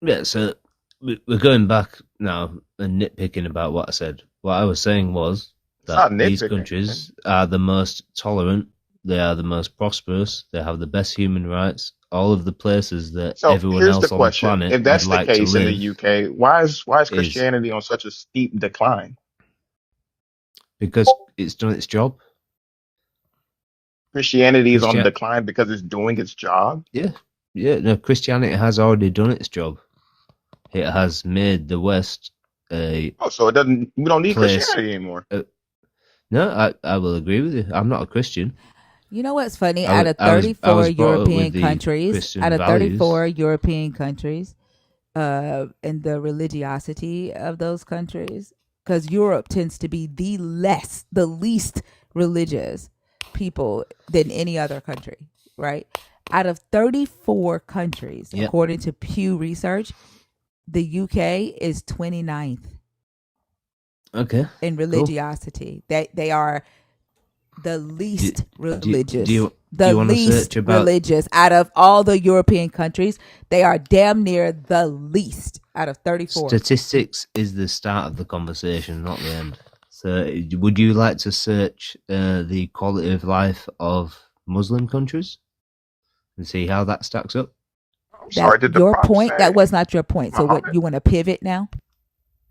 Yeah. So we're going back now and nitpicking about what I said. What I was saying was It's not that these nitpicking. countries are the most tolerant, they are the most prosperous, they have the best human rights, all of the places that So everyone here's the else on the question: planet if would that's the like to case in the live UK, why is is. Christianity on such a steep decline? because it's done its job. Christianity is on the Christian, decline because it's doing its job. yeah, yeah. No, Christianity has already done its job. It has made the West a Oh, so it doesn't. We don't need place. Christianity anymore. No, I will agree with you. I'm not a Christian. You know what's funny? I was I was I was brought up with the Out Christian of values. 34 European countries, and the religiosity of those countries, because Europe tends to be the least religious people than any other country, right? Out of 34 countries, Yep. according to Pew Research, the UK is 29th Okay. in Cool. religiosity. They are the least religious. Do The you want to least search about religious out of all the European countries. They are damn near the least out of 34. statistics? Is the start of the conversation, not the end. So, would you like to search the quality of life of Muslim countries and see how that stacks up? I'm That sorry. Did the your prompt point? That say was not your point. So what Muhammad? you want to pivot now?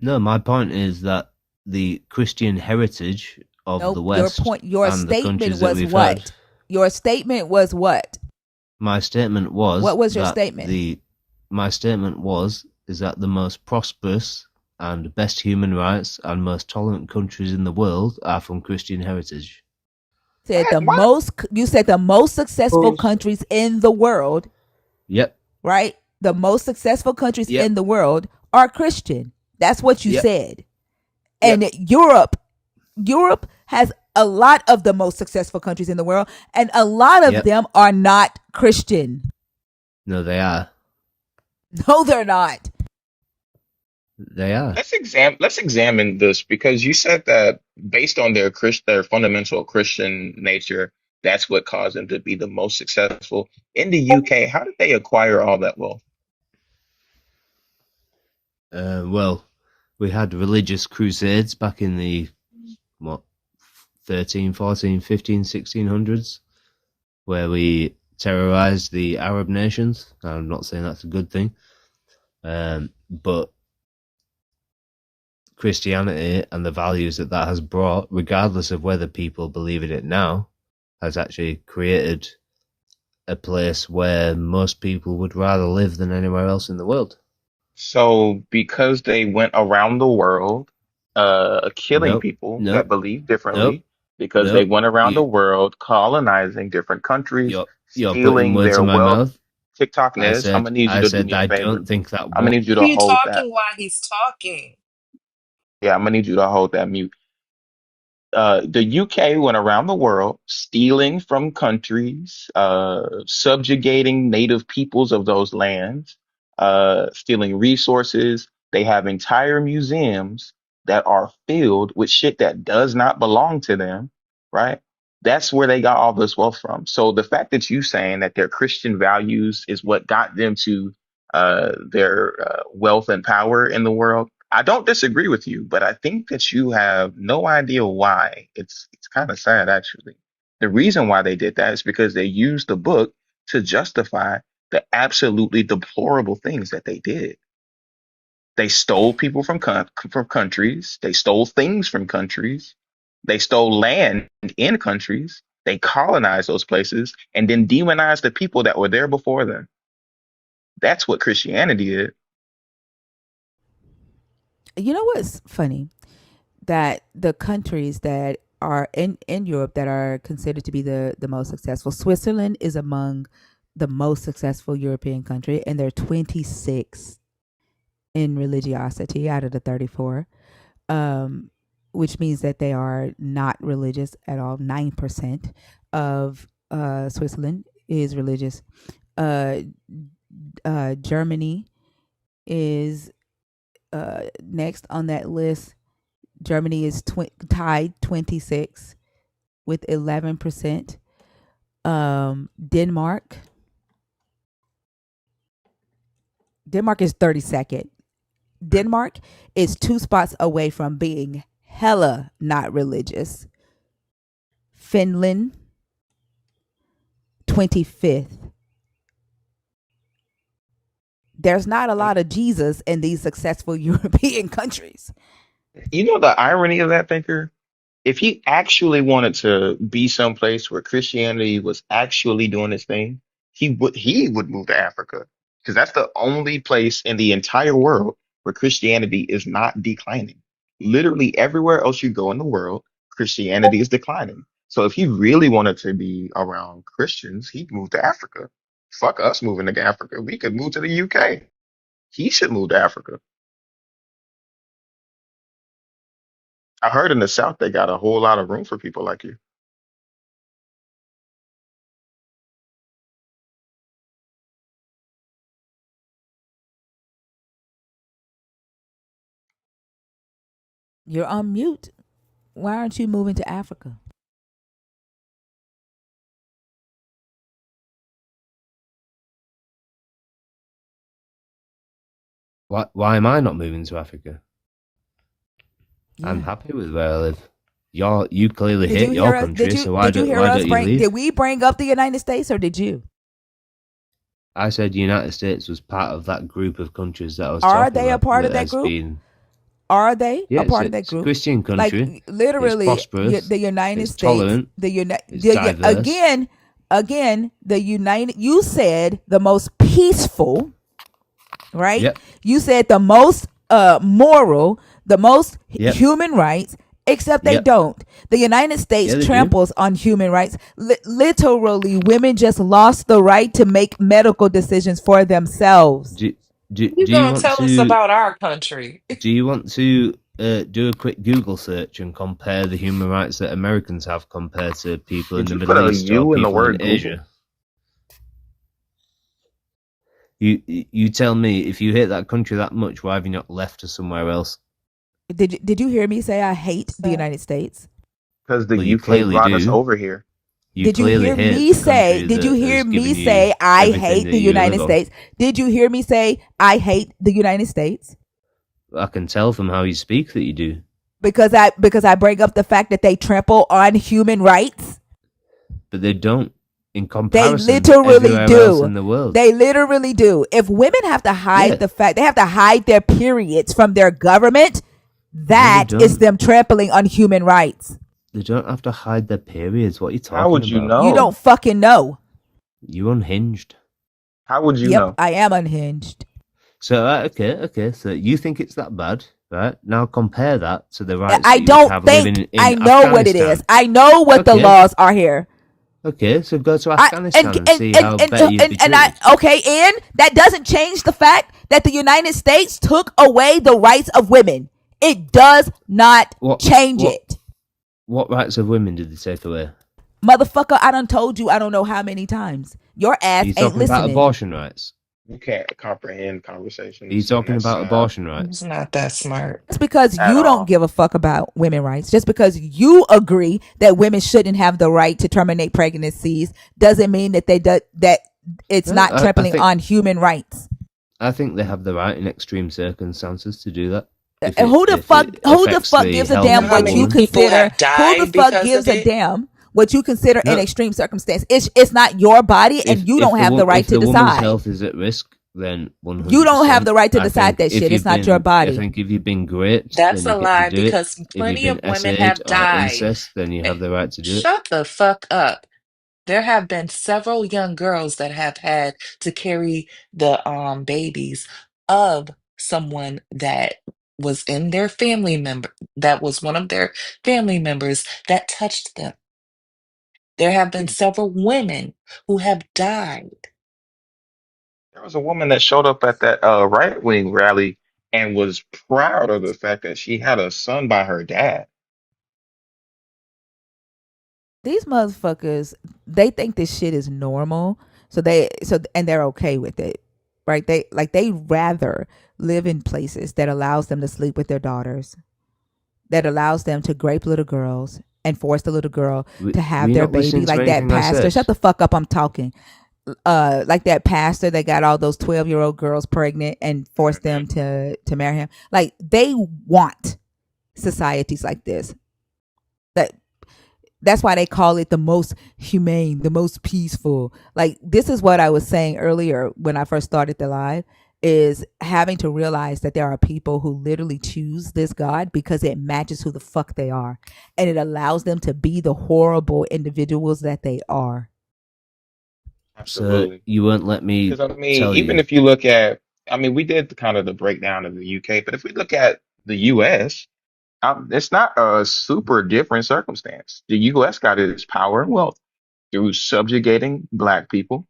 No, my point is that the Christian heritage of the Nope. Your West point. Your and the statement countries that was we've had. what? Your statement was what? My statement was What was your that statement? my statement is that the most prosperous and best human rights and most tolerant countries in the world are from Christian heritage. Said What? the What? most. You said the most successful Oh, countries in the world, Yep. right? The most successful countries Yep. in the world are Christian. That's what you Yep. said. Yep. And Europe has a lot of the most successful countries in the world, and a lot of Yep. them are not Christian. No, they are. No, they're not. They are. Let's examine this because you said that based on their fundamental Christian nature, that's what caused them to be the most successful. In the UK, how did they acquire all that wealth? Well, we had religious crusades back in the, what, 13, 14, 15, 1600s, where we terrorized the Arab nations. I'm not saying that's a good thing. But Christianity and the values that has brought, regardless of whether people believe in it now, has actually created a place where most people would rather live than anywhere else in the world. So because they went around the world, killing Nope, people that nope, believe nope, differently, because they nope. went around You, the world colonizing different countries, you're putting stealing words their in my wealth. mouth. TikTok I Nez, I'm said, gonna need you I to do said, me a I favor. don't think that. I'm gonna need you to Are you hold that. talking while he's talking? Yeah, I'm gonna need you to hold that mute. The UK went around the world stealing from countries, subjugating native peoples of those lands, stealing resources. They have entire museums that are filled with shit that does not belong to them, right? That's where they got all this wealth from. So the fact that you saying that their Christian values is what got them to their wealth and power in the world, I don't disagree with you, but I think that you have no idea why. It's kind of sad actually. The reason why they did that is because they used the book to justify the absolutely deplorable things that they did. They stole people from countries. They stole things from countries. They stole land in countries. They colonized those places and then demonized the people that were there before them. That's what Christianity is. You know what's funny? That the countries that are in Europe that are considered to be the most successful, Switzerland is among the most successful European country, and they're 26 in religiosity out of the 34, um, which means that they are not religious at all. 9% of Switzerland is religious. Uh, Germany is next on that list. Germany is tied 26 with 11%. Denmark is 32nd. Denmark is 2 spots away from being hella not religious. Finland 25th. There's not a lot of Jesus in these successful European countries. You know the irony of that, thinker? If he actually wanted to be someplace where Christianity was actually doing its thing, he would move to Africa because that's the only place in the entire world where Christianity is not declining. Literally everywhere else you go in the world, Christianity is declining. So if he really wanted to be around Christians, he'd move to Africa. Fuck us moving to Africa. We could move to the UK. He should move to Africa. I heard in the South they got a whole lot of room for people like you. You're on mute. Why aren't you moving to Africa? Why am I not moving to Africa? Yeah. I'm happy with where I live. You clearly Did hate you your hear us? country, so why Did you hear us don't you bring? leave? Did we bring up the United States, or did you? I said the United States was part of that group of countries that I was Are talking they a about. part of That that has group? been, Are they yeah, a part of that it's a group? Christian Like country. It's literally, prosperous. the United It's States, tolerant. It's diverse. again, the United. You said the most peaceful, right? Yep. You said the most moral, the most Yep. human rights. Except they Yep. don't. The United States Yeah, they do. tramples on human rights. Literally, women just lost the right to make medical decisions for themselves. You Do you gonna want tell us to about our country? do you want to do a quick Google search and compare the human rights that Americans have compared to people in Did the you put Middle a East or U in the people in word Google? Asia? You tell me, if you hate that country that much, why have you not left to somewhere else? Did you hear me say I hate the United States? Because the Well, you UK clearly brought us do. over here. You Did you clearly hear hate me the say? country Did you that hear has me given say you I everything hate that the you live United on. States? Did you hear me say I hate the United States? I can tell from how you speak that you do. Because I bring up the fact that they trample on human rights. But they don't, in They comparison to literally everywhere else do. in the world. They literally do. If women have to hide Yeah. the fact, they have to hide their periods from their government, No, they that is don't. them trampling on human rights. They don't have to hide their periods. What are you How talking would you about? You know? don't fucking know. You unhinged. How would you Yep, know? I am unhinged. So, okay. So you think it's that bad, right? Now compare that to the rights I that you would don't have living think in I know what it is. Afghanistan. I know what the Okay. laws are here. Okay, so go to I Afghanistan and see how better you'd be and I treated. okay, and that doesn't change the fact that the United States took away the rights of women. It does not change it. What rights of women did they take away? Motherfucker, I done told you I don't know how many times. Your Are ass you ain't talking about listening. abortion rights? You can't comprehend Are you conversations, and talking that's about abortion He's rights? not that smart. Just because at you don't all. give a fuck about women rights, just because you agree that women shouldn't have the right to terminate pregnancies, doesn't mean that that it's No, not I trampling think on human rights. I think they have the right in extreme circumstances to do that. And who the fuck gives a You damn know how what you many people consider? have Who the died fuck because gives of a it? damn what you consider an No, extreme circumstance? It's not your body, and you don't have the right if to the woman's decide. health is at risk, then 100%. You don't have the right to I decide think that if shit. It's you've not your been, I body. think if you've been raped, That's then a you get to lie do it. because If you've plenty been of women SA'd have or died. incest, then you have the right to do it. Shut the fuck up. There have been several young girls that have had to carry the babies of someone that was in their family member, that was one of their family members that touched them. There have been several women who have died. There was a woman that showed up at that right wing rally and was proud of the fact that she had a son by her dad. These motherfuckers, they think this shit is normal, and they're okay with it, right? They rather live in places that allows them to sleep with their daughters, that allows them to grape little girls and force the little girl to have Were you their not baby, listening to like that anything I pastor. said? Shut the fuck up, I'm talking. Like that pastor that got all those 12-year-old girls pregnant and forced them to marry him. Like, they want societies like this. That's why they call it the most humane, the most peaceful. Like, this is what I was saying earlier when I first started the live, is having to realize that there are people who literally choose this God because it matches who the fuck they are, and it allows them to be the horrible individuals that they are. So Absolutely. you won't let me Because I mean, tell even you. if you look at, I mean, we did kind of the breakdown of the UK, but if we look at the US, it's not a super different circumstance. The US got its power and wealth through subjugating black people,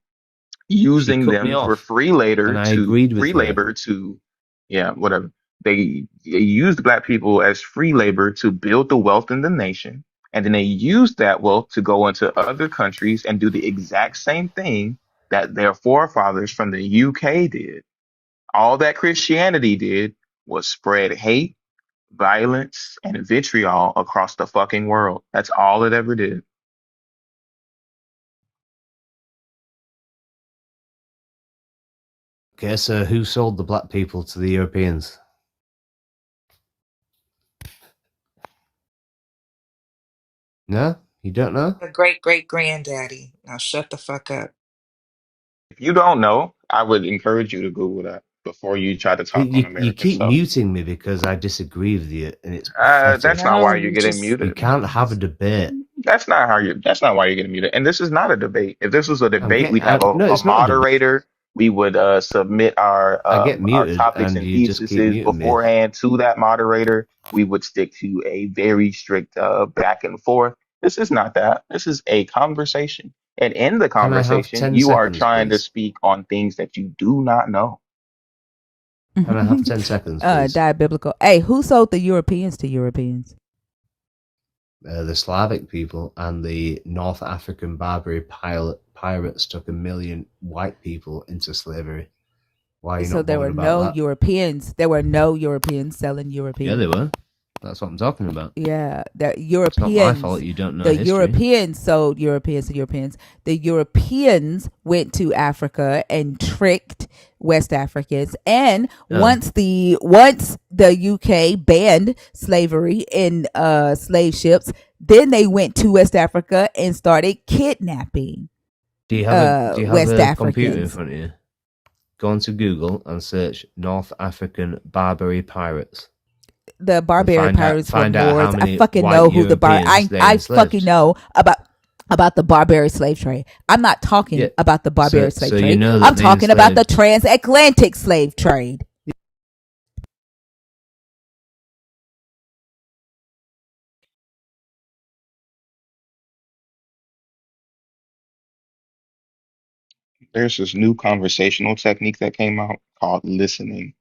She using cut me them for off, and I agreed with free her. labor to, yeah, whatever. They used black people as free labor to build the wealth in the nation, and then they used that wealth to go into other countries and do the exact same thing that their forefathers from the UK did. All that Christianity did was spread hate, violence, and vitriol across the fucking world. That's all it ever did. Okay, so who sold the black people to the Europeans? No, you don't know. A great great granddaddy. Now shut the fuck up. If you don't know, I would encourage you to Google that before you try to talk on You American keep soil. muting me because I disagree with you, and it's pathetic. That's not No, why you're you getting just You muted. can't have a debate. That's not why you're getting muted. And this is not a debate. If this was a debate, we'd have No, a it's not a debate. moderator. We would submit I get our muted, topics and and you just keep theses muting me. beforehand to that moderator. We would stick to a very strict back and forth. This is not that. This is a conversation. And in the Can I have conversation, 10 you are seconds, trying to please? speak on things that you do not know. Can I have 10 seconds, please? Diabiblical. Hey, who sold the Europeans to Europeans? The Slavic people and the North African Barbary pirates took 1 million white people into slavery. Why are you So not there were bothered about no that? Europeans. There were no Europeans selling Europeans. Yeah, they were. That's what I'm talking about. Yeah, the It's not my Europeans. fault you don't know The history. Europeans sold Europeans to Europeans. The Europeans went to Africa and tricked West Africans. And once the UK banned slavery in slave ships, then they went to West Africa and started kidnapping Do you have West a computer in Africans. front of you? Go onto Google and search North African Barbary pirates. The Barbary pirates were find out how Moors. I many fucking white know who the Europeans they I fucking enslaved. know about the barbary slave trade. I'm not talking Yeah. about the barbary slave So trade. you know that I'm they talking about the enslaved. transatlantic slave trade. There's this new conversational technique that came out called listening.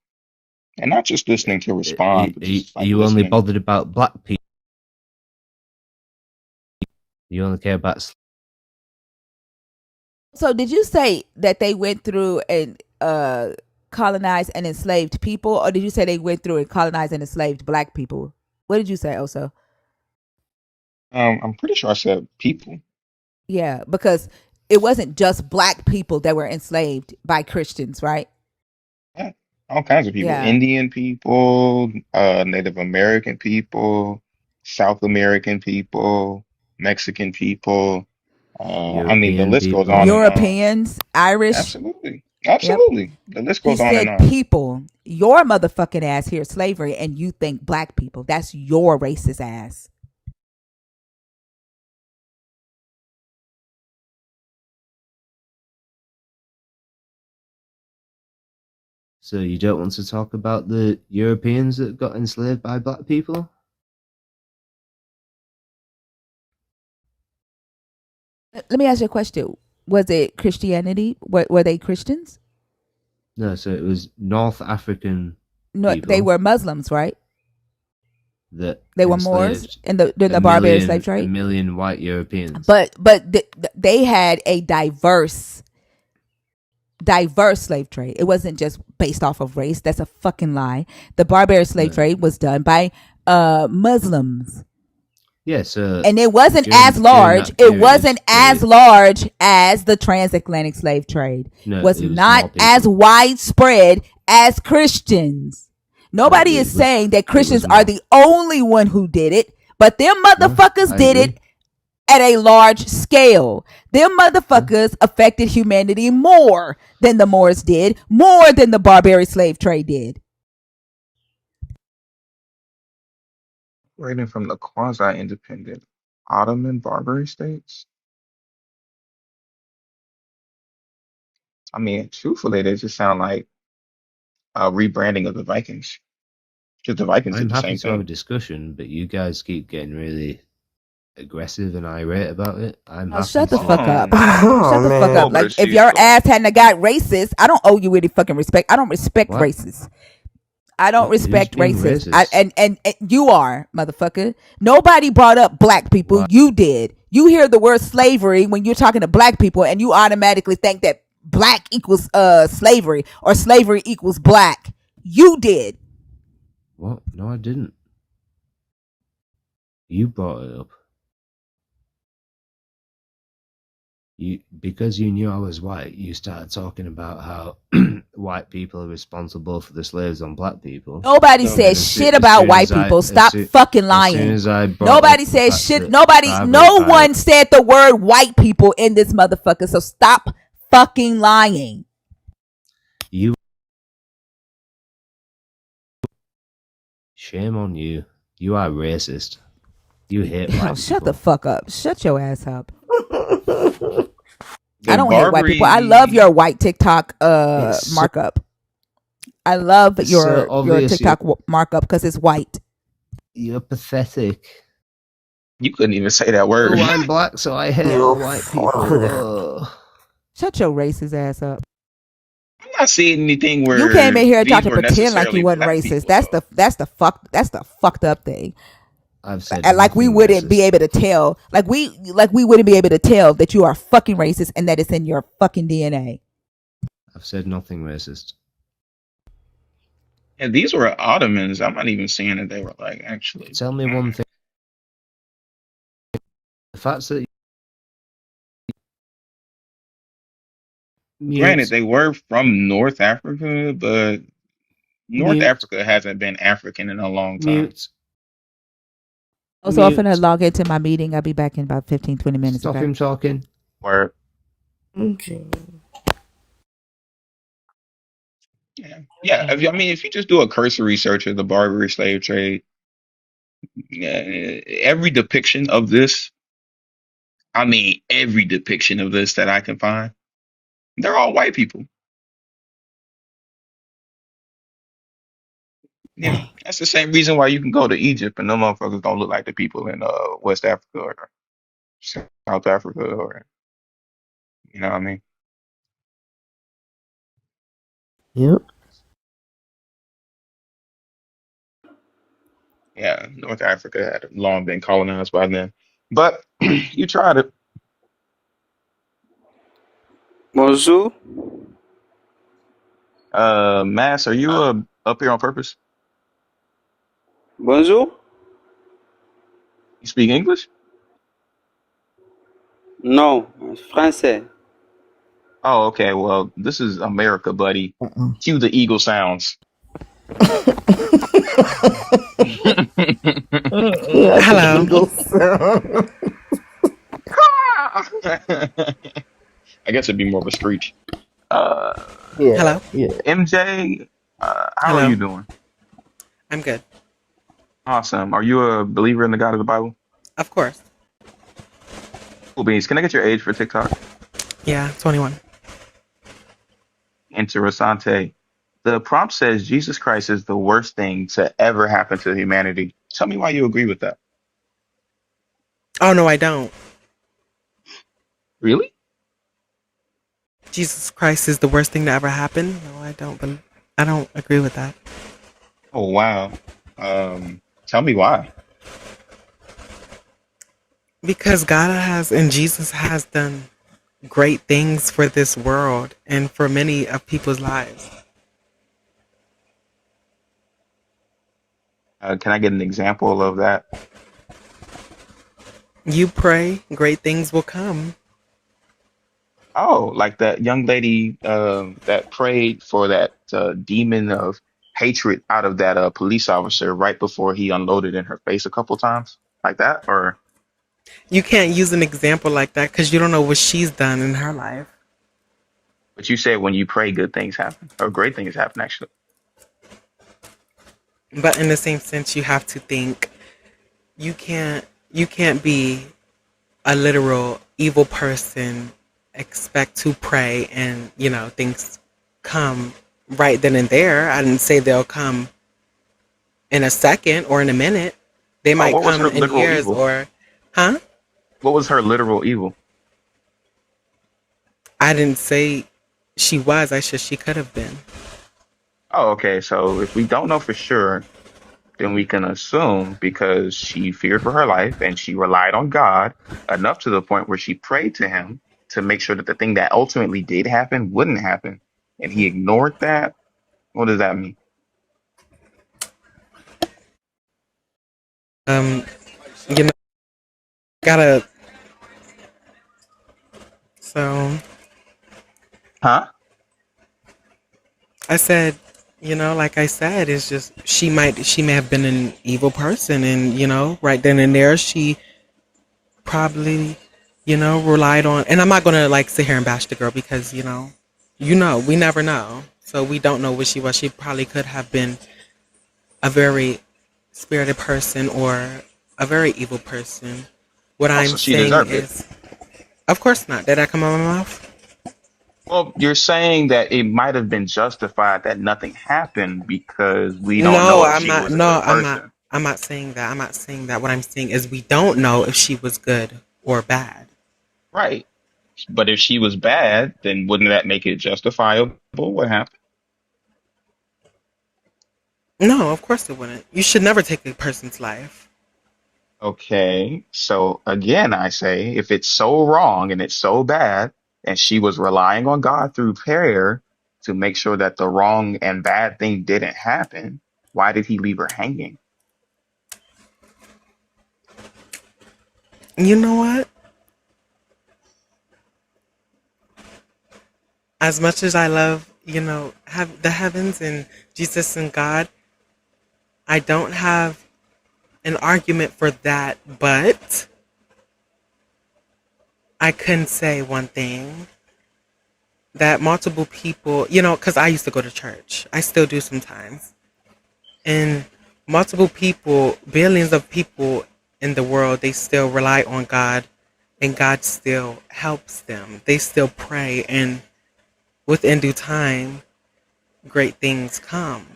And not just listening to respond, but just Are like you only listening. bothered about black people? You only care about. So did you say that they went through and colonized and enslaved people, or did you say they went through and colonized and enslaved black people? What did you say, Oso? I'm pretty sure I said people. Yeah, because it wasn't just black people that were enslaved by Christians, right? Yeah, all kinds of people. Yeah. Indian people, Native American people, South American people, Mexican people. I mean, the European list goes people. on and on. Europeans, Irish. Absolutely. Yep. Absolutely. The list He goes on and said on. people. Your motherfucking ass here slavery and you think black people. That's your racist ass. So you don't want to talk about the Europeans that got enslaved by black people? Let me ask you a question. Was it Christianity? Were they Christians? No, so it was North African No, people they were Muslims, right? that They were Moors enslaved during the barbary slave a trade. million white Europeans. But they had a diverse slave trade. It wasn't just based off of race. That's a fucking lie. The barbary slave trade was done by Muslims. Yeah, so And it wasn't during- as large. during that It wasn't as large as the transatlantic slave trade. No, Was it was not more people. as widespread as Christians. Nobody it is was- saying that it Christians was are more. the only one who did it, but them motherfuckers I did agree. it at a large scale. Them motherfuckers affected humanity more than the Moors did, more than the barbary slave trade did. Rating from the quasi-independent Ottoman Barbary states. I mean, truthfully, they just sound like a rebranding of the Vikings. Because the Vikings did I'm the happy same to have a thing. discussion, but you guys keep getting really aggressive and irate about it. I'm Oh, happy shut the to. fuck up. Oh Shut the fuck man. up. Oh, but Like, if she's your gone. ass hadn't got racist, I don't owe you any fucking respect. I don't respect What? racists. I don't What? Who's respect being racists. racist? And you are, motherfucker. Nobody brought up black people. What? You did. You hear the word slavery when you're talking to black people, and you automatically think that black equals slavery or slavery equals black. You did. What? No, I didn't. You brought it up. You because you knew I was white. You started talking about how white people are responsible for the slaves on black people. Nobody And then said shit about white people. Stop fucking as soon lying. as I brought up Nobody the said fact shit. that Nobody, Barbary, no one said the word white people in this motherfucker. So stop fucking lying. you shame on you. You are racist. You hate Oh, white shut the people. fuck up. Shut your ass up. I The don't hate white people. I love Barbary. your white TikTok It's so markup. I love it's so your obvious TikTok markup because it's white. you're pathetic. You couldn't even say that Oh, word. I'm black, so I hate all white people. Oh. Shut your racist ass up. I'm not seeing anything You came where in here and tried these to were pretend like you necessarily wasn't black racist. people, though. That's the fucked up thing. I've said And like we nothing wouldn't be racist. able to tell. Like we wouldn't be able to tell that you are fucking racist and that it's in your fucking DNA. I've said nothing racist. And these were Ottomans. I'm not even saying that they were like actually. Tell me one thing. The fact that Granted, mute, they were from North Africa, but North mute, Africa hasn't been African in a long time. mute, Also, I'm finna mute. log into my meeting. I'll be back in about 15, 20 minutes, Stop okay? him talking. Where, Okay. yeah, yeah. I mean, if you just do a cursory search of the Barbary slave trade, every depiction of this, I mean, every depiction of this that I can find, they're all white people. Yeah, that's the same reason why you can go to Egypt and them motherfuckers don't look like the people in West Africa or South Africa or you know what I mean. Yep. Yeah, North Africa had long been colonized by then. But you tried it. Bonjour. Mass, are you up here on purpose? Bonjour. You speak English? Non, français. Oh, okay. Well, this is America, buddy. Cue the eagle sounds. Yeah, the Hello. Eagles. I guess it'd be more of a screech. Uh, Yeah, Hello. yeah. MJ, how are Hello. you doing? I'm good. Awesome. Are you a believer in the God of the Bible? Of course. Cool beans. Can I get your age for TikTok? Yeah, 21. Interessante. The prompt says Jesus Christ is the worst thing to ever happen to humanity. Tell me why you agree with that. Oh, no, I don't. Really? Jesus Christ is the worst thing to ever happen? No, I don't. But I don't agree with that. Oh, wow. Tell me why. Because God has and Jesus has done great things for this world and for many of people's lives. Can I get an example of that? You pray, great things will come. Oh, like that young lady that prayed for that demon of hatred out of that police officer right before he unloaded in her face a couple times, like that, or You can't use an example like that because you don't know what she's done in her life. But you said when you pray, good things happen, or great things happen, actually. But in the same sense, you have to think you can't be a literal evil person, expect to pray, and things come right then and there. I didn't say they'll come in a second or in a minute. They Oh, might what was come her in literal years evil? or, huh? What was her literal evil? I didn't say she was. I said she could have been. Oh, okay. So if we don't know for sure, then we can assume because she feared for her life and she relied on God enough to the point where she prayed to him to make sure that the thing that ultimately did happen wouldn't happen. And he ignored that. What does that mean? Um, you know, gotta. So Huh? I said, like I said, it's just she may have been an evil person, and right then and there she probably, relied on. And I'm not gonna like sit here and bash the girl because we never know. So we don't know what she was. She probably could have been a very spirited person or a very evil person. What Oh, I'm so she saying deserved it. is, of course not. Did that come out of my mouth? Well, you're saying that it might have been justified that nothing happened because we don't No, know if I'm she not. was a No, good I'm not. person. I'm not saying that. I'm not saying that. What I'm saying is we don't know if she was good or bad. Right. But if she was bad, then wouldn't that make it justifiable? What happened? No, of course it wouldn't. You should never take a person's life. Okay. So again, I say if it's so wrong and it's so bad, and she was relying on God through prayer to make sure that the wrong and bad thing didn't happen, why did he leave her hanging? You know what? As much as I love, have the heavens and Jesus and God, I don't have an argument for that, but I can say one thing that multiple people, because I used to go to church. I still do sometimes. And multiple people, billions of people in the world, they still rely on God and God still helps them. They still pray and within due time, great things come.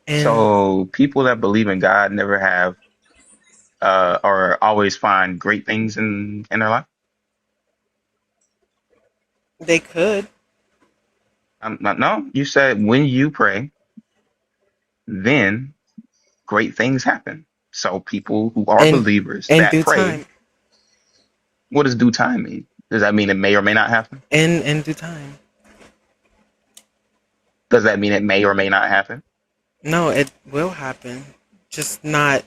And So people that believe in God never have or always find great things in their life. they could. No, you said when you pray, then great things happen. So people who are And believers in that due pray, time. what does due time mean? Does that mean it may or may not happen? In due time. Does that mean it may or may not happen? No, it will happen. Just not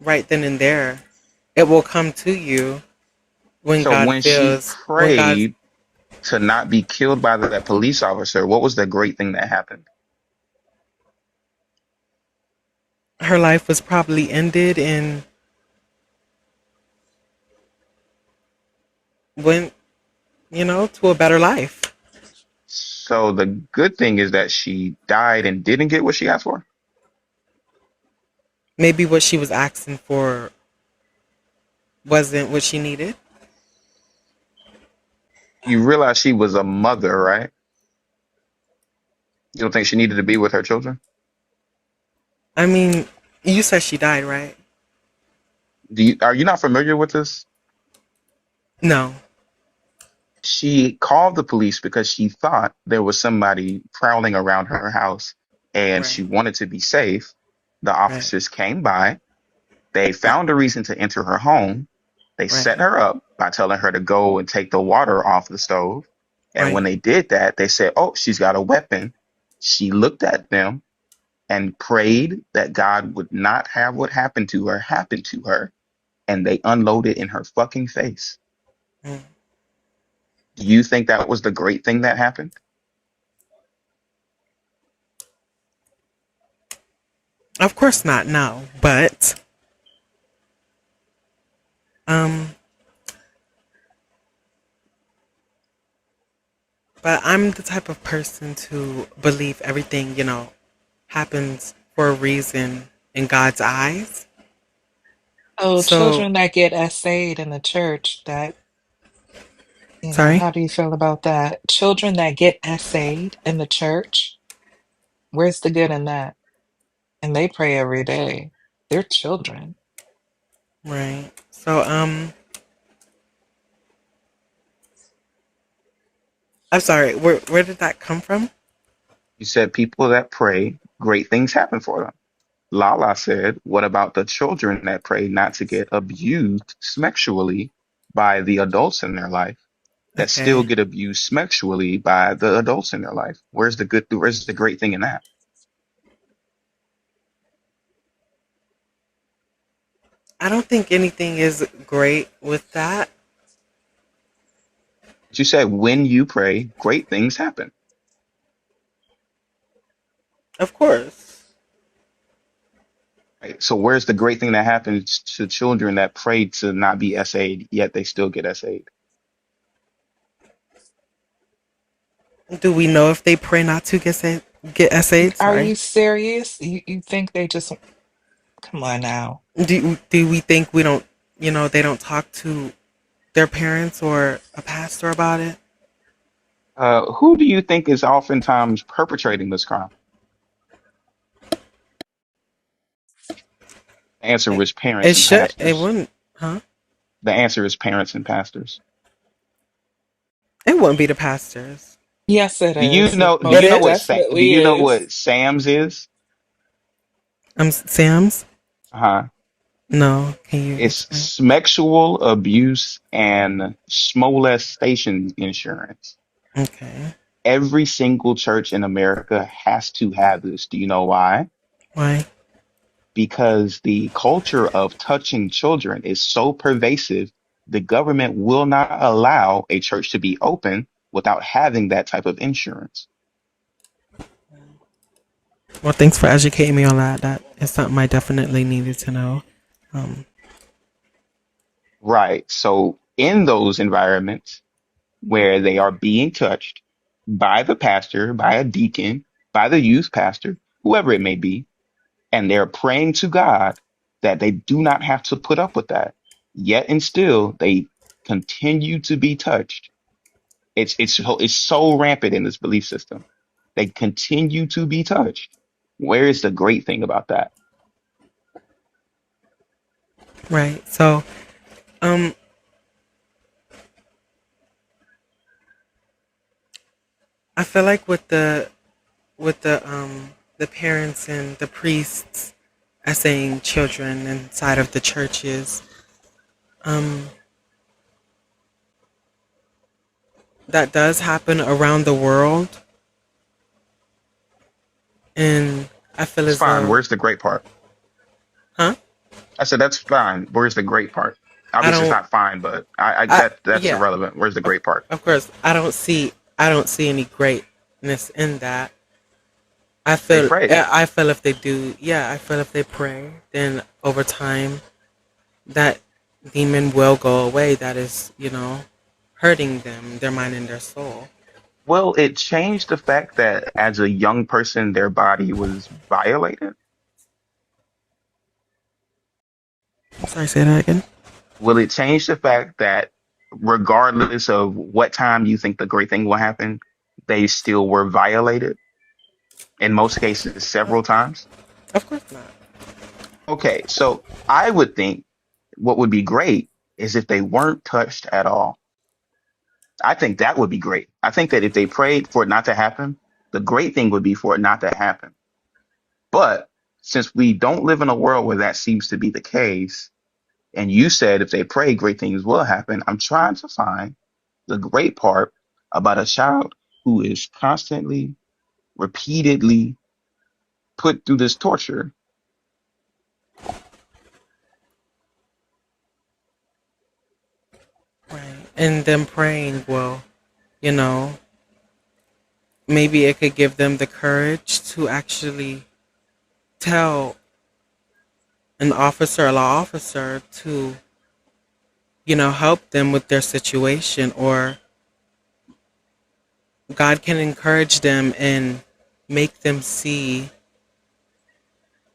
right then and there. It will come to you when So God when she feels, when God, prayed to not be killed by that police officer, what was the great thing that happened? her life was probably ended and went, to a better life. So the good thing is that she died and didn't get what she asked for. Maybe what she was asking for wasn't what she needed. You realize she was a mother, right? You don't think she needed to be with her children? I mean, you said she died, right? Are you not familiar with this? No. She called the police because she thought there was somebody prowling around her house and Right, she wanted to be safe. The right, officers came by. They found a reason to enter her home. They right, set her up by telling her to go and take the water off the stove. And when right. they did that, they said, "Oh, she's got a weapon." She looked at them and prayed that God would not have what happened to her happen to her. And they unloaded in her fucking face. Mm. Do you think that was the great thing that happened? Of course not, no. But But I'm the type of person to believe everything, happens for a reason in God's eyes. Oh, So, children that get essayed in the church, that, sorry? how do you feel about that? Children that get essayed in the church, where's the good in that? And they pray every day. They're children. Right. So, I'm sorry, where did that come from? You said people that pray, great things happen for them. Lala said, what about the children that pray not to get abused sexually by the adults in their life that still Okay. get abused sexually by the adults in their life? Where's the great thing in that? I don't think anything is great with that. But you said when you pray, great things happen. Of course. Right? So where's the great thing that happens to children that pray to not be SA'd, yet they still get SA'd? Do we know if they pray not to get essayed? Are Sorry. you serious? You think they just, come on now. Do we think we don't, they don't talk to their parents or a pastor about it? Who do you think is oftentimes perpetrating this crime? The answer was parents and It pastors. wouldn't, huh? The answer is parents and pastors. It wouldn't be the pastors. Yes, it Do you is. It know? Do It you most know is? do definitely you know is. what Sam's is? Sam's? Uh-huh. No, can you It's explain? sexual abuse and molestation insurance. Okay. Every single church in America has to have this. Do you know why? Why? Because the culture of touching children is so pervasive, the government will not allow a church to be open without having that type of insurance. Well, thanks for educating me on that. That is something I definitely needed to know. Um, Right. So in those environments where they are being touched by the pastor, by a deacon, by the youth pastor, whoever it may be, and they're praying to God that they do not have to put up with that. Yet and still they continue to be touched. It's so rampant in this belief system. They continue to be touched. Where is the great thing about that? right. So, um, I feel like with the parents and the priests essaying children inside of the churches, um, that does happen around the world, and I feel That's as fine. though, Where's the great part? huh? I said that's fine. Where's the great part? I Obviously, it's don't. not fine, but I I that's yeah. irrelevant. Where's the Of, great part? of course, I don't see any greatness in that. They pray. I feel if they do, yeah, I feel if they pray, then over time that demon will go away. That is, hurting them, their mind and their soul. Well, it changed the fact that as a young person, their body was violated. Sorry, say that again. Will it change the fact that regardless of what time you think the great thing will happen, they still were violated in most cases Uh, several times? of course not. Okay, so I would think what would be great is if they weren't touched at all. I think that would be great. I think that if they prayed for it not to happen, the great thing would be for it not to happen. But since we don't live in a world where that seems to be the case, and you said if they pray, great things will happen, I'm trying to find the great part about a child who is constantly, repeatedly put through this torture. Right. And them praying will, you know, maybe it could give them the courage to actually tell an officer, a law officer, to, help them with their situation, or God can encourage them and make them see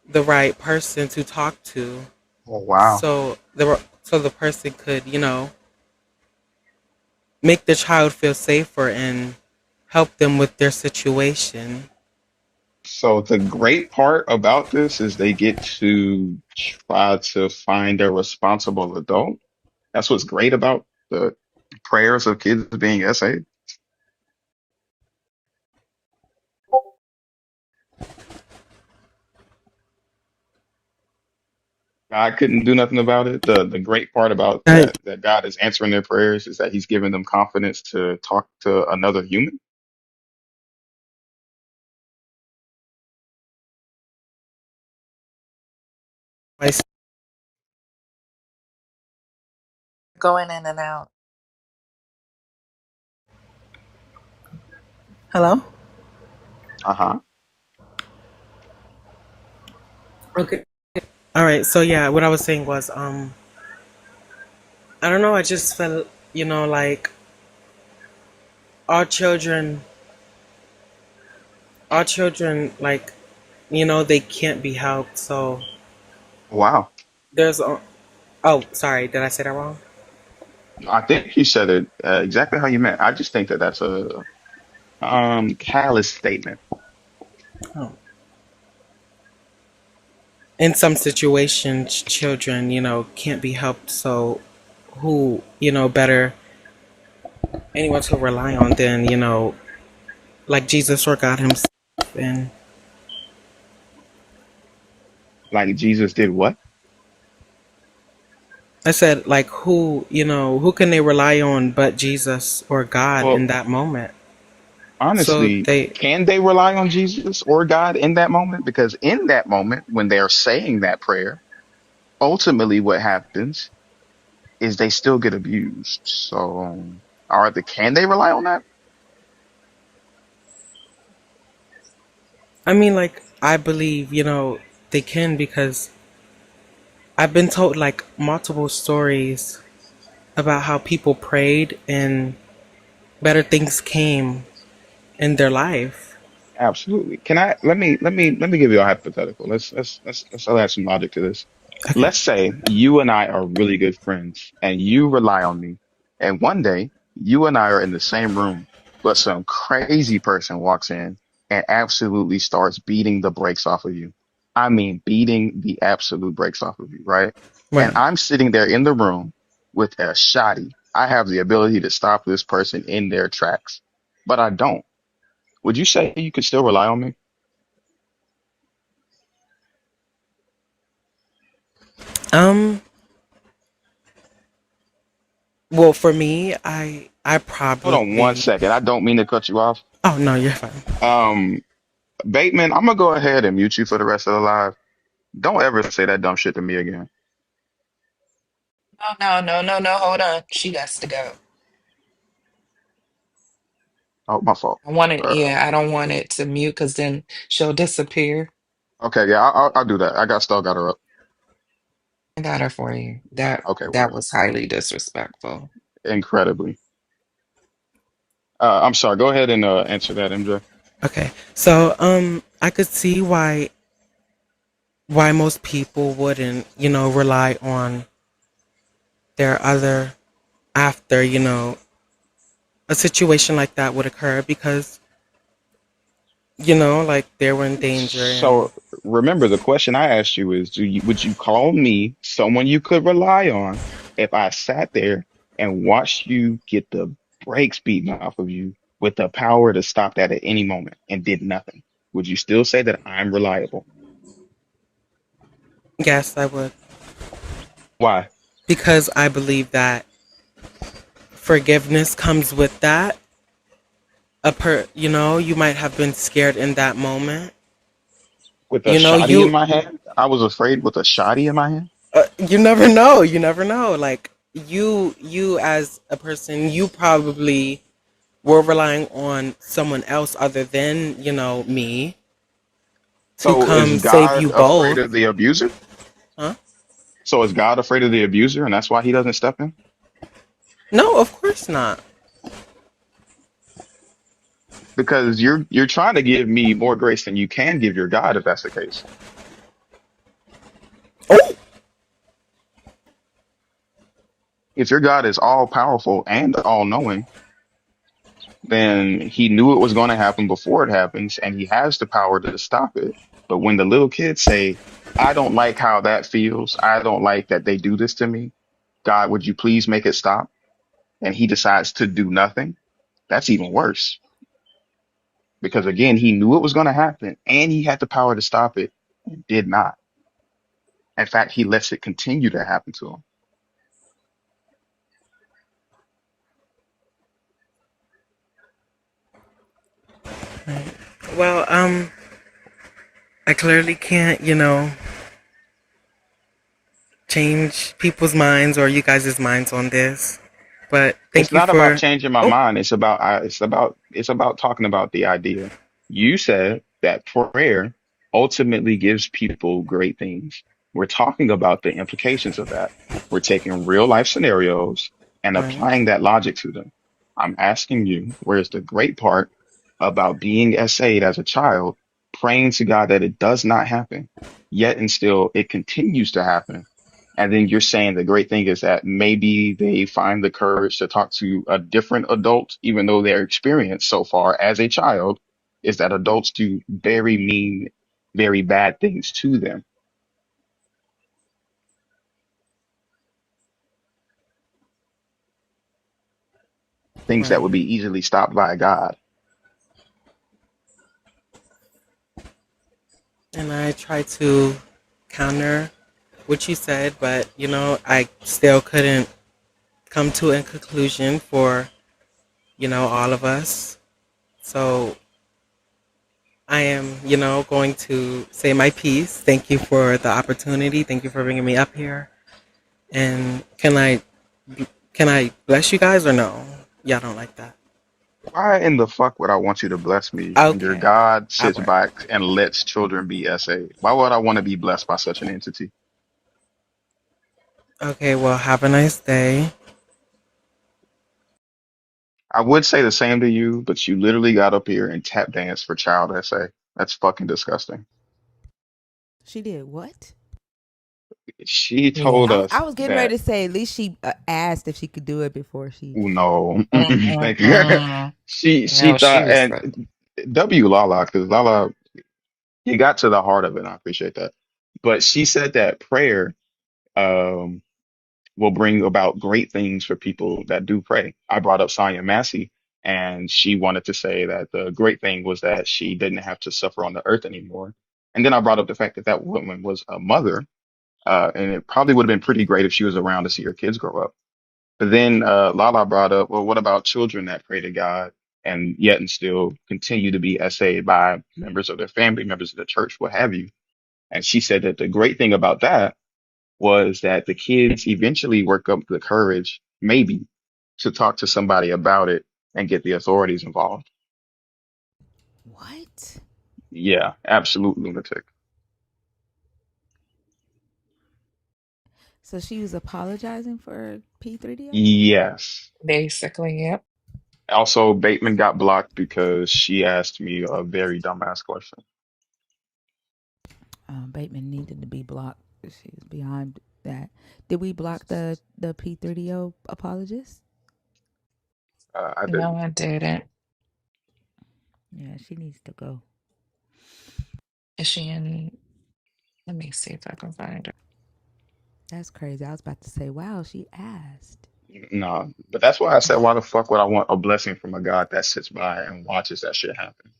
the right person to talk to, Oh, wow. so the person could, make the child feel safer and help them with their situation. So the great part about this is they get to try to find a responsible adult. That's what's great about the prayers of kids being essayed. God couldn't do nothing about it. The great part about I, that God is answering their prayers is that He's giving them confidence to talk to another human. I Going in and out. Hello? Uh-huh. Okay. All right. So yeah, what I was saying was, I don't know. I just felt, like our children, like, they can't be helped. So Wow. there's, oh, sorry, did I say that wrong? I think you said it exactly how you meant. I just think that that's a callous statement. Oh. In some situations, children, can't be helped. So who, better anyone to rely on than, like Jesus or God Himself. And Like Jesus did what? I said, like, who can they rely on but Jesus or God in Well, that moment? So honestly, they, can they rely on Jesus or God in that moment? Because in that moment, when they're saying that prayer, ultimately what happens is they still get abused. So, can they rely on that? I mean, like, I believe, they can because I've been told, like, multiple stories about how people prayed and better things came in their life. Absolutely. Let me give you a hypothetical. Let's add some logic to this. Okay. Let's say you and I are really good friends and you rely on me. And one day you and I are in the same room, but some crazy person walks in and absolutely starts beating the brakes off of you. I mean, beating the absolute brakes off of you, right? And Right. I'm sitting there in the room with a shotty. I have the ability to stop this person in their tracks, but I don't. Would you say you could still rely on me? Um, well, for me, I Hold on one probably, second. I don't mean to cut you off. oh, no, you're fine. Um, Bateman, I'm gonna go ahead and mute you for the rest of the live. Don't ever say that dumb shit to me again. Oh, no, no, no, no. Hold on. She got to go. Oh, my fault. I want it. Uh, Yeah, I don't want it to mute because then she'll disappear. okay, yeah, I'll do that. I got her up. I got her for you. That Okay, that word. was highly disrespectful. Incredibly. I'm sorry. Go ahead and answer that, MJ. Okay. So, I could see why most people wouldn't, rely on their other after, a situation like that would occur because, like they were in danger and So remember, the question I asked you is, would you call me someone you could rely on if I sat there and watched you get the brakes beaten off of you with the power to stop that at any moment and did nothing? Would you still say that I'm reliable? yes, I would. Why? Because I believe that forgiveness comes with that. You might have been scared in that moment. With a You know, shotty in you my hand? I was afraid with a shotty in my hand. you never know. You never know. Like you as a person, you probably were relying on someone else other than, me to So is come save God you afraid both. of the abuser? Huh? So is God afraid of the abuser and that's why he doesn't step in? No, of course not. because you're trying to give me more grace than you can give your God if that's the case. Oh, If your God is all powerful and all knowing, then he knew it was going to happen before it happens and he has the power to stop it. But when the little kids say, I don't like how that feels, I don't like that they do this to me, God, would you please make it stop? And he decides to do nothing. That's even worse because again, he knew it was going to happen and he had the power to stop it and did not. In fact, he lets it continue to happen to him. Well, I clearly can't, change people's minds or you guys' minds on this. But It's thank you not about for. changing my Oh, mind. It's about talking about the idea. You said that prayer ultimately gives people great things. We're talking about the implications of that. We're taking real life scenarios and right. applying that logic to them. I'm asking you, where's the great part about being essayed as a child, praying to God that it does not happen, yet and still it continues to happen? And then you're saying the great thing is that maybe they find the courage to talk to a different adult, even though their experience so far as a child is that adults do very mean, very bad things to them, things that would Right. be easily stopped by God. And I try to counter what you said, but, I still couldn't come to a conclusion for, all of us. So I am, going to say my piece. Thank you for the opportunity. Thank you for bringing me up here. And can I bless you guys or no? Y'all don't like that. Why in the fuck would I want you to bless me when your Okay. God All sits right. back and lets children be essayed? Why would I want to be blessed by such an entity? Okay, well, have a nice day. I would say the same to you, but you literally got up here and tap danced for child essay. That's fucking disgusting. She did what? She told Yeah. I us was getting that, ready to say at least she asked if she could do it before she. oh no, thank you. Mm-mm-mm. She No, she thought, was and ready. W Lala, because Lala, you got to the heart of it. And I appreciate that. But she said that prayer um, will bring about great things for people that do pray. I brought up Sonia Massey, and she wanted to say that the great thing was that she didn't have to suffer on the earth anymore. And then I brought up the fact that that woman was a mother, and it probably would have been pretty great if she was around to see her kids grow up. But then Lala brought up, well, what about children that pray to God and yet and still continue to be essayed by members of their family, members of the church, what have you? And she said that the great thing about that was that the kids eventually work up the courage, maybe, to talk to somebody about it and get the authorities involved. What? Yeah, absolute lunatic. So she was apologizing for P3DO? Yes. Basically, yep. Also, Bateman got blocked because she asked me a very dumbass question. Bateman needed to be blocked. She was beyond that. Did we block the P3DO apologist? I No, didn't. I didn't. Yeah, she needs to go. Is she in? Let me see if I can find her. That's crazy. I was about to say, wow, she asked. No, but that's why I said, why the fuck would I want a blessing from a God that sits by and watches that shit happen?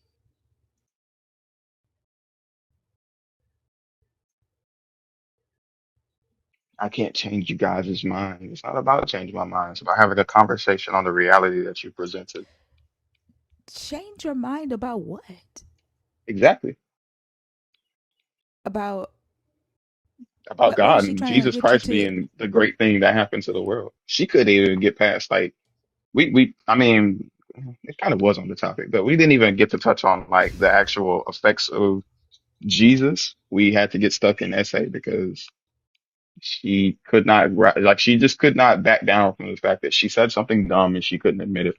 I can't change you guys' mind. It's not about changing my mind. It's about having a conversation on the reality that you presented. Change your mind about what? Exactly. About About what God was she and trying to Jesus get you Christ to? being the great thing that happened to the world. She couldn't even get past like I mean, it kind of was on the topic, but we didn't even get to touch on like the actual effects of Jesus. We had to get stuck in essay because she could not like she just could not back down from the fact that she said something dumb and she couldn't admit it.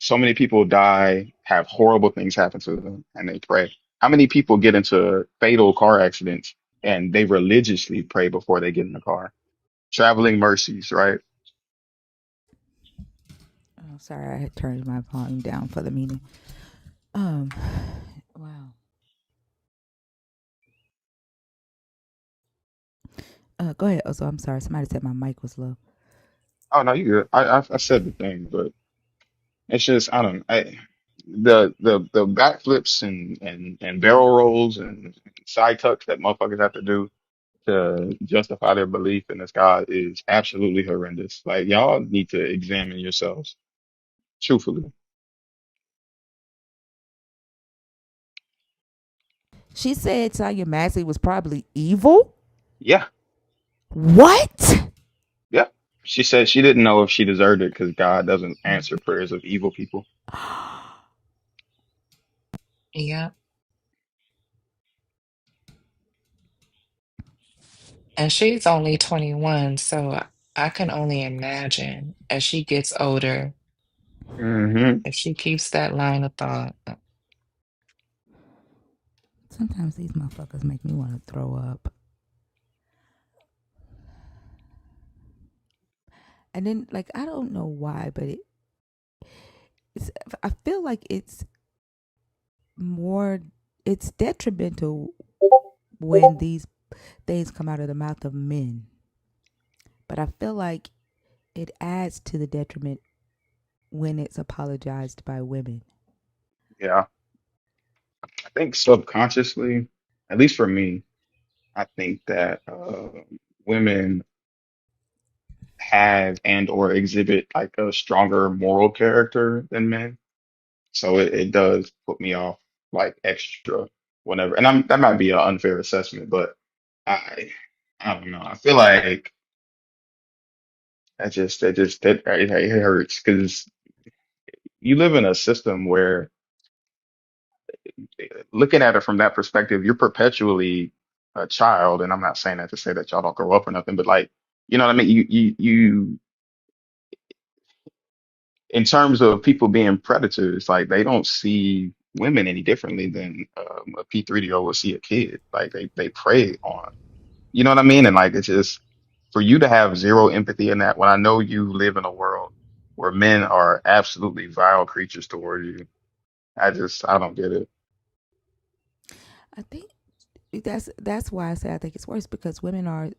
So many people die, have horrible things happen to them, and they pray. How many people get into fatal car accidents and they religiously pray before they get in the car? Traveling mercies, right? Oh, sorry, I had turned my volume down for the meeting. Um, wow. Go ahead. Also, I'm sorry. Somebody said my mic was low. Oh no, you good. I said the thing, but it's just I don't the backflips and barrel rolls and side tucks that motherfuckers have to do to justify their belief in this God is absolutely horrendous. Like y'all need to examine yourselves, truthfully. She said Tanya Maxley was probably evil. Yeah, What? yeah. She said she didn't know if she deserved it because God doesn't answer prayers of evil people. Yeah. And she's only 21, so I can only imagine as she gets older, Hmm. if she keeps that line of thought. Sometimes these motherfuckers make me want to throw up. And then, like, I don't know why, but it's. I feel like more. It's detrimental when these things come out of the mouth of men. But I feel like it adds to the detriment when it's apologized by women. Yeah, I think subconsciously, at least for me, I think that women have and or exhibit like a stronger moral character than men. So it does put me off like extra whenever. And that might be an unfair assessment, but I I don't know. I feel like it hurts because you live in a system where looking at it from that perspective, you're perpetually a child. And I'm not saying that to say that y'all don't grow up or nothing, but like, you know what I mean? You in terms of people being predators, like they don't see women any differently than a P3DO would see a kid. Like they prey on, you know what I mean? And like it's just for you to have zero empathy in that when I know you live in a world where men are absolutely vile creatures toward you. I don't get it. I think that's why I say I think it's worse because women are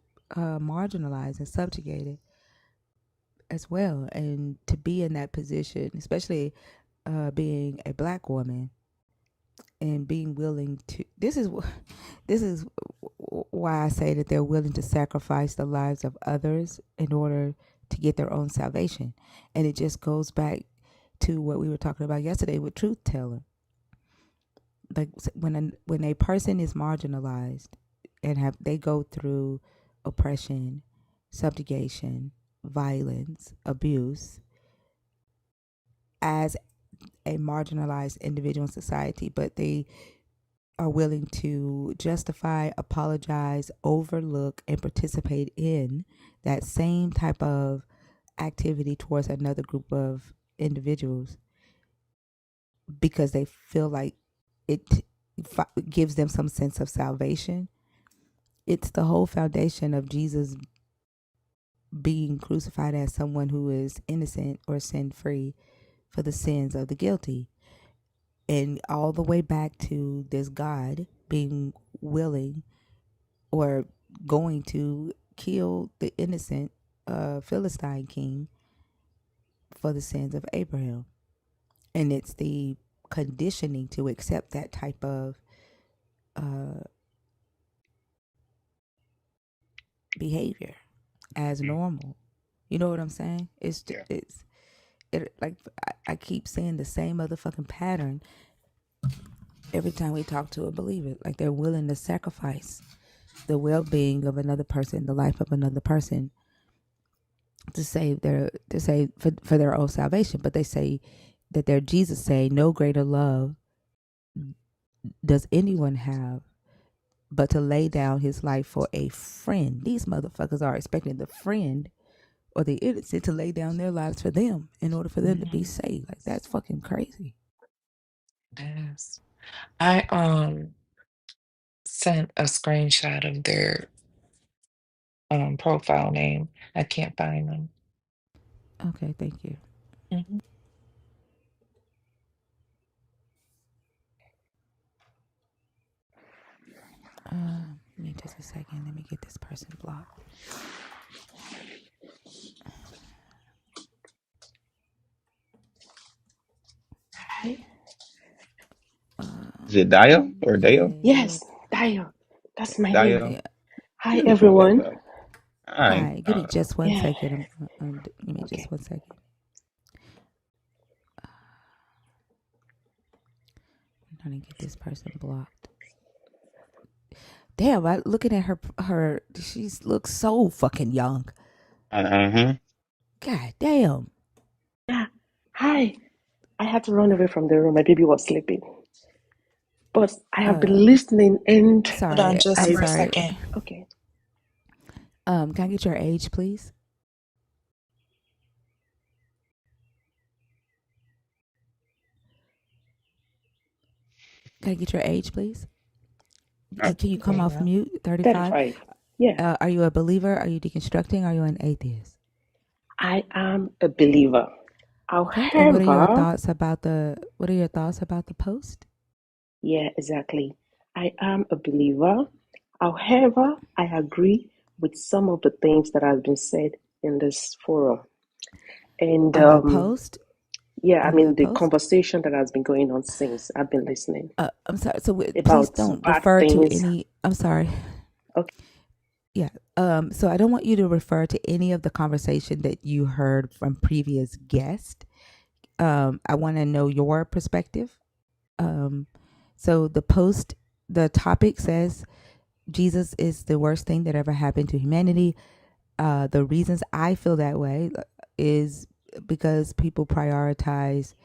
marginalized and subjugated as well, and to be in that position, especially being a black woman and being willing to this is why I say that they're willing to sacrifice the lives of others in order to get their own salvation. And it just goes back to what we were talking about yesterday with truth telling. Like when a person is marginalized and have they go through oppression, subjugation, violence, abuse as a marginalized individual in society, but they are willing to justify, apologize, overlook, and participate in that same type of activity towards another group of individuals because they feel like it gives them some sense of salvation. It's the whole foundation of Jesus being crucified as someone who is innocent or sin free for the sins of the guilty. And all the way back to this God being willing or going to kill the innocent Philistine king for the sins of Abraham. And it's the conditioning to accept that type of uh, behavior as Mhm. normal. You know what I'm saying? Yeah. Like I keep seeing the same motherfucking pattern every time we talk to a believer. Like they're willing to sacrifice the well-being of another person, the life of another person, for their own salvation. But they say that their Jesus say no greater love does anyone have but to lay down his life for a friend. These motherfuckers are expecting the friend or the innocent to lay down their lives for them in order for them to be Mhm. saved. Like that's fucking crazy. Yes. I sent a screenshot of their profile name. I can't find them. Okay, thank you. Mhm. Give me just a second. Let me get this person blocked. Hi. Is it Dio or Deo? Yes, Ed. Dio. That's my name. Dio. Yeah. Hi, Beautiful. everyone. Welcome. Hi. Hi. Give me just one Yeah. second. Give me Okay. just 1 second. I'm trying to get this person blocked. Damn, I looking at her she looks so fucking young. Uh-huh. God damn. Yeah. Hi. I had to run away from the room. My baby was sleeping. But I have Uh been listening and Hold on just I'm I for a sorry. second. okay. Can I get your age, please? Can I get your age, please? And can you come Okay. off mute? 35. 35. Yeah. Are you a believer? Are you deconstructing? Are you an atheist? I am a believer. Okay. And what are your However, thoughts about the post? yeah, exactly. I am a believer. However, I agree with some of the things that have been said in this forum. And On the post? yeah, I On the mean the post? conversation that has been going on since I've been listening I'm sorry. So please about don't bad refer to things. any. I'm sorry. Okay. Yeah. So I don't want you to refer to any of the conversation that you heard from previous guests. I want to know your perspective. Um, so the topic says Jesus is the worst thing that ever happened to humanity. The reasons I feel that way is because people prioritize,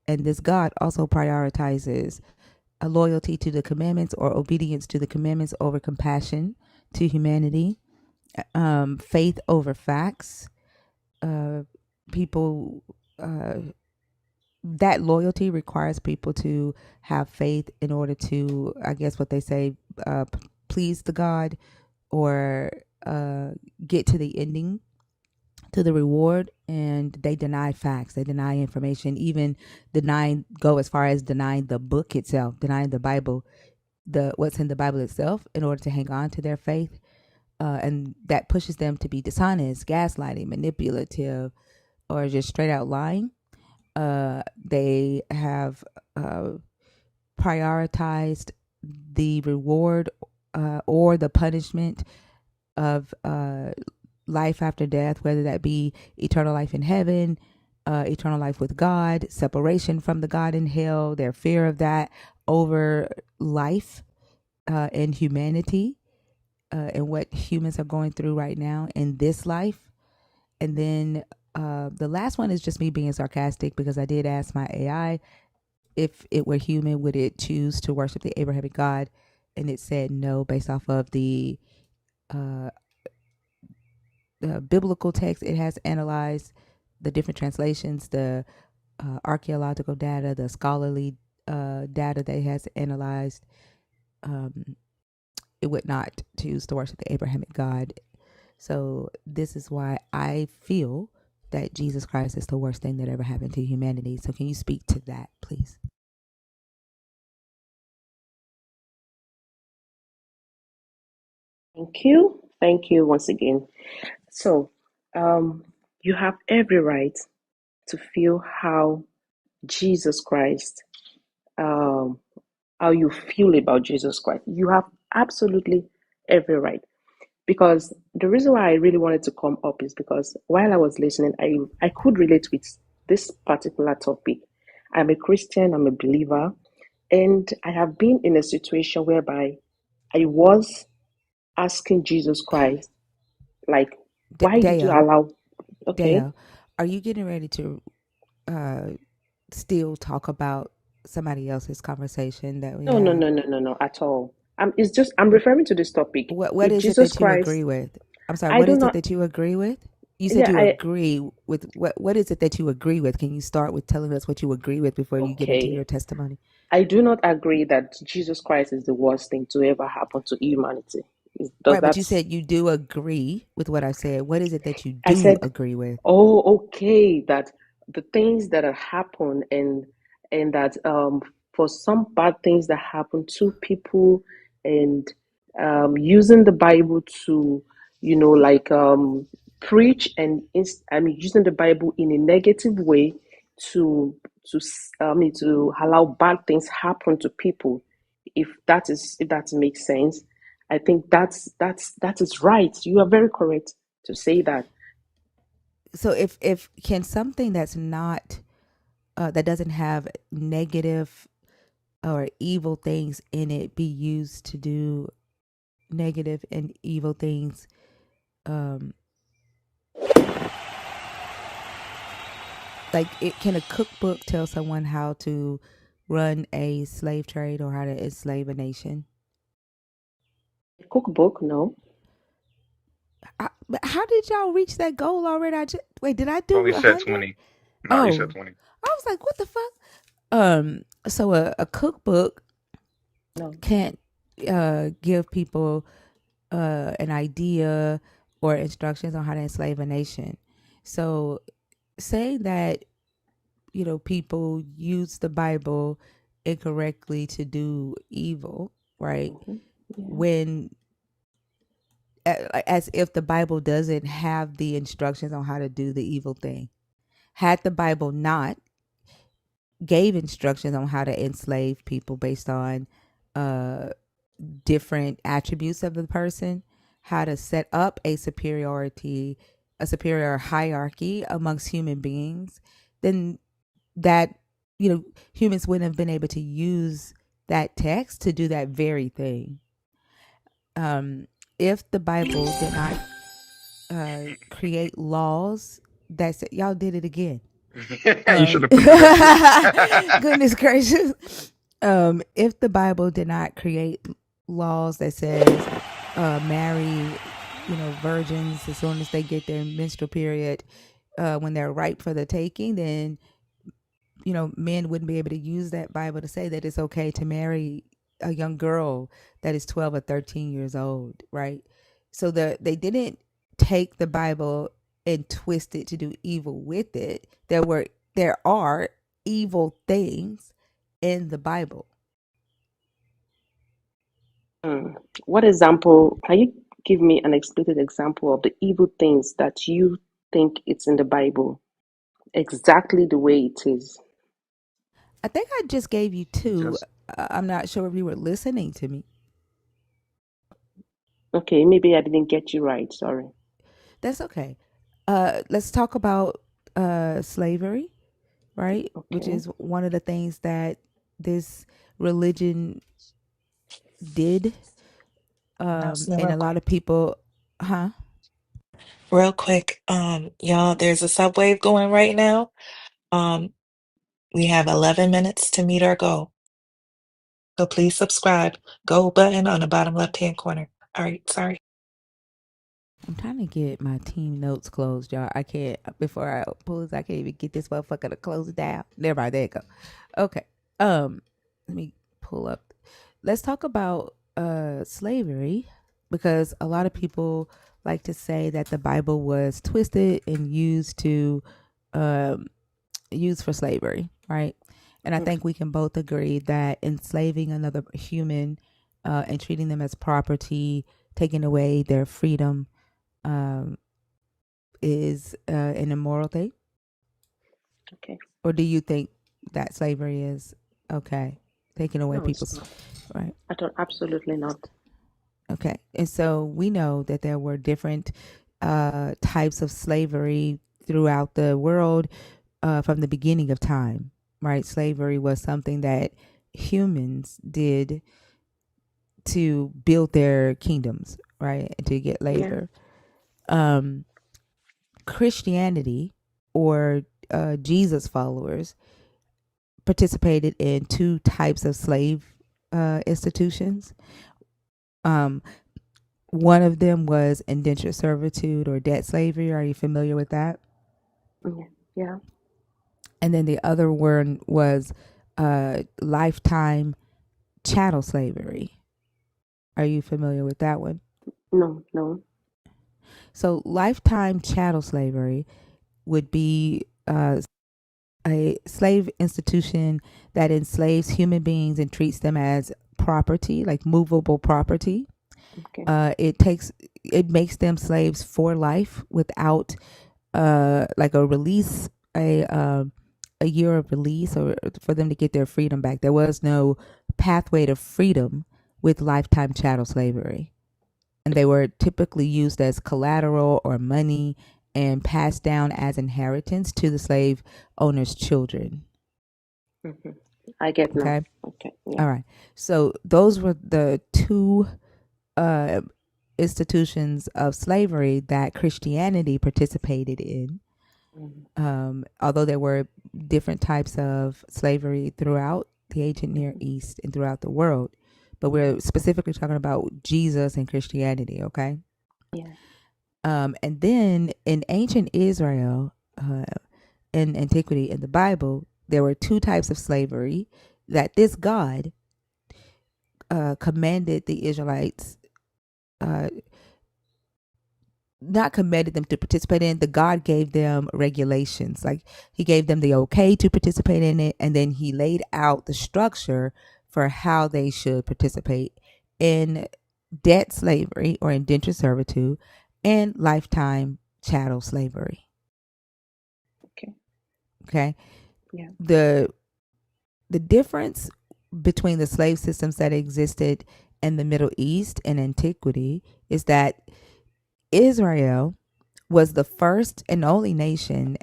and this God also prioritizes a loyalty to the commandments or obedience to the commandments over compassion to humanity, faith over facts. Uh, people, uh, that loyalty requires people to have faith in order to, I guess, what they say, please the God or get to the ending, to the reward. And they deny facts, they deny information, even go as far as denying the book itself, denying the Bible, the what's in the Bible itself, in order to hang on to their faith. And that pushes them to be dishonest, gaslighting, manipulative, or just straight out lying. They have uh, prioritized the reward or the punishment of life after death, whether that be eternal life in heaven, eternal life with God, separation from the God in hell, their fear of that over life and humanity, and what humans are going through right now in this life. And then the last one is just me being sarcastic because I did ask my AI if it were human, would it choose to worship the Abrahamic God? And it said no, based off of uh, the biblical text. It has analyzed the different translations, the archaeological data, the scholarly data that it has analyzed. Um, it would not choose to worship the Abrahamic God. So this is why I feel that Jesus Christ is the worst thing that ever happened to humanity. So can you speak to that, please? Thank you. Thank you once again. So, you have every right to feel Jesus Christ, um, how you feel about Jesus Christ. You have absolutely every right. Because the reason why I really wanted to come up is because while I was listening, I could relate with this particular topic. I'm a Christian, I'm a believer, and I have been in a situation whereby I was asking Jesus Christ, like, why did you Dale, allow? Okay. Dale, are you getting ready to uh, still talk about somebody else's conversation that we No, no, had? no, no, no, no, at all. It's just I'm referring to this topic. What If is it Jesus that you Christ, agree with? I'm sorry. I What do is it not. that you agree with? You said Yeah, you I agree with what is it that you agree with? Can you start with telling us what you agree with before you get into your okay. testimony? I do not agree that Jesus Christ is the worst thing to ever happen to humanity. Does Right, but that? you said you do agree with what I said. What is it that you I do said, agree with? oh, okay, that the things that have happened and that for some bad things that happen to people and using the Bible to, like preach and using the Bible in a negative way to to allow bad things happen to people. If that makes sense, I think that is right. You are very correct to say that. So if can something that's not that doesn't have negative or evil things in it be used to do negative and evil things? Um, like it can a cookbook tell someone how to run a slave trade or how to enslave a nation? Cookbook, no. But how did y'all reach that goal already? Wait, did I do Only said 100? 20. No, you said Oh, 20. I was like, what the fuck? So a cookbook No. can't give people an idea or instructions on how to enslave a nation. So saying that people use the Bible incorrectly to do evil, right? Hmm. Yeah. When as if the Bible doesn't have the instructions on how to do the evil thing. Had the Bible not gave instructions on how to enslave people based on uh, different attributes of the person, how to set up a superior hierarchy amongst human beings, then that humans wouldn't have been able to use that text to do that very thing. If the Bible did not create laws that said, y'all did it again. You should have put the rest in. Goodness gracious. If the Bible did not create laws that says marry, virgins as soon as they get their menstrual period, when they're ripe for the taking, then men wouldn't be able to use that Bible to say that it's okay to marry a young girl that is 12 or 13 years old, right? So they didn't take the Bible and twist it to do evil with it. There are evil things in the Bible. Hmm. What example? Can you give me an explicit example of the evil things that you think it's in the Bible exactly the way it is? I think I just gave you two. Just I'm not sure if you were listening to me. Okay, maybe I didn't get you right. Sorry. That's okay. Let's talk about slavery, right? Which Okay. is one of the things that this religion did, Announcement and real a lot quick. of people, huh? Real quick, y'all, there's a subway going right now. Um, we have 11 minutes to meet our goal. So please subscribe. Gold button on the bottom left-hand corner. All right, sorry. I'm trying to get my team notes closed, y'all. I can't before I pull this. I can't even get this motherfucker to close it down. Never mind. There you go. Okay. Let me pull up. Let's talk about slavery, because a lot of people like to say that the Bible was twisted and um used for slavery, right? And I think we can both agree that enslaving another human and treating them as property, taking away their freedom, um, is an immoral thing? Okay. Or do you think that slavery is okay? Taking away No, it's people's, not. right? I don't. Absolutely not. Okay. And so we know that there were different types of slavery throughout the world from the beginning of time, right? Slavery was something that humans did to build their kingdoms, right? And to get Yeah. labor. Um, Christianity or Jesus followers participated in two types of slave institutions. Um, One of them was indentured servitude or debt slavery. Are you familiar with that? Yeah. And then the other one was lifetime chattel slavery. Are you familiar with that one? No. So, lifetime chattel slavery would be a slave institution that enslaves human beings and treats them as property, like movable property. Okay. It makes them slaves for life without like a release, a year of release, or for them to get their freedom back. There was no pathway to freedom with lifetime chattel slavery, and they were typically used as collateral or money and passed down as inheritance to the slave owner's children. Hmm. I get now. Okay. Okay. Yeah. All right. So those were the two uh, institutions of slavery that Christianity participated in. Although there were different types of slavery throughout the ancient Near East and throughout the world, but we're specifically talking about Jesus and Christianity, okay? Yeah. And then in ancient Israel, in antiquity, in the Bible, there were two types of slavery that this God commanded the Israelites, uh, not commanded them to participate in. The God gave them regulations, like he gave them the okay to participate in it, and then he laid out the structure for how they should participate in debt slavery or indentured servitude and lifetime chattel slavery. Okay. Yeah. The difference between the slave systems that existed in the Middle East and antiquity is that Israel was the first and only nation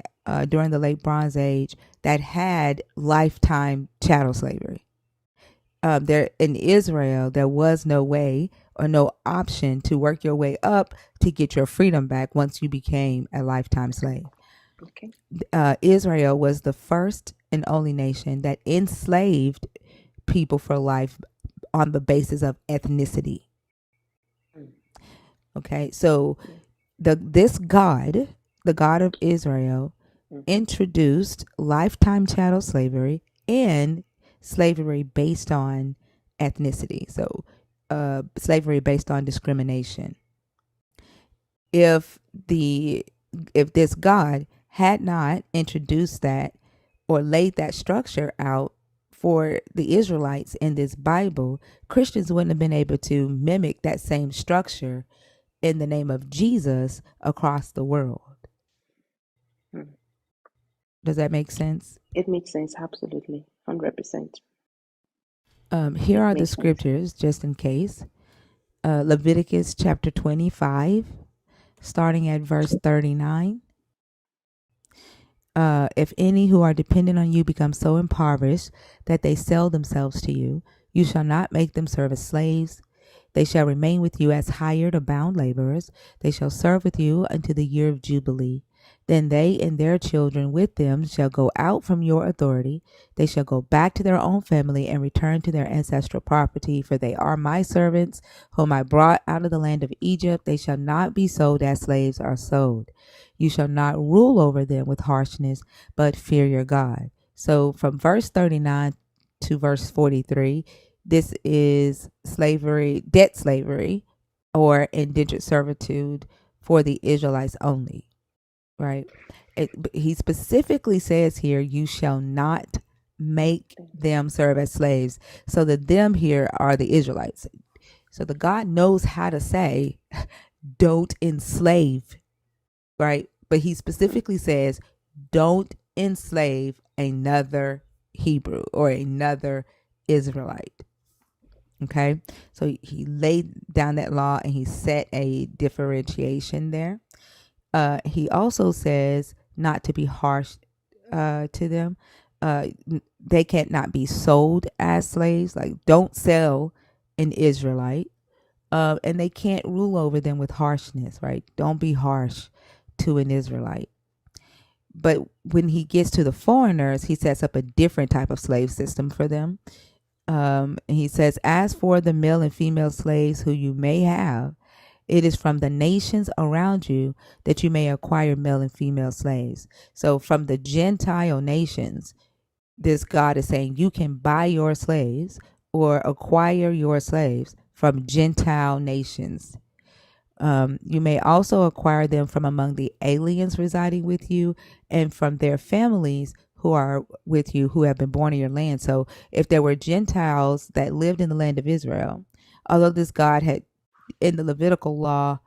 during the late Bronze Age that had lifetime chattel slavery. There in Israel, there was no way or no option to work your way up to get your freedom back once you became a lifetime slave. Okay. Israel was the first and only nation that enslaved people for life on the basis of ethnicity. Okay, so this God, the God of Israel, introduced lifetime chattel slavery and slavery based on ethnicity. So, slavery based on discrimination. If this God had not introduced that or laid that structure out for the Israelites in this Bible, Christians wouldn't have been able to mimic that same structure in the name of Jesus across the world. Does that make sense? It makes sense, absolutely, 100%. Here are the Makes sense. scriptures, just in case. Leviticus chapter 25, starting at verse 39. If any who are dependent on you become so impoverished that they sell themselves to you, you shall not make them serve as slaves. They shall remain with you as hired or bound laborers. They shall serve with you until the year of Jubilee. Then they and their children with them shall go out from your authority. They shall go back to their own family and return to their ancestral property, for they are my servants, whom I brought out of the land of Egypt. They shall not be sold as slaves are sold. You shall not rule over them with harshness, but fear your God. So from verse 39 to verse 43, this is slavery, debt slavery, or indentured servitude for the Israelites only, right? He specifically says here, you shall not make them serve as slaves. So the them here are the Israelites. So the God knows how to say, don't enslave, right? But he specifically says, don't enslave another Hebrew or another Israelite. Okay, so he laid down that law and he set a differentiation there. He also says not to be harsh to them. They can't not be sold as slaves. Like, don't sell an Israelite. And they can't rule over them with harshness, right? Don't be harsh to an Israelite. But when he gets to the foreigners, he sets up a different type of slave system for them. He says, as for the male and female slaves who you may have, It is from the nations around you that you may acquire male and female slaves. So from the Gentile nations, this God is saying you can buy your slaves or acquire your slaves from Gentile nations. You may also acquire them from among the aliens residing with you and from their families who are with you who have been born in your land. So if there were Gentiles that lived in the land of Israel, although this God had in the Levitical law,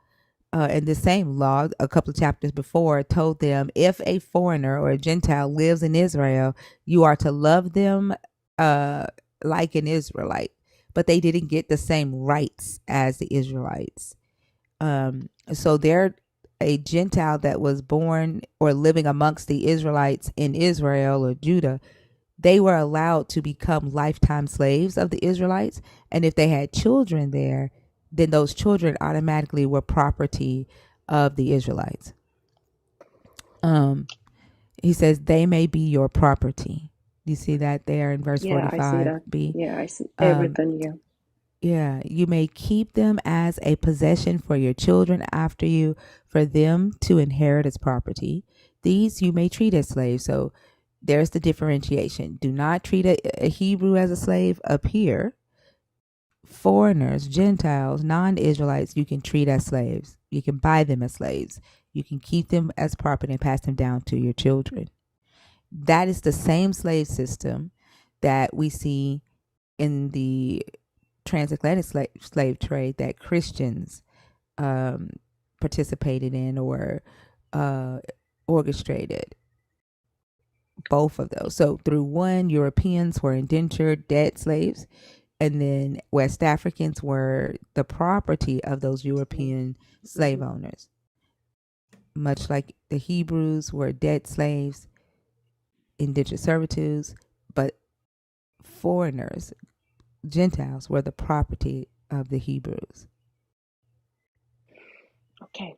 in the same law, a couple of chapters before, told them if a foreigner or a Gentile lives in Israel, you are to love them uh, like an Israelite. But they didn't get the same rights as the Israelites. So they're a Gentile that was born or living amongst the Israelites in Israel or Judah. They were allowed to become lifetime slaves of the Israelites. And if they had children there, then those children automatically were property of the Israelites. He says they may be your property. You see that there in verse Yeah, I see 45b. that. Yeah, I see everything here. Yeah, you may keep them as a possession for your children after you, for them to inherit as property. These you may treat as slaves. So there's the differentiation. Do not treat a Hebrew as a slave up here. Foreigners, Gentiles, non-Israelites, you can treat as slaves. You can buy them as slaves. You can keep them as property and pass them down to your children. That is the same slave system that we see in the transatlantic slave trade that Christians participated in or orchestrated. Both of those. So through one, Europeans were indentured dead slaves, and then West Africans were the property of those European slave owners. Much like the Hebrews were dead slaves, indentured servitudes, but foreigners, Gentiles, were the property of the Hebrews. Okay.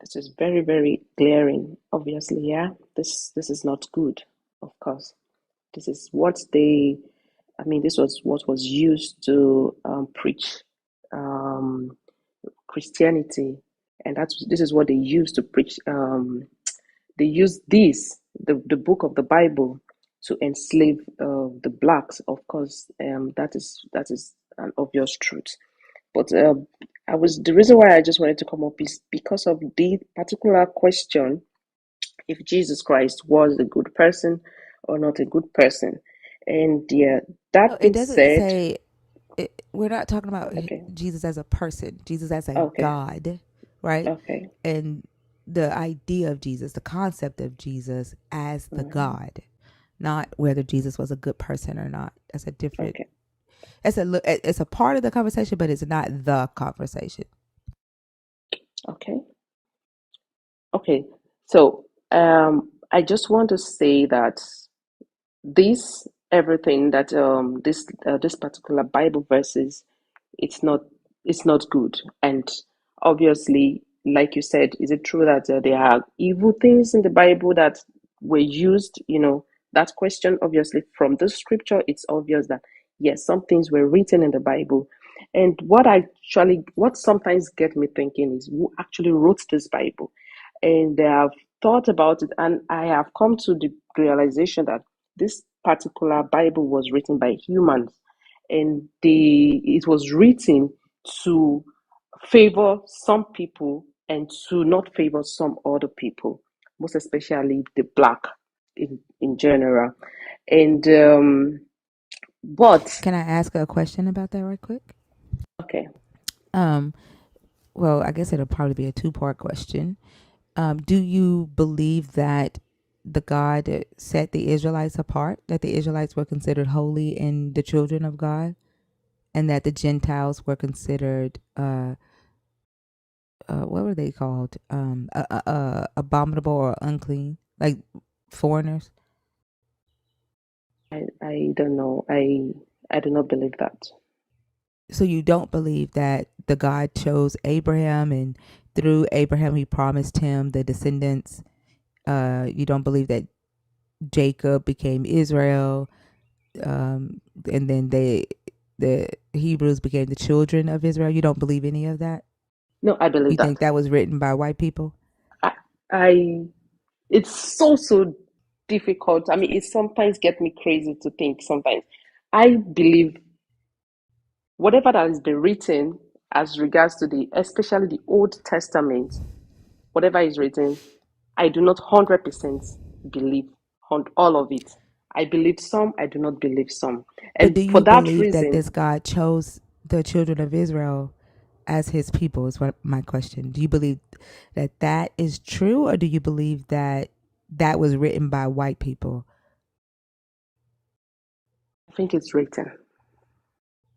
This is very, very glaring, obviously, yeah. This is not good, of course. This is what they this was what was used to preach um, Christianity, and this is what they used to preach. They used the book of the Bible, to enslave the blacks. Of course, that is an obvious truth. But the reason why I just wanted to come up is because of the particular question: if Jesus Christ was a good person or not a good person. And yeah, No, that it being doesn't said, say we're not talking about okay, Jesus as a person, Jesus as a okay, God, right? okay. And the idea of Jesus, the concept of Jesus as the Mhm. God, not whether Jesus was a good person or not. That's a different. Okay, It's a part of the conversation, but it's not the conversation. okay, okay. So I just want to say that this everything that this particular Bible verses, it's not it's not good. And obviously, like you said, is it true that there are evil things in the Bible that were used? That question, obviously, from the scripture, it's obvious that yes, some things were written in the Bible. And what sometimes get me thinking is who actually wrote this Bible. And I have thought about it, and I have come to the realization that this particular Bible was written by humans, and it was written to favor some people and to not favor some other people, most especially the black in general. And but Can I ask a question about that right quick? okay, Um, well, I guess it'll probably be a two-part question. Do you believe that the God that set the Israelites apart, that the Israelites were considered holy and the children of God, and that the Gentiles were considered what were they called? Abominable or unclean, like foreigners? I don't know. I do not believe that. So you don't believe that the God chose Abraham and through Abraham he promised him the descendants. You don't believe that Jacob became Israel, and then the Hebrews became the children of Israel? You don't believe any of that? No, I believe You think that. that was written by white people? I, I it's so difficult. I mean, it sometimes gets me crazy to think sometimes. I believe whatever that has been written as regards to especially the Old Testament, whatever is written, I do not 100% believe on all of it. I believe some, I do not believe some. But And do for you that believe that reason, this God chose the children of Israel as his people is what my question. Do you believe that that is true, or do you believe that that was written by white people? I think it's written.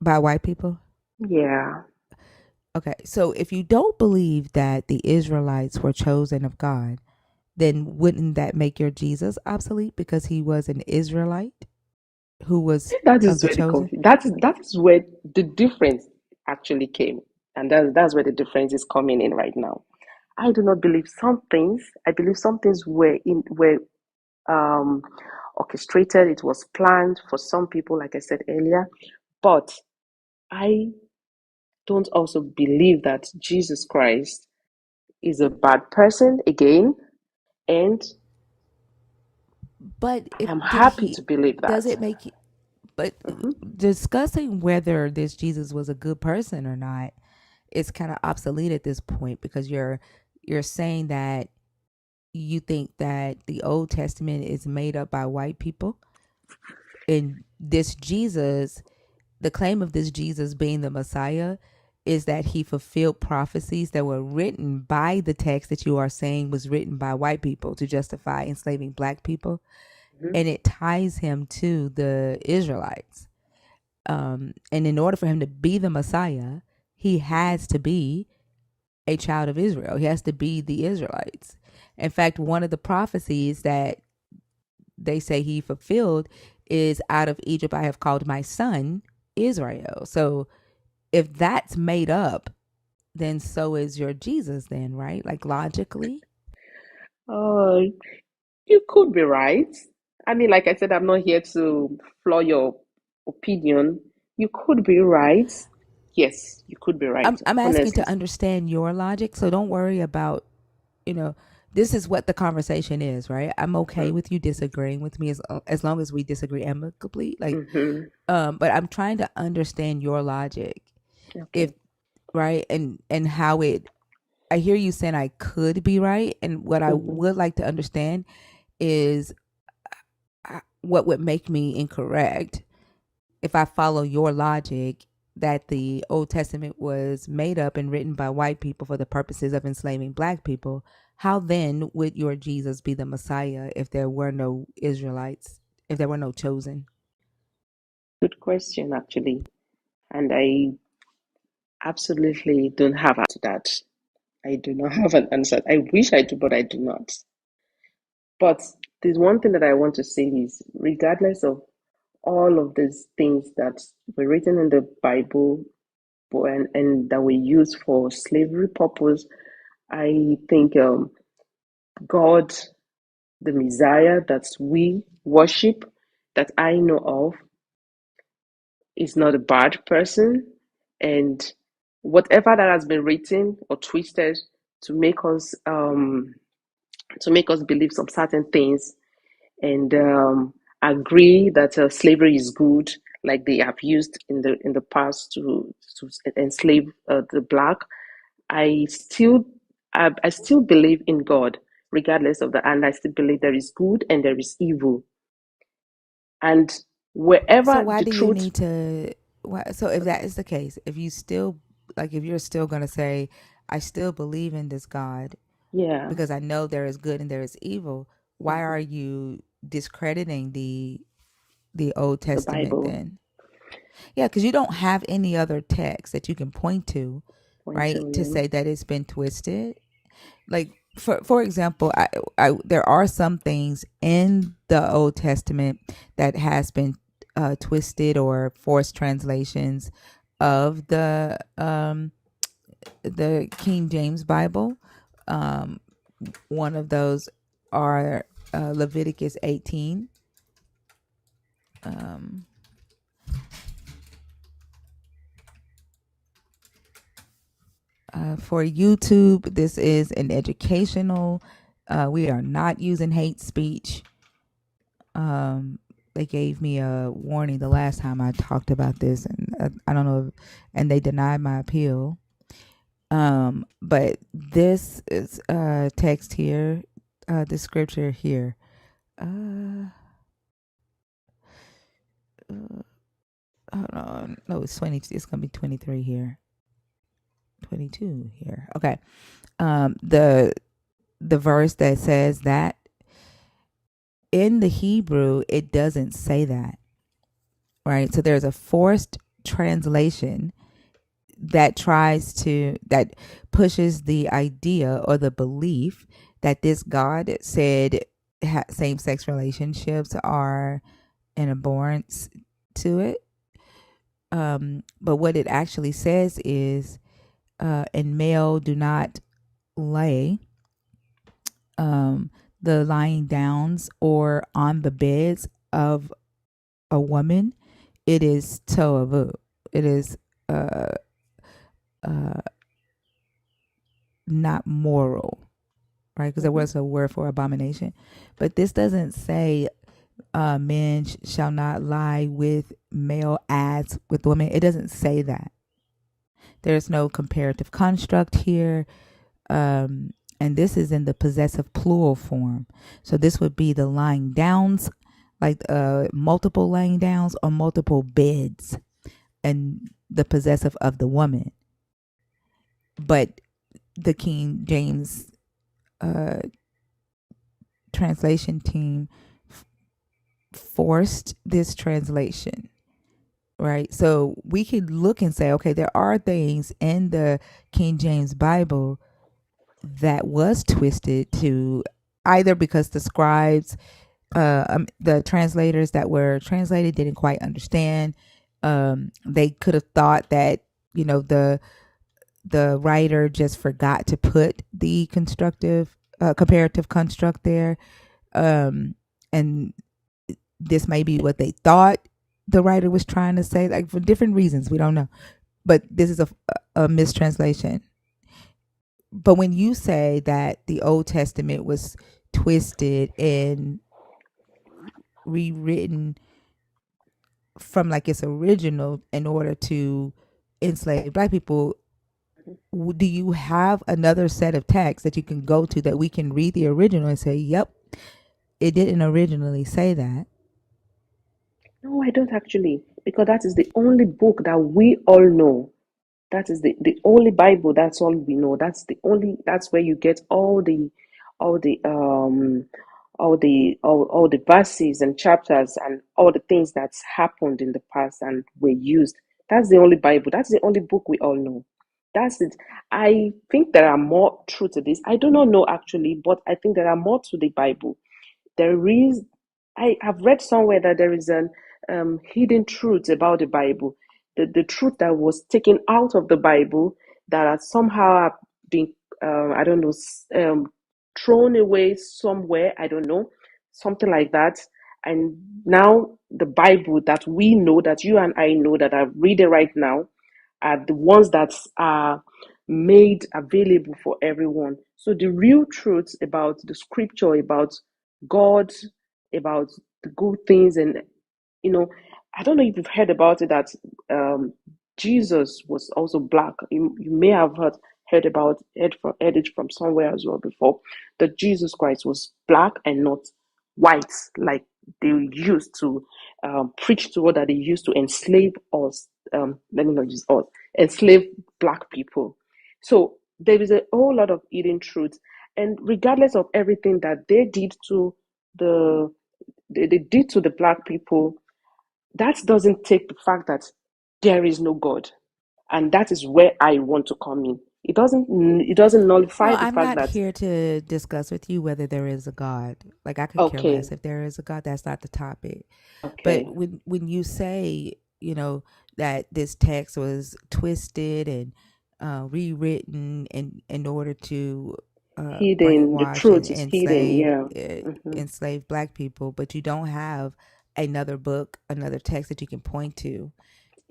By white people? Yeah. Okay. So if you don't believe that the Israelites were chosen of God, then wouldn't that make your Jesus obsolete because he was an Israelite who was That of is the where chosen? that is where the difference actually came. And that's where the difference is coming in right now. I do not believe some things. I believe some things were um, orchestrated. It was planned for some people, like I said earlier. But I don't also believe that Jesus Christ is a bad person again, and But I if am did happy he to believe does that. it make but Mhm. discussing whether this Jesus was a good person or not is kind of obsolete at this point because you're saying that you think that the Old Testament is made up by white people and this Jesus, the claim of this Jesus being the Messiah is that he fulfilled prophecies that were written by the text that you are saying was written by white people to justify enslaving black people, Mhm. and it ties him to the Israelites. And in order for him to be the Messiah, he has to be a child of Israel. He has to be the Israelites. In fact, one of the prophecies that they say he fulfilled is out of Egypt I have called my son Israel. So if that's made up, then so is your Jesus then, right? Like logically. Uh, you could be right. I mean, like I said, I'm not here to flaw your opinion. You could be right. Yes, you could be right, I'm asking honestly. to understand your logic, so don't worry about, you know, this is what the conversation is, right? I'm okay with you disagreeing with me as long as we disagree amicably. Like Mm-hmm. but I'm trying to understand your logic. If Okay. right and how it I hear you saying I could be right, and what I Mm-hmm. would like to understand is what would make me incorrect if I follow your logic that the Old Testament was made up and written by white people for the purposes of enslaving black people. How then would your Jesus be the Messiah if there were no Israelites, if there were no chosen? Good question, actually. And I absolutely don't have to that. I do not have an answer. I wish I do, but I do not. But there's one thing that I want to say is regardless of all of these things that were written in the Bible and that were used for slavery purpose, I think God, the Messiah that we worship, that I know of, is not a bad person. And whatever that has been written or twisted to make us believe some certain things and agree that slavery is good, like they have used in the past to enslave the black. I still I still believe in God, regardless of that, and I still believe there is good and there is evil, and So wherever why the do you truth, need to? So if that is the case, if you still like, if you're still gonna say, I still believe in this God yeah, because I know there is good and there is evil, why mhm, are you discrediting the Old the Testament Bible then? Yeah, because you don't have any other text that you can point to, point to right, to you. say that it's been twisted. Like for example, there are some things in the Old Testament that has been twisted or forced translations of the King James Bible. Um, one of those are Leviticus 18. Um, For YouTube, this is an educational. We are not using hate speech. They gave me a warning the last time I talked about this, and I don't know, and they denied my appeal. But this is text here, the scripture here. Hold on, no, it's 20. It's gonna be 23 here. 22 here. Okay. The verse that says that in the Hebrew it doesn't say that, right? So there's a forced translation that pushes the idea or the belief that this God said same-sex relationships are an abhorrence to it. But what it actually says is, and male do not lay the lying downs or on the beds of a woman. It is toavu. It is uh, uh, not moral, right? Because there Mhm. was a word for abomination, but this doesn't say men shall not lie with male as with women. It doesn't say that. There's no comparative construct here. And this is in the possessive plural form. So this would be the lying downs, like multiple lying downs or multiple beds, and the possessive of the woman. But the King James uh, translation team forced this translation, right? So we could look and say, okay, there are things in the King James Bible that was twisted to either because the scribes, the translators that were translated didn't quite understand. They could have thought that, the writer just forgot to put the comparative construct there. And this may be what they thought the writer was trying to say, like for different reasons. We don't know. But this is a mistranslation. But when you say that the Old Testament was twisted and rewritten from like its original in order to enslave black people, do you have another set of texts that you can go to that we can read the original and say, yep, it didn't originally say that? No, I don't actually, because that is the only book that we all know. That is the only Bible. That's all we know. That's where you get all the all the verses and chapters and all the things that's happened in the past and were used. That's the only Bible. That's the only book we all know. That's it. I think there are more truth to this. I do not know actually, but I think there are more to the Bible. There is, I have read somewhere that there is an hidden truth about the Bible, the truth that was taken out of the Bible that has somehow have been, I don't know, thrown away somewhere, I don't know, something like that. And now the Bible that we know, that you and I know, that I read it right now, are the ones that are made available for everyone. So the real truth about the scripture, about God, about the good things, and you know, I don't know if you've heard about it that um, Jesus was also black. You may have heard it from somewhere as well before, that Jesus Christ was black and not white, like they used to preach to, or that they used to enslave us. Let me not use us, enslave black people. So there is a whole lot of hidden truth, and regardless of everything that the they did to the black people, that doesn't take the fact that there is no God, and that is where I want to come in. It doesn't Well, nullify the I'm fact not that here to discuss with you whether there is a God. Like I could care okay, less if there is a God. That's not the topic. But okay, when you say, that this text was twisted and rewritten in order to hidden, the brainwash and truth is hidden. Yeah. Hmm. enslave black people, but you don't have another book, another text that you can point to.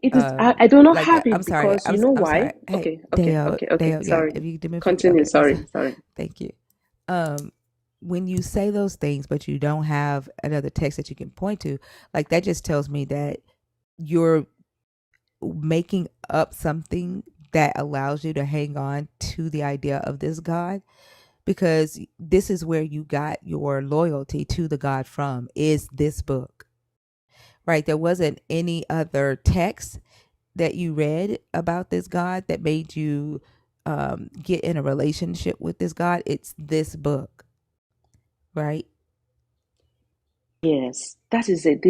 It is. I do not like have I'm it sorry. because you know I'm why? sorry. Hey, Okay, okay, Dale, okay, okay. Dale, yeah, Sorry. if you do me a favor. Continue. Okay, I'm Sorry, sorry. sorry. Thank you. When you say those things, but you don't have another text that you can point to, like that just tells me that you're making up something that allows you to hang on to the idea of this God, because this is where you got your loyalty to the God from, is this book, right? There wasn't any other text that you read about this God that made you get in a relationship with this God. It's this book, right? Yes, that is it.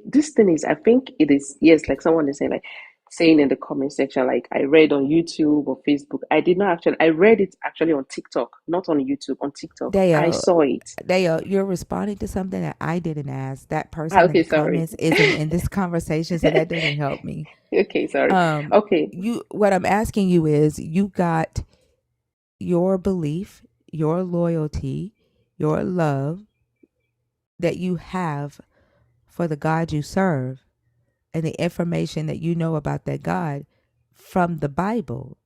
This thing is, I think it is, yes, like someone is saying, like saying in the comment section, like I read on YouTube or Facebook. I did not actually, I read it actually on TikTok, not on YouTube, on TikTok. I Dale, saw it. Dale, you're responding to something that I didn't ask. That Ah, person in okay, the sorry. comments isn't in this conversation, so that doesn't help me. Okay, sorry. Um, Okay, what I'm asking you is, you got your belief, your loyalty, your love that you have for the God you serve, and the information that you know about that God from the Bible.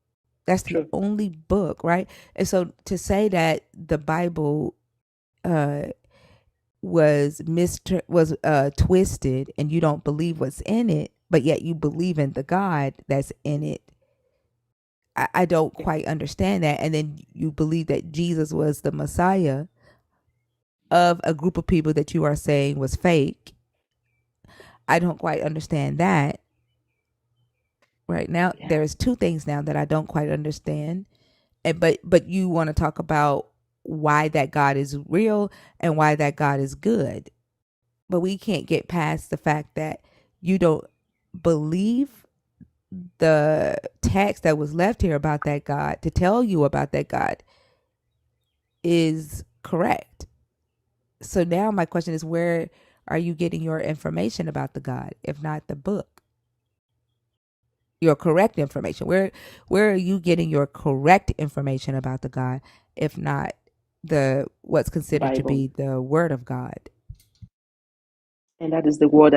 That's the true. only book, right? And so to say that the Bible uh was twisted and you don't believe what's in it, but yet you believe in the God that's in it, I don't quite understand that. And then you believe that Jesus was the Messiah of a group of people that you are saying was fake. I don't quite understand that. Right now, Yeah, there's two things now that I don't quite understand. And but you want to talk about why that God is real and why that God is good. But we can't get past the fact that you don't believe the text that was left here about that God to tell you about that God is correct. So now my question is, where are you getting your information about the God, if not the book? Your correct information. Where are you getting your correct information about the God, if not the what's considered to Bible. be the word of God? And that is the word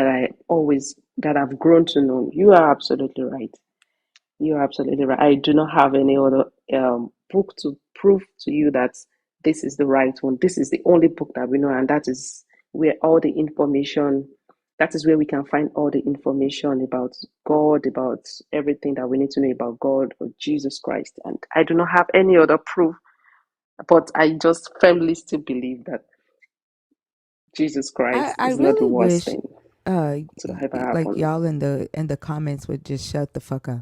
that I've grown to know. You are absolutely right. You're absolutely right. I do not have any other book to prove to you that this is the right one. This is the only book that we know, and that is where all the information, that is where we can find all the information about God, about everything that we need to know about God or Jesus Christ. And I do not have any other proof, but I just firmly still believe that Jesus Christ I is not the really worst wish thing uh to ever like happen. y'all in the comments would just shut the fuck up.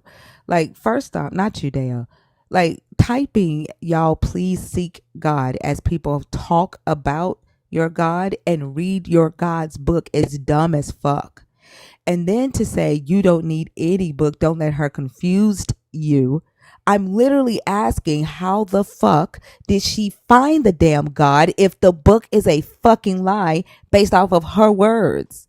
Like, first off, not you, Dale. Like, typing y'all please seek God as people talk about your God and read your God's book is dumb as fuck. And then to say you don't need any book, don't let her confuse you. I'm literally asking, how the fuck did she find the damn God if the book is a fucking lie based off of her words?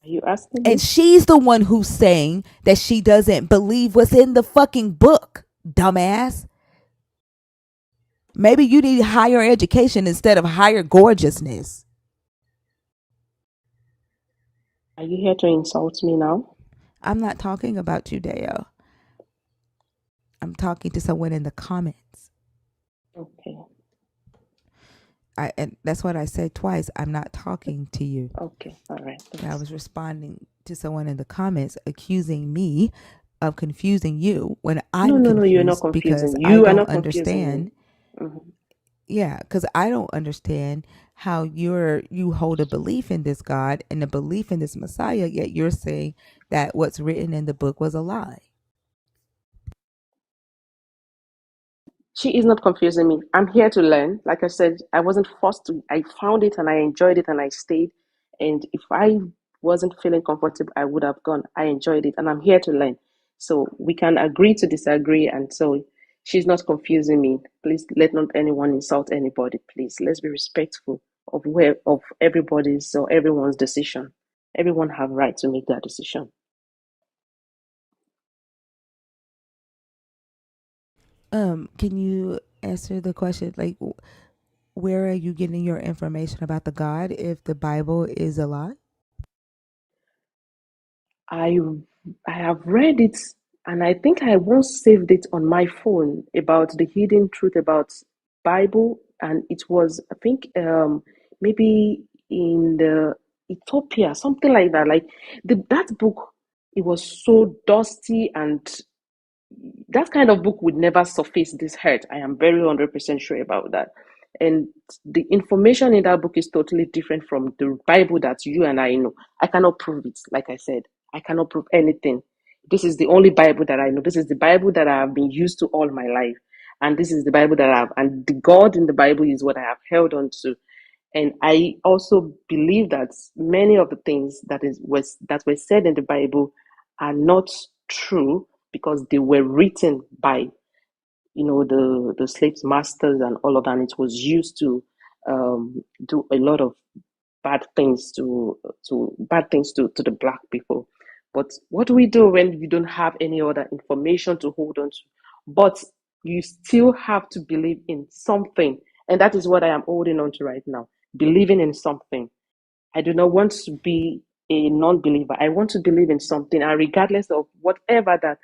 Are you asking And me? she's the one who's saying that she doesn't believe what's in the fucking book, dumbass. Maybe you need higher education instead of higher gorgeousness. Are you here to insult me now? I'm not talking about you, Deo. I'm talking to someone in the comments. Okay, And that's what I said twice. I'm not talking to you. okay, all right. I That's was responding to someone in the comments accusing me of confusing you when no, I'm no, no. You're not confused because confusing. I You are don't not confusing me. understand. Mhm. Yeah, because I don't understand how you hold a belief in this God and a belief in this Messiah, yet you're saying that what's written in the book was a lie. She is not confusing me. I'm here to learn. Like I said, I wasn't forced to. I found it and I enjoyed it and I stayed. And if I wasn't feeling comfortable, I would have gone. I enjoyed it and I'm here to learn. So we can agree to disagree. And so she's not confusing me. Please let not anyone insult anybody. Please let's be respectful of everybody's or everyone's decision. Everyone have right to make their decision. Can you answer the question, like, where are you getting your information about the God if the Bible is a lie? I I have read it, and I think I once saved it on my phone about the hidden truth about Bible, and it was, I think, maybe in the Ethiopia, something like that. Like that book, it was so dusty, and that kind of book would never surface this hurt. I am very 100% sure about that. And the information in that book is totally different from the Bible that you and I know. I cannot prove it. Like I said, I cannot prove anything. This is the only Bible that I know. This is the Bible that I have been used to all my life. And this is the Bible that I have. And the God in the Bible is what I have held on to. And I also believe that many of the things that were said in the Bible are not true because they were written by the slaves masters and all of that, and it was used to do a lot of bad things to the black people. But what do we do when you don't have any other information to hold on to? But you still have to believe in something, and that is what I am holding on to right now, believing in something. I do not want to be a non-believer. I want to believe in something, and regardless of whatever that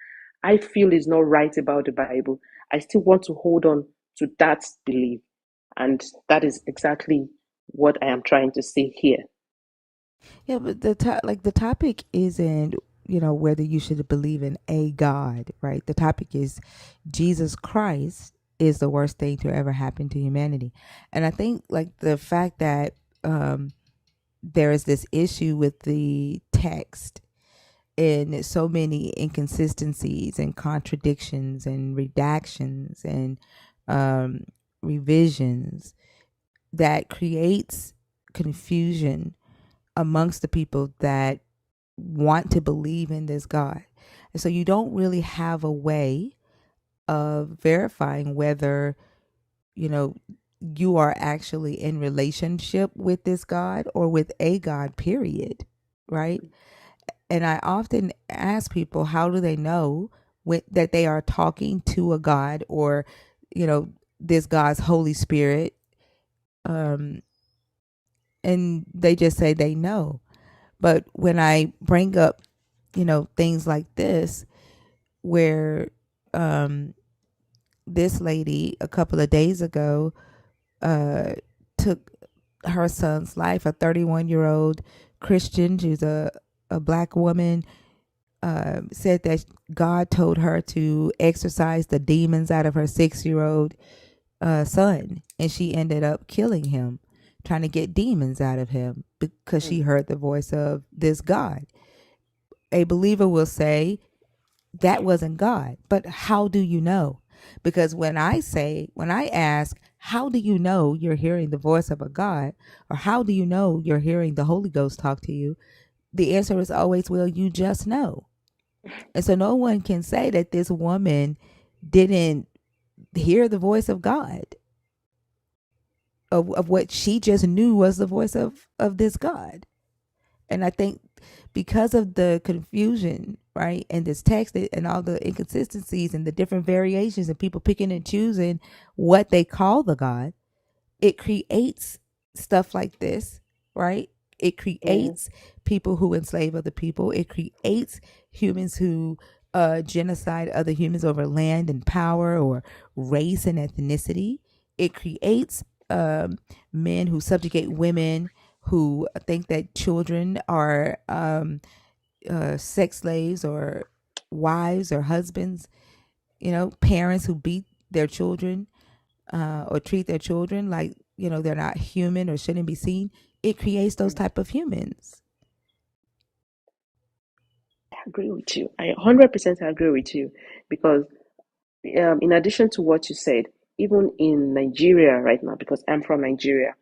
I feel is not right about the Bible, I still want to hold on to that belief. And that is exactly what I am trying to say here. Yeah, but the topic isn't whether you should believe in a God, right? The topic is Jesus Christ is the worst thing to ever happen to humanity, and I think like the fact that there is this issue with the text and so many inconsistencies and contradictions and redactions and um, revisions that creates confusion amongst the people that want to believe in this God. And so you don't really have a way of verifying whether, you know, you are actually in relationship with this God or with a God, period. Right. And I often ask people, how do they know that they are talking to a God or, this God's Holy Spirit? Um, and they just say they know. But when I bring up, things like this, where um, this lady a couple of days ago uh, took her son's life, a 31-year-old Christian, she's a black woman, said that God told her to exorcise the demons out of her 6-year-old son, and she ended up killing him, trying to get demons out of him because she heard the voice of this God. A believer will say that wasn't God, but how do you know? Because when I ask, how do you know you're hearing the voice of a God, or how do you know you're hearing the Holy Ghost talk to you? The answer is always, well, you just know. And so no one can say that this woman didn't hear the voice of God, of what she just knew was the voice of this God. And I think because of the confusion, right, and this text and all the inconsistencies and the different variations and people picking and choosing what they call the God, it creates stuff like this, right? It Yeah, creates people who enslave other people. It creates humans who genocide other humans over land and power or race and ethnicity. It creates men who subjugate women, who think that children are sex slaves or wives or husbands. Parents who beat their children or treat their children like they're not human or shouldn't be seen. It creates those type of humans. I agree with you. I 100% agree with you because in addition to what you said, even in Nigeria right now, because I'm from Nigeria,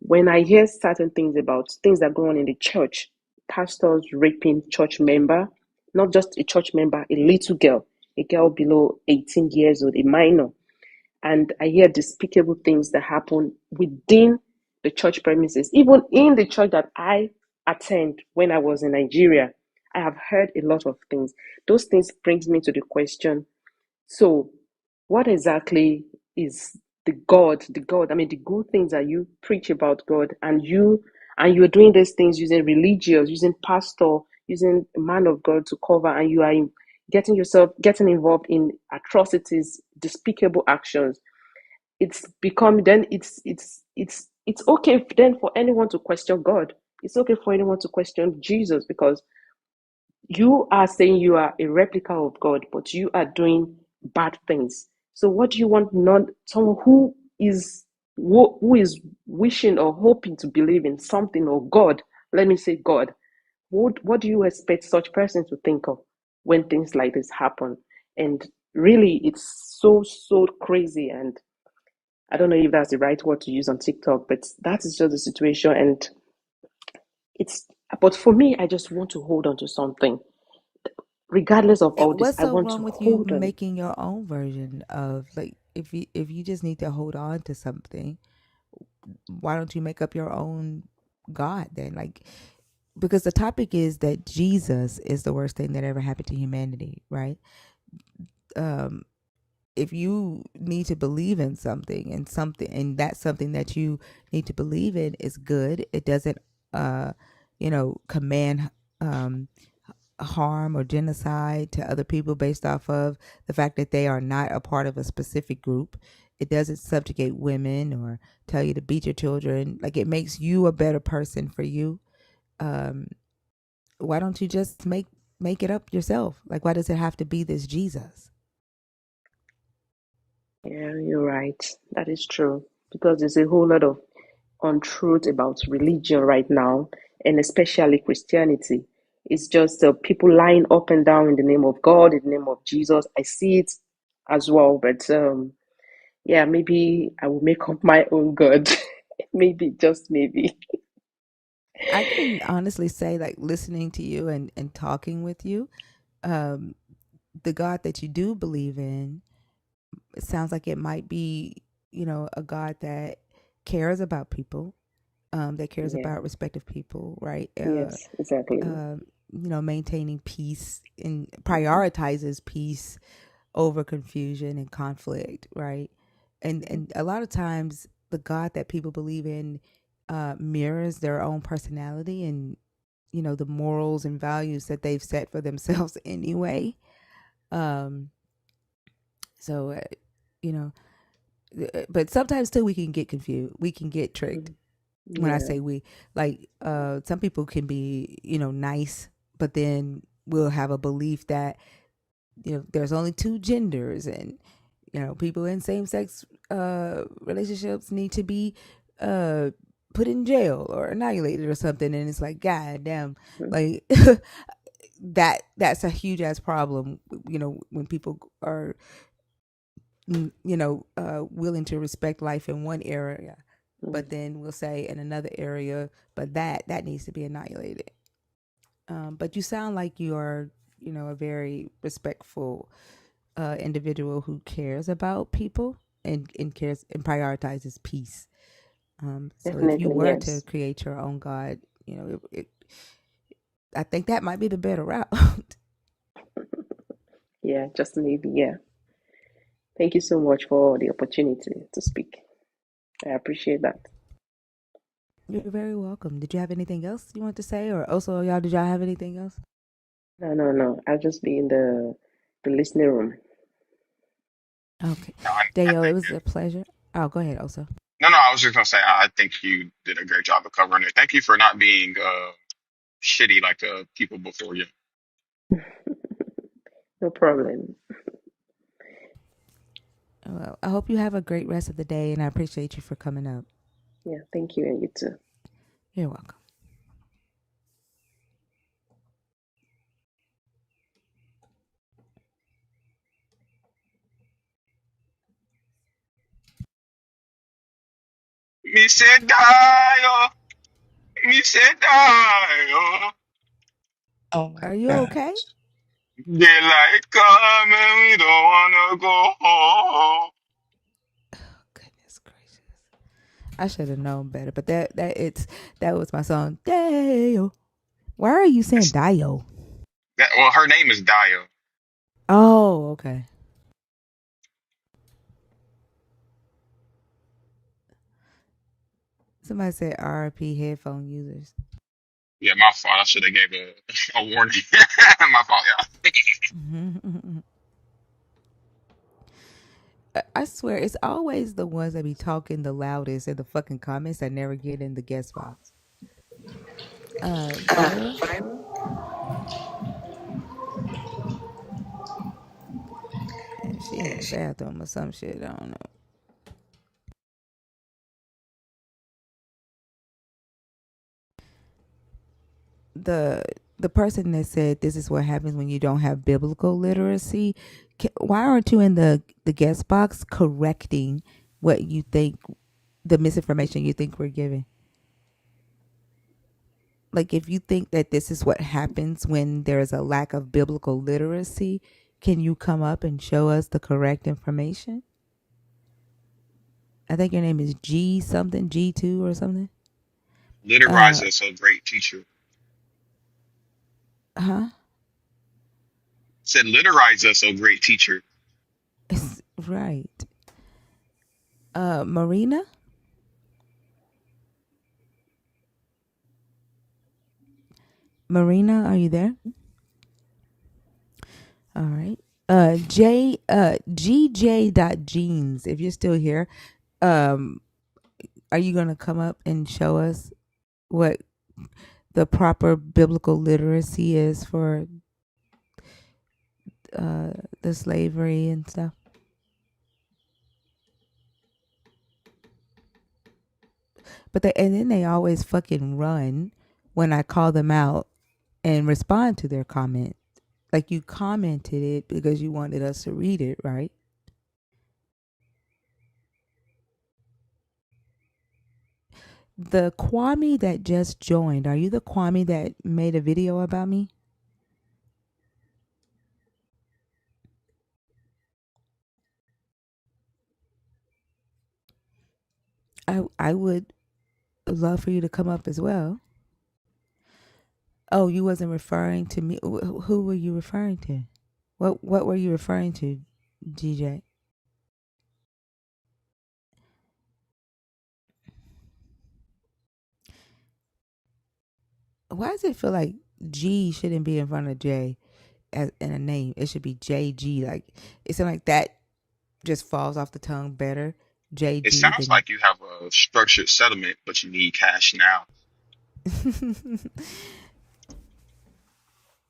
when I hear certain things about things that go on in the church, pastors raping church member, not just a church member, a little girl, a girl below 18 years old, a minor, and I hear despicable things that happen within the church premises, even in the church that I attend when I was in Nigeria. I have heard a lot of things. Those things brings me to the question, so, what exactly is the God? The God, I mean, the good things that you preach about God, and you're doing these things using religious, using pastor, using a man of God to cover, and you are getting involved in atrocities, despicable actions. It's become then it's okay then for anyone to question God. It's okay for anyone to question Jesus, because you are saying you are a replica of God, but you are doing bad things. So what do you want? Not someone who is wishing or hoping to believe in something or God. Let me say God. What do you expect such person to think of when things like this happen? And really, it's so crazy. And I don't know if that's the right word to use on TikTok, but that is just the situation. And it's, but for me, I just want to hold on to something. Regardless of all this, What's I so want to wrong with you hold on. making your own version of, like, if you just need to hold on to something, why don't you make up your own God then? Like, because the topic is that Jesus is the worst thing that ever happened to humanity, right? Um, if you need to believe in something, and that's something that you need to believe in is good, it doesn't, uh, command um harm or genocide to other people based off of the fact that they are not a part of a specific group. It doesn't subjugate women or tell you to beat your children. Like, it makes you a better person for you. Um, why don't you just make it up yourself? Like, why does it have to be this Jesus? Yeah, you're right. That is true. Because there's a whole lot of untruth about religion right now, and especially Christianity. It's just people lying up and down in the name of God, in the name of Jesus. I see it as well. But yeah, maybe I will make up my own God. Maybe, just maybe. I can honestly say, like, listening to you and talking with you, um, the God that you do believe in, it sounds like it might be, a God that cares about people, that cares Yeah, about respective people, right? yes, exactly. Maintaining peace and prioritizes peace over confusion and conflict, right? And a lot of times, the God that people believe in mirrors their own personality and the morals and values that they've set for themselves anyway. Um, so you know, but sometimes too we can get confused. We can get tricked. Mm. When I Yeah. say we, like, some people can be nice, but then we'll have a belief that there's only two genders, and people in same-sex relationships need to be uh put in jail or annihilated or something, and it's like, god damn, Mm. like, that's a huge ass problem, when people are willing to respect life in one area, but Mm. then we'll say in another area, but that needs to be annihilated. But you sound like you are, a very respectful individual who cares about people and cares and prioritizes peace. So if you Definitely, were to yes. create your own God, I think that might be the better route. Yeah, just maybe. Yeah. Thank you so much for the opportunity to speak. I appreciate that. You're very welcome. Did you have anything else you want to say, or also y'all? Did y'all have anything else? No, no, no. I'll just be in the listening room. Okay, No, I Dale, it think was a pleasure. Oh, go ahead. Also, no, no. I was just gonna say I think you did a great job of covering it. Thank you for not being shitty like the people before you. No problem. well, I hope you have a great rest of the day, and I appreciate you for coming up. Yeah, thank you, and you too. You're welcome. Me say die, oh, me say die, oh. Oh my Are you god. okay? Daylight come and we don't wanna go home. Goodness gracious. I should have known better, but that was my song. Dale. Why are you saying That's, Dio? well, her name is Dio. Oh, okay. Somebody said RP headphone users. Yeah, my fault. I should have gave a warning. My fault, y'all. I swear, it's always the ones that be talking the loudest in the fucking comments that never get in the guest box. Byron, she in the bathroom or some shit. I don't know. the the person that said this is what happens when you don't have biblical literacy. Why aren't you in the guest box correcting what you think, the misinformation you think we're giving? Like, if you think that this is what happens when there's a lack of biblical literacy, can you come up and show us the correct information? I think your name is G something, G2 or something. Litterize Uh, us, oh great teacher. huh? Said litterize us, oh great teacher. Right. Marina? Marina, are you there? All right. GJ.jeans, if you're still here, um, are you gonna come up and show us what the proper biblical literacy is for the slavery and stuff? And then they always fucking run when I call them out and respond to their comment. Like, you commented it because you wanted us to read it, right? The Kwame that just joined, are you the Kwame that made a video about me? I would love for you to come up as well. Oh, you wasn't referring to me. Who were you referring to? What were you referring to, GJ? Why does it feel like G shouldn't be in front of J as in a name? It should be JG. Like, it's like that just falls off the tongue better. It JG sounds than. like you have a structured settlement, but you need cash now.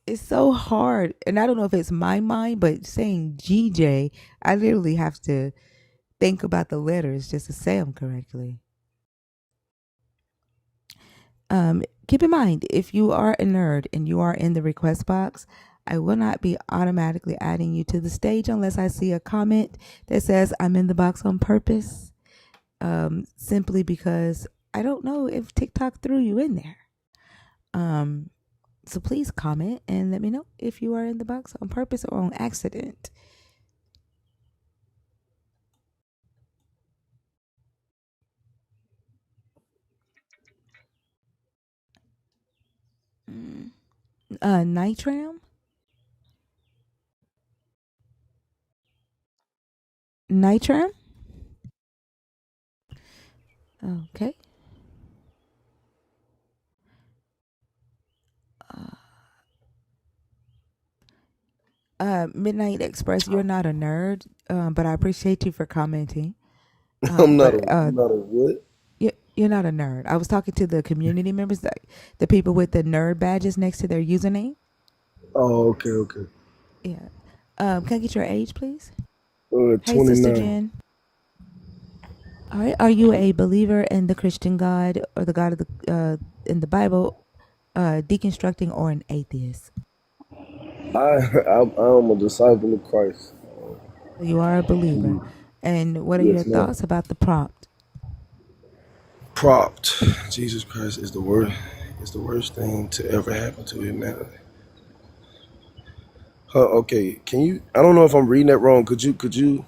It's so hard, and I don't know if it's my mind, but saying GJ, I literally have to think about the letters just to say them correctly. Keep in mind, if you are a nerd and you are in the request box, I will not be automatically adding you to the stage unless I see a comment that says I'm in the box on purpose. Simply because I don't know if TikTok threw you in there. So please comment and let me know if you are in the box on purpose or on accident. Nitram? Nitram? Okay. Midnight Express, you're not a nerd, but I appreciate you for commenting. I'm not a what? You're not a nerd. I was talking to the community members, the people with the nerd badges next to their username. Oh, okay, okay. Yeah. Can I get your age, please? Hey, Sister 29. Jen. All right. Are you a believer in the Christian God or the God of the in the Bible, deconstructing, or an atheist? I'm a disciple of Christ. So you are a believer. And what are your Yes, ma'am. thoughts about the prompt? Propped. Jesus Christ is the worst thing to ever happen to humanity. Okay, can you? I don't know if I'm reading that wrong. Could you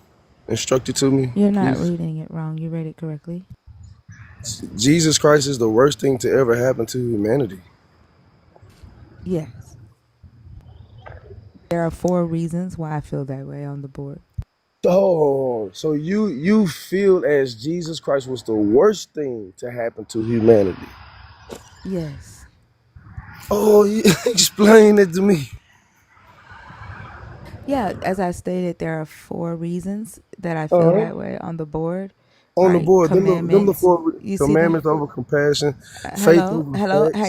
instruct it to me, You're not please? reading it wrong. You read it correctly. Jesus Christ is the worst thing to ever happen to humanity. Yes. There are 4 reasons why I feel that way on the board. So you feel as Jesus Christ was the worst thing to happen to humanity. Yes. Oh, explain it to me. Yeah, as I stated, there are 4 reasons that I feel Uh huh. that way on the board, On the right? board, them the Commandments. four You see them? commandments over compassion, faith Hello, over hello. facts.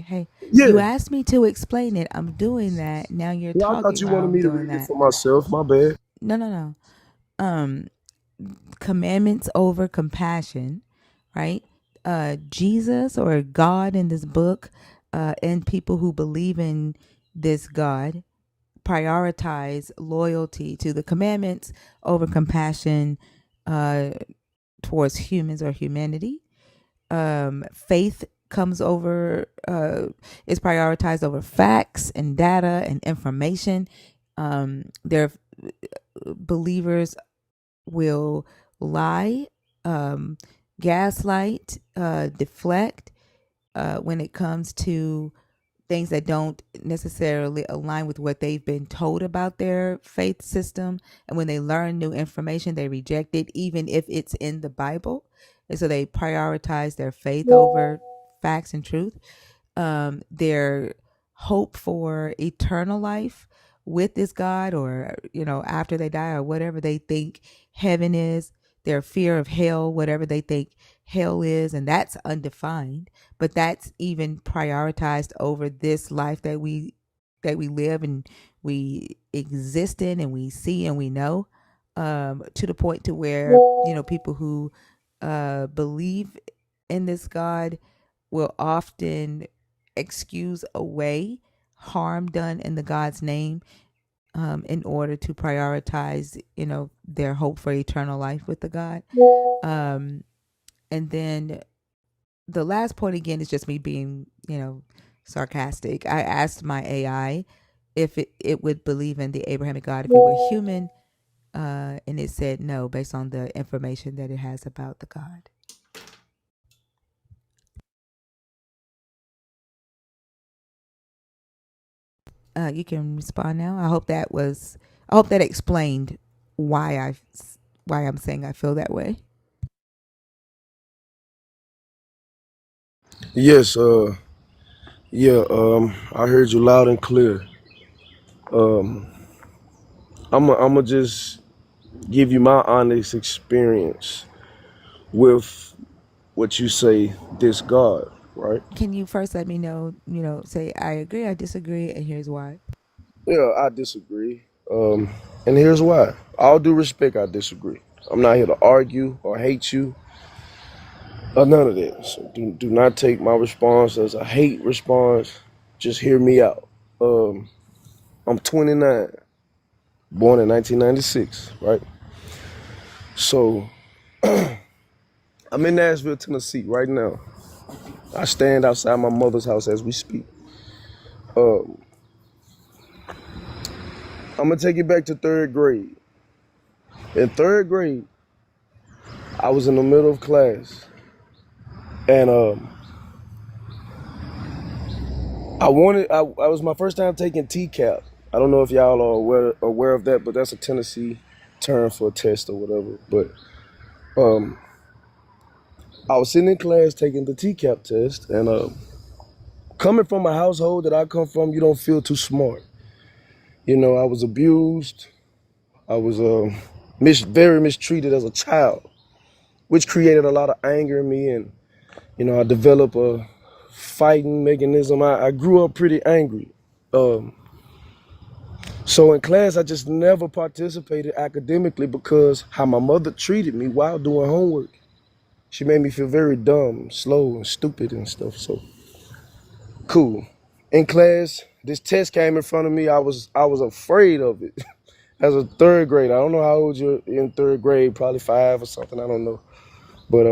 Hey. You Yeah. asked me to explain it. I'm doing that. Now you're Yeah, I talking thought you while wanted I'm me to doing read it that. for myself. My bad. No. Um, Commandments over compassion, right? Jesus or God in this book, and people who believe in this God prioritize loyalty to the commandments over compassion uh, towards humans or humanity. Faith comes over is prioritized over facts and data and information. Their believers will lie, um, gaslight, deflect when it comes to things that don't necessarily align with what they've been told about their faith system. And when they learn new information, they reject it, even if it's in the Bible. And so they prioritize their faith over facts and truth. Their hope for eternal life with this God, or after they die, or whatever they think heaven is, their fear of hell, whatever they think hell is, and that's undefined, but that's even prioritized over this life that we live and we exist in and we see and we know, to the point to where people who believe in this God will often excuse away harm done in the God's name, in order to prioritize, their hope for eternal life with the God. Um, and then the last point again is just me being, sarcastic. I asked my AI if it would believe in the Abrahamic God if it were human, and it said no based on the information that it has about the God. You can respond now. I hope that explained why I'm saying I feel that way. Yes. Yeah. I heard you loud and clear. Um. I'm just give you my honest experience with what you say. This God, right? Can you first let me know, say I agree, I disagree, and here's why. Yeah, I disagree. And here's why. All due respect, I disagree. I'm not here to argue or hate you or none of that. So do not take my response as a hate response. Just hear me out. I'm 29, born in 1996, right? So I'm in Nashville, Tennessee right now. I stand outside my mother's house as we speak. Um, I'm gonna take you back to third grade. In third grade, I was in the middle of class, and I was my first time taking TCAP. I don't know if y'all are aware of that, but that's a Tennessee term for a test or whatever. But um, I was sitting in class taking the TCAP test, and coming from a household that I come from, you don't feel too smart. I was abused. I was very mistreated as a child, which created a lot of anger in me, and I developed a fighting mechanism. I grew up pretty angry. Um, so in class, I just never participated academically because how my mother treated me while doing homework. She made me feel very dumb, slow, and stupid and stuff. So cool. In class, this test came in front of me. I was afraid of it as a third grade. I don't know how old you're in third grade, probably 5 or something. I don't know, but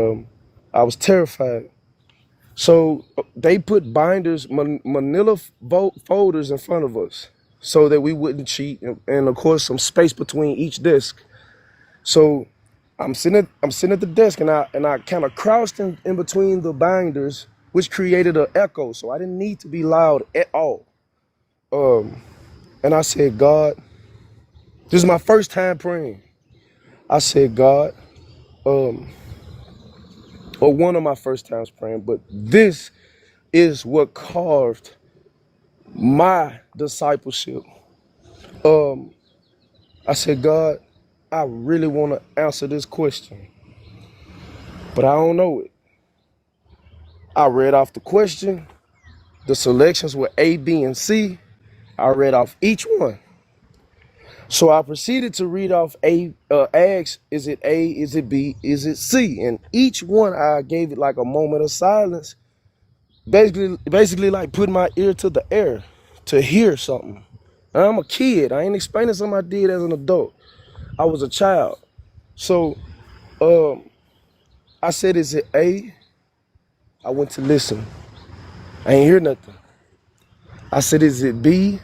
I was terrified. So they put binders, manila folders in front of us so that we wouldn't cheat, and of course some space between each desk. So I'm sitting at the desk, and I kind of crouched in between the binders, which created an echo. So I didn't need to be loud at all. Um, and I said, God, this is my first time praying. I said, God, or one of my first times praying, but this is what carved my discipleship. Um, I said, God, I really want to answer this question, but I don't know it. I read off the question. The selections were A, B, and C. I read off each one. So I proceeded to read off ask, is it A, is it B, is it C? And each one I gave it like a moment of silence, basically like putting my ear to the air to hear something. And I'm a kid. I ain't explaining something I did as an adult. I was a child. So I said, is it A? I went to listen. I ain't hear nothing. I said, is it B?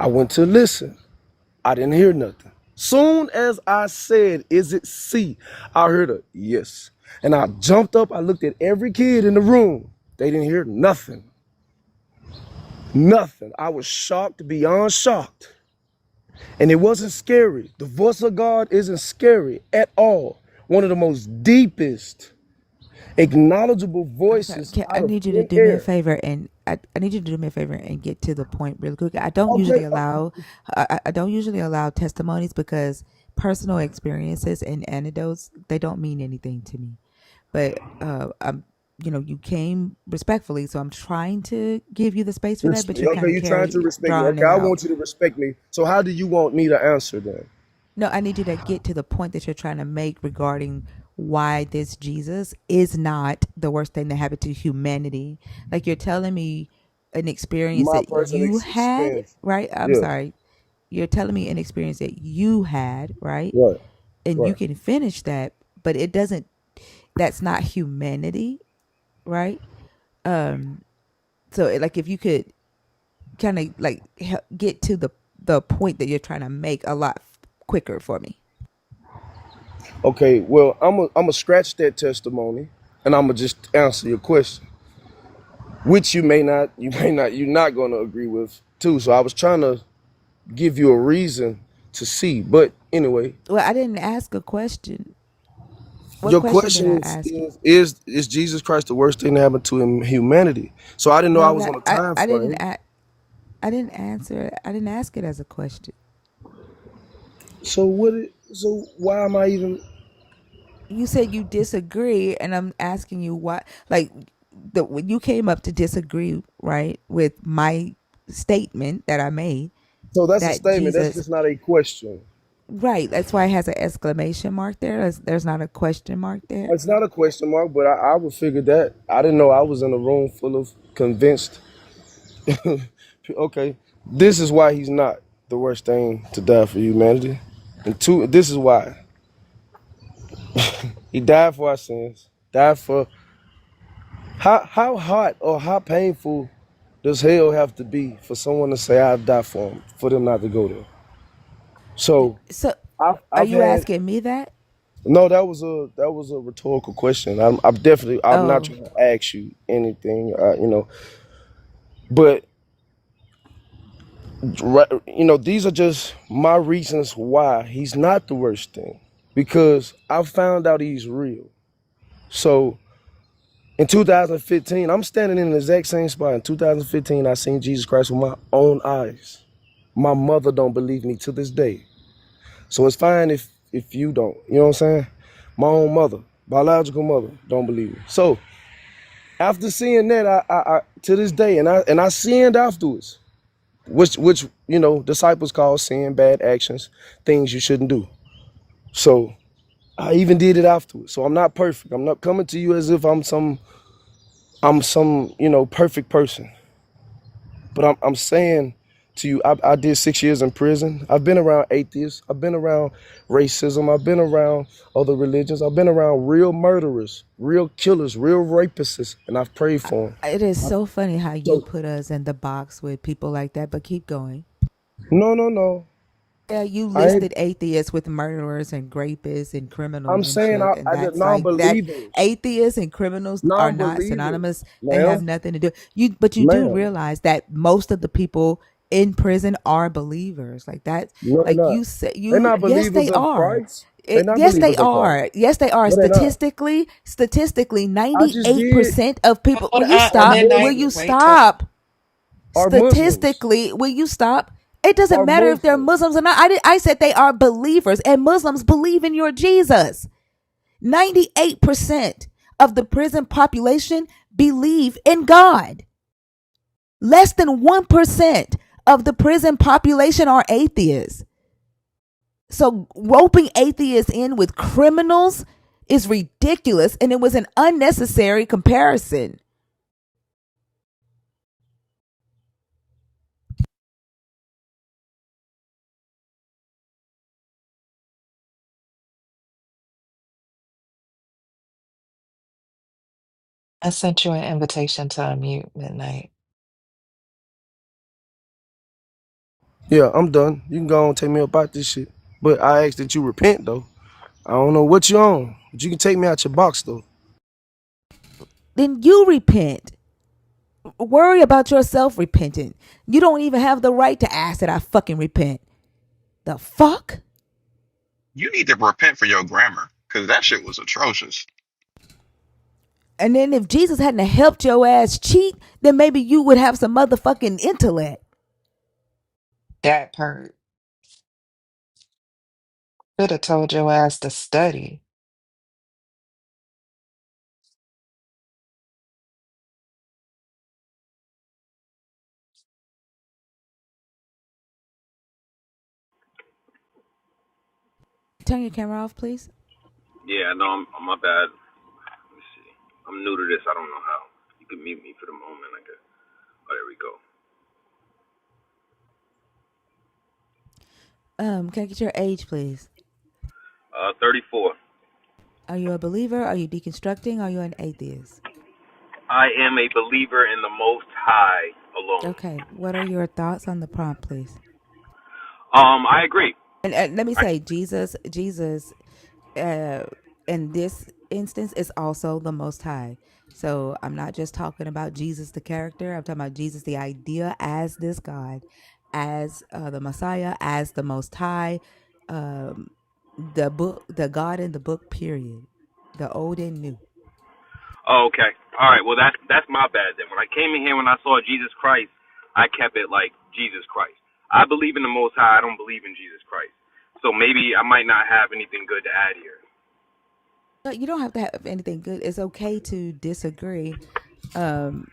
I went to listen. I didn't hear nothing. Soon as I said, is it C? I heard a yes. And I jumped up. I looked at every kid in the room. They didn't hear nothing. Nothing. I was shocked beyond shocked. And it wasn't scary. The voice of God isn't scary at all. One of the most deepest, acknowledgeable I'm sorry. voices I out of need you to thin do me a air. favor, and I need you to do me a favor and get to the point really quick. I don't Okay. usually allow I don't usually allow testimonies because personal experiences and anecdotes, they don't mean anything to me. But I'm you came respectfully, so I'm trying to give you the space for that. But you Okay, kind of you're trying to respect me. drawing Okay, it I out. want you to respect me. So how do you want me to answer then? No, I need you to get to the point that you're trying to make regarding why this Jesus is not the worst thing that happened to humanity. Like you're telling me an experience My that personal you had, experience. right? I'm Yes. sorry. You're telling me an experience that you had, right? Right. And you Right. can finish that, but it doesn't that's not humanity, right? Um so like if you could kind of like get to the point that you're trying to make a lot quicker for me. Okay. Well, I'm gonna scratch that testimony, and I'm gonna just answer your question, which you're not gonna agree with too. So I was trying to give you a reason to see, but anyway, Well, I didn't ask a question. What your question did I question ask you? is Jesus Christ the worst thing that happened to humanity? So I didn't know I No, was on a time frame. I didn't answer it. I didn't ask it as a question. So why am I even? You said you disagree, and I'm asking you why. Like when you came up to disagree, right, with my statement that I made So that's a that statement. That's Jesus, just not a question. right? That's why it has an exclamation mark there. There's not a question mark there. It's not a question mark, but I would figure that. I didn't know I was in a room full of convinced. Okay, this is why he's not the worst thing to die for humanity. And two, this is why. He died for our sins. Died for how hot or how painful does hell have to be for someone to say I'd die for him, for them not to go there? So So, are I've you had asking me that? no. That was a rhetorical question. I'm not Oh, trying to ask you anything. But these are just my reasons why he's not the worst thing. Because I found out he's real. So in 2015, I'm standing in the exact same spot. In 2015, I seen Jesus Christ with my own eyes. My mother don't believe me to this day. So it's fine if you don't. You know what I'm saying? My own mother, biological mother, don't believe me. So after seeing that, I to this day, and I sinned afterwards, which disciples call sin, bad actions, things you shouldn't do. So I even did it afterwards. So I'm not perfect. I'm not coming to you as if I'm some perfect person. But I'm saying to you, I did 6 years in prison. I've been around atheists. I've been around racism. I've been around other religions. I've been around real murderers, real killers, real rapists, and I've prayed for them. it is so funny how you So put us in the box with people like that. But keep going. no, no, no. Yeah, you I ain't. listed atheists with murderers and rapists and I'm criminals and saying shit, and I did that's like that. non-believers, Atheists and criminals are not non-believers, synonymous. They have ma'am, nothing to do. But you do ma'am. realize that most of the people in prison are believers, like that. No, they're Like not. you said, They're you not yes, believers they of are. Christ. They not Yes, they believers, they call them. are. Yes, they are. No, they not. Statistically, I just did. 98% of people. Will Hold you on, Are stop? Will midnight. you Muslims, Wait till stop? are Muslims, Statistically, will you stop? It doesn't are matter if they're Muslims. Muslims or not. I said they are believers, and Muslims believe in your Jesus. 98% of the prison population believe in God. Less than 1% of the prison population are atheists. So roping atheists in with criminals is ridiculous, and it was an unnecessary comparison. I sent you an invitation to unmute midnight. Yeah, I'm done. You can go and take me about this shit. But I ask that you repent though. I don't know what you on, but you can take me out your box though. Then you repent. Worry about yourself repenting. You don't even have the right to ask that I fucking repent. The fuck? You need to repent for your grammar, because that shit was atrocious. And then if Jesus hadn't helped your ass cheat, then maybe you would have some motherfucking intellect. That part. Should have told your ass to study. Turn your camera off, please. Yeah, no, I'm my bad. Let me see. I'm new to this. I don't know how. You can mute me for the moment, I guess. Oh, there we go. Can I get your age, please? 34. Are you a believer? Are you deconstructing? Are you an atheist? I am a believer in the Most High alone. Okay. What are your thoughts on the prompt, please? I agree. And let me I, say, Jesus, uh, in this instance, is also the Most High. So I'm not just talking about Jesus, the character. I'm talking about Jesus, the idea, as this God, as the Messiah, as the Most High, um, the book, the God in the book. Period. The old and new. oh, okay. All right. Well, that's my bad then. When I came in here, when I saw Jesus Christ, I kept it like Jesus Christ. I believe in the Most High. I don't believe in Jesus Christ. So maybe I might not have anything good to add here. But you don't have to have anything good. It's okay to disagree. Um,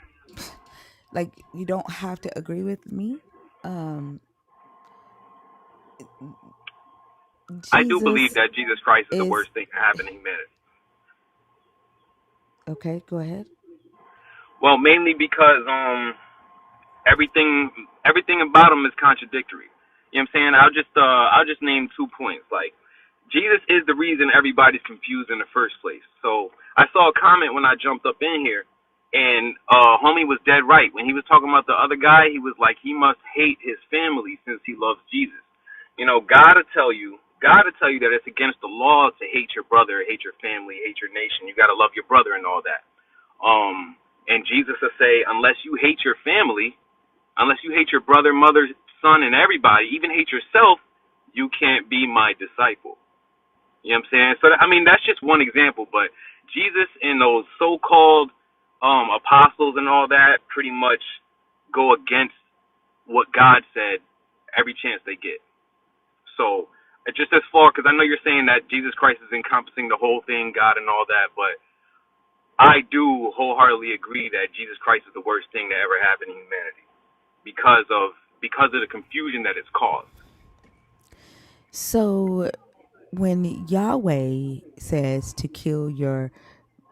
like you don't have to agree with me. Um, I do believe Jesus that Jesus Christ is the is worst thing to happen to humanity. okay. Go ahead. Well, mainly because everything everything about him is contradictory. You know what I'm saying? I'll just name 2 points. Like Jesus is the reason everybody's confused in the first place. So I saw a comment when I jumped up in here, and homie was dead right when he was talking about the other guy. He was like, he must hate his family since he loves Jesus. You know, God to tell you that it's against the law to hate your brother, hate your family, hate your nation. You got to love your brother and all that. And Jesus will say, unless you hate your family, unless you hate your brother, mother, son, and everybody, even hate yourself, you can't be my disciple. You know what I'm saying? So, I mean, that's just one example, but Jesus and those so-called apostles and all that pretty much go against what God said every chance they get. So, just as far, because I know you're saying that Jesus Christ is encompassing the whole thing, God and all that, but I do wholeheartedly agree that Jesus Christ is the worst thing that ever happened in humanity because of the confusion that it's caused. So when Yahweh says to kill your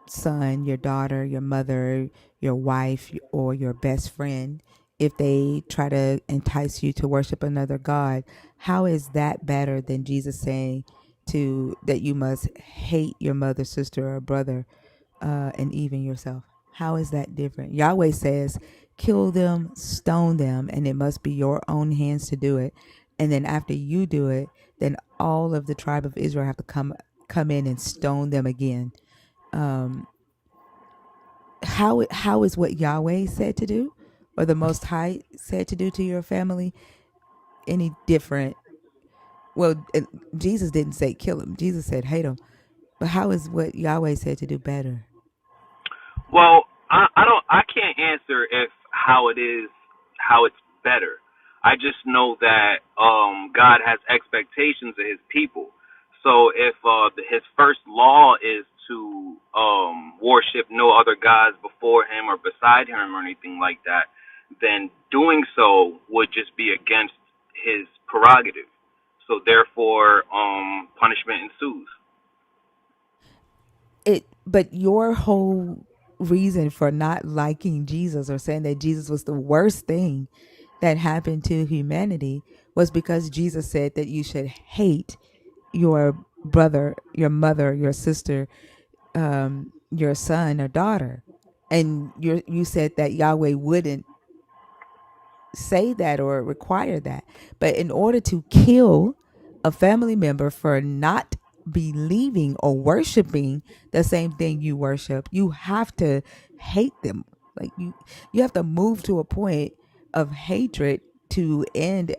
son, your daughter, your mother, your wife, or your best friend, if they try to entice you to worship another god, how is that better than Jesus saying to that you must hate your mother, sister, or brother, and even yourself? How is that different? Yahweh says, kill them, stone them, and it must be your own hands to do it. And then after you do it, then all of the tribe of Israel have to come in and stone them again. Um, how is what Yahweh said to do, or the Most High said to do to your family, any different Well, Jesus didn't say kill him. Jesus said hate him. But how is what Yahweh said to do better? Well, I don't. I can't answer if how it is, how it's better. I just know that God has expectations of His people. So if His first law is to worship no other gods before Him or beside Him or anything like that, then doing so would just be against His prerogative. So therefore, punishment ensues. But your whole reason for not liking Jesus or saying that Jesus was the worst thing that happened to humanity was because Jesus said that you should hate your brother, your mother, your sister, your son or daughter. And you said that Yahweh wouldn't say that or require that. But in order to kill a family member for not believing or worshiping the same thing you worship, you have to hate them. Like you have to move to a point of hatred to end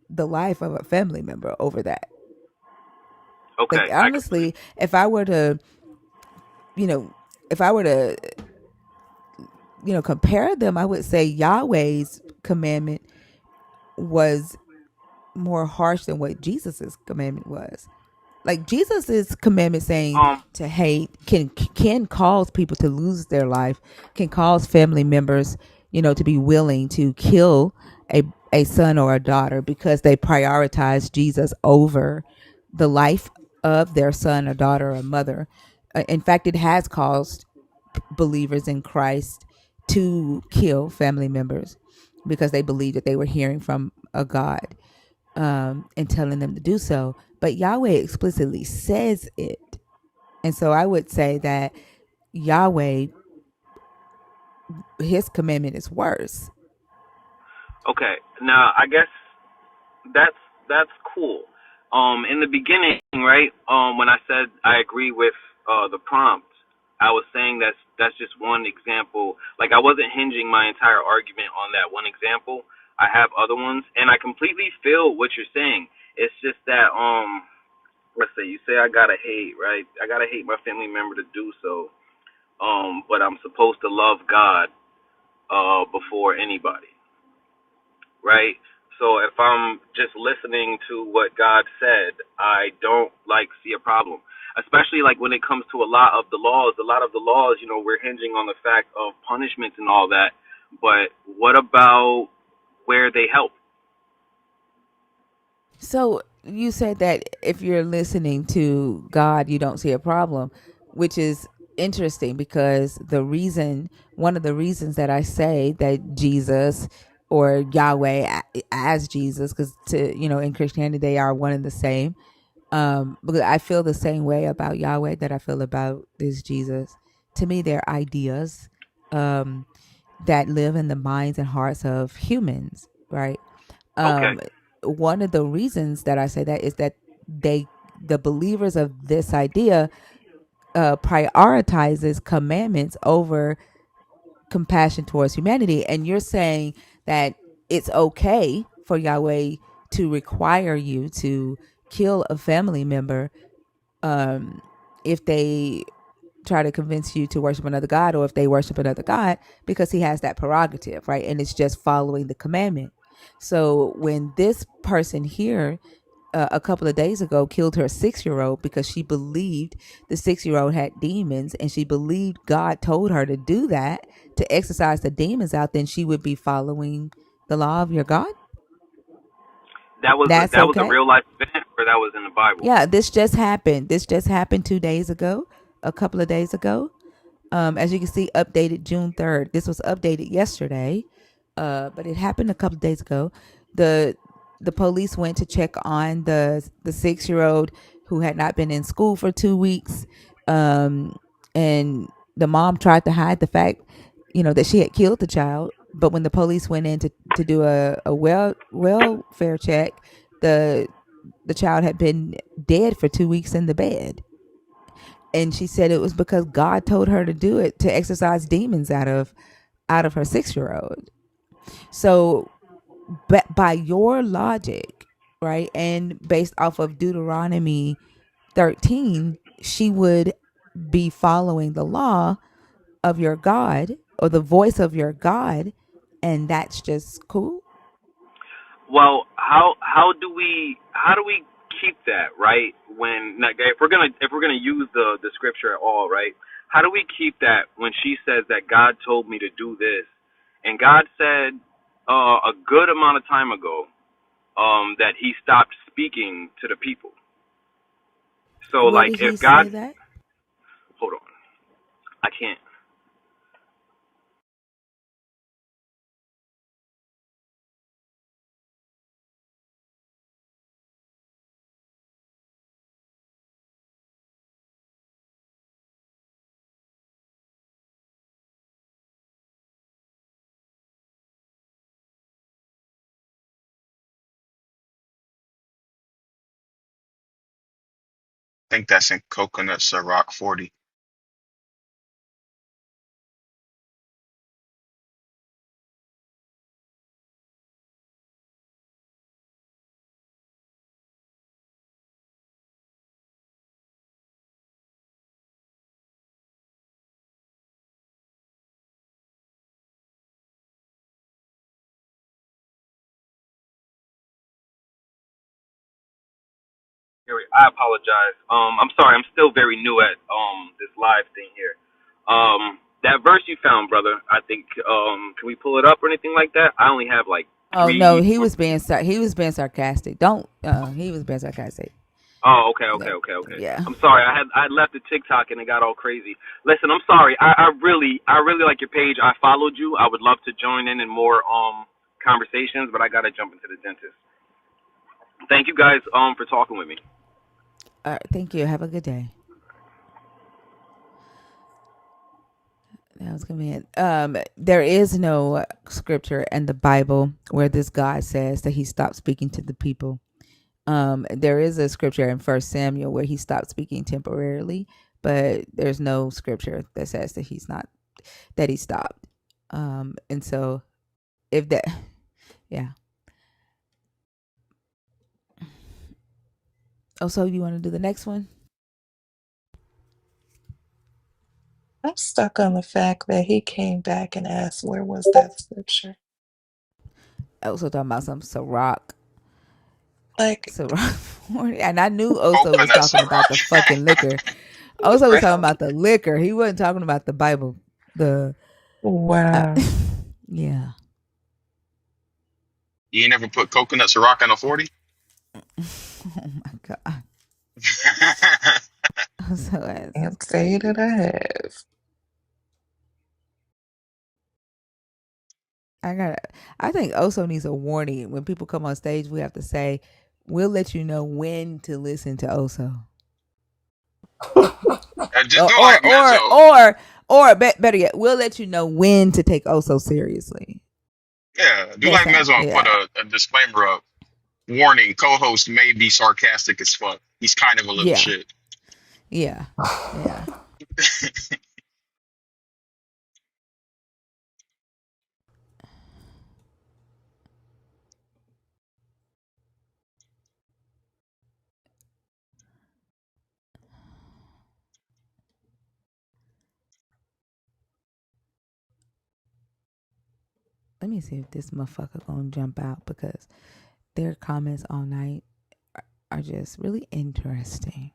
the life of a family member over that. Like Okay, I completely. honestly, if I were to, you know, if I were to, compare them, I would say Yahweh's commandment was more harsh than what Jesus's commandment was. Like Jesus's commandment saying to hate can cause people to lose their life, can cause family members, to be willing to kill a son or a daughter because they prioritize Jesus over the life of their son or daughter or mother. In fact, it has caused believers in Christ to kill family members because they believed that they were hearing from a God, and telling them to do so. But Yahweh explicitly says it. And so I would say that Yahweh, his commandment is worse. Okay, now I guess that's cool. In the beginning, right? When I said I agree with the prompt, I was saying that's just one example. Like I wasn't hinging my entire argument on that one example. I have other ones, and I completely feel what you're saying. It's just that let's say you say I gotta hate, right? I gotta hate my family member to do so. But I'm supposed to love God before anybody, right? So if I'm just listening to what God said, I don't see a problem. Especially like when it comes to a lot of the laws. A lot of the laws, we're hinging on the fact of punishments and all that. But what about where they help? So you said that if you're listening to God, you don't see a problem, which is interesting because one of the reasons that I say that Jesus or Yahweh as Jesus, because in Christianity they are one and the same. Because I feel the same way about Yahweh that I feel about this Jesus. To me, they're ideas, um, that live in the minds and hearts of humans, right? Okay. um One of the reasons that I say that is that the believers of this idea prioritizes commandments over compassion towards humanity, and you're saying that it's okay for Yahweh to require you to kill a family member, if they try to convince you to worship another god, or if they worship another god, because he has that prerogative, right? And it's just following the commandment. So when this person here, a couple of days ago, killed her 6-year old because she believed the 6-year old had demons, and she believed God told her to do that, to exorcise the demons out, then she would be following the law of your God. That's That was a okay. real life event, or that was in the Bible. Yeah, this just happened 2 days ago, a couple of days ago. As you can see, updated June 3rd. This was updated yesterday, but it happened a couple of days ago. The the police went to check on the 6-year old who had not been in school for 2 weeks, and the mom tried to hide the fact, that she had killed the child. But when the police went in to do a welfare check, the the child had been dead for 2 weeks in the bed, and she said it was because God told her to do it, to exorcise demons out of her 6-year old. So, but by your logic, right? And based off of Deuteronomy 13, she would be following the law of your God or the voice of your God, and that's just cool. Well, how do we keep that right when like, if we're gonna use the scripture at all, right? How do we keep that when she says that God told me to do this, and God said a good amount of time ago that He stopped speaking to the people. So Where like did he if God, say that? hold on, I can't. I think that's in Coconut Ciroc 40. I apologize. I'm sorry. I'm still very new at this live thing here. That verse you found, brother. I think. Can we pull it up or anything like that? I only have like Oh no, three. he Four. was being he was being sarcastic. Don't he was being sarcastic. Oh, okay, okay, No, okay, okay. yeah. I'm sorry. I left the TikTok and it got all crazy. Listen, I'm sorry. I really like your page. I followed you. I would love to join in more conversations, but I gotta jump into the dentist. Thank you guys for talking with me. All right, thank you. Have a good day. That was gonna be it. There is no scripture in the Bible where this God says that He stopped speaking to the people. There is a scripture in First Samuel where He stopped speaking temporarily, but there's no scripture that says that He stopped. And so if that, yeah. Oh, so you want to do the next one? I'm stuck on the fact that he came back and asked, where was that scripture? Also talking about some Ciroc. Like, Ciroc. And I knew Oso was Coconut talking about the Ciroc. fucking liquor. Oso was talking really? about the liquor. He wasn't talking about the Bible. The uh, Wow. yeah. You ain't never put Coconut Ciroc on a 40? Oh my god. Oso ass is Can't say that crazy. I have. I think Oso needs a warning. When people come on stage, we have to say, we'll let you know when to listen to Oso. Just Or do or like or Mezzo. or, better yet, we'll let you know when to take Oso seriously. Yeah, do That's like how, Mezzo and put yeah. a disclaimer up. Warning, co-host may be sarcastic as fuck. He's kind of a little Yeah. shit. Yeah. Yeah. Let me see if this motherfucker gonna jump out because their comments all night are just really interesting.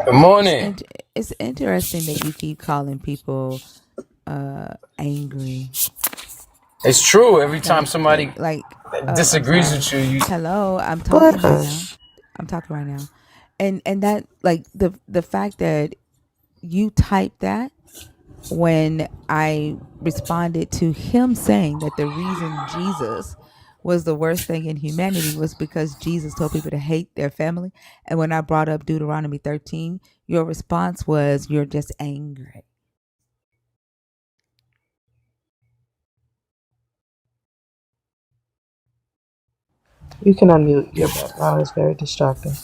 Good It's morning. it's interesting that you keep calling people angry. It's true. Every time Like somebody I'm disagrees with sorry. you, you Hello, I'm talking right now. Bush. I'm talking right now. And that, like, the fact that you typed that when I responded to him saying that the reason Jesus was the worst thing in humanity was because Jesus told people to hate their family. And when I brought up Deuteronomy 13, your response was, you're just angry. You can unmute your background. It's very distracting.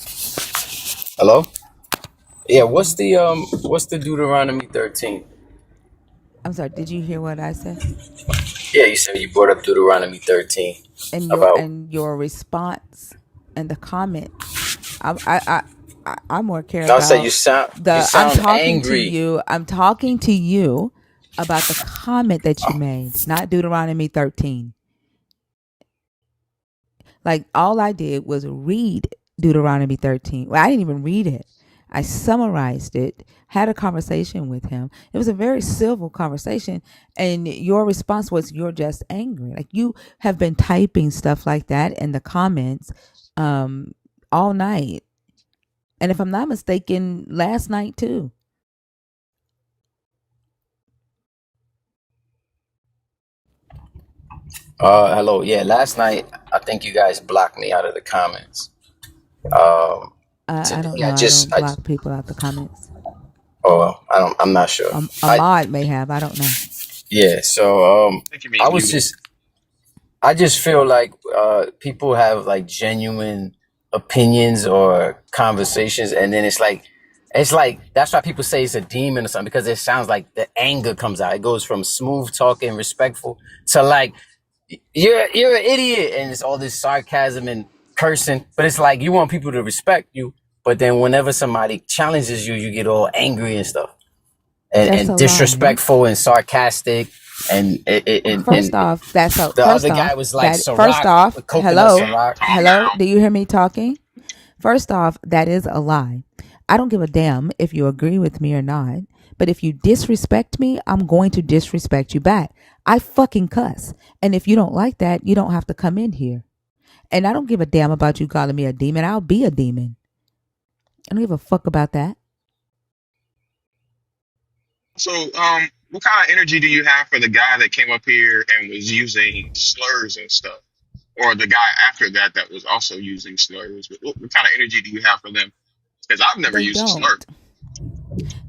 hello. Yeah, what's the Deuteronomy 13? I'm sorry. Did you hear what I said? Yeah, you said you brought up Deuteronomy 13 And about. your response and the comments. I more care I'll say about you the. I'm sound talking to angry. you. I'm talking to you about the comment that you made, not Deuteronomy 13. Like all I did was read Deuteronomy 13. Well, I didn't even read it. I summarized it, had a conversation with him. It was a very civil conversation. And your response was, you're just angry. Like you have been typing stuff like that in the comments um, all night. And if I'm not mistaken, last night too. Hello. Yeah, last night I think you guys blocked me out of the comments. Um, I don't Today know. I don't block people out the comments. I'm not sure. I Ahmad may have. I don't know. Yeah. So I think you mean I was muted. just I just feel like people have like genuine opinions or conversations, and then it's like that's why people say it's a demon or something, because it sounds like the anger comes out. It goes from smooth talking, respectful, to like you're an idiot, and it's all this sarcasm and cursing. But it's like you want people to respect you, but then whenever somebody challenges you, you get all angry and stuff, and, That's and a lie. disrespectful and sarcastic, and First off, that's a the first other guy off was like that first Ciroc, off, coconut hello, Ciroc. Calm hello. down. Do you hear me talking? First off, that is a lie. I don't give a damn if you agree with me or not. But if you disrespect me, I'm going to disrespect you back. I fucking cuss. And if you don't like that, you don't have to come in here. And I don't give a damn about you calling me a demon. I'll be a demon. I don't give a fuck about that. So, what kind of energy do you have for the guy that came up here and was using slurs and stuff, or the guy after that that was also using slurs? What kind of energy do you have for them? Because I've never They used a slur. don't.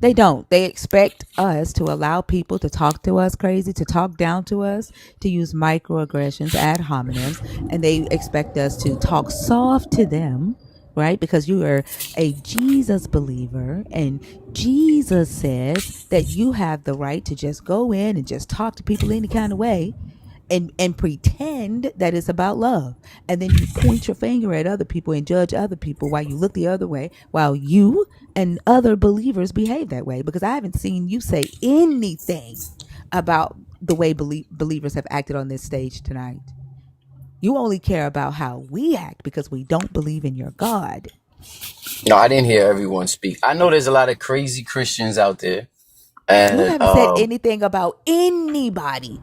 They don't. They expect us to allow people to talk to us crazy, to talk down to us, to use microaggressions, ad hominems, and they expect us to talk soft to them, right? Because you are a Jesus believer, and Jesus says that you have the right to just go in and just talk to people any kind of way and pretend that it's about love. And then you point your finger at other people and judge other people while you look the other way, while you and other believers behave that way. Because I haven't seen you say anything about the way believers have acted on this stage tonight. You only care about how we act because we don't believe in your God. No, I didn't hear everyone speak. I know there's a lot of crazy Christians out there, You and haven't said anything about anybody.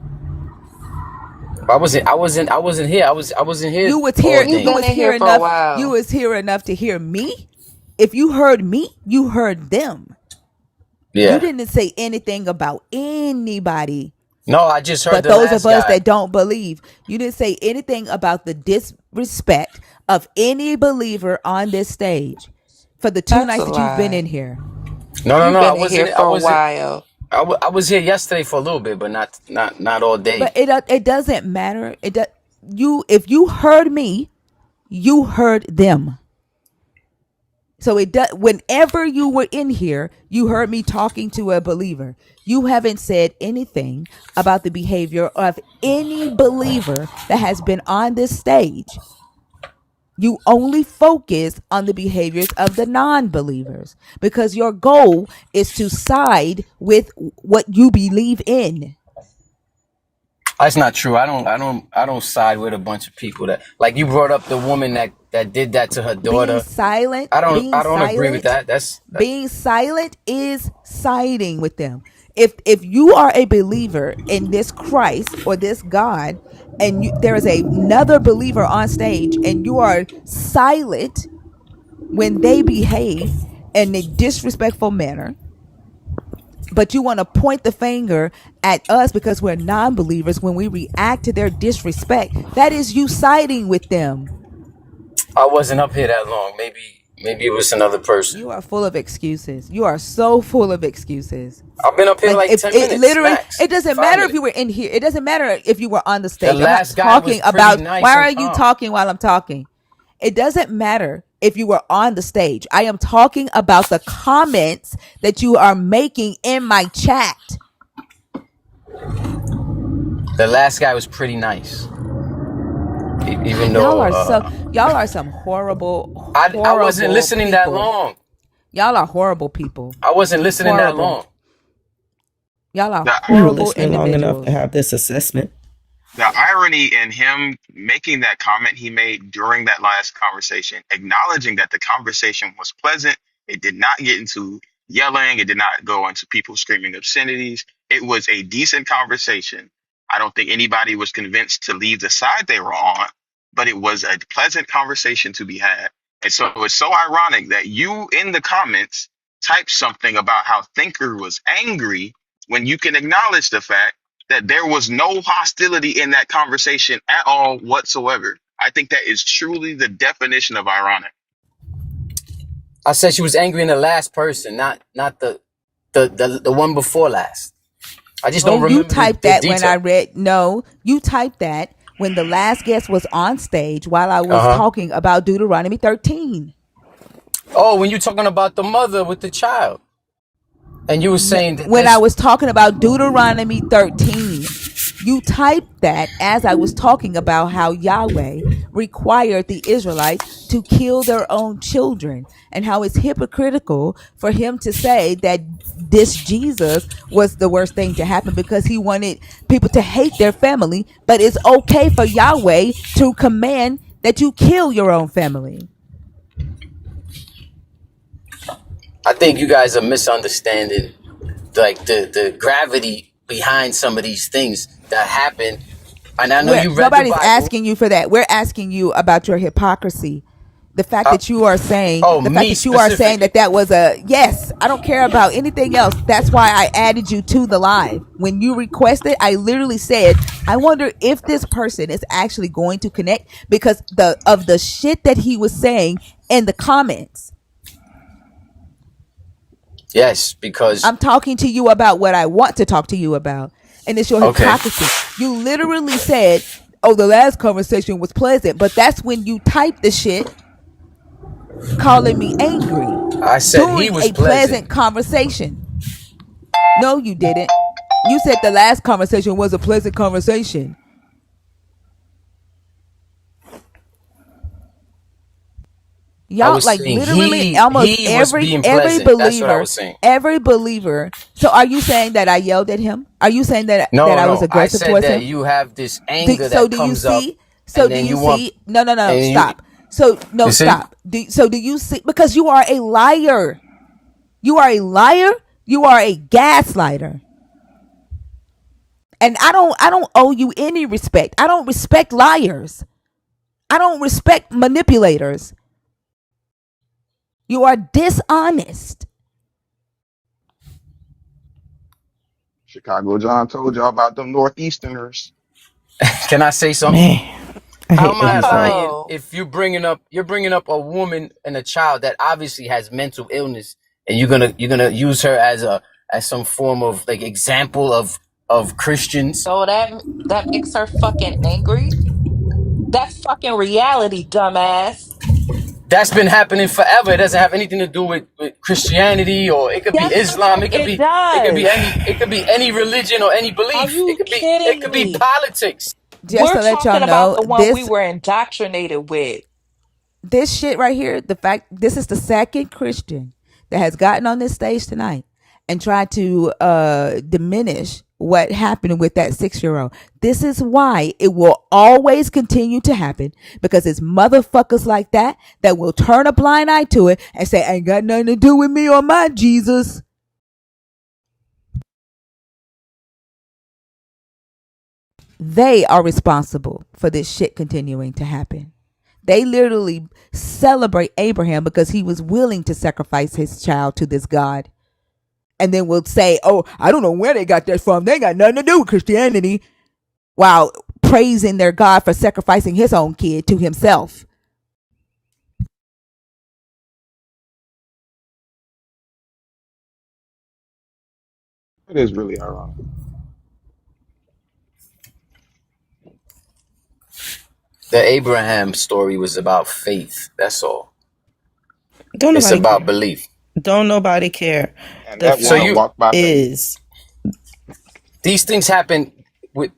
I wasn't here. I wasn't here You was all here. You've day. You been was in here here for a enough. You while. was here enough to hear me. If you heard me, you heard them. You Yeah. didn't say anything about anybody No, I just heard but the those of last us guy. that don't believe. You didn't say anything about the disrespect of any believer on this stage for the two That's a nights that you've been in lie. here. No, no, You've no. I been in here wasn't. I for a wasn't. while. I was here yesterday for a little bit, but not all But day. it doesn't matter. You if you heard me, you heard them. So it does. Whenever you were in here, you heard me talking to a believer. You haven't said anything about the behavior of any believer that has been on this stage. You only focus on the behaviors of the non-believers because your goal is to side with what you believe in. That's not true. I don't side with a bunch of people that, like, you brought up the woman that did that to her Being daughter. silent, I don't being I don't agree with silent that. That's that, being silent is siding with them. If you are a believer in this Christ or this God, and there is another believer on stage, and you are silent when they behave in a disrespectful manner, but you want to point the finger at us because we're non-believers when we react to their disrespect, that is you siding with them. I wasn't up here that long. Maybe it was another person. You are full of excuses. You are so full of excuses. I've been up here Like like if 10 it minutes literally, max. it doesn't Five matter if you minutes. were in here. It doesn't matter if you were on the The stage. I'm not last guy was talking pretty about why nice are and you calm. talking while I'm talking. It doesn't matter if you were on the stage. I am talking about the comments that you are making in my chat. The last guy was pretty nice, even Y'all though are some horrible, I wasn't horrible listening that people. long. Y'all are horrible people. I wasn't listening that Horrible. long. Y'all are The You were horrible listening long enough to individuals. have this assessment. the irony in him making that comment he made during that last conversation, acknowledging that the conversation was pleasant, it did not get into yelling, it did not go into people screaming obscenities. It was a decent conversation. I don't think anybody was convinced to leave the side they were on, but it was a pleasant conversation to be had. And so it's so ironic that you in the comments typed something about how Thinker was angry when you can acknowledge the fact that there was no hostility in that conversation at all whatsoever. I think that is truly the definition of ironic. I said she was angry in the last person, not the one before last. I just don't No, you remember typed the that when I detail. read. No, you typed that when the last guest was on stage while I was Uh huh. talking about Deuteronomy 13. Oh, when you talking about the mother with the child, and you were saying that When I this. was talking about Deuteronomy 13, you typed that as I was talking about how Yahweh required the Israelites to kill their own children and how it's hypocritical for him to say that this Jesus was the worst thing to happen because he wanted people to hate their family, but it's okay for Yahweh to command that you kill your own family. I think you guys are misunderstanding like the gravity behind some of these things that happen. And I know We're you read the nobody's Bible. asking you for that. We're asking you about your hypocrisy. The fact Uh, that you are saying, oh, the fact me that you are saying specifically. that that was a yes. I don't care about anything else. That's why I added you to the live. When you requested, I literally said, I wonder if this person is actually going to connect because the shit that he was saying in the comments. Yes, because I'm talking to you about what I want to talk to you about. And it's your okay. hypocrisy. You literally said, oh, the last conversation was pleasant, but that's when you typed the shit calling me angry I said he during was a pleasant. pleasant conversation. No, you didn't. You said the last conversation was a pleasant conversation. I Y'all was like saying literally he almost was being pleasant. That's what I was saying. every believer. So are you saying that I yelled at him? Are you saying that No, I was no. I aggressive said towards that him? you have this Do, anger so that do you comes up, see? So and do then you you want, see? No, no, no, and you stop. So you no, see. stop. So do you see? Because you are a liar. You are a liar. You are a gaslighter. And I don't owe you any respect. I don't respect liars. I don't respect manipulators. You are dishonest. Chicago John told y'all about them Northeasterners. Can I say something? Man, I How hate am that I he's like, lying Oh, if you're bringing up a woman and a child that obviously has mental illness, and you're gonna use her as some form of like example of Christians? so that makes her fucking angry? That's fucking reality, dumbass. That's been happening forever. It doesn't have anything to do with Christianity, or it could be Yes, the Islam. fuck It could it be it could be does. any religion or any Are belief. It you could be it kidding could be me? politics. Just We're to let y'all talking about know, the one we were indoctrinated with. this shit right here, the fact this is the second Christian that has gotten on this stage tonight and tried to diminish what happened with that 6-year-old. This is why it will always continue to happen because it's motherfuckers like that that will turn a blind eye to it and say, ain't got nothing to do with me or my Jesus. They are responsible for this shit continuing to happen. They literally celebrate Abraham because he was willing to sacrifice his child to this God. And then will say, oh, I don't know where they got that from. They got nothing to do with Christianity. While praising their God for sacrificing his own kid to himself. It is really ironic. The Abraham story was about faith. That's all. Don't It's nobody about care. belief. Don't nobody care. And The that So woman fact you walked by faith. is these things happen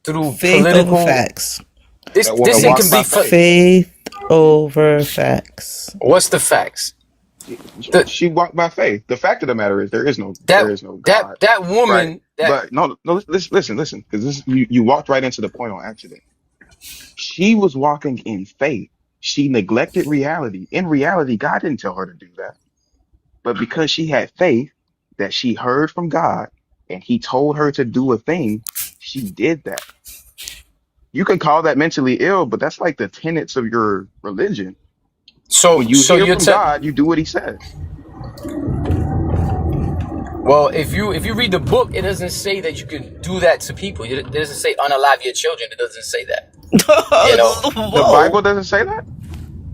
through faith over political. facts. That This woman thing walked can be by for. faith. Faith over facts. What's the facts? She, The she walked by faith. The fact of the matter is that there is no that God, that right? woman that But no, no, listen, because this you walked right into the point on accident. She was walking in faith. She neglected reality. In reality, God didn't tell her to do that. But because she had faith that she heard from God and he told her to do a thing, she did that. You can call that mentally ill, but that's like the tenets of your religion. When you so hear you're from God, you do what he says. well, if you read the book, it doesn't say that you can do that to people. It doesn't say unalive your children. It doesn't say that. You know, The Whoa. Bible doesn't say that.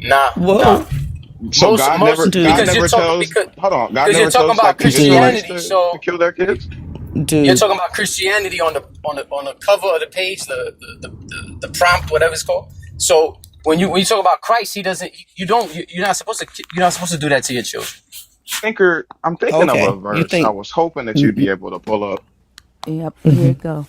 nah. Whoa. So Most God Dude. because you're never talking tells, hold on, God because you're never talking tells about like the Dude. Israelites Christianity. to So kill their kids. you're Dude. talking about Christianity on the cover of the page, the prompt, whatever it's called. So when you talk about Christ, he doesn't. You don't. You're not supposed to do that to your children. I'm thinking of a Okay. You verse. I think was hoping that you'd mm-hmm. be able to pull up. Yep, here it go.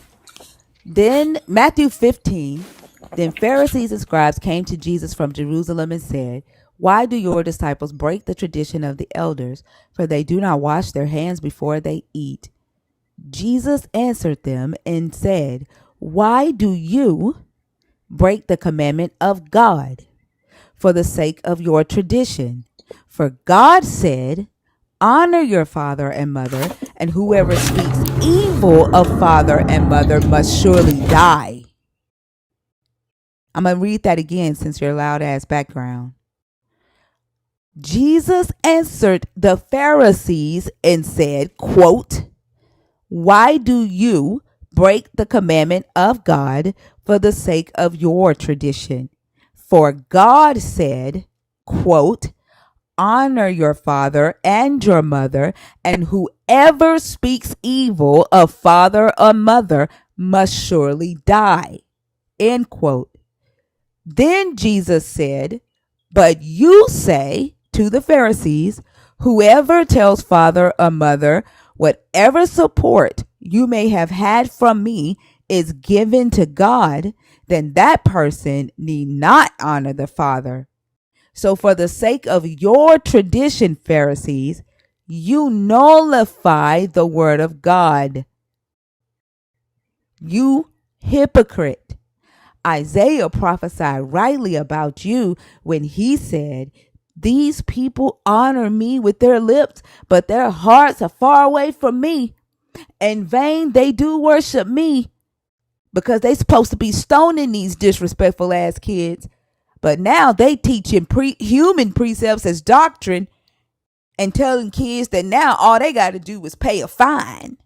Then Matthew 15, then Pharisees and scribes came to Jesus from Jerusalem and said, why do your disciples break the tradition of the elders? For they do not wash their hands before they eat. Jesus answered them and said, why do you break the commandment of God for the sake of your tradition? For God said, honor your father and mother, and whoever speaks evil of father and mother must surely die. I'm going to read that again since your loud ass background. Jesus answered the Pharisees and said, quote, why do you break the commandment of God for the sake of your tradition? For God said, quote, honor your father and your mother, and whoever speaks evil of father or mother must surely die. End quote. Then Jesus said, but you say to the Pharisees, whoever tells father or mother, whatever support you may have had from me is given to God, then that person need not honor the father. So, for the sake of your tradition, Pharisees, you nullify the word of God. You hypocrite. Isaiah prophesied rightly about you when he said, these people honor me with their lips, but their hearts are far away from me. In vain they do worship me, because they supposed to be stoning these disrespectful ass kids. But now they teaching human precepts as doctrine and telling kids that now all they got to do is pay a fine.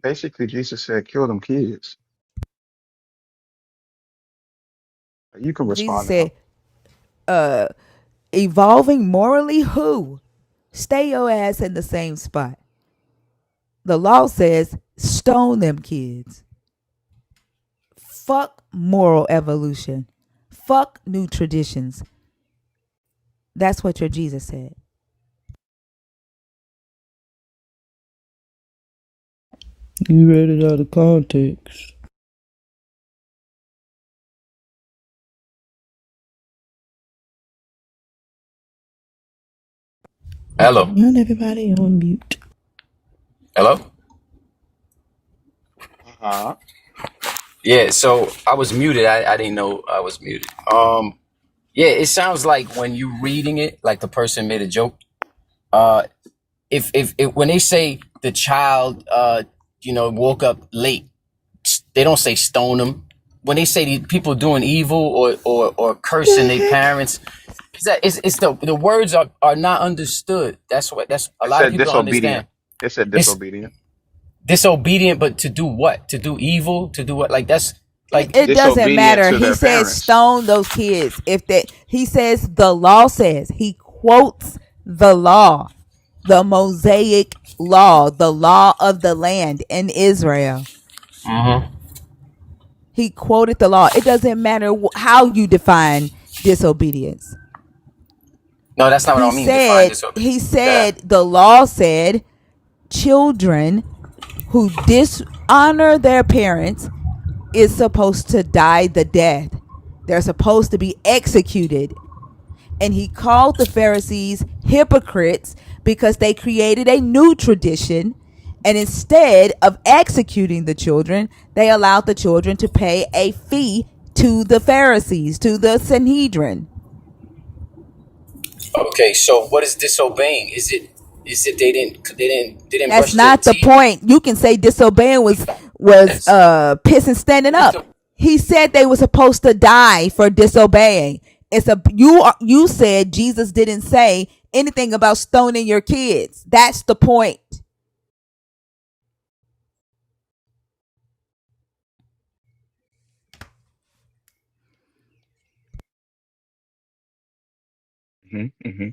Basically, Jesus said, kill them kids. You can Jesus respond said, now. uh, evolving morally, who? Stay your ass in the same spot. The law says stone them kids. Fuck moral evolution. Fuck new traditions. That's what your Jesus said. You read it out of context. Hello, Not everybody on mute. hello. Uh-huh. Yeah. So I was muted. I didn't know I was muted. Yeah. It sounds like when you reading it, like the person made a joke. Uh, if when they say the child, woke up late, they don't say stone them. When they say the people doing evil or cursing The their heck? parents, is that it's the words are not understood. That's a It lot of said people don't disobedient. understand. It said It's disobedient. disobedient, but to do what? To do evil? To do what? Like that's It, like it doesn't Disobedient matter. to He their says parents. stone those kids. If they, he says the law says. He quotes the law. The Mosaic law, the law of the land in Israel. Mm-hmm. He quoted the law. It doesn't matter how you define disobedience. No, that's not what He I mean. Define said, disobedience. Yeah. the law said children who dishonor their parents is supposed to die the death. They're supposed to be executed. And he called the Pharisees hypocrites because they created a new tradition. And instead of executing the children, they allowed the children to pay a fee to the Pharisees, to the Sanhedrin. Okay, so what is disobeying? Is it they didn't That's brush their not the teeth? point. You can say disobeying was Yes. pissing standing up. He said they were supposed to die for disobeying. You said Jesus didn't say anything about stoning your kids. That's the point. Hmm. Hmm.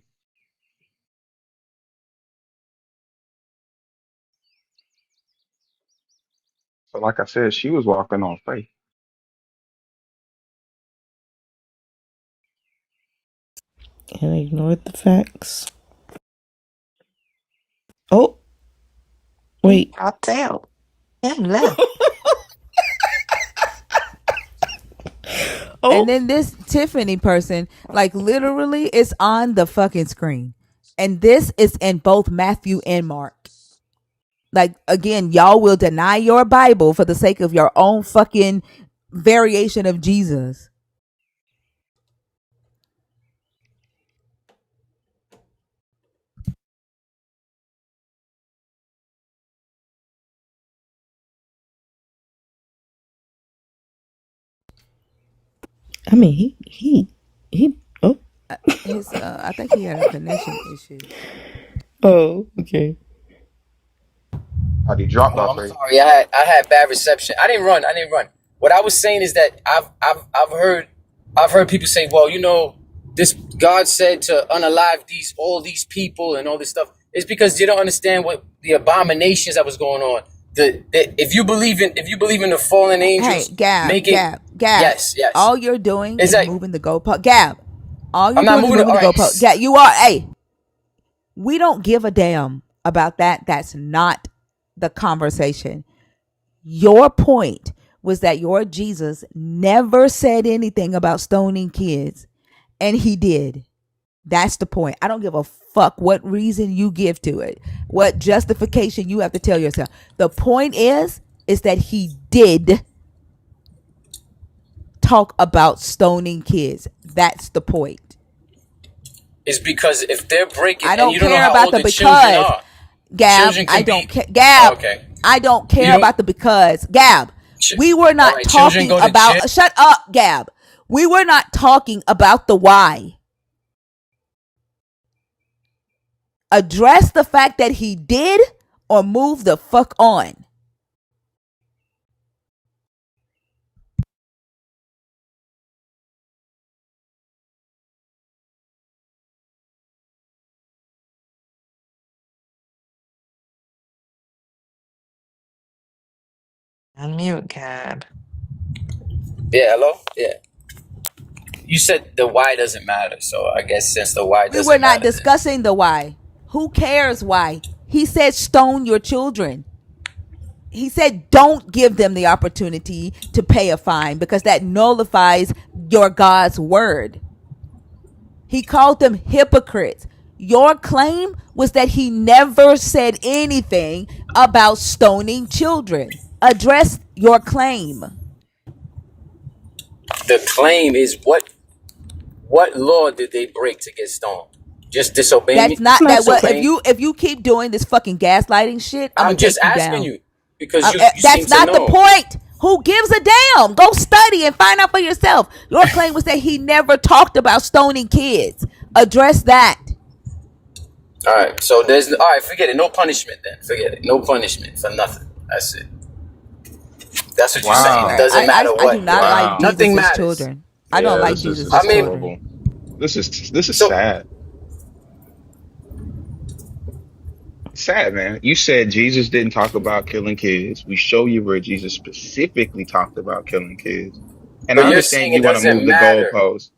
So, like I said, she was walking on faith. And ignored the facts. Oh, He wait. popped out and left. And Oh, then this Tiffany person, like literally, it's on the fucking screen. And this is in both Matthew and Mark. Like, again, y'all will deny your Bible for the sake of your own fucking variation of Jesus. I mean, he. Oh, I think he had a connection issue. oh, okay. He dropped Oh, off I'm faith. sorry. I had bad reception. I didn't run. What I was saying is that I've heard people say, well, this God said to unalive all these people and all this stuff. It's because you don't understand what the abominations that was going on. If you believe in the fallen Hey, angels making, Gab. yes. All you're doing It's is like moving the goalpost. Gab, all you're I'm not doing is moving it. moving All the right. goalpost. Gab, you are. Hey, we don't give a damn about that. That's not the conversation. Your point was that your Jesus never said anything about stoning kids, and he did. That's the point. I don't give a fuck what reason you give to it, what justification you have to tell yourself. The point is that he did talk about stoning kids. That's the point. It's because if they're breaking, I and don't you don't know care how about old the the children because. are. Gab, Children I can don't be care. Gab, okay. I don't You care don't. about the because. Gab, we were All not right. Children talking go to jail. about. Shut up, Gab. We were not talking about the why. Address the fact that he did or move the fuck on. Unmute, Cab. Yeah. Hello. Yeah. You said the why doesn't matter, so I guess since the why We were doesn't not matter, then discussing the why. Who cares why? He said stone your children. He said don't give them the opportunity to pay a fine because that nullifies your God's word. He called them hypocrites. Your claim was that he never said anything about stoning children. Address your claim. the claim is what law did they break to get stoned? Just disobeying That's me? not that what Disobeying? if you keep doing this fucking gaslighting shit, I'm gonna I'm just take you asking down. you because you seem That's to not the know. point. Who gives a damn? Go study and find out for yourself. Your claim was that he never talked about stoning kids. Address that. All right, so there's all right. Forget it. No punishment then. Forget it. No punishment for nothing. That's it. That's what you're saying. It Wow. doesn't matter I do what. not like Wow. Nothing Jesus's matters. children. I don't Yeah, like this I Jesus's is mean, children. horrible. This is so sad. sad, man. You said Jesus didn't talk about killing kids. We show you where Jesus specifically talked about killing kids. And I But you're saying understand it you want to doesn't move the matter. goalposts.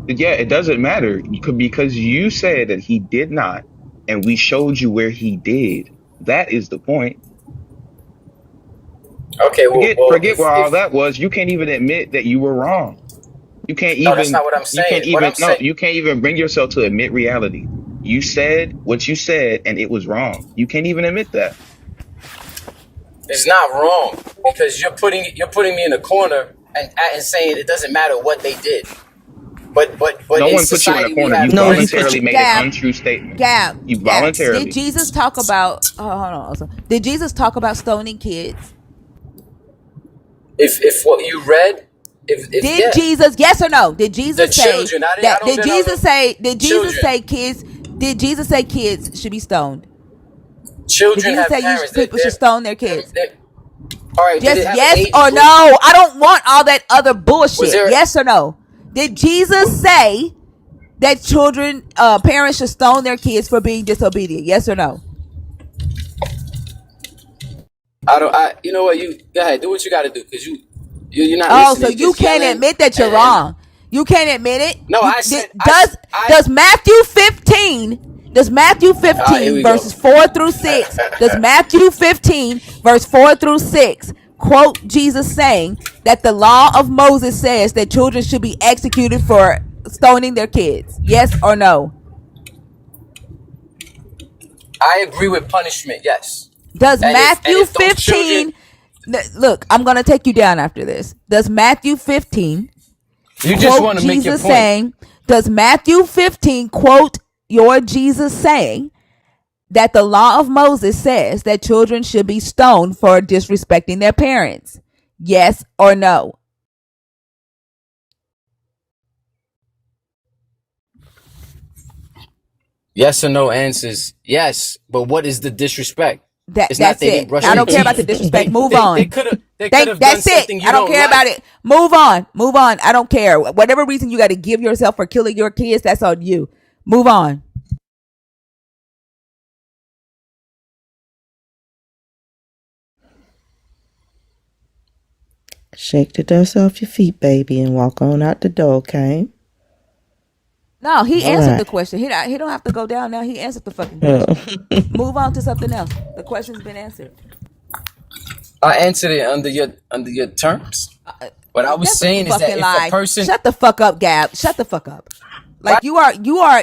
But yeah, it doesn't matter because you said that he did not, and we showed you where he did. That is the point. Okay, well, Forget where all if that was. You can't even admit that you were wrong. no, that's not what I'm saying. What I'm saying, You can't even bring yourself to admit reality. You said what you said and it was wrong. You can't even admit that. it's not wrong because you're putting me in a corner and saying it doesn't matter what they did. But No in one put you in a society we corner. You have No, he different. put voluntarily you. made an Gab, untrue statement. You Gab. Did voluntarily. Jesus talk about? Oh, hold on. Also, did Jesus talk about stoning kids? If what you read, if Did yeah, Jesus? Yes or no? Did the Jesus say children. I that? don't Did know Jesus the say? Did Jesus children. say kids? Did Jesus say kids should be stoned? Did Children Jesus have say parents. people should stone their kids? All right. Did Just it have an yes age or no. group? I don't want all that other Was bullshit. there? Yes or no? Did Jesus What, say that parents should stone their kids for being disobedient? Yes or no? I don't. You know what? You go ahead. Do what you got to do because you're not Oh, so listening. You're you just can't yelling. admit that you're And wrong. You can't admit it. no, You I did, said I. does Matthew 15 does Matthew Here 15 we go. verses 4 through 6 does Matthew 15 verse 4 through 6 quote Jesus saying that the law of Moses says that children should be executed for stoning their kids? Yes or no? I agree with punishment. Yes. Does And Matthew if those children, 15 look, I'm going to take you down after this. Does Matthew 15 you just quote want to make your Jesus point. saying, does Matthew 15 quote your Jesus saying that the law of Moses says that children should be stoned for disrespecting their parents? Yes or no? Yes or no answers. Yes, but what is the disrespect? It's not That's they didn't it. brush I their don't care about the teeth. disrespect. Move They on. could have done That's it. something you I don't don't care about like. it. Move on. Move on. I don't care. Whatever reason you got to give yourself for killing your kids, that's on you. Move on. Shake the dust off your feet, baby, and walk on out the door, okay? No, he All answered the right. question. He don't have to go down now. He answered the fucking Uh, question. Move on to something else. The question's been answered. I answered it under your terms. What I was That's a saying is that fucking if a lie. person, Shut the fuck up, Gab. Shut the fuck up. why Like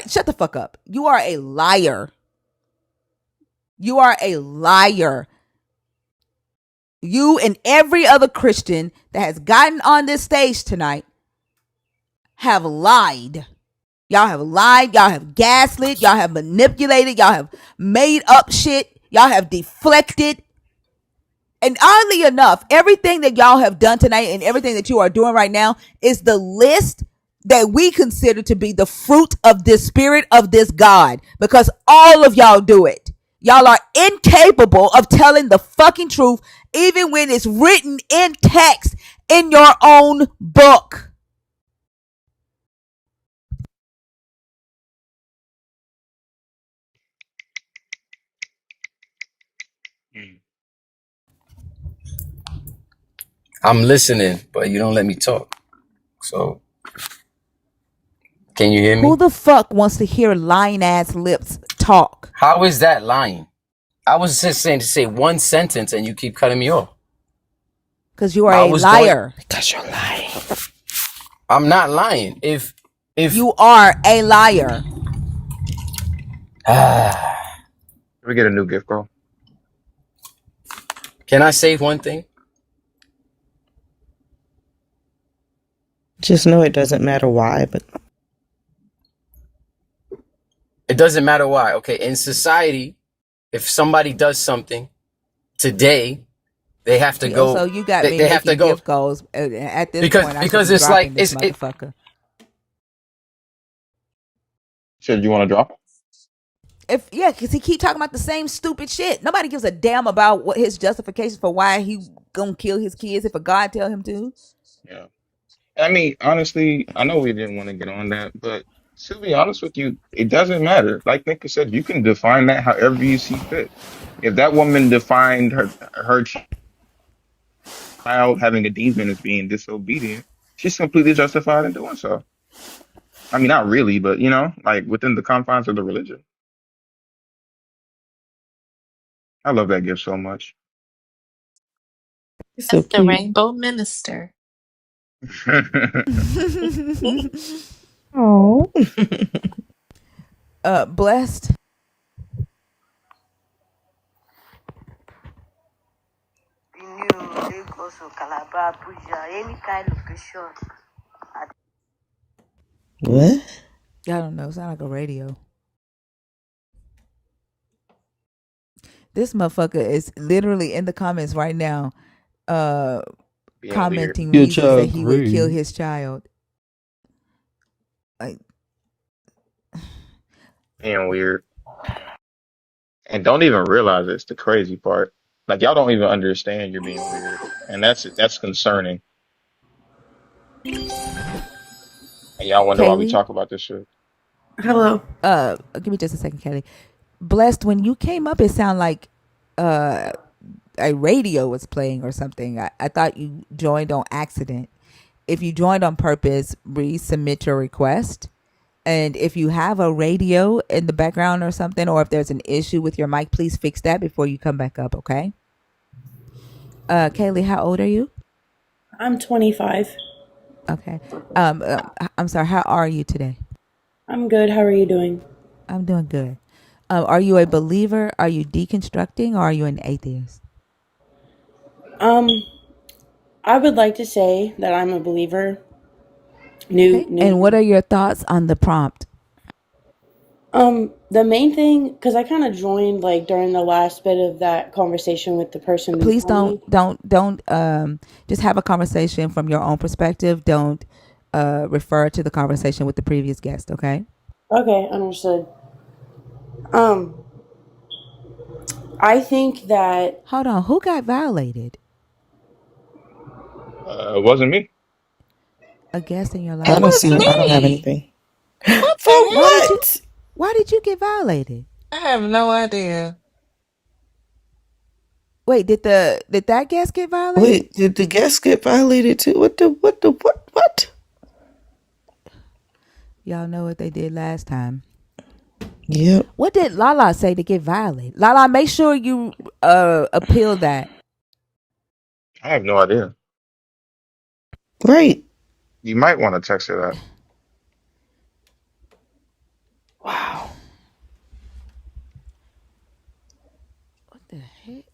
shut the fuck up. You are a liar. You are a liar. You and every other Christian that has gotten on this stage tonight have lied. Y'all have lied. Y'all have gaslit. Y'all have manipulated. Y'all have made up shit. Y'all have deflected. And oddly enough, everything that y'all have done tonight and everything that you are doing right now is the list that we consider to be the fruit of this spirit of this God, because all of y'all do it. Y'all are incapable of telling the fucking truth, even when it's written in text in your own book. Mm. I'm listening, but you don't let me talk. So can you hear Who me? the fuck wants to hear lying ass lips talk? How is that lying? I was just saying to say one sentence and you keep cutting me off. Because you are I a was going. liar. because you're lying. I'm not lying. If You are a liar. Can we get a new gift, bro? can I say one thing? Just know it doesn't matter why, but It doesn't matter why. Okay, in society, if somebody does something today, they have to See, oh, so go. you got They, me they have to making go gift goals. At this because point, I should because be it's like dropping this it. motherfucker. Said you want to drop it? Because he keep talking about the same stupid shit. Nobody gives a damn about what his justification for why he gonna kill his kids if a God tell him to. Yeah. I mean, honestly, I know we didn't want to get on that, but To be honest with you, it doesn't matter. Like Nick said, you can define that however you see fit. If that woman defined her child having a demon as being disobedient, she's completely justified in doing so. I mean, not really, but like within the confines of the religion. I love that gift so much. He's so That's the cute. rainbow minister. Oh. Blessed. Lagos or Calabar, Abuja, any kind of location. What? I don't know. Sound like a radio. This motherfucker is literally in the comments right now, uh, Being weird. commenting Your reasons that child he would kill great. his child. Like, Being weird. And don't even realize it's the crazy part. Like y'all don't even understand you're being weird. And that's concerning. And y'all wonder why we Kaylee, talk about this shit. Hello. give me just a second, Kaylee. Blessed, when you came up, it sounded like uh, a radio was playing or something. I thought you joined on accident. If you joined on purpose, resubmit your request. And if you have a radio in the background or something, or if there's an issue with your mic, please fix that before you come back up, okay? Kaylee, how old are you? I'm 25. Okay. I'm sorry, how are you today? I'm good. How are you doing? I'm doing good. Are you a believer? Are you deconstructing, or are you an atheist? Um, I would like to say that I'm a believer. New, Okay. And what new. are your thoughts on the prompt? The main thing, because I kind of joined like during the last bit of that conversation with the person Please before don't me. don't just have a conversation from your own perspective. Don't refer to the conversation with the previous guest, okay? Okay, understood. Um, I think that Hold on, who got violated? It wasn't me. A guest in your I It don't life? was see. I don't have me. anything. What For the Why did heck? you what? why did you get violated? I have no idea. Wait, did that guest get violated? Wait, did the guest get violated too? What? Y'all know what they did last time. Yep. What did Lala say to get violated? Lala, make sure you appeal that. I have no idea. Right. You might want to text her that. Wow. What the heck?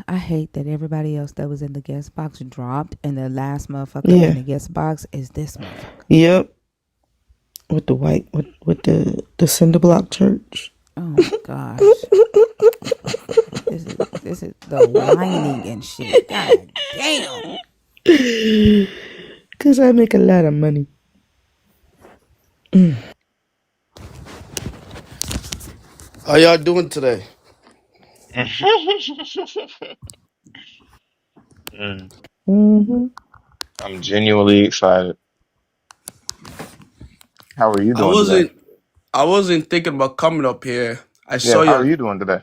I hate that everybody else that was in the guest box dropped, and the last motherfucker in Yeah. the guest box is this motherfucker. Yep. With the white, with the cinder block church. Oh my gosh. This is the whining and shit. God damn. Cause I make a lot of money. How y'all doing today? Mm, Hmm. I'm genuinely excited. How are you I doing today? wasn't I wasn't thinking about coming up here. I saw Yeah, how are your you doing today?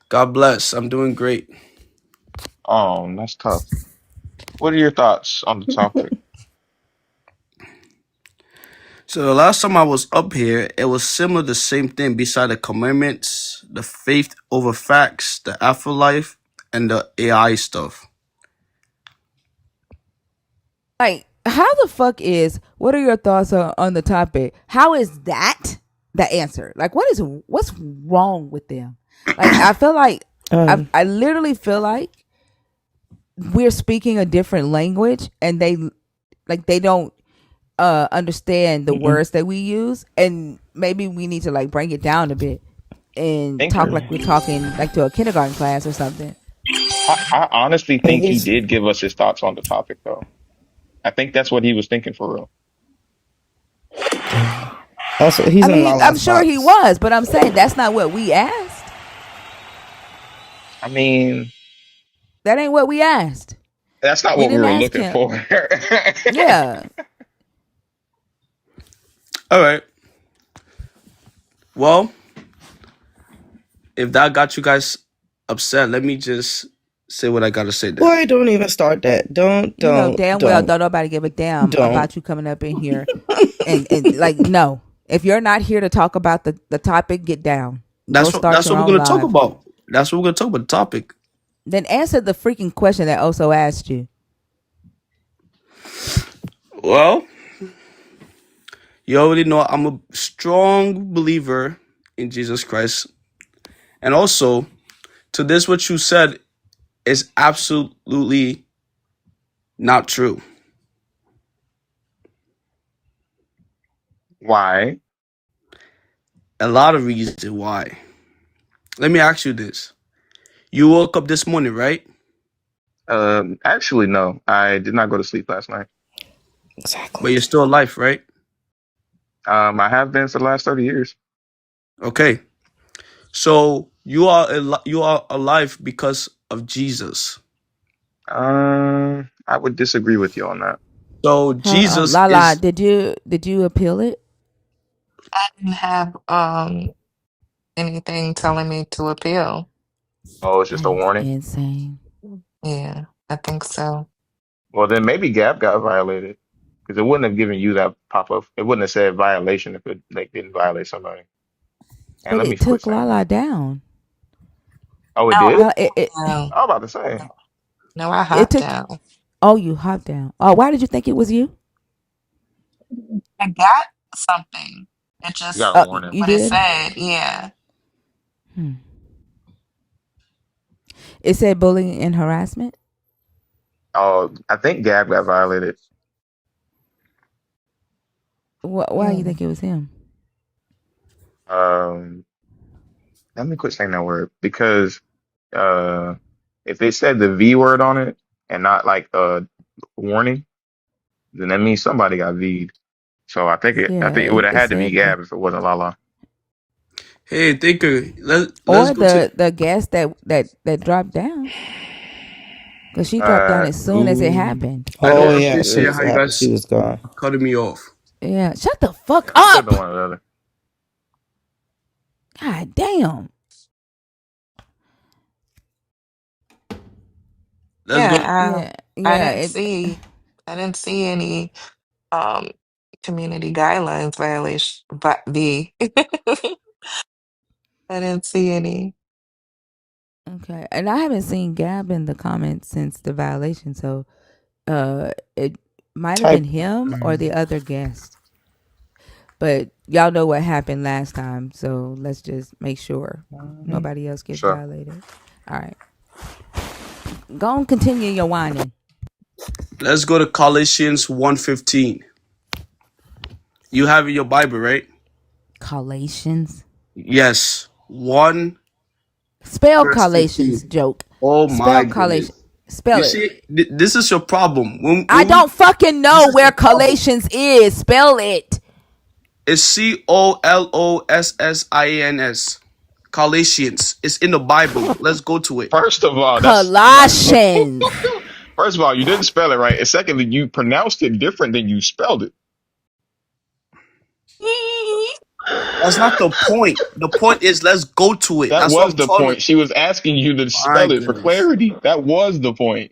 God bless. I'm doing great. That's tough. What are your thoughts on the topic? So the last time I was up here, it was similar the same thing beside the commandments, the faith over facts, the afterlife, and the AI stuff. Like, how the fuck is, what are your thoughts on the topic? How is that the answer? Like, what's wrong with them? Like, I feel like, Um. I literally feel like we're speaking a different language, and they don't understand the Mm-mm. words that we use, and maybe we need to like bring it down a bit and talk Thinker. like we're talking like to a kindergarten class or something. I honestly And think he he's did give us his thoughts on the topic, though. I think that's what he was thinking for real. Also, he's I in mean, I'm Lala's sure he box. was, but I'm saying that's not what we asked. I mean, That ain't what we asked. that's not We what we didn't were ask looking him. for. Yeah. All right. Well, if that got you guys upset, let me just say what I gotta say then. Boy, don't even start that. Don't, You know don't, damn well don't, don't nobody give a damn don't. about you coming up in here and like no. If you're not here to talk about the topic, get down. Go start That's your what we're own gonna talk live. about. That's what we're gonna talk about. The topic. Then answer the freaking question that Oso asked you. Well, you already know I'm a strong believer in Jesus Christ, and also to this, what you said is absolutely not true. Why? A lot of reasons why. Let me ask you this: you woke up this morning, right? Actually, no. I did not go to sleep last night. But Exactly. you're still alive, right? I have been for the last 30 years. Okay. So you are alive because of Jesus. I would disagree with you on that. So Jesus Lala, is. did you appeal it? I didn't have anything telling me to appeal. Oh, it's just That a is warning. insane. Yeah, I think so. Well, then maybe Gap got violated because it wouldn't have given you that pop up. It wouldn't have said violation if it like didn't violate somebody. And But let me it quit took saying that. Lala down. Oh, it No, did? No, it no, I was about to say. no, no, I it hopped took. down. Oh, you hopped down. Oh, why did you think it was you? I got something. It You got just a warning. You what it did. said. Yeah. Hmm. It said bullying and harassment. Oh, I think Gab got violated. Why do you Mm. think it was him? Um, Let me quit saying that word because uh, if they said the V word on it and not like a warning, then that means somebody got V'd. So I Yeah, think it would have it had to be said the Gab if it wasn't Lala. Hey, thinker. Let's or go to. the guest that dropped down because she dropped down Uh, as soon as it Ooh, happened. I Oh don't yeah, appreciate how you she guys was gone. cutting me off. Yeah, shut the fuck yeah, it could have up. been one or the other. God damn. Let's go. Yeah, Yeah, I yeah. didn't see any um community guidelines violation, but the I didn't see any. Okay, and I haven't seen Gab in the comments since the violation, so it might have been Type. him or the other guest. But y'all know what happened last time, so let's just make sure nobody else gets So violated. All right, go on, continue your whining. Let's go to Colossians 1:15. You have your Bible, right? Collations. Yes. 1 Spell verse collations, 15. joke. Oh my Spell collation. goodness. Spell You it. see, this is your problem. I When we don't fucking this know is where your problem. collations is. Spell it. It's Colossians. Colossians. It's in the Bible. Let's go to it. first of all, that's Colossians. first of all, you didn't spell it right. And secondly, you pronounced it different than you spelled it. That's not the point. The point is let's go to it. That That's what was I'm the trying to. point. She was asking you to My spell it for goodness. clarity. That was the point.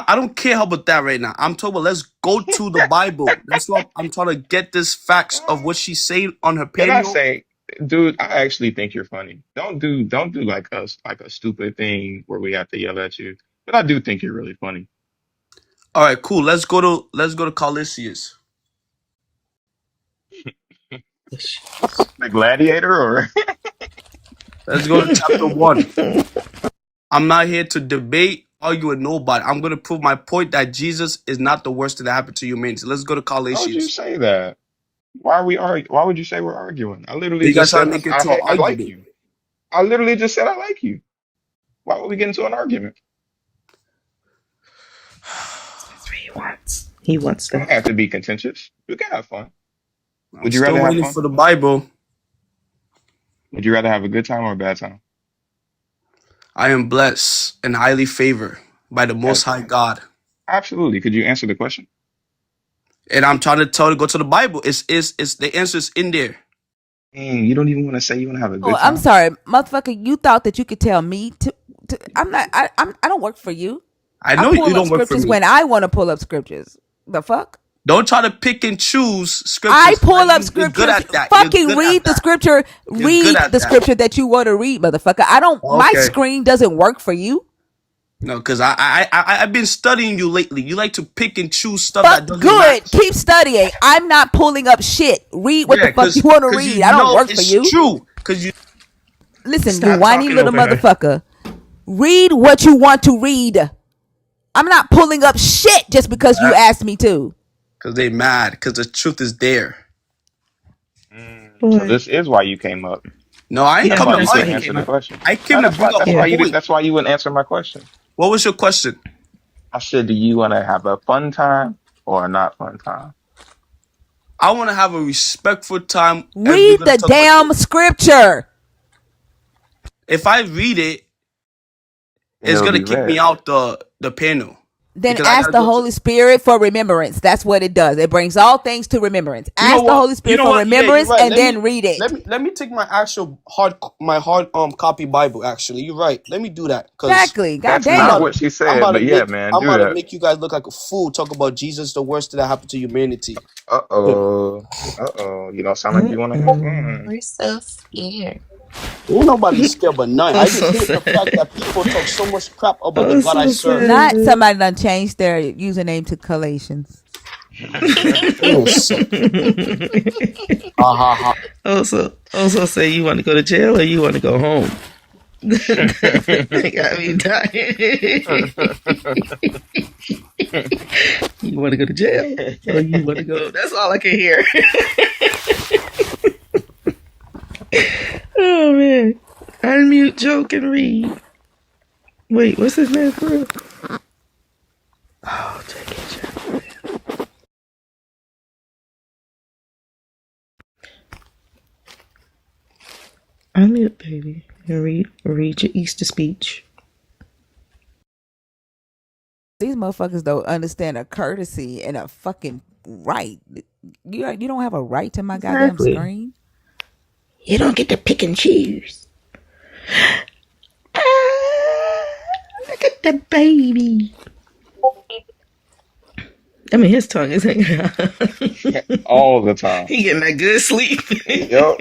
I don't care about that right now. I'm talking about let's go to the Bible. That's what I'm trying to get this facts of what she's saying on her Can I panel. say, dude, I actually think you're funny. Don't do like a stupid thing where we have to yell at you. But I do think you're really funny. All right, cool. Let's go to Colossians. The gladiator or Let's go to chapter 1. I'm not here to debate, argue with nobody. I'm gonna prove my point that Jesus is not the worst thing that happened to humanity. Let's go to why would you Colossians. say that? Why would you say we're arguing? I literally You guys just trying said to make it to an I like argument. you. I literally just said I like you. Why would we get into an argument? That's what he wants. He wants It don't that. have to be contentious. We can have fun. I'm Would you still rather have waiting fun? for the Bible. Would you rather have a good time or a bad time? I am blessed and highly favored by the Most As High God. absolutely. Could you answer the question? And I'm trying to tell you to go to the Bible. It's the answer's in there. Dang, you don't even want to say you want to have a Oh, good I'm time? sorry, motherfucker. You thought that you could tell me to I'm not. I don't work for you. I I know you pull up don't work for scriptures me. when I want to pull up scriptures. The fuck? Don't try to pick and choose I scriptures. pull up You're good scriptures. at that. You're Fucking good at read the that. scripture. You're good Read at the that. scripture that you want to read, motherfucker. I don't. My Okay. screen doesn't work for you. No, because I've been studying you lately. You like to pick and choose stuff Fuck that doesn't good. match. Keep studying. I'm not pulling up shit. Read what the Yeah, fuck you because want to you read. I don't know work for it's you. true. Because you Listen, you stop whiny talking little over her. motherfucker. Read what you want to read. I'm not pulling up shit just because you asked me to. Because they mad. Because the truth is there. So Boy. this is why you came up. No, I ain't Yeah, That's come why to you that's why couldn't he argue. answer came the up. question. I No, came to bring up a Yeah. point. that's why you wouldn't answer my question. What was your question? I said, do you want to have a fun time or a not fun time? I want to have a respectful time and we're Read going to the talk about damn this. scripture. If I read it, And it's it'll going to be kick me read. out the panel. Then Because I got ask to the go to. Holy Spirit for remembrance. That's what it does. It brings all things to remembrance. You know Ask the what? Holy You Spirit know for what? Yeah, you're remembrance right. and then read it. Let me take my actual hard copy Bible. Actually, you're right. Let me do that because Exactly. That's not Goddamn. what she said, but yeah, man, I'm do about to that. make you guys look like a fool. Talk about Jesus, the worst that happened to humanity. Uh-oh. Uh-oh. You don't sound like you want to have Mm-mm. fun. We're so scared. Ain't nobody scared but none. I'm I just so hate the fact sad. that people talk so much crap about the I'm God I so serve. Not sad. somebody done changed their username to Colations. Innocent. Ha ha ha. Also say you want to go to jail or you want to go home. They got me dying. You want to go to jail or you want to go? That's all I can hear. Oh man, unmute, joke, and read. Wait, what's his name for real? Oh, take it, Jack. Unmute, baby, and read your Easter speech. These motherfuckers don't understand a courtesy and a fucking right. You don't have a right to my goddamn Exactly. screen. You don't get to pick and choose. Ah, look at the baby. I mean, his tongue is hanging out. All the time. He getting that good sleep. Yep.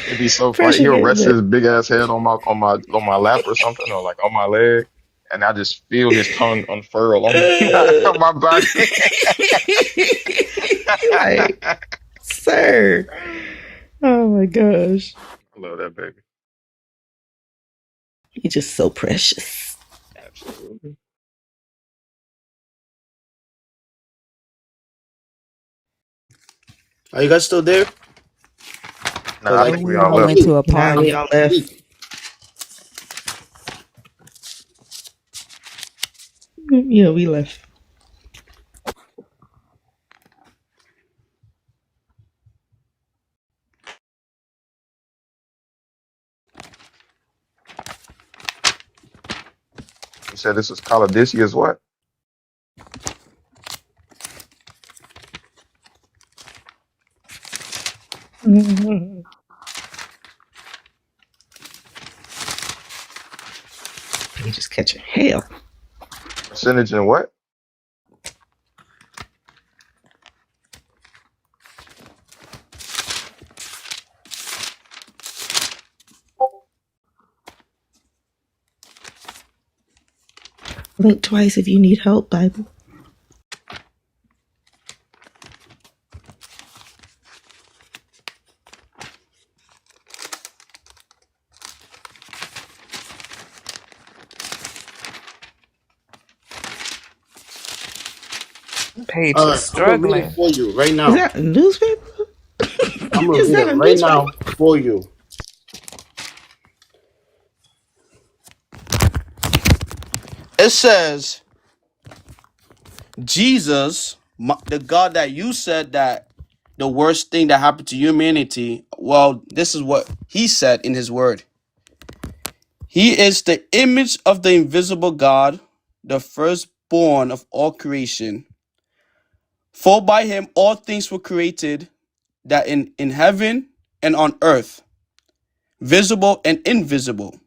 It'd be so funny. Pressure He'll getting rest that. his big ass head on my lap or something, or like on my leg, and I just feel his tongue unfurl on on my body. Like, sir. Oh my gosh. I love that baby. He's just so precious. Absolutely. Are you guys still there? No, Because I I think can't we Oh, all I left. went to a Now party. y'all left. speak. Yeah, we left. You said this was Call of Duty as what? You just catching hell. Percentage in what? Blink twice if you need help, Bible. Page All is right, I'm gonna read it struggling. for you right Is now. that a newspaper? I'm gonna Is read it that a right newspaper? now for you. It says Jesus, the God that you said that the worst thing that happened to humanity, well, this is what he said in his word. He is the image of the invisible God, the firstborn of all creation. For by him all things were created, that in heaven and on earth, visible and invisible.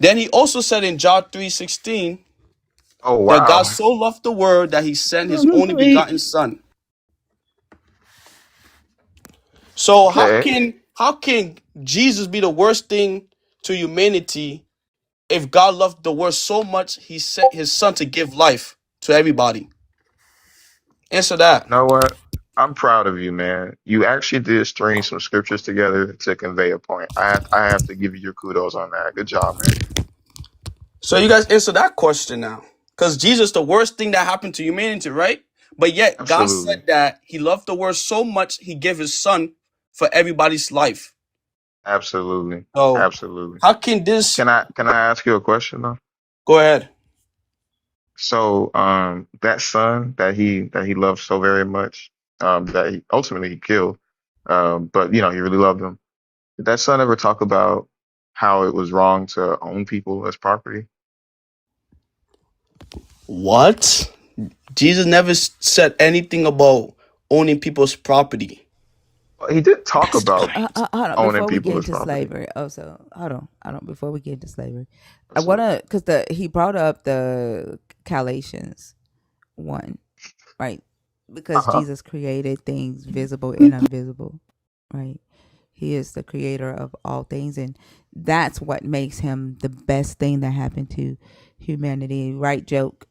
Then he also said in John 3:16 Oh that God wow. so loved the world that he sent his only Wait. begotten son. So Okay. how can Jesus be the worst thing to humanity if God loved the world so much he sent his son to give life to everybody? Answer that. You know what? I'm proud of you, man. You actually did string some scriptures together to convey a point. I have to give you your kudos on that. Good job, man. So you guys answer that question now. Because Jesus the worst thing that happened to humanity, right? But yet God said Absolutely. that he loved the world so much he gave his son for everybody's life. Absolutely. So Absolutely. how can this Can I ask you a question though? go ahead? So that son that he loved so very much, that he ultimately he killed, but you know, he really loved him. Did that son ever talk about how it was wrong to own people as property? What? Jesus never said anything about owning people's property. Well, he did talk about Hold on, owning before we people get as into property. slavery. Also, hold on. Before we get into slavery, I Absolutely. wanna because the he brought up the Galatians 1, right? Because Uh-huh. Jesus created things visible and invisible, right? He is the creator of all things, and that's what makes him the best thing that happened to humanity, right? Joke.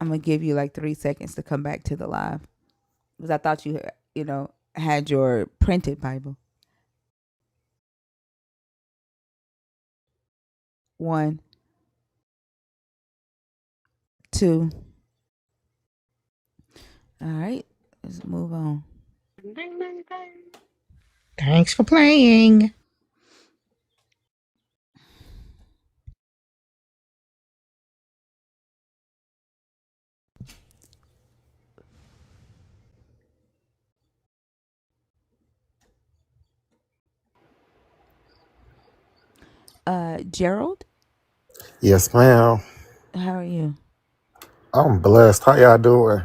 I'm gonna give you like 3 seconds to come back to the live because I thought you had your printed Bible. One, two. All right, let's move on. Ding, ding, ding. Thanks for playing. Gerald, Yes, ma'am. how are you? I'm blessed. How y'all doing?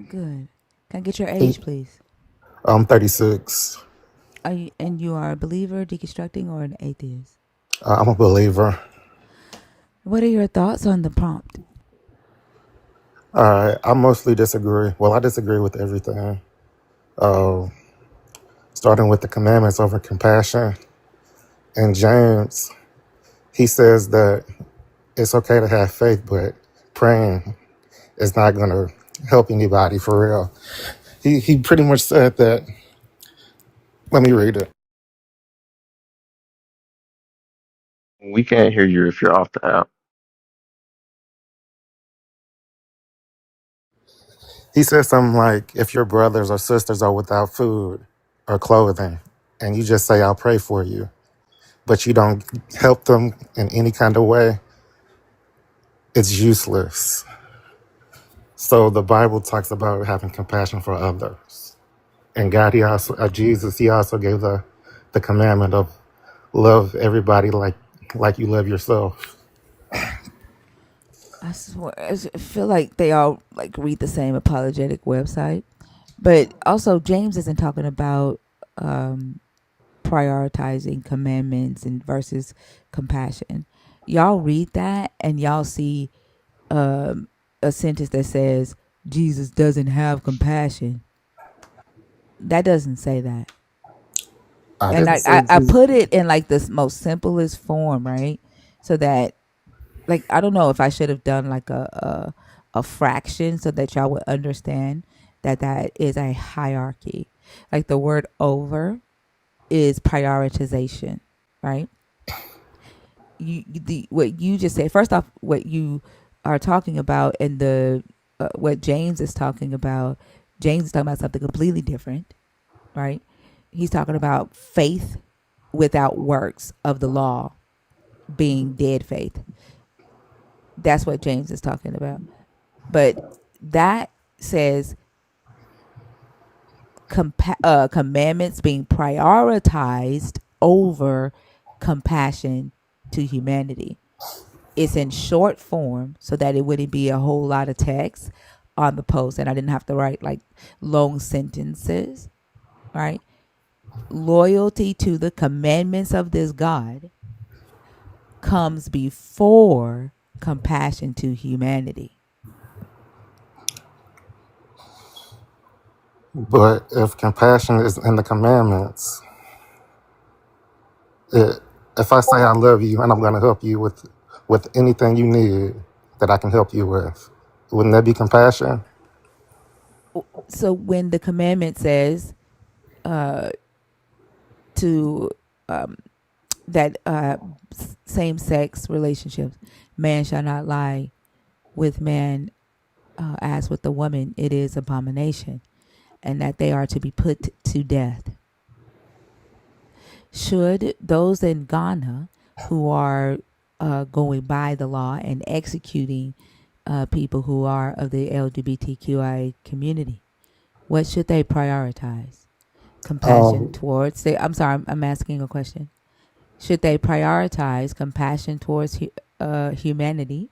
Good. Can I get your Hey, age, please? I'm 36. You are a believer, deconstructing, or an atheist? I'm a believer. What are your thoughts on the prompt? All right. I mostly disagree. Well, I disagree with everything. Uh, Starting with the commandments over compassion. And James, he says that it's okay to have faith, but praying is not going to help anybody for real. He pretty much said that. Let me read it. We can't hear you if you're off the app. He said something like, if your brothers or sisters are without food or clothing, and you just say, I'll pray for you, but you don't help them in any kind of way, it's useless. So the Bible talks about having compassion for others. And God, Jesus, he also gave the commandment of love everybody like you love yourself. I swear, feel like they all like read the same apologetic website, but also James isn't talking about um, prioritizing commandments and versus compassion. Y'all read that and y'all see a sentence that says Jesus doesn't have compassion. That doesn't say that. I And didn't I, say I, I Jesus. put it in like this most simplest form, right? So that like I don't know if I should have done like a fraction so that y'all would understand that that is a hierarchy. Like the word over is prioritization, right? The what you just said. First off, what you are talking about and the what James is talking about. James is talking about something completely different, right? He's talking about faith without works of the law. being dead faith. That's what James is talking about. But that says commandments being prioritized over compassion to humanity. It's in short form so that it wouldn't be a whole lot of text on the post and I didn't have to write like long sentences, right? Loyalty to the commandments of this God comes before compassion to humanity. But if compassion is in the commandments, it, if I say I love you and I'm going to help you with anything you need that I can help you with, wouldn't that be compassion? So when the commandment says to that same sex relationships, man shall not lie with man as with the woman, it is abomination, and that they are to be put to death. Should those in Ghana who are going by the law and executing people who are of the LGBTQI community, what should they prioritize? Compassion Um, towards the, I'm sorry, I'm asking a question. Should they prioritize compassion towards humanity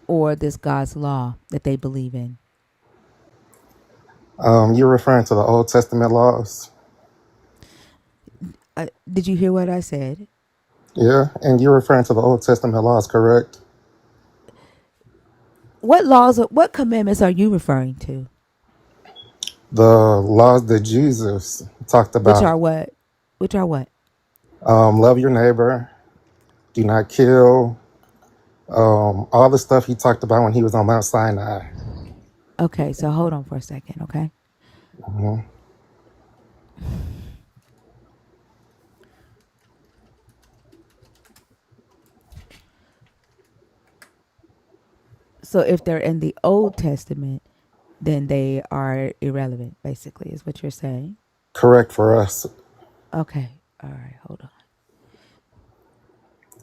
or this God's law that they believe in? you're referring to the Old Testament laws, Did you hear what I said? yeah, and you're referring to the Old Testament laws, correct? What laws, what commandments are you referring to? The laws that Jesus talked Which about: are what? Which are what? love your neighbor, do not kill, all the stuff he talked about when he was on Mount Sinai. Okay, so hold on for a second, okay? Mhm. So if they're in the Old Testament, then they are irrelevant, basically, is what you're saying. Correct for us. Okay, all right, hold on.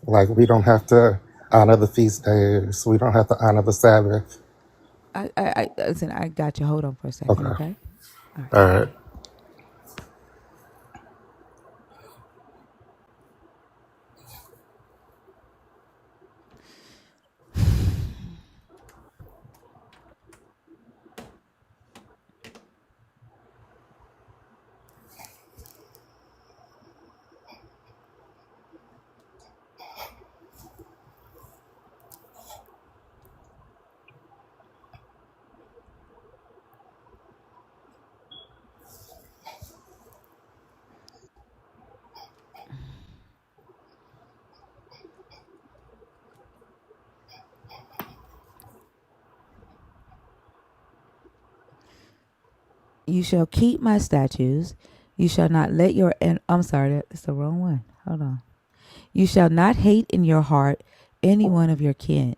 Like, we don't have to honor the feast days. We don't have to honor the Sabbath. I listen. I got you. Hold on for a second, Okay. okay? All right. All right. You shall keep my statutes. You shall not let your and I'm sorry, that's the wrong one. Hold on. You shall not hate in your heart any one of your kin.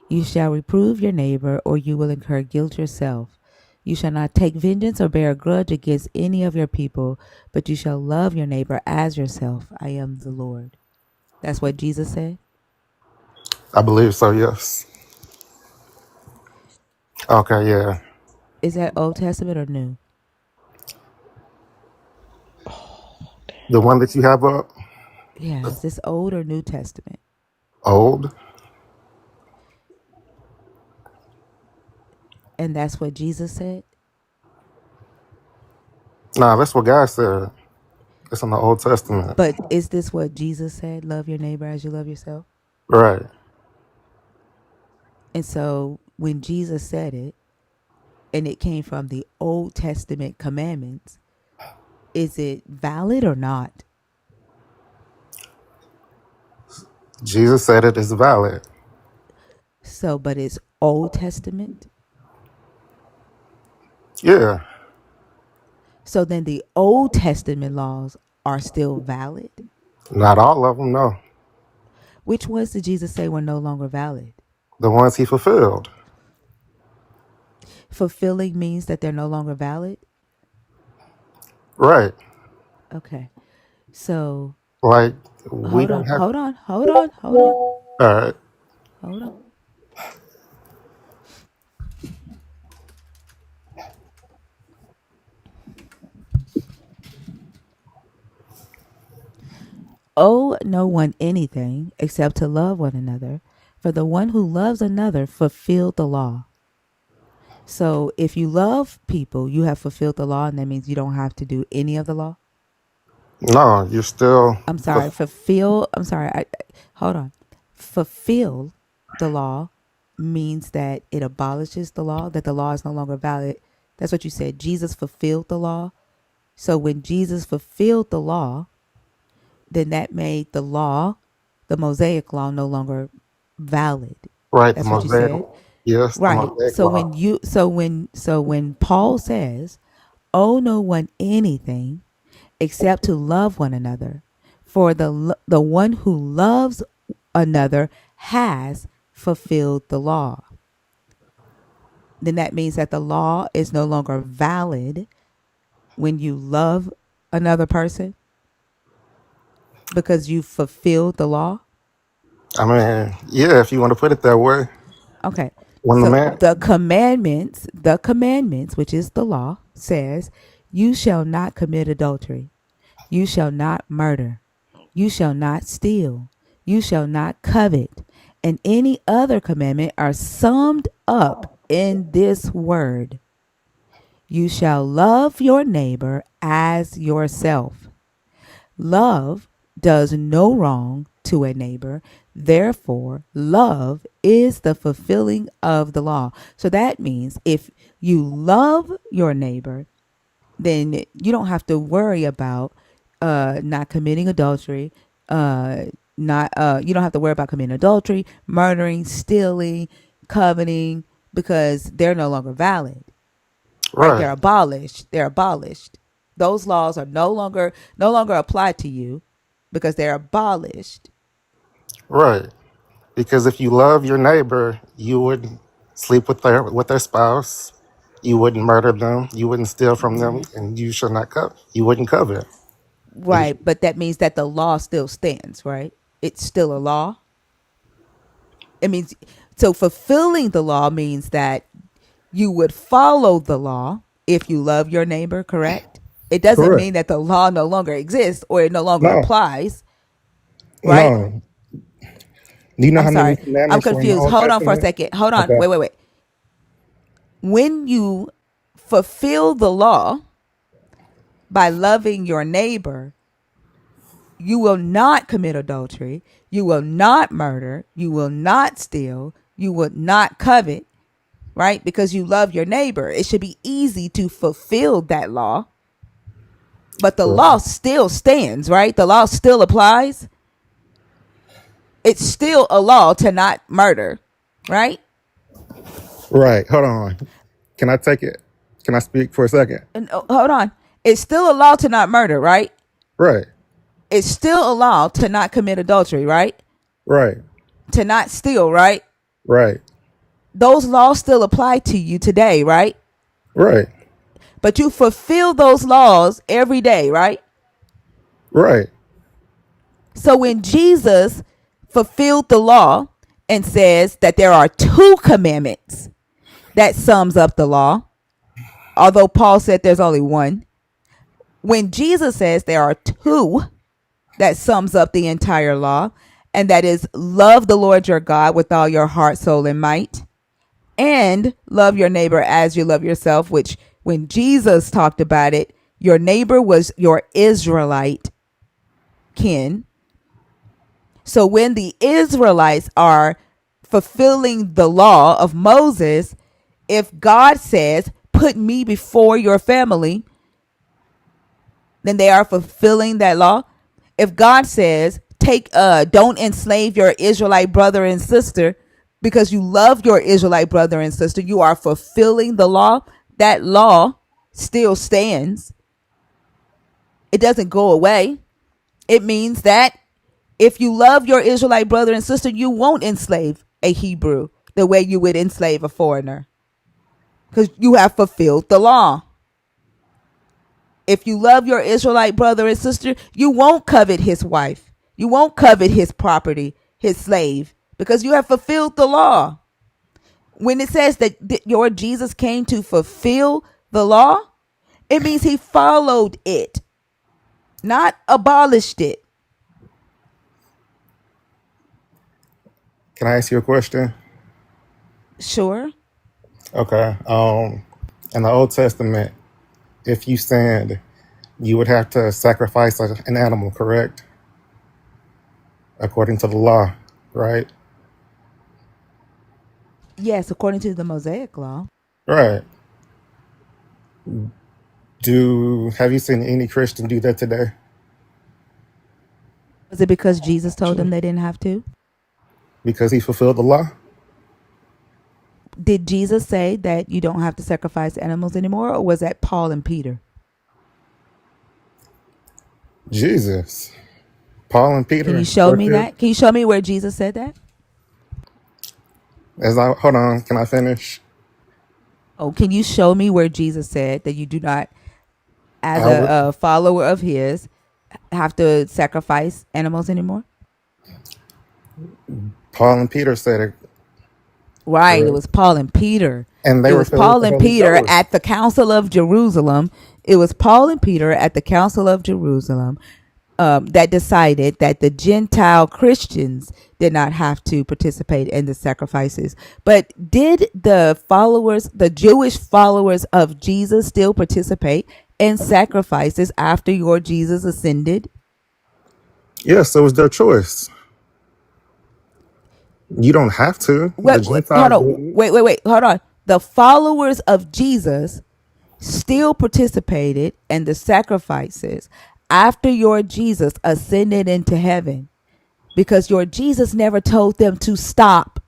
You shall reprove your neighbor, or you will incur guilt yourself. You shall not take vengeance or bear a grudge against any of your people, but you shall love your neighbor as yourself. I am the Lord. That's what Jesus said. I believe so, yes. Okay, yeah. Is that Old Testament or New? The one that you have up, Yeah, is this Old or New Testament? old. And that's what Jesus said. Nah, that's what God said. It's in the Old Testament. But is this what Jesus said? Love your neighbor as you love yourself. Right. And so when Jesus said it, and it came from the Old Testament commandments, is it valid or not? Jesus said it is valid. So, but it's Old Testament. Yeah. So then the Old Testament laws are still valid. Not all of them, no. Which ones did Jesus say were no longer valid? The ones he fulfilled. Fulfilling means that they're no longer valid. Right. Okay. So Like we Hold don't on, have. hold on, hold on, hold on, Uh, hold on. Owe no one anything except to love one another, for the one who loves another fulfilled the law. So if you love people, you have fulfilled the law, and that means you don't have to do any of the law. no, you're still. I'm sorry, fulfill. I'm sorry. Hold on. Fulfill the law means that it abolishes the law, that the law is no longer valid. That's what you said. Jesus fulfilled the law. So when Jesus fulfilled the law, then that made the law, the Mosaic law, no longer valid. Right, the That's what you Mosaic. said. Yes, the Right. Mosaic So law. when Paul says, "Owe no one anything except to love one another, for the one who loves another has fulfilled the law," then that means that the law is no longer valid when you love another person because you fulfilled the law. I mean, yeah, if you want to put it that way. Okay. When the So man. the commandments, which is the law, says, "You shall not commit adultery. You shall not murder. You shall not steal. You shall not covet." And any other commandment are summed up in this word: you shall love your neighbor as yourself. Love does no wrong to a neighbor. Therefore, love is the fulfilling of the law. So that means if you love your neighbor, then you don't have to worry about not committing adultery. Not You don't have to worry about committing adultery, murdering, stealing, coveting, because they're no longer valid, right? Right, They're abolished. Those laws are no longer applied to you because they're abolished. right. Because if you love your neighbor, you wouldn't sleep with their spouse. You wouldn't murder them. You wouldn't steal from them, and you should not covet. You wouldn't covet. Because, Right, but that means that the law still stands, right? It's still a law. It means, so fulfilling the law means that you would follow the law if you love your neighbor, correct? It doesn't correct. mean that the law no longer exists or it no longer No, applies, right? no. Do you know I'm how many sorry. I'm commandments were in the confused. Old Hold on for a Testament? second. Hold on. Okay. Wait. When you fulfill the law by loving your neighbor, you will not commit adultery. You will not murder. You will not steal. You will not covet, right? Because you love your neighbor. It should be easy to fulfill that law, but the Right. law still stands, right? The law still applies. It's still a law to not murder, right? Right. Hold on. Can I take it? Can I speak for a second? And hold on. It's still a law to not murder, right? Right. It's still a law to not commit adultery, right? Right. To not steal, right? Right. Those laws still apply to you today, right? Right. But you fulfill those laws every day, right? Right. So when Jesus fulfilled the law and says that there are two commandments, that sums up the law. Although Paul said there's only one. When Jesus says there are two, that sums up the entire law, and that is love the Lord your God with all your heart, soul, and might, and love your neighbor as you love yourself, which when Jesus talked about it, your neighbor was your Israelite kin. So when the Israelites are fulfilling the law of Moses, if God says, "Put me before your family," then they are fulfilling that law. If God says, don't enslave your Israelite brother and sister because you love your Israelite brother and sister, you are fulfilling the law. That law still stands. It doesn't go away. It means that if you love your Israelite brother and sister, you won't enslave a Hebrew the way you would enslave a foreigner because you have fulfilled the law. If you love your Israelite brother and sister, you won't covet his wife. You won't covet his property, his slave, because you have fulfilled the law. When it says that your Jesus came to fulfill the law, it means he followed it, not abolished it. Can I ask you a question? Sure. Okay. In the Old Testament, if you sinned, you would have to sacrifice an animal, correct? According to the law, right? Yes, according to the Mosaic law. Right. Have you seen any Christian do that today? Was it because Jesus told them they didn't have to? Because he fulfilled the law? Did Jesus say that you don't have to sacrifice animals anymore, or was that Paul and Peter? Jesus. Paul and Can you Peter show wrote me this? that? Can you show me where Jesus said that? Hold on, can I finish? Oh, can you show me where Jesus said that you do not, as I would, a follower of his, have to sacrifice animals anymore? Paul and Peter said it, Right. It correct? was Paul and Peter. And they It were was filled with Paul the and Holy Peter Ghost. at the Council of Jerusalem. It was Paul and Peter at the Council of Jerusalem that decided that the Gentile Christians did not have to participate in the sacrifices. But did the Jewish followers of Jesus, still participate in sacrifices after your Jesus ascended? Yes, it was their choice. You don't have to. The Hold Gentiles on. didn't. Wait. Hold on. The followers of Jesus still participated in the sacrifices after your Jesus ascended into heaven, because your Jesus never told them to stop.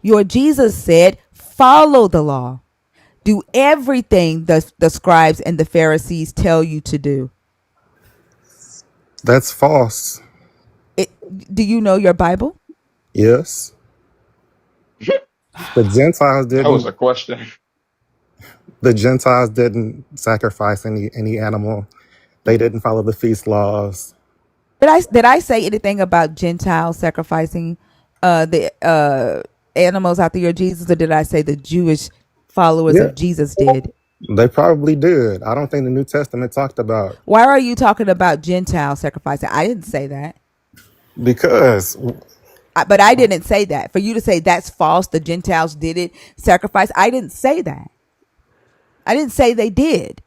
Your Jesus said, follow the law. Do everything the scribes and the Pharisees tell you to do. That's false. It, do you know your Bible? Yes. The Gentiles That was didn't a question. the Gentiles didn't sacrifice any animal. They didn't follow the feast laws. Did I say anything about Gentiles sacrificing the animals after your Jesus, or did I say the Jewish followers Yeah, of Jesus did? they probably did. I don't think the New Testament talked about Why are you talking about Gentile sacrificing? I didn't say that. because But I didn't say that. For you to say that's false, the Gentiles did it, sacrifice, I didn't say that. I didn't say they did.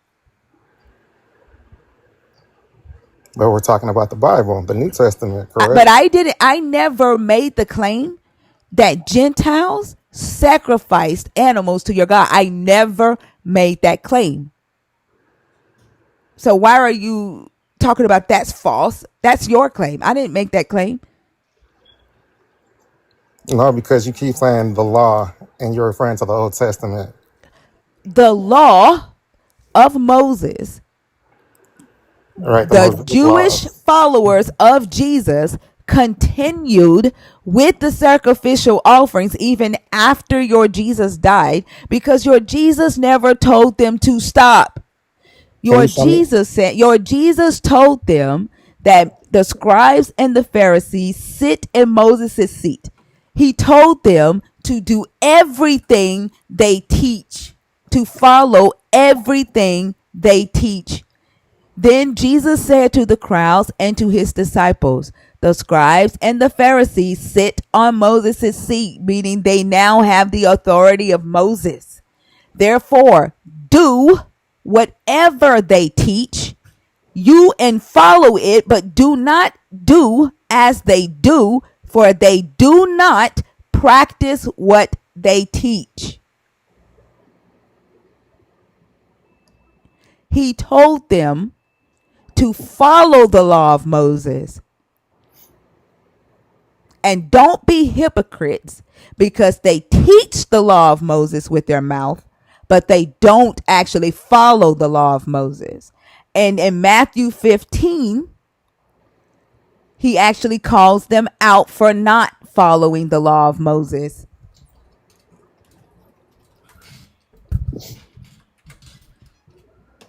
but we're talking about the Bible, the New Testament, But correct? I didn't. I never made the claim that Gentiles sacrificed animals to your God. I never made that claim. So why are you talking about that's false? That's your claim. I didn't make that claim. No, because you keep saying the law and you're referring to the Old Testament. The law of Moses, Right, the the Mosaic Jewish laws. followers of Jesus continued with the sacrificial offerings even after your Jesus died, because your Jesus never told them to stop. Can you show me? Your Jesus told them that the scribes and the Pharisees sit in Moses' seat. He told them to do everything they teach, to follow everything they teach. Then Jesus said to the crowds and to his disciples, the scribes and the Pharisees sit on Moses' seat, meaning they now have the authority of Moses. Therefore, do whatever they teach, you and follow it, but do not do as they do, for they do not practice what they teach. He told them to follow the law of Moses. And don't be hypocrites, because they teach the law of Moses with their mouth, but they don't actually follow the law of Moses. And in Matthew 15, he actually calls them out for not following the law of Moses.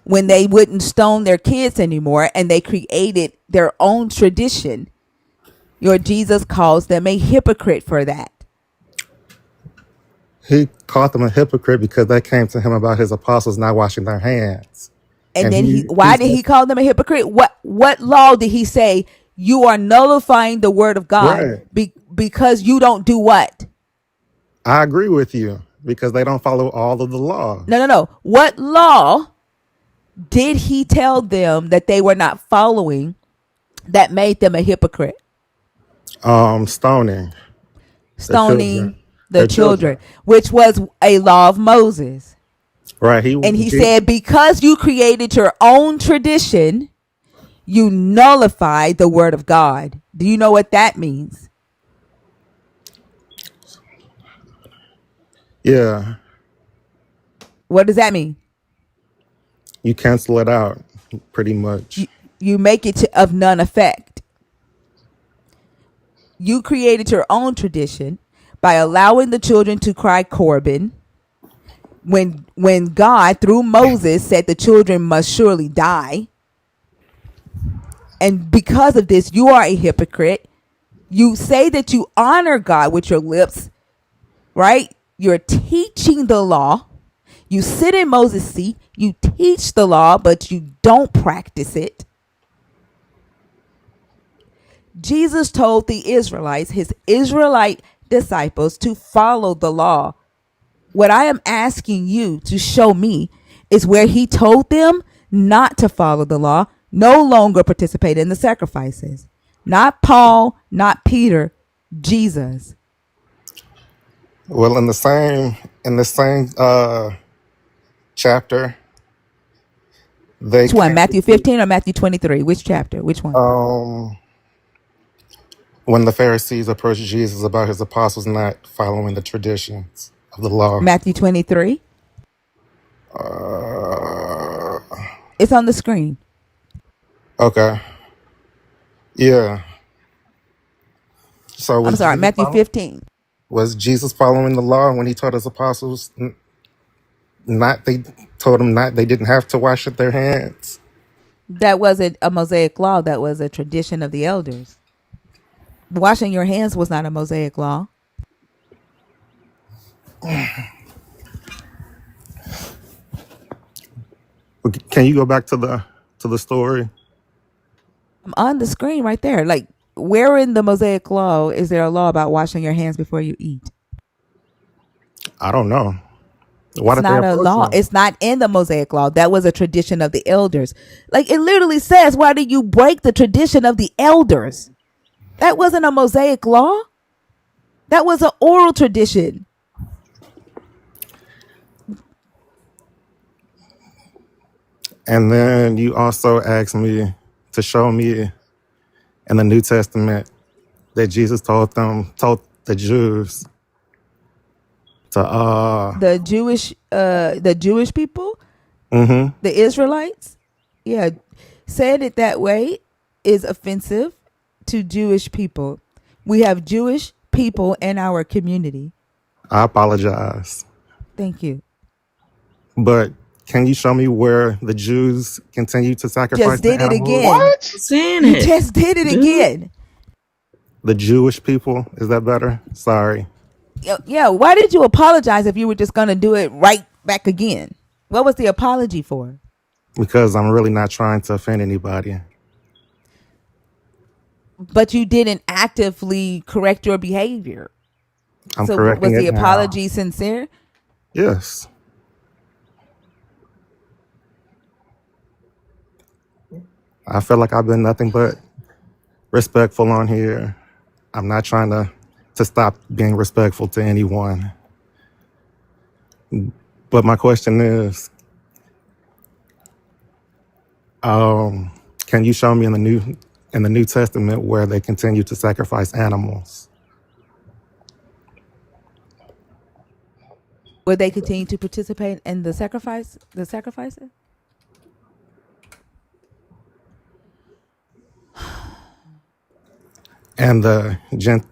when they wouldn't stone their kids anymore and they created their own tradition. Your Jesus calls them a hypocrite for that. He called them a hypocrite because they came to him about his apostles not washing their hands. And And then he why did said, he call them a hypocrite? What law did he say you are nullifying the word of God right, because you don't do what? I agree with you because they don't follow all of the laws. No. What law did he tell them that they were not following that made them a hypocrite? Stoning their Stoning children, the their children. children, which was a law of Moses. Right. And he said, because you created your own tradition, you nullify the word of God. Do you know what that means? Yeah, What does that mean? you cancel it out, pretty You, much. you make it of none effect. You created your own tradition by allowing the children to cry Corban when God, through Moses, said the children must surely die. And because of this, you are a hypocrite. You say that you honor God with your lips, right? You're teaching the law. You sit in Moses' seat. You teach the law, but you don't practice it. Jesus told the Israelites, his Israelite disciples, to follow the law. What I am asking you to show me is where he told them not to follow the law, no longer participate in the sacrifices. Not Paul, not Peter, Jesus. Well, in the same chapter, they Which one? came Matthew to 15 or Matthew 23? Which chapter? Which one? when the Pharisees approached Jesus about his apostles not following the traditions of the law. Matthew 23. Uh, It's on the screen. okay, yeah. So I'm sorry, Matthew 15. was Jesus following the law when he told his apostles not? They told them not. They didn't have to wash their hands. That wasn't a Mosaic law. That was a tradition of the elders. Washing your hands was not a Mosaic law. Can you go back to the story? I'm on the screen right there. Like, where in the Mosaic law is there a law about washing your hands before you eat? I don't know. Why It's did they not a approach law. him? It's not in the Mosaic law. That was a tradition of the elders. Like, it literally says, why do you break the tradition of the elders? That wasn't a Mosaic law. That was an oral tradition. And then you also asked me to show me in the New Testament that Jesus told the Jews to The Jewish people, mm-hmm. the Israelites, yeah, said it that way is offensive to Jewish people. We have Jewish people in our community. I apologize. Thank you. But can you show me where the Jews continue to sacrifice Just the did it animals? again. What? Saying You it, just did it dude. again. The Jewish people, is that better? Sorry. Yeah, why did you apologize if you were just going to do it right back again? What was the apology for? Because I'm really not trying to offend anybody. But you didn't actively correct your behavior. I'm So correcting was it the now. apology sincere? Yes. I feel like I've been nothing but respectful on here. I'm not trying to stop being respectful to anyone. But my question is, can you show me in the New Testament where they continue to sacrifice animals? Would they continue to participate in the sacrifices? And the gent,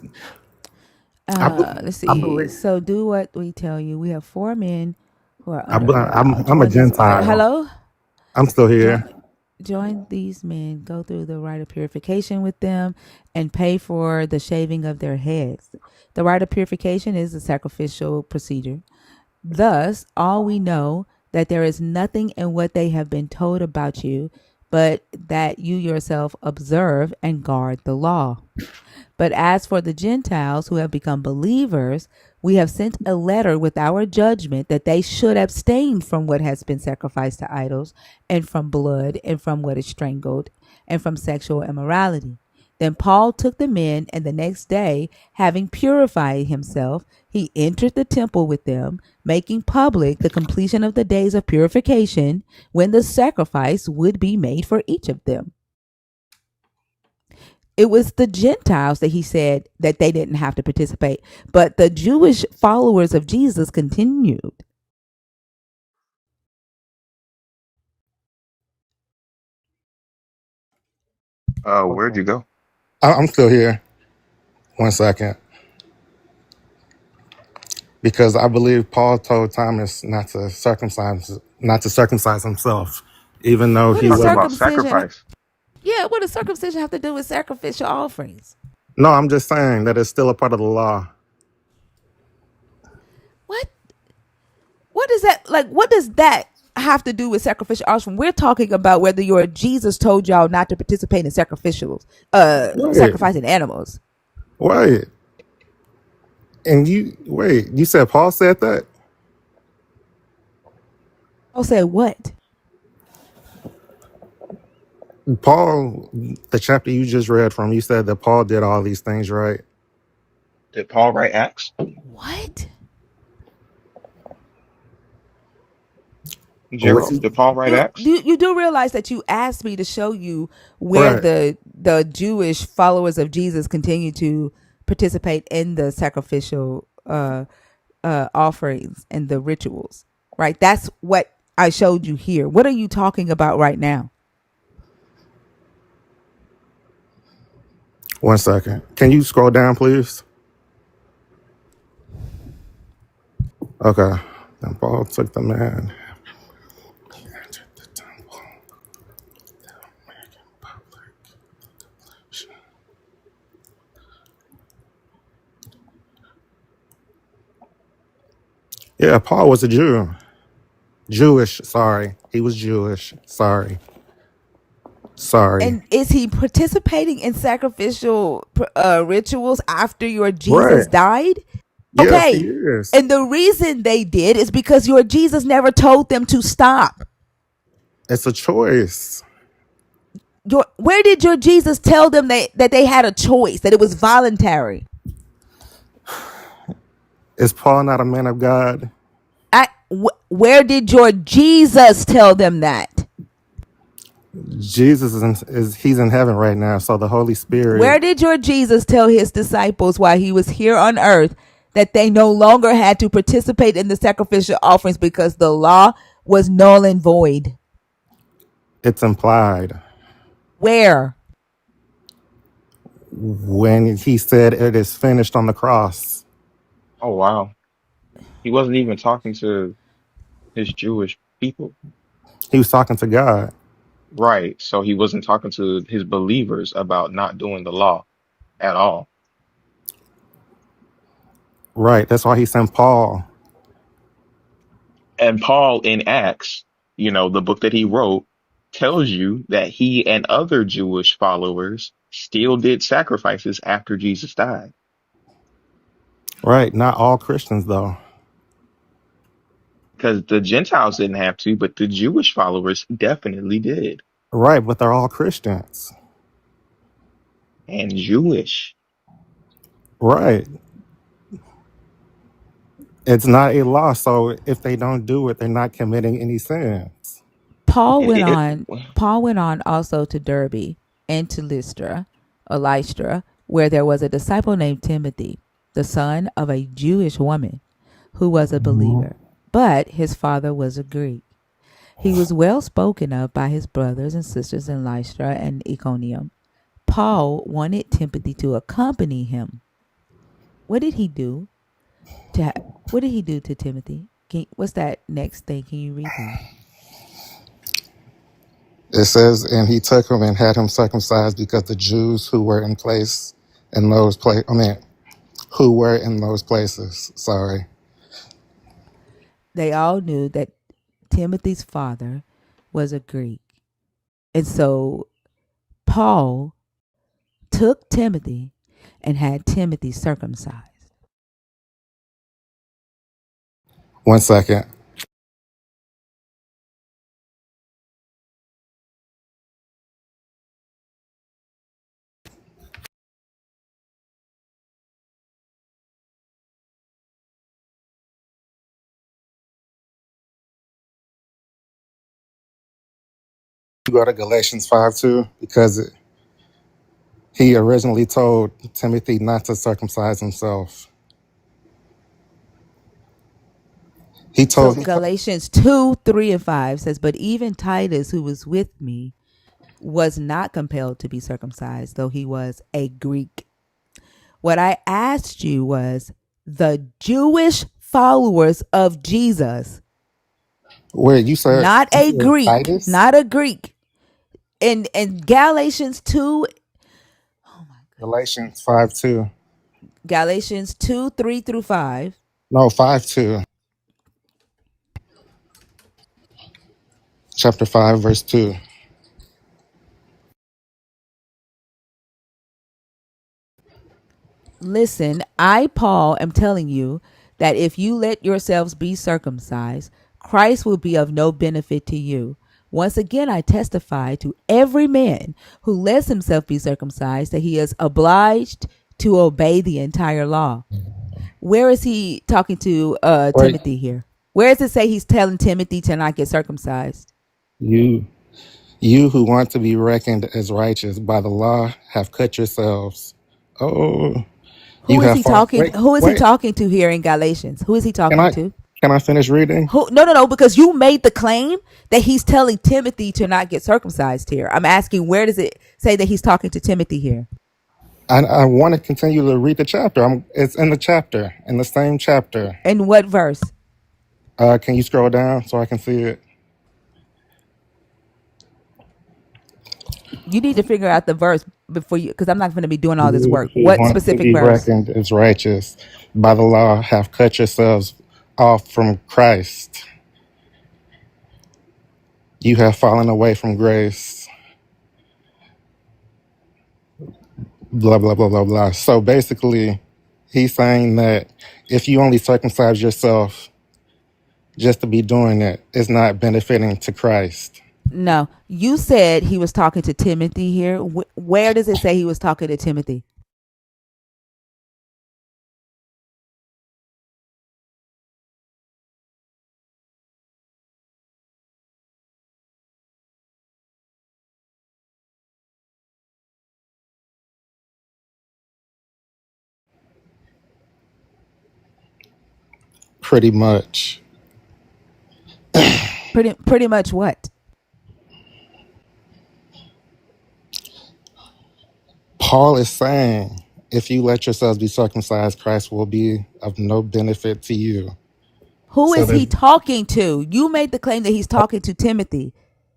I, be- Let's I see. believe So do what we tell you. We have 4 men who are I, under be- a vow I'm to a what is Gentile. hello? I'm still Join, here. join these men, go through the rite of purification with them, and pay for the shaving of their heads. The rite of purification is a sacrificial procedure. Thus, all we know that there is nothing in what they have been told about you, but that you yourself observe and guard the law. But as for the Gentiles who have become believers, we have sent a letter with our judgment that they should abstain from what has been sacrificed to idols, and from blood, and from what is strangled, and from sexual immorality. Then Paul took the men, and the next day, having purified himself, he entered the temple with them, making public the completion of the days of purification, when the sacrifice would be made for each of them. It was the Gentiles that he said that they didn't have to participate, but the Jewish followers of Jesus continued. Where'd you go? I'm still here. 1 second. Because I believe Paul told Thomas not to circumcise himself, even though What he does Talking wasn't. about circumcision? sacrifice. Yeah, what does circumcision have to do with sacrificial offerings? No, I'm just saying that it's still a part of the law. What? What is that? Like, what does that have to do with sacrificial offering? We're talking about whether your Jesus told y'all not to participate in Wait, sacrificing animals. wait, you said Paul said that? I'll say what? Paul, the chapter you just read from, you said that Paul did all these things, right? Did Paul write Acts? What? What Gerald, you, did Paul write Acts? You do realize that you asked me to show you where right. the Jewish followers of Jesus continue to participate in the sacrificial offerings and the rituals, right? That's what I showed you here. What are you talking about right now? 1 second. Can you scroll down, please? Okay. Then Paul took the man. Yeah, Paul was a Jew. Jewish, sorry. He was Jewish. Sorry. Sorry. And is he participating in sacrificial rituals after your Jesus Right. died? Yes, he Okay. is. And the reason they did is because your Jesus never told them to stop. It's a choice. Where did your Jesus tell them that they had a choice, that it was voluntary? Is Paul not a man of God? Where did your Jesus tell them that? Jesus he's in heaven right now, so the Holy Where Spirit. did your Jesus tell his disciples while he was here on earth that they no longer had to participate in the sacrificial offerings because the law was null and void? It's implied Where? when he said it is finished on the cross. Oh, wow. He wasn't even talking to his Jewish people. He was talking to God. Right. So he wasn't talking to his believers about not doing the law at all. Right. That's why he sent Paul. And Paul in Acts, the book that he wrote, tells you that he and other Jewish followers still did sacrifices after Jesus died. Right. Not all Christians, though. Because the Gentiles didn't have to, but the Jewish followers definitely did. Right. But they're all Christians. And Jewish. Right. It's not a law. So if they don't do it, they're not committing any sins. Paul It, went it, on. Paul went on also to Derbe and to Lystra, where there was a disciple named Timothy, the son of a Jewish woman who was a believer, but his father was a Greek. He was well spoken of by his brothers and sisters in Lystra and Iconium. Paul wanted Timothy to accompany him. What did he do? What did he do to Timothy? What's that next thing? Can you read that? It says, and he took him and had him circumcised because the Jews who were in place in those who were in those places. Sorry. They all knew that Timothy's father was a Greek. And so Paul took Timothy and had Timothy circumcised. 1 second. You go to Galatians 5:2 because he originally told Timothy not to circumcise himself. He So told Galatians 2, 3, and 5 says, but even Titus, who was with me, was not compelled to be circumcised, though he was a Greek. What I asked you was the Jewish followers of Jesus, where not you a said Greek, Titus? not a Greek. In Galatians 2, Galatians 5:2. Galatians 2, 3 through 5, No, 5:2. Chapter 5, verse 2. listen, I, Paul, am telling you that if you let yourselves be circumcised, Christ will be of no benefit to you. Once again, I testify to every man who lets himself be circumcised that he is obliged to obey the entire law. Where is he talking to Or Timothy here? Where does it say he's telling Timothy to not get circumcised? you you who want to be reckoned as righteous by the law have cut yourselves. Oh, you Who is have he fought. talking? Who is he Wait. talking to here in Galatians? Who is he Can talking I to? can I finish reading? Who? No, no, no. Because you made the claim that he's telling Timothy to not get circumcised here. I'm asking, where does it say that he's talking to Timothy here? I want to continue to read the chapter. It's in the chapter, in the same chapter. In what verse? Can you scroll down so I can see it? You need to figure out the verse before you, because I'm not going to be doing all this You work. who What want to specific be verse? reckoned as righteous by the law have cut yourselves off from Christ. You have fallen away from grace. Blah blah blah blah blah. So basically, he's saying that if you only circumcise yourself just to be doing it, it's not benefiting to Christ. No, you said he was talking to Timothy here. Where does it say he was talking to Timothy? Pretty much. Pretty much what? Paul is saying, if you let yourselves be circumcised, Christ will be of no benefit to you. Who So is he there's talking to? You made the claim that he's talking to Timothy.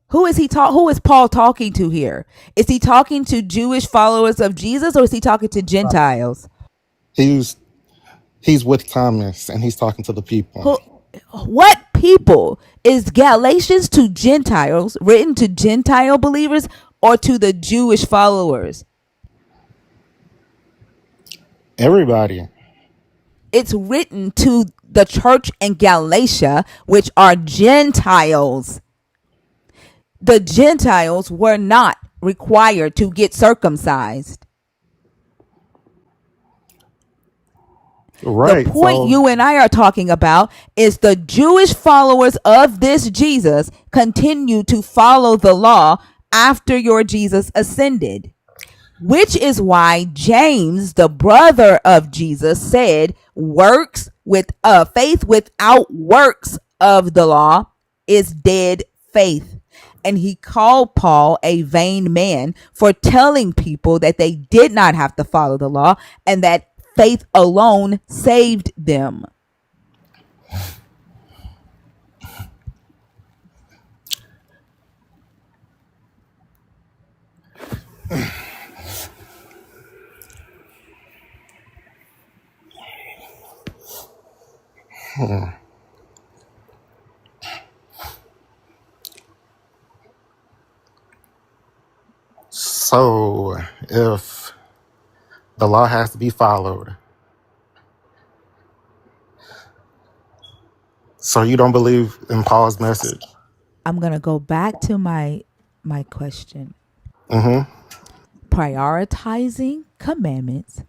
Who is Paul talking to here? Is he talking to Jewish followers of Jesus, or is he talking to Gentiles? he's he's with Thomas and he's talking to the people. Who what people? Is Galatians to Gentiles, written to Gentile believers, or to the Jewish followers? Everybody. It's written to the church in Galatia, which are Gentiles. The Gentiles were not required to get circumcised. The Right. point So you and I are talking about is the Jewish followers of this Jesus continue to follow the law after your Jesus ascended, which is why James, the brother of Jesus, said works with faith without works of the law is dead faith. And he called Paul a vain man for telling people that they did not have to follow the law and that faith alone saved them. So, if the law has to be followed, so you don't believe in Paul's message? I'm gonna go back to my question. Mm-hmm. Prioritizing commandments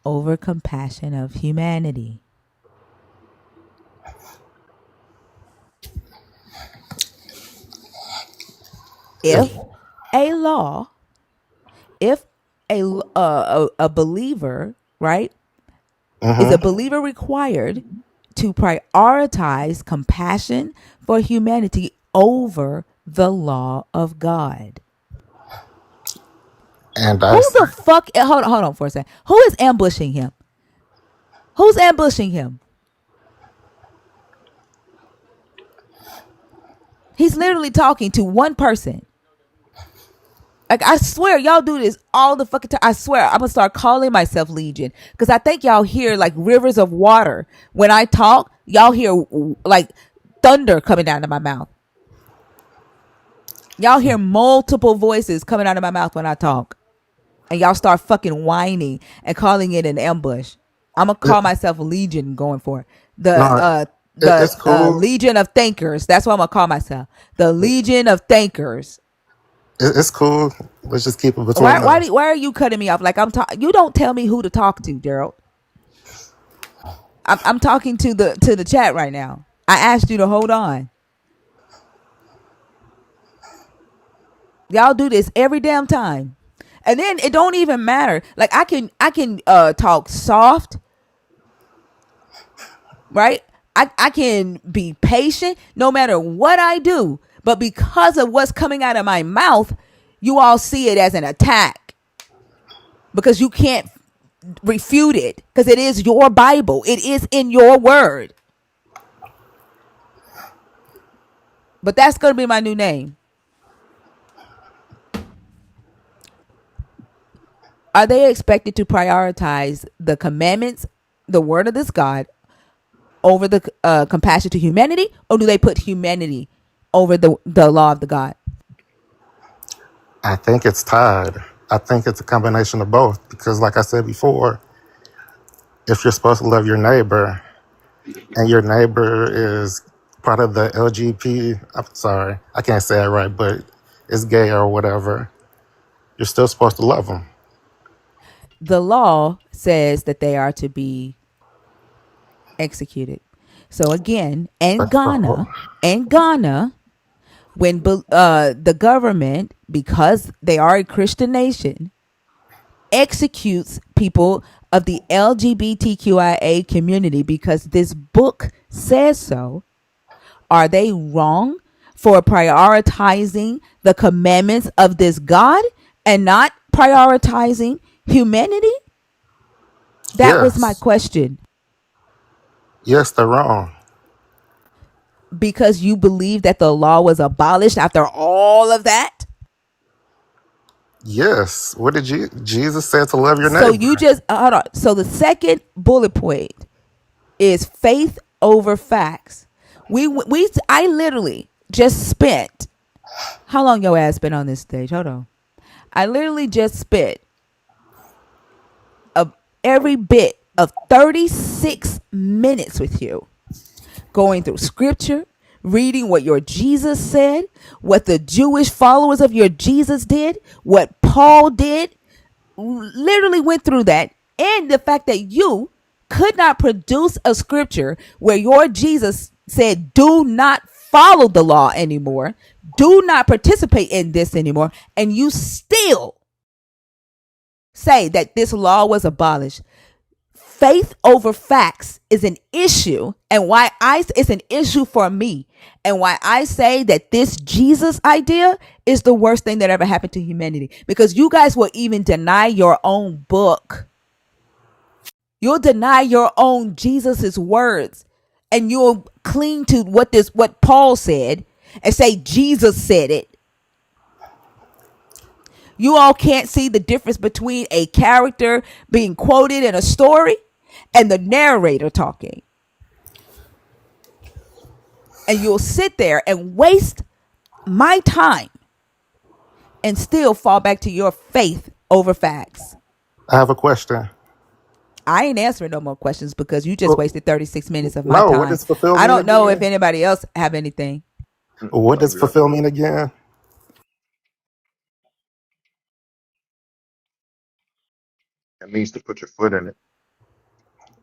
over compassion of humanity. If If, a law, if a believer, right, is a mm-hmm. believer required to prioritize compassion for humanity over the law of God? And Who I say, the fuck? Hold on for a second. Who is ambushing him? Who's ambushing him? He's literally talking to one person. Like, I swear, y'all do this all the fucking time. I swear, I'm gonna start calling myself Legion because I think y'all hear like rivers of water when I talk. Y'all hear like thunder coming out of my mouth. Y'all hear multiple voices coming out of my mouth when I talk, and y'all start fucking whining and calling it an ambush. I'm gonna it, call myself Legion going for it. no, it's cool. Legion of Thinkers. That's what I'm gonna call myself. The Legion of Thinkers. It's cool. Let's just keep it Why between why us. why are you cutting me off? Like I'm talking. You don't tell me who to talk to, Daryl. I'm talking to the chat right now. I asked you to hold on. Y'all do this every damn time. And then it don't even matter. Like I can talk soft, right? I can be patient no matter what I do. But because of what's coming out of my mouth, you all see it as an attack because you can't refute it because it is your Bible. It is in your word. But that's going to be my new name. Are they expected to prioritize the commandments, the word of this God, over the compassion to humanity, or do they put humanity over the law of the God? I think it's tied. I think it's a combination of both because, like I said before, if you're supposed to love your neighbor and your neighbor is part of the LGBT, I'm sorry, I can't say it right, but is gay or whatever, you're still supposed to love them. The law says that they are to be executed. So again, But in Ghana, when the government, because they are a Christian nation, executes people of the LGBTQIA community because this book says so, are they wrong for prioritizing the commandments of this God and not prioritizing humanity? That was my yes, question. yes, they're wrong. Because you believe that the law was abolished after all of that? Yes, what did Jesus said to love your So you neighbor? just hold on. So the second bullet point is faith over facts. I literally just spent, how long your ass been on this stage? Hold on. I literally just spent every bit of 36 minutes with you going through scripture, reading what your Jesus said, what the Jewish followers of your Jesus did, what Paul did, literally went through that. And the fact that you could not produce a scripture where your Jesus said, do not follow the law anymore, do not participate in this anymore, and you still say that this law was abolished. Faith over facts is an issue, and why it's an issue for me, and why I say that this Jesus idea is the worst thing that ever happened to humanity, because you guys will even deny your own book. You'll deny your own Jesus's words, and you'll cling to what Paul said and say Jesus said it. You all can't see the difference between a character being quoted in a story and the narrator talking. And you'll sit there and waste my time and still fall back to your faith over facts. I have a question. I ain't answering no more questions because you just Well, wasted 36 minutes of my no, what time. does fulfill I mean don't know if again? anybody else have anything. What No, does you don't. fulfill mean again? It means to put your foot in it.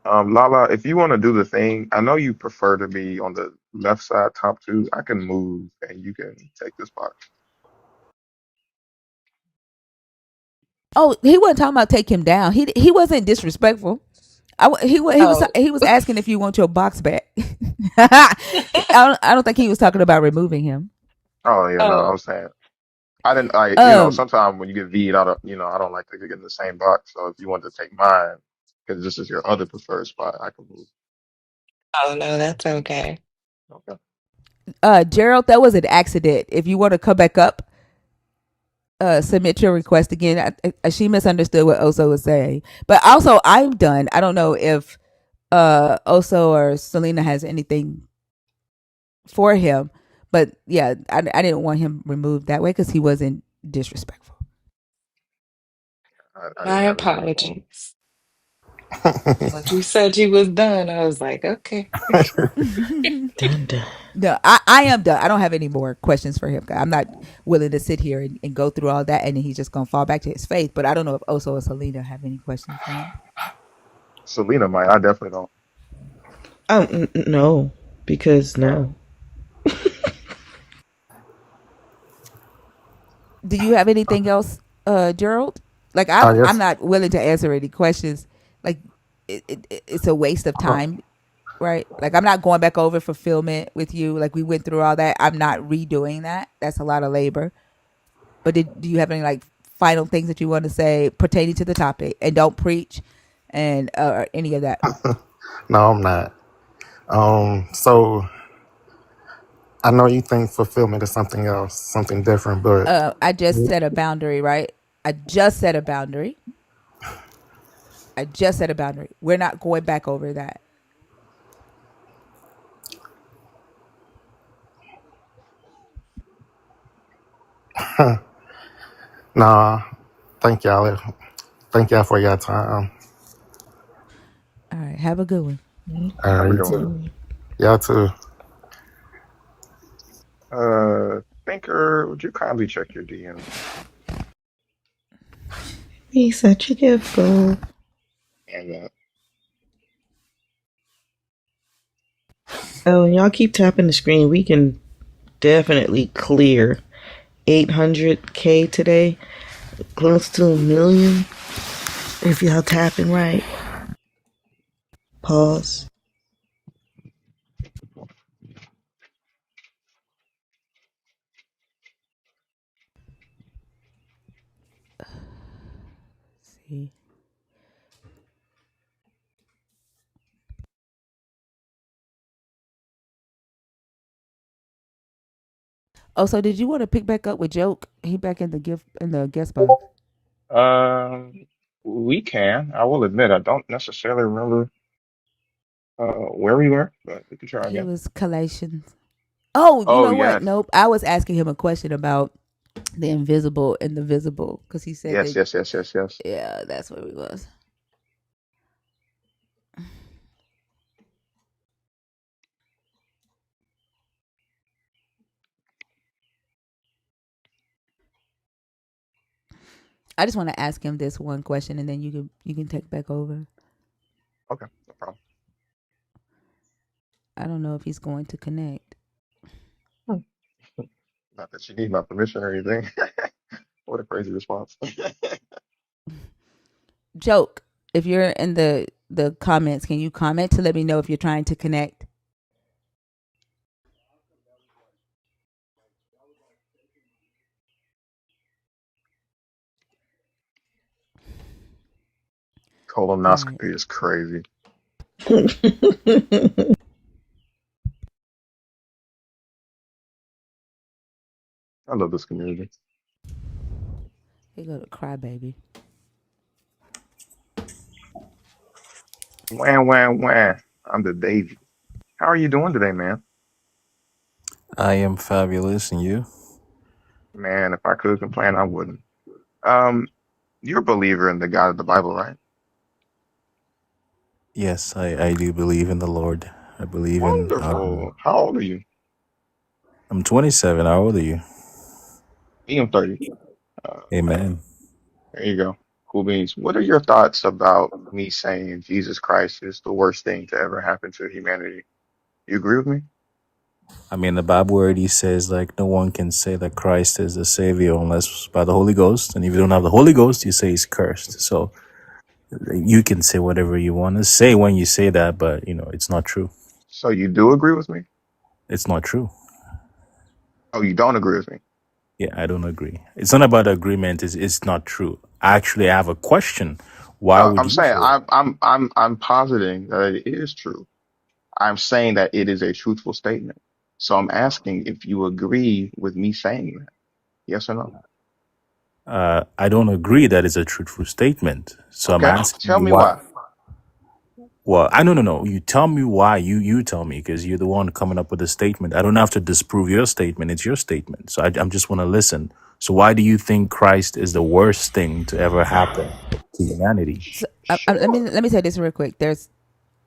Lala, if you want to do the thing, I know you prefer to be on the left side, top two. I can move and you can take this box. Oh, he wasn't talking about take him down. He wasn't disrespectful. Oh, He was asking if you want your box back. I don't think he was talking about removing him. Oh, yeah, no, I oh, was saying, I didn't, Um, sometimes when you get V'd out of, I don't like to get in the same box. So if you want to take mine, because this is your other preferred spot, I can move. oh no, that's okay. Okay. Gerald, that was an accident. If you want to come back up, submit your request again. She misunderstood what Oso was saying, but also I'm done. I don't know if Oso or Selena has anything for him, but yeah, I didn't want him removed that way because he wasn't disrespectful. I My didn't have anything for him. apologies. Once you said you was done, I was like, okay. Done, done. No, I am done. I don't have any more questions for him. I'm not willing to sit here and go through all that, and then he's just gonna fall back to his faith. But I don't know if Oso or Selena have any questions for him. Selena might, I definitely don't. No, because no. Do you have anything else, Gerald? Like I I'm guess. not willing to answer any questions. Like it's a waste of uh, time, right? Like I'm not going back over fulfillment with you. Like we went through all that. I'm not redoing that. That's a lot of labor. But do you have any like final things that you want to say pertaining to the topic? And don't preach and any of that. No, I'm not. So I know you think fulfillment is something else, something different, but I just set a boundary, right? I just set a boundary. I just set a boundary. We're not going back over that. nah. Thank y'all. Thank y'all for your time. All right. Have a good one. All Have right, a you good one. too. Y'all too. Thinker, would you kindly check your DMs? He's such a gift. And Oh, and y'all keep tapping the screen. We can definitely clear 800K today, close to a million. If y'all tapping right, pause. See. Oh, so did you want to pick back up with Joke? He back in the guest box. um, we can. I will admit, I don't necessarily remember where we were, but we can try He again. was collations. Oh, you Oh know what? yes, Nope. I was asking him a question about the invisible and the visible because he said yes, that. yes, yes, yes, yes. Yeah, that's what it was. I just want to ask him this one question, and then you can take back over. Okay, no problem. I don't know if he's going to connect. Hmm. Not that you need my permission or anything. What a crazy response. Joke. If you're in the comments, can you comment to let me know if you're trying to connect? All right. Colonoscopy is crazy. I love this community. Here go to crybaby. Wham, wham, wham. I'm the Davy. How are you doing today, man? I am fabulous, and you? Man, if I could complain, I wouldn't. Um, you're a believer in the God of the Bible, right? Yes, I do believe in the Lord. I believe in. Wonderful. How old are you? I'm 27. How old are you? Me, I'm 30. Uh, Amen. there you go. Cool beans. What are your thoughts about me saying Jesus Christ is the worst thing to ever happen to humanity? You agree with me? I mean, the Bible already says like no one can say that Christ is the Savior unless by the Holy Ghost, and if you don't have the Holy Ghost, you say he's cursed. So you can say whatever you want to say when you say that, but it's not true. So you do agree with me? It's not true. Oh, you don't agree with me? Yeah, I don't agree. It's not about agreement. It's not true. Actually, I have a question. Why No, would I'm you saying say that? I'm positing that it is true. I'm saying that it is a truthful statement. So I'm asking if you agree with me saying that. Yes or no? I don't agree that it's a truthful statement. So I'm Okay. asking Tell you me why. why. Well, I no no no. You tell me why. You tell me because you're the one coming up with a statement. I don't have to disprove your statement. It's your statement. So I'm just want to listen. So why do you think Christ is the worst thing to ever happen to humanity? So, let me Sure. say this real quick.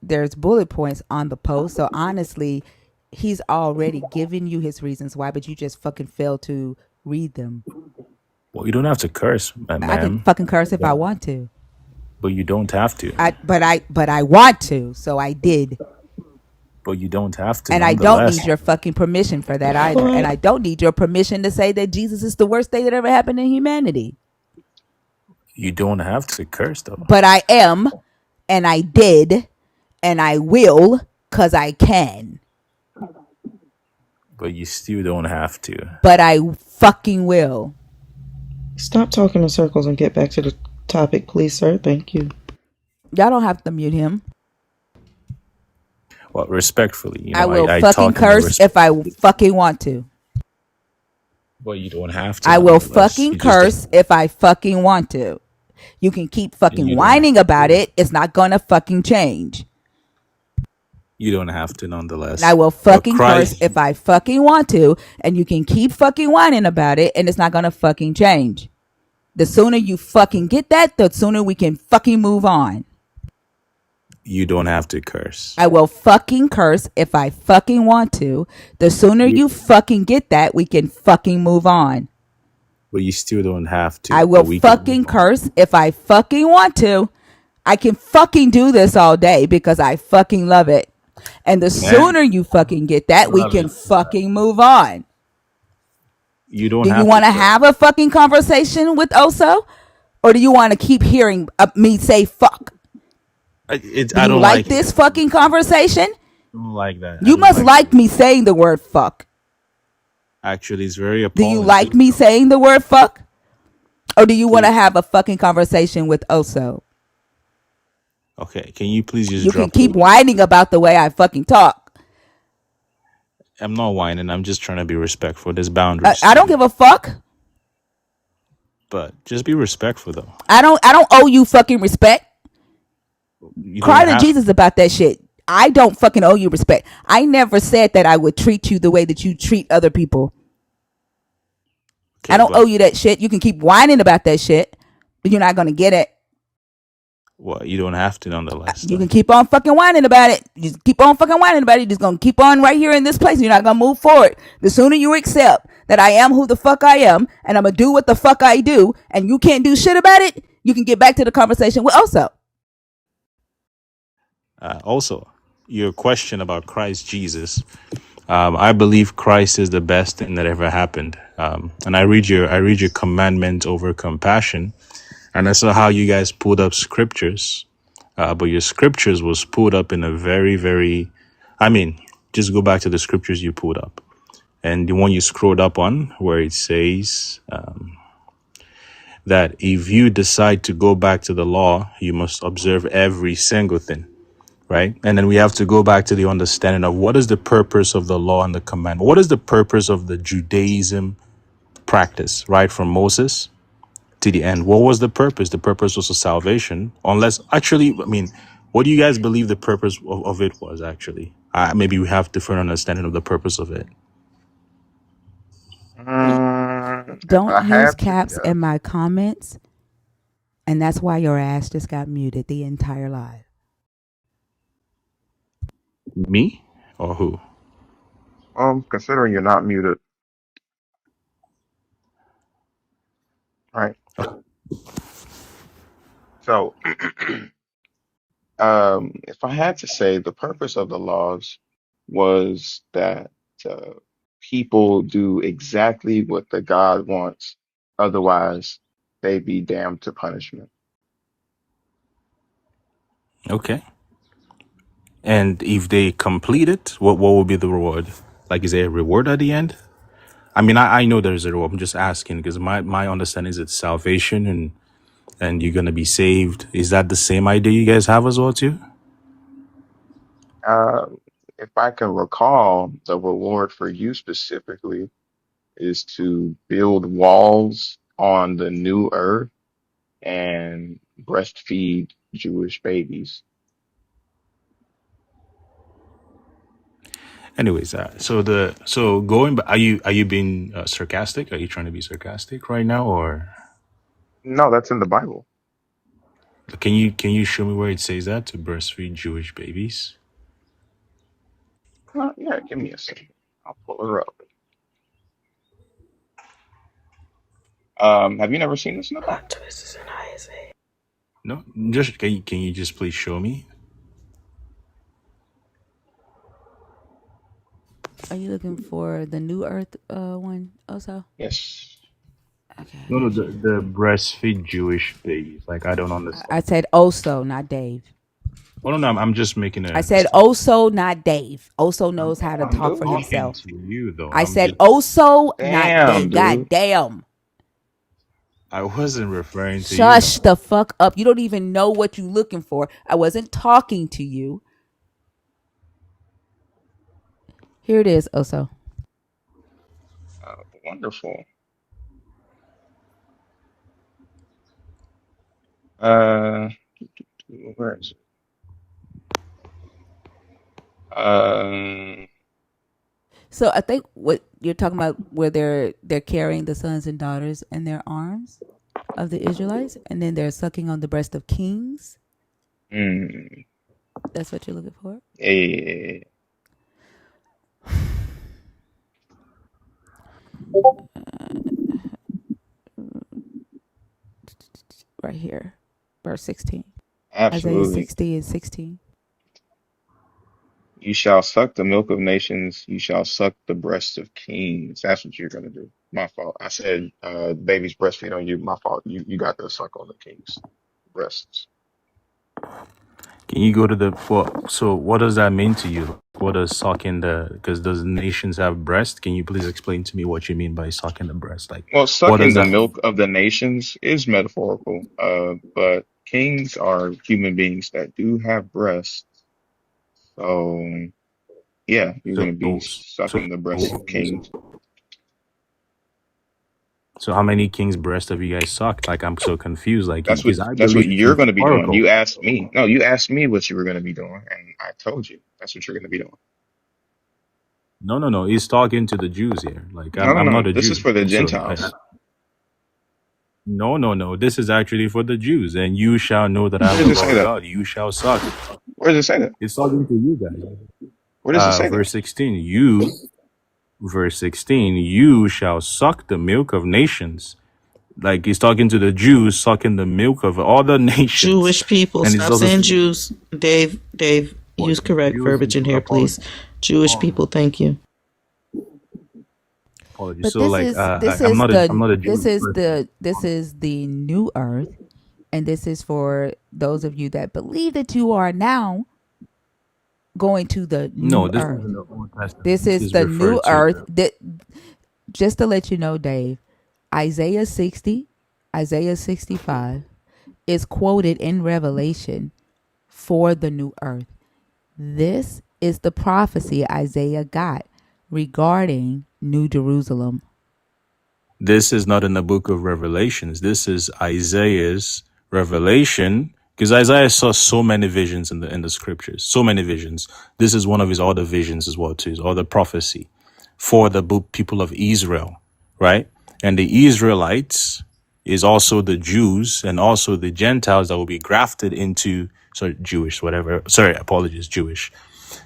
There's bullet points on the post. So honestly, he's already given you his reasons why, but you just fucking fail to read them. Well, you don't have to curse, I can ma'am. fucking curse if I want to. But you don't have to. But I want to, so I did. But you don't have to, And I don't nonetheless. need your fucking permission for that either. And I But don't need your permission to say that Jesus is the worst thing that ever happened in humanity. You don't have to curse, though. But I am, and I did, and I will, cause I can. But you still don't have to. But I fucking will. stop talking in circles and get back to the topic, please, sir. Thank you. Y'all don't have to mute him. Well, respectfully, I will I fucking talk in a curse respect. if I fucking want to. But you don't have to, I will nonetheless. fucking You just don't. curse if I fucking want to. You can keep And fucking you don't have whining about to. it. It's not gonna fucking change. You don't have to, And I nonetheless. will But fucking curse Christ, if I fucking want to, and you can keep fucking whining about it, and it's not gonna fucking change. The sooner you fucking get that, the sooner we can fucking move on. you don't have to curse. I will fucking curse if I fucking want to. The sooner You, you fucking get that, we can fucking move on. but you still don't have I to. will But we can move fucking on. curse if I fucking want to. I can fucking do this all day because I fucking love it. And the Man, sooner you fucking get that, we love can it. fucking move on. You don't Do you have to want to curse. have a fucking conversation with Oso? Or do you want to keep hearing me say fuck? Do I you don't like like it. this fucking conversation? I don't like that. I You don't must like like it. me saying the word fuck. Actually, it's very Do you appalling. like me saying the word fuck? Or do you want to Please. have a fucking conversation with Oso? Okay, can you please just You can drop the keep word? whining about the way I fucking talk. I'm not whining. I'm just trying to be respectful. There's boundaries I to don't it. give a fuck. But just be respectful, though. I don't owe you fucking respect. You don't Cry to have Jesus about that shit. I don't fucking owe you respect. I never said that I would treat you the way that you treat other people. I Okay, don't owe but you that shit. You can keep whining about that shit, but you're not gonna get it. well, you don't have to, nonetheless, You though. can keep on fucking whining about it. You just keep on fucking whining about it. You're just gonna keep on right here in this place. You're not gonna move forward. The sooner you accept that I am who the fuck I am, and I'm gonna do what the fuck I do, and you can't do shit about it, you can get back to the conversation with Oso. Also, your question about Christ Jesus. I believe Christ is the best thing that ever happened. And I read your commandment over compassion, and I saw how you guys pulled up scriptures. But your scriptures was pulled up in a very, very. I mean, just go back to the scriptures you pulled up, and the one you scrolled up on, where it says that if you decide to go back to the law, you must observe every single thing. Right? And then we have to go back to the understanding of what is the purpose of the law and the commandment. What is the purpose of the Judaism practice, right? From Moses to the end. What was the purpose? The purpose was for salvation. Unless, actually, I mean, what do you guys believe the purpose of it was, actually? Maybe we have different understanding of the purpose of it. If Don't I use had to, caps in yes. my comments, and that's why your ass just got muted the entire live. Me or who? Considering you're not muted, right? So, if I had to say, the purpose of the laws was that uh, people do exactly what the God wants. Otherwise, they be damned to punishment. Okay. And if they complete it, what will be the reward? Like, is there a reward at the end? I mean, I know there's a reward. I'm just asking because my understanding is it's salvation and you're gonna be saved. Is that the same idea you guys have as well too? Uh, if I can recall, the reward for you specifically is to build walls on the new earth and breastfeed Jewish babies. Anyways, so going, but are you being sarcastic? Are you trying to be sarcastic right now, or No, that's in the Bible. can you show me where it says that to breastfeed Jewish babies? Yeah, give me a second. I'll pull her up. Have you never seen this in the Bible? Plot twist is in Isaiah. No, just can you just please show me? Are you looking for the New Earth one also? Yes. Okay, I No, no, got the you. breastfeed Jewish babies. Like I don't understand. I said Oso, not Dave. Oh no, no, I'm just making I a. said Oso, not Dave. Oso knows how to Damn, talk for dude. Talking himself. to you though. I I'm said just. Oso, not Damn, Dave. God dude. damn. I wasn't referring to you Shush though. the fuck up. You don't even know what you're looking for. I wasn't talking to you. Here it is, Oso. Wonderful. Uh, where is it? So I think what you're talking about, where they're carrying the sons and daughters in their arms of the Israelites, and then they're sucking on the breast of kings. Mm, That's what you're looking for, yeah. right here, verse 16. Isaiah Absolutely. 60 and 16. You shall suck the milk of nations. You shall suck the breast of kings. That's what you're gonna do. My fault. I said, babies breastfeed on you. My fault. You got to suck on the king's breasts. Can you go to the what? So what does that mean to you? What does sucking the? Because does nations have breast? Can you please explain to me what you mean by sucking the breast? Like, Well, what does sucking the that? milk of the nations is metaphorical. But kings are human beings that do have breasts. So yeah, you're So gonna be so sucking the breasts of kings. so how many kings' breast have you guys sucked? Like I'm so confused. Like because I That's what believe it's you're gonna be doing. metaphorical. You asked me. No, you asked me what you were gonna be doing, and I told you that's what you're gonna be doing. No, no, no. He's talking to the Jews here. Like No, no, I'm no. not a This is Jew. for the So Gentiles. no, no, no. This is actually for the Jews. And you shall know that I Where am does the it say Lord that? God. You shall suck. Where does it say that? It's talking to you guys. Where does it say that? Verse 16. Verse 16. You shall suck the milk of nations. Like he's talking to the Jews, sucking the milk of all the nations. Jewish people. And it's Stop also saying saying, Jews. Dave, what? use correct Jews? verbiage in here, please. Apologies. Jewish people, thank you. Apologies. But So this like, is this I'm is not a, the I'm not a this Jewish is person. the this is the new earth, and this is for those of you that believe that you are now going to the No, new this is earth. in the Old Testament. This This is is the new referred to earth. the. That, just to let you know, Dave, Isaiah 60, Isaiah 65 is quoted in Revelation for the new earth. This is the prophecy Isaiah got regarding New Jerusalem. This is not in the book of Revelations. This is Isaiah's revelation, because Isaiah saw so many visions in the scriptures, so many visions. This is one of his other visions as well too, his other prophecy for the book people of Israel, right? And the Israelites is also the Jews and also the Gentiles that will be grafted into, sorry, Jewish, whatever. Sorry, apologies, Jewish.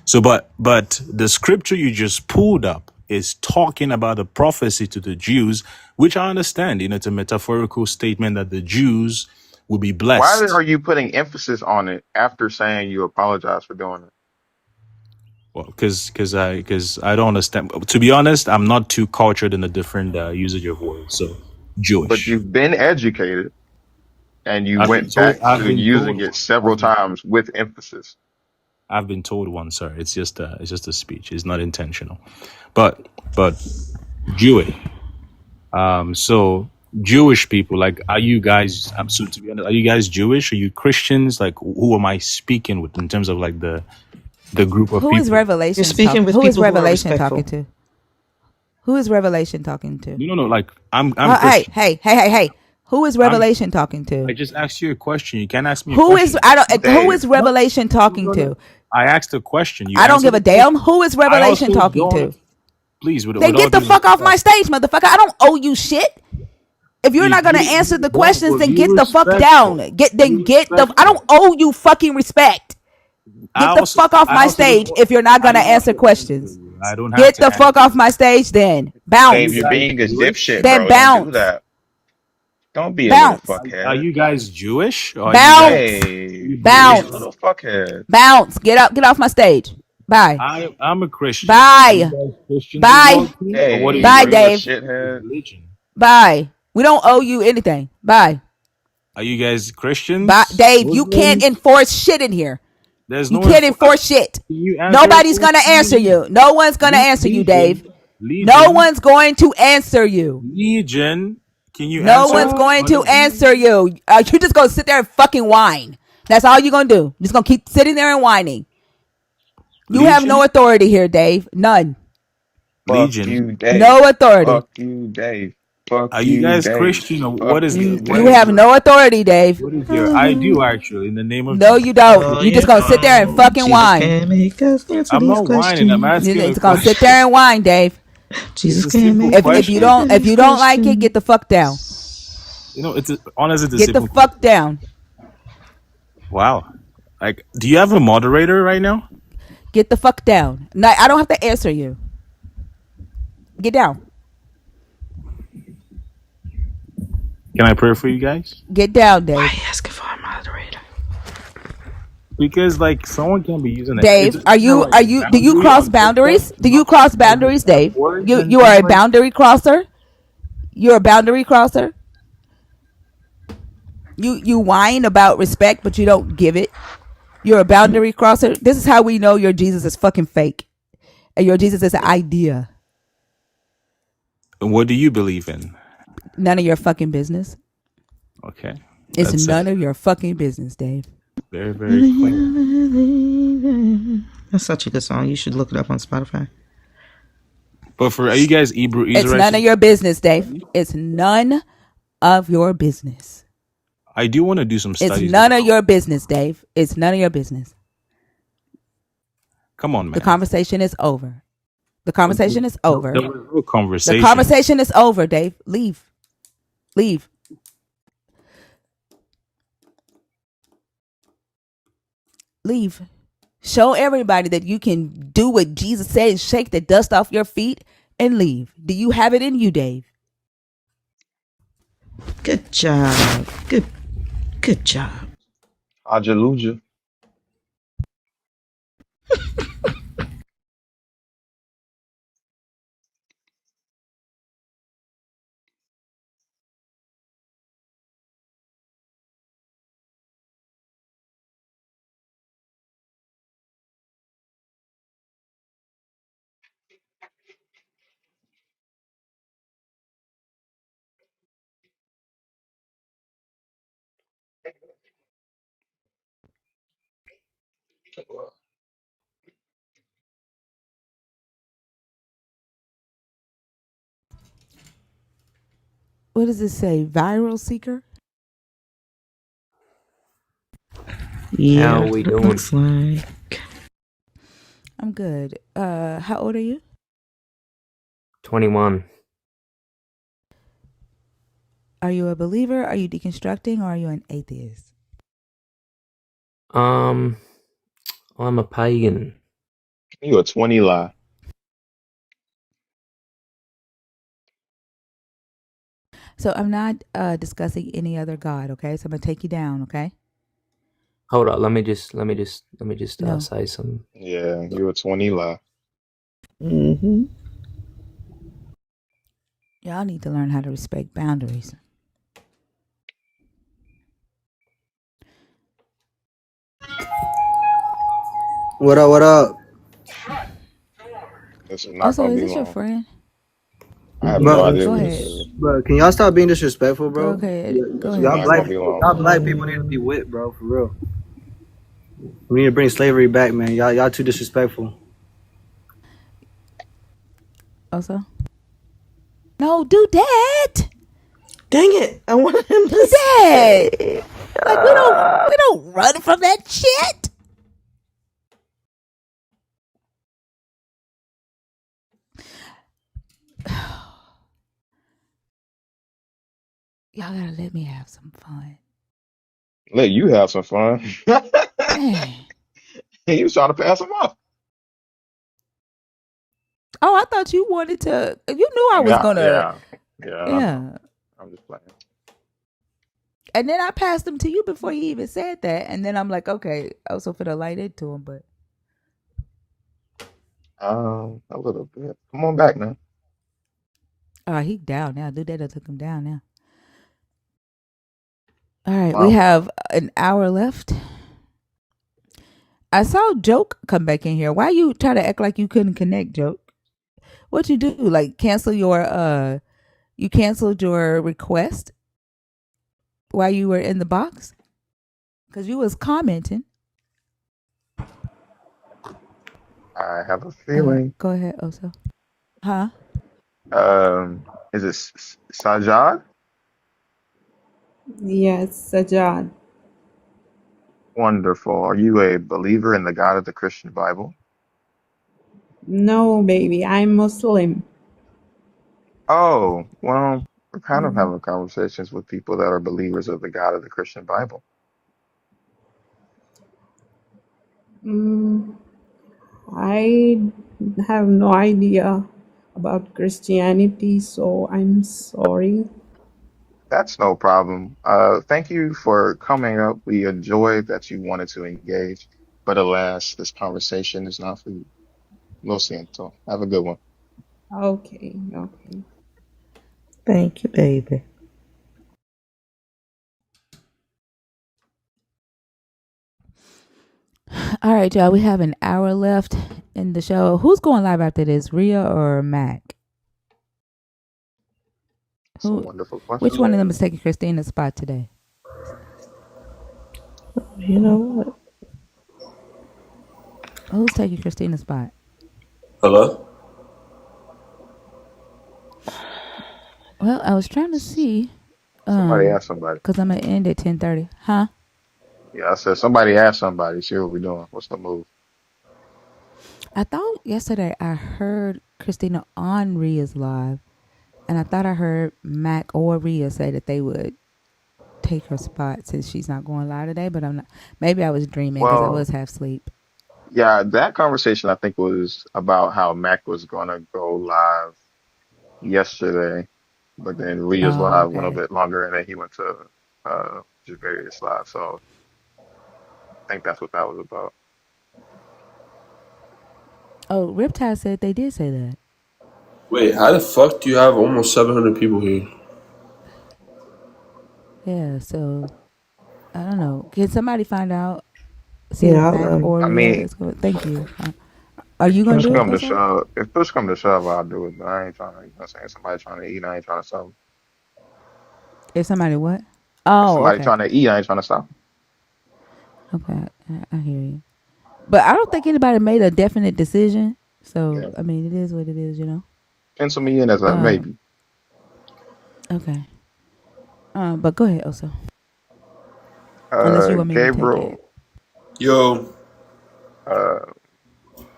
So, but the scripture you just pulled up is talking about a prophecy to the Jews, which I understand. You know, it's a metaphorical statement that the Jews will be Why blessed. are you putting emphasis on it after saying you apologize for doing it? Well, because I don't understand. To be honest, I'm not too cultured in the different usage of words. So, But Jewish. you've been educated and you I've been went told. back I've to been using told. it several times with emphasis. I've been told one. Sorry, it's just a speech. It's not intentional. But Jewish. So Jewish people, like, are you guys? So to be honest, are you guys Jewish? Are you Christians? Like, who am I speaking with in terms of like the group of Who is people? You're Revelations speaking talking? with Who is people who are Revelation talking respectful. to? Who is Revelation talking to? No. Like, I'm Hey, Christian. hey, hey, hey, hey. Who is I'm. Revelation talking to? I just asked you a question. You can't ask me a Who is question. I don't who Dave, is Revelation talking No. to? I asked a question. You I don't answered give a the damn. question. Who is I Revelation also talking don't. to? Please, Then with all get the due fuck off my respect, stage, motherfucker. I don't owe you shit. If you're please not gonna answer the questions, then be get the fuck down. respectful. Then Be get the. I don't respectful. owe you fucking respect. Get the fuck off I my also don't. stage if you're not I gonna don't have answer to answer questions. you. I don't have Get to the fuck answer off you. my stage. Then Are you Dave, bounce. you're guys being a dipshit, Jewish? Then bro. Don't do bounce. that. Don't be a little Bounce. Are fuckhead. you guys Jewish? Or are you guys? Bounce. Dave, You don't be British? a Bounce. little fuckhead. Bounce. Get up. Get off my stage. Bye. I'm a Christian. Are you Bye. guys Christians as Bye. well too, or what is Dave, Bye, are your you a Dave. shithead? religion? Bye. We don't owe you anything. Bye. Are you guys Bye. Christians? Dave, you can't Muslims? enforce shit in here. There's You no can't info. enforce shit. Can you answer a Nobody's gonna answer question? you. No one's gonna answer you, Dave. Legion, No Legion, one's going to answer you. Legion. Can you No answer a one's going to question? answer you. You just gonna sit there and fucking whine. That's all you're gonna do. You're just gonna keep sitting there and whining. You have no Legion, authority here, Dave. None. Fuck Legion. you, Dave. No authority. Fuck you, Dave. Fuck Are you you, guys Dave. Christian, or Fuck you, You Dave. have no authority, Dave. what is your? I do actually, in the name of No, Jesus. you don't. Oh, You you just gonna sit there and know, fucking Jesus whine. can make us answer I'm these not whining. I'm questions. asking You're a just gonna sit there question. and whine, Dave. It's Jesus a can simple make us If you question. answer don't if these you don't like it, get the questions. fuck down. You know, honestly, it's a Get the simple fuck question. down. Wow. Like, do you have a moderator right now? Get the fuck down. No, I don't have to answer you. Get down. Can I pray for you guys? Get down, Why are Dave. you asking for a moderator? Because like someone can be using it. It's Dave, are kind of you like are a you do you boundary cross on TikTok, boundaries? Do you not cross using boundaries, F Dave? words You and you are things a like. boundary crosser? You're a boundary crosser? You whine about respect, but you don't give it. You're a boundary crosser. This is how we know your Jesus is fucking fake. And your Jesus is an idea. What do you believe in? None of your fucking business. Okay, It's that's none of your fucking business, Dave. very very clear. That's such a good song. You should look it up on Spotify. But for are you guys Hebrew It's Israelites? none of your business, Dave. It's none of your business. I do want to do some It's studies none of though. your business, Dave. It's none of your business. Come on, The man. conversation is over. The There conversation is over. was no The conversation. conversation is over, Dave. Leave. Leave. Leave. Show everybody that you can do what Jesus said and shake the dust off your feet and leave. Do you have it in you, Dave? Good job. Good job. Hallelujah. What does it say? Viral seeker? Yeah, How we it doing? looks like. I'm good. How old are you? 21. Are you a believer? Are you deconstructing? Or are you an atheist? I'm a pagan. You a 20 lie. So I'm not discussing any other god. Okay, so I'm gonna take you down. Okay. Hold on, let me just No. say some. Yeah, you a 20 lie. Mm-hmm. Y'all need to learn how to respect boundaries. What up? What up? This is not Also, gonna is be this your long. friend? I have no Bro, idea Go who this ahead. is. bro, can y'all stop being disrespectful, Go bro? ahead. Go This is ahead, not gonna be long. Y'all black people need to be whipped, bro, for real. We need to bring slavery back, man. Y'all too disrespectful. Also, no, do that. Dang it! I wanted him to Do that. stay. Like we don't run from that shit. Y'all gotta let me have some fun, Let you have some fun. man. He was trying to pass him off. Oh, I thought you wanted to. You knew I was Yeah, gonna. yeah, yeah. I know. Yeah. I'm just playing. And then I passed him to you before he even said that. And then I'm like, okay, I was hoping to light into him, but A little bit. Come on back now. he down now. Do that. I took him down now. All right, we Wow. have an hour left. I saw Joke come back in here. Why you try to act like you couldn't connect, Joke? What you do? Like cancel your you canceled your request while you were in the box? Cause you was commenting. I have a feeling. Go ahead, Oso. Huh? Is it Sajad? Yes, Sajad. Wonderful. Are you a believer in the God of the Christian Bible? No, baby, I'm Muslim. Oh, well, we're kind of Mm, having conversations with people that are believers of the God of the Christian Bible. mm, I have no idea about Christianity, so I'm sorry. That's no problem. Thank you for coming up. We enjoyed that you wanted to engage, but alas, this conversation is not for you. Lo siento. Have a good one. Okay, okay. Thank you, baby. All right, y'all. We have an hour left in the show. Who's going live after this, Rhea or Mac? It's a Who? wonderful Which question. one of them is taking Christina's spot today? You know what? Who's taking Christina's spot? Hello? Well, I was trying to see, Somebody ask somebody. cause I'm gonna end at 10:30. Huh? Yeah, I said somebody ask somebody. See what we're doing. What's the move? I thought yesterday I heard Christina on Rhea's live, and I thought I heard Mac or Rhea say that they would take her spot since she's not going live today. But I'm not. Maybe I was dreaming because I was Well, half asleep. yeah, that conversation I think was about how Mac was gonna go live yesterday, but then Leah's Oh, live went a okay. bit longer, and then he went to Javarius live. So I think that's what that was about. Oh, Riptide said they did say that. Wait, how the fuck do you have almost 700 people here? Yeah. So I don't know. Can somebody find out? See if Yeah, Mac or I Rhea mean, is going. Thank you. Are if you gonna push do it come okay. to also? shove, if push come to shove, I'll do it. But I ain't trying to, you know what I'm saying? Somebody trying to eat, I ain't trying to stop. If somebody what? If Oh, somebody okay. trying to eat, I ain't trying to stop. Okay. I hear you. But I don't think anybody made a definite decision. So Yeah, I mean, it is what it is, you know. pencil me in as a Um. maybe. Okay. But go ahead, also. Unless you want me to take it. Gabriel, Yo, uh,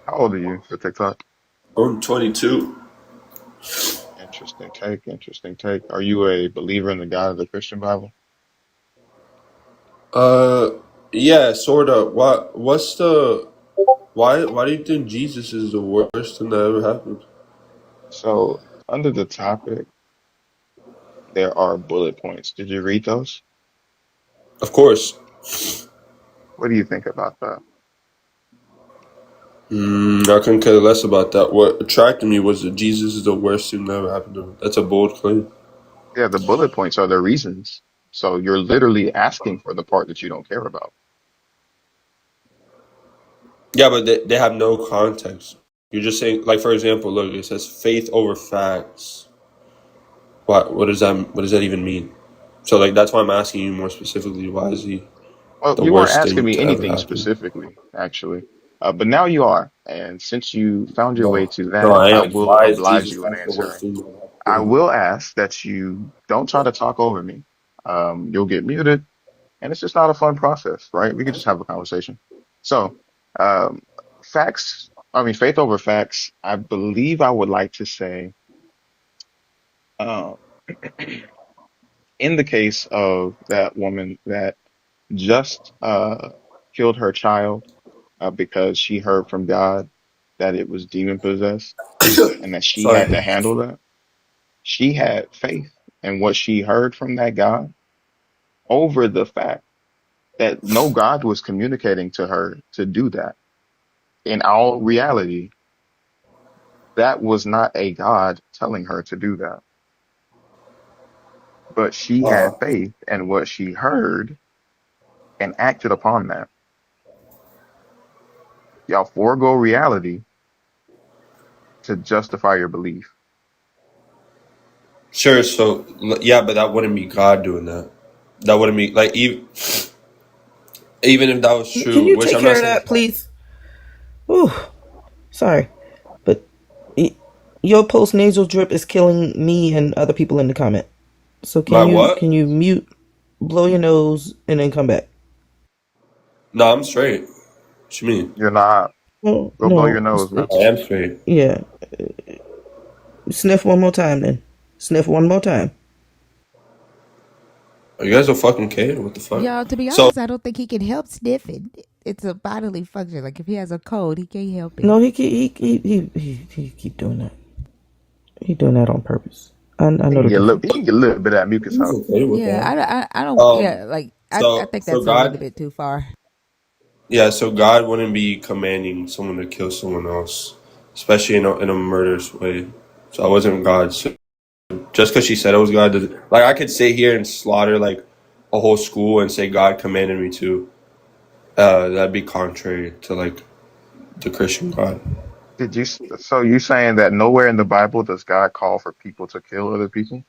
how old are you for TikTok? I'm 22. Interesting take. Interesting take. Are you a believer in the God of the Christian Bible? Uh, yeah, sort of. Why do you think Jesus is the worst thing that ever happened? So, under the topic, there are bullet points. Did you read those? Of course. What do you think about that? I couldn't care less about that. What attracted me was that Jesus is the worst thing that ever happened to him. That's a bold claim. Yeah, the bullet points are the reasons. So you're literally asking for the part that you don't care about. Yeah, but they have no context. You're just saying, like, for example, look, it says faith over facts. What does that even mean? So, like, that's why I'm asking you more specifically. Why is he Well, the you weren't worst asking thing me to ever anything happen? specifically, actually. But now you are. And since you found your way No, to no, that, I I am. will Why is oblige Jesus you in Christ the worst answering. thing that ever happened to I him? will ask that you don't try to talk over me. You'll get muted, and it's just not a fun process, right? We could just have a conversation. So, um, faith over facts, I believe I would like to say, uh, in the case of that woman that just killed her child because she heard from God that it was demon possessed and that she Sorry. had to handle that. She had faith in what she heard from that God over the fact that no God was communicating to her to do that. In all reality, that was not a God telling her to do that. But she Uh, had faith in what she heard and acted upon that. Y'all forego reality to justify your belief. sure. So, yeah, but that wouldn't be God doing that. That wouldn't be like even if that was Can true, you which take I'm not care of saying. that, please? Whew. Sorry, but y- your post nasal drip is killing me and other people in the comment. So My can what? you mute, blow your nose, and then come back? No, I'm straight. What you mean? You're not. No, Go blow your no. nose, man. I am straight. Yeah. Sniff one more time, then. Sniff one more time. Are you guys a fucking kid? What the fuck? Y'all, to be So honest, I don't think he can help sniffing. It's a bodily function. Like if he has a cold, he can't help it. No, he keep doing that. He doing that on purpose. I He know can the get a little, he difference. can get a little bit of that mucus he's out. okay with Yeah, that. I don't. Um. Yeah, like I So think so that's a little God. bit too far. Yeah. So God wouldn't be commanding someone to kill someone else, especially in a murderous way. So I wasn't God. So just because she said it was God, like I could sit here and slaughter like a whole school and say God commanded me to. That'd be contrary to like the Christian God. So you saying that nowhere in the Bible does God call for people to kill other people?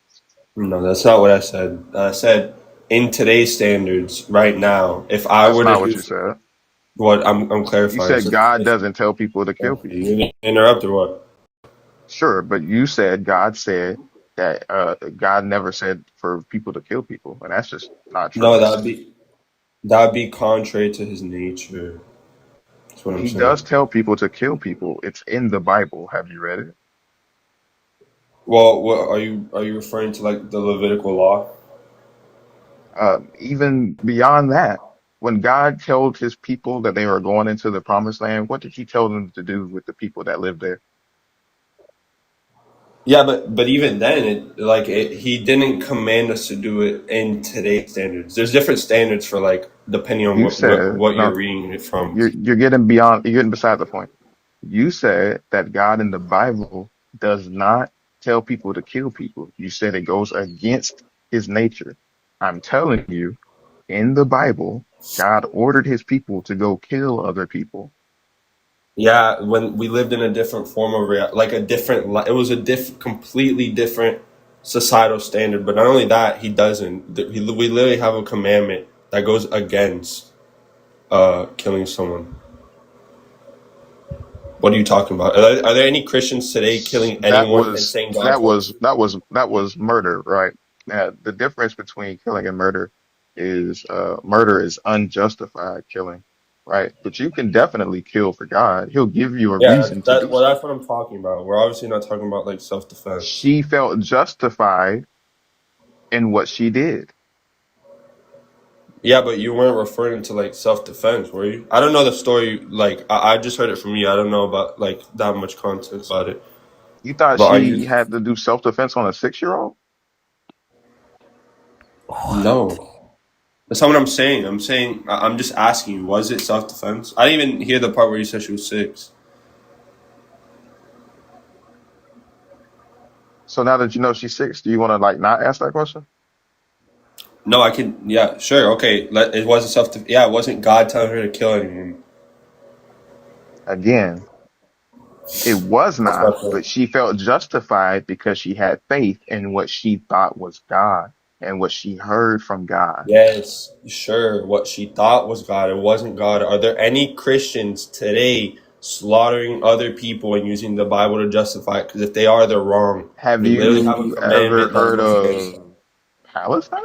No, that's not what I said. I said in today's standards, right now, if I That's were to not what do you said. what I'm You clarifying, said so God doesn't tell people to kill you people. gonna interrupt or what? Sure, but you said God said that God never said for people to kill people, and that's just not No, true. that'd be contrary to his nature. That's what I'm He does saying. tell people to kill people. It's in the Bible. Have you read it? Well, what are you referring to like the Levitical law? Even beyond that, when God told his people that they were going into the promised land, what did he tell them to do with the people that lived there? Yeah, but even then, he didn't command us to do it in today's standards. There's different standards for like depending on You said, what you're no, reading it from. you're getting beside the point. You said that God in the Bible does not tell people to kill people. You said it goes against his nature. I'm telling you, in the Bible, God ordered his people to go kill other people. Yeah, when we lived in a different form of like a different, it was a completely different societal standard. But not only that, he doesn't. We literally have a commandment that goes against killing someone. What are you talking about? Are there any Christians today killing That anyone and was saying God that told was us? that was murder, right? The difference between killing and murder is unjustified killing. right? But you can definitely kill for God. He'll give you a Yeah, reason to do so. that's what I'm talking about. We're obviously not talking about like self defense. She felt justified in what she did. Yeah, but you weren't referring to like self defense, were you? I don't know the story. Like I just heard it from you. I don't know about like that much context about it. You thought But are she you? had to do self-defense on a 6-year-old? What? No, that's not what I'm saying. I'm just asking you. Was it self defense? I didn't even hear the part where you said she was 6. So now that you know she's 6, do you want to like not ask that question? No, I can. Yeah, sure. Okay, it wasn't self. Yeah, it wasn't God telling her to kill anyone. Again, it was That's not, my point. but she felt justified because she had faith in what she thought was God and what she heard from God. Yes, sure. What she thought was God, it wasn't God. Are there any Christians today slaughtering other people and using the Bible to justify it? Because if they are, they're wrong. Have We literally have a you ever commandment that heard goes against of them. Palestine?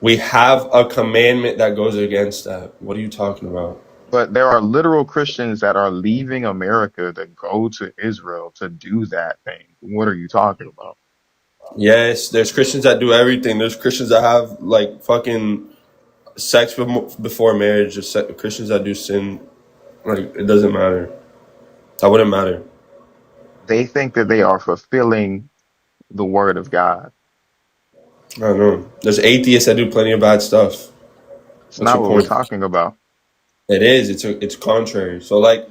We have a commandment that goes against that. What are you talking about? But there are literal Christians that are leaving America to go to Israel to do that thing. What are you talking about? Yes, there's Christians that do everything. There's Christians that have like fucking sex before marriage. There's Christians that do sin. Like it doesn't matter. That wouldn't matter. They think that they are fulfilling the word of God. I don't know. There's atheists that do plenty of bad stuff. It's What's not your what we're point? talking about. It is. It's contrary. So like,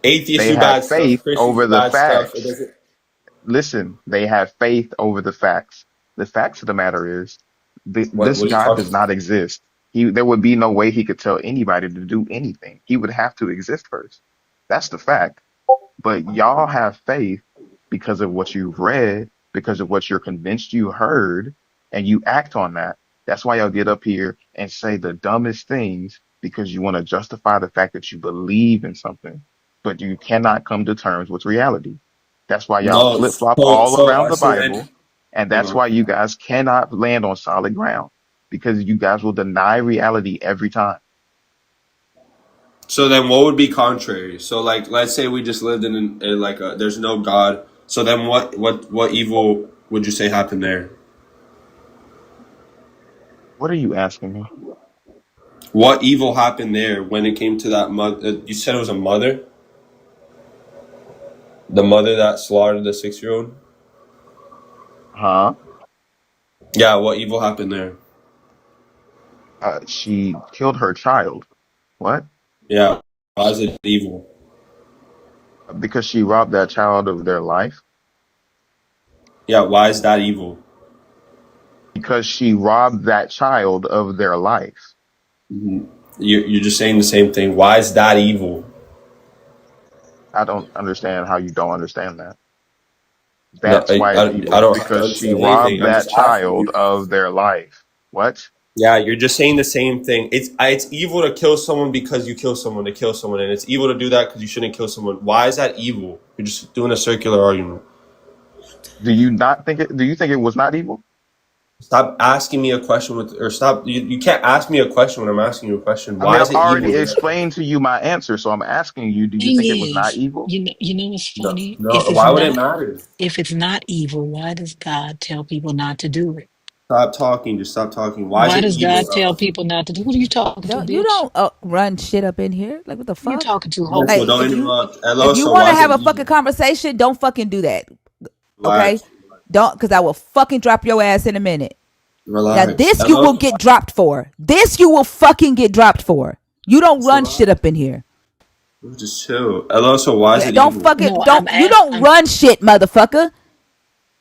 atheists They do have bad stuff. faith Christians over do the bad stuff. It facts. doesn't. Listen, they have faith over the facts. The facts of the matter is this What are you God talking does about? not exist. There would be no way he could tell anybody to do anything. He would have to exist first. That's the fact. But y'all have faith because of what you've read, because of what you're convinced you heard, and you act on that. That's why y'all get up here and say the dumbest things because you want to justify the fact that you believe in something, but you cannot come to terms with reality. That's why y'all No. flip flop all So around the so then. Bible. And that's uh why you guys cannot land on solid ground because you guys will deny reality every time. So then, what would be contrary? So like, let's say we just lived in like a there's no God. So then, what evil would you say happened there? What are you asking me? What evil happened there when it came to that mother? You said it was a mother. The mother that slaughtered the 6-year-old. Huh? Yeah. What evil happened there? She killed her child. What? Yeah. Why is it evil? Because she robbed that child of their life, Yeah. Why is that evil? because she robbed that child of their life. You're just saying the same thing. Why is that evil? I don't understand how you don't understand that. No, That's why it's I evil, don't have to because she understand anything. robbed I'm that just asking child you. of their life. What? Yeah, you're just saying the same thing. It's evil to kill someone because you kill someone to kill someone, and it's evil to do that because you shouldn't kill someone. Why is that evil? You're just doing a circular argument. Do you think it was not evil? Stop asking me a question or stop. You can't ask me a question when I'm asking you a question. I mean, Why is I've it evil already then? explained to you my answer, so I'm asking you, do you Thing think it was not is, evil? you know what's No, funny? no. Why would it matter? If it's not evil, why does God tell people not to do it? Stop talking. Just stop talking. Why is Why it does evil God though? tell people not to do? Who are you talking to, Don't you bitch? don't run shit up in here? Like what the Who you fuck? talking to, No, hoe? so Like don't interrupt. if Hello. you So want why to is have it a evil? fucking conversation, don't fucking do that. Okay? Relax. Don't, because I will fucking drop your ass in a minute. Now Relax. this you will Hello. get dropped for. This you will fucking get dropped for. You don't So run shit up in here. just chill. Hello. So why is Yeah, it don't evil? fucking No, don't you don't I'm run shit, motherfucker.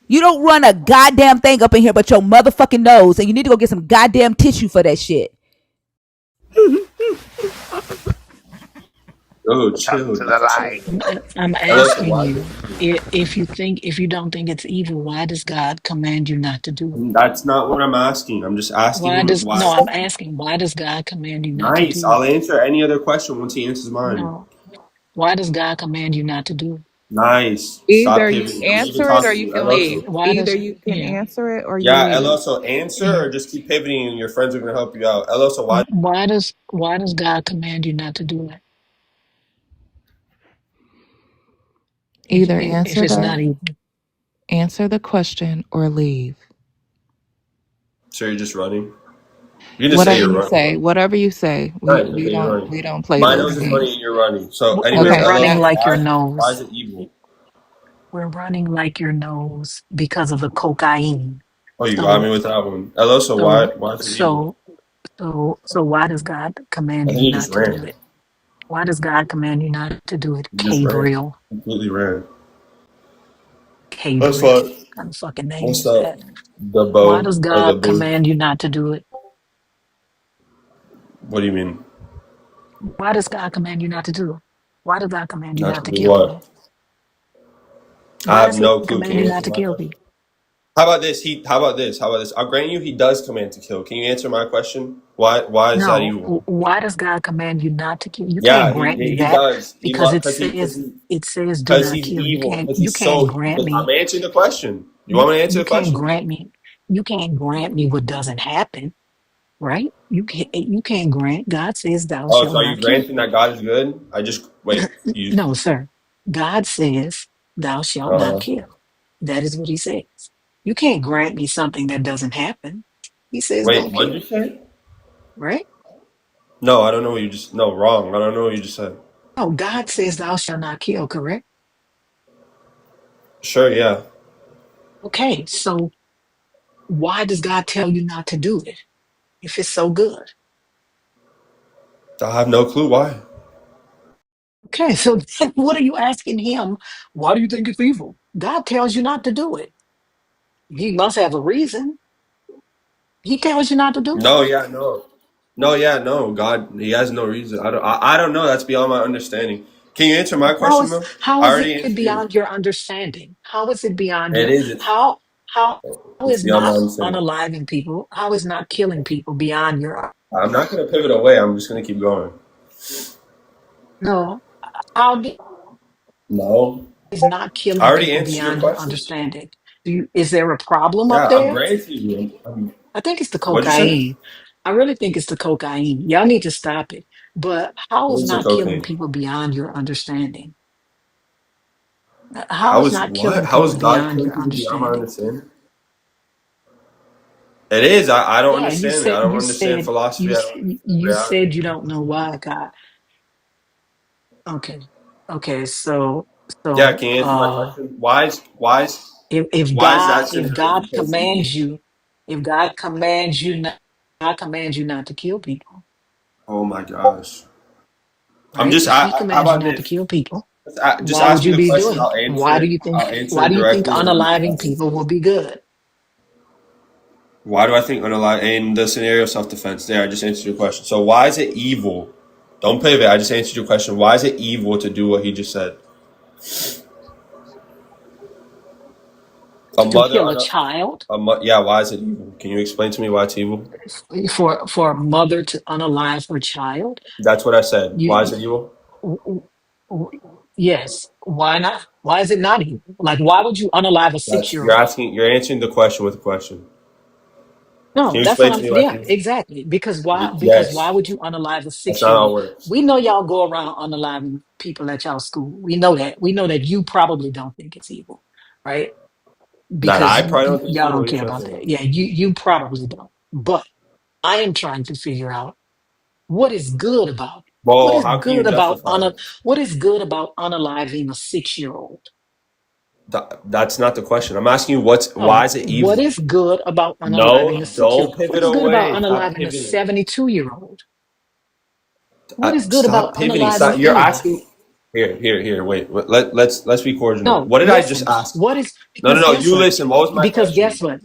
You don't run a goddamn thing up in here but your motherfucking nose, and you need to go get some goddamn tissue for that shit. Oh, Talking chill. to the light. I'm Hello. So asking why? you if you don't think it's evil, why does God command you not to do it? That's not what I'm asking. I'm just asking Why him does why. no? I'm asking why does God command you not to Nice. do I'll it? answer any other question once he answers mine. No, why does God command you not to do it? Nice. Stop Either you pivoting. I'm even answer it or talking to you you. can Eloso. leave. Why Either does you can yeah? answer it or you Yeah, leave. Eloso, answer Yeah. or just keep pivoting and your friends are gonna help you out. Eloso, why? Why does God command you not to do that? If Either if it's not evil. answer the question or leave. So you're just running? You can just say Whatever you're you running. say, whatever you say. We Nice. we Okay, you're don't running. we don't play My those nose is running games. and you're running. So, We're anyways, Okay, running Eloso, that's like your why is nose. it evil? We're running like your nose because of the cocaine. Oh, you got So me with that one. Eloso, so why is it evil? so so why does God I command think you you just not to do ran. it? Why does God command you not to do it? You just ran. Gabriel. Completely ran. That's Gabriel. fine. What kind of fucking name What's is up? that? The Why bow does or the God boo? command you not to do it? What do you mean? Why does God command you not to do it? Why does God command you Not not to to do kill people? what? I Why have does he no clue. Can command you you not answer to my kill question? people? How about this? How about this? How about this? I'll grant you he does command to kill. Can you answer my question? Why is that No. evil? Why does God command you not to kill? You can't Yeah, grant me he that does. He because loves it says do because not he's kill. You evil. can't Because you he's can't so grant I'm me answering the question. You you want me to answer you the can't question? grant me you can't grant me what doesn't happen, right? You can't grant. God says thou Oh, shalt so are you not kill. granting that God is good? I just wait. You No, sir. God says thou shalt not uh kill. That is what he says. You can't grant me something that doesn't happen. He says wait, don't what did you kill, say? right? No, I don't know what you just no, wrong. I don't know what you just said. No, God says thou shalt not kill, correct? Sure, yeah. Okay, so why does God tell you not to do it if it's so good? I have no clue why. Okay, so then what are you asking him? Why do you think it's evil? God tells you not to do it. He must have a reason. He tells you not to do it. No, yeah, no. No, yeah, no. God, he has no reason. I don't know. That's beyond my understanding. Can you answer my How question is though? how I is already it answered yours. beyond your understanding? How is it beyond It your is. how It's is beyond my not understanding. unaliving people? How is not killing people beyond your I'm not gonna pivot away. I'm just gonna keep going. no? How No. is not I killing already people answered your beyond your question. understanding? Is there a problem up Yeah, I'm there? granting you. I think it's the What'd you say? cocaine. I really think it's the cocaine. Y'all need to stop it. But how is What's the not killing cocaine? people beyond your understanding? How How is is not what? killing How is people God beyond killing your people beyond my understanding? understanding? It is. I don't Yeah, understand it. I don't understand philosophy. I don't understand you reality. said you don't know why, God. Okay. Okay, so Yeah, so can you answer my uh question? if Why is God that if scenario the God case evil? commands you if God commands you not God commands you not to kill people, Oh my gosh. I'm right? just. If he How commands you about not to this? kill people, Just why would ask me you the be question. doing it? I'll answer Why it do you think directly, and then you can unaliving ask me. people will be good? Why do I think unalive in the scenario of self defense? There, I just answered your question. So why is it evil? Don't pivot. I just answered your question. Why is it evil to do what he just said? A To mother kill a on child, yeah. Why is it evil? Can you explain to me why it's evil? for a mother to unalive her child, That's what I said. Why is you it evil? w- w- yes, why not? Why is it not evil? Like, why would you unalive a That's 6 year old? You're answering the question with a question. Can No, you that's what explain to I'm. me why it's Yeah, evil? exactly. Because why Yes. would you unalive a That's six not year how it old? works. We know y'all go around unaliving people at y'all school. We know that. We know that you probably don't think it's evil, right? That Because I probably don't think it's y'all evil. don't What are you care trying to about say? that. Yeah, you probably don't. But I am trying to figure out what is good about it. What Well, is how can you good about justify it? what is good about unaliving a 6 year old? That's not the question. I'm asking you why No, is it what evil? is good about unaliving a No, 6 year don't old? What pivot is good about away. Stop unaliving a pivoting. 72-year old? What is good about Stop pivoting. unaliving Stop. You're anybody? asking. Here. Wait. Let's be cordial. No, What did I just listen. ask? What is No, no, because no. guess You what? listen. What was my Because question? guess what?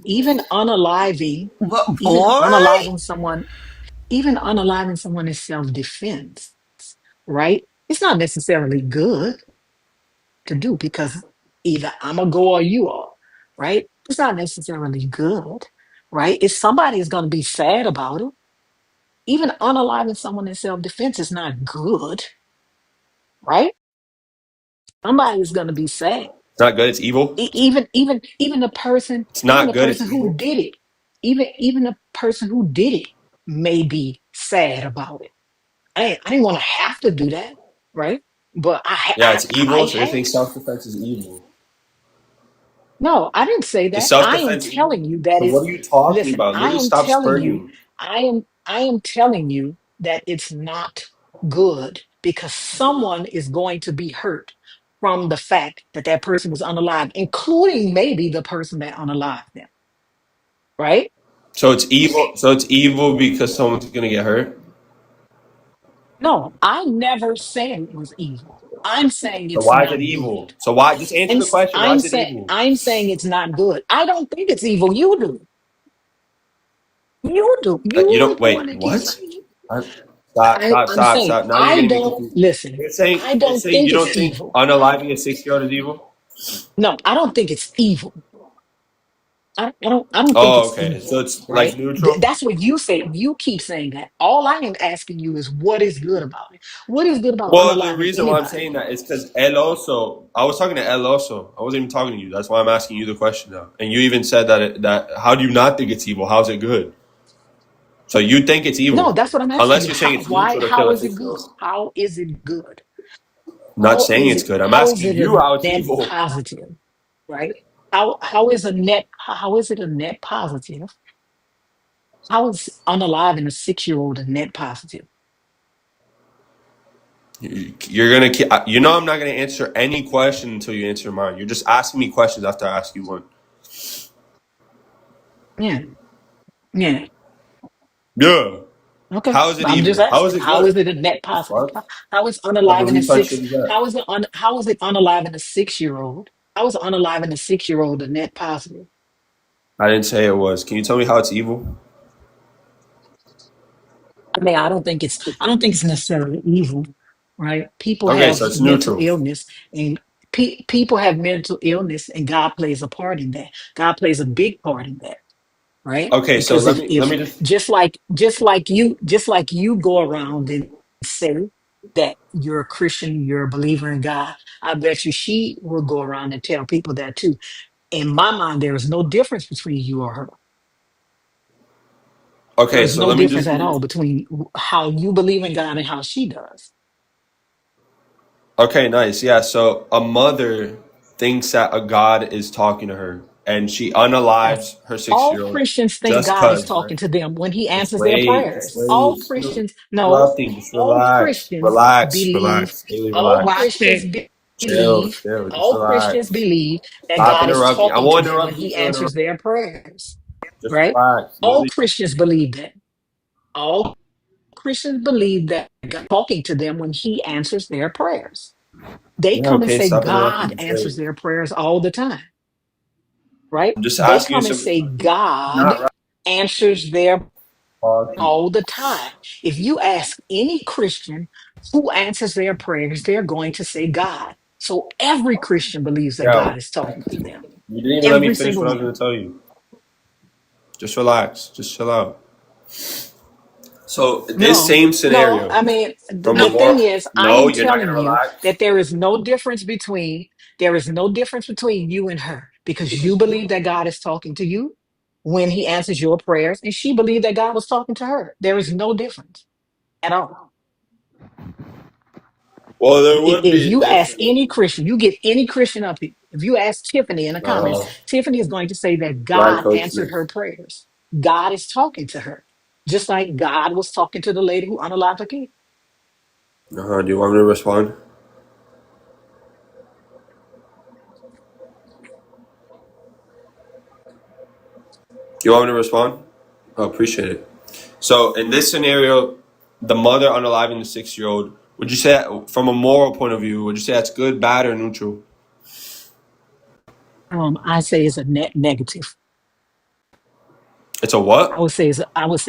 What, Even boy? unaliving someone, even unaliving someone is self-defense, right? It's not necessarily good to do because either I'm gonna go or you are, right? It's not necessarily good, right? If somebody is gonna be sad about it, even unaliving someone in self-defense is not good, right? Somebody's gonna be sad. It's not good. It's evil. Even the person, It's even not the good. It's person who evil. did it, even the person who did it may be sad about it. I didn't want to have to do that, right? But Yeah, it's I evil. So you had think to. self-defense is evil? No, I didn't say Is that. I am self-defense evil? telling you that So what it's, are you talking listen, about? I Literally, am stop telling you, spurting. I am telling you that it's not good because someone is going to be hurt from the fact that that person was unalive, including maybe the person that unalived them, right? So it's evil. So it's evil because someone's gonna get hurt. No, I never said it was evil. I'm saying So it's why is it not good. evil? So why? Just answer the question. Why is it evil? I'm saying it's not good. I don't think it's evil. You do. You do. You You don't the one wait. that keeps What? saying it. Stop! Stop! I'm Stop! saying Stop! Now you're I getting me don't confused. listen. You're saying I you're don't saying think you it's don't think evil. unaliving a 6-year-old is evil? No, I don't think it's evil. I don't think Oh, it's okay. So evil, it's like right? neutral. That's what you say. You keep saying that. All I am asking you is what is good about it? What is good about Well, the unaliving reason why I'm anybody? saying that is because El also. I was talking to El also. I wasn't even talking to you. That's why I'm asking you the question now. And you even said that. How do you not think it's evil? How's it good? So you think it's No, evil, that's what I'm asking unless you. you're saying How it's why neutral to kill how a is it 6-year-old. good? How is it good? I'm not saying it's good. I'm How is asking it you a how it's net evil. positive? Right? How is it a net positive? How is unaliving a 6-year-old a net positive? You're gonna. You know I'm not gonna answer any question until you answer mine. You're just asking me questions after I ask you one. Yeah, yeah. Yeah. Okay. How is it I'm just evil? How is asking. it How good? is it a net The positive? fuck? How is Type of unaliving a retard shit six? is that? How is it unaliving a 6-year-old? How is unaliving a 6-year-old a net positive? I didn't say it was. Can you tell me how it's evil? I mean, I don't think it's necessarily evil, right? People Okay, have so it's mental neutral. illness and people have mental illness and God plays a part in that. God plays a big part in that, right? Okay, so Because let if me just. just like you go around and say that you're a Christian, you're a believer in God, I bet you she will go around and tell people that too. In my mind, there is no difference between you or her. There Okay, is so no let me difference just. at all between how you believe in God and how she does. Okay, nice. Yeah, so a mother thinks that a god is talking to her, and she unalives her six All year old Christians think just God is cause, right? talking to them when he Just answers their wait, just prayers. wait. All Still Christians, no, interrupting. Just all relax, Christians relax, believe, relax. Haley, all relax. Watch Christians it. Chill, believe, chill. Just all Christians relax. believe that Stop God is interrupting. I talking to won't them when interrupt you he if you interrupt. answers their prayers, Just right? relax. All Literally. Christians believe that. All Christians believe that God is talking to them when he answers their prayers. They Yeah, come and okay. say Stop interrupting. God Just wait. answers their prayers all the time, right? I'm just They asking you come and some. say God Not right. answers their Talking. all the time. If you ask any Christian who answers their prayers, they're going to say God. So every Christian believes that Yeah, God is talking to them. you didn't even let me Every finish single what I was one. going to tell you. Just relax. Just chill out. So this No, same no. scenario I mean, from a the thing more. is, I No, am you're not going telling to you relax. that there is no difference between you and her because you believe that God is talking to you when he answers your prayers, and she believed that God was talking to her. There is no difference at all. Well, there would If be a you ask difference. any Christian, you get any Christian up here. If you ask Tiffany in the comments, Uh, Tiffany is going to say that right, God Coach answered her prayers. God is talking to her, just like God was talking to the lady who unalived her kid. Do you want me to respond? Do you want me to respond? I appreciate it. So in this scenario, the mother unaliving the 6-year old, would you say, from a moral point of view, would you say that's good, bad, or neutral? I say it's a net negative. It's a what? I would say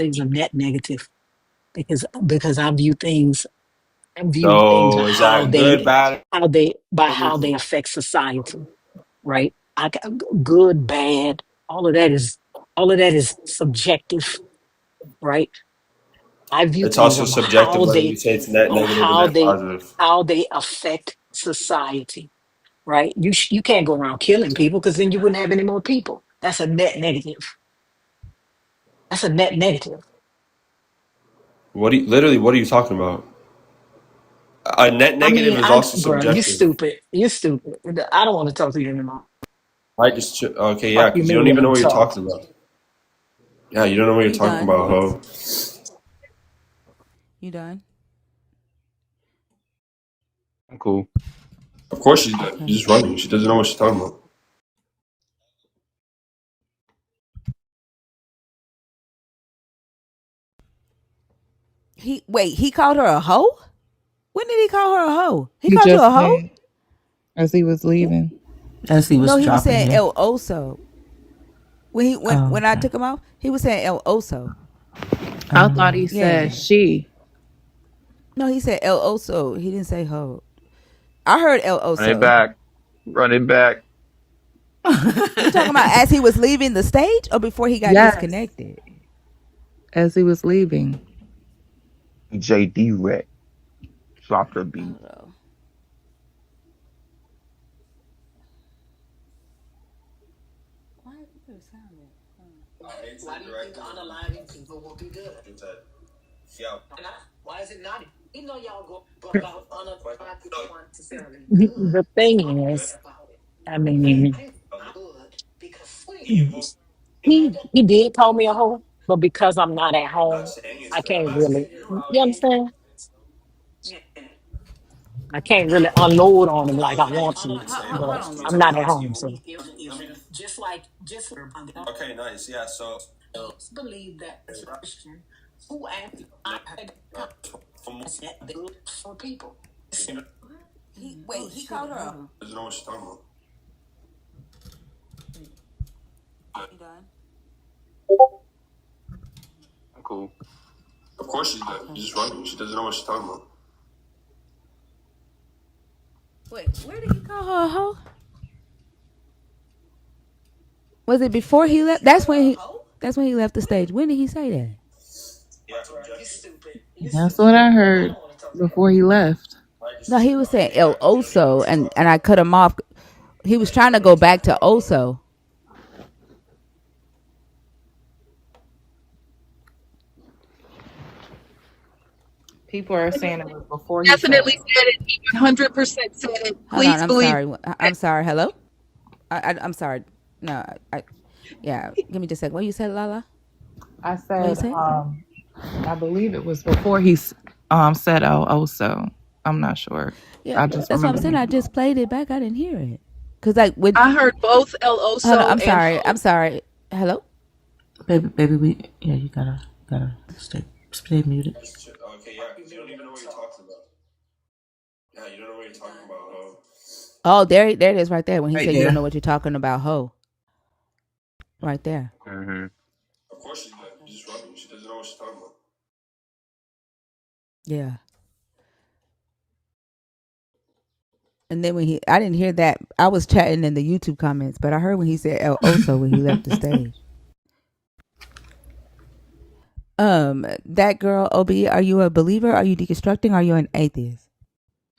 it's a net negative because I view things So is that good, bad, by or how they neutral? affect society, right? Good, bad, all of that is subjective, right? I view It's things also on subjective whether you say it's net on negative or net positive. how they affect society. right? You can't go around killing people because then you wouldn't have any more people. That's a net negative. That's a net negative. What are you talking about? A net I negative mean, is also bro, you subjective. stupid. You stupid. I don't want to talk to you anymore. Right? Just okay, yeah, Fuck you, because you mean don't you even know want what to you're talk. talking about. Yeah, you don't know what you're You talking done? about, ho. You done? I'm cool. Of course she's done. Okay. She's just running. She doesn't know what she's talking about. He called her a hoe? When did he call her a hoe? He He called you a just hoe? did as he was leaving. As he was No, he was dropping saying you. el oso. Oh, When I okay. took him off, he was saying el oso. I thought he Yeah. said she. No, he said el oso. He didn't say hoe. I heard el Run it oso. back. Run it back. You talking about as he was leaving the stage or before he got Yes, disconnected? as he was leaving. JD Rec. Drop the I beat. don't know. Why did you put a sound in? Why do you think unaliving people will be good? Not? Why is it not? You know y'all go about unaliving people aren't necessarily good. The thing is, I mean, Good because he did call me a hoe, but because I'm not at home, I can't really. You understand? I can't really unload on him like I want to, but I'm not at home, so. Okay, nice. Yeah, so believe that as a Christian, who asked I had from that good for people. He called her a doesn't know what she's talking about. You done? I'm cool. Of course she's done. She's just running. She doesn't know what she's talking about. Wait, where did he call her a hoe? Was it before he left? That's when he left the stage. When did he say that? Yeah, You stupid. You That's stupid. what I I heard don't want to talk to you. before he left. No, he was saying el oso, and I cut him off. He was trying to go back to oso. People are saying it was before he said Definitely it. said it. He 100% said it. Hold on, Please I'm believe sorry. I'm sorry. Hello. I'm sorry. No, yeah. Give me just a second. What you said, Lala? I What you said, said? I believe it was before he said also. I'm not sure. Yeah, I just that's what I'm remember saying. I him. just played it back. I didn't hear it. Cause like with, I heard both El hold on. Oso I'm and sorry. I'm Ho. sorry. Hello. baby, yeah, you gotta stay muted. Okay, yeah, because you don't even know what you're talking about. Yeah, you don't know what you're talking about, ho. Oh, there it is, right there. When he Right said you don't know there. what you're talking about, ho. Right there. Mm-hmm. Of course she's done. She's just running. She doesn't know what she's talking about. Yeah. And then I didn't hear that. I was chatting in the YouTube comments, but I heard when he said El Oso when he left the stage. That girl, Ob, are you a believer? Are you deconstructing? Are you an atheist?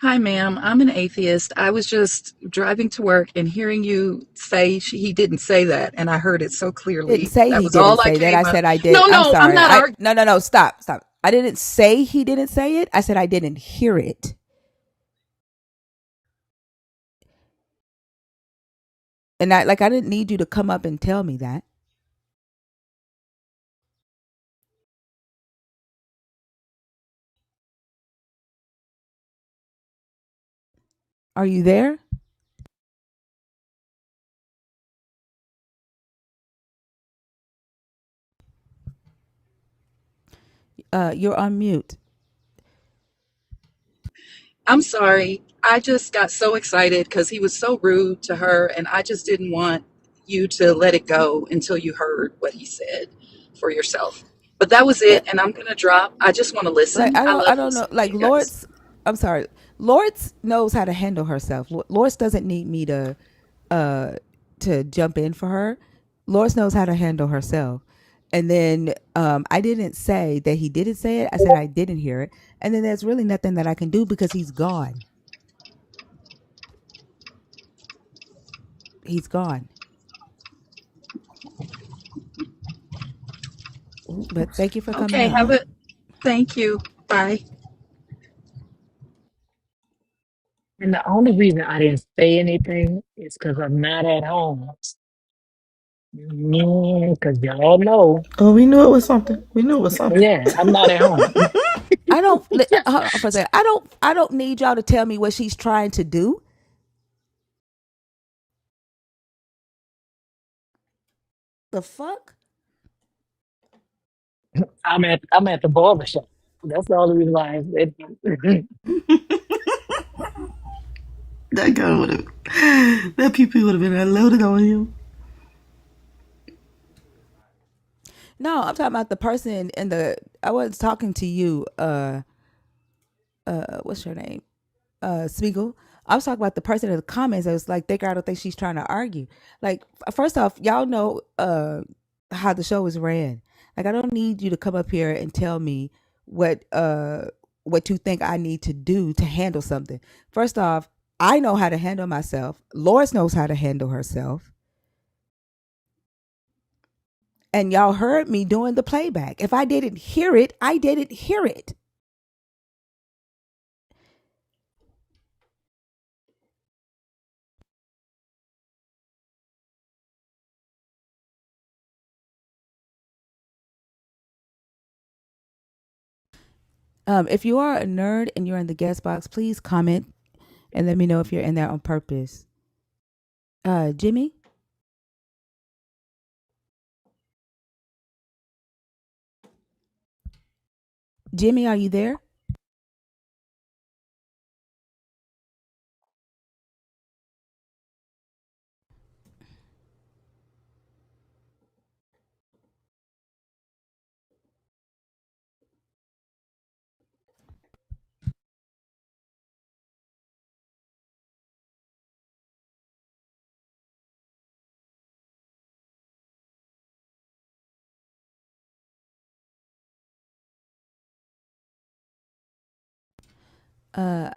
Hi, ma'am. I'm an atheist. I was just driving to work and hearing you say he didn't say that, and I heard it so Didn't clearly. say That he was didn't all I say that. I came up. said I did. No, I'm no, I'm sorry. not I arguing. no. Stop. I didn't say he didn't say it. I said I didn't hear it. And I didn't need you to come up and tell me that. Are you there? You're on mute. I'm sorry. I just got so excited because he was so rude to her, and I just didn't want you to let it go until you heard what he said for yourself. But that was Yeah, it, and I'm going to drop. I just want to like listen. I I love don't know. listening to Like you guys. I'm sorry. Lord's knows how to handle herself. Lord's doesn't need me uh to jump in for her. Loris knows how to handle herself. And then I didn't say that he didn't say it. I said I didn't hear it. And then there's really nothing that I can do because he's gone. He's gone. But thank you for coming Okay, up. have it. Thank you. Bye. And the only reason I didn't say anything is because I'm not at home. Because y'all know, Oh, we knew it was something. We knew it was something. yeah, I'm not at home. I don't hold on for a second. I don't need y'all to tell me what she's trying to do. The fuck? I'm at the barber shop. That's the only reason why I said That gun would have, that PP would have been unloaded on him. No, I'm talking about the person in the. I was talking to you. What's your name? Spiegel. I was talking about the person in the comments that was like, I don't think she's trying to argue. Like, first off, y'all know how the show is ran. Like, I don't need you to come up here and tell me what you think I need to do to handle something. First off, I know how to handle myself. Loris knows how to handle herself. And y'all heard me doing the playback. If I didn't hear it, I didn't hear it. If you are a nerd and you're in the guest box, please comment and let me know if you're in there on purpose. Jimmy, Jimmy, are you there?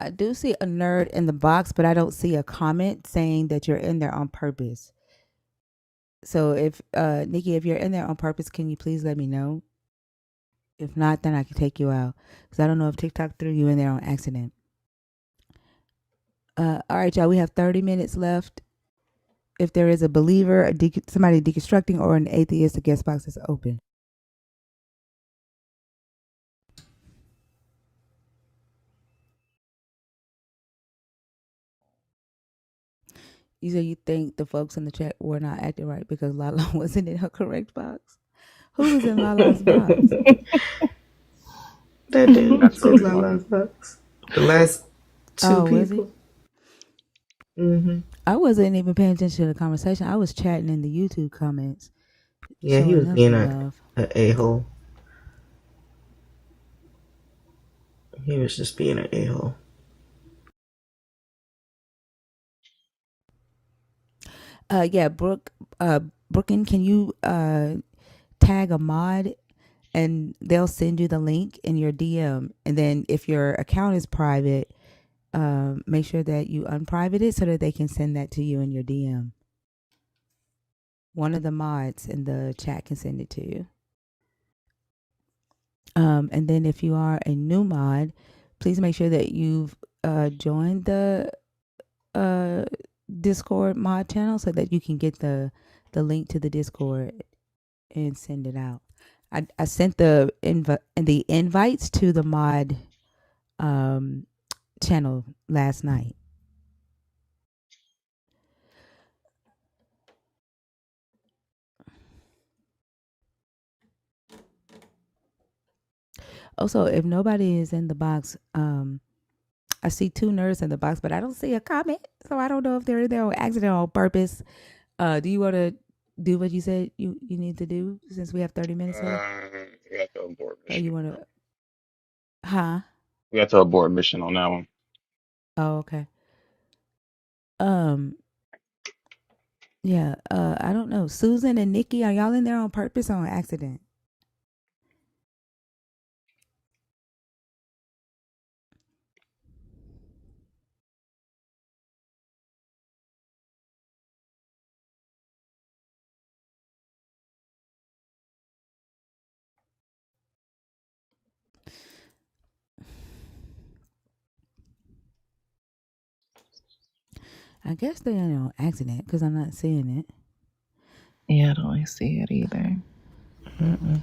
I do see a nerd in the box, but I don't see a comment saying that you're in there on purpose. So if Nikki, if you're in there on purpose, can you please let me know? If not, then I can take you out because I don't know if TikTok threw you in there on accident. All right, y'all. We have 30 minutes left. If there is a believer, somebody deconstructing, or an atheist, the guest box is open. You said you think the folks in the chat were not acting right because Lala wasn't in her correct box. Who was in Lala's box? That dude That's was in totally La fine. La's box. The last two Oh, was he? people. Mm-hmm. I wasn't even paying attention to the conversation. I was chatting in the YouTube comments, Yeah, he showing was them being some a love. a-hole. He was just being an a-hole. Yeah, Brooklyn, can you tag a mod and they'll send you the link in your DM. And then if your account is private, make sure that you unprivate it so that they can send that to you in your DM. One of the mods in the chat can send it to you. And then if you are a new mod, please make sure that you've joined the uh, Discord mod channel so that you can get the link to the Discord and send it out. I sent the invites to the mod um, channel last night. Also, if nobody is in the box, I see two nerds in the box, but I don't see a comment, so I don't know if they're in there on accident or on purpose. Do you want to do what you said you need to do since we have 30 minutes left? We got to abort Or you mission. want to? Huh? We got to abort mission on that one. Oh, okay. Um. Yeah. I don't know. Susan and Nikki, are y'all in there on purpose or on accident? I guess they are on accident because I'm not seeing it. Yeah, I don't see it either. Okay.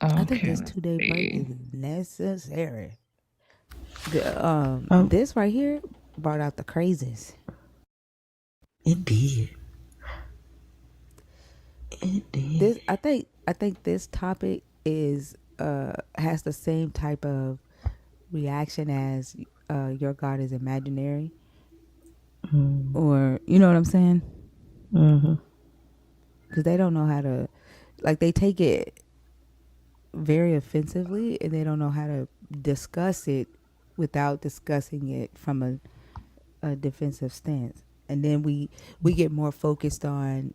I think Okay, this let's 2-day break see. is necessary. Oh, This right here brought out the crazies. it did. It did. I think this topic is has the same type of reaction as your God is imaginary, or you know what I'm saying? Mm-hmm. Because they don't know how to, like, they take it very offensively, and they don't know how to discuss it without discussing it from a defensive stance. And then we get more focused on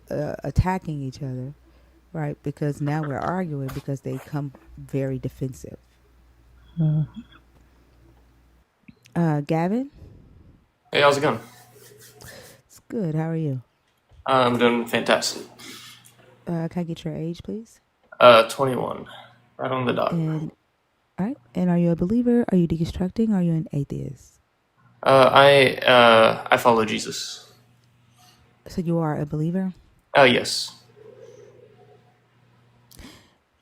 attacking each other, right? Because now we're arguing because they come very defensive. Gavin, Hey, how's it going? it's good. How are you? I'm doing fantastic. Can I get your age, please? 21, right on the dot. And all right. And are you a believer? Are you deconstructing? Are you an atheist? I follow Jesus. So you are a believer. Yes.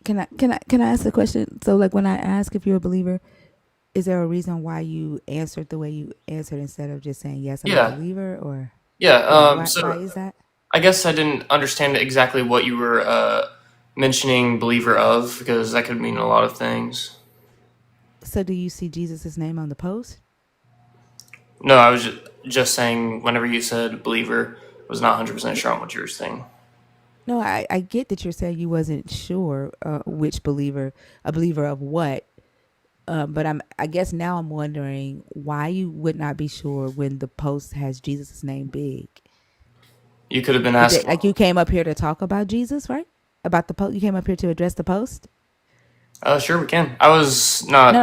Can I ask a question? So, like, when I ask if you're a believer, is there a reason why you answered the way you answered instead of just saying yes, I'm a Yeah. believer? Or Yeah. yeah, why So is that? I guess I didn't understand exactly what you were mentioning believer of, because that could mean a lot of things. So do you see Jesus' name on the post? No, I was just saying whenever you said believer, I was not 100% sure on what you were saying. No, I get that you're saying you wasn't sure which believer, a believer of what. But I guess now I'm wondering why you would not be sure when the post has Jesus' name big. You could have been Did they, asking. like, you came up here to talk about Jesus, right? About the post, you came up here to address the post. Sure, we can. I was not.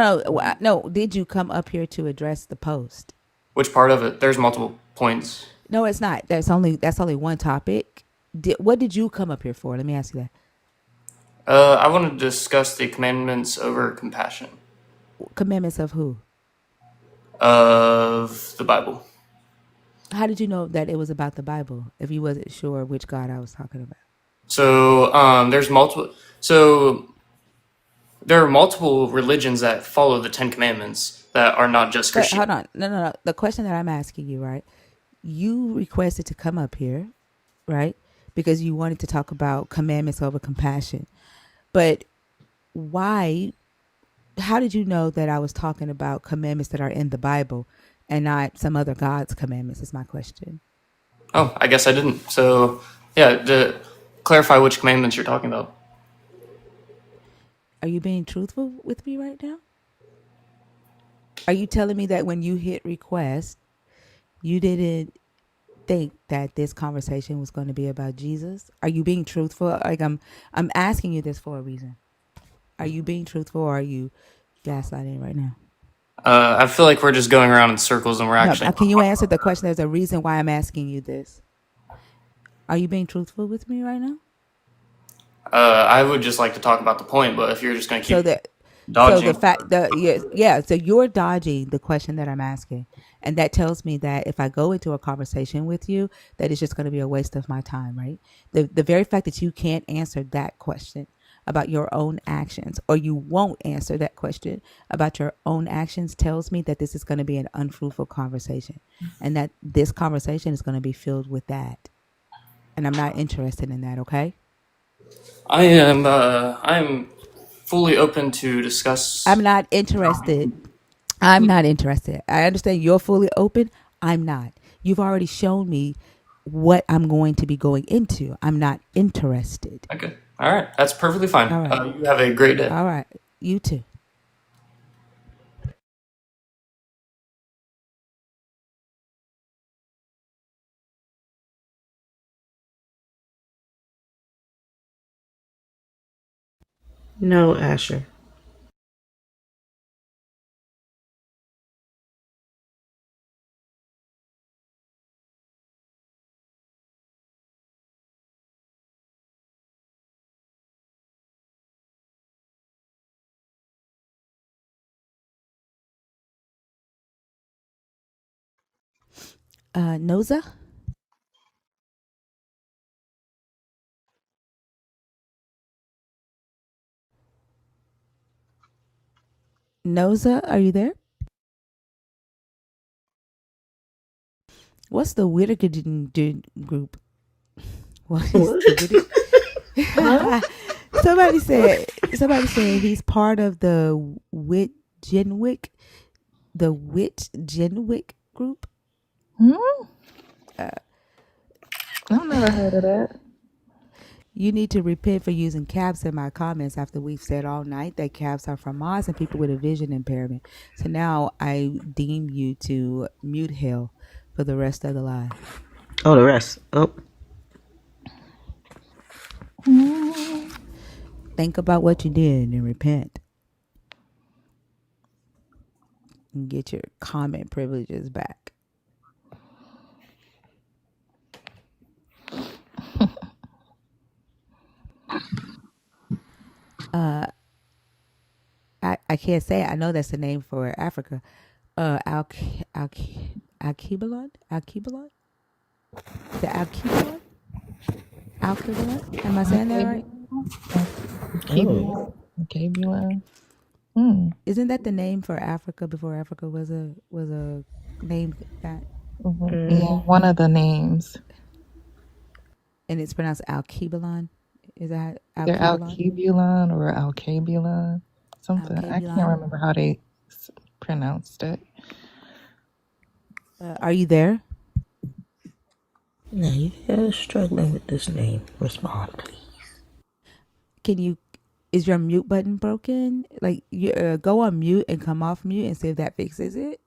No. Did you come up here to address the post? Which part of it? There's multiple points. No, it's not. That's only one topic. What did you come up here for? Let me ask you that. I want to discuss the commandments over compassion Commandments of who? of the Bible. How did you know that it was about the Bible if you wasn't sure which God I was talking about? So there's multiple. So there are multiple religions that follow the Ten Commandments that are not just But Christian. hold on. No. The question that I'm asking you, right? You requested to come up here, right? Because you wanted to talk about commandments over compassion. But why? How did you know that I was talking about commandments that are in the Bible and not some other God's commandments? Is my question. Oh, I guess I didn't. So yeah, to clarify which commandments you're talking about. Are you being truthful with me right now? Are you telling me that when you hit request, you didn't think that this conversation was going to be about Jesus? Are you being truthful? Like, I'm asking you this for a reason. Are you being truthful, or are you gaslighting right now? I feel like we're just going around in circles and we're No, actually. can you answer the question? There's a reason why I'm asking you this. Are you being truthful with me right now? I would just like to talk about the point, but if you're just going to So keep that, so the dodging. fact, yeah. So you're dodging the question that I'm asking, and that tells me that if I go into a conversation with you, that it's just going to be a waste of my time, right? The very fact that you can't answer that question about your own actions, or you won't answer that question about your own actions, tells me that this is going to be an unfruitful conversation, and that this conversation is going to be filled with that, and I'm not interested in that. Okay. I'm fully open to I'm discuss. not interested. I'm not interested. I understand you're fully open. I'm not. You've already shown me what I'm going to be going into. I'm not interested. Okay. All right. That's perfectly fine. All right. You have a great day. All right. You too. No, Asher. Noza? Noza, are you there? What's the Whittakerton group? What is What? the Whittaker? Huh? somebody said he's part of the Wit Genwick group. Hmm? Uh, I've never heard of that. you need to repent for using caps in my comments after we've said all night that caps are for Mods and people with a vision impairment. So now I deem you to mute hell for the rest of the live. Oh, the rest. Oh, Hmm. Think about what you did and repent and get your comment privileges back. I can't say it. I know that's the name for Africa. Alkebalon? Alkebalon? Is it Alkebalon? Alkebalon? Am I saying that right? oh. Gabriel. Hmm. Isn't that the name for Africa before Africa was a name that, Yeah, Mm. one of the names. and it's pronounced Alkebalon? Is that Either Alkebalon? Alkebulon or Alkebulon. Something. I can't Alkebalon? remember how they pronounced it. Are you there? Now you guys struggling with this name. Respond, please. Can you? Is your mute button broken? Like, you go on mute and come off mute and see if that fixes it.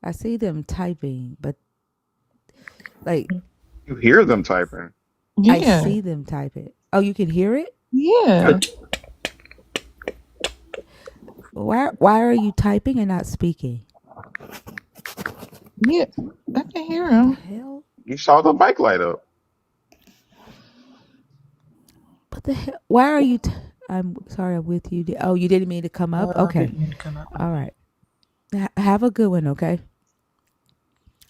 I see them typing, but like You hear them typing. I Yeah. see them type it. Oh, you can hear it? Yeah. Yeah. Why are you typing and not speaking? Yeah. I can hear What the him. hell? You saw the bike light up. What the hell? Why are you? I'm sorry, I'm with you. Oh, you didn't mean to come up? Okay. Didn't mean to come up. All right. Have a good one, okay?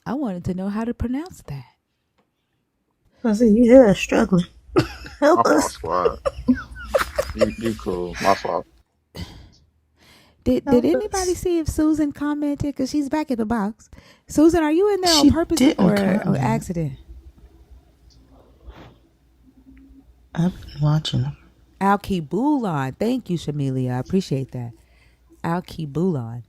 I wanted to know how to pronounce that. I said, you guys struggling. My Help fault, us. squad. You cool. My fault. Did Help anybody us. see if Susan commented? Because she's back in the box. Susan, are you in there on She purpose didn't or comment. accident? I've been watching them. Alkebulan. Thank you, Shamelia. I appreciate that. Alkebulan.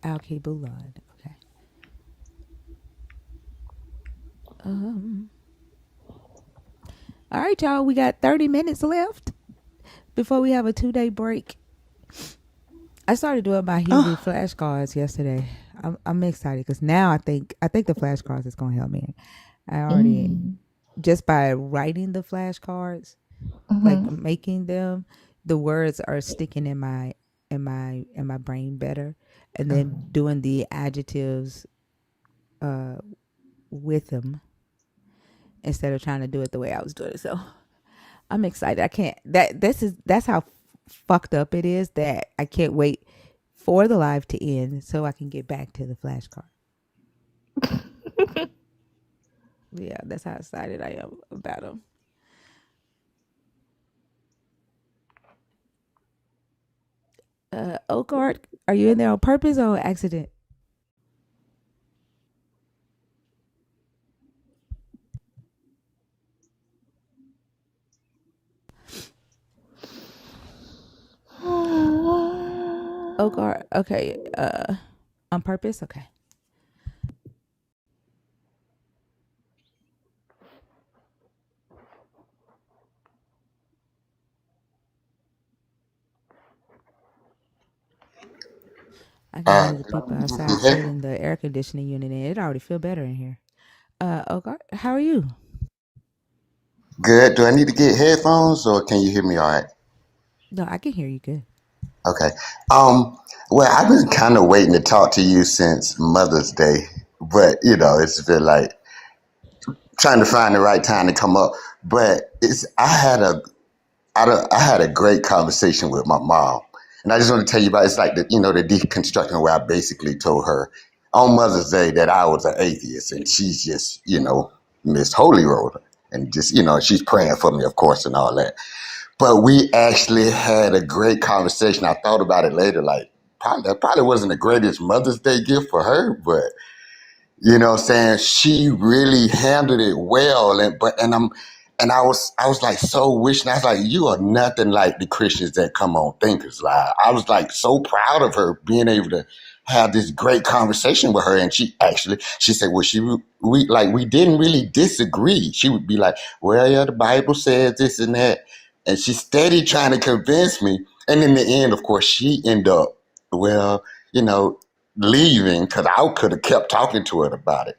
Alkebulan. Okay. All right, y'all. We got 30 minutes left before we have a 2-day break. I started doing my Hebrew Oh, flashcards yesterday. I'm excited because now I think the flashcards is gonna help me. I already Mm. just by writing the flashcards, like Mm-hmm. making them, the words are sticking in my brain better, and then doing the adjectives with them instead of trying to do it the way I was doing it. So I'm excited. I can't. That's how fucked up it is that I can't wait for the live to end so I can get back to the flashcard. Yeah, that's how excited I am about them. Oakart, are you in there on purpose or accident? Oakart, okay. On purpose, okay. I can hear the people outside setting the air conditioning unit in. It already feel better in here. Oakart, how are you? Good. Do I need to get headphones or can you hear me all right? No, I can hear you good. Okay. Um, well, I've been kind of waiting to talk to you since Mother's Day, but it's been like trying to find the right time to come up. But I had a great conversation with my mom, and I just want to tell you about it's like the deconstructing where I basically told her on Mother's Day that I was an atheist, and she's just Miss Holy Roller, and just she's praying for me, of course, and all that. But we actually had a great conversation. I thought about it later, like that probably wasn't the greatest Mother's Day gift for her, but what I'm saying? She really handled it well. And I was like so wishing, I was like, you are nothing like the Christians that come on Thinkers Live. I was like so proud of her being able to have this great conversation with her. And she said, well, we didn't really disagree. She would be like, well, yeah, the Bible says this and that. And she steady trying to convince me. And in the end, of course, she ended up, well, you know, leaving because I could have kept talking to her about it.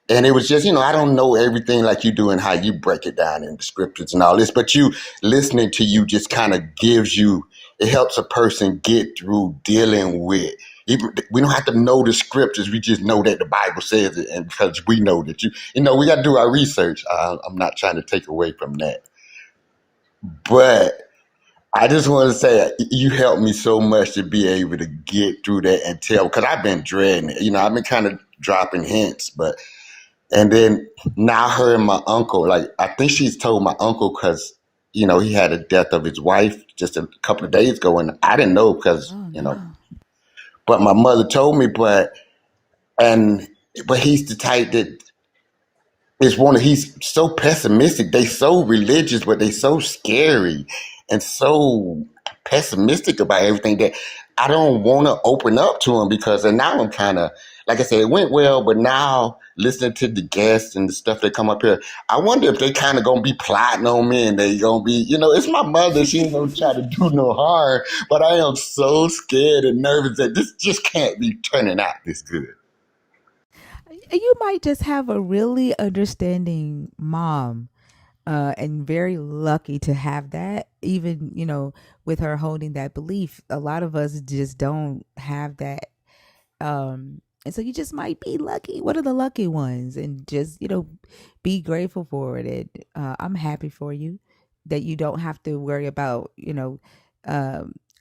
And it was just, I don't know everything like you do and how you break it down in the scriptures and all this, but you listening to you just kind of it helps a person get through dealing with. We don't have to know the scriptures. We just know that the Bible says it. And because we know that we got to do our research. I'm not trying to take away from that. But I just want to say you helped me so much to be able to get through that and tell, because I've been dreading it. I've been kind of dropping hints, and then now her and my uncle, like I think she's told my uncle because, he had a death of his wife just a couple of days ago, and I didn't know because, Oh no. but my mother told me, but he's the type that he's so pessimistic. They so religious, but they so scary and so pessimistic about everything that I don't want to open up to him and now I'm kind of, like I said, it went well, but now listening to the guests and the stuff that come up here, I wonder if they kind of going to be plotting on me and they going to be, it's my mother. She ain't going to try to do no harm, but I am so scared and nervous that this just can't be turning out this good. You might just have a really understanding mom, and very lucky to have that. Even with her holding that belief, a lot of us just don't have that. And so you just might be lucky. What are the lucky ones? And just be grateful for it. And I'm happy for you that you don't have to worry about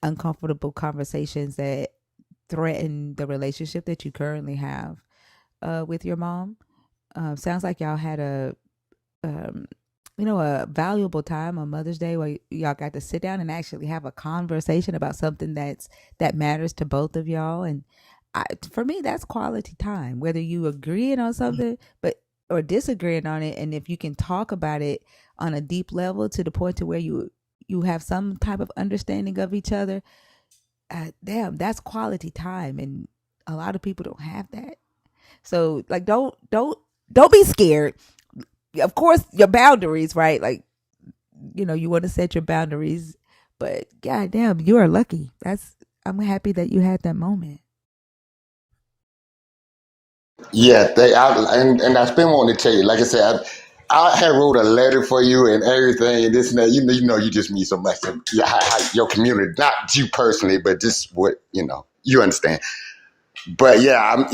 uncomfortable conversations that threaten the relationship that you currently have with your mom. Sounds like y'all had um, a valuable time on Mother's Day where y'all got to sit down and actually have a conversation about something that matters to both of y'all. And for me, that's quality time. Whether you agreeing on something, or disagreeing on it, and if you can talk about it on a deep level to the point to where you have some type of understanding of each other, damn, that's quality time. And a lot of people don't have that. So like, don't be scared. Of course, your boundaries, right? Like, you want to set your boundaries, but goddamn, you are lucky. I'm happy that you had that moment. Yeah, and I've been wanting to tell you, like I said, I had wrote a letter for you and everything, and this and that. You just mean so much to your community, not you personally, but just what you understand. But yeah,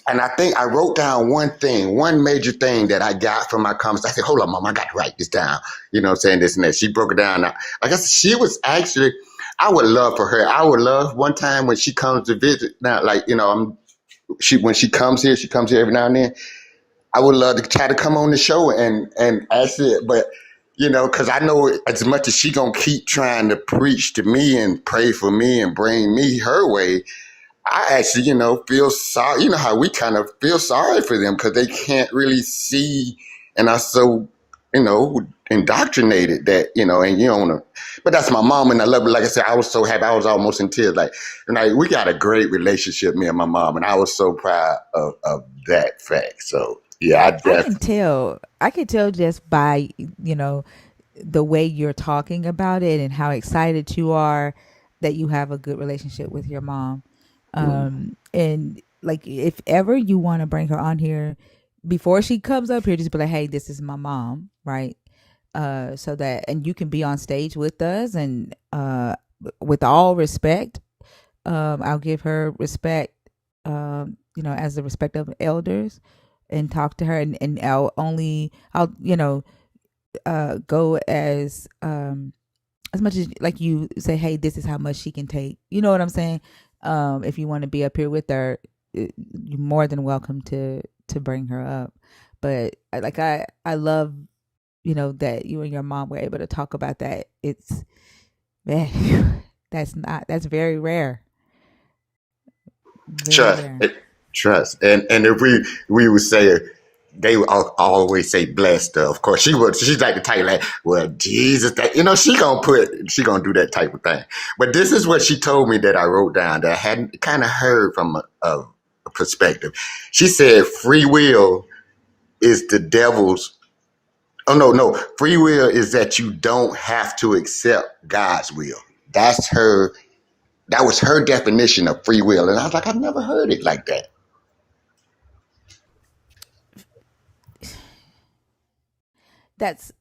and I think I wrote down one major thing that I got from my conversation. I said, hold on, mom, I got to write this down. Saying this and that. She broke it down. Now, I guess she was actually, I would love for her. I would love one time when she comes to visit. Now, like, when she comes here every now and then. I would love to try to come on the show and ask it, but because I know as much as she gonna keep trying to preach to me and pray for me and bring me her way, I actually, feel sorry. You know how we kind of feel sorry for them because they can't really see and are so, indoctrinated that, and you don't want to. But that's my mom, and I love her. Like I said, I was so happy. I was almost in tears. Like we got a great relationship, me and my mom, and I was so proud of that fact. So yeah, I I can definitely. tell. I can tell just by the way you're talking about it and how excited you are that you have a good relationship with your mom. And like, if ever you want to bring her on here before she comes up here, just be like, hey, this is my mom, right? So that, and you can be on stage with us, and with all respect, I'll give her respect, as the respect of elders. and talk to her, and I'll go as much as like you say, hey, this is how much she can take. You know what I'm saying? If you want to be up here with her, you're more than welcome to bring her up. But I love that you and your mom were able to talk about that. It's man, that's very rare, very Trust, rare. trust, and if we would say they would always say blessed. Of course, she's like the type like, well, Jesus, that she gonna do that type of thing. But this is what she told me that I wrote down that I hadn't kind of heard from a perspective. She said free will is the devil's. Oh no, free will is that you don't have to accept God's will. That's her. That was her definition of free will, and I was like, I've never heard it like that. That's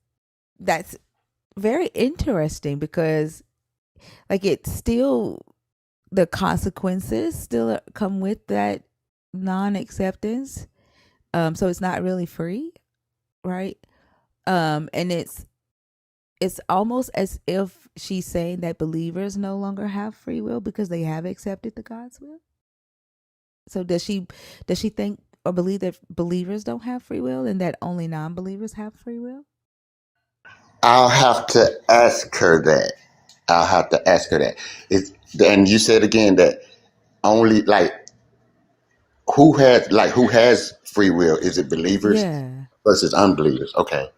that's very interesting because like it's still the consequences still come with that non-acceptance. So it's not really free, right? And it's almost as if she's saying that believers no longer have free will because they have accepted the God's will. So does she think or believe that believers don't have free will and that only non-believers have free will? I'll have to ask her that. I'll have to ask her that. And you said again that only like who has free will? Is it believers Yeah. versus unbelievers? Okay.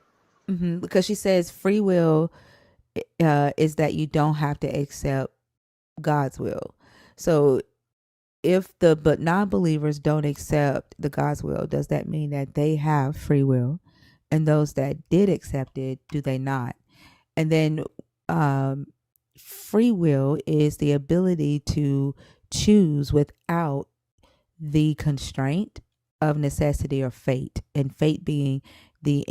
Because she says free will is that you don't have to accept God's will. So if the but non-believers don't accept the God's will, does that mean that they have free will? And those that did accept it, do they not? And then free will is the ability to choose without the constraint of necessity or fate, and fate being the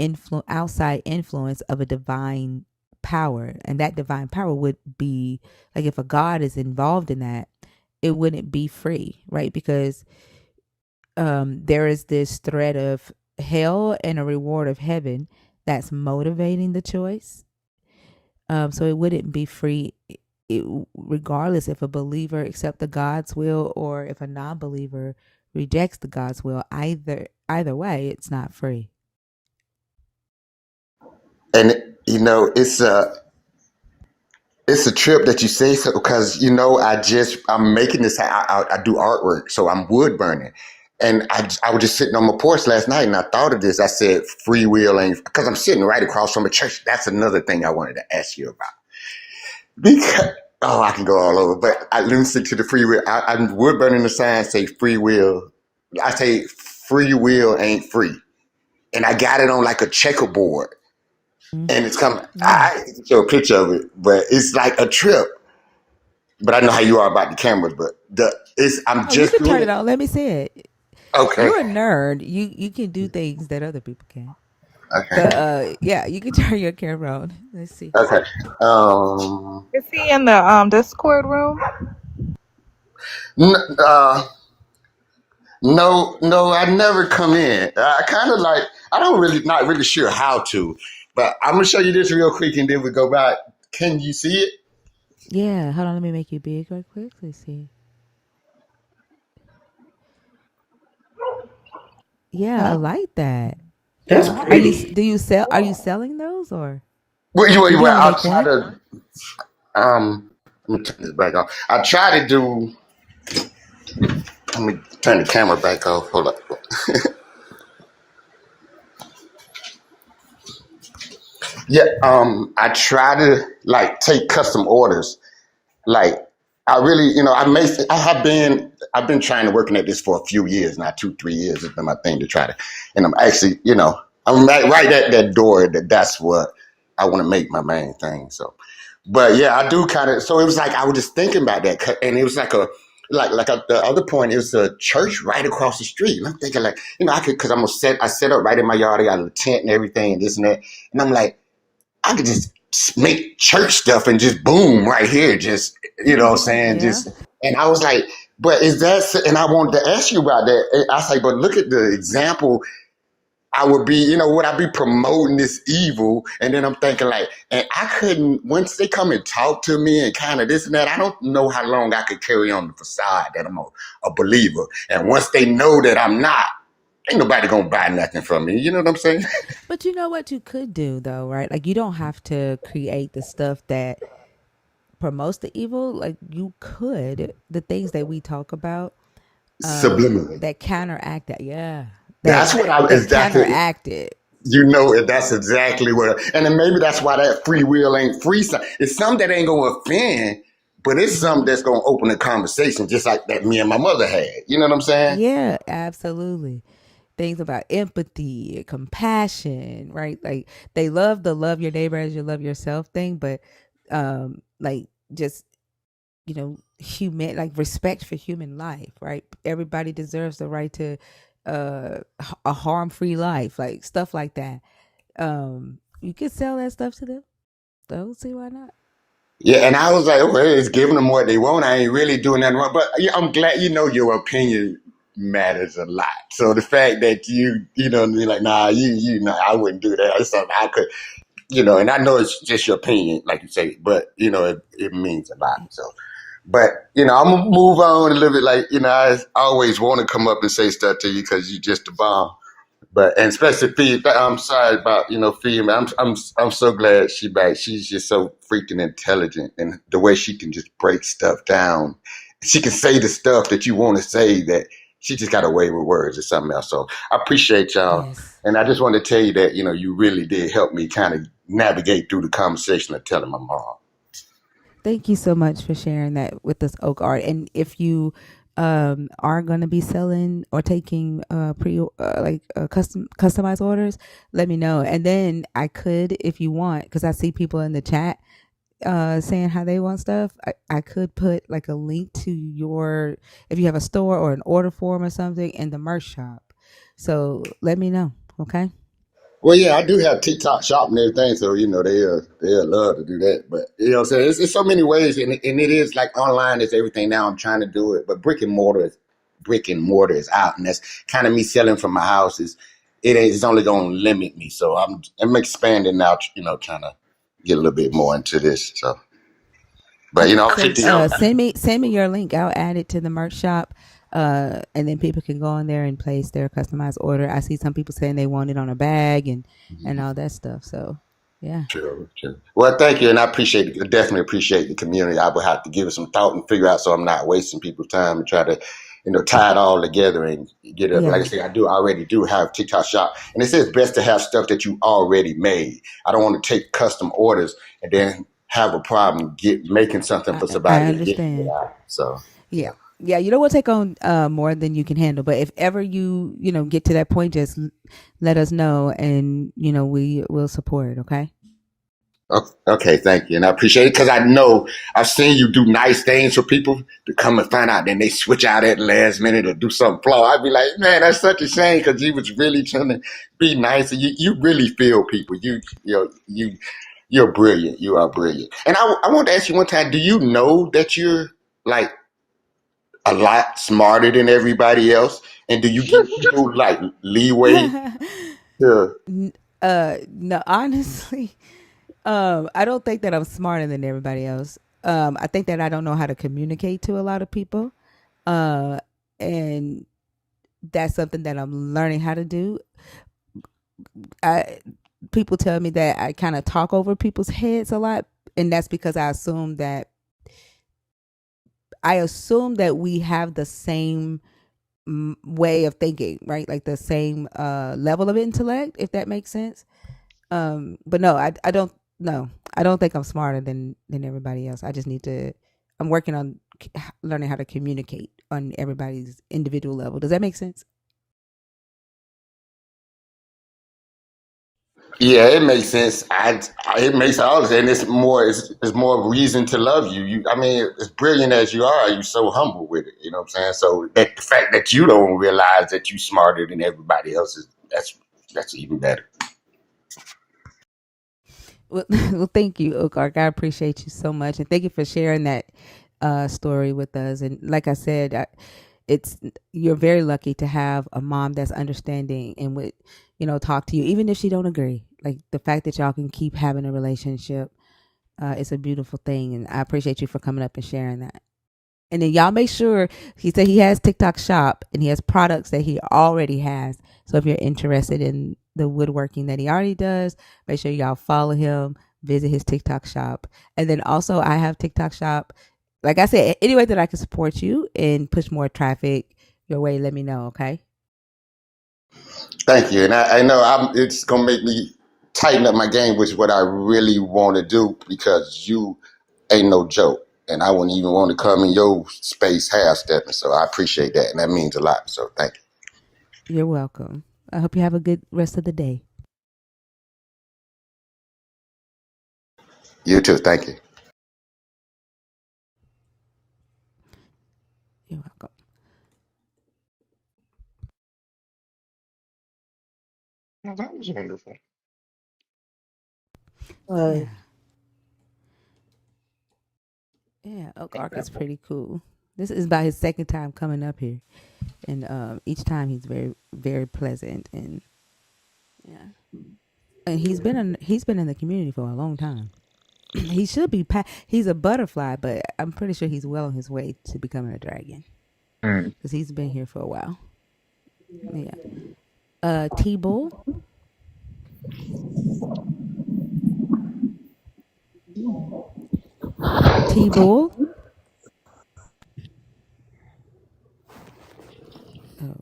outside influence of a divine power. And that divine power would be like if a God is involved in that, it wouldn't be free, right? Because there is this threat of hell and a reward of heaven that's motivating the choice. So it wouldn't be free, regardless if a believer accepts the God's will or if a non-believer rejects the God's will. Either way, it's not free. And it's a trip that you say so because I'm making this. I do artwork, so I'm wood burning, and I was just sitting on my porch last night, and I thought of this. I said, "Free will ain't," because I'm sitting right across from a church. That's another thing I wanted to ask you about. Because I can go all over, but I listen to the free will. I'm wood burning the sign say free will. I say free will ain't free, and I got it on like a checkerboard. And it's coming. Yeah. I can show a picture of it, but it's like a trip. But I know how you are about the cameras. But I'm Oh, you just can doing turn it it. on. Let me see it. Okay. You're a nerd. You can do things that other people can't. Okay. But yeah, you can turn your camera on. Let's see. Okay. Is he in the Discord room? N- uh, no, I never come in. I kind of like. I don't really, not really sure how to. But I'm gonna show you this real quick, and then we go back. Can you see it? Yeah, hold on. Let me make you big right quick. Let's see. Yeah, I Oh, like that. that's Are you? pretty. Do you sell? Are you selling those or did you Well, only I'll make try one? to. Let me turn this back off. I try to do. Let me turn the camera back off. Hold up. Yeah, I try to like take custom orders. Like I really, I've been trying to working at this for a few years now, 2, 3 years. It's been my thing to try to, and I'm actually, I'm right at that door that's what I want to make my main thing. So, but yeah, I do kind of. So it was like I was just thinking about that, and it was like the other point is a church right across the street. And I'm thinking like, I could because I set up right in my yard. I got a tent and everything and this and that, and I'm like. I could just make church stuff and just boom right here, just what I'm saying, Yeah. just. And I was like, but is that? And I wanted to ask you about that. I say, but look at the example. I would be, would I be promoting this evil? And then I'm thinking like, and I couldn't, once they come and talk to me and kind of this and that, I don't know how long I could carry on the facade that I'm a believer. And once they know that I'm not, ain't nobody gonna buy nothing from me. You know what I'm saying? But you know what you could do though, right? Like you don't have to create the stuff that promotes the evil. Like you could the things that we talk about Subliminally. that counteract that. Yeah, That's what I, that that's it. counteract it. That's exactly what, and then maybe that's why that free will ain't free. It's something that ain't gonna offend, but it's something that's gonna open a conversation, just like that me and my mother had. You know what I'm saying? Yeah, absolutely. Things about empathy, compassion, right? Like they love the love your neighbor as you love yourself thing, but like just human, like respect for human life, right? Everybody deserves the right to a harm-free life, like stuff like that. You could sell that stuff to them. I don't see why not. Yeah, and I was like, okay, it's giving them what they want. I ain't really doing nothing wrong, but yeah, I'm glad your opinion matters a lot. So the fact that you know, be like, nah, no, I wouldn't do that. It's something I could, and I know it's just your opinion, like you say, but it means a lot. So. But, I'm going to move on a little bit. Like, I always want to come up and say stuff to you because you just a bomb. But, and especially Fee, I'm sorry about, Fee. I'm so glad she back. She's just so freaking intelligent. And the way she can just break stuff down. She can say the stuff that you want to say that she just got away with words or something else. So I appreciate y'all. Yes. And I just want to tell you that, you really did help me kind of navigate through the conversation of telling my mom. Thank you so much for sharing that with us, Oak Art. And if you are going to be selling or taking customized orders, let me know. And then I could, if you want, because I see people in the chat saying how they want stuff. I could put like a link to your, if you have a store or an order form or something in the merch shop. So let me know. Okay. Well, yeah, I do have TikTok shop and everything, so they'll love to do that. But what I'm saying, it's so many ways, and it is like online is everything now. I'm trying to do it, but brick and mortar is out, and that's kind of me selling from my house. It's only going to limit me, so I'm expanding now. Trying to get a little bit more into this. So, but Okay, I'm so 50. send me your link. I'll add it to the merch shop, and then people can go in there and place their customized order. I see some people saying they want it on a bag and all that stuff. So, yeah. Sure, sure. Well, thank you, and I definitely appreciate the community. I will have to give it some thought and figure out so I'm not wasting people's time and try to, tie it all together and get it. Like I Yeah, say, I already do have TikTok shop, and it says best to have stuff that you already made. I don't want to take custom orders and then have a problem making something for I somebody and getting it understand. out. So, Yeah. yeah. Yeah, you don't want to take on more than you can handle. But if ever you get to that point, just let us know, and we will support it. Okay. Okay, thank you, and I appreciate it because I know I've seen you do nice things for people to come and find out, then they switch out at the last minute or do something flaw. I'd be like, man, that's such a shame because you was really trying to be nice, and you really feel people. You're brilliant. You are brilliant. And I want to ask you one time: do you know that you're like a lot smarter than everybody else, and do you give people like leeway to? No, honestly, I don't think that I'm smarter than everybody else. I think that I don't know how to communicate to a lot of people, uh, and that's something that I'm learning how to do. I People tell me that I kind of talk over people's heads a lot, and that's because I assume that we have the same way of thinking, right? Like the same level of intellect, if that makes sense. But no, I don't. No, I don't think I'm smarter than everybody else. I just need to. I'm working on learning how to communicate on everybody's individual level. Does that make sense? Yeah, it makes sense. It makes all sense. And it's more reason to love you. I mean, as brilliant as you are, you're so humble with it. You know what I'm saying? So that the fact that you don't realize that you're smarter than everybody else that's even better. Well, well, thank you, Okark. I appreciate you so much, and thank you for sharing that story with us. And like I said, it's you're very lucky to have a mom that's understanding and with talk to you, even if she don't agree. Like the fact that y'all can keep having a relationship, it's a beautiful thing, and I appreciate you for coming up and sharing that. And then y'all make sure he said he has TikTok shop and he has products that he already has. So if you're interested in the woodworking that he already does, make sure y'all follow him, visit his TikTok shop. And then also I have TikTok shop. Like I said, any way that I can support you and push more traffic your way, let me know, okay? Thank you. And I know it's going to make me tighten up my game, which is what I really want to do, because you ain't no joke. And I wouldn't even want to come in your space half stepping. So I appreciate that. And that means a lot. So thank you. You're welcome. I hope you have a good rest of the day. You too. Thank you. You're welcome. Well, that was wonderful. Uh, Yeah. Yeah. Oak Ark is Incredible. pretty cool. This is about his second time coming up here. And each time he's very, very pleasant, and yeah, and he's been in the community for a long time. He should be he's a butterfly, but I'm pretty sure he's well on his way to becoming a dragon Mm. because he's been here for a while. Yeah. T-Bull. T-Bull.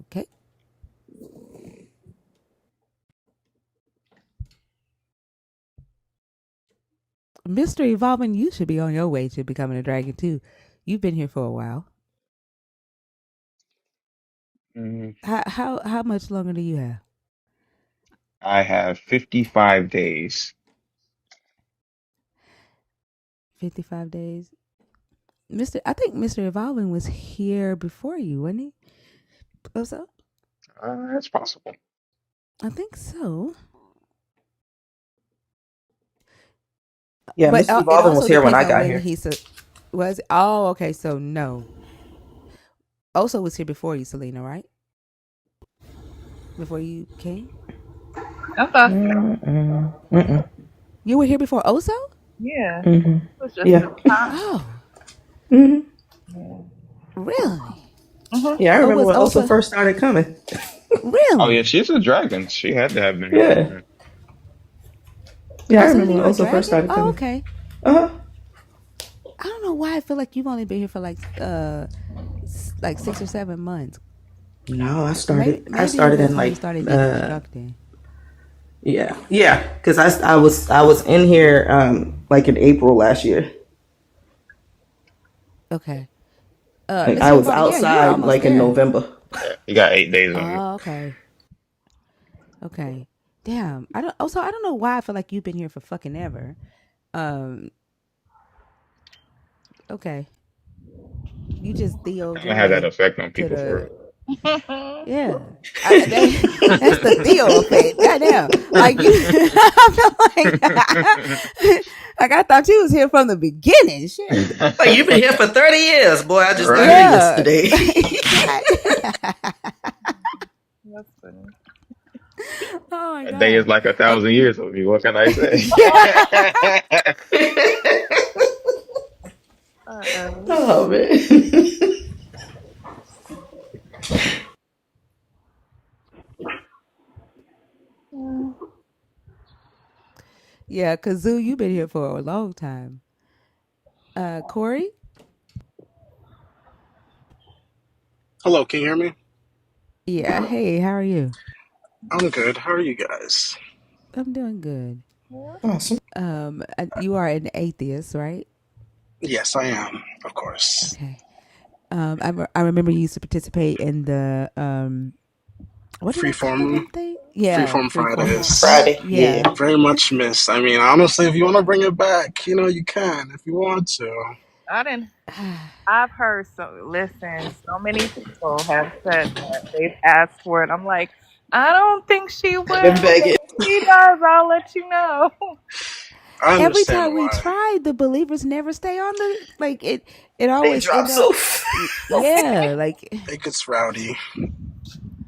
Okay. Mr. Evolving, you should be on your way to becoming a dragon too. You've been here for a while. Mm. How much longer do you have? I have 55 days. 55 days. I think Mr. Evolving was here before you, wasn't he? Also, That's possible. I think so. yeah, But Mr. it Evolving was also here when depends I on got when here. he was. Oh, okay. So no. Oso was here before you, Selena, right? Before you came, I thought so. Mm-mm. Mm-mm. you were here before Oso. Yeah. Mm-hmm. It was just Yeah. the time. Oh, Mm-hmm. Yeah. really? Yeah, I Oh, remember was when Osa Oso first started coming. Oh yeah, really? she's a dragon. She had to have been here Yeah. before. Yeah, I Oh, remember Selena, when you're a Osa first dragon. started Oh, coming. okay. Uh-huh. I don't know why I feel like you've only been here for like 6 or 7 months. No, Maybe I it started was in when you like started deconstructing. yeah, because I was in here like in April last year. Okay. Like I Mr. was Evolving, yeah, you were outside almost like in there. November. Yeah, you got 8 days on you. Oh, okay. Okay. Damn. I don't know why I feel like you've been here for fucking ever. Um. Okay. You just theoed Kind of your had that way effect on to people for the real. yeah. That's the Theo effect. Goddamn. Like you, I feel like I thought you was here from the beginning. Shit. Like you've been here for 30 years, boy. I just got here Right. Yeah. yesterday. That's funny. Oh my A day is god. like 1,000 years of you. What can I say? Uh-oh. Oh man. Yeah, Kazoo, you've been here for a long time. Corey? Hello, can you hear me? Yeah. Hey, how are you? I'm good. How are you guys? I'm doing good. Awesome. You are an atheist, right? Yes, I am, of course. Okay. I remember you used to participate in the what do they call Freeform, them thing? Yeah, Freeform freeform. Fridays. Friday. Yeah. Yeah. Very much missed. I mean, honestly, if you want to bring it back, you can, if you want to. I didn't. I've heard so many people have said that they've asked for it. I'm like, I don't think she will, I've been but begging. if she does, I'll let you know. I Every understand time we why. try, the believers never stay on the like it. It They always drop end up, so yeah, like It gets rowdy.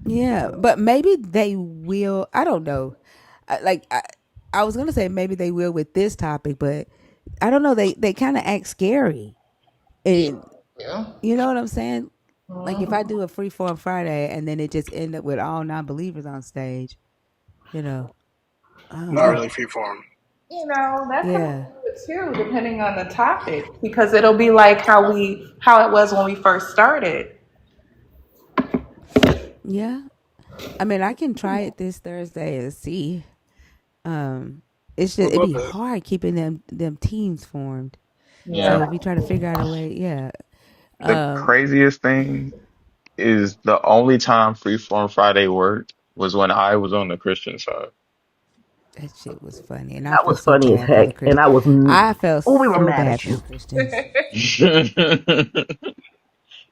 Yeah, but maybe they will. I don't know. I was gonna say maybe they will with this topic, but I don't know. They kind of act scary, and Yeah. you know what I'm saying. Like if Mhm. I do a free form Friday and then it just end up with all non-believers on stage, you know, I don't Not know. really freeform. That could Yeah, be good too, depending on the topic, because it'll be like how it was when we first started. yeah. I mean, I can try it this Thursday and see. It's just Would it'd love be it. hard keeping them teams formed. So Yeah. if you try to figure out a way, yeah. The Um, craziest thing is the only time Freeform Friday worked was when I was on the Christian side. that shit was funny, and I That feel was so funny as bad for the heck. And Christians. I was, I felt oh, we were so mad bad at for the you. Christians.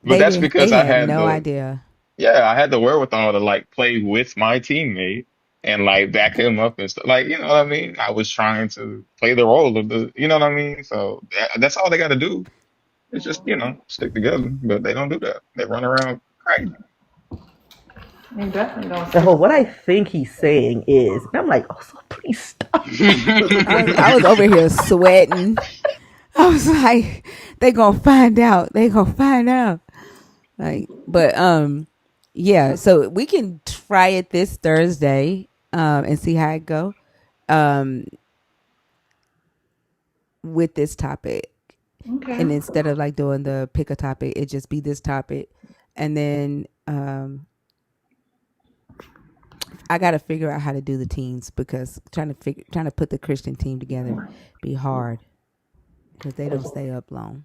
But that's They because I had had no the, idea. yeah, I had the wherewithal to like play with my teammate and like back him up and stuff. Like, you know what I mean? I was trying to play the role of the, you know what I mean? So that's all they got to do. It's just, stick together. But they don't do that. They run around crazy. You definitely don't So stick. what I think he's saying is, and I'm like, oh, so please stop. I was over here sweating. I was like, they gonna find out. They gonna find out. Like, but yeah. So we can try it this Thursday, and see how it go, um, with this topic. Okay. And instead of like doing the pick a topic, it just be this topic, and then I got to figure out how to do the teams because trying to put the Christian team together be hard because they don't stay up long.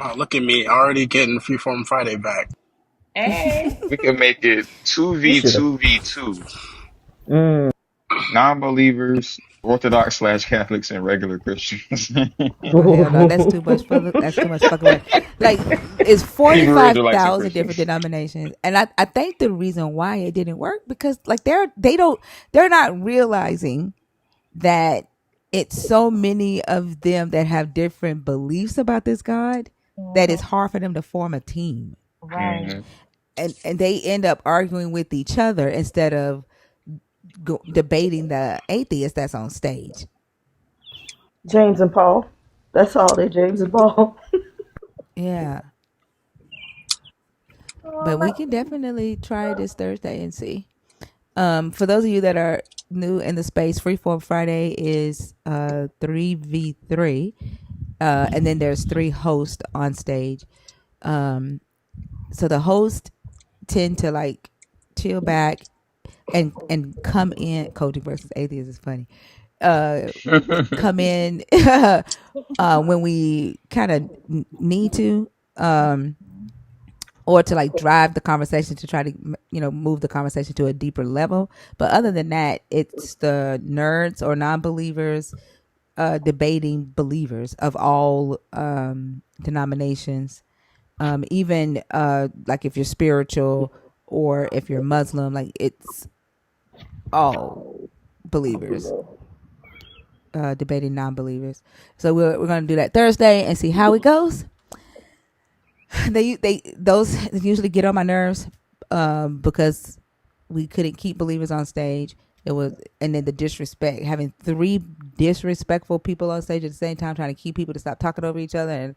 Oh, look at me, already getting freeform Friday back. Hey. We can make it You should have. 2v2v2. Mm. Non-believers, Orthodox slash Catholics, and regular Christians. Oh hell no, that's too much for that's too much fucking work. Like it's Hebrew 45,000 Israelites and different Christians. denominations, and I think the reason why it didn't work because like they're not realizing that it's so many of them that have different beliefs about this God that Mhm. it's hard for them to form a team, Right. Hmm. and they end up arguing with each other instead of debating the atheist that's on stage. James and Paul. That's all they James and Paul. Yeah, Oh, but we can definitely try this Thursday and see. For those of you that are new in the space, Freeform Friday is 3v3, and then there's three hosts on stage. So the hosts tend to like chill back and come in. Coaching versus atheist is funny. Uh, Come in when we kind of need to. Or to like drive the conversation to try to move the conversation to a deeper level. But other than that, it's the nerds or non-believers debating believers of all denominations. Even like if you're spiritual or if you're Muslim, like it's all believers debating non-believers. So we're gonna do that Thursday and see how it goes. They those usually get on my nerves because we couldn't keep believers on stage. It was and then the disrespect, having three disrespectful people on stage at the same time, trying to keep people to stop talking over each other, and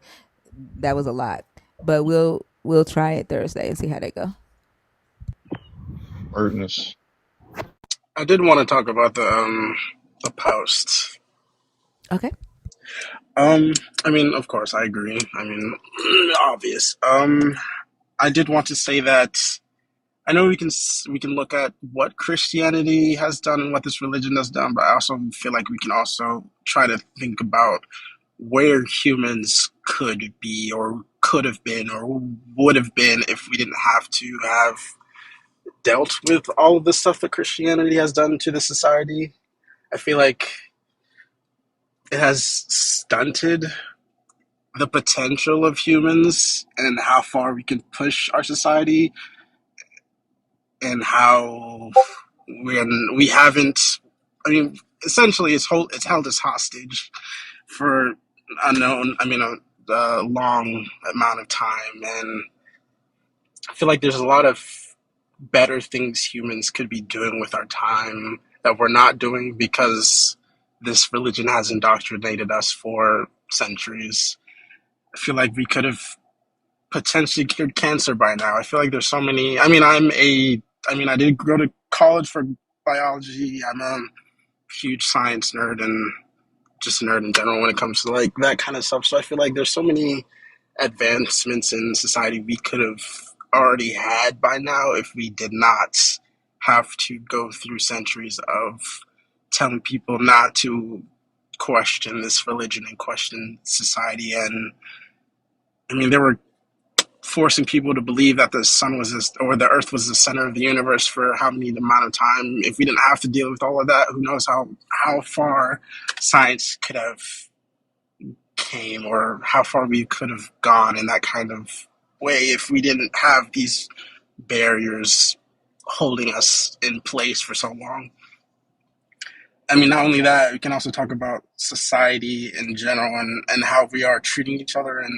that was a lot. But we'll try it Thursday and see how they go. Wordness. I did want to talk about the post. Okay. Um, I mean, of course, I agree. I mean, obvious. I did want to say that I know we can look at what Christianity has done and what this religion has done, but I also feel like we can also try to think about where humans could be or could have been or would have been if we didn't have to have dealt with all of the stuff that Christianity has done to the society. I feel like it has stunted the potential of humans and how far we can push our society and how when we haven't, I mean, essentially it's held us hostage for a long amount of time. And I feel like there's a lot of better things humans could be doing with our time that we're not doing because this religion has indoctrinated us for centuries. I feel like we could have potentially cured cancer by now. I feel like there's so many. I did go to college for biology. I'm a huge science nerd and just a nerd in general when it comes to like that kind of stuff. So I feel like there's so many advancements in society we could have already had by now if we did not have to go through centuries of telling people not to question this religion and question society. And I mean, they were forcing people to believe that the sun was this, or the earth was the center of the universe for how many amount of time. If we didn't have to deal with all of that, who knows how far science could have came or how far we could have gone in that kind of way if we didn't have these barriers holding us in place for so long. I mean, not only that, we can also talk about society in general and how we are treating each other and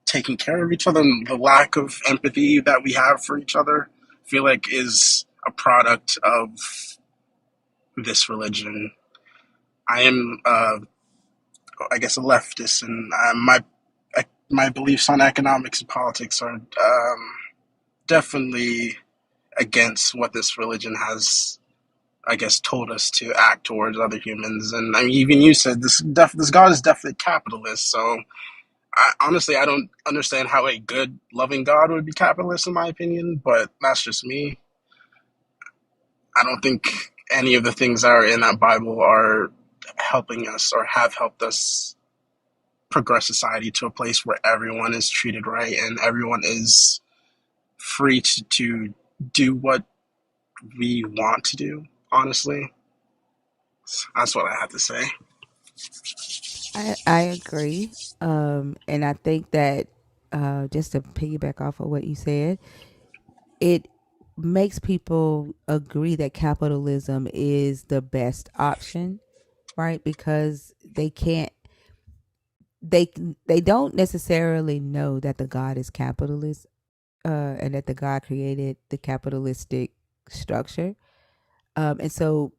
taking care of each other, and the lack of empathy that we have for each other, I feel like is a product of this religion. I am, I guess, a leftist, and my beliefs on economics and politics are definitely against what this religion has, I guess, told us to act towards other humans. And I mean, even you said this God is definitely capitalist. So honestly, I don't understand how a good, loving God would be capitalist, in my opinion. But that's just me. I don't think any of the things that are in that Bible are helping us or have helped us progress society to a place where everyone is treated right and everyone is free to do what we want to do, honestly. That's what I have to say. I agree. And I think that just to piggyback off of what you said, it makes people agree that capitalism is the best option, right? Because they they don't necessarily know that the God is capitalist, and that the God created the capitalistic structure. And so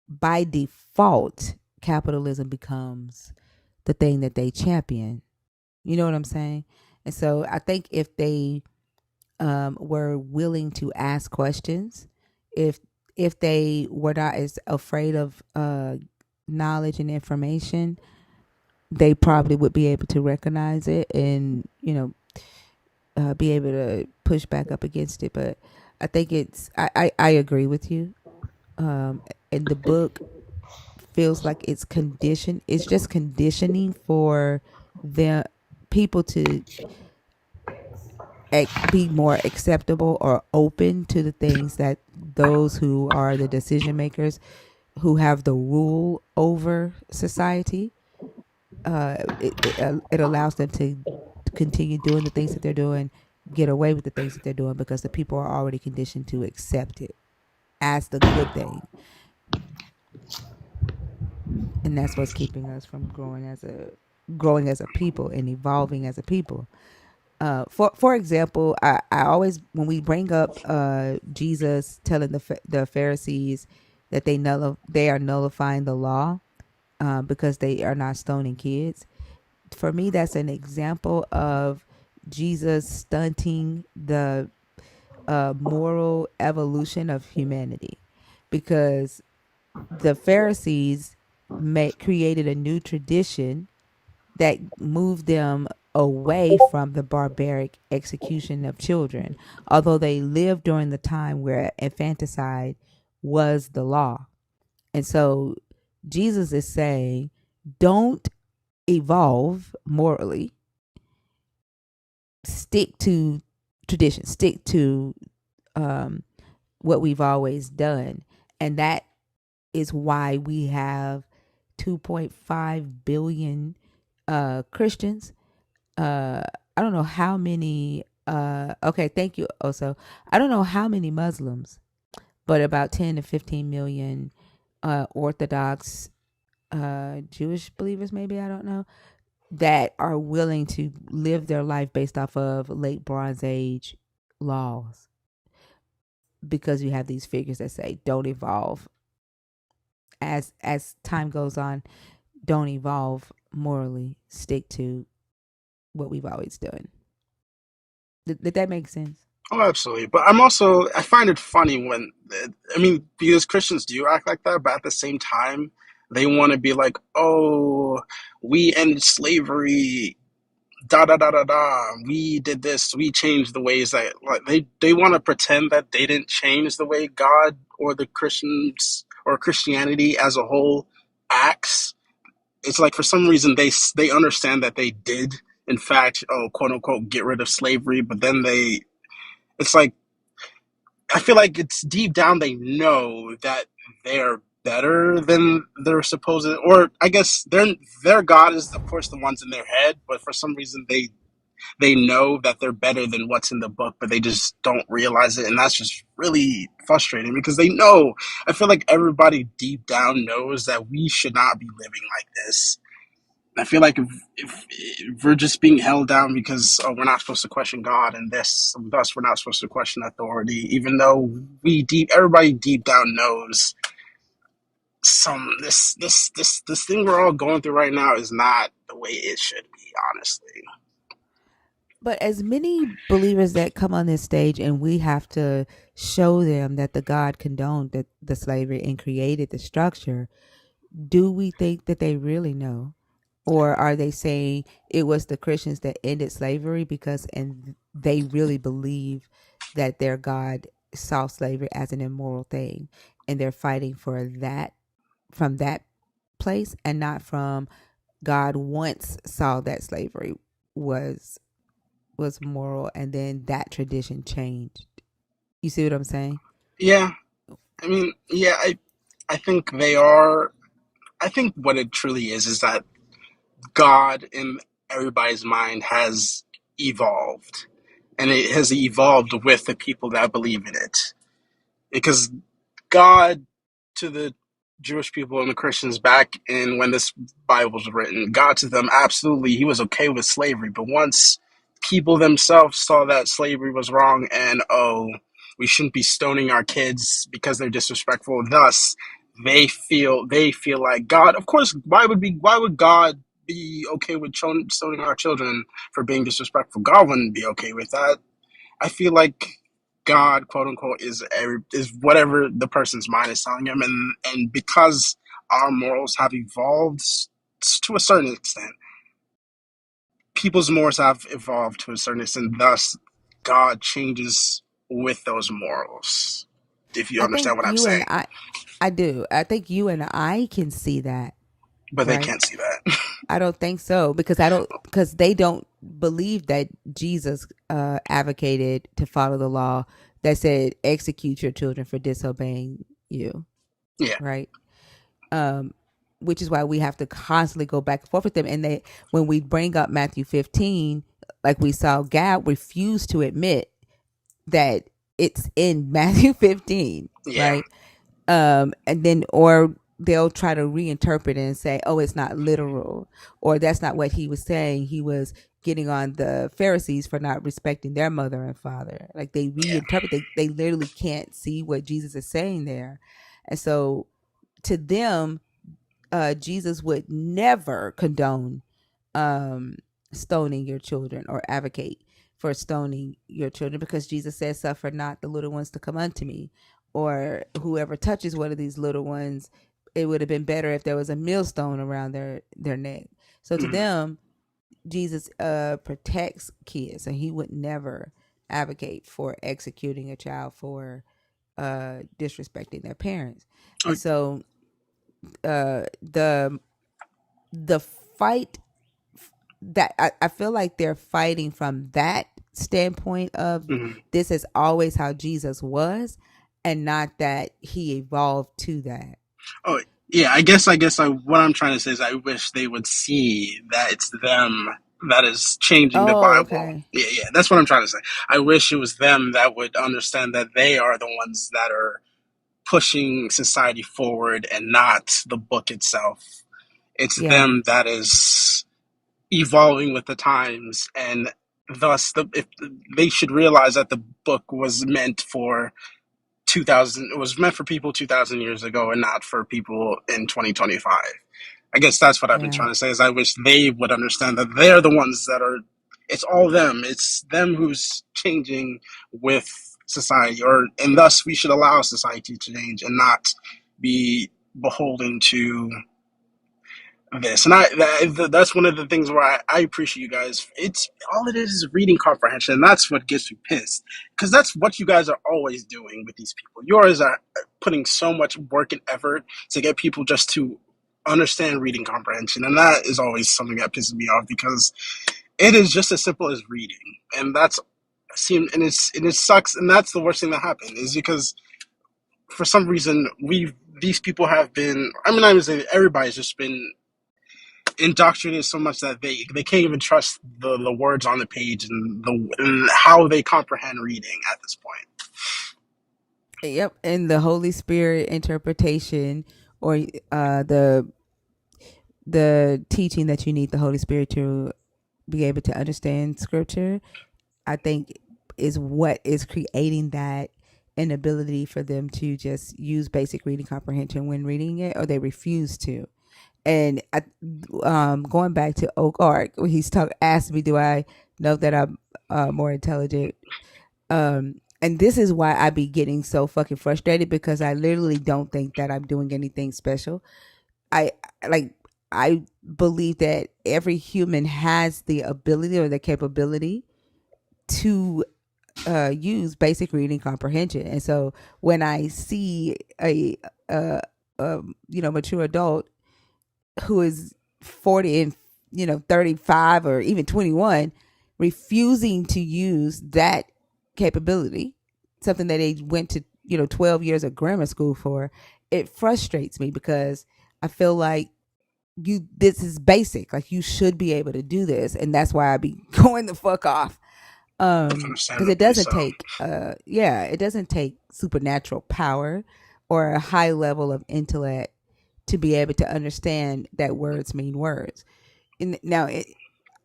by default, capitalism becomes the thing that they champion. You know what I'm saying? And so I think if they were willing to ask questions, if if they were not as afraid of knowledge and information, they probably would be able to recognize it and be able to push back up against it. But I think I agree with you. And the book feels like it's just conditioning for the people to be more acceptable or open to the things that those who are the decision makers, who have the rule over society, it allows them to continue doing the things that they're doing, get away with the things that they're doing, because the people are already conditioned to accept it as the good thing. And that's what's keeping us from growing as a people and evolving as a people. For example, I always, when we bring up Jesus telling the Pharisees that they are nullifying the law, because they are not stoning kids. For me, that's an example of Jesus stunting the moral evolution of humanity, because the Pharisees created a new tradition that moved them away from the barbaric execution of children, although they lived during the time where infanticide was the law. And so Jesus is saying, don't evolve morally, stick to tradition, stick to what we've always done. And that is why we have 2.5 billion Christians. I don't know how many. Okay, thank you. Also, I don't know how many Muslims, but about 10 to 15 million Orthodox Jewish believers, maybe, I don't know, that are willing to live their life based off of late Bronze Age laws. because you have these figures that say don't evolve as time goes on, don't evolve morally, stick to what we've always done. Did that make sense? Oh, absolutely. But I find it funny when, I mean, because Christians do act like that, but at the same time, they want to be like, oh, we ended slavery, da da da da da. We did this. We changed the ways that, like, they want to pretend that they didn't change the way God or the Christians or Christianity as a whole acts. It's like for some reason they understand that they did, in fact, oh, quote unquote, get rid of slavery, but then it's like I feel like it's deep down they know that they're better than they're supposed to, or I guess their God is of course the ones in their head, but for some reason they know that they're better than what's in the book, but they just don't realize it, and that's just really frustrating because they know. I feel like everybody deep down knows that we should not be living like this. I feel like if we're just being held down because we're not supposed to question God, and thus we're not supposed to question authority, even though everybody deep down knows this thing we're all going through right now is not the way it should be, honestly. But as many believers that come on this stage and we have to show them that the God condoned the slavery and created the structure, do we think that they really know? Or are they saying it was the Christians that ended slavery because and they really believe that their God saw slavery as an immoral thing and they're fighting for that from that place and not from God once saw that slavery was moral and then that tradition changed. You see what I'm saying? Yeah, I mean, yeah, I think they are. I think what it truly is that God in everybody's mind has evolved, and it has evolved with the people that believe in it. Because God, to the Jewish people and the Christians back in when this Bible was written, God to them, absolutely, he was okay with slavery. But once people themselves saw that slavery was wrong and, oh, we shouldn't be stoning our kids because they're disrespectful, thus they feel like God, of course, why would God be okay with stoning our children for being disrespectful? God wouldn't be okay with that. I feel like God, quote unquote, is whatever the person's mind is telling him, and because our morals have evolved to a certain extent, people's morals have evolved to a certain extent. Thus, God changes with those morals. If you I think understand what I'm you and saying, I do. I think you and I can see that, but they right? can't see that. I don't think so because they don't believe that Jesus advocated to follow the law that said execute your children for disobeying you, Yeah, right? Um, which is why we have to constantly go back and forth with them. And they, when we bring up Matthew 15, like we saw, Gab refuse to admit that it's in Matthew 15, yeah, right? And then or they'll try to reinterpret it and say, oh, it's not literal, or that's not what he was saying. He was getting on the Pharisees for not respecting their mother and father. Like they yeah. reinterpret, they literally can't see what Jesus is saying there. And so to them, Jesus would never condone um, stoning your children or advocate for stoning your children because Jesus says, suffer not the little ones to come unto me, or whoever touches one of these little ones, it would have been better if there was a millstone around their neck. So to Mhm. them, Jesus protects kids, and he would never advocate for executing a child for disrespecting their parents. Oh, And so the fight that I feel like they're fighting from that standpoint of mhm. this is always how Jesus was and not that he evolved to that. Oh, yeah. What I'm trying to say is I wish they would see that it's them that is changing the Oh, Bible. okay. Yeah, yeah. That's what I'm trying to say. I wish it was them that would understand that they are the ones that are pushing society forward and not the book itself. It's Yeah. them that is evolving with the times, and thus, if they should realize that the book was meant for 2000, it was meant for people 2000 years ago and not for people in 2025. I guess that's what I've been Yeah. trying to say is I wish they would understand that they're the ones that are, it's all them. It's them who's changing with society, or and thus we should allow society to change and not be beholden to this. And that's one of the things where I appreciate you guys. It's all it is reading comprehension. And that's what gets me pissed, because that's what you guys are always doing with these people. You guys are putting so much work and effort to get people just to understand reading comprehension, and that is always something that pisses me off, because it is just as simple as reading, and that's seem and it sucks, and that's the worst thing that happened is because for some reason these people have been, I mean, I would say everybody's just been indoctrinated so much that they can't even trust the words on the page and how they comprehend reading at this point. Yep. And the Holy Spirit interpretation, or the teaching that you need the Holy Spirit to be able to understand Scripture, I think is what is creating that inability for them to just use basic reading comprehension when reading it, or they refuse to. And going back to Oak Ark, when asked me, do I know that I'm more intelligent? And this is why I be getting so fucking frustrated, because I literally don't think that I'm doing anything special. I like I believe that every human has the ability or the capability to use basic reading comprehension. And so when I see a, mature adult who is 40 and 35 or even 21 refusing to use that capability, something that they went to 12 years of grammar school for, it frustrates me, because I feel like this is basic, like you should be able to do this, and that's why I be going the fuck off. Because it Understandably doesn't so. take it doesn't take supernatural power or a high level of intellect to be able to understand that words mean words. And now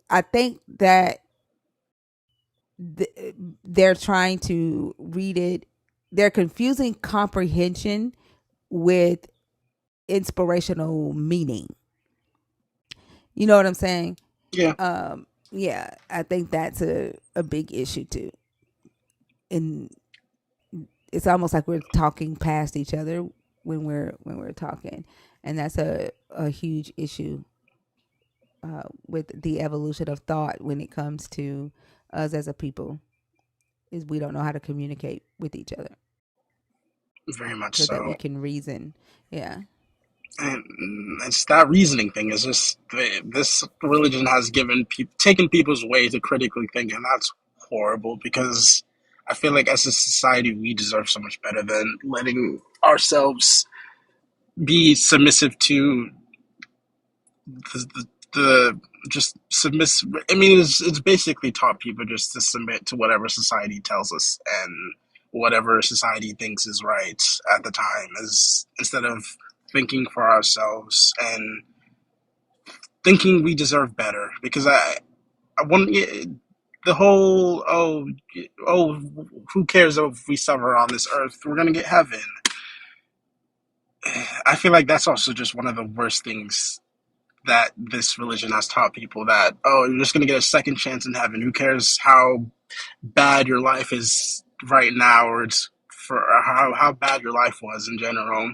I think that they're trying to read it, they're confusing comprehension with inspirational meaning. You know what I'm saying? Yeah, Yeah, I think that's a big issue too. And it's almost like we're talking past each other when we're talking, and that's a huge issue with the evolution of thought when it comes to us as a people, is we don't know how to communicate with each other very much so that we so. can reason. Yeah. And it's that reasoning thing is just this religion has taken people's way to critically think, and that's horrible, because I feel like as a society we deserve so much better than letting ourselves be submissive to the just submiss. I mean, it's basically taught people just to submit to whatever society tells us and whatever society thinks is right at the time, as instead of thinking for ourselves and thinking we deserve better. Because I want the whole oh who cares if we suffer on this earth? We're gonna get heaven. I feel like that's also just one of the worst things that this religion has taught people, that you're just going to get a second chance in heaven. Who cares how bad your life is right now, or it's for how bad your life was in general.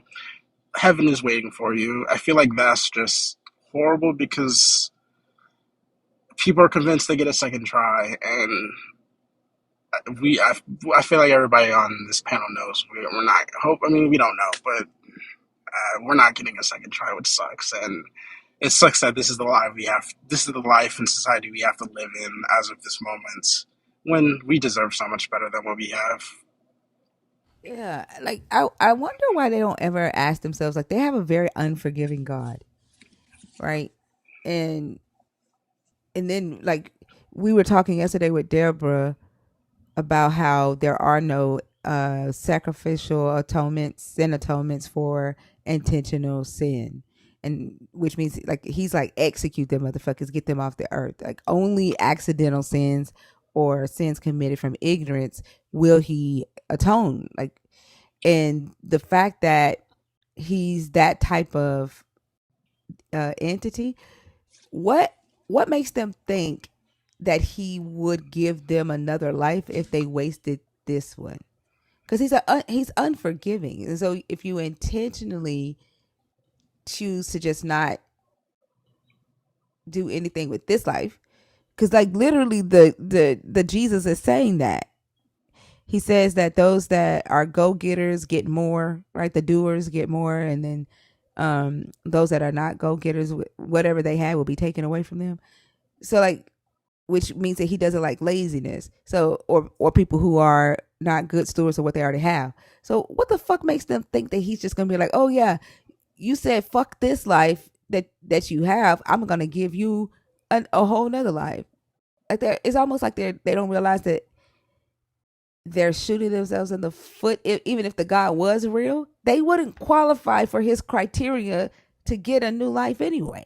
Heaven is waiting for you. I feel like that's just horrible, because people are convinced they get a second try, and I feel like everybody on this panel knows we're not hope. I mean, we don't know, but we're not getting a second try, which sucks. And it sucks that this is the life we have. This is the life and society we have to live in as of this moment, when we deserve so much better than what we have. Yeah, like I wonder why they don't ever ask themselves, like they have a very unforgiving God, right? And then like we were talking yesterday with Deborah about how there are no sacrificial atonements, sin atonements for intentional sin. And which means like he's like, execute them motherfuckers, get them off the earth. Like only accidental sins or sins committed from ignorance will he atone. Like And the fact that he's that type of entity, what what makes them think that he would give them another life if they wasted this one? Because he's unforgiving, and so if you intentionally choose to just not do anything with this life, because like literally the Jesus is saying that. He says that those that are go-getters get more, right? The doers get more, and then those that are not go-getters, whatever they had will be taken away from them. So like, which means that he doesn't like laziness. So or people who are not good stewards of what they already have. So what the fuck makes them think that he's just gonna be like, oh yeah, you said fuck this life that you have, I'm gonna give you a whole nother life. Like it's almost like they don't realize that they're shooting themselves in the foot. Even if the God was real, they wouldn't qualify for his criteria to get a new life anyway.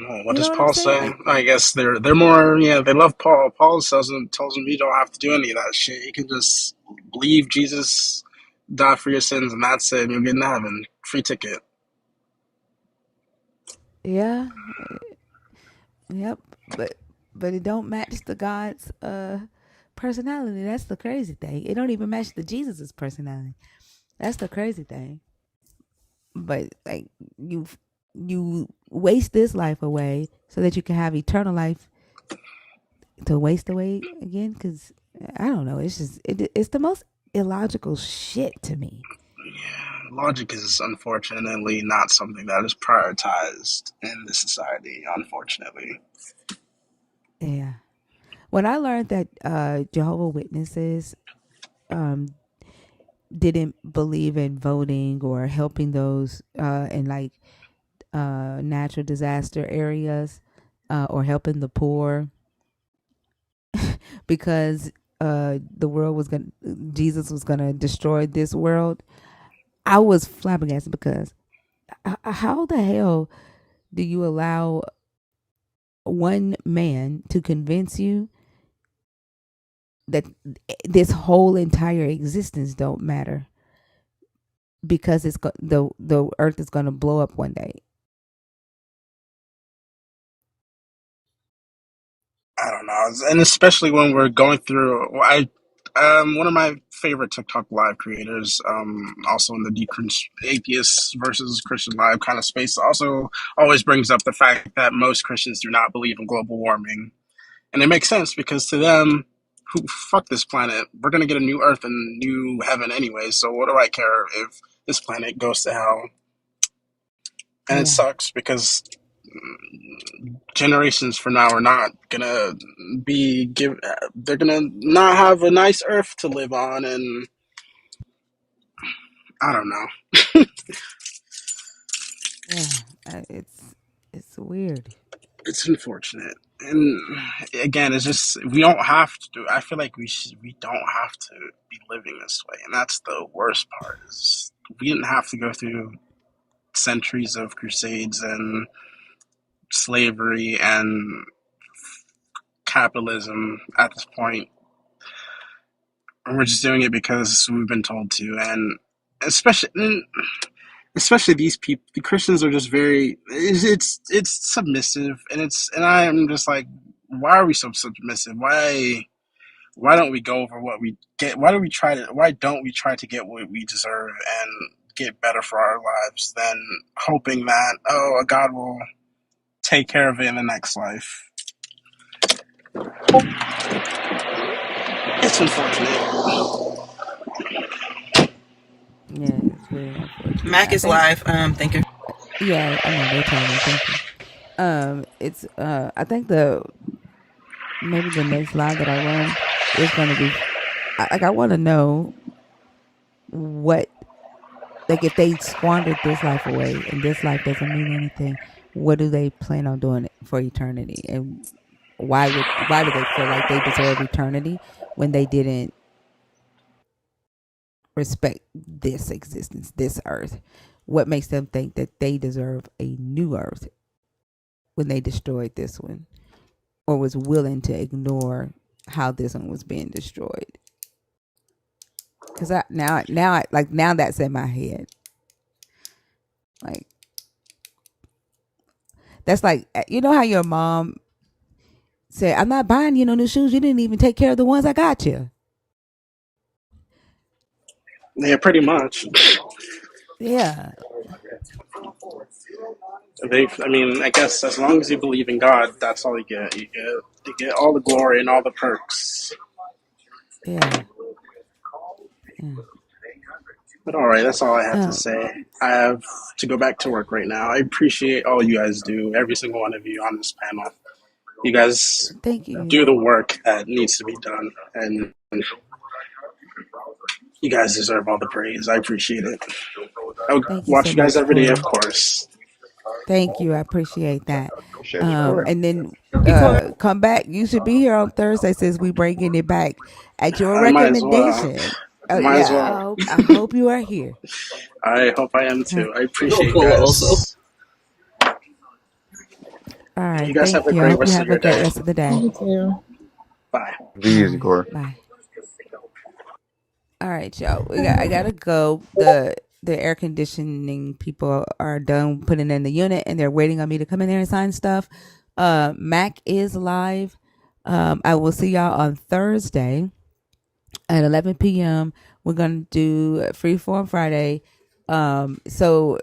Oh, what You does know what I'm Paul saying? say? Like, I guess they're more, yeah, they love Paul. Paul tells them you don't have to do any of that shit. You can just believe Jesus died for your sins and that's it. You'll get into heaven. Free ticket. yeah, yep, but it don't match the God's personality. That's the crazy thing. It don't even match the Jesus's personality. That's the crazy thing. But like you waste this life away so that you can have eternal life to waste away again. Because I don't know. It's just it's the most illogical shit to me. Logic is unfortunately not something that is prioritized in this society, unfortunately. Yeah. When I learned that Jehovah Witnesses um, didn't believe in voting or helping those in like natural disaster areas or helping the poor because the world was going to Jesus was going to destroy this world, I was flabbergasted because how the hell do you allow one man to convince you that this whole entire existence don't matter because the earth is going to blow up one day? I don't know, and especially when we're going through. One of my favorite TikTok live creators, also in the atheist versus Christian live kind of space, also always brings up the fact that most Christians do not believe in global warming, and it makes sense because to them, who fuck this planet, we're gonna get a new Earth and new heaven anyway. So what do I care if this planet goes to hell? And it Yeah. sucks because generations from now are not gonna they're gonna not have a nice earth to live on, and I don't know. Yeah. It's weird. It's unfortunate, and again, it's just we don't have to do. I feel like we don't have to be living this way, and that's the worst part. Is we didn't have to go through centuries of crusades and slavery and capitalism at this point. We're just doing it because we've been told to, and especially especially these people, the Christians are just very it's submissive, and I'm just like, why are we so submissive? Why don't we go over what we get? Why don't we try to get what we deserve and get better for our lives than hoping that God will take care of it in the next life? It's unfortunate. Yeah, it's very unfortunate. Mac I is think live. Thank you. yeah, I know they told me. Thank you. It's I think the maybe the next live that I run is going to be like I want to know what, like if they squandered this life away and this life doesn't mean anything, what do they plan on doing for eternity? And why do they feel like they deserve eternity when they didn't respect this existence, this earth? What makes them think that they deserve a new earth when they destroyed this one or was willing to ignore how this one was being destroyed? Cause now that's in my head. Like that's like how your mom said, "I'm not buying you no new shoes. You didn't even take care of the ones I got you." Yeah, pretty much. Yeah, I mean, I guess as long as you believe in God, that's all you get. You get all the glory and all the perks. yeah, yeah. But all right, that's all I have to Oh, say. I have to go back to work right now. I appreciate all you guys do, every single one of you on this panel. You guys thank you, do the work that needs to be done, and you guys deserve all the praise. I appreciate it. I thank you so watch you guys much, every day, of Corey. course. Thank you. I appreciate that. Appreciate you, Corey. And then come back. You should be here on Thursday since we bringing it back at your I might as well. recommendation. Oh Might as yeah, well. I hope you are here. I hope I am Huh. too. I Go appreciate you pull also. guys. All right. You guys have Thank a you. I great hope you rest of have a your great day. rest of the day. You too. Bye. Be All easy, right. Corey. Bye. All right, y'all. I gotta go. The air conditioning people are done putting in the unit, and they're waiting on me to come in there and sign stuff. Mac is live. I will see y'all on Thursday at 11 p.m. We're gonna do Freeform Friday. So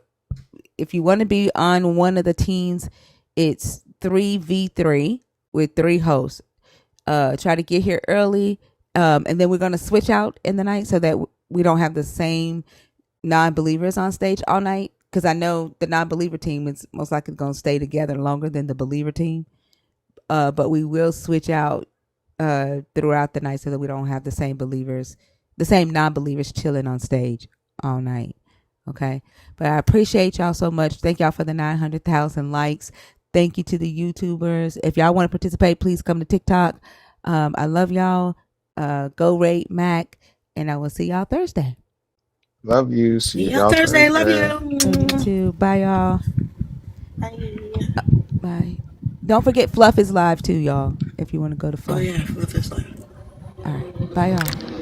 if you want to be on one of the teams, it's 3v3 with 3 hosts. Try to get here early, and then we're gonna switch out in the night so that we don't have the same non-believers on stage all night. Because I know the non-believer team is most likely gonna stay together longer than the believer team. But we will switch out throughout the night so that we don't have the same non-believers chilling on stage all night. Okay, but I appreciate y'all so much. Thank y'all for the 900,000 likes. Thank you to the YouTubers. If y'all want to participate, please come to TikTok. I love y'all. Go rate Mac, and I will see y'all Thursday. Love you. See See you y'all Thursday. Love Thursday. Love you you. too. Bye, y'all. Bye. Bye. Don't forget Fluff is live too, y'all. If you want to go to Oh Fluff. yeah, for this life. All right. Bye, y'all.